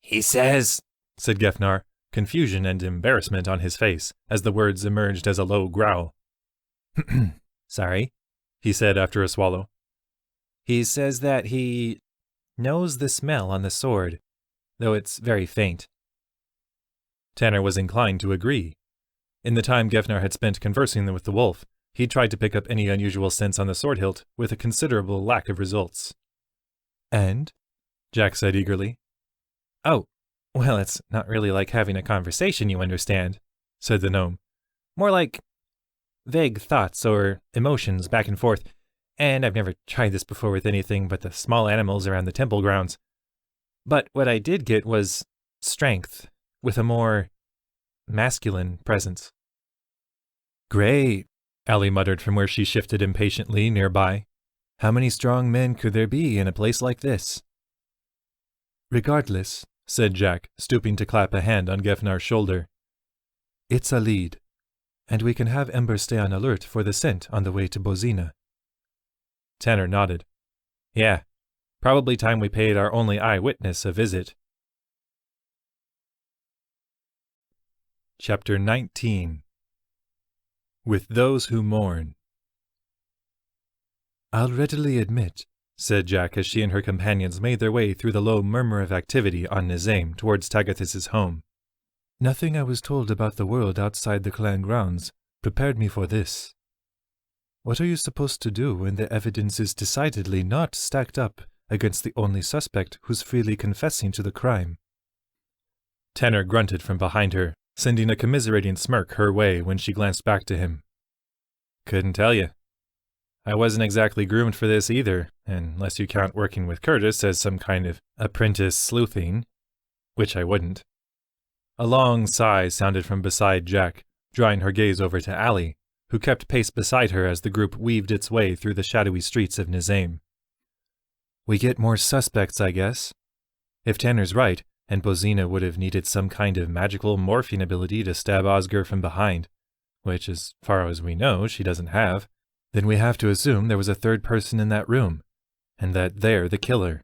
He says, said Gefnar, confusion and embarrassment on his face as the words emerged as a low growl. Sorry, he said after a swallow. He says that he knows the smell on the sword, though it's very faint. Tanner was inclined to agree. In the time Gefnar had spent conversing with the wolf, he'd tried to pick up any unusual scents on the sword hilt with a considerable lack of results. And? Jack said eagerly. Oh, well, it's not really like having a conversation, you understand, said the gnome. More like vague thoughts or emotions back and forth, and I've never tried this before with anything but the small animals around the temple grounds. But what I did get was strength, with a more masculine presence. Great, Allie muttered from where she shifted impatiently nearby. How many strong men could there be in a place like this? Regardless, said Jack, stooping to clap a hand on Gefnar's shoulder. It's a lead, and we can have Ember stay on alert for the scent on the way to Bozina. Tanner nodded. Yeah, probably time we paid our only eyewitness a visit. Chapter 19. With Those Who Mourn. I'll readily admit, said Jack as she and her companions made their way through the low murmur of activity on Nisaim towards Tagathis's home. Nothing I was told about the world outside the clan grounds prepared me for this. What are you supposed to do when the evidence is decidedly not stacked up against the only suspect who's freely confessing to the crime? Tanner grunted from behind her, sending a commiserating smirk her way when she glanced back to him. Couldn't tell you. I wasn't exactly groomed for this either, unless you count working with Curtis as some kind of apprentice sleuthing, which I wouldn't. A long sigh sounded from beside Jack, drawing her gaze over to Allie, who kept pace beside her as the group weaved its way through the shadowy streets of Nisaim. We get more suspects, I guess. If Tanner's right, and Bozina would have needed some kind of magical morphine ability to stab Osgur from behind, which, as far as we know, she doesn't have, then we have to assume there was a third person in that room, and that they're the killer.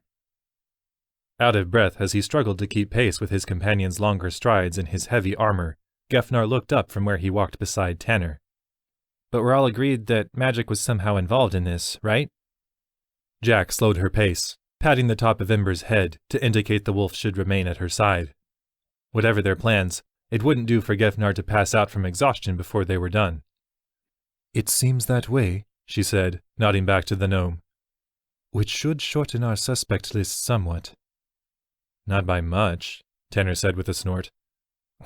Out of breath as he struggled to keep pace with his companion's longer strides in his heavy armor, Gefnar looked up from where he walked beside Tanner. But we're all agreed that magic was somehow involved in this, right? Jack slowed her pace, patting the top of Ember's head to indicate the wolf should remain at her side. Whatever their plans, it wouldn't do for Gefnar to pass out from exhaustion before they were done. It seems that way, she said, nodding back to the gnome. Which should shorten our suspect list somewhat. Not by much, Tanner said with a snort.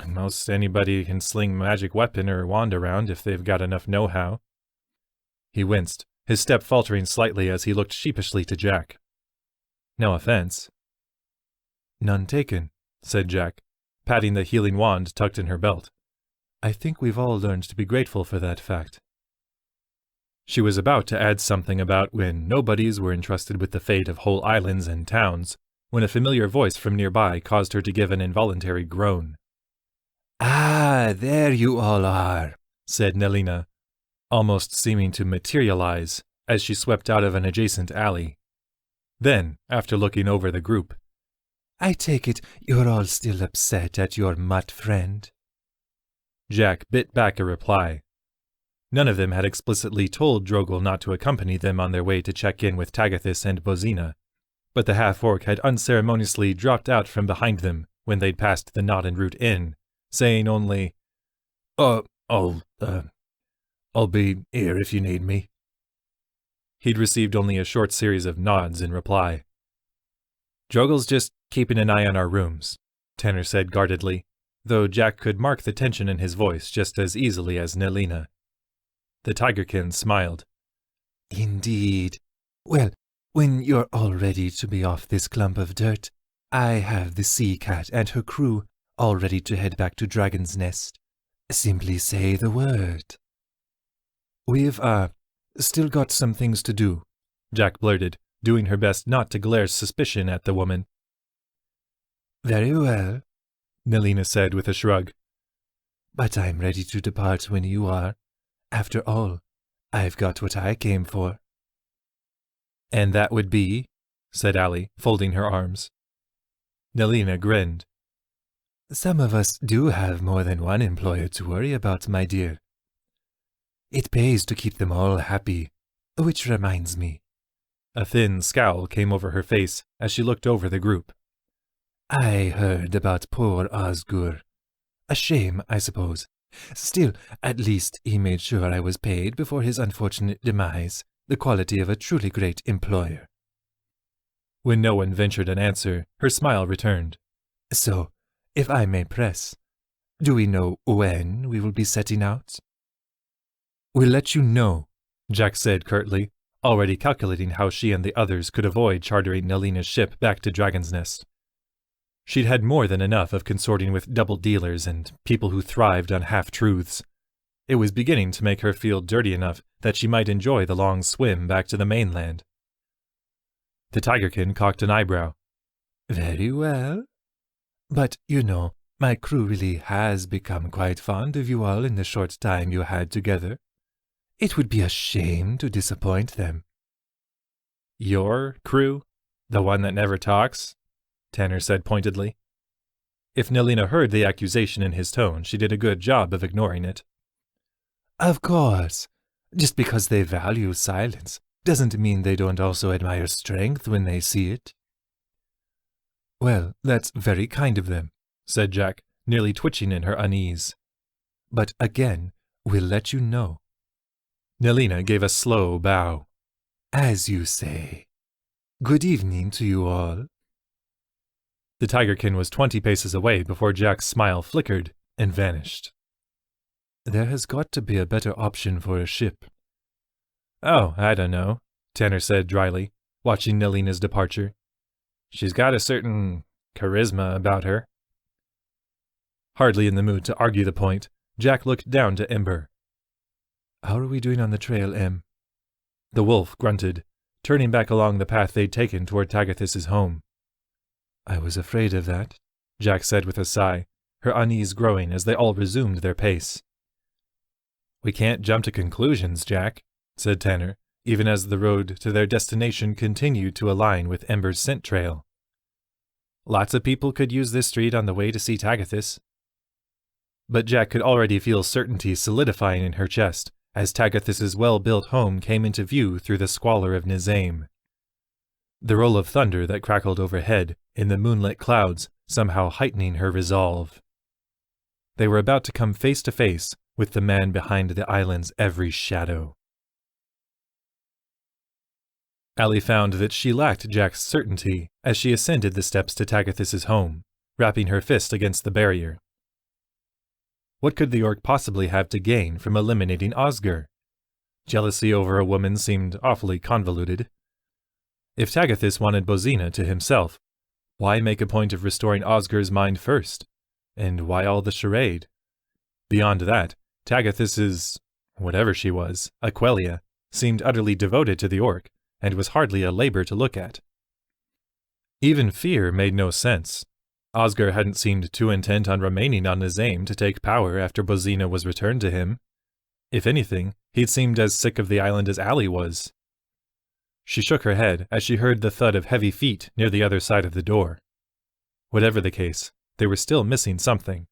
Most anybody can sling magic weapon or wand around if they've got enough know-how. He winced, his step faltering slightly as he looked sheepishly to Jack. No offense. None taken, said Jack, patting the healing wand tucked in her belt. I think we've all learned to be grateful for that fact. She was about to add something about when nobodies were entrusted with the fate of whole islands and towns, when a familiar voice from nearby caused her to give an involuntary groan. Ah, there you all are, said Nelina, almost seeming to materialize as she swept out of an adjacent alley. Then, after looking over the group, I take it you're all still upset at your mutt friend? Jack bit back a reply. None of them had explicitly told Drogal not to accompany them on their way to check in with Tagathis and Bozina, but the half-orc had unceremoniously dropped out from behind them when they'd passed the Knot and Root Inn, saying only, I'll be here if you need me. He'd received only a short series of nods in reply. Drogal's just keeping an eye on our rooms, Tanner said guardedly, though Jack could mark the tension in his voice just as easily as Nelina. The Tigerkin smiled. Indeed. Well, when you're all ready to be off this clump of dirt, I have the Sea Cat and her crew all ready to head back to Dragon's Nest. Simply say the word. We've, still got some things to do, Jack blurted, doing her best not to glare suspicion at the woman. Very well, Nelina said with a shrug. But I'm ready to depart when you are. After all, I've got what I came for. And that would be? Said Allie, folding her arms. Nelina grinned. Some of us do have more than one employer to worry about, my dear. It pays to keep them all happy, which reminds me. A thin scowl came over her face as she looked over the group. I heard about poor Osgur. A shame, I suppose. Still, at least he made sure I was paid before his unfortunate demise, the quality of a truly great employer. When no one ventured an answer, her smile returned. So, if I may press, do we know when we will be setting out? We'll let you know, Jack said curtly, already calculating how she and the others could avoid chartering Nelina's ship back to Dragon's Nest. She'd had more than enough of consorting with double dealers and people who thrived on half-truths. It was beginning to make her feel dirty enough that she might enjoy the long swim back to the mainland. The Tigerkin cocked an eyebrow. Very well. But, you know, my crew really has become quite fond of you all in the short time you had together. It would be a shame to disappoint them. Your crew? The one that never talks? Tanner said pointedly. If Nelina heard the accusation in his tone, she did a good job of ignoring it. Of course. Just because they value silence doesn't mean they don't also admire strength when they see it. Well, that's very kind of them, said Jack, nearly twitching in her unease. But again, we'll let you know. Nelina gave a slow bow. As you say. Good evening to you all. The Tigerkin was 20 paces away before Jack's smile flickered and vanished. There has got to be a better option for a ship. Oh, I don't know, Tanner said dryly, watching Nelina's departure. She's got a certain charisma about her. Hardly in the mood to argue the point, Jack looked down to Ember. How are we doing on the trail, Em? The wolf grunted, turning back along the path they'd taken toward Tagathis' home. I was afraid of that, Jack said with a sigh, her unease growing as they all resumed their pace. We can't jump to conclusions, Jack, said Tanner, even as the road to their destination continued to align with Ember's scent trail. Lots of people could use this street on the way to see Tagathis. But Jack could already feel certainty solidifying in her chest as Tagathis' well-built home came into view through the squalor of Nisaim. The roll of thunder that crackled overhead in the moonlit clouds somehow heightening her resolve. They were about to come face to face with the man behind the island's every shadow. Allie found that she lacked Jack's certainty as she ascended the steps to Tagathis' home, rapping her fist against the barrier. What could the orc possibly have to gain from eliminating Osgur? Jealousy over a woman seemed awfully convoluted. If Tagathis wanted Bozina to himself, why make a point of restoring Osgur's mind first? And why all the charade? Beyond that, Tagathis' whatever she was, Aquelia, seemed utterly devoted to the orc, and was hardly a labor to look at. Even fear made no sense. Osgur hadn't seemed too intent on remaining on Nisaim to take power after Bozina was returned to him. If anything, he'd seemed as sick of the island as Allie was. She shook her head as she heard the thud of heavy feet near the other side of the door. Whatever the case, they were still missing something.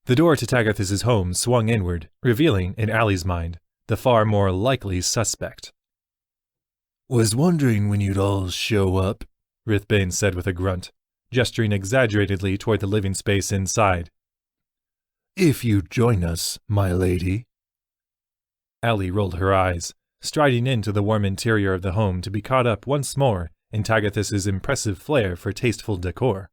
The door to Tagathis' home swung inward, revealing, in Allie's mind, the far more likely suspect. Was wondering when you'd all show up, Rithbane said with a grunt, gesturing exaggeratedly toward the living space inside. If you'd join us, my lady. Allie rolled her eyes, striding into the warm interior of the home to be caught up once more in Tagathis' impressive flair for tasteful decor.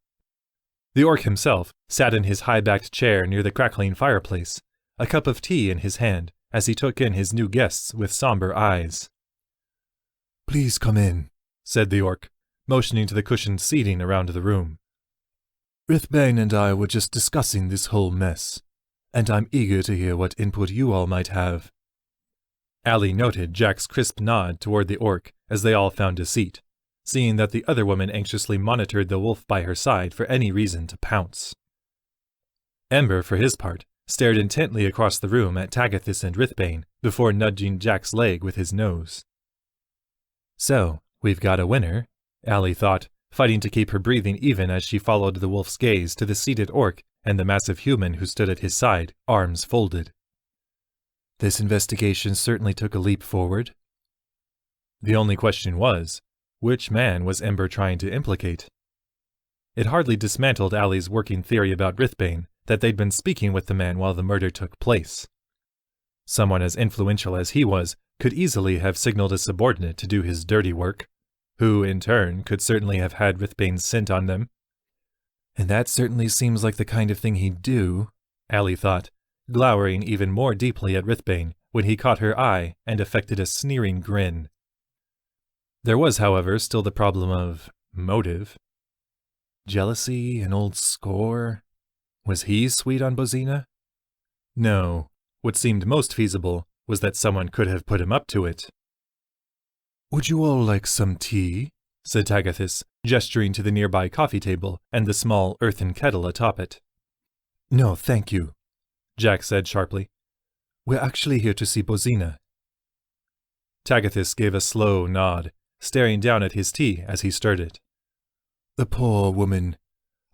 The orc himself sat in his high-backed chair near the crackling fireplace, a cup of tea in his hand as he took in his new guests with somber eyes. Please come in, said the orc, motioning to the cushioned seating around the room. Rithbane and I were just discussing this whole mess, and I'm eager to hear what input you all might have. Allie noted Jack's crisp nod toward the orc as they all found a seat, seeing that the other woman anxiously monitored the wolf by her side for any reason to pounce. Ember, for his part, stared intently across the room at Tagathis and Rithbane before nudging Jack's leg with his nose. So, we've got a winner, Allie thought, fighting to keep her breathing even as she followed the wolf's gaze to the seated orc and the massive human who stood at his side, arms folded. This investigation certainly took a leap forward. The only question was, which man was Ember trying to implicate? It hardly dismantled Allie's working theory about Rithbane that they'd been speaking with the man while the murder took place. Someone as influential as he was could easily have signaled a subordinate to do his dirty work, who, in turn, could certainly have had Rithbane's scent on them. And that certainly seems like the kind of thing he'd do, Allie thought, glowering even more deeply at Rithbane when he caught her eye and affected a sneering grin. There was, however, still the problem of motive. Jealousy, an old score? Was he sweet on Bozina? No, what seemed most feasible was that someone could have put him up to it. "Would you all like some tea?" said Tagathis, gesturing to the nearby coffee table and the small earthen kettle atop it. "No, thank you," Jack said sharply. "We're actually here to see Bozina." Tagathis gave a slow nod, staring down at his tea as he stirred it. "The poor woman.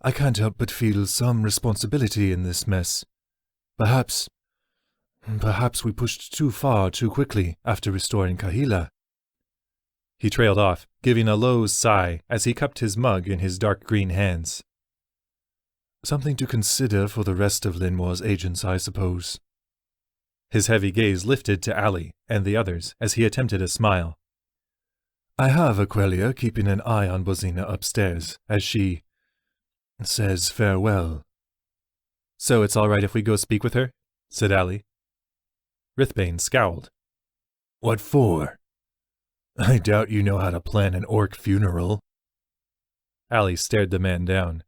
I can't help but feel some responsibility in this mess. Perhaps we pushed too far too quickly after restoring Kahila." He trailed off, giving a low sigh as he cupped his mug in his dark green hands. "Something to consider for the rest of Lenmoir's agents, I suppose." His heavy gaze lifted to Allie and the others as he attempted a smile. "I have Aquelia keeping an eye on Bozina upstairs, as she says farewell." "So it's all right if we go speak with her?" said Allie. Rithbane scowled. "What for? I doubt you know how to plan an orc funeral." Allie stared the man down.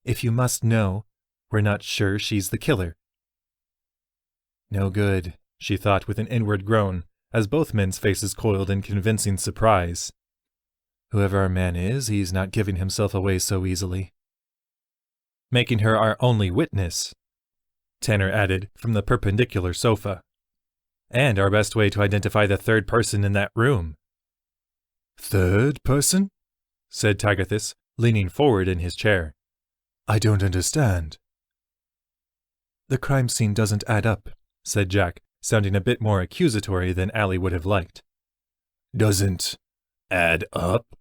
"If you must know, we're not sure she's the killer." No good, she thought with an inward groan, as both men's faces coiled in convincing surprise. Whoever our man is, he's not giving himself away so easily. "Making her our only witness," Tanner added from the perpendicular sofa. "And our best way to identify the third person in that room." "Third person?" said Tagathis, leaning forward in his chair. "I don't understand." "The crime scene doesn't add up," said Jack, sounding a bit more accusatory than Allie would have liked. "Doesn't add up?"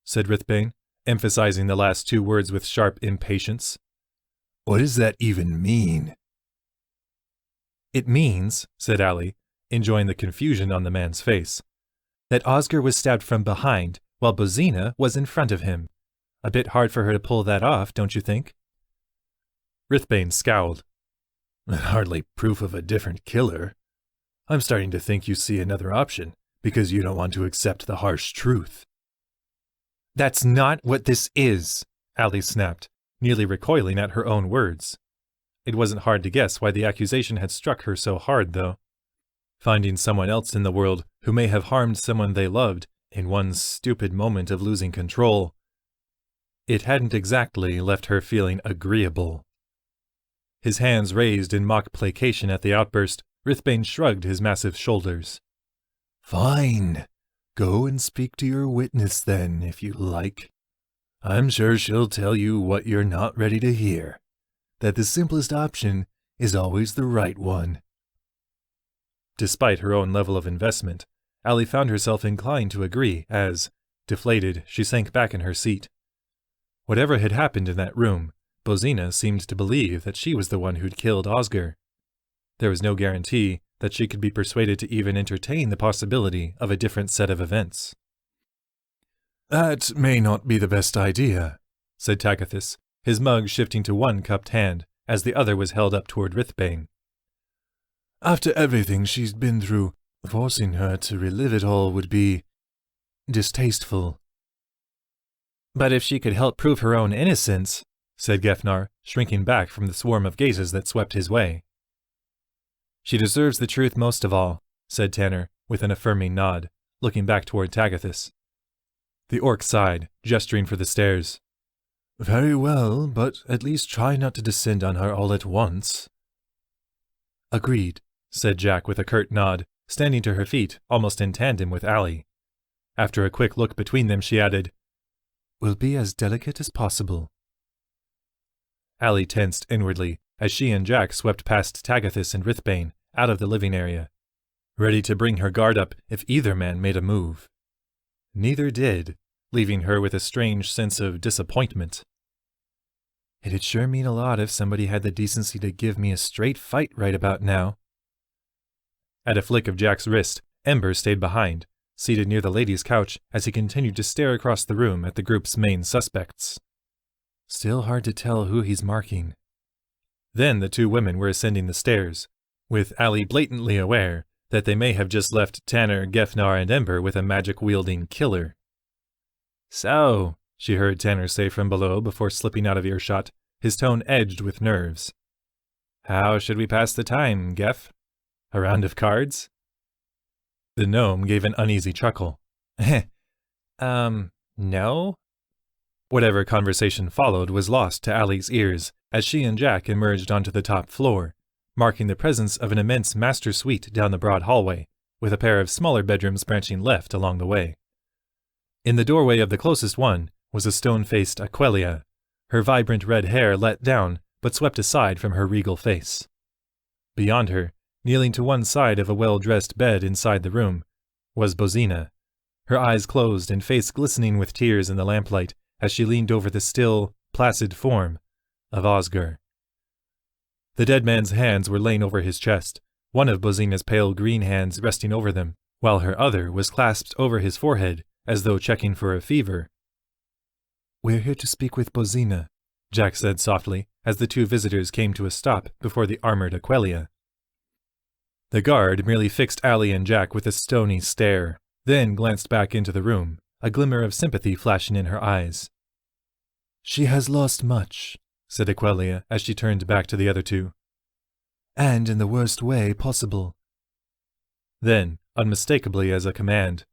said Rithbane, emphasizing the last two words with sharp impatience. "What does that even mean?" "It means," said Allie, enjoying the confusion on the man's face, "that Oscar was stabbed from behind while Bozina was in front of him. A bit hard for her to pull that off, don't you think?" Rithbane scowled. "Hardly proof of a different killer. I'm starting to think you see another option, because you don't want to accept the harsh truth." "That's not what this is," Allie snapped, nearly recoiling at her own words. It wasn't hard to guess why the accusation had struck her so hard, though. Finding someone else in the world who may have harmed someone they loved in one stupid moment of losing control. It hadn't exactly left her feeling agreeable. His hands raised in mock placation at the outburst, Rithbane shrugged his massive shoulders. "Fine. Go and speak to your witness then, if you like. I'm sure she'll tell you what you're not ready to hear, that the simplest option is always the right one." Despite her own level of investment, Allie found herself inclined to agree as, deflated, she sank back in her seat. Whatever had happened in that room, Bozina seemed to believe that she was the one who'd killed Oscar. There was no guarantee that she could be persuaded to even entertain the possibility of a different set of events. "That may not be the best idea," said Tagathis, his mug shifting to one cupped hand as the other was held up toward Rithbane. "After everything she's been through, forcing her to relive it all would be distasteful." "But if she could help prove her own innocence," said Gefnar, shrinking back from the swarm of gazes that swept his way. "She deserves the truth most of all," said Tanner, with an affirming nod, looking back toward Tagathis. The orc sighed, gesturing for the stairs. "Very well, but at least try not to descend on her all at once." Agreed, said Jack with a curt nod, standing to her feet almost in tandem with Allie. After a quick look between them, she added, We'll be as delicate as possible. Allie tensed inwardly as she and Jack swept past Tagathis and Rithbane out of the living area, ready to bring her guard up if either man made a move. Neither did, leaving her with a strange sense of disappointment. It'd sure mean a lot if somebody had the decency to give me a straight fight right about now. At a flick of Jack's wrist, Ember stayed behind, seated near the lady's couch as he continued to stare across the room at the group's main suspects. Still hard to tell who he's marking. Then the two women were ascending the stairs, with Allie blatantly aware that they may have just left Tanner, Gefnar, and Ember with a magic-wielding killer. So, she heard Tanner say from below before slipping out of earshot, his tone edged with nerves. How should we pass the time, Gef? A round of cards? The gnome gave an uneasy chuckle. No? Whatever conversation followed was lost to Allie's ears as she and Jack emerged onto the top floor, marking the presence of an immense master suite down the broad hallway, with a pair of smaller bedrooms branching left along the way. In the doorway of the closest one was a stone-faced Aquelia, her vibrant red hair let down but swept aside from her regal face. Beyond her, kneeling to one side of a well-dressed bed inside the room, was Bozina, her eyes closed and face glistening with tears in the lamplight as she leaned over the still, placid form of Osgur. The dead man's hands were laid over his chest, one of Bozina's pale green hands resting over them, while her other was clasped over his forehead as though checking for a fever. We're here to speak with Bozina, Jack said softly as the two visitors came to a stop before the armored Aquelia. The guard merely fixed Allie and Jack with a stony stare, then glanced back into the room, a glimmer of sympathy flashing in her eyes. She has lost much, said Aquelia as she turned back to the other two. And in the worst way possible. Then, unmistakably as a command,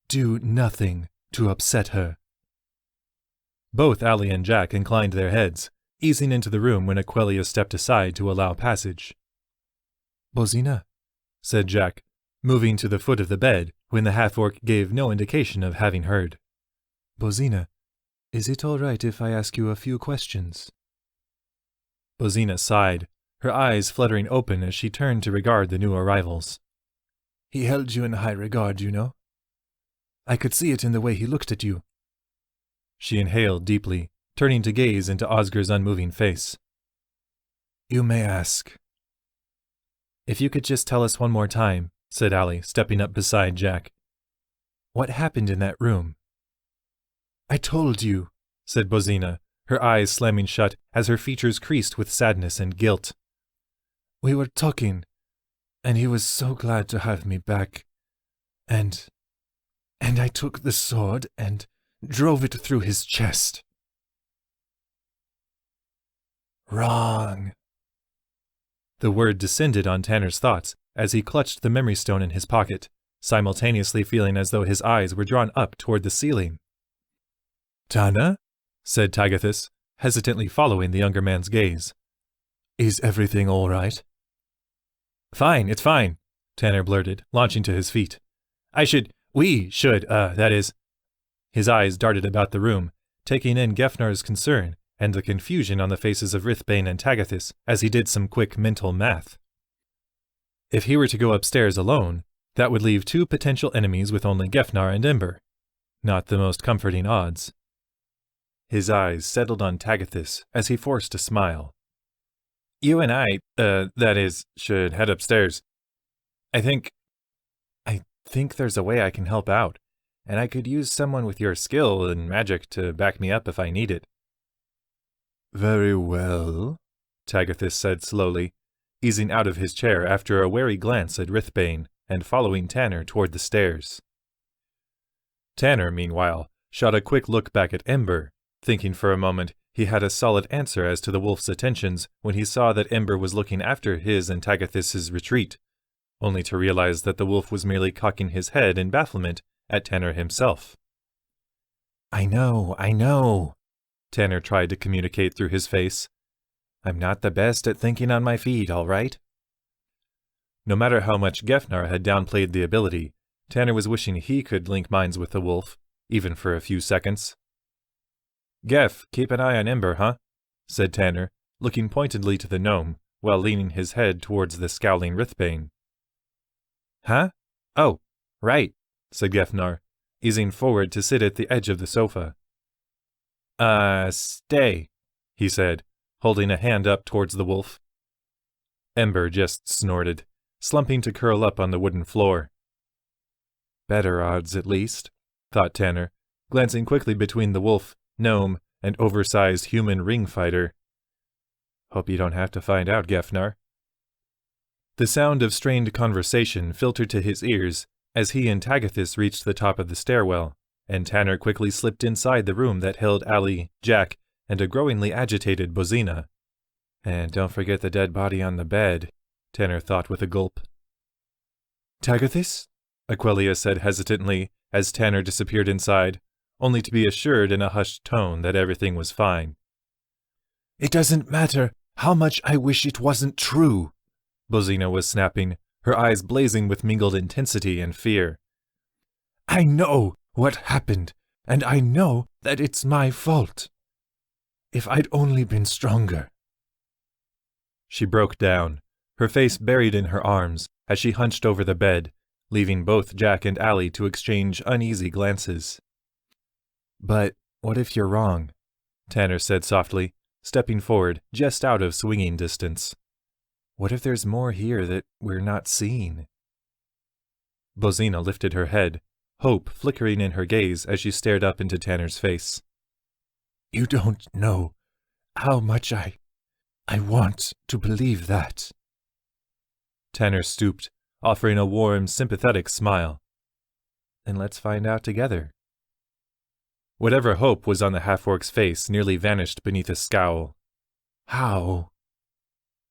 do nothing to upset her. Both Allie and Jack inclined their heads, easing into the room when Aquelia stepped aside to allow passage. Bozina, said Jack, moving to the foot of the bed when the half-orc gave no indication of having heard. Bozina, is it all right if I ask you a few questions? Bozina sighed, her eyes fluttering open as she turned to regard the new arrivals. He held you in high regard, you know. I could see it in the way he looked at you. She inhaled deeply, turning to gaze into Osgur's unmoving face. You may ask. If you could just tell us one more time, said Allie, stepping up beside Jack. What happened in that room? I told you, said Bozina, her eyes slamming shut as her features creased with sadness and guilt. We were talking, and he was so glad to have me back. And I took the sword and drove it through his chest. Wrong. The word descended on Tanner's thoughts as he clutched the memory stone in his pocket, simultaneously feeling as though his eyes were drawn up toward the ceiling. Tanner, said Tagathis, hesitantly following the younger man's gaze. Is everything all right? Fine, it's fine, Tanner blurted, launching to his feet. We should, that is. His eyes darted about the room, taking in Gefnar's concern and the confusion on the faces of Rithbane and Tagathis as he did some quick mental math. If he were to go upstairs alone, that would leave two potential enemies with only Gefnar and Ember. Not the most comforting odds. His eyes settled on Tagathis as he forced a smile. You and I, should head upstairs. I think there's a way I can help out, and I could use someone with your skill and magic to back me up if I need it. Very well, Tagathis said slowly, easing out of his chair after a wary glance at Rithbane and following Tanner toward the stairs. Tanner, meanwhile, shot a quick look back at Ember, thinking for a moment he had a solid answer as to the wolf's attentions when he saw that Ember was looking after his and Tagathis's retreat, only to realize that the wolf was merely cocking his head in bafflement at Tanner himself. I know, Tanner tried to communicate through his face. I'm not the best at thinking on my feet, all right? No matter how much Gefnar had downplayed the ability, Tanner was wishing he could link minds with the wolf, even for a few seconds. "Gef, keep an eye on Ember, huh?" said Tanner, looking pointedly to the gnome, while leaning his head towards the scowling Rithbane. "Huh? Oh, right," said Gefnar, easing forward to sit at the edge of the sofa. Stay," he said, holding a hand up towards the wolf. Ember just snorted, slumping to curl up on the wooden floor. Better odds, at least, thought Tanner, glancing quickly between the wolf, gnome, and oversized human ring fighter. Hope you don't have to find out, Gefnar. The sound of strained conversation filtered to his ears as he and Tagathis reached the top of the stairwell, and Tanner quickly slipped inside the room that held Allie, Jack, and a growingly agitated Bozina. And don't forget the dead body on the bed, Tanner thought with a gulp. "Tagathis?" Aquelia said hesitantly as Tanner disappeared inside, only to be assured in a hushed tone that everything was fine. "It doesn't matter how much I wish it wasn't true," Bozina was snapping, her eyes blazing with mingled intensity and fear. "I know what happened, and I know that it's my fault. If I'd only been stronger." She broke down, her face buried in her arms as she hunched over the bed, leaving both Jack and Allie to exchange uneasy glances. "But what if you're wrong?" Tanner said softly, stepping forward just out of swinging distance. "What if there's more here that we're not seeing?" Bozina lifted her head, hope flickering in her gaze as she stared up into Tanner's face. "You don't know how much I want to believe that." Tanner stooped, offering a warm, sympathetic smile. "Then let's find out together." Whatever hope was on the half-orc's face nearly vanished beneath a scowl. "How?"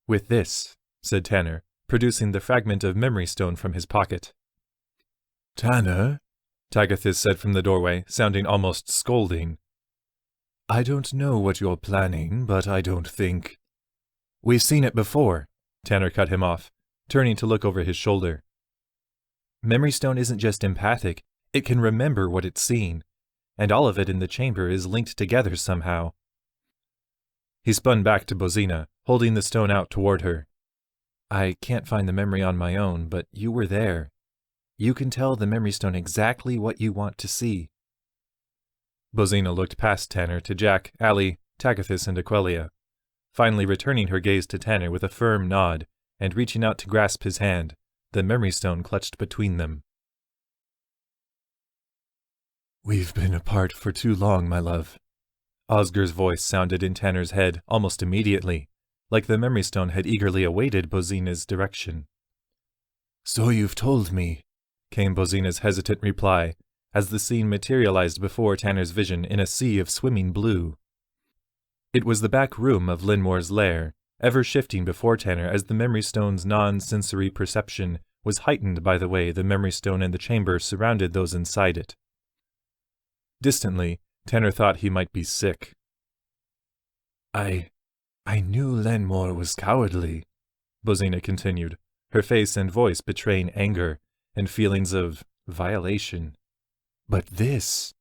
"With this," said Tanner, producing the fragment of memory stone from his pocket. "Tanner," Tagathis said from the doorway, sounding almost scolding. "I don't know what you're planning, but I don't think—" "We've seen it before," Tanner cut him off, turning to look over his shoulder. "Memory stone isn't just empathic, it can remember what it's seen, and all of it in the chamber is linked together somehow." He spun back to Bozina, holding the stone out toward her. "I can't find the memory on my own, but you were there. You can tell the memory stone exactly what you want to see." Bozina looked past Tanner to Jack, Allie, Tagathis, and Aquelia, finally returning her gaze to Tanner with a firm nod and reaching out to grasp his hand, the memory stone clutched between them. "We've been apart for too long, my love." Osger's voice sounded in Tanner's head almost immediately, like the memory stone had eagerly awaited Bozina's direction. "So you've told me," came Bozina's hesitant reply, as the scene materialized before Tanner's vision in a sea of swimming blue. It was the back room of Lenmoir's lair, ever shifting before Tanner as the memory stone's non-sensory perception was heightened by the way the memory stone and the chamber surrounded those inside it. Distantly, Tanner thought he might be sick. I knew Lenmoir was cowardly," Bozina continued, her face and voice betraying anger and feelings of violation. "But this—"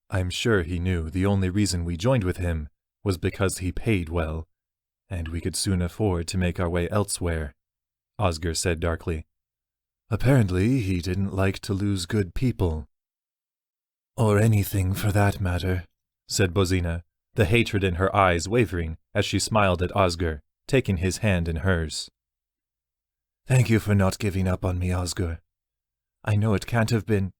"I'm sure he knew the only reason we joined with him was because he paid well, and we could soon afford to make our way elsewhere," Osger said darkly. "Apparently he didn't like to lose good people." "Or anything for that matter," said Bozina, the hatred in her eyes wavering as she smiled at Osger, taking his hand in hers. "Thank you for not giving up on me, Osger. I know it can't have been—"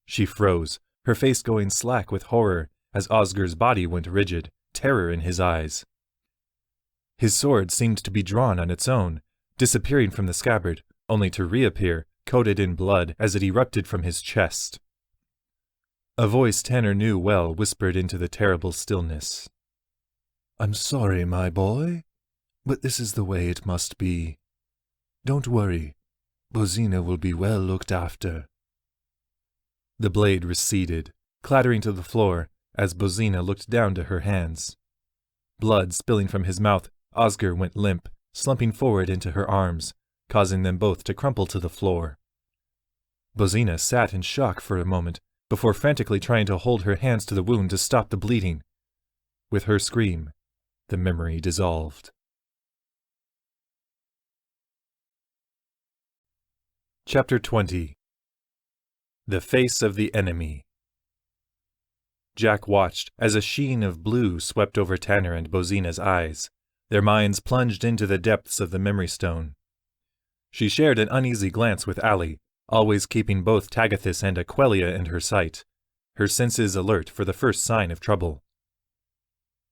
She froze, her face going slack with horror as Osger's body went rigid, terror in his eyes. His sword seemed to be drawn on its own, disappearing from the scabbard, only to reappear, coated in blood as it erupted from his chest. A voice Tanner knew well whispered into the terrible stillness. "I'm sorry, my boy, but this is the way it must be. Don't worry, Bozina will be well looked after." The blade receded, clattering to the floor as Bozina looked down to her hands. Blood spilling from his mouth, Osger went limp, slumping forward into her arms, causing them both to crumple to the floor. Bozina sat in shock for a moment, before frantically trying to hold her hands to the wound to stop the bleeding. With her scream, the memory dissolved. Chapter 20. The Face of the Enemy. Jack watched as a sheen of blue swept over Tanner and Bozina's eyes, their minds plunged into the depths of the memory stone. She shared an uneasy glance with Allie, always keeping both Tagathis and Aquelia in her sight, her senses alert for the first sign of trouble.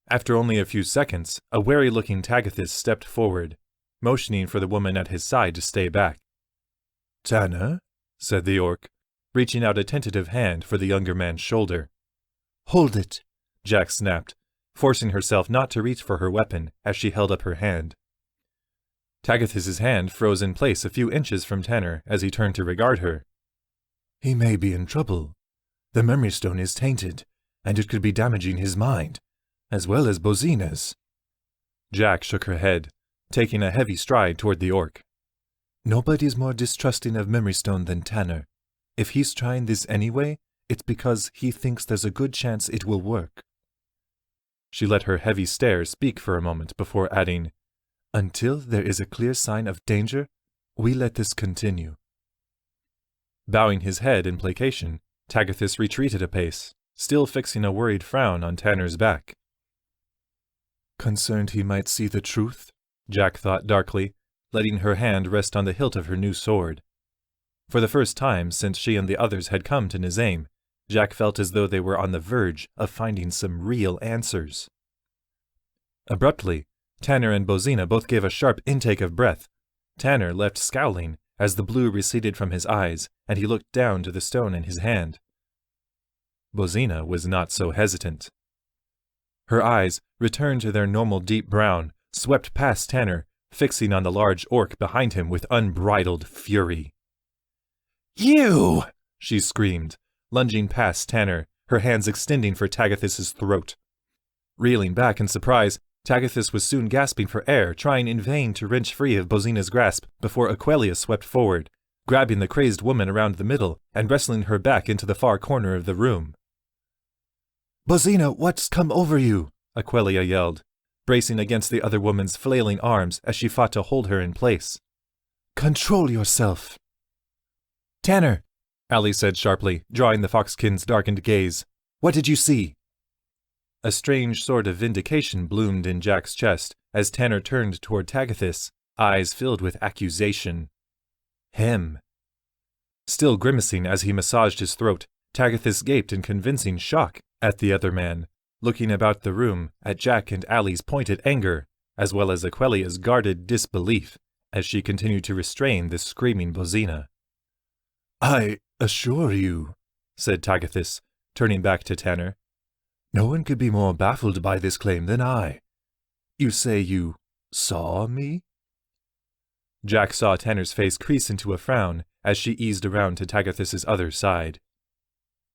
After only a few seconds, a wary-looking Tagathis stepped forward, motioning for the woman at his side to stay back. "Tanner?" said the orc, reaching out a tentative hand for the younger man's shoulder. "Hold it," Jack snapped, forcing herself not to reach for her weapon as she held up her hand. Tagathis's hand froze in place a few inches from Tanner as he turned to regard her. "He may be in trouble. The memory stone is tainted, and it could be damaging his mind, as well as Bozina's." Jack shook her head, taking a heavy stride toward the orc. "Nobody's more distrusting of memory stone than Tanner. If he's trying this anyway, it's because he thinks there's a good chance it will work." She let her heavy stare speak for a moment before adding, "Until there is a clear sign of danger, we let this continue." Bowing his head in placation, Tagathis retreated a pace, still fixing a worried frown on Tanner's back. "Concerned he might see the truth?" Jack thought darkly, letting her hand rest on the hilt of her new sword. For the first time since she and the others had come to Nisaim, Jack felt as though they were on the verge of finding some real answers. Abruptly, Tanner and Bozina both gave a sharp intake of breath. Tanner left scowling as the blue receded from his eyes, and he looked down to the stone in his hand. Bozina was not so hesitant. Her eyes, returned to their normal deep brown, swept past Tanner, fixing on the large orc behind him with unbridled fury. "You!" she screamed, lunging past Tanner, her hands extending for Tagathis's throat. Reeling back in surprise, Tagathis was soon gasping for air, trying in vain to wrench free of Bozina's grasp before Aquelia swept forward, grabbing the crazed woman around the middle and wrestling her back into the far corner of the room. "Bozina, what's come over you?" Aquelia yelled, bracing against the other woman's flailing arms as she fought to hold her in place. "Control yourself." "Tanner," Allie said sharply, drawing the foxkin's darkened gaze. "What did you see?" A strange sort of vindication bloomed in Jack's chest as Tanner turned toward Tagathis, eyes filled with accusation. Him. Still grimacing as he massaged his throat, Tagathis gaped in convincing shock at the other man, looking about the room at Jack and Allie's pointed anger, as well as Aquelia's guarded disbelief, as she continued to restrain the screaming Bozina. "I assure you," said Tagathis, turning back to Tanner, "no one could be more baffled by this claim than I. You say you saw me?" Jack saw Tanner's face crease into a frown as she eased around to Tagathis's other side.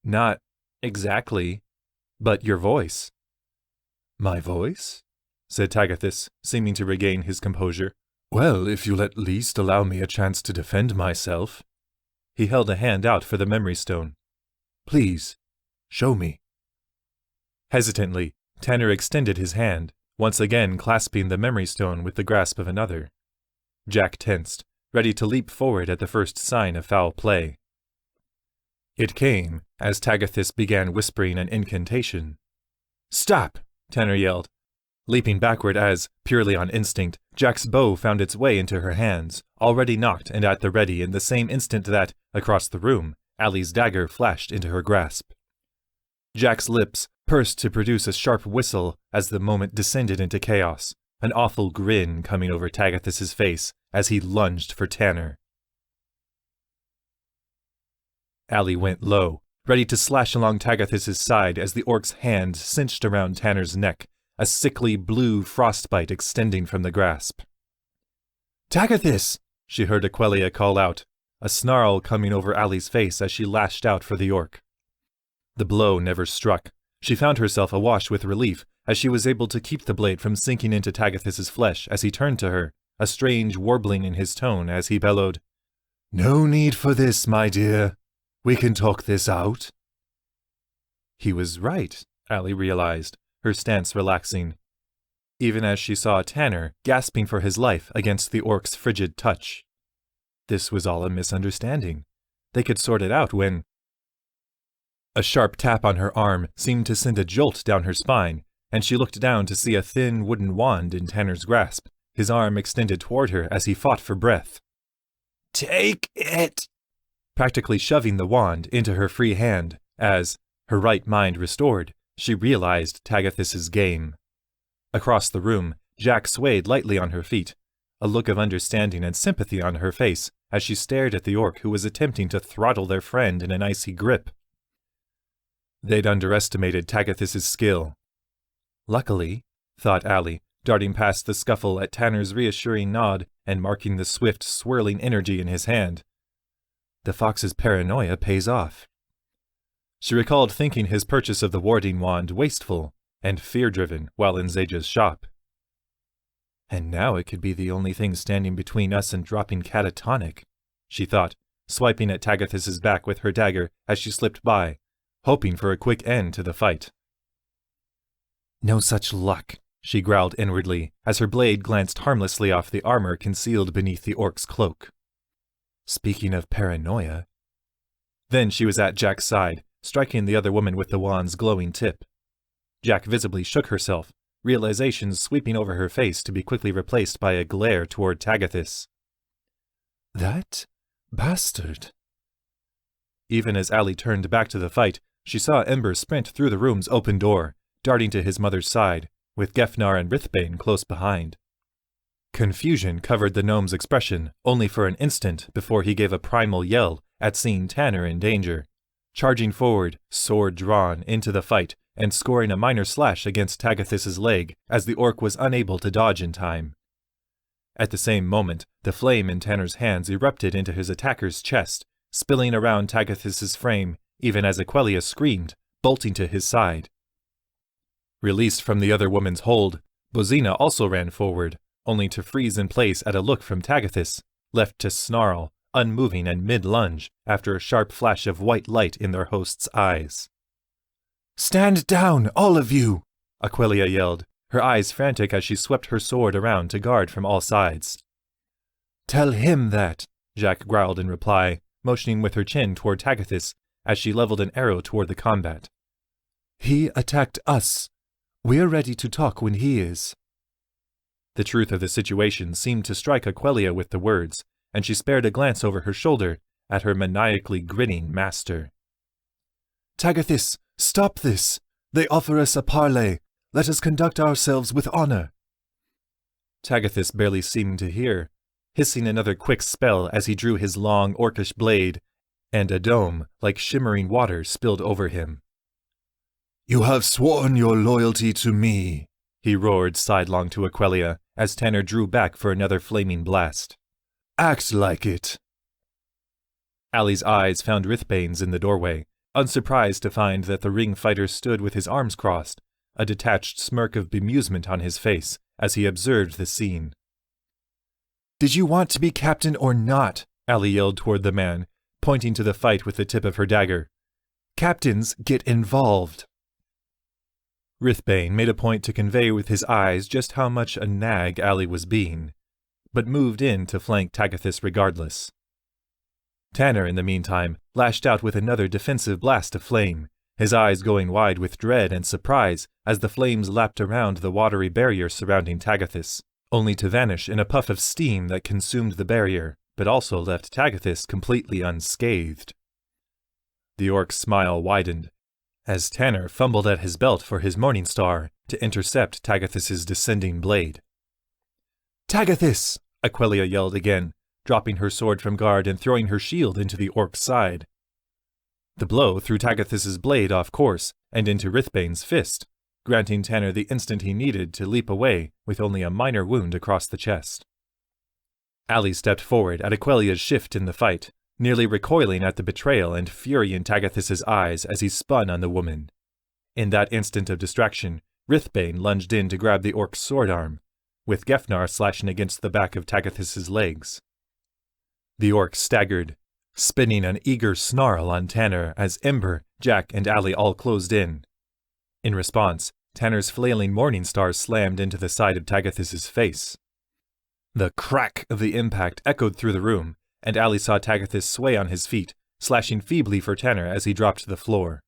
"Not exactly, but your voice." "My voice?" said Tagathis, seeming to regain his composure. "Well, if you'll at least allow me a chance to defend myself." He held a hand out for the memory stone. "Please, show me." Hesitantly, Tanner extended his hand, once again clasping the memory stone with the grasp of another. Jack tensed, ready to leap forward at the first sign of foul play. It came as Tagathis began whispering an incantation. "Stop!" Tanner yelled, leaping backward as, purely on instinct, Jack's bow found its way into her hands, already knocked and at the ready in the same instant that, across the room, Allie's dagger flashed into her grasp. Jack's lips pursed to produce a sharp whistle as the moment descended into chaos, an awful grin coming over Tagathis's face as he lunged for Tanner. Allie went low, ready to slash along Tagathis's side as the orc's hand cinched around Tanner's neck, a sickly blue frostbite extending from the grasp. "Tagathis!" she heard Aquelia call out, a snarl coming over Allie's face as she lashed out for the orc. The blow never struck. She found herself awash with relief as she was able to keep the blade from sinking into Tagathis's flesh as he turned to her, a strange warbling in his tone as he bellowed, "No need for this, my dear. We can talk this out." He was right, Allie realized, her stance relaxing, even as she saw Tanner gasping for his life against the orc's frigid touch. This was all a misunderstanding. They could sort it out when... A sharp tap on her arm seemed to send a jolt down her spine, and she looked down to see a thin wooden wand in Tanner's grasp, his arm extended toward her as he fought for breath. "Take it!" Practically shoving the wand into her free hand as, her right mind restored, she realized Tagathys's game. Across the room, Jack swayed lightly on her feet, a look of understanding and sympathy on her face as she stared at the orc who was attempting to throttle their friend in an icy grip. They'd underestimated Tagathys's skill. Luckily, thought Allie, darting past the scuffle at Tanner's reassuring nod and marking the swift, swirling energy in his hand. The fox's paranoia pays off. She recalled thinking his purchase of the warding wand wasteful and fear-driven while in Zaja's shop. And now it could be the only thing standing between us and dropping catatonic, she thought, swiping at Tagathys's back with her dagger as she slipped by, hoping for a quick end to the fight. No such luck, she growled inwardly as her blade glanced harmlessly off the armor concealed beneath the orc's cloak. Speaking of paranoia... Then she was at Jack's side, striking the other woman with the wand's glowing tip. Jack visibly shook herself, realization sweeping over her face to be quickly replaced by a glare toward Tagathys. That bastard. Even as Allie turned back to the fight, she saw Ember sprint through the room's open door, darting to his mother's side, with Gefnar and Rithbane close behind. Confusion covered the gnome's expression only for an instant before he gave a primal yell at seeing Tanner in danger, charging forward, sword drawn, into the fight and scoring a minor slash against Tagathys's leg as the orc was unable to dodge in time. At the same moment, the flame in Tanner's hands erupted into his attacker's chest, spilling around Tagathys's frame even as Aquelia screamed, bolting to his side. Released from the other woman's hold, Bozina also ran forward, only to freeze in place at a look from Tagathys, left to snarl, unmoving and mid-lunge after a sharp flash of white light in their host's eyes. "Stand down, all of you!" Aquelia yelled, her eyes frantic as she swept her sword around to guard from all sides. "Tell him that," Jack growled in reply, motioning with her chin toward Tagathys as she leveled an arrow toward the combat. "He attacked us. We're ready to talk when he is." The truth of the situation seemed to strike Aquelia with the words, and she spared a glance over her shoulder at her maniacally grinning master. "Tagathys, stop this! They offer us a parley. Let us conduct ourselves with honor." Tagathys barely seemed to hear, hissing another quick spell as he drew his long orcish blade, and a dome like shimmering water spilled over him. "You have sworn your loyalty to me," he roared sidelong to Aquelia as Tanner drew back for another flaming blast. "Act like it." Allie's eyes found Rithbane's in the doorway, unsurprised to find that the ring fighter stood with his arms crossed, a detached smirk of bemusement on his face as he observed the scene. "Did you want to be captain or not?" Allie yelled toward the man, pointing to the fight with the tip of her dagger. "Captains get involved." Rithbane made a point to convey with his eyes just how much a nag Allie was being, but moved in to flank Tagathys regardless. Tanner, in the meantime, lashed out with another defensive blast of flame, his eyes going wide with dread and surprise as the flames lapped around the watery barrier surrounding Tagathys, only to vanish in a puff of steam that consumed the barrier, but also left Tagathys completely unscathed. The orc's smile widened, as Tanner fumbled at his belt for his morning star to intercept Tagathys's descending blade. "Tagathys!" Aquelia yelled again, dropping her sword from guard and throwing her shield into the orc's side. The blow threw Tagathys's blade off course and into Rithbane's fist, granting Tanner the instant he needed to leap away with only a minor wound across the chest. Allie stepped forward at Aquelia's shift in the fight, nearly recoiling at the betrayal and fury in Tagathys's eyes as he spun on the woman. In that instant of distraction, Rithbane lunged in to grab the orc's sword arm. with Gefnar slashing against the back of Tagathis's legs. The orc staggered, spinning an eager snarl on Tanner as Ember, Jack, and Allie all closed in. In response, Tanner's flailing morning star slammed into the side of Tagathis's face. The crack of the impact echoed through the room, and Allie saw Tagathis sway on his feet, slashing feebly for Tanner as he dropped to the floor.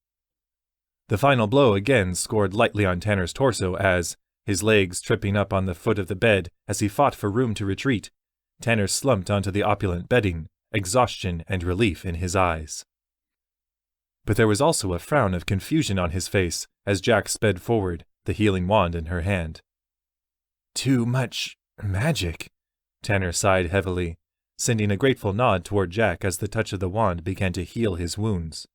The final blow again scored lightly on Tanner's torso as, his legs tripping up on the foot of the bed as he fought for room to retreat, Tanner slumped onto the opulent bedding, exhaustion and relief in his eyes. But there was also a frown of confusion on his face as Jack sped forward, the healing wand in her hand. "Too much magic," Tanner sighed heavily, sending a grateful nod toward Jack as the touch of the wand began to heal his wounds.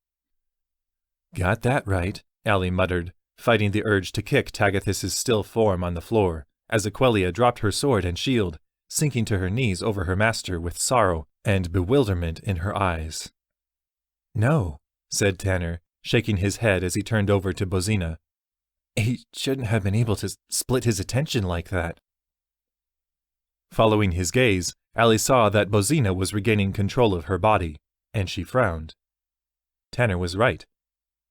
"Got that right," Allie muttered, fighting the urge to kick Tagathis's still form on the floor, as Aquelia dropped her sword and shield, sinking to her knees over her master with sorrow and bewilderment in her eyes. "No," said Tanner, shaking his head as he turned over to Bozina. "He shouldn't have been able to split his attention like that." Following his gaze, Allie saw that Bozina was regaining control of her body, and she frowned. Tanner was right.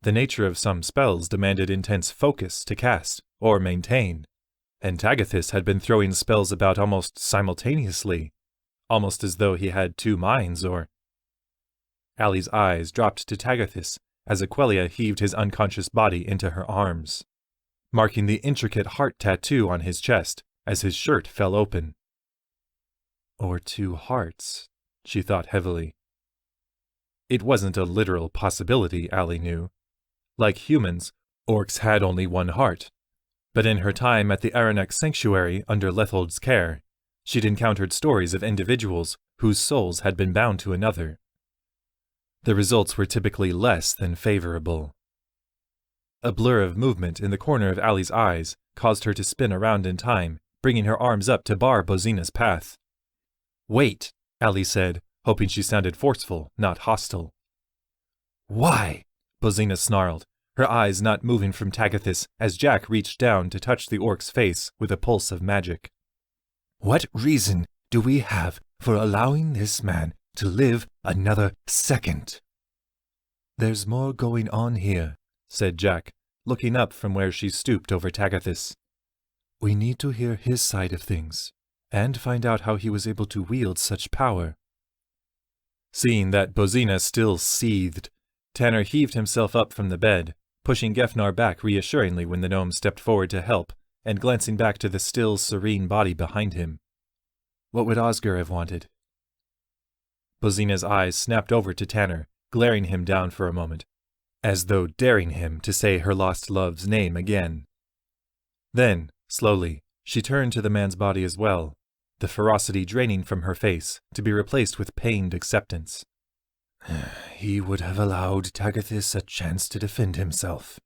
The nature of some spells demanded intense focus to cast or maintain, and Tagathis had been throwing spells about almost simultaneously, almost as though he had two minds or... Allie's eyes dropped to Tagathis as Aquelia heaved his unconscious body into her arms, marking the intricate heart tattoo on his chest as his shirt fell open. Or two hearts, she thought heavily. It wasn't a literal possibility, Allie knew. Like humans, orcs had only one heart. But in her time at the Aranek Sanctuary under Lethold's care, she'd encountered stories of individuals whose souls had been bound to another. The results were typically less than favorable. A blur of movement in the corner of Allie's eyes caused her to spin around in time, bringing her arms up to bar Bozina's path. "Wait," Allie said, hoping she sounded forceful, not hostile. "Why?" Bozina snarled, her eyes not moving from Tagathis as Jack reached down to touch the orc's face with a pulse of magic. "What reason do we have for allowing this man to live another second?" "There's more going on here," said Jack, looking up from where she stooped over Tagathis. "We need to hear his side of things, and find out how he was able to wield such power." Seeing that Bozina still seethed, Tanner heaved himself up from the bed, pushing Gefnar back reassuringly when the gnome stepped forward to help, and glancing back to the still, serene body behind him. What would Osgur have wanted? Bozina's eyes snapped over to Tanner, glaring him down for a moment, as though daring him to say her lost love's name again. Then, slowly, she turned to the man's body as well, the ferocity draining from her face to be replaced with pained acceptance. He would have allowed Tagathis a chance to defend himself.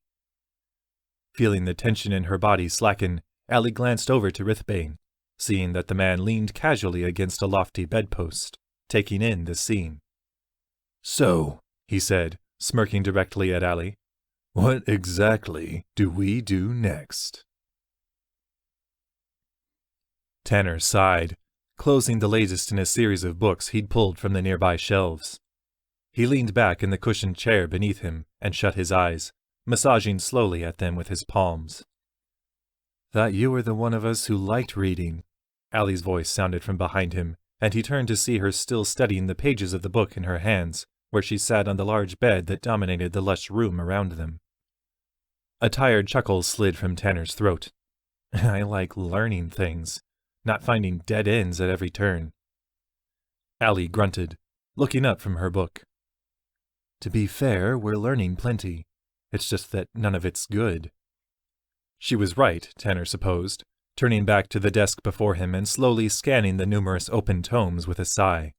Feeling the tension in her body slacken, Allie glanced over to Rithbane, seeing that the man leaned casually against a lofty bedpost, taking in the scene. "So," he said, smirking directly at Allie, "what exactly do we do next?" Tanner sighed, closing the latest in a series of books he'd pulled from the nearby shelves. He leaned back in the cushioned chair beneath him and shut his eyes, massaging slowly at them with his palms. "Thought you were the one of us who liked reading," Allie's voice sounded from behind him, and he turned to see her still studying the pages of the book in her hands, where she sat on the large bed that dominated the lush room around them. A tired chuckle slid from Tanner's throat. "I like learning things, not finding dead ends at every turn." Allie grunted, looking up from her book. "To be fair, we're learning plenty. It's just that none of it's good." She was right, Tanner supposed, turning back to the desk before him and slowly scanning the numerous open tomes with a sigh.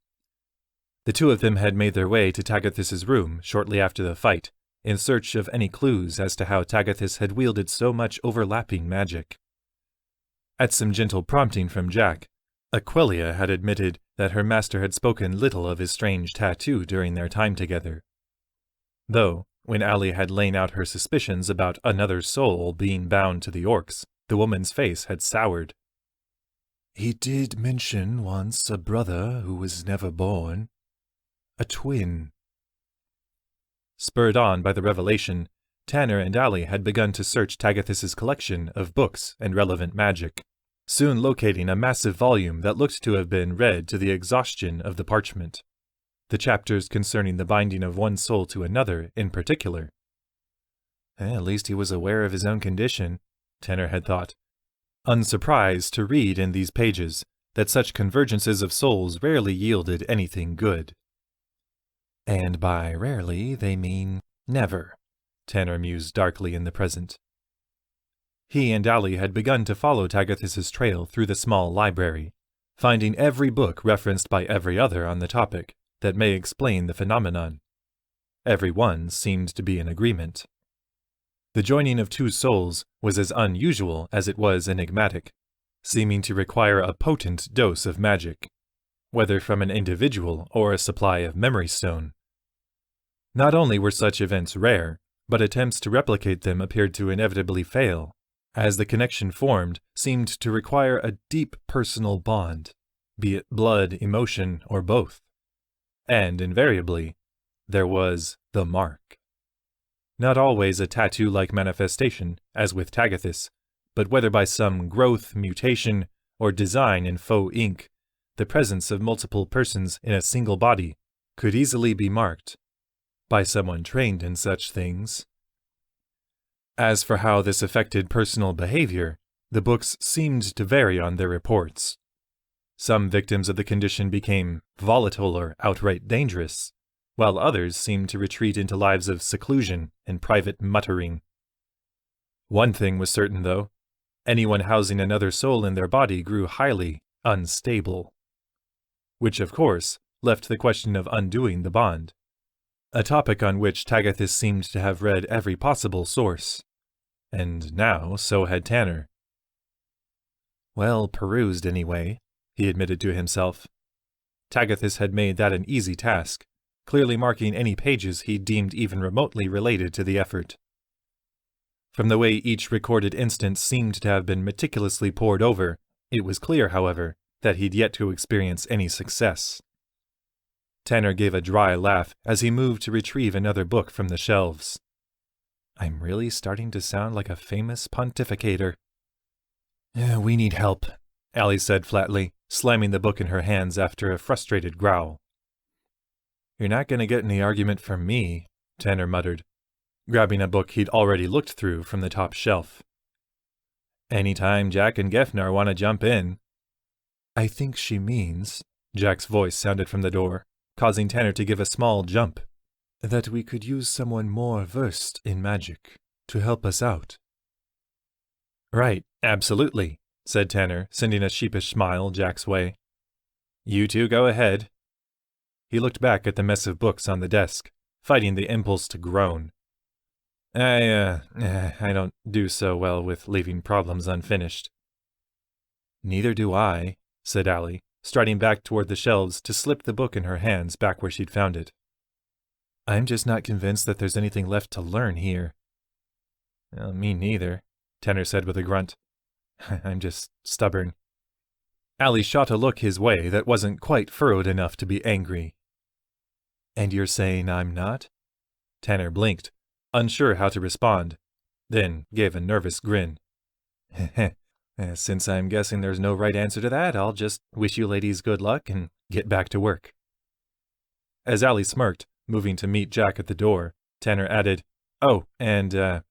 The two of them had made their way to Tagathis's room shortly after the fight, in search of any clues as to how Tagathis had wielded so much overlapping magic. At some gentle prompting from Jack, Aquelia had admitted that her master had spoken little of his strange tattoo during their time together. Though, when Allie had lain out her suspicions about another soul being bound to the orcs, the woman's face had soured. He did mention once a brother who was never born. A twin. Spurred on by the revelation, Tanner and Allie had begun to search Tagathis' collection of books and relevant magic, soon locating a massive volume that looked to have been read to the exhaustion of the parchment. The chapters concerning the binding of one soul to another in particular. At least he was aware of his own condition, Tanner had thought, unsurprised to read in these pages that such convergences of souls rarely yielded anything good. And by rarely they mean never, Tanner mused darkly in the present. He and Allie had begun to follow Tagathis' trail through the small library, finding every book referenced by every other on the topic that may explain the phenomenon. Every one seemed to be in agreement. The joining of two souls was as unusual as it was enigmatic, seeming to require a potent dose of magic, whether from an individual or a supply of memory stone. Not only were such events rare, but attempts to replicate them appeared to inevitably fail, as the connection formed seemed to require a deep personal bond, be it blood, emotion, or both. And invariably, there was the mark. Not always a tattoo-like manifestation, as with Tagathis, but whether by some growth, mutation, or design in faux ink, the presence of multiple persons in a single body could easily be marked by someone trained in such things. As for how this affected personal behavior, the books seemed to vary on their reports. Some victims of the condition became volatile or outright dangerous, while others seemed to retreat into lives of seclusion and private muttering. One thing was certain, though. Anyone housing another soul in their body grew highly unstable. Which, of course, left the question of undoing the bond, a topic on which Tagathis seemed to have read every possible source. And now so had Tanner. Well perused, anyway, he admitted to himself. Tagathis had made that an easy task, clearly marking any pages he deemed even remotely related to the effort. From the way each recorded instance seemed to have been meticulously pored over, it was clear, however, that he'd yet to experience any success. Tanner gave a dry laugh as he moved to retrieve another book from the shelves. I'm really starting to sound like a famous pontificator. We need help, Allie said flatly, slamming the book in her hands after a frustrated growl. You're not going to get any argument from me, Tanner muttered, grabbing a book he'd already looked through from the top shelf. Anytime Jack and Gefnar want to jump in. I think she means, Jack's voice sounded from the door, causing Tanner to give a small jump, that we could use someone more versed in magic to help us out. Right, absolutely, said Tanner, sending a sheepish smile Jack's way. You two go ahead. He looked back at the mess of books on the desk, fighting the impulse to groan. I don't do so well with leaving problems unfinished. Neither do I, said Allie, striding back toward the shelves to slip the book in her hands back where she'd found it. I'm just not convinced that there's anything left to learn here. Well, me neither, Tanner said with a grunt. I'm just stubborn. Allie shot a look his way that wasn't quite furrowed enough to be angry. And you're saying I'm not? Tanner blinked, unsure how to respond, then gave a nervous grin. Since I'm guessing there's no right answer to that, I'll just wish you ladies good luck and get back to work. As Allie smirked, moving to meet Jack at the door, Tanner added, Oh, and,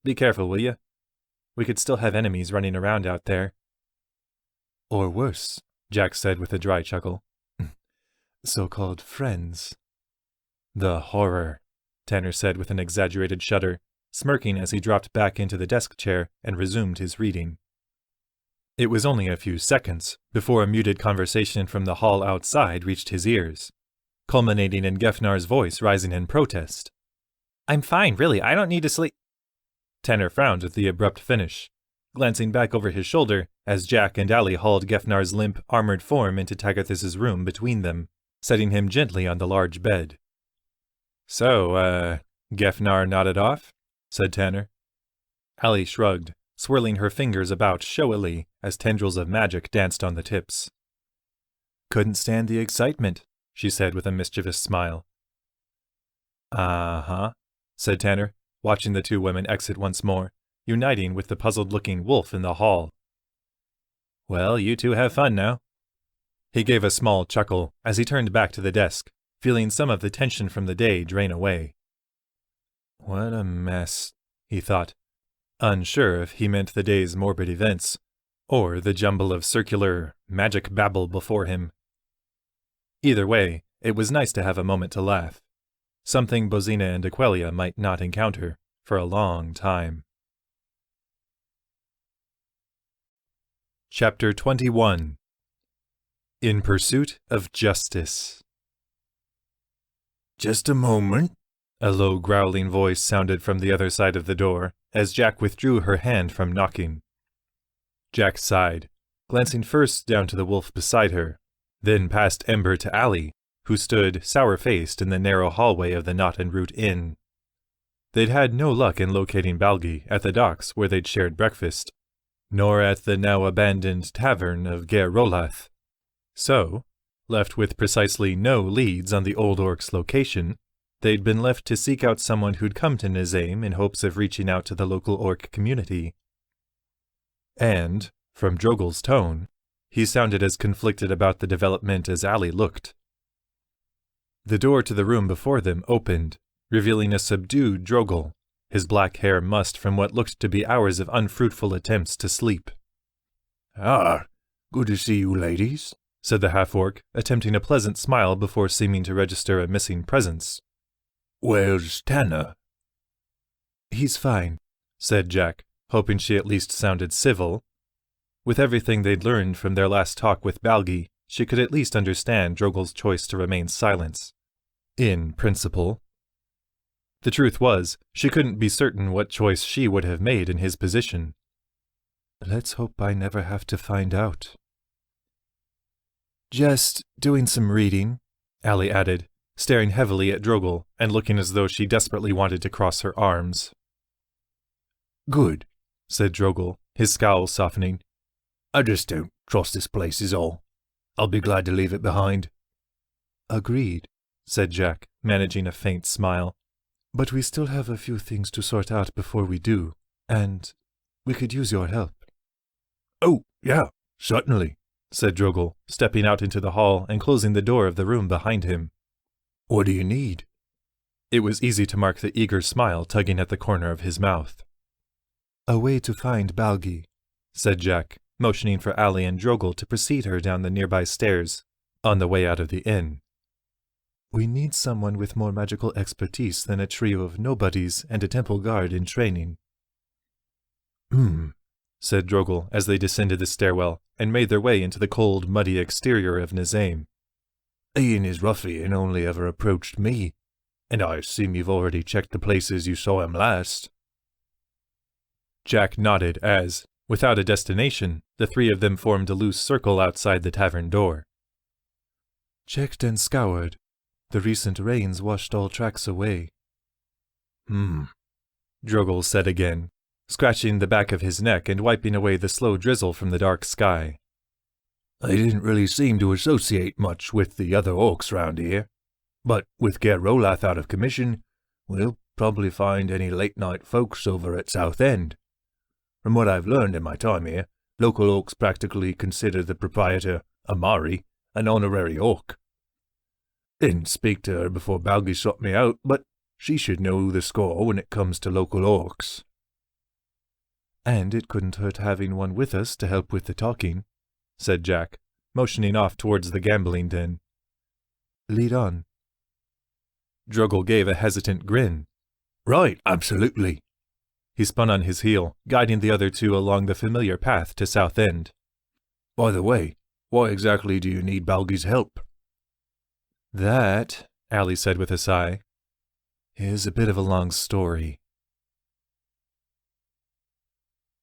be careful, will you? We could still have enemies running around out there. Or worse, Jack said with a dry chuckle. So-called friends. The horror, Tanner said with an exaggerated shudder, smirking as he dropped back into the desk chair and resumed his reading. It was only a few seconds before a muted conversation from the hall outside reached his ears, culminating in Gefnar's voice rising in protest. I'm fine, really, I don't need to sleep. Tanner frowned at the abrupt finish, glancing back over his shoulder as Jack and Allie hauled Gefnar's limp, armored form into Tagathis' room between them, setting him gently on the large bed. So, Gefnar nodded off, said Tanner. Allie shrugged, swirling her fingers about showily as tendrils of magic danced on the tips. "Couldn't stand the excitement," she said with a mischievous smile. "Uh-huh," said Tanner, watching the two women exit once more, uniting with the puzzled-looking wolf in the hall. "Well, you two have fun now." He gave a small chuckle as he turned back to the desk, feeling some of the tension from the day drain away. What a mess, he thought, unsure if he meant the day's morbid events, or the jumble of circular, magic babble before him. Either way, it was nice to have a moment to laugh, something Bozina and Aquelia might not encounter for a long time. Chapter 21. In Pursuit of Justice. Just a moment. A low growling voice sounded from the other side of the door as Jack withdrew her hand from knocking. Jack sighed, glancing first down to the wolf beside her, then past Ember to Allie, who stood sour-faced in the narrow hallway of the Knot and Root Inn. They'd had no luck in locating Balgi at the docks where they'd shared breakfast, nor at the now-abandoned tavern of Ger Rolath. So, left with precisely no leads on the old orc's location, they'd been left to seek out someone who'd come to Nisaim in hopes of reaching out to the local orc community. And, from Drogel's tone, he sounded as conflicted about the development as Allie looked. The door to the room before them opened, revealing a subdued Drogel, his black hair mussed from what looked to be hours of unfruitful attempts to sleep. "Ah, good to see you ladies," said the half-orc, attempting a pleasant smile before seeming to register a missing presence. "Where's Tanner?" "He's fine," said Jack, hoping she at least sounded civil. With everything they'd learned from their last talk with Balgi, she could at least understand Drogel's choice to remain silent. In principle. The truth was, she couldn't be certain what choice she would have made in his position. "Let's hope I never have to find out." "Just doing some reading," Allie added, staring heavily at Drogel and looking as though she desperately wanted to cross her arms. "Good," said Drogel, his scowl softening. "I just don't trust this place is all. I'll be glad to leave it behind." "Agreed," said Jack, managing a faint smile. "But we still have a few things to sort out before we do, and we could use your help." "Oh, yeah, certainly," said Drogel, stepping out into the hall and closing the door of the room behind him. "What do you need?" It was easy to mark the eager smile tugging at the corner of his mouth. "A way to find Balgi," said Jack, motioning for Allie and Drogel to precede her down the nearby stairs, on the way out of the inn. "We need someone with more magical expertise than a trio of nobodies and a temple guard in training." Said Drogel as they descended the stairwell and made their way into the cold, muddy exterior of Nisaim. "He and his ruffian only ever approached me, and I assume you've already checked the places you saw him last." Jack nodded as, without a destination, the three of them formed a loose circle outside the tavern door. "Checked and scoured. The recent rains washed all tracks away." Drogel said again, scratching the back of his neck and wiping away the slow drizzle from the dark sky. "They didn't really seem to associate much with the other orcs round here, but with Ger Rolath out of commission, we'll probably find any late-night folks over at Southend. From what I've learned in my time here, local orcs practically consider the proprietor, Amari, an honorary orc. Didn't speak to her before Balgi sought me out, but she should know the score when it comes to local orcs." "And it couldn't hurt having one with us to help with the talking," said Jack, motioning off towards the gambling den. "Lead on." Drogel gave a hesitant grin. "Right, absolutely." He spun on his heel, guiding the other two along the familiar path to Southend. "By the way, why exactly do you need Balgi's help?" "That," Allie said with a sigh, "is a bit of a long story."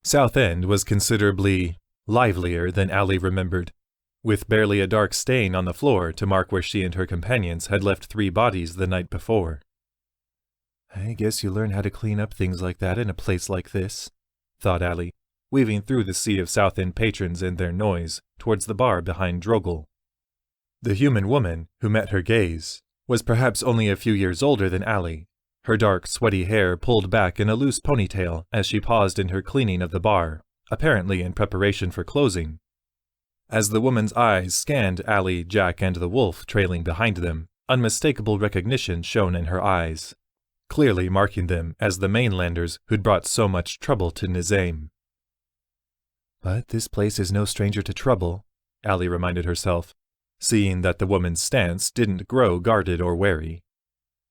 Southend was considerably livelier than Allie remembered, with barely a dark stain on the floor to mark where she and her companions had left 3 bodies the night before. "I guess you learn how to clean up things like that in a place like this," thought Allie, weaving through the sea of South End patrons and their noise towards the bar behind Drogal. The human woman, who met her gaze, was perhaps only a few years older than Allie, her dark, sweaty hair pulled back in a loose ponytail as she paused in her cleaning of the bar, apparently in preparation for closing. As the woman's eyes scanned Allie, Jack, and the wolf trailing behind them, unmistakable recognition shone in her eyes, clearly marking them as the mainlanders who'd brought so much trouble to Nisaim. But this place is no stranger to trouble, Allie reminded herself, seeing that the woman's stance didn't grow guarded or wary.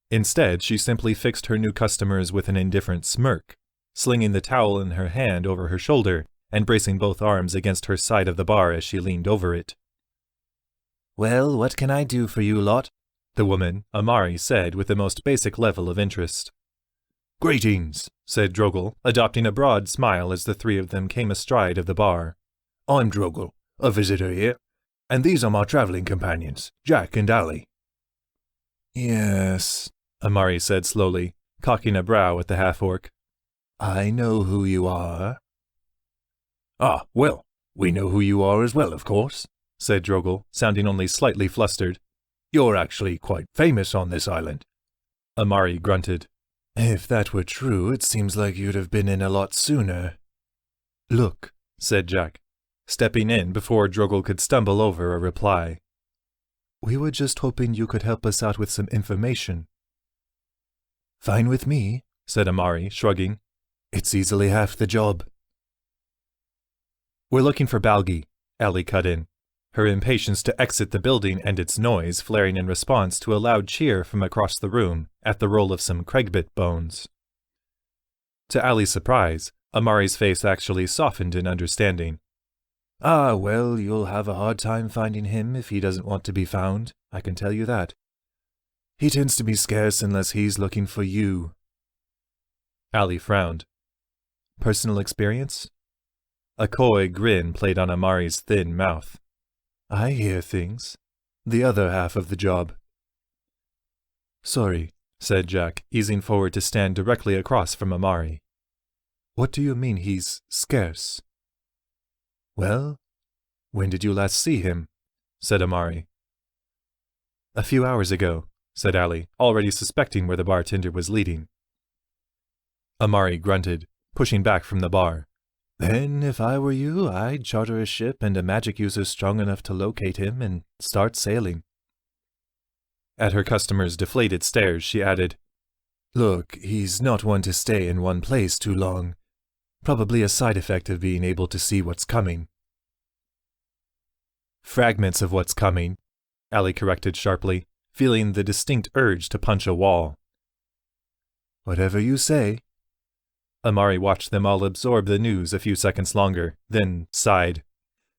Instead, she simply fixed her new customers with an indifferent smirk, slinging the towel in her hand over her shoulder and bracing both arms against her side of the bar as she leaned over it. "Well, what can I do for you lot?" the woman, Amari, said with the most basic level of interest. "Greetings," said Drogal, adopting a broad smile as the three of them came astride of the bar. "I'm Drogal, a visitor here, and these are my traveling companions, Jack and Allie." "Yes," Amari said slowly, cocking a brow at the half-orc. "I know who you are." "Ah, well, we know who you are as well, of course," said Drogal, sounding only slightly flustered. "You're actually quite famous on this island." Amari grunted. "If that were true, it seems like you'd have been in a lot sooner." "Look," said Jack, stepping in before Drogal could stumble over a reply. "We were just hoping you could help us out with some information." "Fine with me," said Amari, shrugging. "It's easily half the job." "We're looking for Balgi," Allie cut in, her impatience to exit the building and its noise flaring in response to a loud cheer from across the room at the roll of some Craigbit bones. To Allie's surprise, Amari's face actually softened in understanding. "Ah, well, you'll have a hard time finding him if he doesn't want to be found, I can tell you that. He tends to be scarce unless he's looking for you." Allie frowned. "Personal experience?" A coy grin played on Amari's thin mouth. "I hear things. The other half of the job." "Sorry," said Jack, easing forward to stand directly across from Amari. "What do you mean he's scarce?" "Well, when did you last see him?" said Amari. "A few hours ago," said Allie, already suspecting where the bartender was leading. Amari grunted, pushing back from the bar. "Then, if I were you, I'd charter a ship and a magic user strong enough to locate him and start sailing." At her customer's deflated stares, she added, "Look, he's not one to stay in one place too long. Probably a side effect of being able to see what's coming." "Fragments of what's coming," Allie corrected sharply, feeling the distinct urge to punch a wall. "Whatever you say." Amari watched them all absorb the news a few seconds longer, then sighed.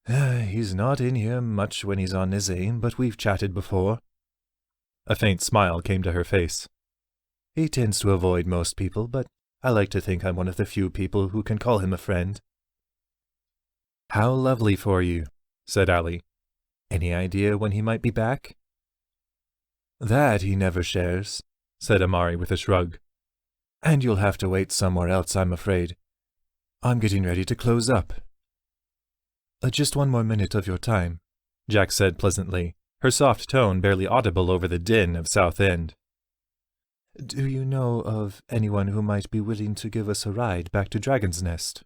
"He's not in here much when he's on Nisaim, but we've chatted before." A faint smile came to her face. "He tends to avoid most people, but I like to think I'm one of the few people who can call him a friend." "How lovely for you," said Allie. "Any idea when he might be back?" "That he never shares," said Amari with a shrug. "And you'll have to wait somewhere else, I'm afraid. I'm getting ready to close up." Just one more minute of your time," Jack said pleasantly, her soft tone barely audible over the din of South End. "Do you know of anyone who might be willing to give us a ride back to Dragon's Nest?"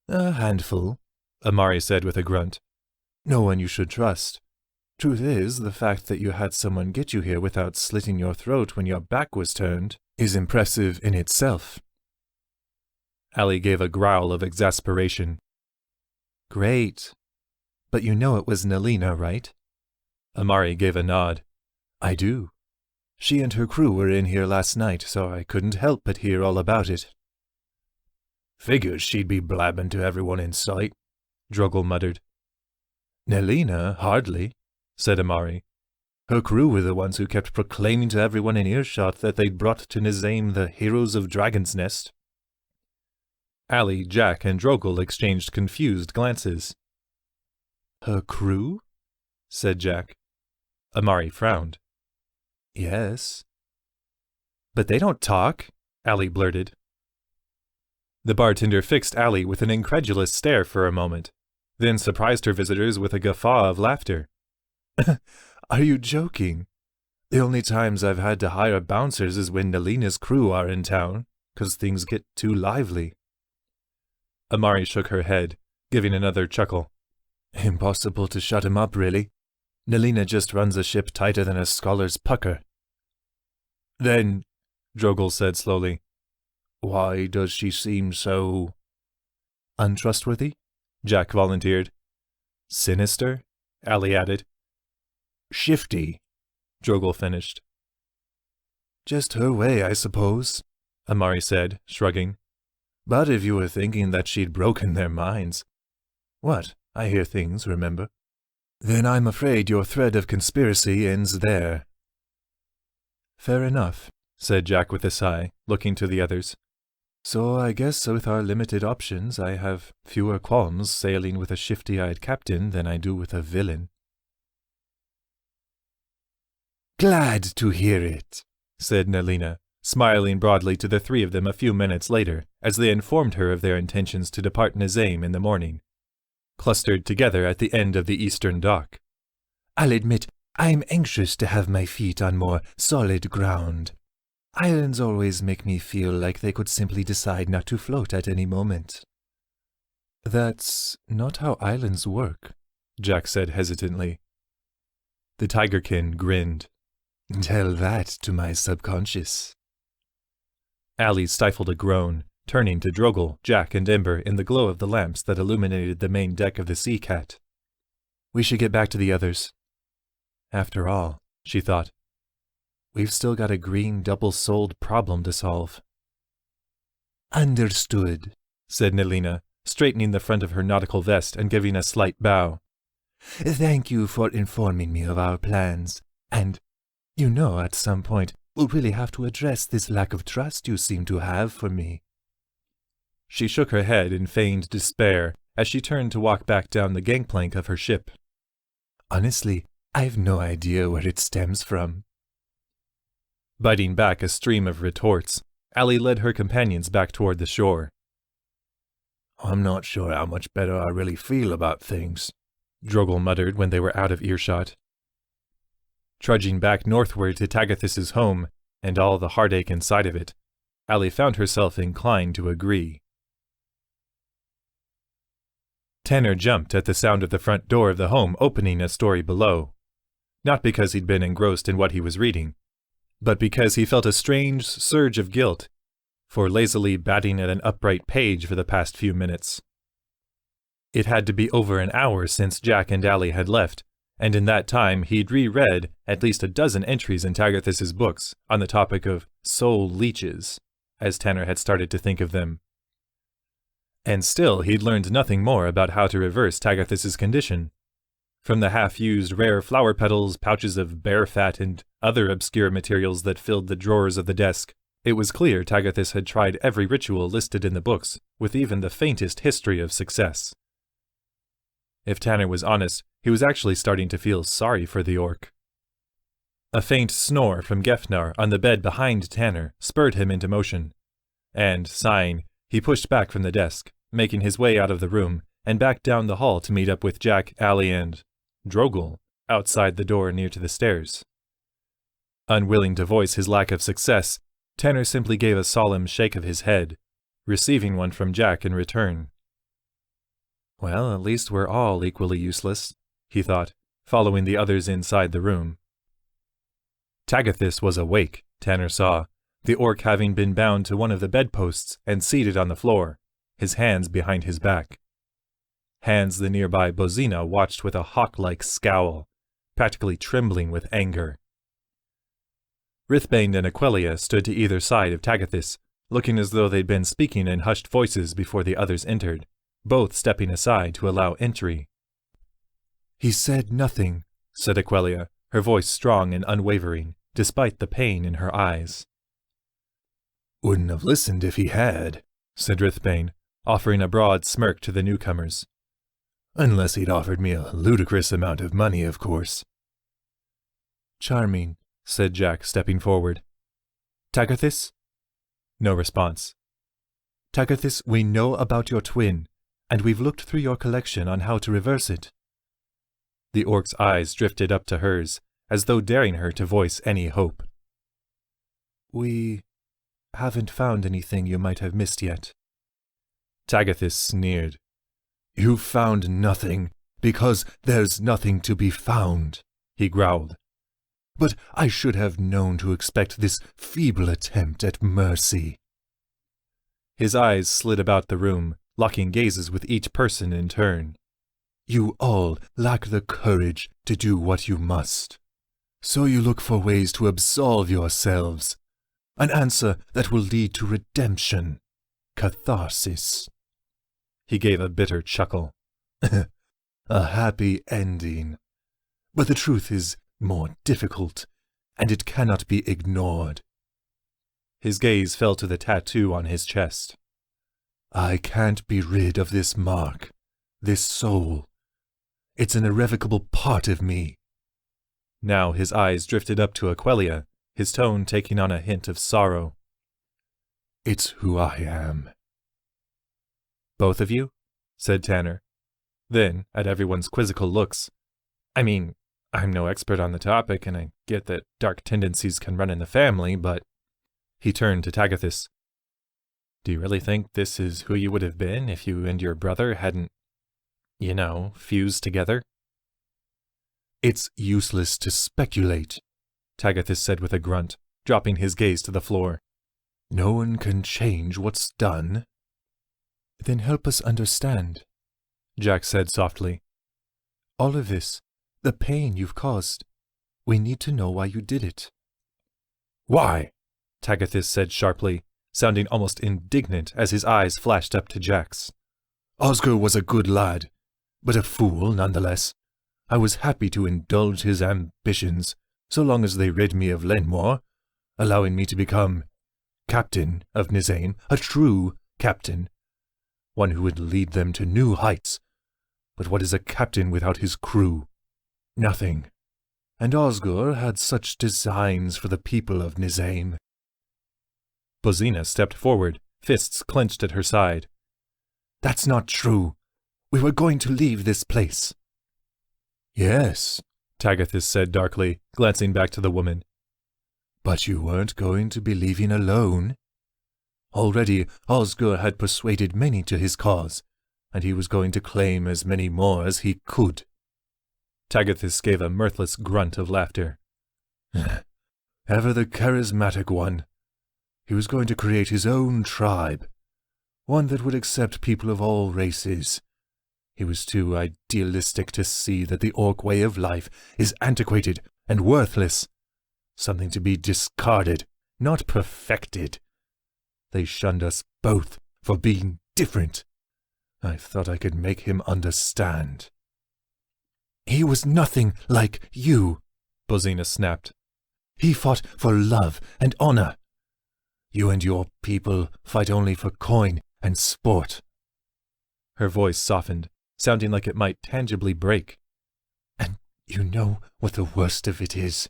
"A handful," Amari said with a grunt. "No one you should trust. Truth is, the fact that you had someone get you here without slitting your throat when your back was turned is impressive in itself." Allie gave a growl of exasperation. "Great. But you know it was Nelina, right?" Amari gave a nod. "I do. She and her crew were in here last night, so I couldn't help but hear all about it." "Figures she'd be blabbing to everyone in sight," Drogal muttered. "Nelina, hardly," said Amari. "Her crew were the ones who kept proclaiming to everyone in earshot that they'd brought to Nisaim the heroes of Dragon's Nest." Allie, Jack, and Drogal exchanged confused glances. "Her crew?" said Jack. Amari frowned. "Yes." "But they don't talk," Allie blurted. The bartender fixed Allie with an incredulous stare for a moment, then surprised her visitors with a guffaw of laughter. Are you joking? The only times I've had to hire bouncers is when Nelina's crew are in town, 'cause things get too lively. Amari shook her head, giving another chuckle. Impossible to shut him up, really. Nelina just runs a ship tighter than a scholar's pucker. Then, Drogal said slowly, why does she seem so untrustworthy? Jack volunteered. Sinister? Allie added. Shifty, Drogal finished. Just her way, I suppose, Amari said, shrugging. But if you were thinking that she'd broken their minds— What? I hear things, remember? Then I'm afraid your thread of conspiracy ends there. Fair enough, said Jack with a sigh, looking to the others. So I guess with our limited options, I have fewer qualms sailing with a shifty-eyed captain than I do with a villain. Glad to hear it, said Nelina, smiling broadly to the three of them a few minutes later as they informed her of their intentions to depart Nisaim in the morning, clustered together at the end of the eastern dock. I'll admit, I'm anxious to have my feet on more solid ground. Islands always make me feel like they could simply decide not to float at any moment. That's not how islands work, Jack said hesitantly. The Tigerkin grinned. Tell that to my subconscious. Allie stifled a groan, turning to Drogal, Jack, and Ember in the glow of the lamps that illuminated the main deck of the Sea Cat. We should get back to the others. After all, she thought, we've still got a green double-souled problem to solve. Understood, said Nelina, straightening the front of her nautical vest and giving a slight bow. Thank you for informing me of our plans, and, you know, at some point, we'll really have to address this lack of trust you seem to have for me. She shook her head in feigned despair as she turned to walk back down the gangplank of her ship. Honestly, I've no idea where it stems from. Biting back a stream of retorts, Allie led her companions back toward the shore. I'm not sure how much better I really feel about things, Drogal muttered when they were out of earshot. Trudging back northward to Tagathus's home, and all the heartache inside of it, Allie found herself inclined to agree. Tanner jumped at the sound of the front door of the home opening a story below, not because he'd been engrossed in what he was reading, but because he felt a strange surge of guilt for lazily batting at an upright page for the past few minutes. It had to be over an hour since Jack and Allie had left, and in that time he'd reread at least a dozen entries in Tagathus's books on the topic of soul leeches, as Tanner had started to think of them. And still he'd learned nothing more about how to reverse Tagathus's condition. From the half-used rare flower petals, pouches of bear fat, and other obscure materials that filled the drawers of the desk, it was clear Tagathus had tried every ritual listed in the books, with even the faintest history of success. If Tanner was honest, he was actually starting to feel sorry for the orc. A faint snore from Gefnar on the bed behind Tanner spurred him into motion, and, sighing, he pushed back from the desk, making his way out of the room and back down the hall to meet up with Jack, Allie, and Drogal outside the door near to the stairs. Unwilling to voice his lack of success, Tanner simply gave a solemn shake of his head, receiving one from Jack in return. Well, at least we're all equally useless, he thought, following the others inside the room. Tagathus was awake, Tanner saw, the orc having been bound to one of the bedposts and seated on the floor, his hands behind his back. Hands the nearby Bozina watched with a hawk-like scowl, practically trembling with anger. Rithbane and Aquelia stood to either side of Tagathus, looking as though they'd been speaking in hushed voices before the others entered, both stepping aside to allow entry. He said nothing, said Aquelia, her voice strong and unwavering, despite the pain in her eyes. Wouldn't have listened if he had, said Rithbane, offering a broad smirk to the newcomers. Unless he'd offered me a ludicrous amount of money, of course. Charming, said Jack, stepping forward. Tagathus? No response. Tagathis, we know about your twin, and we've looked through your collection on how to reverse it. The orc's eyes drifted up to hers, as though daring her to voice any hope. We haven't found anything you might have missed yet. Tagathis sneered. You found nothing, because there's nothing to be found, he growled. But I should have known to expect this feeble attempt at mercy. His eyes slid about the room, locking gazes with each person in turn. You all lack the courage to do what you must. So you look for ways to absolve yourselves. An answer that will lead to redemption. Catharsis. He gave a bitter chuckle. A happy ending. But the truth is more difficult, and it cannot be ignored. His gaze fell to the tattoo on his chest. I can't be rid of this mark, this soul. It's an irrevocable part of me. Now his eyes drifted up to Aquelia, his tone taking on a hint of sorrow. It's who I am. Both of you? Said Tanner. Then, at everyone's quizzical looks, I mean, I'm no expert on the topic, and I get that dark tendencies can run in the family, but... He turned to Tagathis. Do you really think this is who you would have been if you and your brother hadn't, fused together? It's useless to speculate, Tagathis said with a grunt, dropping his gaze to the floor. No one can change what's done. Then help us understand, Jack said softly. All of this, the pain you've caused, we need to know why you did it. Why? Tagathis said sharply, sounding almost indignant as his eyes flashed up to Jack's. Oscar was a good lad, but a fool nonetheless. I was happy to indulge his ambitions, so long as they rid me of Lenmoir, allowing me to become captain of Nisaim, a true captain, one who would lead them to new heights. But what is a captain without his crew? Nothing. And Osgur had such designs for the people of Nisaim. Bozina stepped forward, fists clenched at her side. That's not true. We were going to leave this place. Yes, Tagathis said darkly, glancing back to the woman. But you weren't going to be leaving alone. Already Osgur had persuaded many to his cause, and he was going to claim as many more as he could. Tagathis gave a mirthless grunt of laughter. Ever the charismatic one. He was going to create his own tribe, one that would accept people of all races. He was too idealistic to see that the orc way of life is antiquated and worthless, something to be discarded, not perfected. They shunned us both for being different. I thought I could make him understand. He was nothing like you, Bozina snapped. He fought for love and honor. You and your people fight only for coin and sport. Her voice softened, sounding like it might tangibly break. And you know what the worst of it is?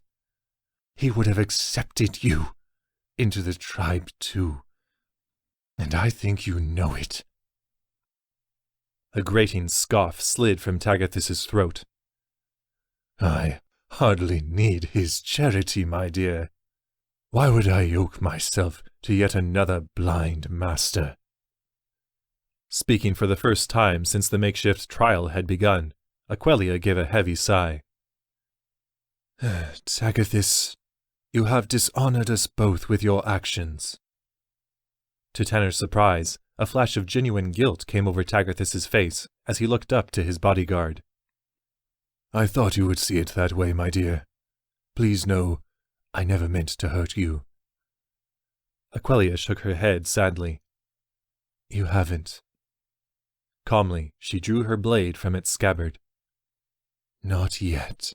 He would have accepted you into the tribe too. And I think you know it. A grating scoff slid from Tagathis's throat. I hardly need his charity, my dear. Why would I yoke myself to yet another blind master? Speaking for the first time since the makeshift trial had begun, Aquelia gave a heavy sigh. Tagathis, you have dishonored us both with your actions. To Tanner's surprise, a flash of genuine guilt came over Tagathis's face as he looked up to his bodyguard. I thought you would see it that way, my dear. Please know, I never meant to hurt you. Aquelia shook her head sadly. You haven't. Calmly, she drew her blade from its scabbard. Not yet.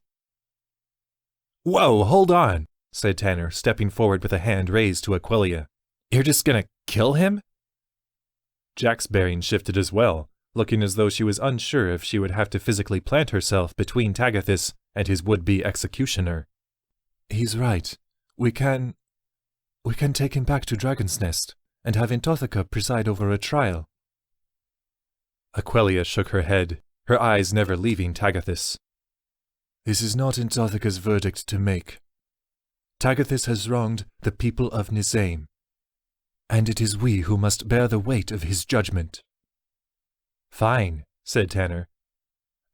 Whoa, hold on, said Tanner, stepping forward with a hand raised to Aquelia. You're just gonna kill him? Jack's bearing shifted as well, looking as though she was unsure if she would have to physically plant herself between Tagathis and his would-be executioner. He's right. We can take him back to Dragon's Nest and have Intothica preside over a trial. Aquelia shook her head, her eyes never leaving Tagathis. This is not Intothica's verdict to make. Tagathis has wronged the people of Nisaim, and it is we who must bear the weight of his judgment. Fine, said Tanner.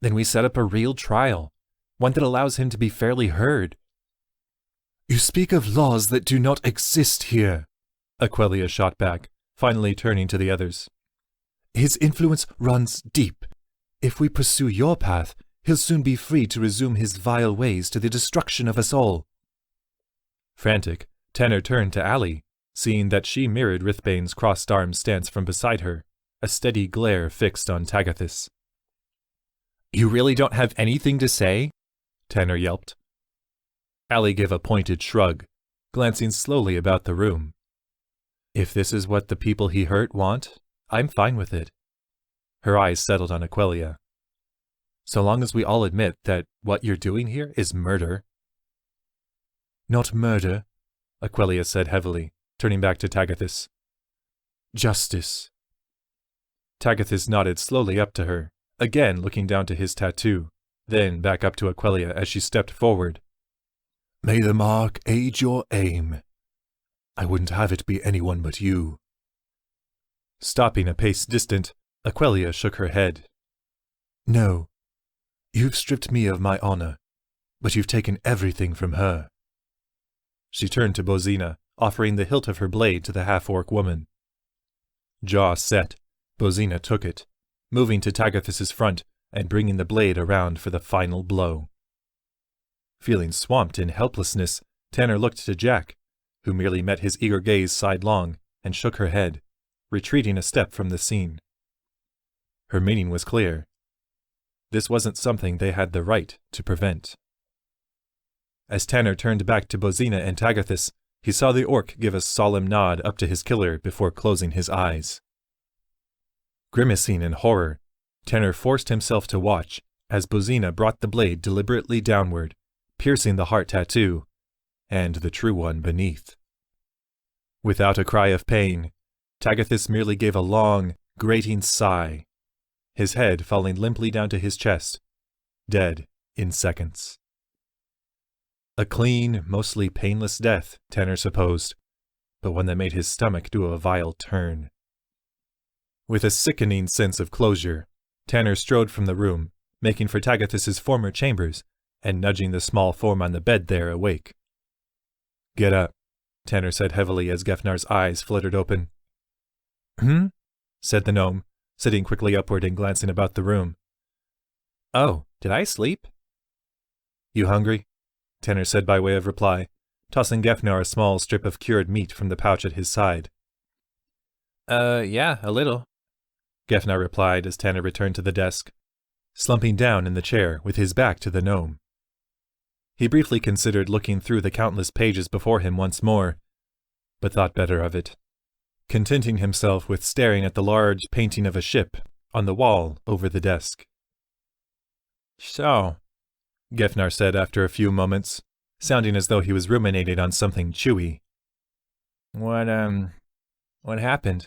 Then we set up a real trial, one that allows him to be fairly heard. You speak of laws that do not exist here, Aquelia shot back, finally turning to the others. His influence runs deep. If we pursue your path, he'll soon be free to resume his vile ways to the destruction of us all. Frantic, Tanner turned to Allie, seeing that she mirrored Rithbane's crossed-armed stance from beside her, a steady glare fixed on Tagathis. You really don't have anything to say? Tanner yelped. Allie gave a pointed shrug, glancing slowly about the room. If this is what the people he hurt want, I'm fine with it. Her eyes settled on Aquelia. So long as we all admit that what you're doing here is murder. Not murder, Aquelia said heavily, turning back to Tagathis. Justice. Tagathis nodded slowly up to her, again looking down to his tattoo, then back up to Aquelia as she stepped forward. May the mark aid your aim. I wouldn't have it be anyone but you. Stopping a pace distant, Aquelia shook her head. No. You've stripped me of my honor, but you've taken everything from her. She turned to Bozina, offering the hilt of her blade to the half-orc woman. Jaw set, Bozina took it, moving to Tagathis's front and bringing the blade around for the final blow. Feeling swamped in helplessness, Tanner looked to Jack, who merely met his eager gaze sidelong and shook her head, retreating a step from the scene. Her meaning was clear. This wasn't something they had the right to prevent. As Tanner turned back to Bozina and Tagathis, he saw the orc give a solemn nod up to his killer before closing his eyes. Grimacing in horror, Tanner forced himself to watch as Bozina brought the blade deliberately downward, piercing the heart tattoo, and the true one beneath. Without a cry of pain, Tagathis merely gave a long, grating sigh, his head falling limply down to his chest, dead in seconds. A clean, mostly painless death, Tanner supposed, but one that made his stomach do a vile turn. With a sickening sense of closure, Tanner strode from the room, making for Tagathis's former chambers, and nudging the small form on the bed there awake. Get up, Tanner said heavily as Gefnar's eyes fluttered open. Said the gnome, sitting quickly upward and glancing about the room. Oh, did I sleep? You hungry? Tanner said by way of reply, tossing Gefnar a small strip of cured meat from the pouch at his side. Yeah, a little, Gefnar replied as Tanner returned to the desk, slumping down in the chair with his back to the gnome. He briefly considered looking through the countless pages before him once more, but thought better of it, contenting himself with staring at the large painting of a ship on the wall over the desk. So, Gefnar said after a few moments, sounding as though he was ruminating on something chewy. What happened?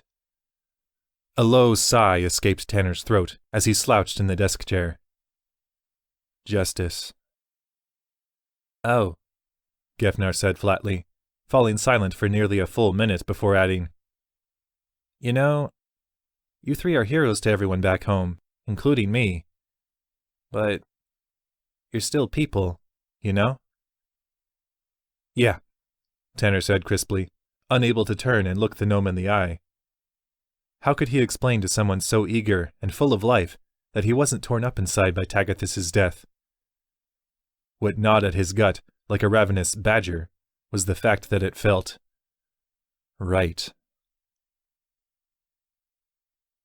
A low sigh escaped Tanner's throat as he slouched in the desk chair. Justice. Oh, Gefnar said flatly, falling silent for nearly a full minute before adding, You know, you three are heroes to everyone back home, including me. But you're still people, you know? Yeah, Tanner said crisply, unable to turn and look the gnome in the eye. How could he explain to someone so eager and full of life that he wasn't torn up inside by Tagathis's death? What gnawed at his gut, like a ravenous badger, was the fact that it felt right.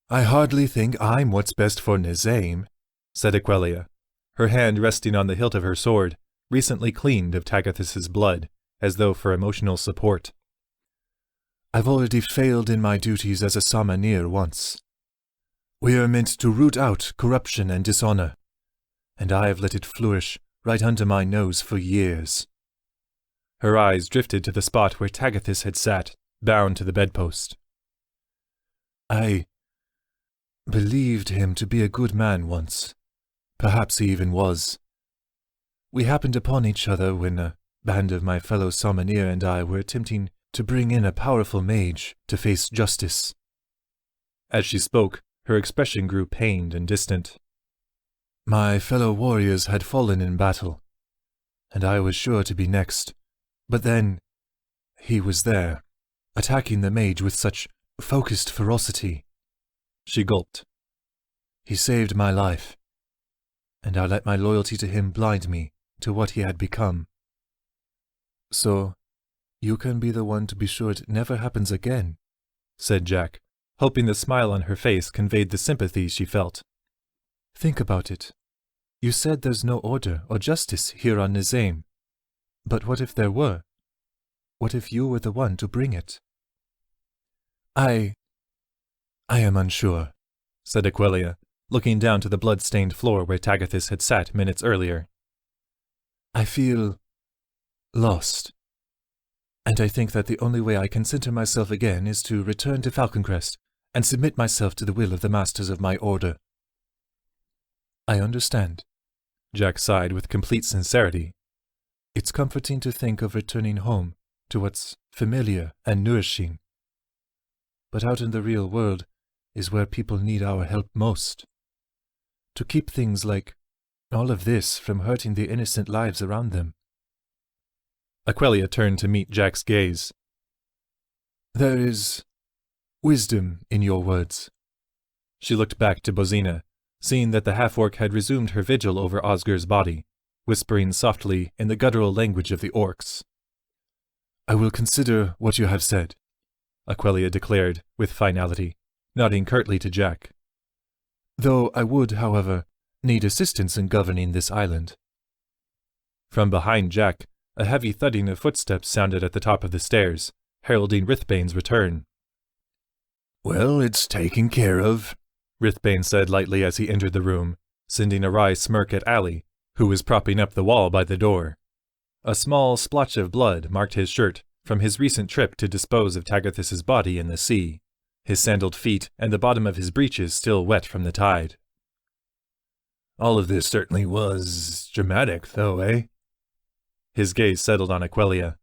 I hardly think I'm what's best for Nisaim, said Aquelia, her hand resting on the hilt of her sword, recently cleaned of Tagathis's blood, as though for emotional support. I've already failed in my duties as a Samaneer once. We are meant to root out corruption and dishonor, and I have let it flourish right under my nose for years. Her eyes drifted to the spot where Tagathis had sat, bound to the bedpost. I believed him to be a good man once. Perhaps he even was. We happened upon each other when a band of my fellow Sommelier and I were attempting to bring in a powerful mage to face justice. As she spoke, her expression grew pained and distant. My fellow warriors had fallen in battle, and I was sure to be next. But then, he was there, attacking the mage with such focused ferocity. She gulped. He saved my life, and I let my loyalty to him blind me to what he had become. So, you can be the one to be sure it never happens again, said Jack, hoping the smile on her face conveyed the sympathy she felt. Think about it. You said there's no order or justice here on Nisaim. But what if there were? What if you were the one to bring it? I am unsure, said Aquila, looking down to the blood-stained floor where Tagathis had sat minutes earlier. I feel lost. And I think that the only way I can center myself again is to return to Falconcrest and submit myself to the will of the masters of my order. I understand. Jack sighed with complete sincerity. It's comforting to think of returning home to what's familiar and nourishing. But out in the real world is where people need our help most. To keep things like all of this from hurting the innocent lives around them. Aquila turned to meet Jack's gaze. There is wisdom in your words. She looked back to Bozina, seeing that the half-orc had resumed her vigil over Oscar's body, whispering softly in the guttural language of the orcs. I will consider what you have said, Aquila declared with finality, nodding curtly to Jack. Though I would, however, need assistance in governing this island. From behind Jack, a heavy thudding of footsteps sounded at the top of the stairs, heralding Rithbane's return. Well, it's taken care of, Rithbane said lightly as he entered the room, sending a wry smirk at Allie, who was propping up the wall by the door. A small splotch of blood marked his shirt from his recent trip to dispose of Tagathis's body in the sea, his sandaled feet and the bottom of his breeches still wet from the tide. All of this certainly was dramatic, though, eh? His gaze settled on Aquila.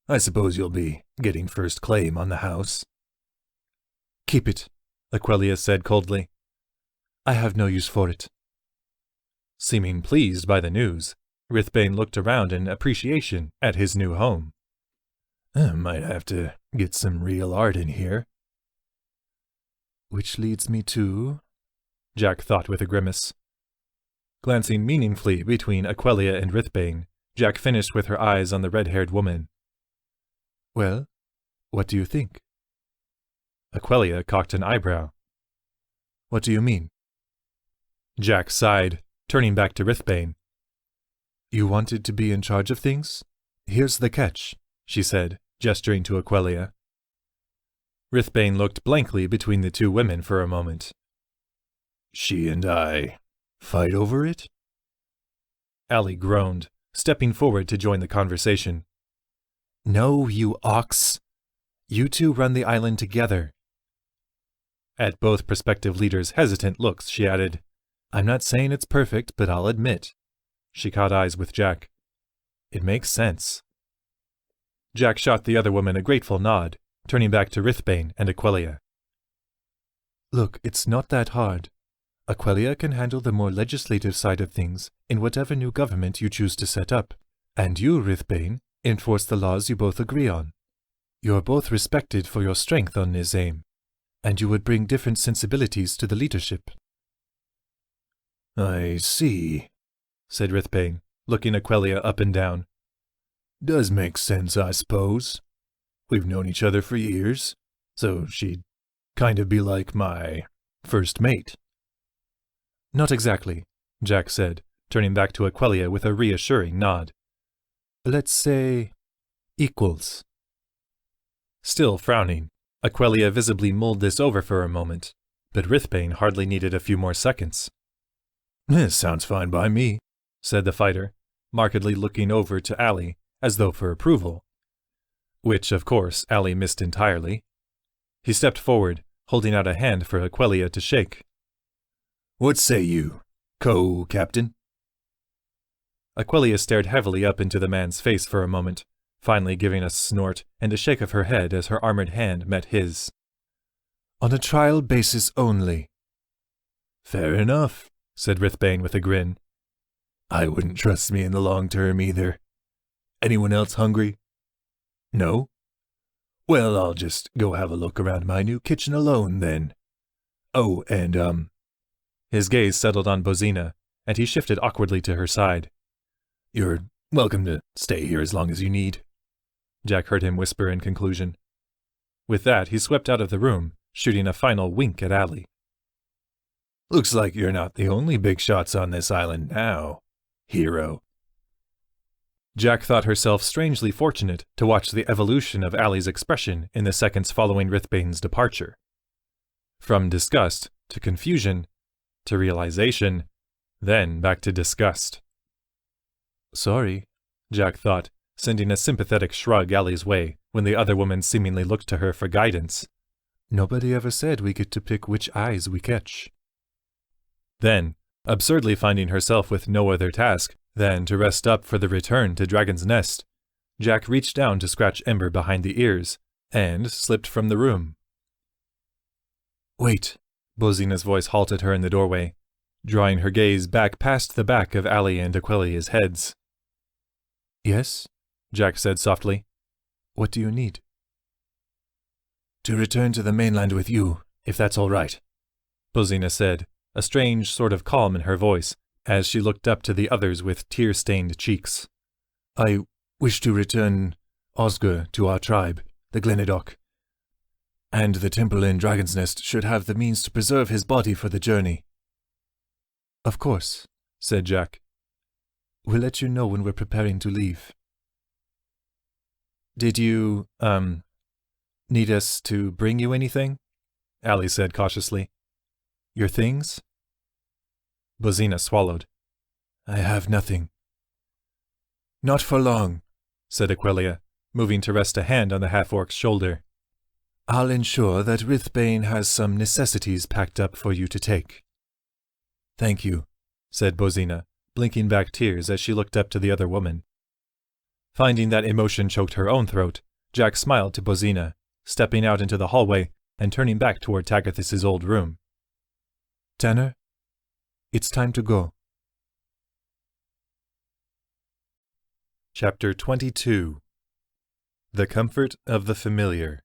I suppose you'll be getting first claim on the house. Keep it, Aquila said coldly. I have no use for it. Seeming pleased by the news, Rithbane looked around in appreciation at his new home. I might have to get some real art in here. Which leads me to... Jack thought with a grimace. Glancing meaningfully between Aquila and Rithbane, Jack finished with her eyes on the red-haired woman. Well, what do you think? Aquila cocked an eyebrow. What do you mean? Jack sighed, turning back to Rithbane. You wanted to be in charge of things? Here's the catch, she said, gesturing to Aquila. Rithbane looked blankly between the two women for a moment. She and I fight over it? Allie groaned, stepping forward to join the conversation. No, you ox. You two run the island together. At both prospective leaders' hesitant looks, she added, I'm not saying it's perfect, but I'll admit. She caught eyes with Jack. It makes sense. Jack shot the other woman a grateful nod, turning back to Rithbane and Aquila. Look, it's not that hard. Aquila can handle the more legislative side of things in whatever new government you choose to set up, and you, Rithbane, enforce the laws you both agree on. You're both respected for your strength on Nisaim, and you would bring different sensibilities to the leadership. I see, said Rithbane, looking Aquila up and down. Does make sense, I suppose. We've known each other for years, so she'd kind of be like my first mate. Not exactly, Jack said, turning back to Aquila with a reassuring nod. Let's say equals. Still frowning, Aquila visibly mulled this over for a moment, but Rithbane hardly needed a few more seconds. This sounds fine by me, said the fighter, markedly looking over to Allie, as though for approval. Which, of course, Allie missed entirely. He stepped forward, holding out a hand for Aquila to shake. "What say you, co-captain?" Aquila stared heavily up into the man's face for a moment, finally giving a snort and a shake of her head as her armored hand met his. "On a trial basis only." "Fair enough," said Rithbane with a grin. "I wouldn't trust me in the long term either. Anyone else hungry? No? Well, I'll just go have a look around my new kitchen alone then. Oh, and His gaze settled on Bozina, and he shifted awkwardly to her side. "You're welcome to stay here as long as you need," Jack heard him whisper in conclusion. With that, he swept out of the room, shooting a final wink at Allie. "Looks like you're not the only big shots on this island now, hero." Jack thought herself strangely fortunate to watch the evolution of Allie's expression in the seconds following Rithbane's departure. From disgust to confusion to realization, then back to disgust. Sorry, Jack thought, sending a sympathetic shrug Allie's way when the other woman seemingly looked to her for guidance. Nobody ever said we get to pick which eyes we catch. Then, absurdly finding herself with no other task than to rest up for the return to Dragon's Nest, Jack reached down to scratch Ember behind the ears, and slipped from the room. Wait, Bozina's voice halted her in the doorway, drawing her gaze back past the back of Allie and Aquilia's heads. Yes? Jack said softly. What do you need? To return to the mainland with you, if that's all right, Bozina said, a strange sort of calm in her voice, as she looked up to the others with tear-stained cheeks. I wish to return Osgur to our tribe, the Glenadok, and the temple in Dragon's Nest should have the means to preserve his body for the journey. Of course, said Jack. We'll let you know when we're preparing to leave. Did you, need us to bring you anything? Allie said cautiously. Your things? Bozina swallowed. I have nothing. Not for long, said Aquilia, moving to rest a hand on the half-orc's shoulder. I'll ensure that Rithbane has some necessities packed up for you to take. Thank you, said Bozina, blinking back tears as she looked up to the other woman. Finding that emotion choked her own throat, Jack smiled to Bozina, stepping out into the hallway and turning back toward Tagathis' old room. Tanner, it's time to go. Chapter 22. The Comfort of the Familiar.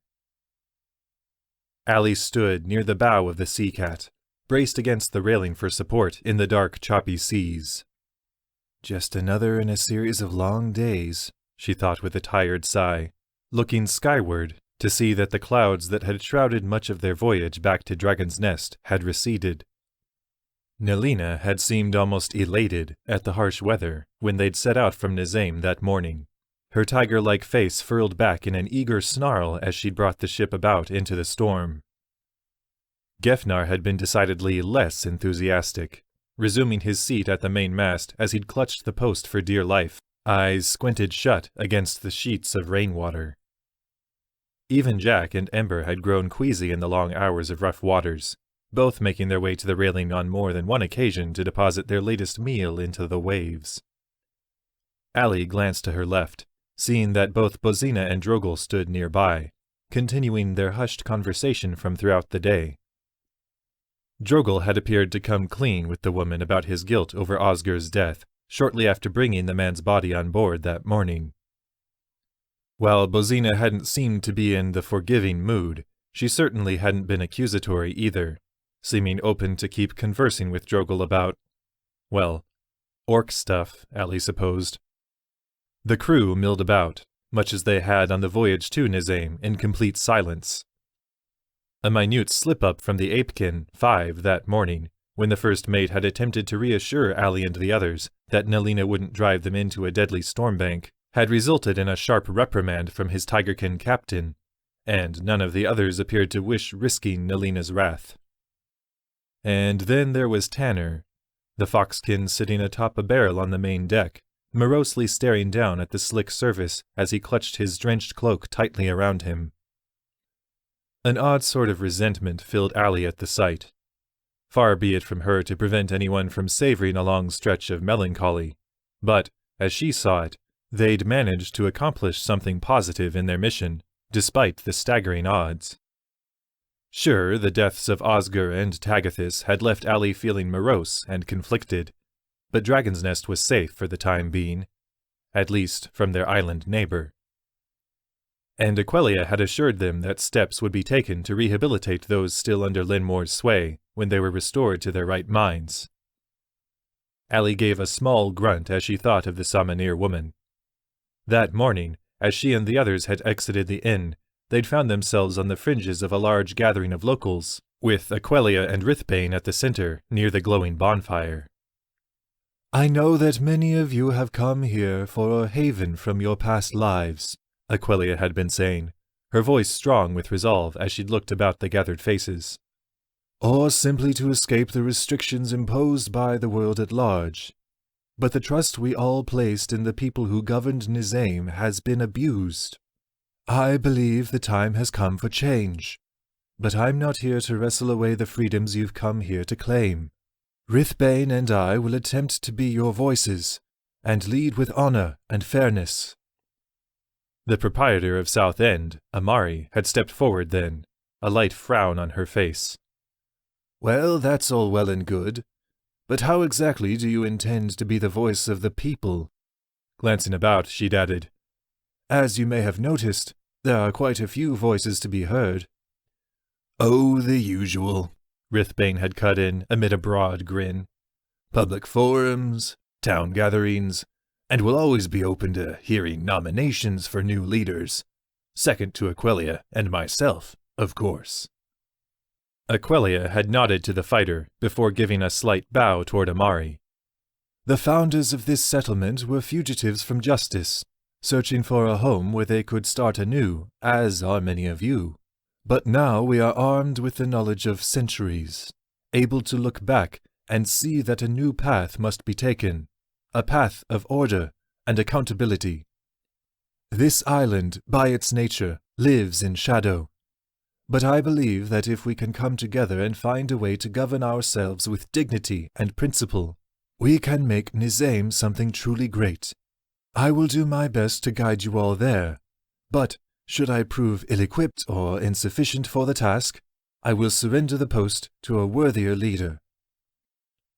Allie stood near the bow of the Sea Cat, braced against the railing for support in the dark, choppy seas. Just another in a series of long days, she thought with a tired sigh, looking skyward to see that the clouds that had shrouded much of their voyage back to Dragon's Nest had receded. Nelina had seemed almost elated at the harsh weather when they'd set out from Nisaim that morning, her tiger-like face furled back in an eager snarl as she'd brought the ship about into the storm. Gefnar had been decidedly less enthusiastic, resuming his seat at the mainmast as he'd clutched the post for dear life, eyes squinted shut against the sheets of rainwater. Even Jack and Ember had grown queasy in the long hours of rough waters, both making their way to the railing on more than one occasion to deposit their latest meal into the waves. Allie glanced to her left, seeing that both Bozina and Drogal stood nearby, continuing their hushed conversation from throughout the day. Drogal had appeared to come clean with the woman about his guilt over Osgur's death shortly after bringing the man's body on board that morning. While Bozina hadn't seemed to be in the forgiving mood, she certainly hadn't been accusatory either, seeming open to keep conversing with Drogal about, well, orc stuff, Allie supposed. The crew milled about, much as they had on the voyage to Nisaim, in complete silence. A minute slip-up from the Apekin 5 that morning, when the first mate had attempted to reassure Allie and the others that Nelina wouldn't drive them into a deadly stormbank, had resulted in a sharp reprimand from his Tigerkin captain, and none of the others appeared to wish risking Nelina's wrath. And then there was Tanner, the foxkin sitting atop a barrel on the main deck, morosely staring down at the slick surface as he clutched his drenched cloak tightly around him. An odd sort of resentment filled Allie at the sight. Far be it from her to prevent anyone from savoring a long stretch of melancholy, but, as she saw it, they'd managed to accomplish something positive in their mission, despite the staggering odds. Sure, the deaths of Osgur and Tagathis had left Allie feeling morose and conflicted, but Dragon's Nest was safe for the time being, at least from their island neighbor. And Aquelia had assured them that steps would be taken to rehabilitate those still under Lenmoir's sway when they were restored to their right minds. Allie gave a small grunt as she thought of the Samaneer woman. That morning, as she and the others had exited the inn, they'd found themselves on the fringes of a large gathering of locals, with Aquelia and Rithbane at the center, near the glowing bonfire. "I know that many of you have come here for a haven from your past lives," Aquelia had been saying, her voice strong with resolve as she'd looked about the gathered faces. "Or simply to escape the restrictions imposed by the world at large. But the trust we all placed in the people who governed Nisaim has been abused. I believe the time has come for change. But I'm not here to wrestle away the freedoms you've come here to claim. Rithbane and I will attempt to be your voices, and lead with honor and fairness." The proprietor of South End, Amari, had stepped forward then, a light frown on her face. "Well, that's all well and good. But how exactly do you intend to be the voice of the people?" Glancing about, she'd added, "As you may have noticed, there are quite a few voices to be heard." "Oh, the usual," Rithbane had cut in amid a broad grin. "Public forums, town gatherings, and we'll always be open to hearing nominations for new leaders. Second to Aquelia and myself, of course." Aquelia had nodded to the fighter before giving a slight bow toward Amari. "The founders of this settlement were fugitives from justice, searching for a home where they could start anew, as are many of you. But now we are armed with the knowledge of centuries, able to look back and see that a new path must be taken, a path of order and accountability. This island, by its nature, lives in shadow. But I believe that if we can come together and find a way to govern ourselves with dignity and principle, we can make Nisaim something truly great. I will do my best to guide you all there, but should I prove ill-equipped or insufficient for the task, I will surrender the post to a worthier leader."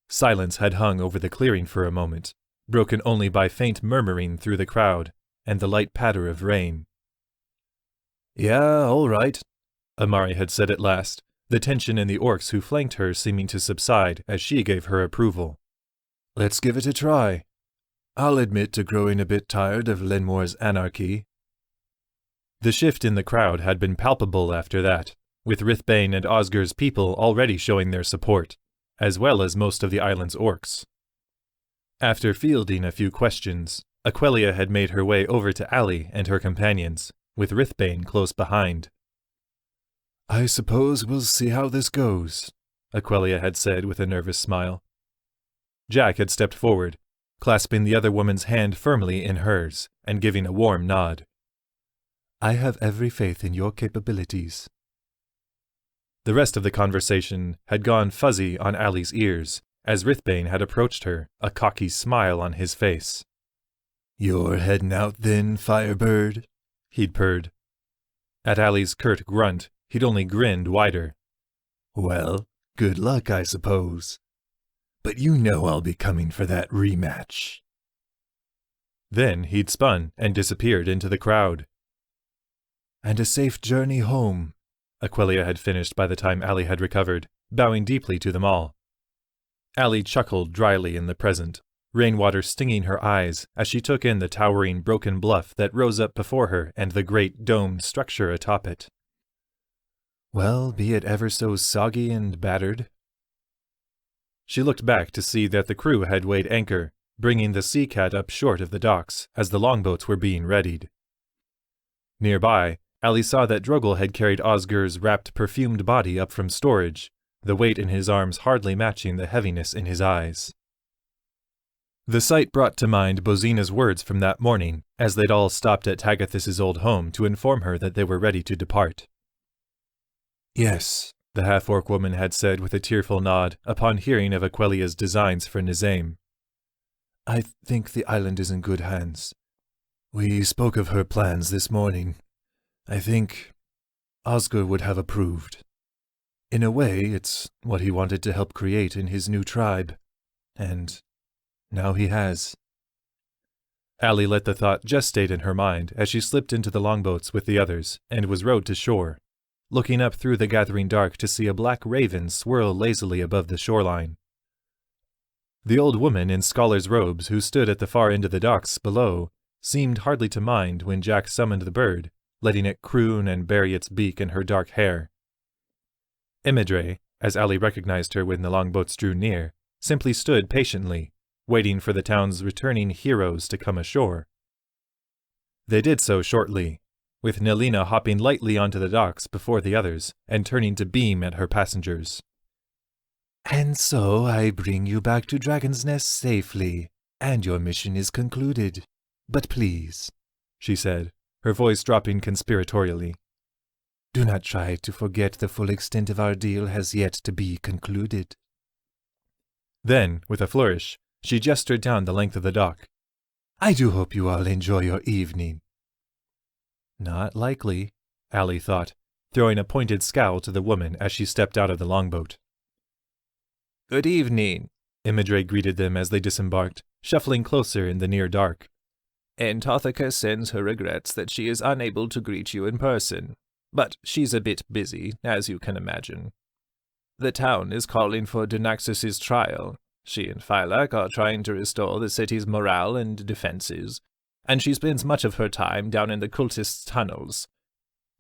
Silence had hung over the clearing for a moment, broken only by faint murmuring through the crowd and the light patter of rain. "Yeah, all right," Amari had said at last, the tension in the orcs who flanked her seeming to subside as she gave her approval. "Let's give it a try. I'll admit to growing a bit tired of Lenmoir's anarchy." The shift in the crowd had been palpable after that, with Rithbane and Osgur's people already showing their support, as well as most of the island's orcs. After fielding a few questions, Aquelia had made her way over to Allie and her companions, with Rithbane close behind. "I suppose we'll see how this goes," Aquelia had said with a nervous smile. Jack had stepped forward, clasping the other woman's hand firmly in hers and giving a warm nod. "I have every faith in your capabilities." The rest of the conversation had gone fuzzy on Allie's ears as Rithbane had approached her, a cocky smile on his face. "You're heading out then, Firebird?" he'd purred. At Allie's curt grunt, he'd only grinned wider. "Well, good luck, I suppose. But you know I'll be coming for that rematch." Then he'd spun and disappeared into the crowd. "And a safe journey home," Aquelia had finished by the time Allie had recovered, bowing deeply to them all. Allie chuckled dryly in the present, rainwater stinging her eyes as she took in the towering broken bluff that rose up before her and the great domed structure atop it. "Well, be it ever so soggy and battered." She looked back to see that the crew had weighed anchor, bringing the Sea Cat up short of the docks as the longboats were being readied. Nearby, Allie saw that Drogal had carried Osgur's wrapped perfumed body up from storage, the weight in his arms hardly matching the heaviness in his eyes. The sight brought to mind Bozina's words from that morning, as they'd all stopped at Tagathis's old home to inform her that they were ready to depart. Yes, the half-orc woman had said with a tearful nod upon hearing of Aquelia's designs for Nisaim. I think the island is in good hands. We spoke of her plans this morning. I think Oscar would have approved. In a way, it's what he wanted to help create in his new tribe. And now he has. Allie let the thought gestate in her mind as she slipped into the longboats with the others and was rowed to shore, looking up through the gathering dark to see a black raven swirl lazily above the shoreline. The old woman in scholar's robes who stood at the far end of the docks below seemed hardly to mind when Jack summoned the bird, letting it croon and bury its beak in her dark hair. Imidre, as Allie recognized her when the longboats drew near, simply stood patiently, waiting for the town's returning heroes to come ashore. They did so shortly, with Nelina hopping lightly onto the docks before the others and turning to beam at her passengers. And so I bring you back to Dragon's Nest safely, and your mission is concluded. But please, she said, her voice dropping conspiratorially, do not try to forget the full extent of our deal has yet to be concluded. Then, with a flourish, she gestured down the length of the dock. I do hope you all enjoy your evening. Not likely, Allie thought, throwing a pointed scowl to the woman as she stepped out of the longboat. Good evening, Imidre greeted them as they disembarked, shuffling closer in the near dark. Antothica sends her regrets that she is unable to greet you in person, but she's a bit busy, as you can imagine. The town is calling for Dynaxis's trial. She and Phylac are trying to restore the city's morale and defenses, and she spends much of her time down in the cultists' tunnels.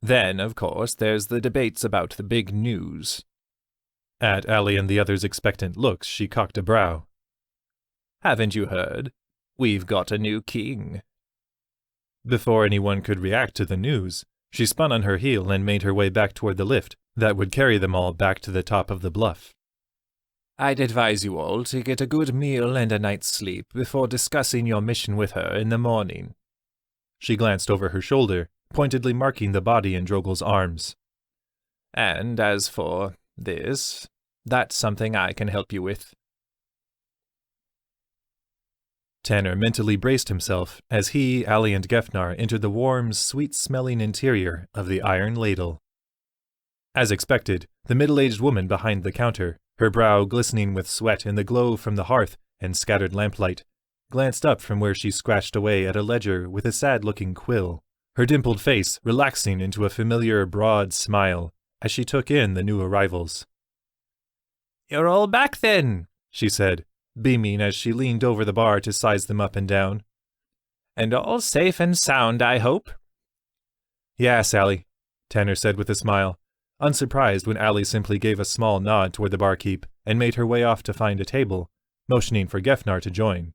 Then, of course, there's the debates about the big news. At Allie and the others' expectant looks, she cocked a brow. Haven't you heard? We've got a new king. Before anyone could react to the news, she spun on her heel and made her way back toward the lift that would carry them all back to the top of the bluff. I'd advise you all to get a good meal and a night's sleep before discussing your mission with her in the morning. She glanced over her shoulder, pointedly marking the body in Drogel's arms. And as for this, that's something I can help you with. Tanner mentally braced himself as he, Allie, and Gefnar entered the warm, sweet-smelling interior of the Iron Ladle. As expected, the middle-aged woman behind the counter, her brow glistening with sweat in the glow from the hearth and scattered lamplight, glanced up from where she scratched away at a ledger with a sad-looking quill, her dimpled face relaxing into a familiar, broad smile as she took in the new arrivals. "You're all back, then," she said, beaming as she leaned over the bar to size them up and down. "And all safe and sound, I hope?" "Yes, Allie," Tanner said with a smile, unsurprised when Allie simply gave a small nod toward the barkeep and made her way off to find a table, motioning for Gefnar to join.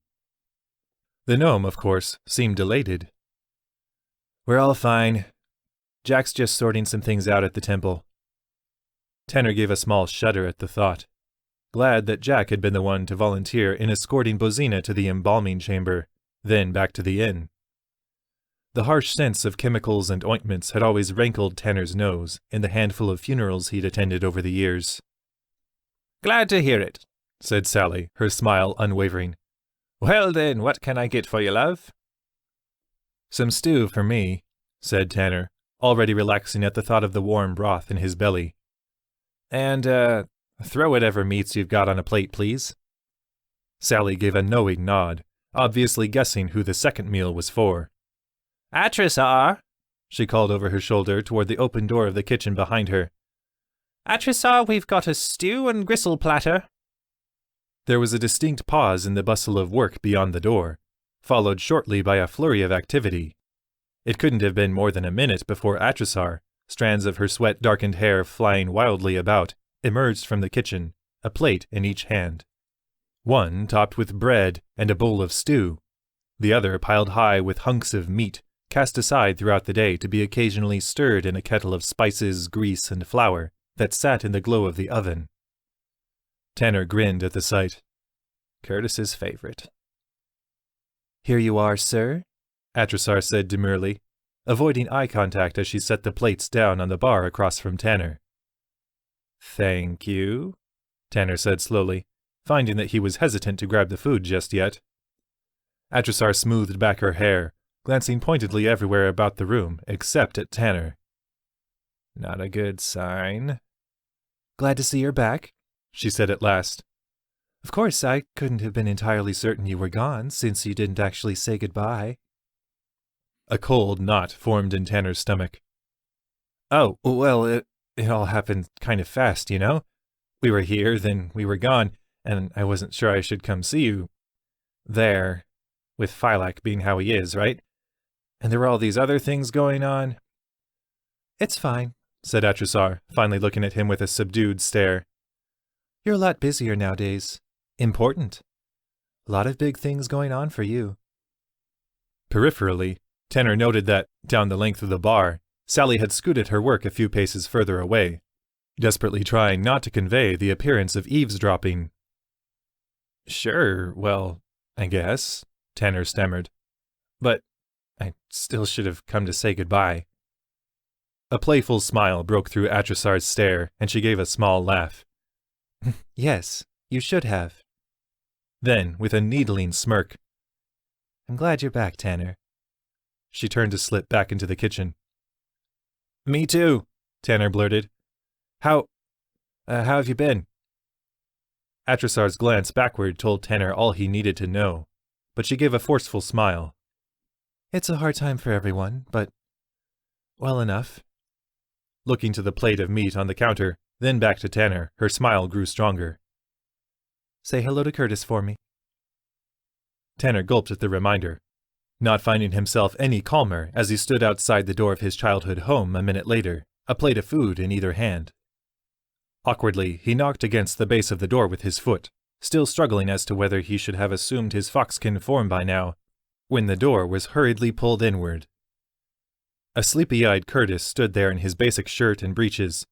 The gnome, of course, seemed elated. "We're all fine. Jack's just sorting some things out at the temple." Tanner gave a small shudder at the thought, glad that Jack had been the one to volunteer in escorting Bozina to the embalming chamber, then back to the inn. The harsh scents of chemicals and ointments had always rankled Tanner's nose in the handful of funerals he'd attended over the years. "Glad to hear it," said Sally, her smile unwavering. "Well then, what can I get for you, love?" "Some stew for me," said Tanner, already relaxing at the thought of the warm broth in his belly. "And, throw whatever meats you've got on a plate, please." Sally gave a knowing nod, obviously guessing who the second meal was for. "Atrisar," she called over her shoulder toward the open door of the kitchen behind her. "Atrisar, we've got a stew and gristle platter." There was a distinct pause in the bustle of work beyond the door, followed shortly by a flurry of activity. It couldn't have been more than a minute before Atrisar, strands of her sweat-darkened hair flying wildly about, emerged from the kitchen, a plate in each hand. One topped with bread and a bowl of stew, the other piled high with hunks of meat, cast aside throughout the day to be occasionally stirred in a kettle of spices, grease, and flour that sat in the glow of the oven. Tanner grinned at the sight. Curtis's favorite. "Here you are, sir," Atrisar said demurely, avoiding eye contact as she set the plates down on the bar across from Tanner. Thank you, Tanner said slowly, finding that he was hesitant to grab the food just yet. Atrazar smoothed back her hair, glancing pointedly everywhere about the room except at Tanner. Not a good sign. Glad to see you're back, she said at last. Of course, I couldn't have been entirely certain you were gone, since you didn't actually say goodbye. A cold knot formed in Tanner's stomach. Oh, well, it all happened kind of fast, you know? We were here, then we were gone, and I wasn't sure I should come see you. There, with Phylac being how he is, right? And there were all these other things going on. It's fine, said Atrazar, finally looking at him with a subdued stare. You're a lot busier nowadays. Important. A lot of big things going on for you. Peripherally, Tanner noted that, down the length of the bar, Sally had scooted her work a few paces further away, desperately trying not to convey the appearance of eavesdropping. Sure, well, I guess, Tanner stammered. But I still should have come to say goodbye. A playful smile broke through Atrazar's stare, and she gave a small laugh. Yes, you should have. Then, with a needling smirk, I'm glad you're back, Tanner. She turned to slip back into the kitchen. Me too, Tanner blurted. How have you been? Atrazar's glance backward told Tanner all he needed to know, but she gave a forceful smile. It's a hard time for everyone, but well enough. Looking to the plate of meat on the counter, then back to Tanner, her smile grew stronger. Say hello to Curtis for me. Tanner gulped at the reminder, not finding himself any calmer as he stood outside the door of his childhood home a minute later, a plate of food in either hand. Awkwardly, he knocked against the base of the door with his foot, still struggling as to whether he should have assumed his foxkin form by now, when the door was hurriedly pulled inward. A sleepy-eyed Curtis stood there in his basic shirt and breeches,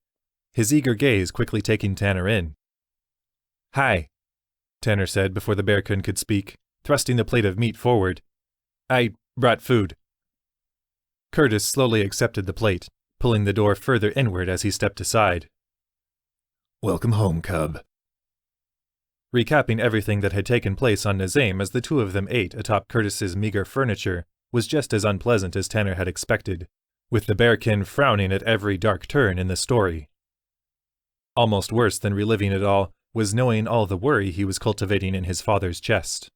his eager gaze quickly taking Tanner in. Hi, Tanner said before the bearcoon could speak, thrusting the plate of meat forward. I brought food. Curtis slowly accepted the plate, pulling the door further inward as he stepped aside. Welcome home, cub. Recapping everything that had taken place on Nisaim as the two of them ate atop Curtis's meager furniture was just as unpleasant as Tanner had expected, with the bearkin frowning at every dark turn in the story. Almost worse than reliving it all was knowing all the worry he was cultivating in his father's chest.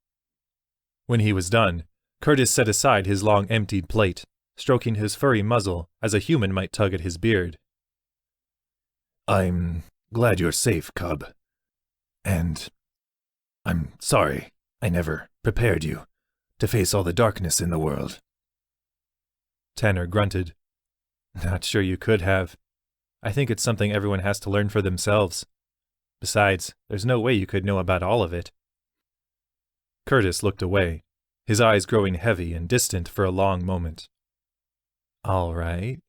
When he was done, Curtis set aside his long emptied plate, stroking his furry muzzle as a human might tug at his beard. I'm glad you're safe, cub. And I'm sorry I never prepared you to face all the darkness in the world. Tanner grunted. Not sure you could have. I think it's something everyone has to learn for themselves. Besides, there's no way you could know about all of it. Curtis looked away, his eyes growing heavy and distant for a long moment. All right,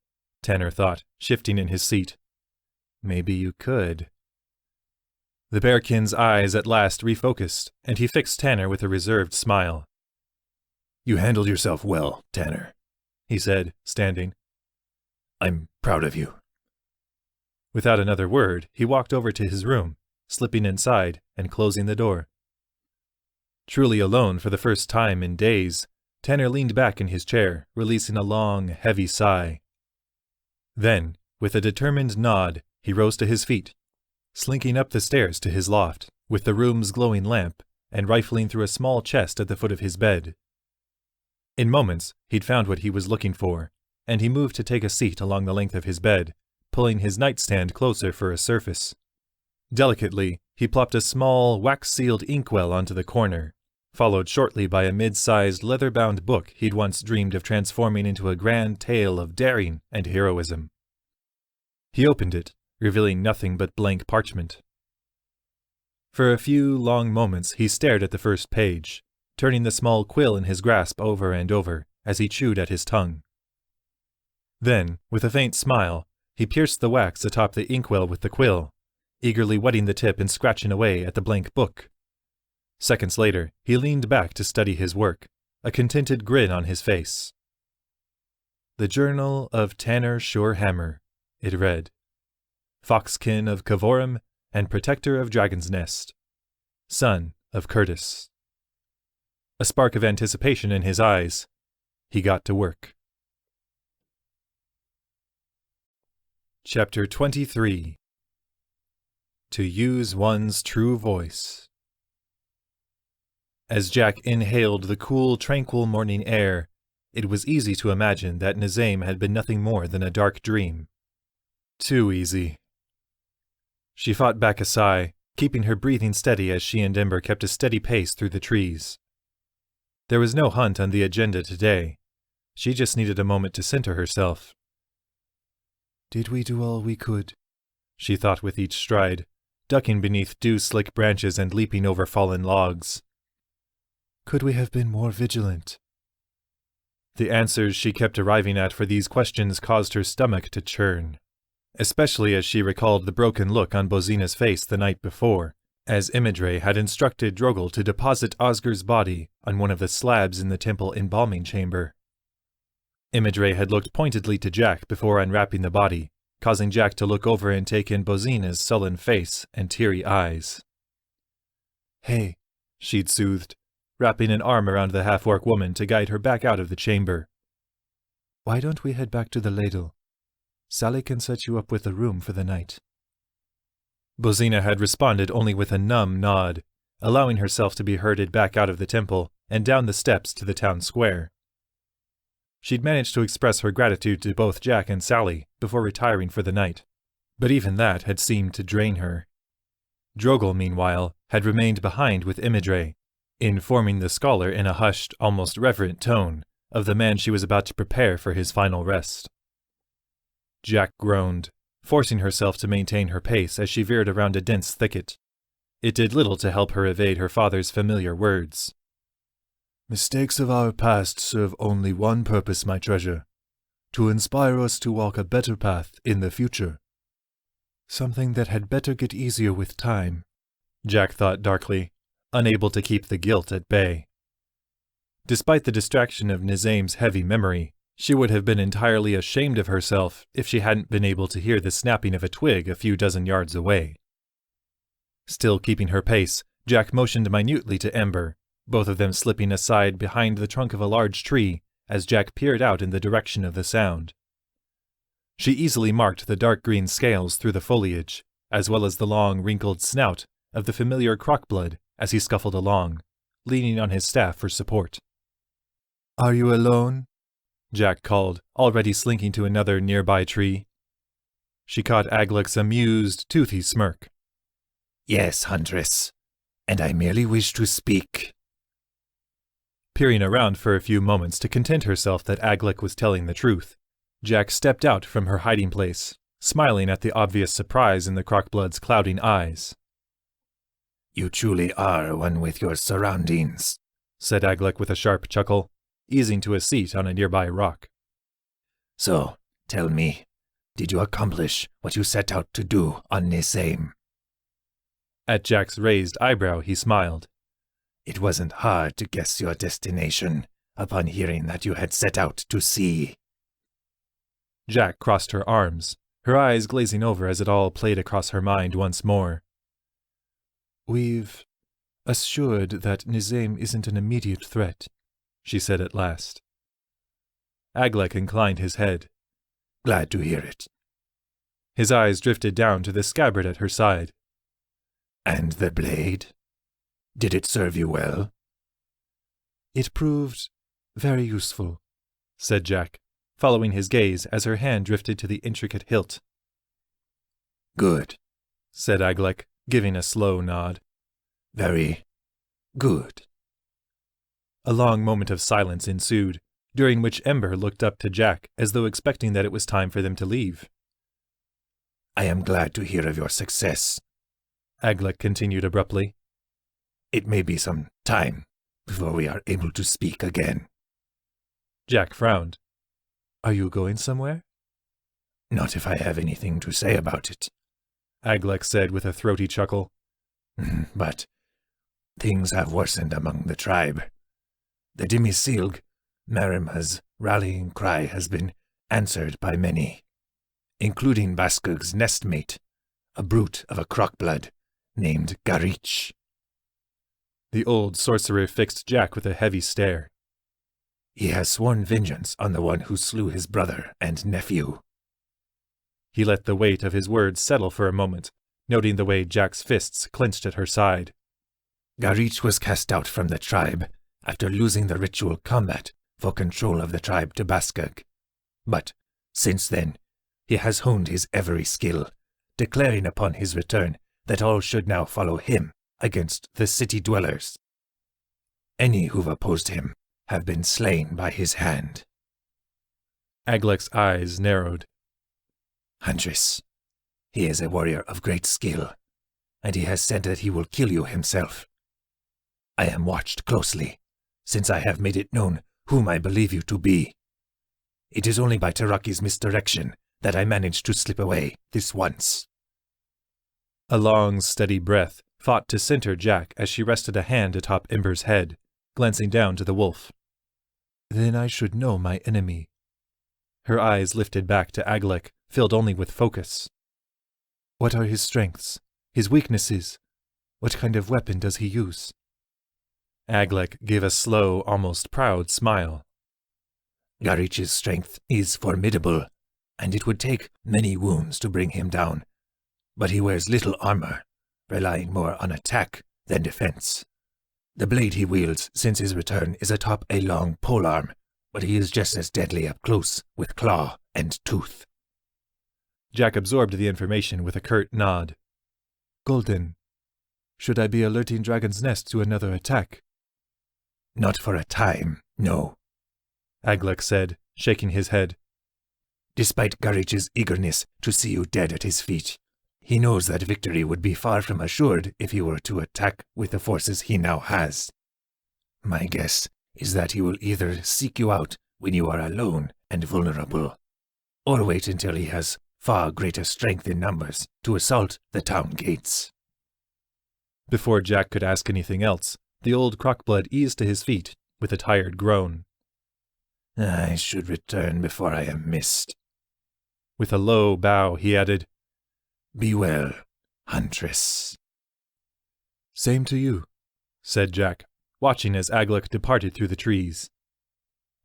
Tanner thought, shifting in his seat. Maybe you could. The bearkin's eyes at last refocused, and he fixed Tanner with a reserved smile. You handled yourself well, Tanner, he said, standing. I'm proud of you. Without another word, he walked over to his room, slipping inside and closing the door. Truly alone for the first time in days, Tanner leaned back in his chair, releasing a long, heavy sigh. Then, with a determined nod, he rose to his feet, slinking up the stairs to his loft, with the room's glowing lamp, and rifling through a small chest at the foot of his bed. In moments, he'd found what he was looking for, and he moved to take a seat along the length of his bed, pulling his nightstand closer for a surface. Delicately, he plopped a small, wax-sealed inkwell onto the corner, followed shortly by a mid-sized leather-bound book he'd once dreamed of transforming into a grand tale of daring and heroism. He opened it, revealing nothing but blank parchment. For a few long moments he stared at the first page, turning the small quill in his grasp over and over as he chewed at his tongue. Then, with a faint smile, he pierced the wax atop the inkwell with the quill, eagerly wetting the tip and scratching away at the blank book. Seconds later, he leaned back to study his work, a contented grin on his face. The Journal of Tanner Surehammer, it read. foxkin of Covorum and protector of Dragon's Nest, son of Curtis. A spark of anticipation in his eyes, he got to work. Chapter 23. To use one's true voice. As Jack inhaled the cool, tranquil morning air, it was easy to imagine that Nisaim had been nothing more than a dark dream. Too easy. She fought back a sigh, keeping her breathing steady as she and Ember kept a steady pace through the trees. There was no hunt on the agenda today. She just needed a moment to center herself. Did we do all we could? She thought with each stride, ducking beneath dew-slick branches and leaping over fallen logs. Could we have been more vigilant? The answers she kept arriving at for these questions caused her stomach to churn, especially as she recalled the broken look on Bozina's face the night before, as Imidre had instructed Drogal to deposit Osger's body on one of the slabs in the temple embalming chamber. Imidre had looked pointedly to Jack before unwrapping the body, causing Jack to look over and take in Bozina's sullen face and teary eyes. Hey, she'd soothed, wrapping an arm around the half-orc woman to guide her back out of the chamber. Why don't we head back to the ladle? Sally can set you up with a room for the night. Bozina had responded only with a numb nod, allowing herself to be herded back out of the temple and down the steps to the town square. She'd managed to express her gratitude to both Jack and Sally before retiring for the night, but even that had seemed to drain her. Drogal, meanwhile, had remained behind with Imidre, informing the scholar in a hushed, almost reverent tone of the man she was about to prepare for his final rest. Jack groaned, forcing herself to maintain her pace as she veered around a dense thicket. It did little to help her evade her father's familiar words. Mistakes of our past serve only one purpose, my treasure, to inspire us to walk a better path in the future. Something that had better get easier with time, Jack thought darkly, unable to keep the guilt at bay. Despite the distraction of Nisaim's heavy memory, she would have been entirely ashamed of herself if she hadn't been able to hear the snapping of a twig a few dozen yards away. Still keeping her pace, Jack motioned minutely to Ember, both of them slipping aside behind the trunk of a large tree as Jack peered out in the direction of the sound. She easily marked the dark green scales through the foliage, as well as the long, wrinkled snout of the familiar crocblood as he scuffled along, leaning on his staff for support. "Are you alone?" Jack called, already slinking to another nearby tree. She caught Aglec's amused, toothy smirk. "Yes, Huntress, and I merely wish to speak." Peering around for a few moments to content herself that Aglec was telling the truth, Jack stepped out from her hiding place, smiling at the obvious surprise in the crocblood's clouding eyes. "You truly are one with your surroundings," said Aglec with a sharp chuckle, easing to a seat on a nearby rock. "So, tell me, did you accomplish what you set out to do on Nisaim?" At Jack's raised eyebrow he smiled. "It wasn't hard to guess your destination upon hearing that you had set out to sea." Jack crossed her arms, her eyes glazing over as it all played across her mind once more. "We've assured that Nisaim isn't an immediate threat," she said at last. Aglec inclined his head. "Glad to hear it." His eyes drifted down to the scabbard at her side. "And the blade? Did it serve you well?" "It proved very useful," said Jack, following his gaze as her hand drifted to the intricate hilt. "Good," said Aglec, giving a slow nod. "Very good." A long moment of silence ensued, during which Ember looked up to Jack as though expecting that it was time for them to leave. "I am glad to hear of your success," Aglec continued abruptly. "It may be some time before we are able to speak again." Jack frowned. "Are you going somewhere?" "Not if I have anything to say about it," Aglec said with a throaty chuckle. "But things have worsened among the tribe. The Dimisilg, Marima's rallying cry has been answered by many, including Baskug's nestmate, a brute of a crockblood named Garich. The old sorcerer fixed Jack with a heavy stare. He has sworn vengeance on the one who slew his brother and nephew. He let the weight of his words settle for a moment, noting the way Jack's fists clenched at her side. Garich was cast out from the tribe after losing the ritual combat for control of the tribe to Baskag. But, since then, he has honed his every skill, declaring upon his return that all should now follow him against the city dwellers. Any who've opposed him have been slain by his hand. Aglek's eyes narrowed. Huntress, he is a warrior of great skill, and he has said that he will kill you himself. I am watched closely, since I have made it known whom I believe you to be. It is only by Taraki's misdirection that I managed to slip away this once. A long, steady breath fought to center Jack as she rested a hand atop Ember's head, glancing down to the wolf. Then I should know my enemy. Her eyes lifted back to Aglek, filled only with focus. What are his strengths? His weaknesses? What kind of weapon does he use? Aglek gave a slow, almost proud smile. Garich's strength is formidable, and it would take many wounds to bring him down. But he wears little armor, relying more on attack than defense. The blade he wields since his return is atop a long polearm, but he is just as deadly up close with claw and tooth. Jack absorbed the information with a curt nod. Golden, should I be alerting Dragon's Nest to another attack? Not for a time, no, Aglek said, shaking his head. Despite Garich's eagerness to see you dead at his feet, he knows that victory would be far from assured if he were to attack with the forces he now has. My guess is that he will either seek you out when you are alone and vulnerable, or wait until he has far greater strength in numbers to assault the town gates. Before Jack could ask anything else, the old crockblood eased to his feet with a tired groan. I should return before I am missed. With a low bow, he added, Be well, Huntress. Same to you, said Jack, watching as Aglek departed through the trees.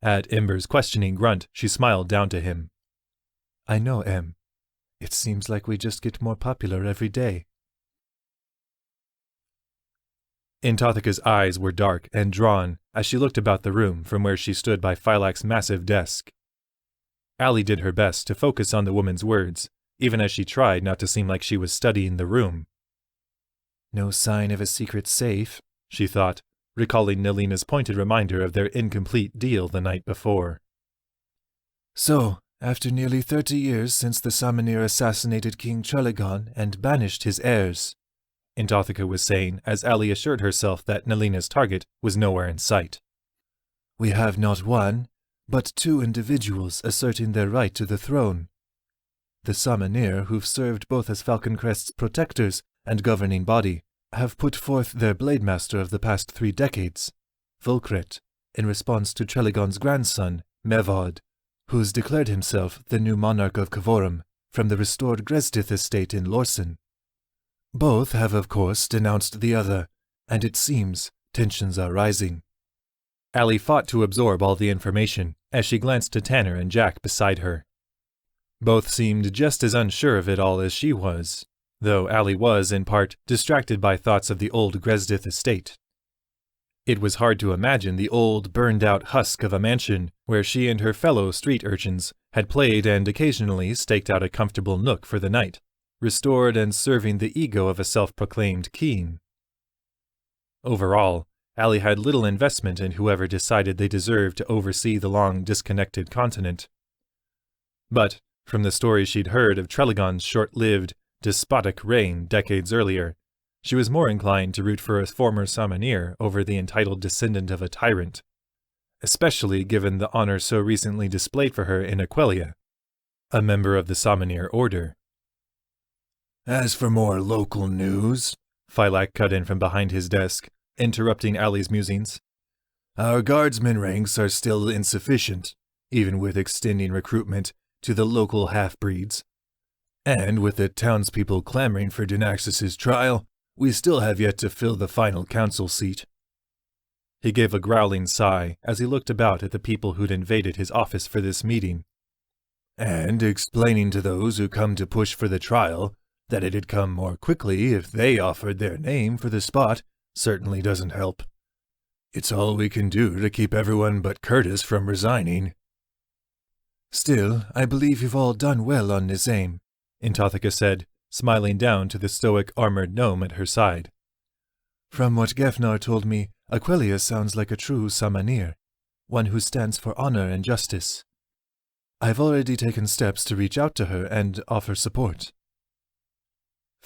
At Ember's questioning grunt, she smiled down to him. I know, Em. It seems like we just get more popular every day. Intothika's eyes were dark and drawn as she looked about the room from where she stood by Phylak's massive desk. Allie did her best to focus on the woman's words, even as she tried not to seem like she was studying the room. No sign of a secret safe, she thought, recalling Nelina's pointed reminder of their incomplete deal the night before. So, after nearly 30 years since the Samanir assassinated King Trelegon and banished his heirs, Intothika was saying as Allie assured herself that Nelina's target was nowhere in sight. We have not one, but two individuals asserting their right to the throne. The Samanir, who've served both as Falconcrest's protectors and governing body, have put forth their blade master of the past 3 decades, Volkret, in response to Trelegon's grandson, Mevod, who's declared himself the new monarch of Covorum from the restored Gresdith estate in Lorsen. Both have, of course, denounced the other, and it seems tensions are rising. Allie fought to absorb all the information as she glanced to Tanner and Jack beside her. Both seemed just as unsure of it all as she was, though Allie was, in part, distracted by thoughts of the old Gresdith estate. It was hard to imagine the old, burned-out husk of a mansion where she and her fellow street urchins had played and occasionally staked out a comfortable nook for the night, restored and serving the ego of a self-proclaimed king. Overall, Allie had little investment in whoever decided they deserved to oversee the long, disconnected continent. But, from the stories she'd heard of Trelegon's short-lived, despotic reign decades earlier, she was more inclined to root for a former Samanir over the entitled descendant of a tyrant, especially given the honor so recently displayed for her in Aquelia, a member of the Samanir order. As for more local news, Phylak cut in from behind his desk, interrupting Allie's musings. Our guardsmen ranks are still insufficient, even with extending recruitment to the local half-breeds. And with the townspeople clamoring for Dynaxis's trial, we still have yet to fill the final council seat. He gave a growling sigh as he looked about at the people who'd invaded his office for this meeting. And explaining to those who come to push for the trial that it'd come more quickly if they offered their name for the spot certainly doesn't help. It's all we can do to keep everyone but Curtis from resigning. Still, I believe you've all done well on Nisaim, Intothica said, smiling down to the stoic armored gnome at her side. From what Gefnar told me, Aquelia sounds like a true Samanir, one who stands for honor and justice. I've already taken steps to reach out to her and offer support.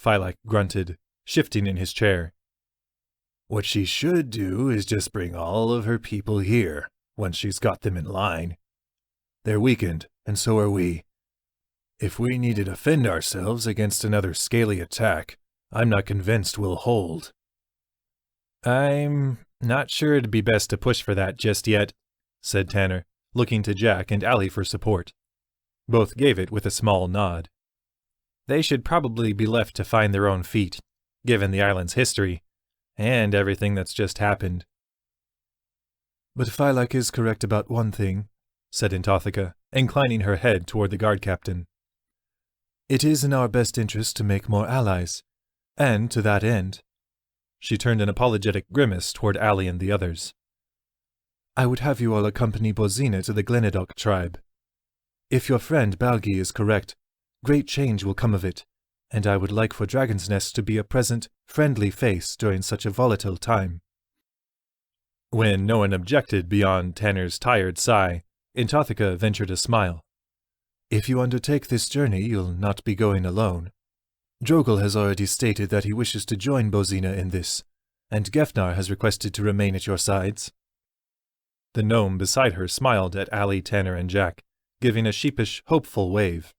Phylax grunted, shifting in his chair. What she should do is just bring all of her people here, once she's got them in line. They're weakened, and so are we. If we need to defend ourselves against another scaly attack, I'm not convinced we'll hold. I'm not sure it'd be best to push for that just yet, said Tanner, looking to Jack and Allie for support. Both gave it with a small nod. They should probably be left to find their own feet, given the island's history, and everything that's just happened. But Phylax is correct about one thing, said Intothica, inclining her head toward the guard captain. It is in our best interest to make more allies, and to that end, she turned an apologetic grimace toward Allie and the others, I would have you all accompany Bozina to the Glenadok tribe. If your friend Balgi is correct, great change will come of it, and I would like for Dragon's Nest to be a present, friendly face during such a volatile time. When no one objected beyond Tanner's tired sigh, Intothica ventured a smile. If you undertake this journey, you'll not be going alone. Drogal has already stated that he wishes to join Bozina in this, and Gefnar has requested to remain at your sides. The gnome beside her smiled at Allie, Tanner, and Jack, giving a sheepish, hopeful wave.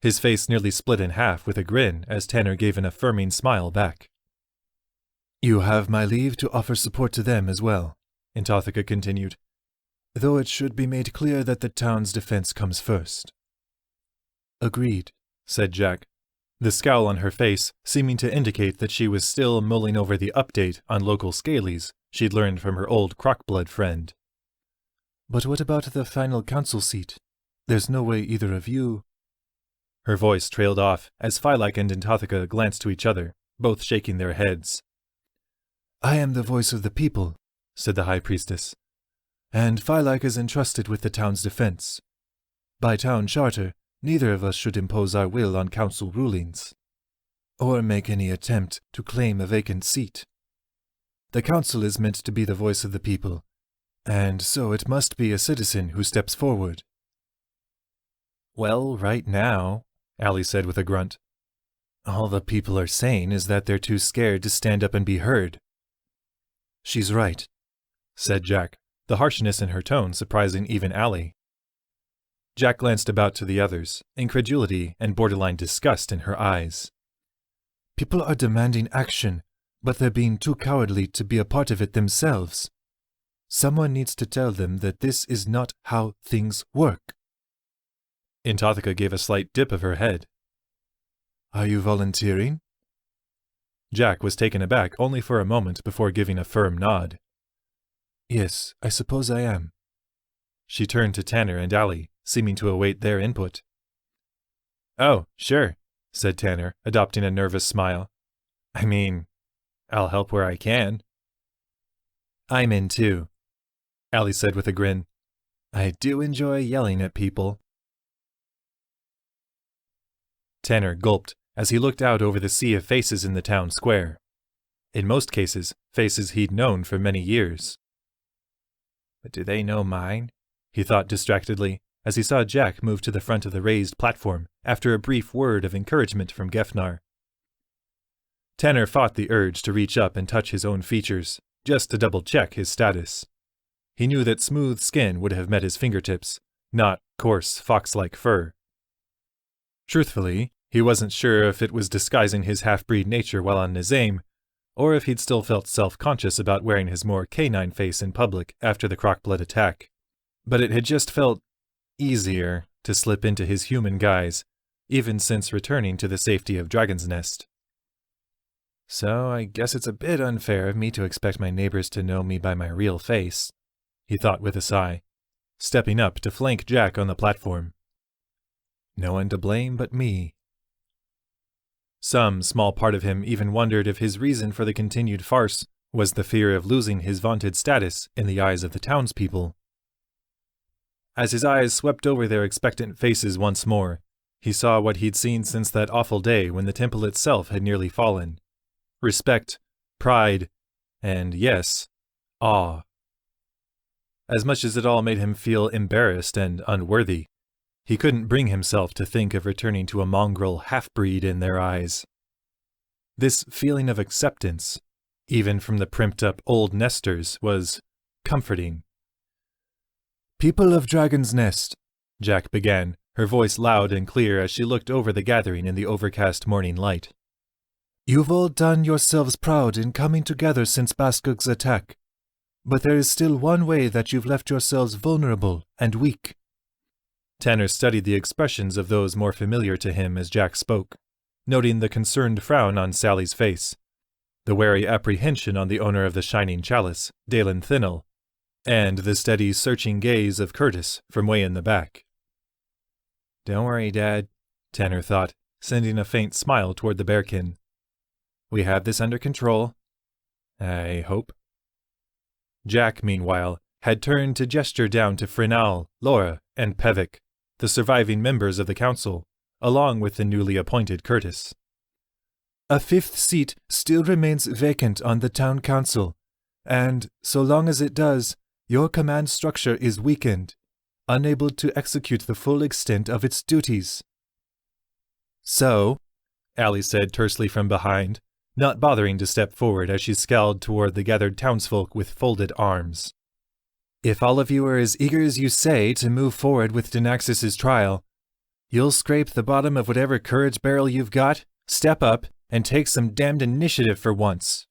His face nearly split in half with a grin as Tanner gave an affirming smile back. You have my leave to offer support to them as well, Intothica continued, though it should be made clear that the town's defense comes first. Agreed, said Jack, the scowl on her face seeming to indicate that she was still mulling over the update on local scalies she'd learned from her old Crockblood friend. But what about the final council seat? There's no way either of you... Her voice trailed off as Phylax and Intothica glanced to each other, both shaking their heads. I am the voice of the people, said the High Priestess, and Phylax is entrusted with the town's defense. By town charter, neither of us should impose our will on council rulings, or make any attempt to claim a vacant seat. The council is meant to be the voice of the people, and so it must be a citizen who steps forward. Well, right now, Allie said with a grunt, all the people are saying is that they're too scared to stand up and be heard. She's right, said Jack, the harshness in her tone surprising even Allie. Jack glanced about to the others, incredulity and borderline disgust in her eyes. People are demanding action, but they're being too cowardly to be a part of it themselves. Someone needs to tell them that this is not how things work. Intothica gave a slight dip of her head. Are you volunteering? Jack was taken aback only for a moment before giving a firm nod. Yes, I suppose I am. She turned to Tanner and Allie, seeming to await their input. Oh, sure, said Tanner, adopting a nervous smile. I mean, I'll help where I can. I'm in too, Allie said with a grin. I do enjoy yelling at people. Tanner gulped as he looked out over the sea of faces in the town square. In most cases, faces he'd known for many years. But do they know mine? He thought distractedly, as he saw Jack move to the front of the raised platform after a brief word of encouragement from Gefnar. Tanner fought the urge to reach up and touch his own features, just to double-check his status. He knew that smooth skin would have met his fingertips, not coarse, fox-like fur. Truthfully, he wasn't sure if it was disguising his half-breed nature while on Nisaim, or if he'd still felt self-conscious about wearing his more canine face in public after the Crockblood attack. But it had just felt easier to slip into his human guise, even since returning to the safety of Dragon's Nest. So I guess it's a bit unfair of me to expect my neighbors to know me by my real face, he thought with a sigh, stepping up to flank Jack on the platform. No one to blame but me. Some small part of him even wondered if his reason for the continued farce was the fear of losing his vaunted status in the eyes of the townspeople. As his eyes swept over their expectant faces once more, he saw what he'd seen since that awful day when the temple itself had nearly fallen. Respect, pride, and yes, awe. As much as it all made him feel embarrassed and unworthy, he couldn't bring himself to think of returning to a mongrel half-breed in their eyes. This feeling of acceptance, even from the primped-up old nesters, was comforting. "People of Dragon's Nest," Jack began, her voice loud and clear as she looked over the gathering in the overcast morning light. "You've all done yourselves proud in coming together since Baskug's attack, but there is still one way that you've left yourselves vulnerable and weak." Tanner studied the expressions of those more familiar to him as Jack spoke, noting the concerned frown on Sally's face, the wary apprehension on the owner of the shining chalice, Dalen Thinnell, and the steady, searching gaze of Curtis from way in the back. "Don't worry, Dad," Tanner thought, sending a faint smile toward the bearkin. "We have this under control. I hope." Jack, meanwhile, had turned to gesture down to Frinal, Laura, and Pevic, the surviving members of the council, along with the newly appointed Curtis. "A fifth seat still remains vacant on the town council, and, so long as it does, your command structure is weakened, unable to execute the full extent of its duties." "So," Allie said tersely from behind, not bothering to step forward as she scowled toward the gathered townsfolk with folded arms. "If all of you are as eager as you say to move forward with Denaxis's trial, you'll scrape the bottom of whatever courage barrel you've got, step up, and take some damned initiative for once."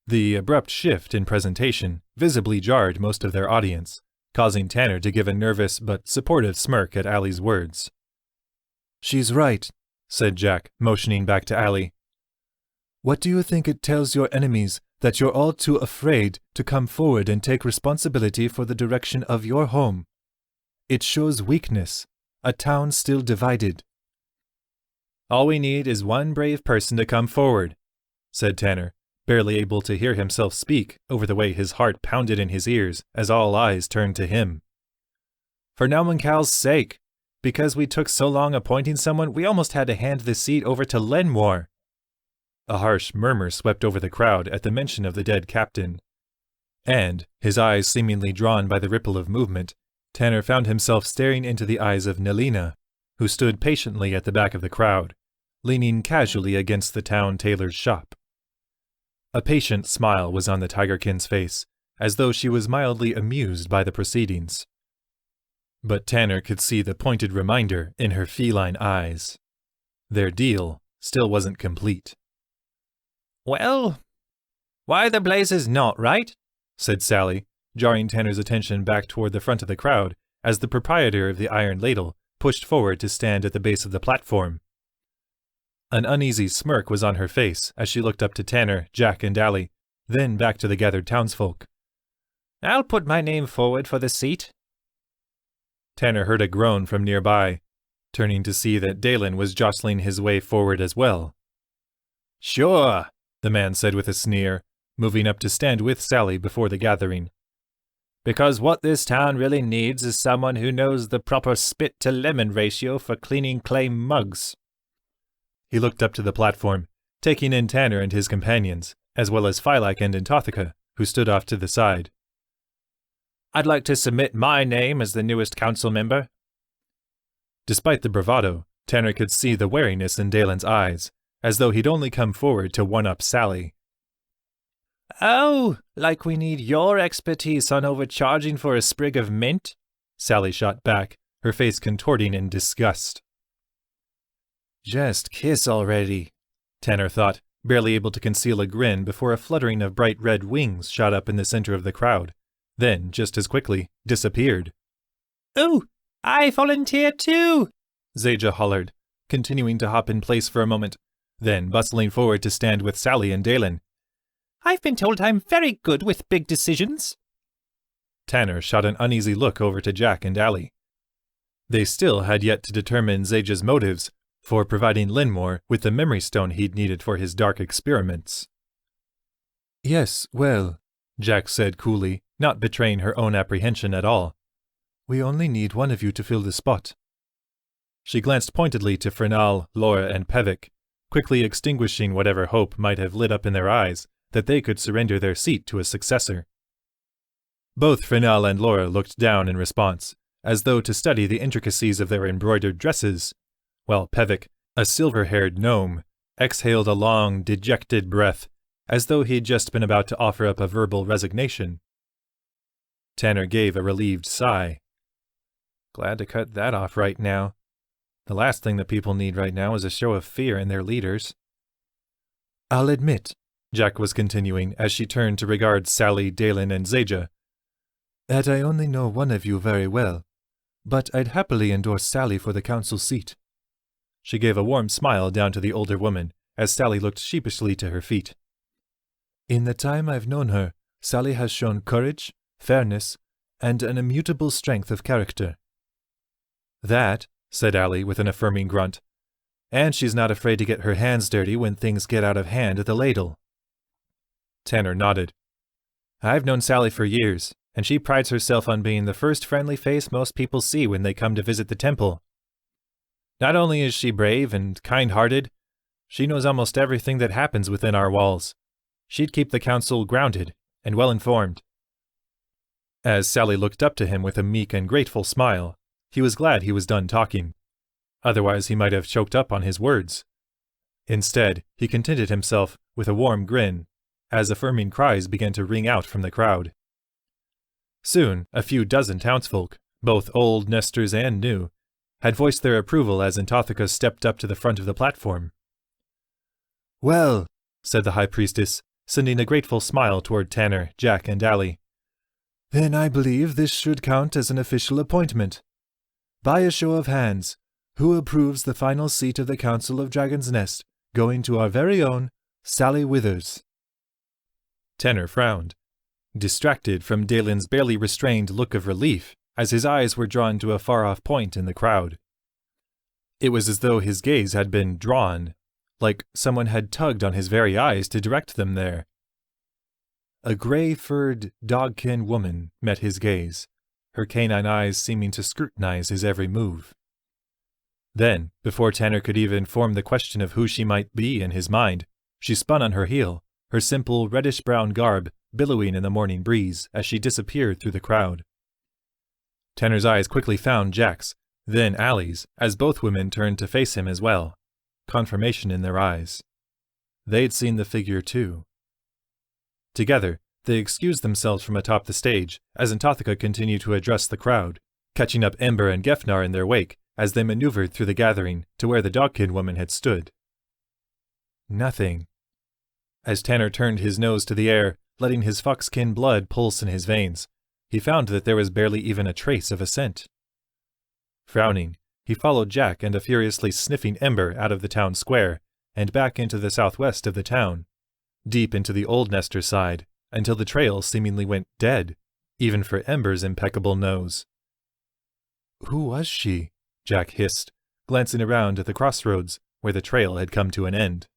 The abrupt shift in presentation visibly jarred most of their audience, causing Tanner to give a nervous but supportive smirk at Allie's words. "She's right," said Jack, motioning back to Allie. "What do you think it tells your enemies that you're all too afraid to come forward and take responsibility for the direction of your home? It shows weakness, a town still divided." "All we need is one brave person to come forward," said Tanner, barely able to hear himself speak over the way his heart pounded in his ears as all eyes turned to him. "For Naumancal's sake, because we took so long appointing someone, we almost had to hand the seat over to Lenmoir." A harsh murmur swept over the crowd at the mention of the dead captain. And, his eyes seemingly drawn by the ripple of movement, Tanner found himself staring into the eyes of Nelina, who stood patiently at the back of the crowd, leaning casually against the town tailor's shop. A patient smile was on the Tigerkin's face, as though she was mildly amused by the proceedings. But Tanner could see the pointed reminder in her feline eyes. Their deal still wasn't complete. "Well, why the blazes not, right?" said Sally, jarring Tanner's attention back toward the front of the crowd as the proprietor of the Iron Ladle pushed forward to stand at the base of the platform. An uneasy smirk was on her face as she looked up to Tanner, Jack, and Allie, then back to the gathered townsfolk. "I'll put my name forward for the seat." Tanner heard a groan from nearby, turning to see that Dalen was jostling his way forward as well. "Sure," the man said with a sneer, moving up to stand with Sally before the gathering. "Because what this town really needs is someone who knows the proper spit-to-lemon ratio for cleaning clay mugs." He looked up to the platform, taking in Tanner and his companions, as well as Phylac and Antothica, who stood off to the side. "I'd like to submit my name as the newest council member." Despite the bravado, Tanner could see the wariness in Dalen's eyes, as though he'd only come forward to one-up Sally. "Oh, like we need your expertise on overcharging for a sprig of mint?" Sally shot back, her face contorting in disgust. "Just kiss already," Tanner thought, barely able to conceal a grin before a fluttering of bright red wings shot up in the center of the crowd, then, just as quickly, disappeared. "Ooh, I volunteer too!" Zaja hollered, continuing to hop in place for a moment, then bustling forward to stand with Sally and Dalen. I've been told I'm very good with big decisions. Tanner shot an uneasy look over to Jack and Allie. They still had yet to determine Zaja's motives for providing Lenmoir with the memory stone he'd needed for his dark experiments. Yes, well, Jack said coolly, not betraying her own apprehension at all. We only need one of you to fill the spot. She glanced pointedly to Frenal, Laura, and Pevic, quickly extinguishing whatever hope might have lit up in their eyes that they could surrender their seat to a successor. Both Frenal and Laura looked down in response, as though to study the intricacies of their embroidered dresses, while Pevic, a silver-haired gnome, exhaled a long, dejected breath, as though he'd just been about to offer up a verbal resignation. Tanner gave a relieved sigh. Glad to cut that off right now. The last thing that people need right now is a show of fear in their leaders. I'll admit, Jack was continuing as she turned to regard Sally, Dalen, and Zaja, that I only know one of you very well, but I'd happily endorse Sally for the council seat. She gave a warm smile down to the older woman as Sally looked sheepishly to her feet. In the time I've known her, Sally has shown courage, fairness, and an immutable strength of character. That, said Allie with an affirming grunt, and she's not afraid to get her hands dirty when things get out of hand at the ladle. Tanner nodded. I've known Sally for years, and she prides herself on being the first friendly face most people see when they come to visit the temple. Not only is she brave and kind-hearted, she knows almost everything that happens within our walls. She'd keep the council grounded and well-informed. As Sally looked up to him with a meek and grateful smile, he was glad he was done talking. Otherwise he might have choked up on his words. Instead, he contented himself with a warm grin, as affirming cries began to ring out from the crowd. Soon, a few dozen townsfolk, both old nesters and new, had voiced their approval as Anthotheka stepped up to the front of the platform. Well, said the High Priestess, sending a grateful smile toward Tanner, Jack, and Allie. Then I believe this should count as an official appointment. By a show of hands, who approves the final seat of the Council of Dragon's Nest going to our very own Sally Withers? Tanner frowned, distracted from Dalen's barely restrained look of relief as his eyes were drawn to a far-off point in the crowd. It was as though his gaze had been drawn, like someone had tugged on his very eyes to direct them there. A gray-furred, dog-kin woman met his gaze, her canine eyes seeming to scrutinize his every move. Then, before Tanner could even form the question of who she might be in his mind, she spun on her heel, her simple reddish-brown garb billowing in the morning breeze as she disappeared through the crowd. Tanner's eyes quickly found Jack's, then Allie's, as both women turned to face him as well, confirmation in their eyes. They'd seen the figure too. Together, they excused themselves from atop the stage as Anthotheka continued to address the crowd, catching up Ember and Gefnar in their wake as they maneuvered through the gathering to where the dogkin woman had stood. Nothing. As Tanner turned his nose to the air, letting his foxkin blood pulse in his veins, he found that there was barely even a trace of a scent. Frowning, he followed Jack and a furiously sniffing Ember out of the town square and back into the southwest of the town, deep into the Old Nestor side, until the trail seemingly went dead, even for Ember's impeccable nose. Who was she? Jack hissed, glancing around at the crossroads where the trail had come to an end.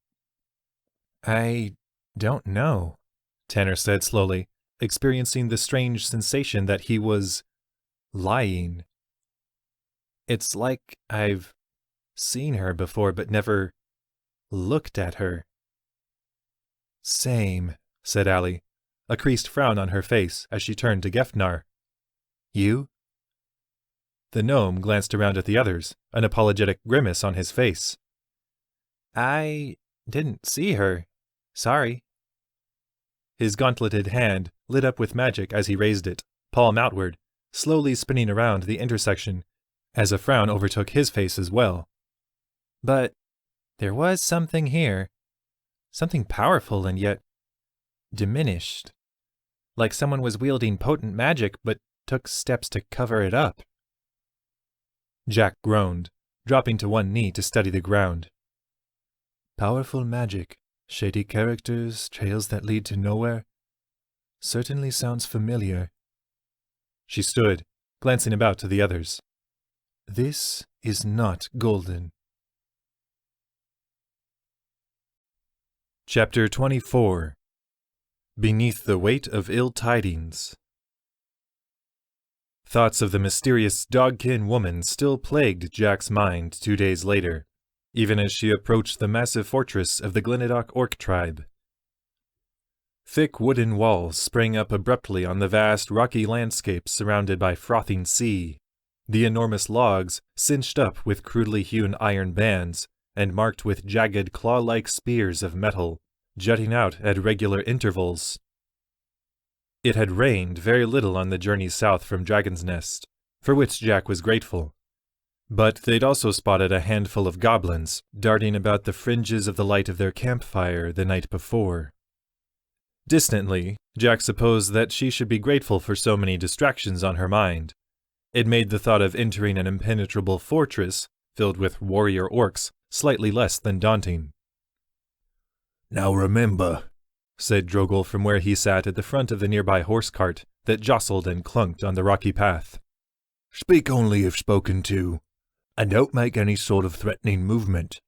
I don't know, Tanner said slowly, experiencing the strange sensation that he was lying. It's like I've seen her before but never looked at her. Same, said Allie, a creased frown on her face as she turned to Gefnar. You? The gnome glanced around at the others, an apologetic grimace on his face. I didn't see her. Sorry. His gauntleted hand lit up with magic as he raised it, palm outward, slowly spinning around the intersection, as a frown overtook his face as well. But there was something here. Something powerful and yet diminished. Like someone was wielding potent magic but took steps to cover it up. Jack groaned, dropping to one knee to study the ground. Powerful magic, shady characters, trails that lead to nowhere. Certainly sounds familiar. She stood, glancing about to the others. This is not golden. Chapter 24. Beneath the Weight of Ill Tidings. Thoughts of the mysterious dogkin woman still plagued Jack's mind 2 days later, even as she approached the massive fortress of the Glenadock Orc tribe. Thick wooden walls sprang up abruptly on the vast rocky landscape surrounded by frothing sea, the enormous logs cinched up with crudely hewn iron bands and marked with jagged claw-like spears of metal, jutting out at regular intervals. It had rained very little on the journey south from Dragon's Nest, for which Jack was grateful. But they'd also spotted a handful of goblins darting about the fringes of the light of their campfire the night before. Distantly, Jack supposed that she should be grateful for so many distractions on her mind. It made the thought of entering an impenetrable fortress filled with warrior orcs slightly less than daunting. "Now remember," said Drogal from where he sat at the front of the nearby horse cart that jostled and clunked on the rocky path. "Speak only if spoken to, and don't make any sort of threatening movement."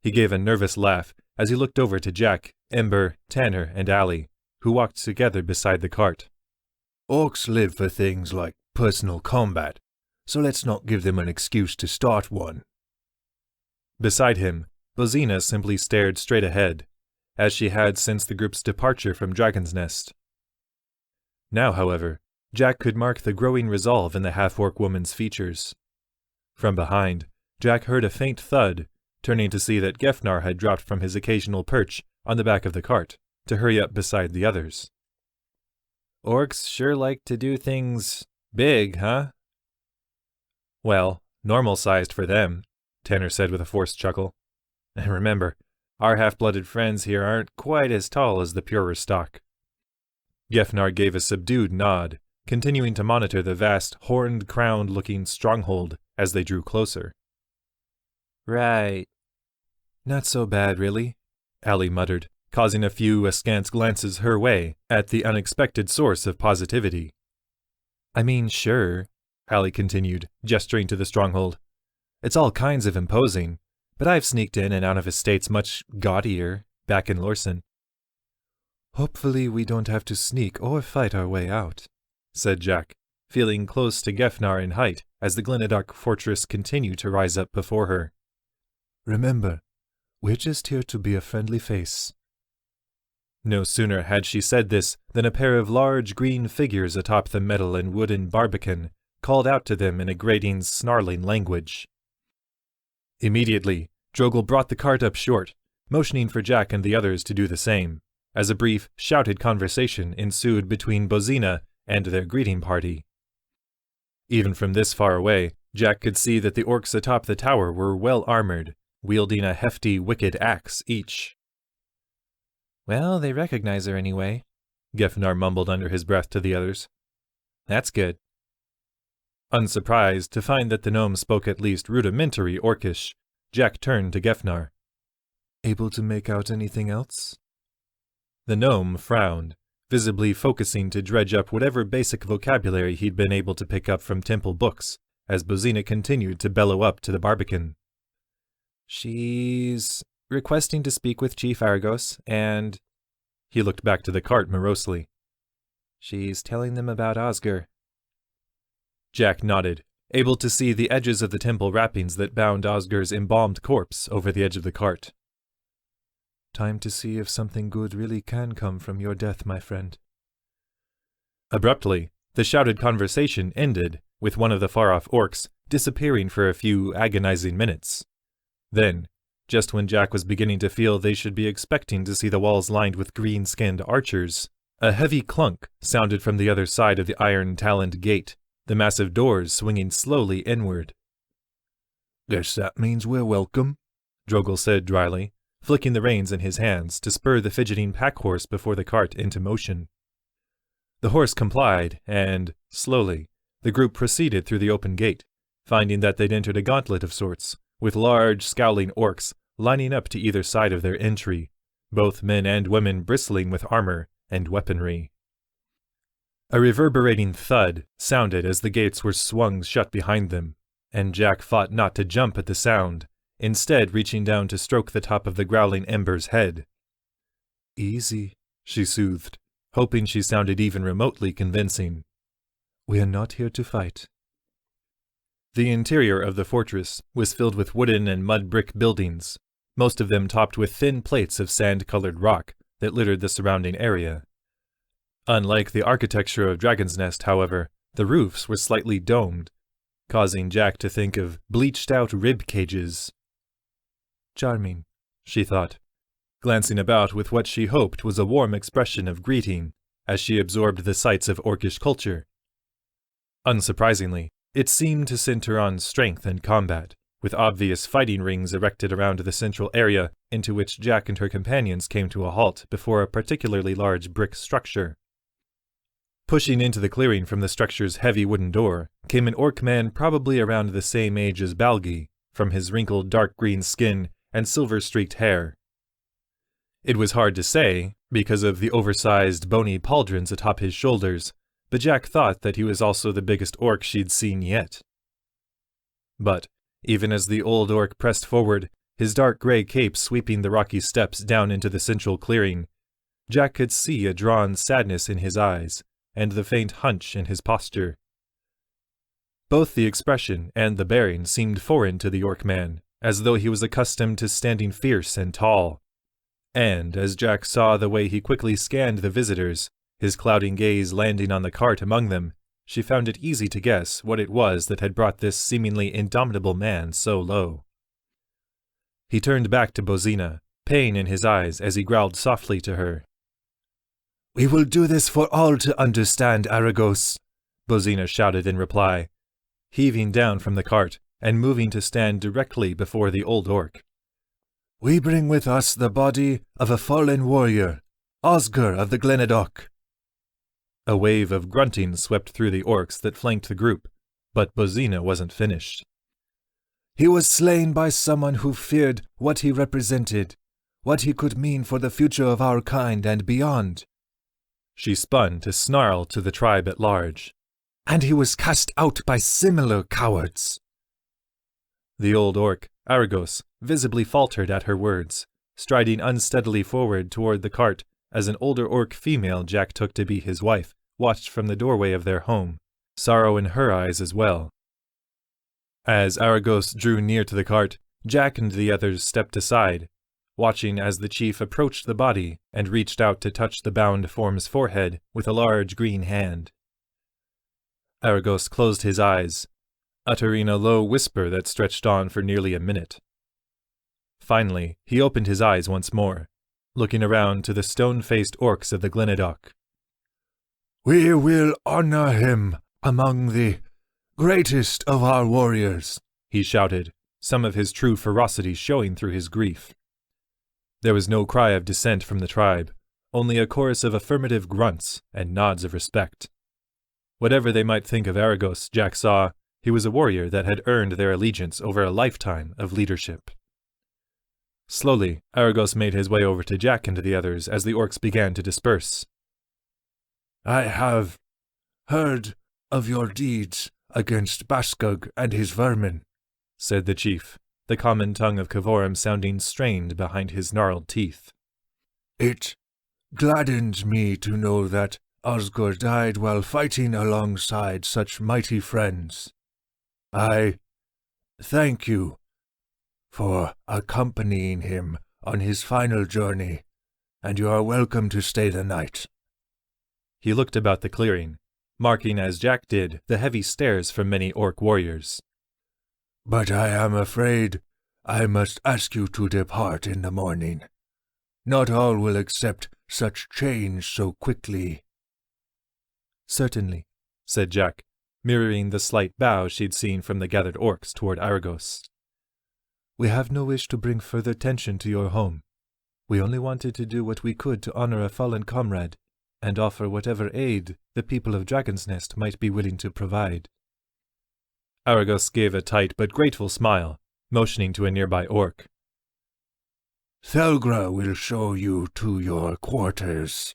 He gave a nervous laugh as he looked over to Jack, Ember, Tanner, and Allie, who walked together beside the cart. "Orcs live for things like personal combat, so let's not give them an excuse to start one." Beside him, Bozina simply stared straight ahead, as she had since the group's departure from Dragon's Nest. Now, however, Jack could mark the growing resolve in the half-orc woman's features. From behind, Jack heard a faint thud, turning to see that Gefnar had dropped from his occasional perch on the back of the cart to hurry up beside the others. "Orcs sure like to do things big, huh?" "Well, normal-sized for them," Tanner said with a forced chuckle. "And remember, our half-blooded friends here aren't quite as tall as the purer stock." Gefnar gave a subdued nod, continuing to monitor the vast, horned-crowned-looking stronghold as they drew closer. "Right. Not so bad, really," Allie muttered, causing a few askance glances her way at the unexpected source of positivity. "I mean, sure," Allie continued, gesturing to the stronghold. "It's all kinds of imposing, but I've sneaked in and out of estates much gaudier back in Lorsan." "Hopefully we don't have to sneak or fight our way out," said Jack, feeling close to Gefnar in height as the Glenadock fortress continued to rise up before her. "Remember, we're just here to be a friendly face." No sooner had she said this than a pair of large green figures atop the metal and wooden barbican called out to them in a grating, snarling language. Immediately, Drogal brought the cart up short, motioning for Jack and the others to do the same, as a brief, shouted conversation ensued between Bozina and their greeting party. Even from this far away, Jack could see that the orcs atop the tower were well armored, wielding a hefty, wicked axe each. "Well, they recognize her anyway," Gefnar mumbled under his breath to the others. "That's good." Unsurprised to find that the gnome spoke at least rudimentary Orcish, Jack turned to Gefnar. "Able to make out anything else?" The gnome frowned, visibly focusing to dredge up whatever basic vocabulary he'd been able to pick up from temple books, as Bozina continued to bellow up to the barbican. "She's requesting to speak with Chief Argos, and—" He looked back to the cart morosely. "She's telling them about Osgur." Jack nodded, able to see the edges of the temple wrappings that bound Osgur's embalmed corpse over the edge of the cart. "Time to see if something good really can come from your death, my friend." Abruptly, the shouted conversation ended, with one of the far-off orcs disappearing for a few agonizing minutes. Then, just when Jack was beginning to feel they should be expecting to see the walls lined with green-skinned archers, a heavy clunk sounded from the other side of the iron-taloned gate, the massive doors swinging slowly inward. "Guess that means we're welcome," Drogal said dryly, flicking the reins in his hands to spur the fidgeting pack-horse before the cart into motion. The horse complied, and, slowly, the group proceeded through the open gate, finding that they'd entered a gauntlet of sorts, with large, scowling orcs lining up to either side of their entry, both men and women bristling with armor and weaponry. A reverberating thud sounded as the gates were swung shut behind them, and Jack fought not to jump at the sound, instead reaching down to stroke the top of the growling ember's head. Easy, she soothed, hoping she sounded even remotely convincing. We are not here to fight. The interior of the fortress was filled with wooden and mud brick buildings, most of them topped with thin plates of sand-colored rock that littered the surrounding area. Unlike the architecture of Dragon's Nest, however, the roofs were slightly domed, causing Jack to think of bleached-out rib cages. Charming, she thought, glancing about with what she hoped was a warm expression of greeting as she absorbed the sights of orcish culture. Unsurprisingly, it seemed to center on strength and combat, with obvious fighting rings erected around the central area into which Jack and her companions came to a halt before a particularly large brick structure. Pushing into the clearing from the structure's heavy wooden door came an orc man probably around the same age as Balgi, from his wrinkled dark green skin and silver-streaked hair. It was hard to say, because of the oversized bony pauldrons atop his shoulders, but Jack thought that he was also the biggest orc she'd seen yet. But, even as the old orc pressed forward, his dark gray cape sweeping the rocky steps down into the central clearing, Jack could see a drawn sadness in his eyes, and the faint hunch in his posture. Both the expression and the bearing seemed foreign to the orc man, as though he was accustomed to standing fierce and tall. And as Jack saw the way he quickly scanned the visitors, his clouding gaze landing on the cart among them, she found it easy to guess what it was that had brought this seemingly indomitable man so low. He turned back to Bozina, pain in his eyes as he growled softly to her. "We will do this for all to understand, Aragos," Bozina shouted in reply, heaving down from the cart and moving to stand directly before the old orc. "We bring with us the body of a fallen warrior, Oscar of the Glenadoc." A wave of grunting swept through the orcs that flanked the group, but Bozina wasn't finished. "He was slain by someone who feared what he represented, what he could mean for the future of our kind and beyond." She spun to snarl to the tribe at large. "And he was cast out by similar cowards." The old orc, Aragos, visibly faltered at her words, striding unsteadily forward toward the cart as an older orc female Jack took to be his wife watched from the doorway of their home, sorrow in her eyes as well. As Aragos drew near to the cart, Jack and the others stepped aside, watching as the chief approached the body and reached out to touch the bound form's forehead with a large green hand. Aragos closed his eyes, uttering a low whisper that stretched on for nearly a minute. Finally, he opened his eyes once more, looking around to the stone-faced orcs of the Glenadoc. "We will honor him among the greatest of our warriors," he shouted, some of his true ferocity showing through his grief. There was no cry of dissent from the tribe, only a chorus of affirmative grunts and nods of respect. Whatever they might think of Aragos, Jack saw, he was a warrior that had earned their allegiance over a lifetime of leadership. Slowly, Aragos made his way over to Jack and the others as the orcs began to disperse. "I have heard of your deeds against Baskug and his vermin," said the chief, the common tongue of Covorum sounding strained behind his gnarled teeth. "It gladdens me to know that Oscar died while fighting alongside such mighty friends. I thank you for accompanying him on his final journey, and you are welcome to stay the night." He looked about the clearing, marking as Jack did the heavy stares from many orc warriors. "But I am afraid I must ask you to depart in the morning. Not all will accept such change so quickly." "Certainly," said Jack, mirroring the slight bow she'd seen from the gathered orcs toward Aragos. "We have no wish to bring further tension to your home. We only wanted to do what we could to honor a fallen comrade, and offer whatever aid the people of Dragon's Nest might be willing to provide." Argos gave a tight but grateful smile, motioning to a nearby orc. Thelgra will show you to your quarters.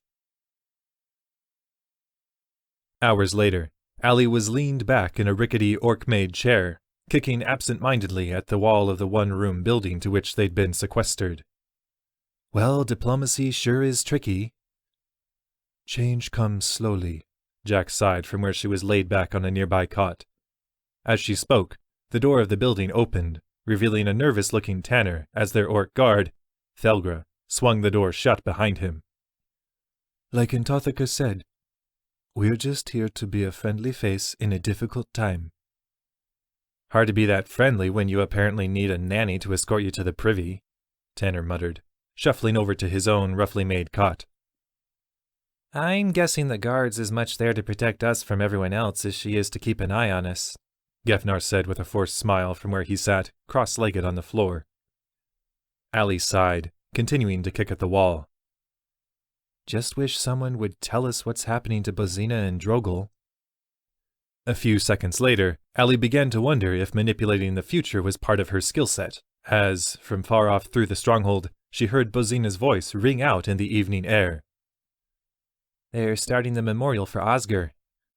Hours later, Allie was leaned back in a rickety orc-made chair, kicking absent-mindedly at the wall of the one-room building to which they'd been sequestered. Well, diplomacy sure is tricky. Change comes slowly, Jack sighed from where she was laid back on a nearby cot. As she spoke, the door of the building opened, revealing a nervous-looking Tanner as their orc guard, Thelgra, swung the door shut behind him. Like Anthotheka said, we're just here to be a friendly face in a difficult time. Hard to be that friendly when you apparently need a nanny to escort you to the privy, Tanner muttered, shuffling over to his own roughly made cot. I'm guessing the guard's as much there to protect us from everyone else as she is to keep an eye on us, Gefnar said with a forced smile from where he sat, cross-legged on the floor. Allie sighed, continuing to kick at the wall. Just wish someone would tell us what's happening to Bozina and Drogel. A few seconds later, Allie began to wonder if manipulating the future was part of her skill set, as, from far off through the stronghold, she heard Bozina's voice ring out in the evening air. They're starting the memorial for Osger,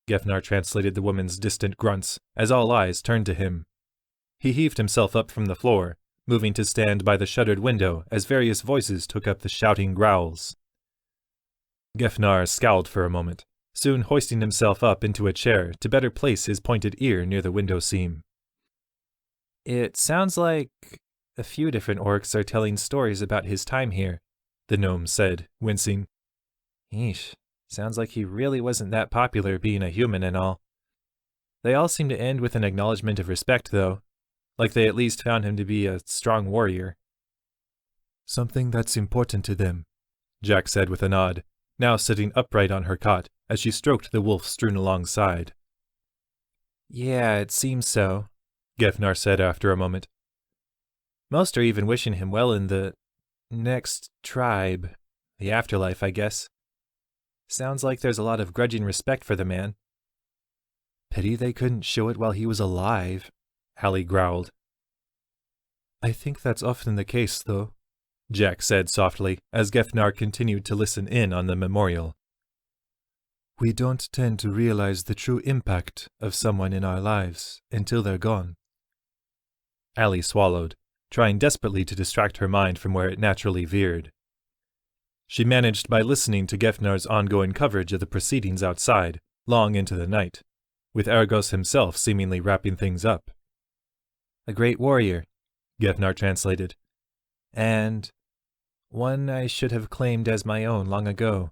Gefnar translated the woman's distant grunts, as all eyes turned to him. He heaved himself up from the floor, moving to stand by the shuttered window as various voices took up the shouting growls. Gefnar scowled for a moment, soon hoisting himself up into a chair to better place his pointed ear near the window seam. It sounds like a few different orcs are telling stories about his time here, the gnome said, wincing. Eesh, sounds like he really wasn't that popular being a human and all. They all seem to end with an acknowledgement of respect, though, like they at least found him to be a strong warrior. Something that's important to them, Jack said with a nod, now sitting upright on her cot as she stroked the wolf strewn alongside. Yeah, it seems so, Gefnar said after a moment. Most are even wishing him well in the next tribe, the afterlife, I guess. Sounds like there's a lot of grudging respect for the man. Pity they couldn't show it while he was alive, Allie growled. I think that's often the case, though, Jack said softly as Gefnar continued to listen in on the memorial. We don't tend to realize the true impact of someone in our lives until they're gone. Allie swallowed, trying desperately to distract her mind from where it naturally veered. She managed by listening to Gefnar's ongoing coverage of the proceedings outside, long into the night, with Argos himself seemingly wrapping things up. A great warrior, Gefnar translated, and one I should have claimed as my own long ago,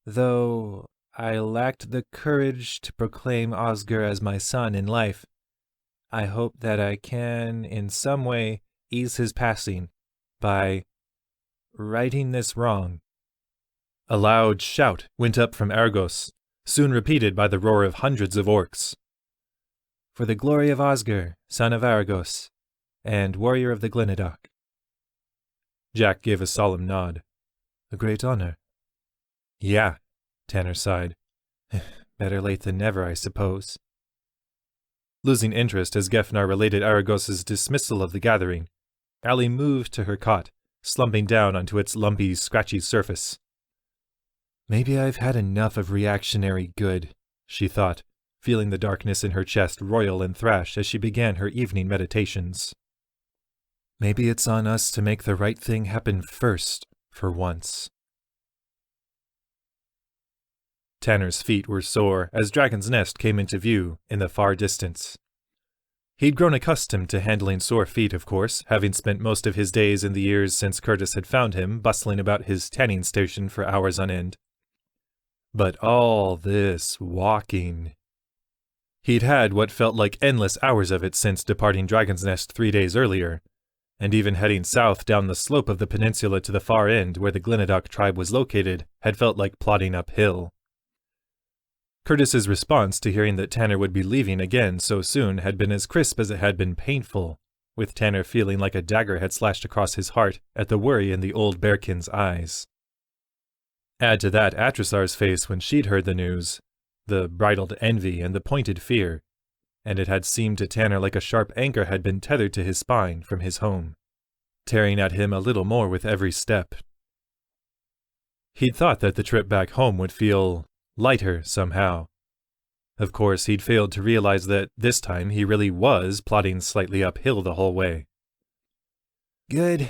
though I lacked the courage to proclaim Osger as my son in life. I hope that I can, in some way, ease his passing by righting this wrong. A loud shout went up from Argos, soon repeated by the roar of hundreds of orcs. For the glory of Osger, son of Argos, and warrior of the Glenadok. Jack gave a solemn nod. A great honor. Yeah, Tanner sighed. Better late than never, I suppose. Losing interest as Gefnar related Aragos's dismissal of the gathering, Allie moved to her cot, slumping down onto its lumpy, scratchy surface. Maybe I've had enough of reactionary good, she thought, feeling the darkness in her chest roil and thrash as she began her evening meditations. Maybe it's on us to make the right thing happen first, for once. Tanner's feet were sore as Dragon's Nest came into view in the far distance. He'd grown accustomed to handling sore feet, of course, having spent most of his days in the years since Curtis had found him bustling about his tanning station for hours on end. But all this walking. He'd had what felt like endless hours of it since departing Dragon's Nest 3 days earlier, and even heading south down the slope of the peninsula to the far end where the Glenadok tribe was located had felt like plodding uphill. Curtis's response to hearing that Tanner would be leaving again so soon had been as crisp as it had been painful, with Tanner feeling like a dagger had slashed across his heart at the worry in the old bearkin's eyes. Add to that Atrazar's face when she'd heard the news, the bridled envy and the pointed fear, and it had seemed to Tanner like a sharp anchor had been tethered to his spine from his home, tearing at him a little more with every step. He'd thought that the trip back home would feel lighter somehow. Of course, he'd failed to realize that this time he really was plodding slightly uphill the whole way. Good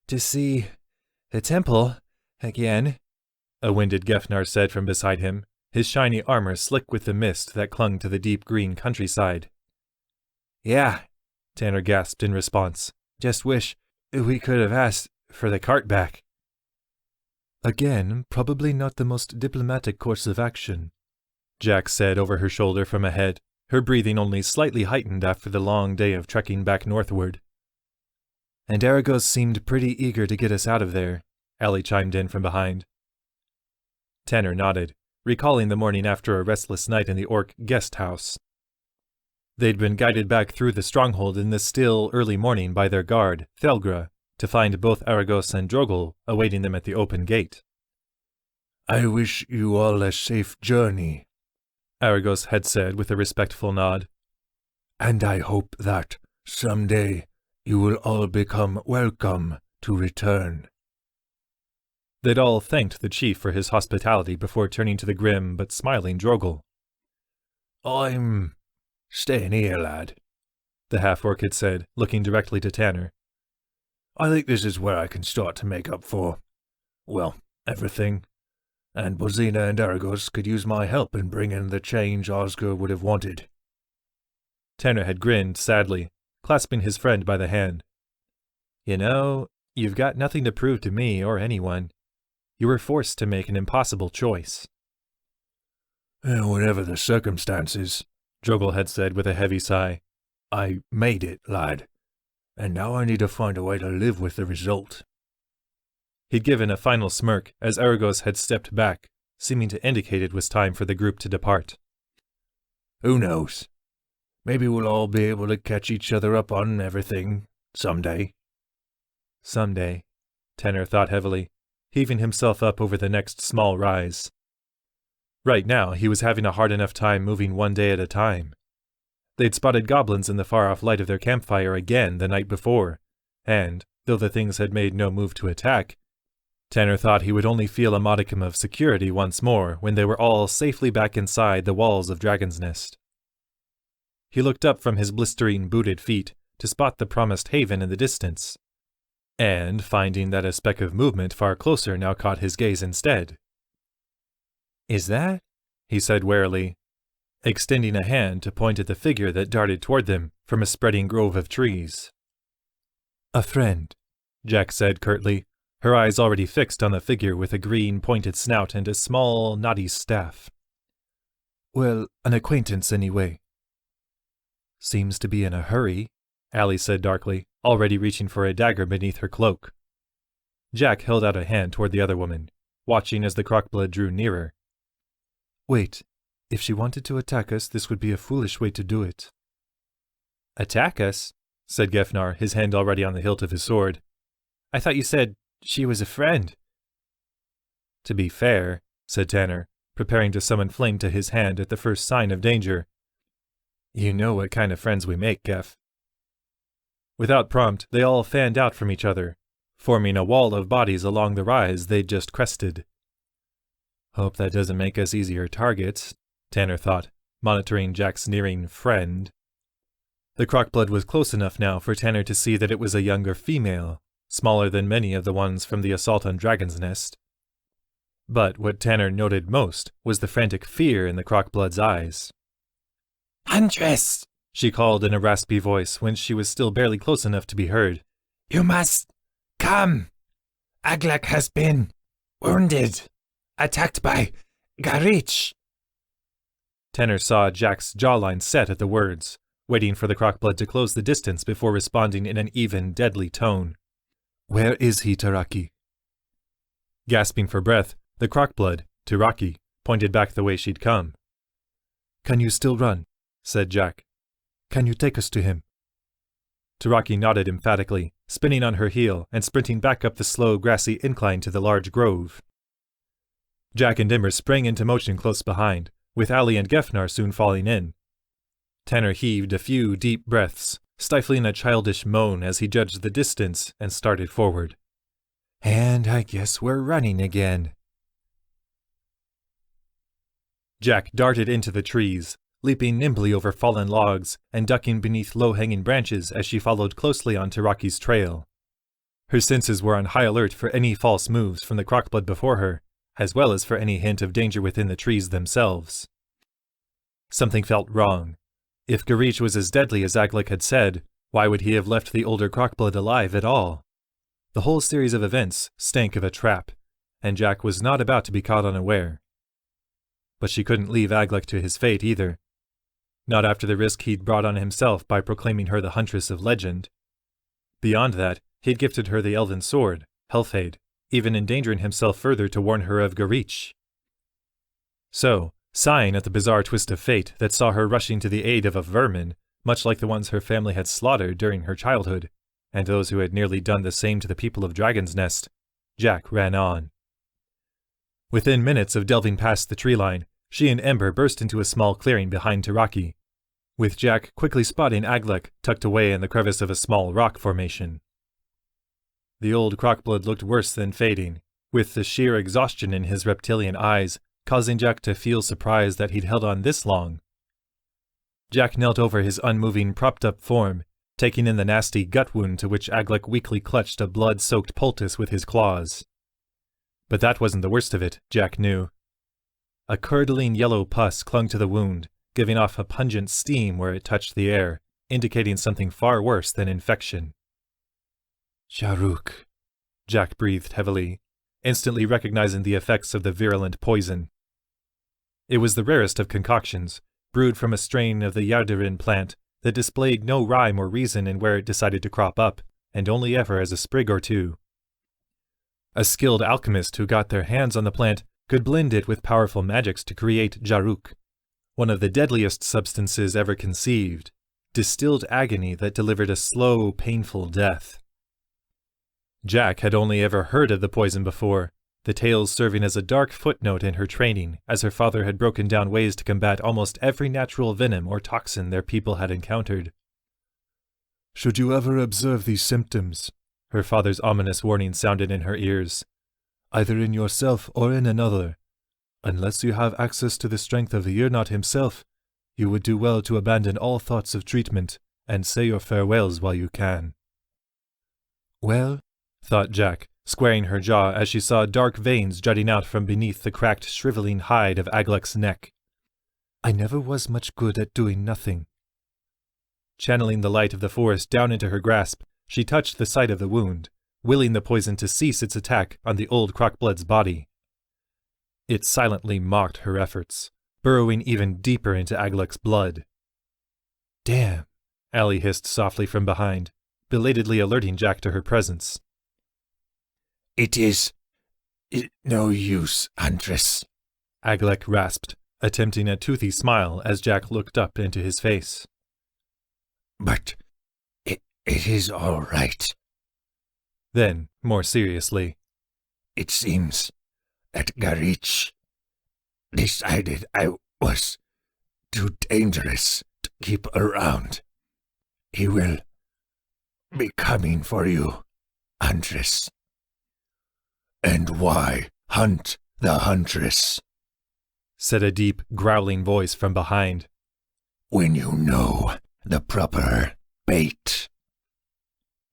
to see the temple again, a winded Gefnar said from beside him, his shiny armor slick with the mist that clung to the deep green countryside. Yeah, Tanner gasped in response. Just wish we could have asked for the cart back. Again, probably not the most diplomatic course of action, Jack said over her shoulder from ahead, her breathing only slightly heightened after the long day of trekking back northward. And Aragos seemed pretty eager to get us out of there, Allie chimed in from behind. Tanner nodded, recalling the morning after a restless night in the Orc guest house. They'd been guided back through the stronghold in the still early morning by their guard, Thelgra, to find both Aragos and Drogel awaiting them at the open gate. I wish you all a safe journey, Aragos had said with a respectful nod. And I hope that, someday, you will all become welcome to return. They'd all thanked the chief for his hospitality before turning to the grim but smiling Drogel. I'm staying here, lad, the half-orc had said, looking directly to Tanner. I think this is where I can start to make up for, well, everything. And Bozina and Aragos could use my help in bringing the change Oscar would have wanted. Tanner had grinned sadly, clasping his friend by the hand. You know, you've got nothing to prove to me or anyone. You were forced to make an impossible choice. Whatever the circumstances, Drogel had said with a heavy sigh, I made it, lad. And now I need to find a way to live with the result. He'd given a final smirk as Aragos had stepped back, seeming to indicate it was time for the group to depart. Who knows? Maybe we'll all be able to catch each other up on everything someday. Someday, Tanner thought heavily, heaving himself up over the next small rise. Right now, he was having a hard enough time moving one day at a time. They'd spotted goblins in the far-off light of their campfire again the night before, and, though the things had made no move to attack, Tanner thought he would only feel a modicum of security once more when they were all safely back inside the walls of Dragon's Nest. He looked up from his blistering booted feet to spot the promised haven in the distance, and, finding that a speck of movement far closer now caught his gaze instead. Is that? He said warily, extending a hand to point at the figure that darted toward them from a spreading grove of trees. A friend, Jack said curtly, her eyes already fixed on the figure with a green pointed snout and a small, knotty staff. Well, an acquaintance anyway. Seems to be in a hurry, Allie said darkly, already reaching for a dagger beneath her cloak. Jack held out a hand toward the other woman, watching as the crockblood drew nearer. Wait, if she wanted to attack us, this would be a foolish way to do it. Attack us? Said Gefnar, his hand already on the hilt of his sword. I thought you said she was a friend. To be fair, said Tanner, preparing to summon flame to his hand at the first sign of danger. You know what kind of friends we make, Gef. Without prompt, they all fanned out from each other, forming a wall of bodies along the rise they'd just crested. Hope that doesn't make us easier targets, Tanner thought, monitoring Jack's nearing friend. The crockblood was close enough now for Tanner to see that it was a younger female, smaller than many of the ones from the assault on Dragon's Nest. But what Tanner noted most was the frantic fear in the crockblood's eyes. Huntress, she called in a raspy voice when she was still barely close enough to be heard. You must come. Aglak has been wounded, attacked by Garich. Tanner saw Jack's jawline set at the words, waiting for the crockblood to close the distance before responding in an even, deadly tone. Where is he, Taraki? Gasping for breath, the crockblood, Taraki, pointed back the way she'd come. Can you still run? Said Jack. Can you take us to him? Taraki nodded emphatically, spinning on her heel and sprinting back up the slow, grassy incline to the large grove. Jack and Dimmer sprang into motion close behind, with Allie and Gefnar soon falling in. Tanner heaved a few deep breaths, stifling a childish moan as he judged the distance and started forward. And I guess we're running again. Jack darted into the trees, leaping nimbly over fallen logs and ducking beneath low-hanging branches as she followed closely on Taraki's trail. Her senses were on high alert for any false moves from the crockblood before her, as well as for any hint of danger within the trees themselves. Something felt wrong. If Garich was as deadly as Aglik had said, why would he have left the older crockblood alive at all? The whole series of events stank of a trap, and Jack was not about to be caught unaware. But she couldn't leave Aglik to his fate either. Not after the risk he'd brought on himself by proclaiming her the huntress of legend. Beyond that, he'd gifted her the elven sword, Helfheid, even endangering himself further to warn her of Garich. So, sighing at the bizarre twist of fate that saw her rushing to the aid of a vermin, much like the ones her family had slaughtered during her childhood, and those who had nearly done the same to the people of Dragon's Nest, Jack ran on. Within minutes of delving past the tree line, she and Ember burst into a small clearing behind Taraki, with Jack quickly spotting Aglik tucked away in the crevice of a small rock formation. The old crockblood looked worse than fading, with the sheer exhaustion in his reptilian eyes causing Jack to feel surprised that he'd held on this long. Jack knelt over his unmoving, propped-up form, taking in the nasty gut wound to which Aglik weakly clutched a blood-soaked poultice with his claws. But that wasn't the worst of it, Jack knew. A curdling yellow pus clung to the wound, giving off a pungent steam where it touched the air, indicating something far worse than infection. Jaruk, Jack breathed heavily, instantly recognizing the effects of the virulent poison. It was the rarest of concoctions, brewed from a strain of the Yardarin plant that displayed no rhyme or reason in where it decided to crop up, and only ever as a sprig or two. A skilled alchemist who got their hands on the plant could blend it with powerful magics to create Jaruk, one of the deadliest substances ever conceived, distilled agony that delivered a slow, painful death. Jack had only ever heard of the poison before, the tales serving as a dark footnote in her training, as her father had broken down ways to combat almost every natural venom or toxin their people had encountered. "Should you ever observe these symptoms," her father's ominous warning sounded in her ears, "either in yourself or in another, unless you have access to the strength of the Earnot himself, you would do well to abandon all thoughts of treatment and say your farewells while you can." Well, thought Jack, squaring her jaw as she saw dark veins jutting out from beneath the cracked, shriveling hide of Aglik's neck. I never was much good at doing nothing. Channeling the light of the forest down into her grasp, she touched the site of the wound, willing the poison to cease its attack on the old crockblood's body. It silently mocked her efforts, burrowing even deeper into Aglik's blood. Damn, Allie hissed softly from behind, belatedly alerting Jack to her presence. It is no use, Huntress, Aglik rasped, attempting a toothy smile as Jack looked up into his face. But it is all right. Then, more seriously, it seems that Garich decided I was too dangerous to keep around. He will be coming for you, Huntress. And why hunt the Huntress? Said a deep, growling voice from behind. When you know the proper bait.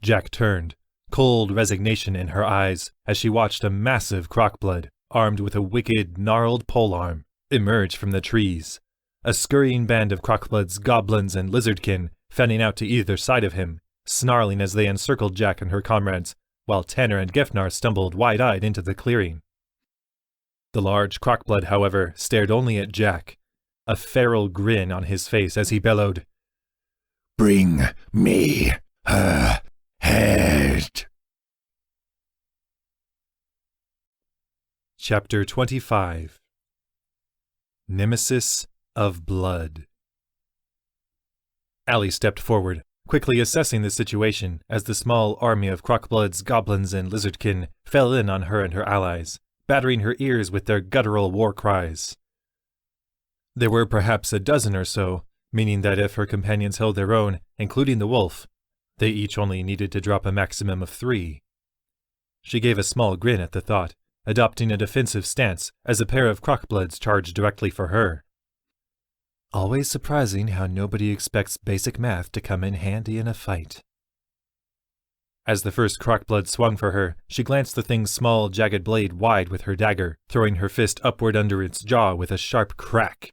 Jack turned, cold resignation in her eyes as she watched a massive crockblood, armed with a wicked, gnarled polearm, emerge from the trees. A scurrying band of crockbloods, goblins, and lizardkin fanning out to either side of him, snarling as they encircled Jack and her comrades, while Tanner and Gefnar stumbled wide-eyed into the clearing. The large crockblood, however, stared only at Jack, a feral grin on his face as he bellowed, "Bring me her head." Chapter 25 Nemesis of Blood. Allie stepped forward, quickly assessing the situation as the small army of crockbloods, goblins, and lizardkin fell in on her and her allies, battering her ears with their guttural war cries. There were perhaps a dozen or so, meaning that if her companions held their own, including the wolf, they each only needed to drop a maximum of 3. She gave a small grin at the thought, adopting a defensive stance as a pair of crockbloods charged directly for her. Always surprising how nobody expects basic math to come in handy in a fight. As the first crockblood swung for her, she glanced the thing's small, jagged blade wide with her dagger, throwing her fist upward under its jaw with a sharp crack.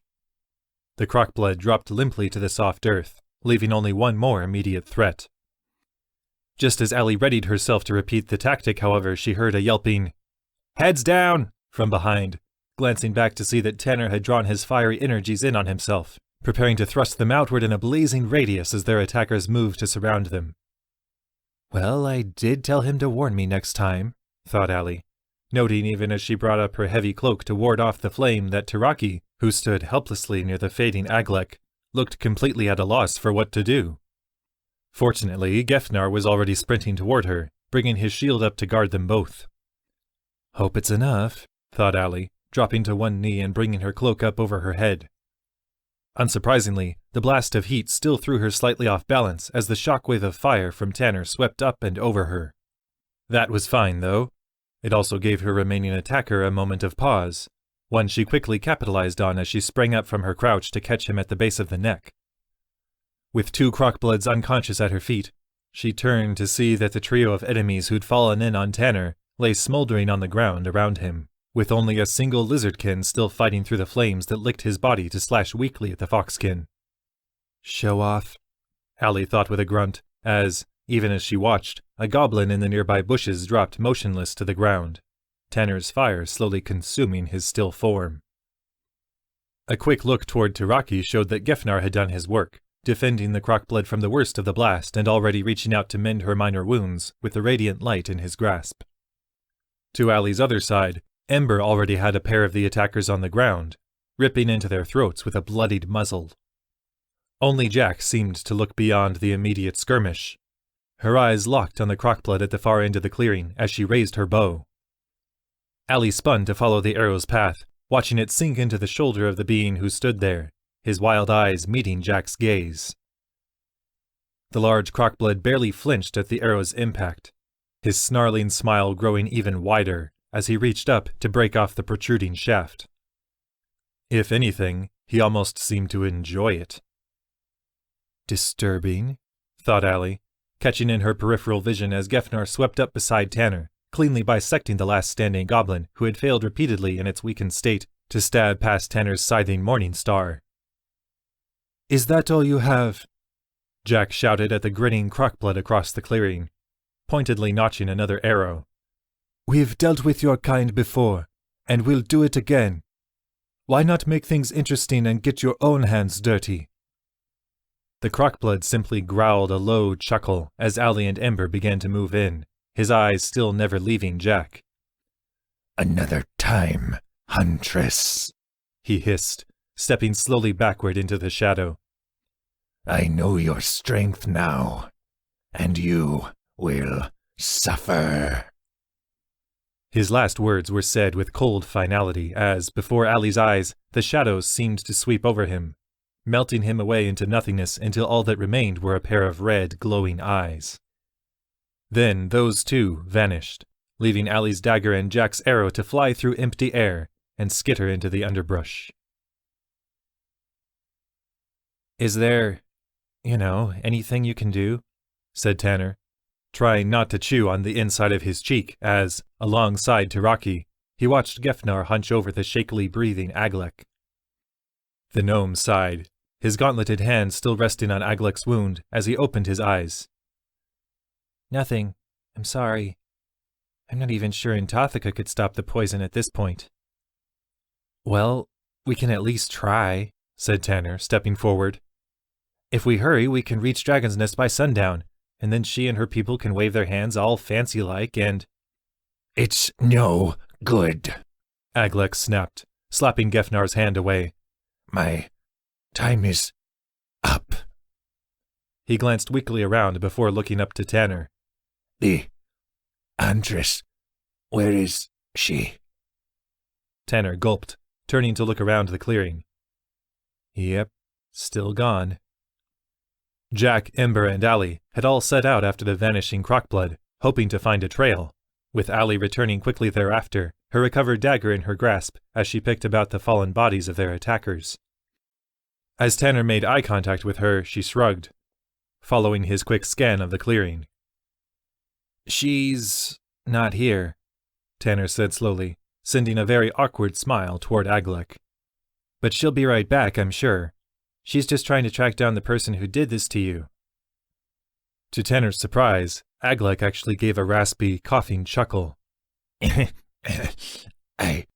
The crockblood dropped limply to the soft earth, leaving only one more immediate threat. Just as Allie readied herself to repeat the tactic, however, she heard a yelping, "Heads down!" from behind, glancing back to see that Tanner had drawn his fiery energies in on himself, preparing to thrust them outward in a blazing radius as their attackers moved to surround them. Well, I did tell him to warn me next time, thought Allie, noting even as she brought up her heavy cloak to ward off the flame that Taraki, who stood helplessly near the fading Aglek, looked completely at a loss for what to do. Fortunately, Gefnar was already sprinting toward her, bringing his shield up to guard them both. Hope it's enough, thought Allie, dropping to one knee and bringing her cloak up over her head. Unsurprisingly, the blast of heat still threw her slightly off balance as the shockwave of fire from Tanner swept up and over her. That was fine, though. It also gave her remaining attacker a moment of pause, one she quickly capitalized on as she sprang up from her crouch to catch him at the base of the neck. With 2 crockbloods unconscious at her feet, she turned to see that the trio of enemies who'd fallen in on Tanner lay smoldering on the ground around him, with only a single lizardkin still fighting through the flames that licked his body to slash weakly at the foxkin. Show off, Allie thought with a grunt, as, even as she watched, a goblin in the nearby bushes dropped motionless to the ground, Tanner's fire slowly consuming his still form. A quick look toward Taraki showed that Gefnar had done his work, defending the crockblood from the worst of the blast and already reaching out to mend her minor wounds with the radiant light in his grasp. To Allie's other side, Ember already had a pair of the attackers on the ground, ripping into their throats with a bloodied muzzle. Only Jack seemed to look beyond the immediate skirmish. Her eyes locked on the crockblood at the far end of the clearing as she raised her bow. Allie spun to follow the arrow's path, watching it sink into the shoulder of the being who stood there, his wild eyes meeting Jack's gaze. The large crockblood barely flinched at the arrow's impact, his snarling smile growing even wider as he reached up to break off the protruding shaft. If anything, he almost seemed to enjoy it. Disturbing, thought Allie, catching in her peripheral vision as Gefnar swept up beside Tanner, cleanly bisecting the last standing goblin who had failed repeatedly in its weakened state to stab past Tanner's scything morning star. "Is that all you have?" Jack shouted at the grinning crockblood across the clearing, pointedly notching another arrow. "We've dealt with your kind before, and we'll do it again. Why not make things interesting and get your own hands dirty?" The crockblood simply growled a low chuckle as Allie and Ember began to move in, his eyes still never leaving Jack. "Another time, huntress," he hissed, stepping slowly backward into the shadow. "I know your strength now, and you will suffer." His last words were said with cold finality as, before Allie's eyes, the shadows seemed to sweep over him, melting him away into nothingness until all that remained were a pair of red, glowing eyes. Then those too vanished, leaving Allie's dagger and Jack's arrow to fly through empty air and skitter into the underbrush. "Is there, anything you can do?" said Tanner, trying not to chew on the inside of his cheek as, alongside Taraki, he watched Gefnar hunch over the shakily breathing Aglek. The gnome sighed, his gauntleted hand still resting on Aglek's wound as he opened his eyes. "Nothing. I'm sorry. I'm not even sure Intothika could stop the poison at this point." "Well, we can at least try," said Tanner, stepping forward. "If we hurry, we can reach Dragon's Nest by sundown, and then she and her people can wave their hands all fancy-like and—" "It's no good," Aglek snapped, slapping Gefnar's hand away. "My time is up." He glanced weakly around before looking up to Tanner. "The huntress, where is she?" Tanner gulped, turning to look around the clearing. "Yep, Still gone. Jack, Ember, and Allie had all set out after the vanishing Crockblood, hoping to find a trail, with Allie returning quickly thereafter, her recovered dagger in her grasp as she picked about the fallen bodies of their attackers. As Tanner made eye contact with her, she shrugged, following his quick scan of the clearing. "She's not here," Tanner said slowly, sending a very awkward smile toward Aglek. "But she'll be right back, I'm sure. She's just trying to track down the person who did this to you." To Tanner's surprise, Aglek actually gave a raspy, coughing chuckle. I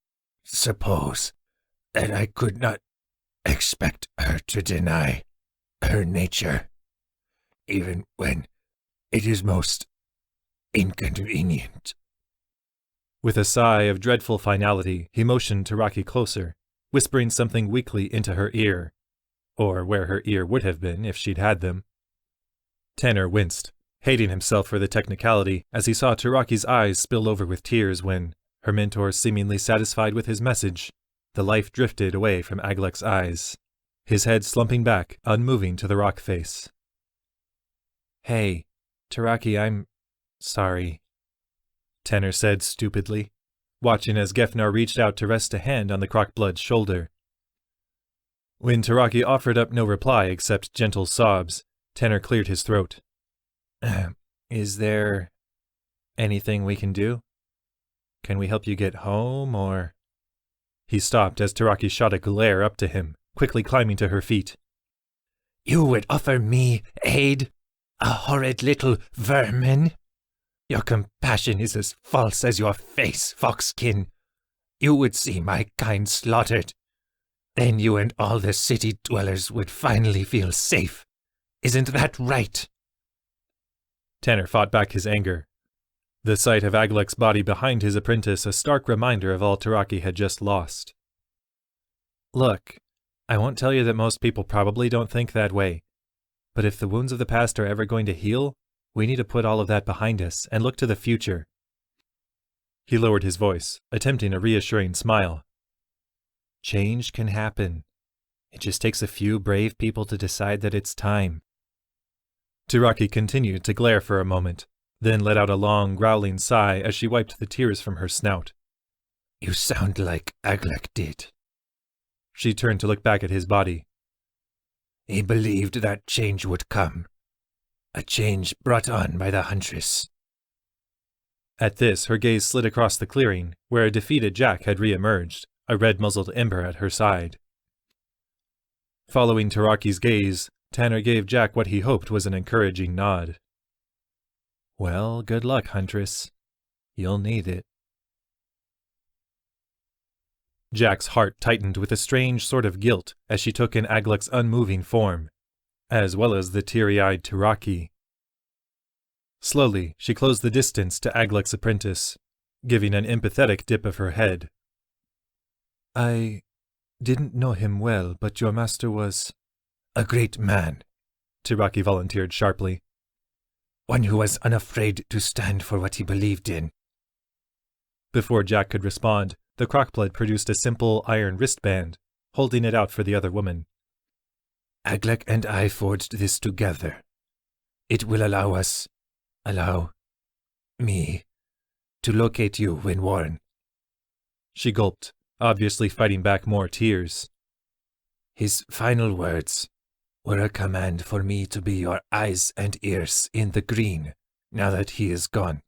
suppose that I could not expect her to deny her nature, even when it is most inconvenient. With a sigh of dreadful finality, he motioned Taraki closer, whispering something weakly into her ear, or where her ear would have been if she'd had them. Tanner winced, hating himself for the technicality as he saw Taraki's eyes spill over with tears when, her mentor seemingly satisfied with his message, the life drifted away from Aglek's eyes, his head slumping back, unmoving to the rock face. "Hey, Taraki, I'm sorry," Tanner said stupidly, watching as Gefnar reached out to rest a hand on the Crockblood's shoulder. When Taraki offered up no reply except gentle sobs, Tanner cleared his throat. "Is there anything we can do? Can we help you get home, or—" He stopped as Taraki shot a glare up to him, quickly climbing to her feet. "You would offer me aid, a horrid little vermin? Your compassion is as false as your face, foxkin. You would see my kind slaughtered. Then you and all the city dwellers would finally feel safe. Isn't that right?" Tanner fought back his anger. The sight of Aglek's body behind his apprentice a stark reminder of all Taraki had just lost. "Look, I won't tell you that most people probably don't think that way. But if the wounds of the past are ever going to heal, we need to put all of that behind us and look to the future." He lowered his voice, attempting a reassuring smile. "Change can happen. It just takes a few brave people to decide that it's time." Taraki continued to glare for a moment, then let out a long, growling sigh as she wiped the tears from her snout. "You sound like Aglek did." She turned to look back at his body. "He believed that change would come. A change brought on by the Huntress." At this, her gaze slid across the clearing, where a defeated Jack had re-emerged, a red-muzzled Ember at her side. Following Taraki's gaze, Tanner gave Jack what he hoped was an encouraging nod. "Well, good luck, Huntress. You'll need it." Jack's heart tightened with a strange sort of guilt as she took in Aglek's unmoving form, as well as the teary-eyed Taraki. Slowly, she closed the distance to Aglek's apprentice, giving an empathetic dip of her head. "I didn't know him well, but your master was—" "A great man," Taraki volunteered sharply. "One who was unafraid to stand for what he believed in." Before Jack could respond, the Crockblood produced a simple iron wristband, holding it out for the other woman. "Aglek and I forged this together. It will allow me, to locate you when worn." She gulped, obviously fighting back more tears. "His final words were a command for me to be your eyes and ears in the green now that he is gone.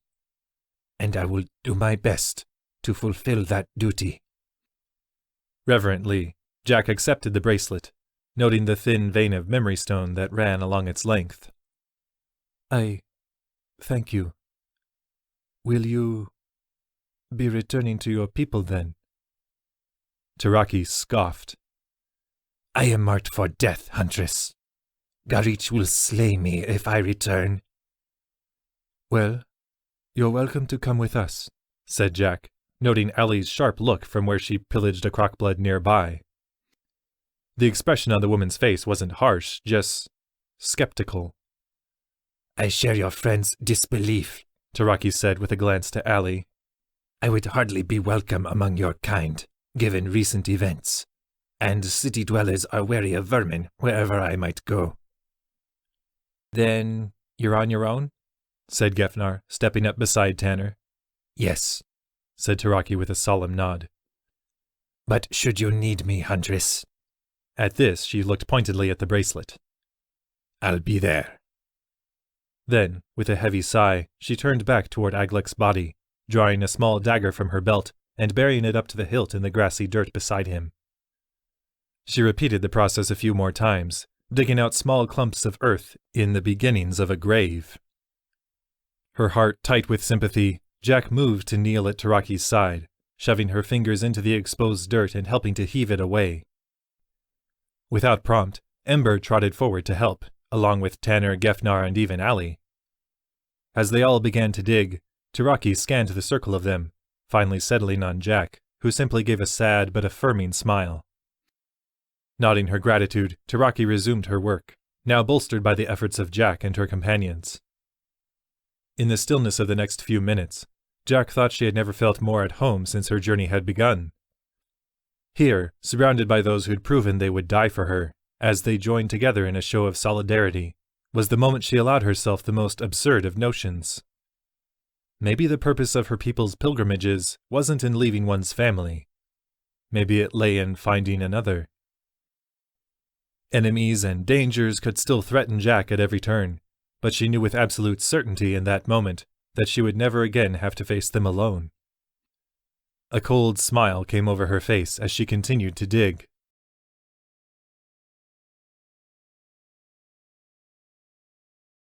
And I will do my best to fulfill that duty." Reverently, Jack accepted the bracelet, noting the thin vein of memory stone that ran along its length. "I thank you. Will you be returning to your people then?" Taraki scoffed. "I am marked for death, Huntress. Garich will slay me if I return." "Well, you're welcome to come with us," said Jack, noting Allie's sharp look from where she pillaged a Crockblood nearby. The expression on the woman's face wasn't harsh, just skeptical. "I share your friend's disbelief," Taraki said with a glance to Allie. "I would hardly be welcome among your kind, given recent events. and city dwellers are wary of vermin wherever I might go. Then you're on your own? Said Gefnar, stepping up beside Tanner. Yes, said Taraki with a solemn nod. But should you need me, Huntress? At this, she looked pointedly at the bracelet. I'll be there. Then, with a heavy sigh, she turned back toward Aglek's body, drawing a small dagger from her belt and burying it up to the hilt in the grassy dirt beside him. She repeated the process a few more times, digging out small clumps of earth in the beginnings of a grave. Her heart tight with sympathy, Jack moved to kneel at Taraki's side, shoving her fingers into the exposed dirt and helping to heave it away. Without prompt, Ember trotted forward to help, along with Tanner, Gefnar, and even Allie. As they all began to dig, Taraki scanned the circle of them, finally settling on Jack, who simply gave a sad but affirming smile. Nodding her gratitude, Taraki resumed her work, now bolstered by the efforts of Jack and her companions. In the stillness of the next few minutes, Jack thought she had never felt more at home since her journey had begun. Here, surrounded by those who'd proven they would die for her, as they joined together in a show of solidarity, was the moment she allowed herself the most absurd of notions. Maybe the purpose of her people's pilgrimages wasn't in leaving one's family. Maybe it lay in finding another. Enemies and dangers could still threaten Jack at every turn, but she knew with absolute certainty in that moment that she would never again have to face them alone. A cold smile came over her face as she continued to dig,